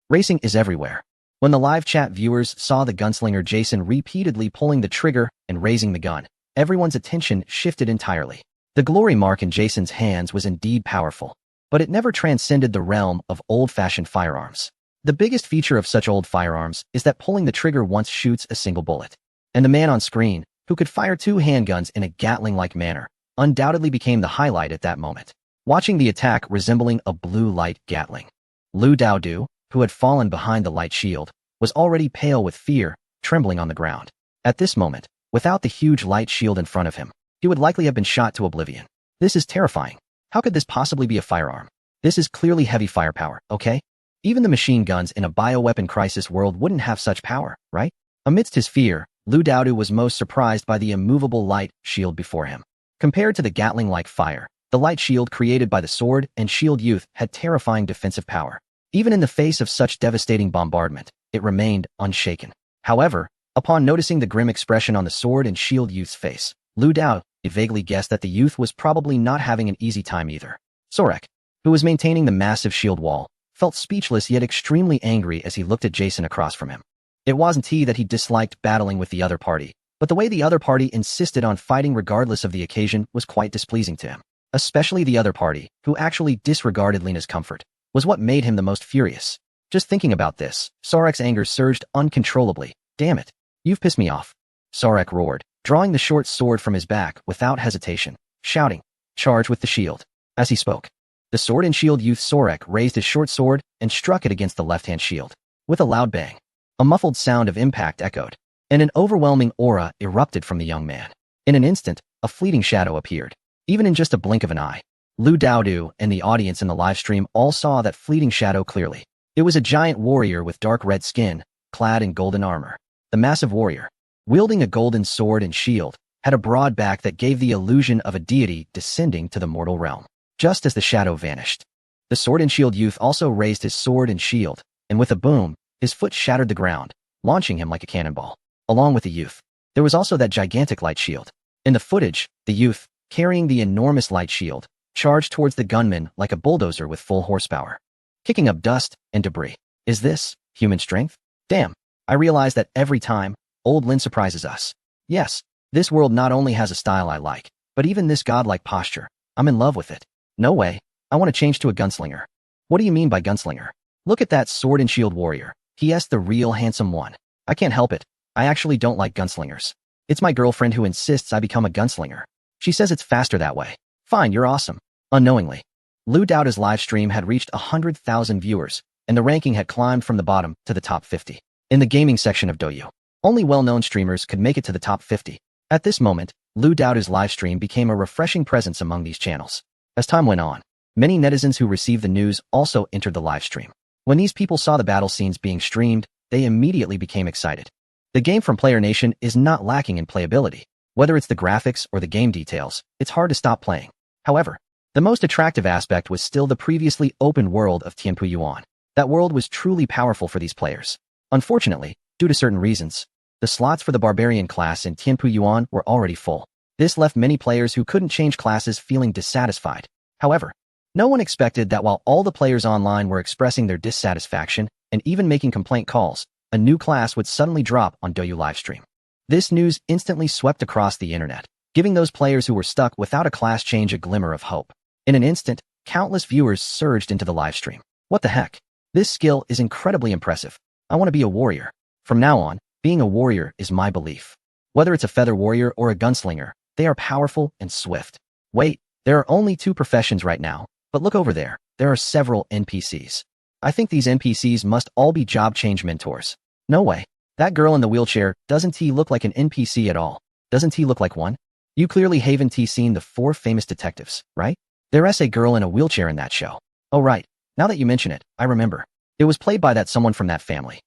Racing is everywhere. When the live chat viewers saw the gunslinger Jason repeatedly pulling the trigger and raising the gun, everyone's attention shifted entirely. The glory mark in Jason's hands was indeed powerful, but it never transcended the realm of old-fashioned firearms. The biggest feature of such old firearms is that pulling the trigger once shoots a single bullet. And the man on screen, who could fire two handguns in a Gatling-like manner, undoubtedly became the highlight at that moment. Watching the attack resembling a blue light Gatling. Lu Daodu, who had fallen behind the light shield, was already pale with fear, trembling on the ground. At this moment, without the huge light shield in front of him, he would likely have been shot to oblivion. This is terrifying. How could this possibly be a firearm? This is clearly heavy firepower, okay? Even the machine guns in a bioweapon crisis world wouldn't have such power, right? Amidst his fear, Lu Daodu was most surprised by the immovable light shield before him. Compared to the Gatling-like fire, the light shield created by the sword and shield youth had terrifying defensive power. Even in the face of such devastating bombardment, it remained unshaken. However, upon noticing the grim expression on the sword and shield youth's face, Lu Daodu vaguely guessed that the youth was probably not having an easy time either. Sorek, who was maintaining the massive shield wall, felt speechless yet extremely angry as he looked at Jason across from him. It wasn't that he disliked battling with the other party, but the way the other party insisted on fighting regardless of the occasion was quite displeasing to him. Especially the other party, who actually disregarded Lena's comfort, was what made him the most furious. Just thinking about this, Sorek's anger surged uncontrollably. Damn it. You've pissed me off. Sorek roared, drawing the short sword from his back without hesitation, shouting, "Charge with the shield." As he spoke, the sword and shield youth Sorek raised his short sword and struck it against the left-hand shield. With a loud bang, a muffled sound of impact echoed, and an overwhelming aura erupted from the young man. In an instant, a fleeting shadow appeared. Even in just a blink of an eye, Lu Daodu and the audience in the live stream all saw that fleeting shadow clearly. It was a giant warrior with dark red skin, clad in golden armor. The massive warrior, wielding a golden sword and shield, had a broad back that gave the illusion of a deity descending to the mortal realm. Just as the shadow vanished, the sword and shield youth also raised his sword and shield, and with a boom, his foot shattered the ground, launching him like a cannonball. Along with the youth, there was also that gigantic light shield. In the footage, the youth, carrying the enormous light shield, charged towards the gunman like a bulldozer with full horsepower, kicking up dust and debris. Is this human strength? Damn, I realize that every time, old Lin surprises us. Yes, this world not only has a style I like, but even this godlike posture. I'm in love with it. No way, I want to change to a gunslinger. What do you mean by gunslinger? Look at that sword and shield warrior. He.S. the real handsome one. I can't help it. I actually don't like gunslingers. It's my girlfriend who insists I become a gunslinger. She says it's faster that way. Fine, you're awesome. Unknowingly, Lu Daodu's live stream had reached 100,000 viewers, and the ranking had climbed from the bottom to the top 50. In the gaming section of Douyu, only well-known streamers could make it to the top 50. At this moment, Lu Daodu's live stream became a refreshing presence among these channels. As time went on, many netizens who received the news also entered the live stream. When these people saw the battle scenes being streamed, they immediately became excited. The game from Player Nation is not lacking in playability. Whether it's the graphics or the game details, it's hard to stop playing. However, the most attractive aspect was still the previously open world of Tianpu Yuan. That world was truly powerful for these players. Unfortunately, due to certain reasons, the slots for the barbarian class in Tianpu Yuan were already full. This left many players who couldn't change classes feeling dissatisfied. However, No one expected that while all the players online were expressing their dissatisfaction and even making complaint calls, a new class would suddenly drop on Douyu livestream. This news instantly swept across the internet, giving those players who were stuck without a class change a glimmer of hope. In an instant, countless viewers surged into the livestream. What the heck? This skill is incredibly impressive. I want to be a warrior. From now on, being a warrior is my belief. Whether it's a feather warrior or a gunslinger, they are powerful and swift. Wait, there are only 2 professions right now, but look over there. There are several NPCs. I think these NPCs must all be job change mentors. No way. That girl in the wheelchair, doesn't he look like an NPC at all? Doesn't he look like one? You clearly haven't seen the 4 famous detectives, right? There's a girl in a wheelchair in that show. Oh right, now that you mention it, I remember. It was played by someone from that family.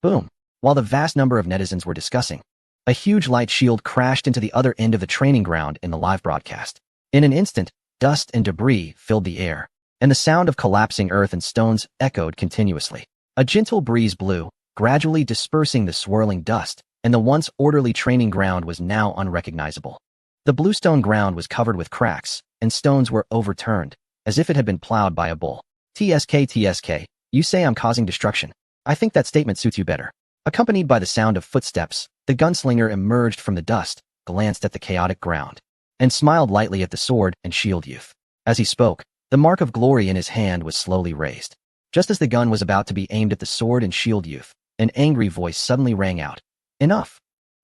Boom. While the vast number of netizens were discussing, a huge light shield crashed into the other end of the training ground in the live broadcast. In an instant, dust and debris filled the air, and the sound of collapsing earth and stones echoed continuously. A gentle breeze blew, gradually dispersing the swirling dust, and the once orderly training ground was now unrecognizable. The bluestone ground was covered with cracks, and stones were overturned, as if it had been plowed by a bull. TSK, you say I'm causing destruction. I think that statement suits you better. Accompanied by the sound of footsteps, the gunslinger emerged from the dust, glanced at the chaotic ground, and smiled lightly at the sword and shield youth. As he spoke, the mark of glory in his hand was slowly raised. Just as the gun was about to be aimed at the sword and shield youth, an angry voice suddenly rang out. Enough.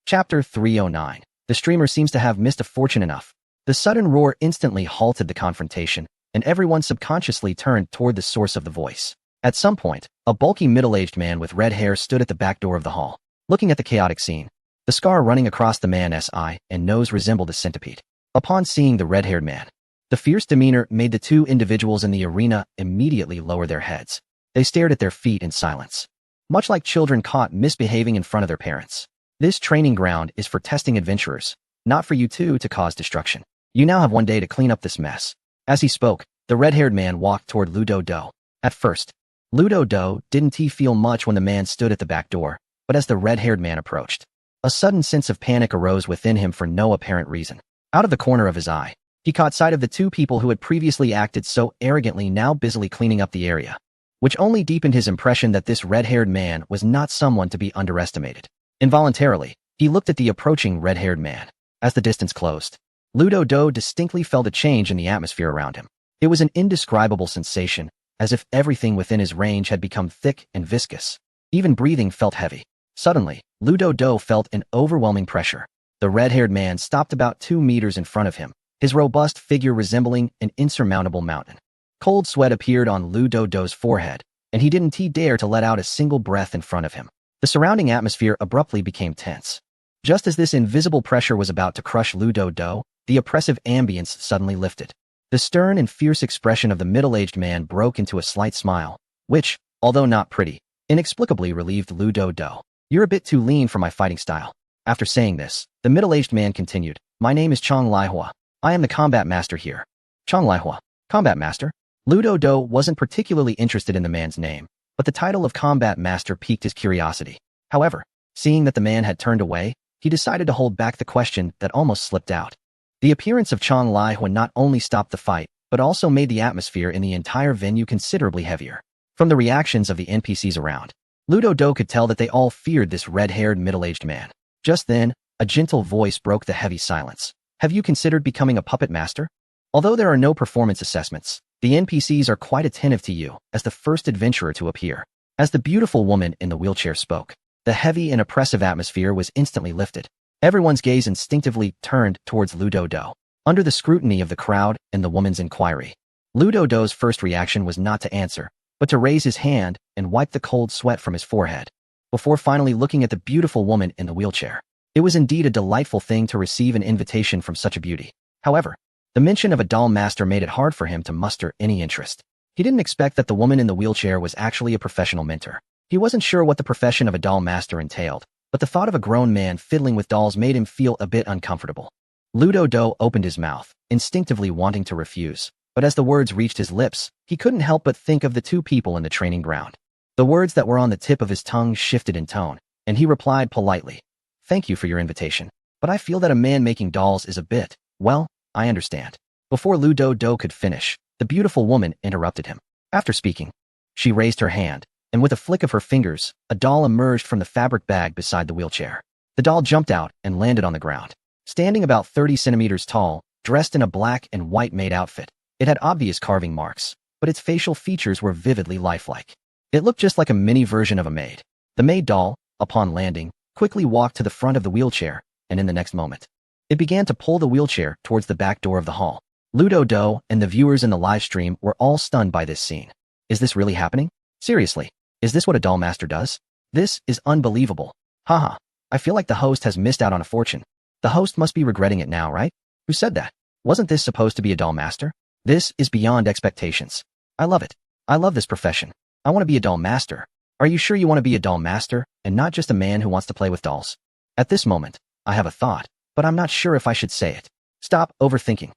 Chapter 309. The streamer seems to have missed a fortune enough. The sudden roar instantly halted the confrontation, and everyone subconsciously turned toward the source of the voice. At some point, a bulky middle-aged man with red hair stood at the back door of the hall, looking at the chaotic scene. The scar running across the man's eye and nose resembled a centipede. Upon seeing the red-haired man, the fierce demeanor made the 2 individuals in the arena immediately lower their heads. They stared at their feet in silence, much like children caught misbehaving in front of their parents. This training ground is for testing adventurers, not for you 2 to cause destruction. You now have 1 day to clean up this mess. As he spoke, the red-haired man walked toward Ludo Do. At first, Ludo Do didn't feel much when the man stood at the back door, but as the red-haired man approached, a sudden sense of panic arose within him for no apparent reason. Out of the corner of his eye, he caught sight of the 2 people who had previously acted so arrogantly now busily cleaning up the area, which only deepened his impression that this red-haired man was not someone to be underestimated. Involuntarily, he looked at the approaching red-haired man. As the distance closed, Ludo Do distinctly felt a change in the atmosphere around him. It was an indescribable sensation, as if everything within his range had become thick and viscous. Even breathing felt heavy. Suddenly, Ludo Do felt an overwhelming pressure. The red-haired man stopped about 2 meters in front of him, his robust figure resembling an insurmountable mountain. Cold sweat appeared on Ludo Do's forehead, and he didn't dare to let out a single breath in front of him. The surrounding atmosphere abruptly became tense. Just as this invisible pressure was about to crush Ludo Do, the oppressive ambience suddenly lifted. The stern and fierce expression of the middle-aged man broke into a slight smile, which, although not pretty, inexplicably relieved Ludo Do. You're a bit too lean for my fighting style. After saying this, the middle-aged man continued, My name is Chong Lihua. I am the combat master here. Chong Lihua, combat master? Ludo Do wasn't particularly interested in the man's name, but the title of combat master piqued his curiosity. However, seeing that the man had turned away, he decided to hold back the question that almost slipped out. The appearance of Chong Lihua not only stopped the fight, but also made the atmosphere in the entire venue considerably heavier. From the reactions of the NPCs around, Ludo Do could tell that they all feared this red-haired middle-aged man. Just then, a gentle voice broke the heavy silence. Have you considered becoming a puppet master? Although there are no performance assessments, the NPCs are quite attentive to you as the first adventurer to appear. As the beautiful woman in the wheelchair spoke, the heavy and oppressive atmosphere was instantly lifted. Everyone's gaze instinctively turned towards Ludo Do. Under the scrutiny of the crowd and the woman's inquiry, Ludo Do's first reaction was not to answer, but to raise his hand and wipe the cold sweat from his forehead, before finally looking at the beautiful woman in the wheelchair. It was indeed a delightful thing to receive an invitation from such a beauty. However, the mention of a doll master made it hard for him to muster any interest. He didn't expect that the woman in the wheelchair was actually a professional mentor. He wasn't sure what the profession of a doll master entailed, but the thought of a grown man fiddling with dolls made him feel a bit uncomfortable. Ludo Do opened his mouth, instinctively wanting to refuse, but as the words reached his lips, he couldn't help but think of the 2 people in the training ground. The words that were on the tip of his tongue shifted in tone, and he replied politely, Thank you for your invitation, but I feel that a man making dolls is a bit, well, I understand. Before Ludo Do could finish, The beautiful woman interrupted him. After speaking, she raised her hand, and with a flick of her fingers, a doll emerged from the fabric bag beside the wheelchair. The doll jumped out and landed on the ground. Standing about 30 centimeters tall, dressed in a black and white maid outfit, it had obvious carving marks, but its facial features were vividly lifelike. It looked just like a mini version of a maid. The maid doll, upon landing, quickly walked to the front of the wheelchair, and in the next moment, it began to pull the wheelchair towards the back door of the hall. Ludo Do and the viewers in the live stream were all stunned by this scene. Is this really happening? Seriously, is this what a doll master does? This is unbelievable. Haha, I feel like the host has missed out on a fortune. The host must be regretting it now, right? Who said that? Wasn't this supposed to be a doll master? This is beyond expectations. I love it. I love this profession. I want to be a doll master. Are you sure you want to be a doll master and not just a man who wants to play with dolls? At this moment, I have a thought, but I'm not sure if I should say it. Stop overthinking.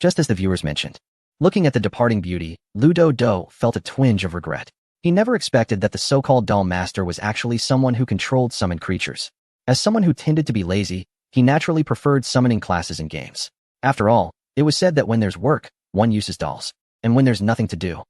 Just as the viewers mentioned. Looking at the departing beauty, Ludo Do felt a twinge of regret. He never expected that the so-called doll master was actually someone who controlled summoned creatures. As someone who tended to be lazy, he naturally preferred summoning classes and games. After all, it was said that when there's work, one uses dolls. And when there's nothing to do,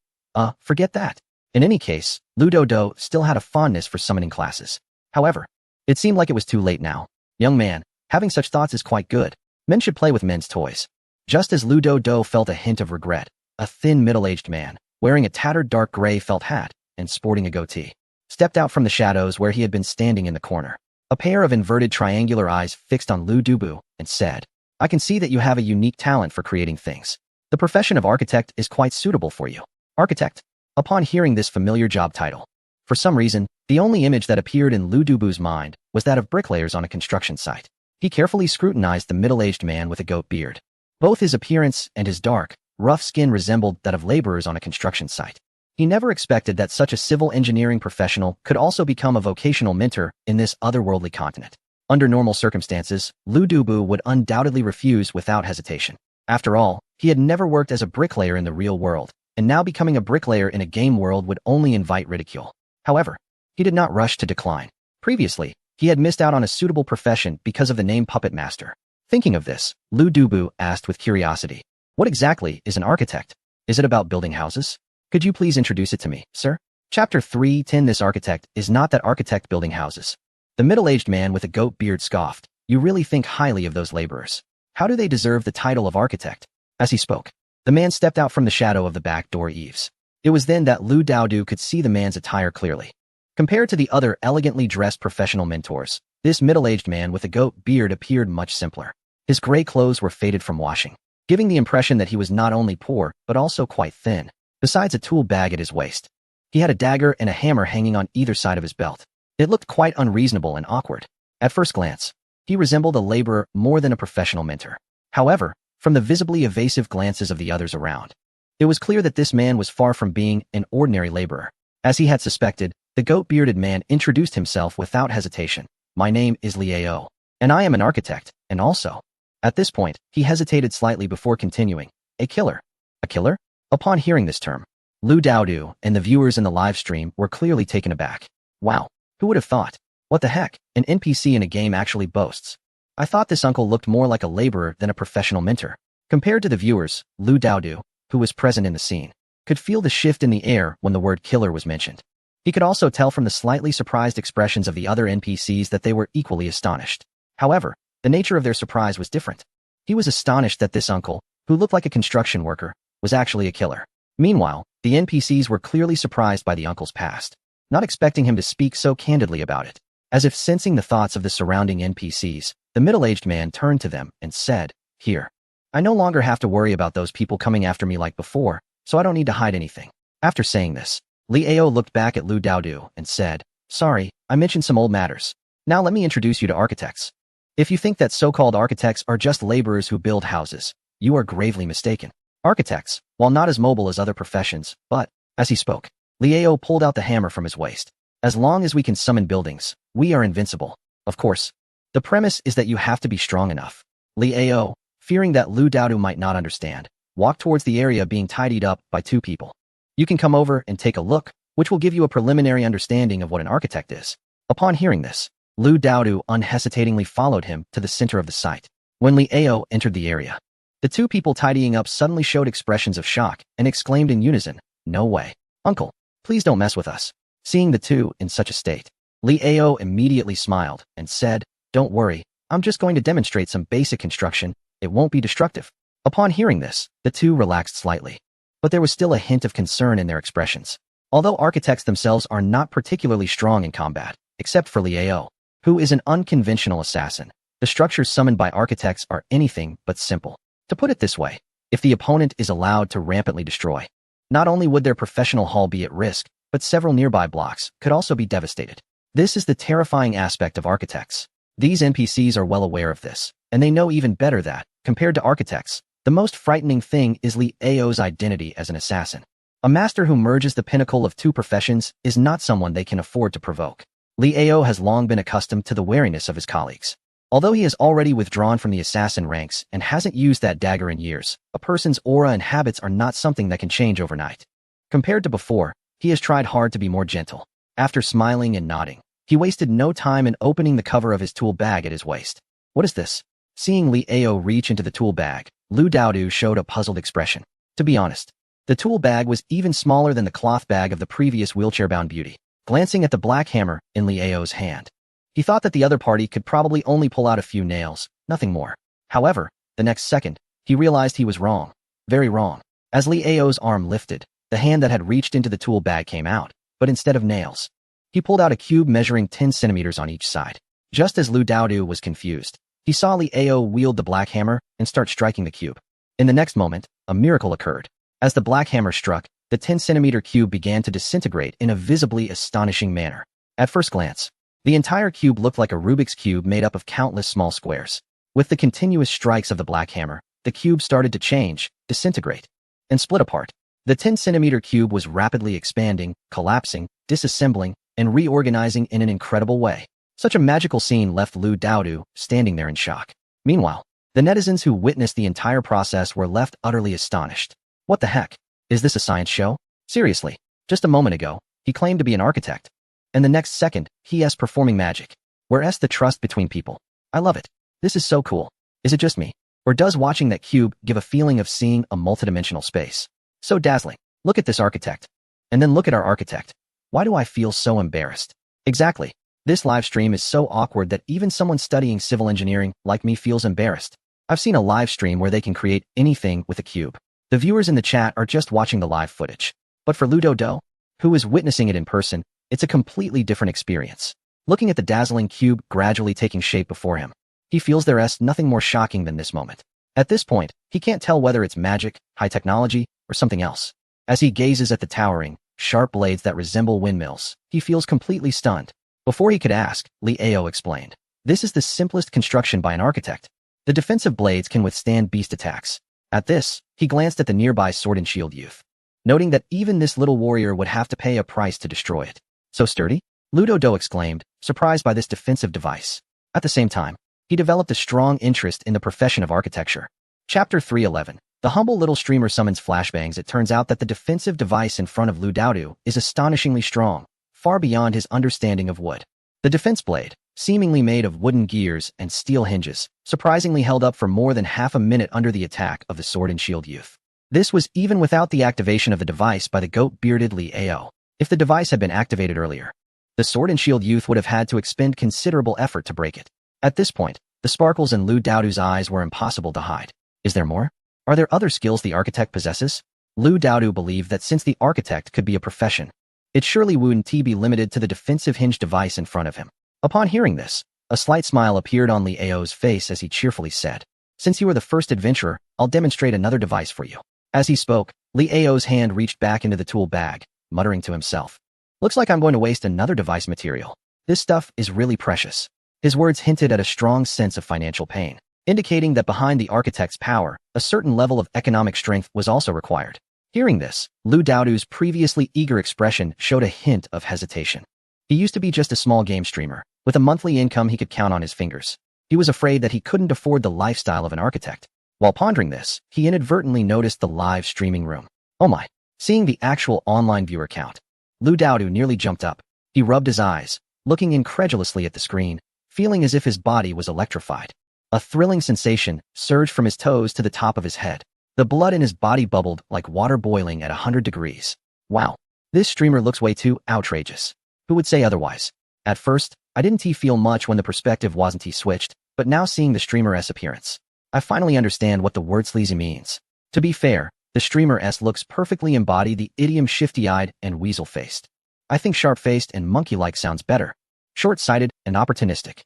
forget that. In any case, Ludo Do still had a fondness for summoning classes. However, it seemed like it was too late now. Young man, having such thoughts is quite good. Men should play with men's toys. Just as Ludo Do felt a hint of regret, a thin middle-aged man, wearing a tattered dark gray felt hat and sporting a goatee, stepped out from the shadows where he had been standing in the corner. A pair of inverted triangular eyes fixed on Ludo and said, I can see that you have a unique talent for creating things. The profession of architect is quite suitable for you. Architect. Upon hearing this familiar job title, for some reason, the only image that appeared in Ludobu's mind was that of bricklayers on a construction site. He carefully scrutinized the middle-aged man with a goat beard. Both his appearance and his dark, rough skin resembled that of laborers on a construction site. He never expected that such a civil engineering professional could also become a vocational mentor in this otherworldly continent. Under normal circumstances, Ludobu would undoubtedly refuse without hesitation. After all, he had never worked as a bricklayer in the real world, and now becoming a bricklayer in a game world would only invite ridicule. However, he did not rush to decline. Previously, he had missed out on a suitable profession because of the name Puppet Master. Thinking of this, Ludobu asked with curiosity, what exactly is an architect? Is it about building houses? Could you please introduce it to me, sir? Chapter 3:10 This architect is not that architect building houses. The middle-aged man with a goat beard scoffed, you really think highly of those laborers. How do they deserve the title of architect? As he spoke, the man stepped out from the shadow of the back door eaves. It was then that Ludo could see the man's attire clearly. Compared to the other elegantly dressed professional mentors, this middle-aged man with a goat beard appeared much simpler. His gray clothes were faded from washing, giving the impression that he was not only poor, but also quite thin. Besides a tool bag at his waist, he had a dagger and a hammer hanging on either side of his belt. It looked quite unreasonable and awkward. At first glance, he resembled a laborer more than a professional mentor. However, from the visibly evasive glances of the others around, it was clear that this man was far from being an ordinary laborer. As he had suspected, the goat-bearded man introduced himself without hesitation. My name is Liao, and I am an architect, and also. At this point, he hesitated slightly before continuing. A killer. A killer? Upon hearing this term, Ludo and the viewers in the live stream were clearly taken aback. Wow, who would have thought? What the heck? An NPC in a game actually boasts. I thought this uncle looked more like a laborer than a professional mentor. Compared to the viewers, Ludo, who was present in the scene, could feel the shift in the air when the word killer was mentioned. He could also tell from the slightly surprised expressions of the other NPCs that they were equally astonished. However, the nature of their surprise was different. He was astonished that this uncle, who looked like a construction worker, was actually a killer. Meanwhile, the NPCs were clearly surprised by the uncle's past, not expecting him to speak so candidly about it. As if sensing the thoughts of the surrounding NPCs, the middle-aged man turned to them and said, Here. I no longer have to worry about those people coming after me like before, so I don't need to hide anything. After saying this, Liao looked back at Ludo and said, Sorry, I mentioned some old matters. Now let me introduce you to architects. If you think that so-called architects are just laborers who build houses, you are gravely mistaken. Architects, while not as mobile as other professions, but, as he spoke, Liao pulled out the hammer from his waist. As long as we can summon buildings, we are invincible. Of course, the premise is that you have to be strong enough. Liao, fearing that Ludo might not understand, walked towards the area being tidied up by two people. You can come over and take a look, which will give you a preliminary understanding of what an architect is. Upon hearing this, Ludo unhesitatingly followed him to the center of the site. When Liao entered the area, The two people tidying up suddenly showed expressions of shock and exclaimed in unison, "No way. Uncle, please don't mess with us." Seeing the two in such a state, Liao immediately smiled and said, "Don't worry, I'm just going to demonstrate some basic construction. It won't be destructive." Upon hearing this, the two relaxed slightly. But there was still a hint of concern in their expressions. Although architects themselves are not particularly strong in combat, except for Liao, who is an unconventional assassin, the structures summoned by architects are anything but simple. To put it this way, if the opponent is allowed to rampantly destroy, not only would their professional hall be at risk, but several nearby blocks could also be devastated. This is the terrifying aspect of architects. These NPCs are well aware of this, and they know even better that, compared to architects, the most frightening thing is Liao's identity as an assassin. A master who merges the pinnacle of two professions is not someone they can afford to provoke. Liao has long been accustomed to the wariness of his colleagues. Although he has already withdrawn from the assassin ranks and hasn't used that dagger in years, a person's aura and habits are not something that can change overnight. Compared to before, he has tried hard to be more gentle. After smiling and nodding, he wasted no time in opening the cover of his tool bag at his waist. "What is this?" Seeing Liao reach into the tool bag, Lu Daodu showed a puzzled expression. To be honest, the tool bag was even smaller than the cloth bag of the previous wheelchair-bound beauty. Glancing at the black hammer in Liao's hand, he thought that the other party could probably only pull out a few nails, nothing more. However, the next second, he realized he was wrong. Very wrong. As Liao's arm lifted, the hand that had reached into the tool bag came out, but instead of nails, he pulled out a cube measuring 10 centimeters on each side. Just as Lu Daodu was confused, he saw Liao wield the black hammer and start striking the cube. In the next moment, a miracle occurred. As the black hammer struck, the 10-centimeter cube began to disintegrate in a visibly astonishing manner. At first glance, the entire cube looked like a Rubik's Cube made up of countless small squares. With the continuous strikes of the black hammer, the cube started to change, disintegrate, and split apart. The 10-centimeter cube was rapidly expanding, collapsing, disassembling, and reorganizing in an incredible way. Such a magical scene left Lu Daodu standing there in shock. Meanwhile, the netizens who witnessed the entire process were left utterly astonished. What the heck? Is this a science show? Seriously, just a moment ago, he claimed to be an architect. And the next second, he is performing magic. Where's the trust between people? I love it. This is so cool. Is it just me? Or does watching that cube give a feeling of seeing a multidimensional space? So dazzling. Look at this architect. And then look at our architect. Why do I feel so embarrassed? Exactly. This live stream is so awkward that even someone studying civil engineering like me feels embarrassed. I've seen a live stream where they can create anything with a cube. The viewers in the chat are just watching the live footage. But for Lu Daodu, who is witnessing it in person, it's a completely different experience. Looking at the dazzling cube gradually taking shape before him, he feels there is nothing more shocking than this moment. At this point, he can't tell whether it's magic, high technology, or something else. As he gazes at the towering, sharp blades that resemble windmills, he feels completely stunned. Before he could ask, Liao explained, "This is the simplest construction by an architect. The defensive blades can withstand beast attacks." At this, he glanced at the nearby sword and shield youth, noting that even this little warrior would have to pay a price to destroy it. "So sturdy?" Lu Daodu exclaimed, surprised by this defensive device. At the same time, he developed a strong interest in the profession of architecture. Chapter 311. The humble little streamer summons flashbangs. It turns out that the defensive device in front of Lu Daodu is astonishingly strong, far beyond his understanding of wood. The defense blade, seemingly made of wooden gears and steel hinges, surprisingly held up for more than half a minute under the attack of the sword and shield youth. This was even without the activation of the device by the goat-bearded Liao. If the device had been activated earlier, the sword and shield youth would have had to expend considerable effort to break it. At this point, the sparkles in Lu Daodu's eyes were impossible to hide. Is there more? Are there other skills the architect possesses? Lu Daodu believed that since the architect could be a profession, it surely wouldn't be limited to the defensive hinge device in front of him. Upon hearing this, a slight smile appeared on Liao's face as he cheerfully said, "Since you are the first adventurer, I'll demonstrate another device for you." As he spoke, Liao's hand reached back into the tool bag, muttering to himself, "Looks like I'm going to waste another device material. This stuff is really precious." His words hinted at a strong sense of financial pain, indicating that behind the architect's power, a certain level of economic strength was also required. Hearing this, Lu Daodu's previously eager expression showed a hint of hesitation. He used to be just a small game streamer, with a monthly income he could count on his fingers. He was afraid that he couldn't afford the lifestyle of an architect. While pondering this, he inadvertently noticed the live streaming room. Oh my! Seeing the actual online viewer count, Lu Daodu nearly jumped up. He rubbed his eyes, looking incredulously at the screen, feeling as if his body was electrified. A thrilling sensation surged from his toes to the top of his head. The blood in his body bubbled like water boiling at 100 degrees. Wow, this streamer looks way too outrageous. Who would say otherwise? At first, I didn't feel much when the perspective wasn't switched, but now seeing the streamer's appearance, I finally understand what the word sleazy means. To be fair, the streamer looks perfectly embody the idiom shifty-eyed and weasel-faced. I think sharp-faced and monkey-like sounds better. Short-sighted and opportunistic.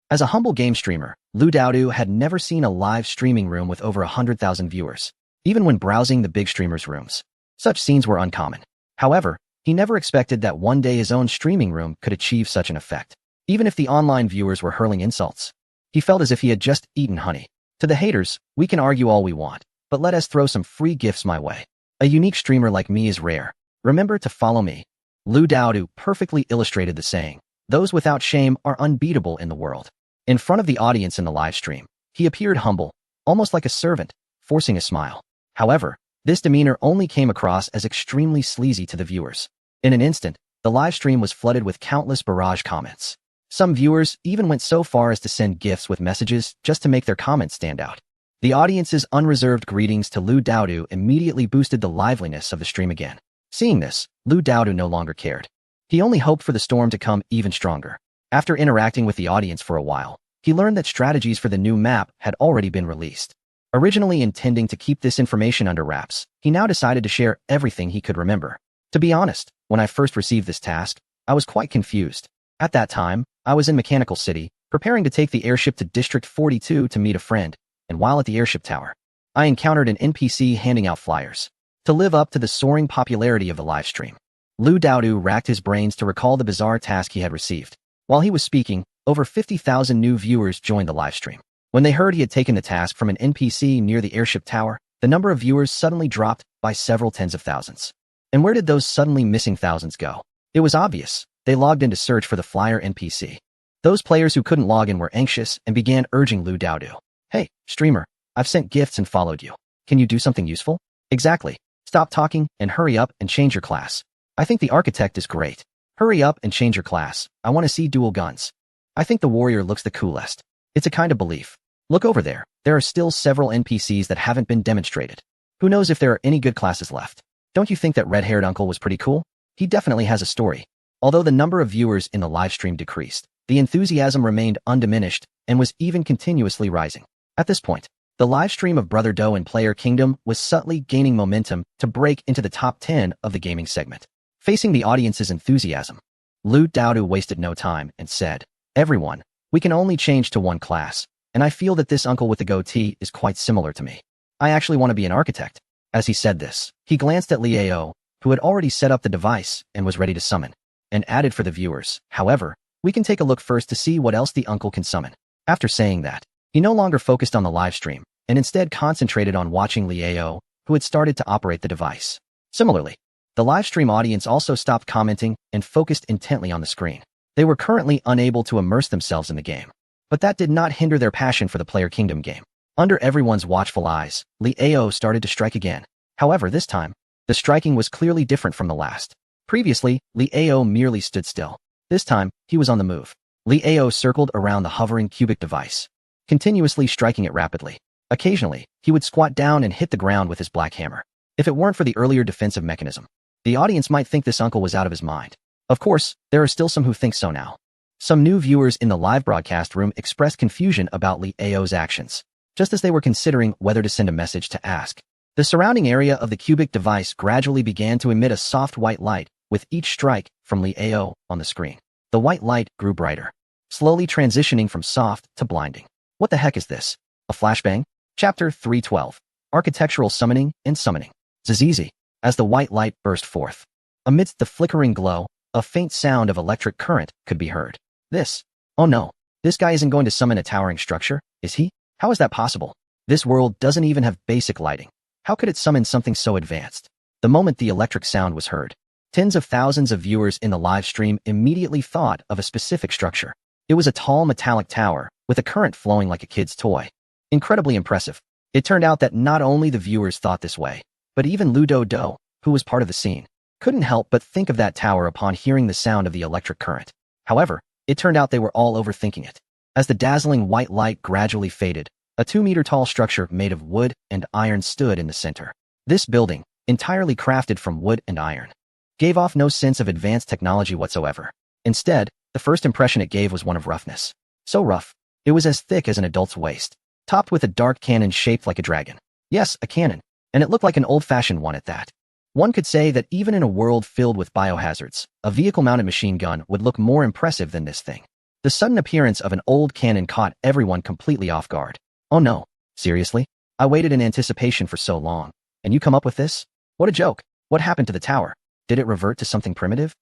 As a humble game streamer, Lu Daodu had never seen a live streaming room with over 100,000 viewers, even when browsing the big streamers' rooms. Such scenes were uncommon. However, he never expected that one day his own streaming room could achieve such an effect. Even if the online viewers were hurling insults, he felt as if he had just eaten honey. To the haters, we can argue all we want, but let us throw some free gifts my way. A unique streamer like me is rare. Remember to follow me. Lu Daodu perfectly illustrated the saying, those without shame are unbeatable in the world. In front of the audience in the live stream, he appeared humble, almost like a servant, forcing a smile. However, this demeanor only came across as extremely sleazy to the viewers. In an instant, the live stream was flooded with countless barrage comments. Some viewers even went so far as to send gifts with messages just to make their comments stand out. The audience's unreserved greetings to Lu Daodu immediately boosted the liveliness of the stream again. Seeing this, Lu Daodu no longer cared. He only hoped for the storm to come even stronger. After interacting with the audience for a while, he learned that strategies for the new map had already been released. Originally intending to keep this information under wraps, he now decided to share everything he could remember. To be honest, when I first received this task, I was quite confused. At that time, I was in Mechanical City, preparing to take the airship to District 42 to meet a friend, and while at the airship tower, I encountered an NPC handing out flyers. To live up to the soaring popularity of the live stream, Lu Daodu racked his brains to recall the bizarre task he had received. While he was speaking, over 50,000 new viewers joined the live stream. When they heard he had taken the task from an NPC near the airship tower, the number of viewers suddenly dropped by several tens of thousands. And where did those suddenly missing thousands go? It was obvious. They logged in to search for the flyer NPC. Those players who couldn't log in were anxious and began urging Lu Daodu. Hey, streamer, I've sent gifts and followed you. Can you do something useful? Exactly. Stop talking and hurry up and change your class. I think the architect is great. Hurry up and change your class. I want to see dual guns. I think the warrior looks the coolest. It's a kind of belief. Look over there. There are still several NPCs that haven't been demonstrated. Who knows if there are any good classes left? Don't you think that red-haired uncle was pretty cool? He definitely has a story. Although the number of viewers in the live stream decreased, the enthusiasm remained undiminished and was even continuously rising. At this point, the live stream of Brother Doe and Player Kingdom was subtly gaining momentum to break into the top 10 of the gaming segment. Facing the audience's enthusiasm, Lu Daodu wasted no time and said, everyone, we can only change to one class, and I feel that this uncle with the goatee is quite similar to me. I actually want to be an architect. As he said this, he glanced at Liao, who had already set up the device and was ready to summon, and added for the viewers. However, we can take a look first to see what else the uncle can summon. After saying that, he no longer focused on the live stream, and instead concentrated on watching Liao, who had started to operate the device. Similarly, the live stream audience also stopped commenting and focused intently on the screen. They were currently unable to immerse themselves in the game, but that did not hinder their passion for the Player Kingdom game. Under everyone's watchful eyes, Liao started to strike again. However, this time, the striking was clearly different from the last. Previously, Liao merely stood still. This time, he was on the move. Liao circled around the hovering cubic device, continuously striking it rapidly. Occasionally, he would squat down and hit the ground with his black hammer. If it weren't for the earlier defensive mechanism, the audience might think this uncle was out of his mind. Of course, there are still some who think so now. Some new viewers in the live broadcast room expressed confusion about Liao's actions, just as they were considering whether to send a message to ask. The surrounding area of the cubic device gradually began to emit a soft white light with each strike from Liao on the screen. The white light grew brighter, slowly transitioning from soft to blinding. What the heck is this? A flashbang? Chapter 312. Architectural Summoning and Summoning. Zizizi. As the white light burst forth, amidst the flickering glow, a faint sound of electric current could be heard. Oh no, this guy isn't going to summon a towering structure, is he? How is that possible? This world doesn't even have basic lighting. How could it summon something so advanced? The moment the electric sound was heard, tens of thousands of viewers in the live stream immediately thought of a specific structure. It was a tall metallic tower with a current flowing like a kid's toy. Incredibly impressive. It turned out that not only the viewers thought this way, but even Lu Daodu, who was part of the scene, couldn't help but think of that tower upon hearing the sound of the electric current. However, it turned out they were all overthinking it. As the dazzling white light gradually faded, a 2-meter-tall structure made of wood and iron stood in the center. This building, entirely crafted from wood and iron, gave off no sense of advanced technology whatsoever. Instead, the first impression it gave was one of roughness. So rough, it was as thick as an adult's waist, topped with a dark cannon shaped like a dragon. Yes, a cannon, and it looked like an old-fashioned one at that. One could say that even in a world filled with biohazards, a vehicle-mounted machine gun would look more impressive than this thing. The sudden appearance of an old cannon caught everyone completely off guard. Oh no, seriously? I waited in anticipation for so long, and you come up with this? What a joke. What happened to the tower? Did it revert to something primitive?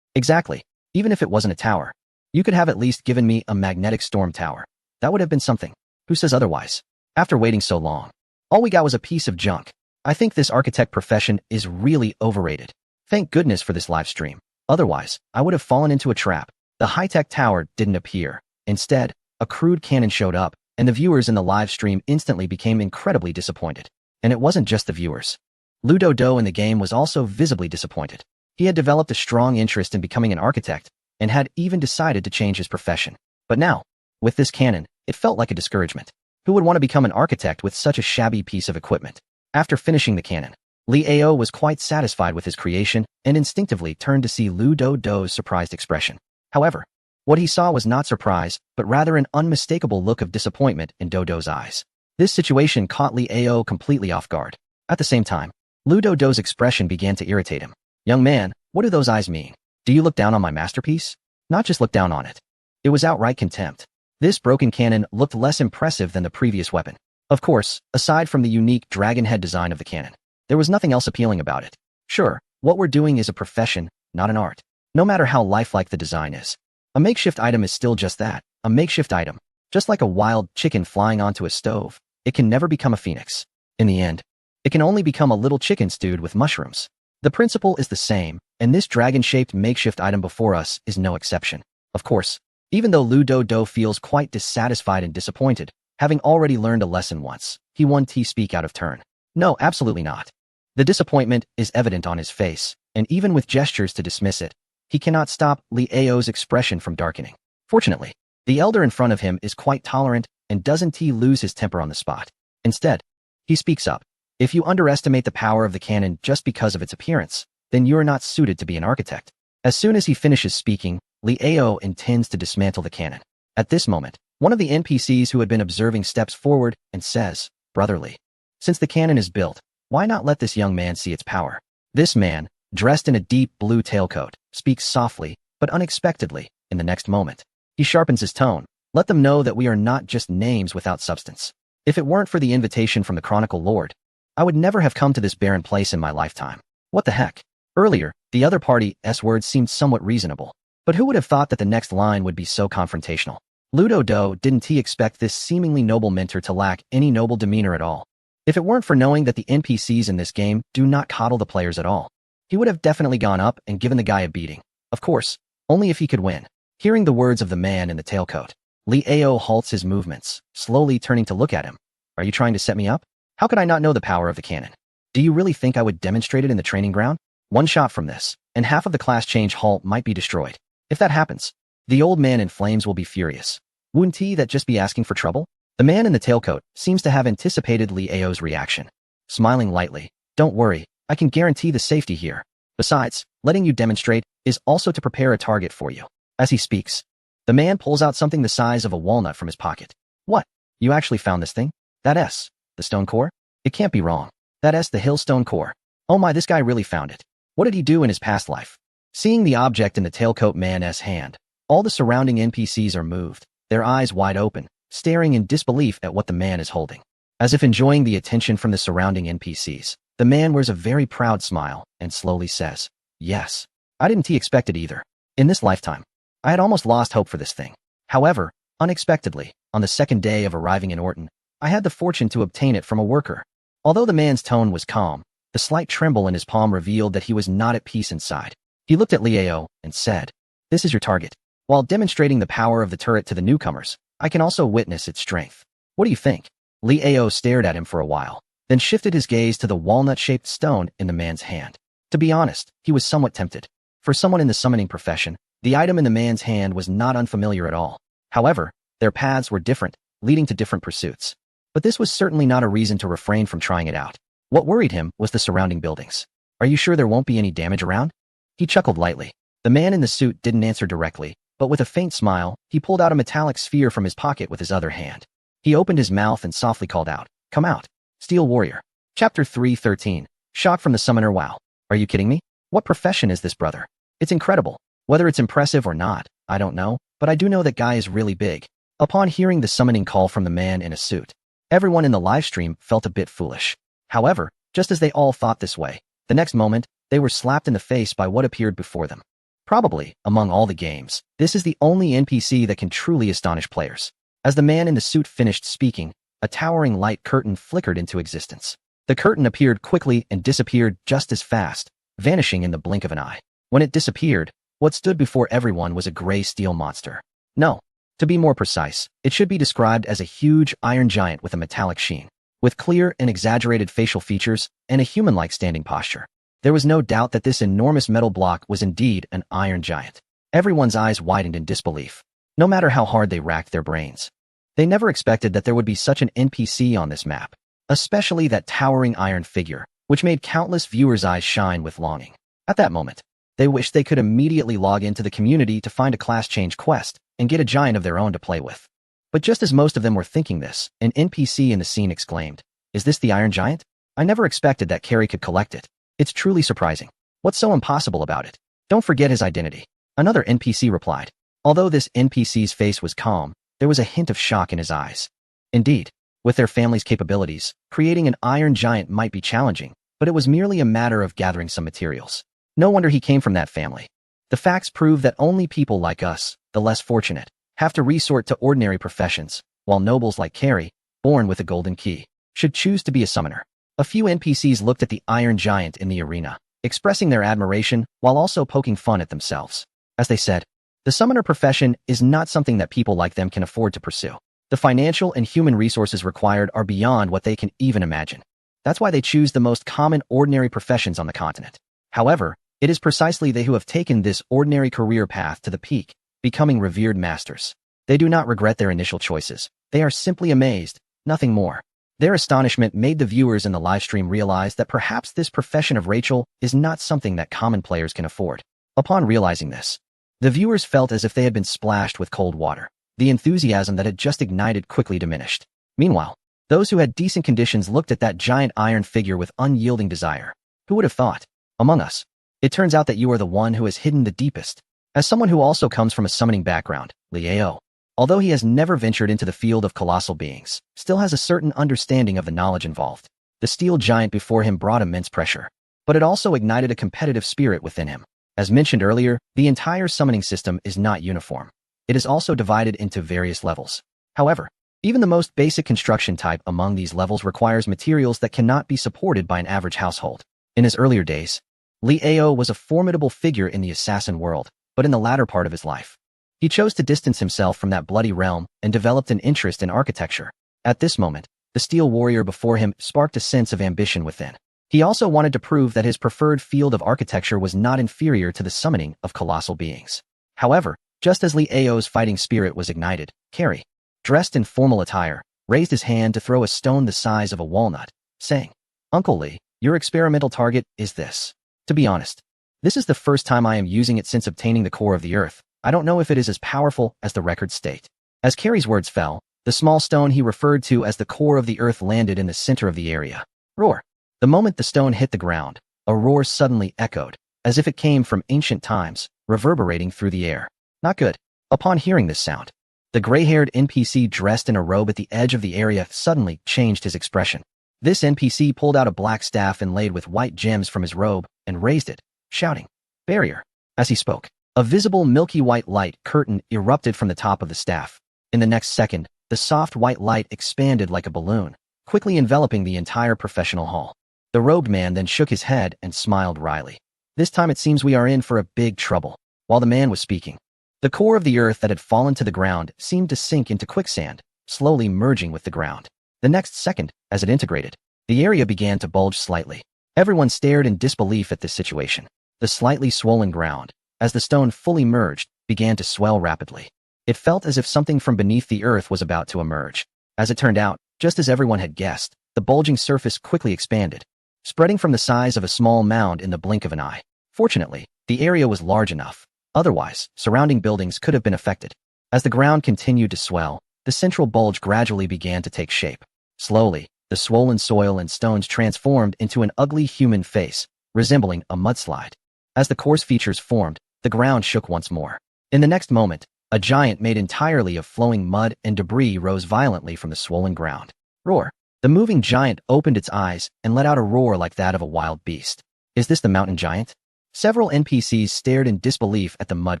Exactly. Even if it wasn't a tower, you could have at least given me a magnetic storm tower. That would have been something. Who says otherwise? After waiting so long, all we got was a piece of junk. I think this architect profession is really overrated. Thank goodness for this live stream. Otherwise, I would have fallen into a trap. The high-tech tower didn't appear. Instead, a crude cannon showed up, and the viewers in the live stream instantly became incredibly disappointed. And it wasn't just the viewers. Ludo Do in the game was also visibly disappointed. He had developed a strong interest in becoming an architect, and had even decided to change his profession. But now, with this cannon, it felt like a discouragement. Who would want to become an architect with such a shabby piece of equipment? After finishing the cannon, Lee Ao was quite satisfied with his creation and instinctively turned to see Ludo Do's surprised expression. However, what he saw was not surprise, but rather an unmistakable look of disappointment in Dodo's eyes. This situation caught Lee Ao completely off guard. At the same time, Ludo Do's expression began to irritate him. Young man, what do those eyes mean? Do you look down on my masterpiece? Not just look down on it. It was outright contempt. This broken cannon looked less impressive than the previous weapon. Of course, aside from the unique dragon head design of the cannon, there was nothing else appealing about it. Sure, what we're doing is a profession, not an art. No matter how lifelike the design is. A makeshift item is still just that, a makeshift item. Just like a wild chicken flying onto a stove, it can never become a phoenix. In the end, it can only become a little chicken stewed with mushrooms. The principle is the same, and this dragon-shaped makeshift item before us is no exception. Of course, even though Ludo Do feels quite dissatisfied and disappointed, having already learned a lesson once, he won't speak out of turn. No, absolutely not. The disappointment is evident on his face, and even with gestures to dismiss it, he cannot stop Lee Ao's expression from darkening. Fortunately, the elder in front of him is quite tolerant and doesn't lose his temper on the spot. Instead, he speaks up. If you underestimate the power of the cannon just because of its appearance, then you are not suited to be an architect. As soon as he finishes speaking, Lee Ao intends to dismantle the cannon. At this moment, one of the NPCs who had been observing steps forward and says, "Brotherly, since the cannon is built, why not let this young man see its power?" This man, dressed in a deep blue tailcoat, speaks softly, but unexpectedly, in the next moment. He sharpens his tone. Let them know that we are not just names without substance. If it weren't for the invitation from the Chronicle Lord, I would never have come to this barren place in my lifetime. What the heck? Earlier, the other party's words seemed somewhat reasonable. But who would have thought that the next line would be so confrontational? Ludo Do didn't expect this seemingly noble mentor to lack any noble demeanor at all. If it weren't for knowing that the NPCs in this game do not coddle the players at all, he would have definitely gone up and given the guy a beating. Of course, only if he could win. Hearing the words of the man in the tailcoat, Lee Ao halts his movements, slowly turning to look at him. Are you trying to set me up? How could I not know the power of the cannon? Do you really think I would demonstrate it in the training ground? One shot from this, and half of the class change hall might be destroyed. If that happens, the old man in flames will be furious. Wouldn't that just be asking for trouble? The man in the tailcoat seems to have anticipated Lee Ao's reaction. Smiling lightly, don't worry, I can guarantee the safety here. Besides, letting you demonstrate is also to prepare a target for you. As he speaks, the man pulls out something the size of a walnut from his pocket. What? You actually found this thing? That S, the stone core? It can't be wrong. That S, the hill stone core. Oh my, this guy really found it. What did he do in his past life? Seeing the object in the tailcoat man's hand, all the surrounding NPCs are moved, their eyes wide open, staring in disbelief at what the man is holding. As if enjoying the attention from the surrounding NPCs, the man wears a very proud smile and slowly says, "Yes, I didn't expect it either. In this lifetime, I had almost lost hope for this thing. However, unexpectedly, on the second day of arriving in Orton, I had the fortune to obtain it from a worker." Although the man's tone was calm, the slight tremble in his palm revealed that he was not at peace inside. He looked at Lee Ao and said, "This is your target. While demonstrating the power of the turret to the newcomers, I can also witness its strength. What do you think?" Lee Ao stared at him for a while, then shifted his gaze to the walnut-shaped stone in the man's hand. To be honest, he was somewhat tempted. For someone in the summoning profession, the item in the man's hand was not unfamiliar at all. However, Their paths were different, leading to different pursuits. But this was certainly not a reason to refrain from trying it out. What worried him was the surrounding buildings. Are you sure there won't be any damage around? He chuckled lightly. The man in the suit didn't answer directly, but with a faint smile, he pulled out a metallic sphere from his pocket with his other hand. He opened his mouth and softly called out, "Come out, Steel Warrior." Chapter 3:13. Shock from the summoner. Wow. Are you kidding me? What profession is this, brother? It's incredible. Whether it's impressive or not, I don't know, but I do know that guy is really big. Upon hearing the summoning call from the man in a suit, everyone in the livestream felt a bit foolish. However, just as they all thought this way, the next moment, they were slapped in the face by what appeared before them. Probably, among all the games, this is the only NPC that can truly astonish players. As the man in the suit finished speaking, a towering light curtain flickered into existence. The curtain appeared quickly and disappeared just as fast, vanishing in the blink of an eye. When it disappeared, what stood before everyone was a gray steel monster. No, to be more precise, it should be described as a huge iron giant with a metallic sheen, with clear and exaggerated facial features and a human-like standing posture. There was no doubt that this enormous metal block was indeed an iron giant. Everyone's eyes widened in disbelief, no matter how hard they racked their brains. They never expected that there would be such an NPC on this map, especially that towering iron figure, which made countless viewers' eyes shine with longing. At that moment, they wished they could immediately log into the community to find a class change quest and get a giant of their own to play with. But just as most of them were thinking this, an NPC in the scene exclaimed, "Is this the Iron Giant? I never expected that Carrie could collect it. It's truly surprising. What's so impossible about it? Don't forget his identity." Another NPC replied. Although this NPC's face was calm, there was a hint of shock in his eyes. Indeed, with their family's capabilities, creating an Iron Giant might be challenging, but it was merely a matter of gathering some materials. No wonder he came from that family. The facts prove that only people like us, the less fortunate, have to resort to ordinary professions, while nobles like Carrie, born with a golden key, should choose to be a summoner. A few NPCs looked at the Iron Giant in the arena, expressing their admiration while also poking fun at themselves. As they said, the summoner profession is not something that people like them can afford to pursue. The financial and human resources required are beyond what they can even imagine. That's why they choose the most common ordinary professions on the continent. However, it is precisely they who have taken this ordinary career path to the peak, becoming revered masters. They do not regret their initial choices. They are simply amazed, nothing more. Their astonishment made the viewers in the livestream realize that perhaps this profession of Rachel is not something that common players can afford. Upon realizing this, the viewers felt as if they had been splashed with cold water. The enthusiasm that had just ignited quickly diminished. Meanwhile, those who had decent conditions looked at that giant iron figure with unyielding desire. Who would have thought? Among us, it turns out that you are the one who has hidden the deepest. As someone who also comes from a summoning background, Liao, although he has never ventured into the field of colossal beings, still has a certain understanding of the knowledge involved. The steel giant before him brought immense pressure, but it also ignited a competitive spirit within him. As mentioned earlier, the entire summoning system is not uniform. It is also divided into various levels. However, even the most basic construction type among these levels requires materials that cannot be supported by an average household. In his earlier days, Liao was a formidable figure in the assassin world, but in the latter part of his life, he chose to distance himself from that bloody realm and developed an interest in architecture. At this moment, the steel warrior before him sparked a sense of ambition within. He also wanted to prove that his preferred field of architecture was not inferior to the summoning of colossal beings. However, just as Liao's fighting spirit was ignited, Carrie, dressed in formal attire, raised his hand to throw a stone the size of a walnut, saying, "Uncle Lee, your experimental target is this. To be honest, this is the first time I am using it since obtaining the core of the earth. I don't know if it is as powerful as the records state." As Carrie's words fell, the small stone he referred to as the core of the earth landed in the center of the area. Roar! The moment the stone hit the ground, a roar suddenly echoed, as if it came from ancient times, reverberating through the air. Not good. Upon hearing this sound, the gray-haired NPC dressed in a robe at the edge of the area suddenly changed his expression. This NPC pulled out a black staff inlaid with white gems from his robe and raised it, shouting, "Barrier." As he spoke, a visible milky white light curtain erupted from the top of the staff. In the next second, the soft white light expanded like a balloon, quickly enveloping the entire professional hall. The robed man then shook his head and smiled wryly. "This time it seems we are in for a big trouble." While the man was speaking, the core of the earth that had fallen to the ground seemed to sink into quicksand, slowly merging with the ground. The next second, as it integrated, the area began to bulge slightly. Everyone stared in disbelief at this situation. The slightly swollen ground, as the stone fully merged, began to swell rapidly. It felt as if something from beneath the earth was about to emerge. As it turned out, just as everyone had guessed, the bulging surface quickly expanded, spreading from the size of a small mound in the blink of an eye. Fortunately, the area was large enough. Otherwise, surrounding buildings could have been affected. As the ground continued to swell, the central bulge gradually began to take shape. Slowly, the swollen soil and stones transformed into an ugly human face, resembling a mudslide. As the coarse features formed, the ground shook once more. In the next moment, a giant made entirely of flowing mud and debris rose violently from the swollen ground. Roar! The moving giant opened its eyes and let out a roar like that of a wild beast. Is this the mountain giant? Several NPCs stared in disbelief at the mud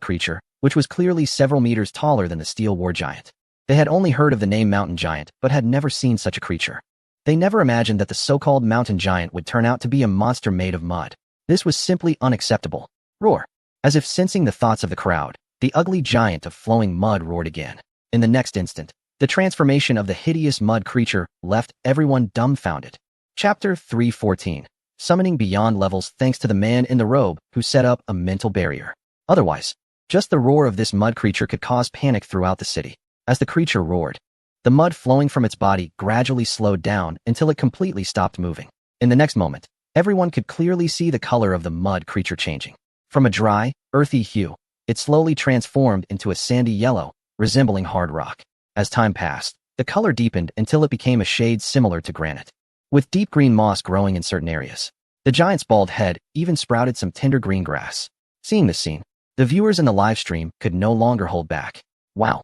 creature, which was clearly several meters taller than the steel war giant. They had only heard of the name mountain giant, but had never seen such a creature. They never imagined that the so-called mountain giant would turn out to be a monster made of mud. This was simply unacceptable. Roar! As if sensing the thoughts of the crowd, the ugly giant of flowing mud roared again. In the next instant, the transformation of the hideous mud creature left everyone dumbfounded. Chapter 314. Summoning beyond levels thanks to the man in the robe who set up a mental barrier. Otherwise, just the roar of this mud creature could cause panic throughout the city. As the creature roared, the mud flowing from its body gradually slowed down until it completely stopped moving. In the next moment, everyone could clearly see the color of the mud creature changing. From a dry, earthy hue, it slowly transformed into a sandy yellow, resembling hard rock. As time passed, the color deepened until it became a shade similar to granite, with deep green moss growing in certain areas. The giant's bald head even sprouted some tender green grass. Seeing this scene, the viewers in the live stream could no longer hold back. Wow,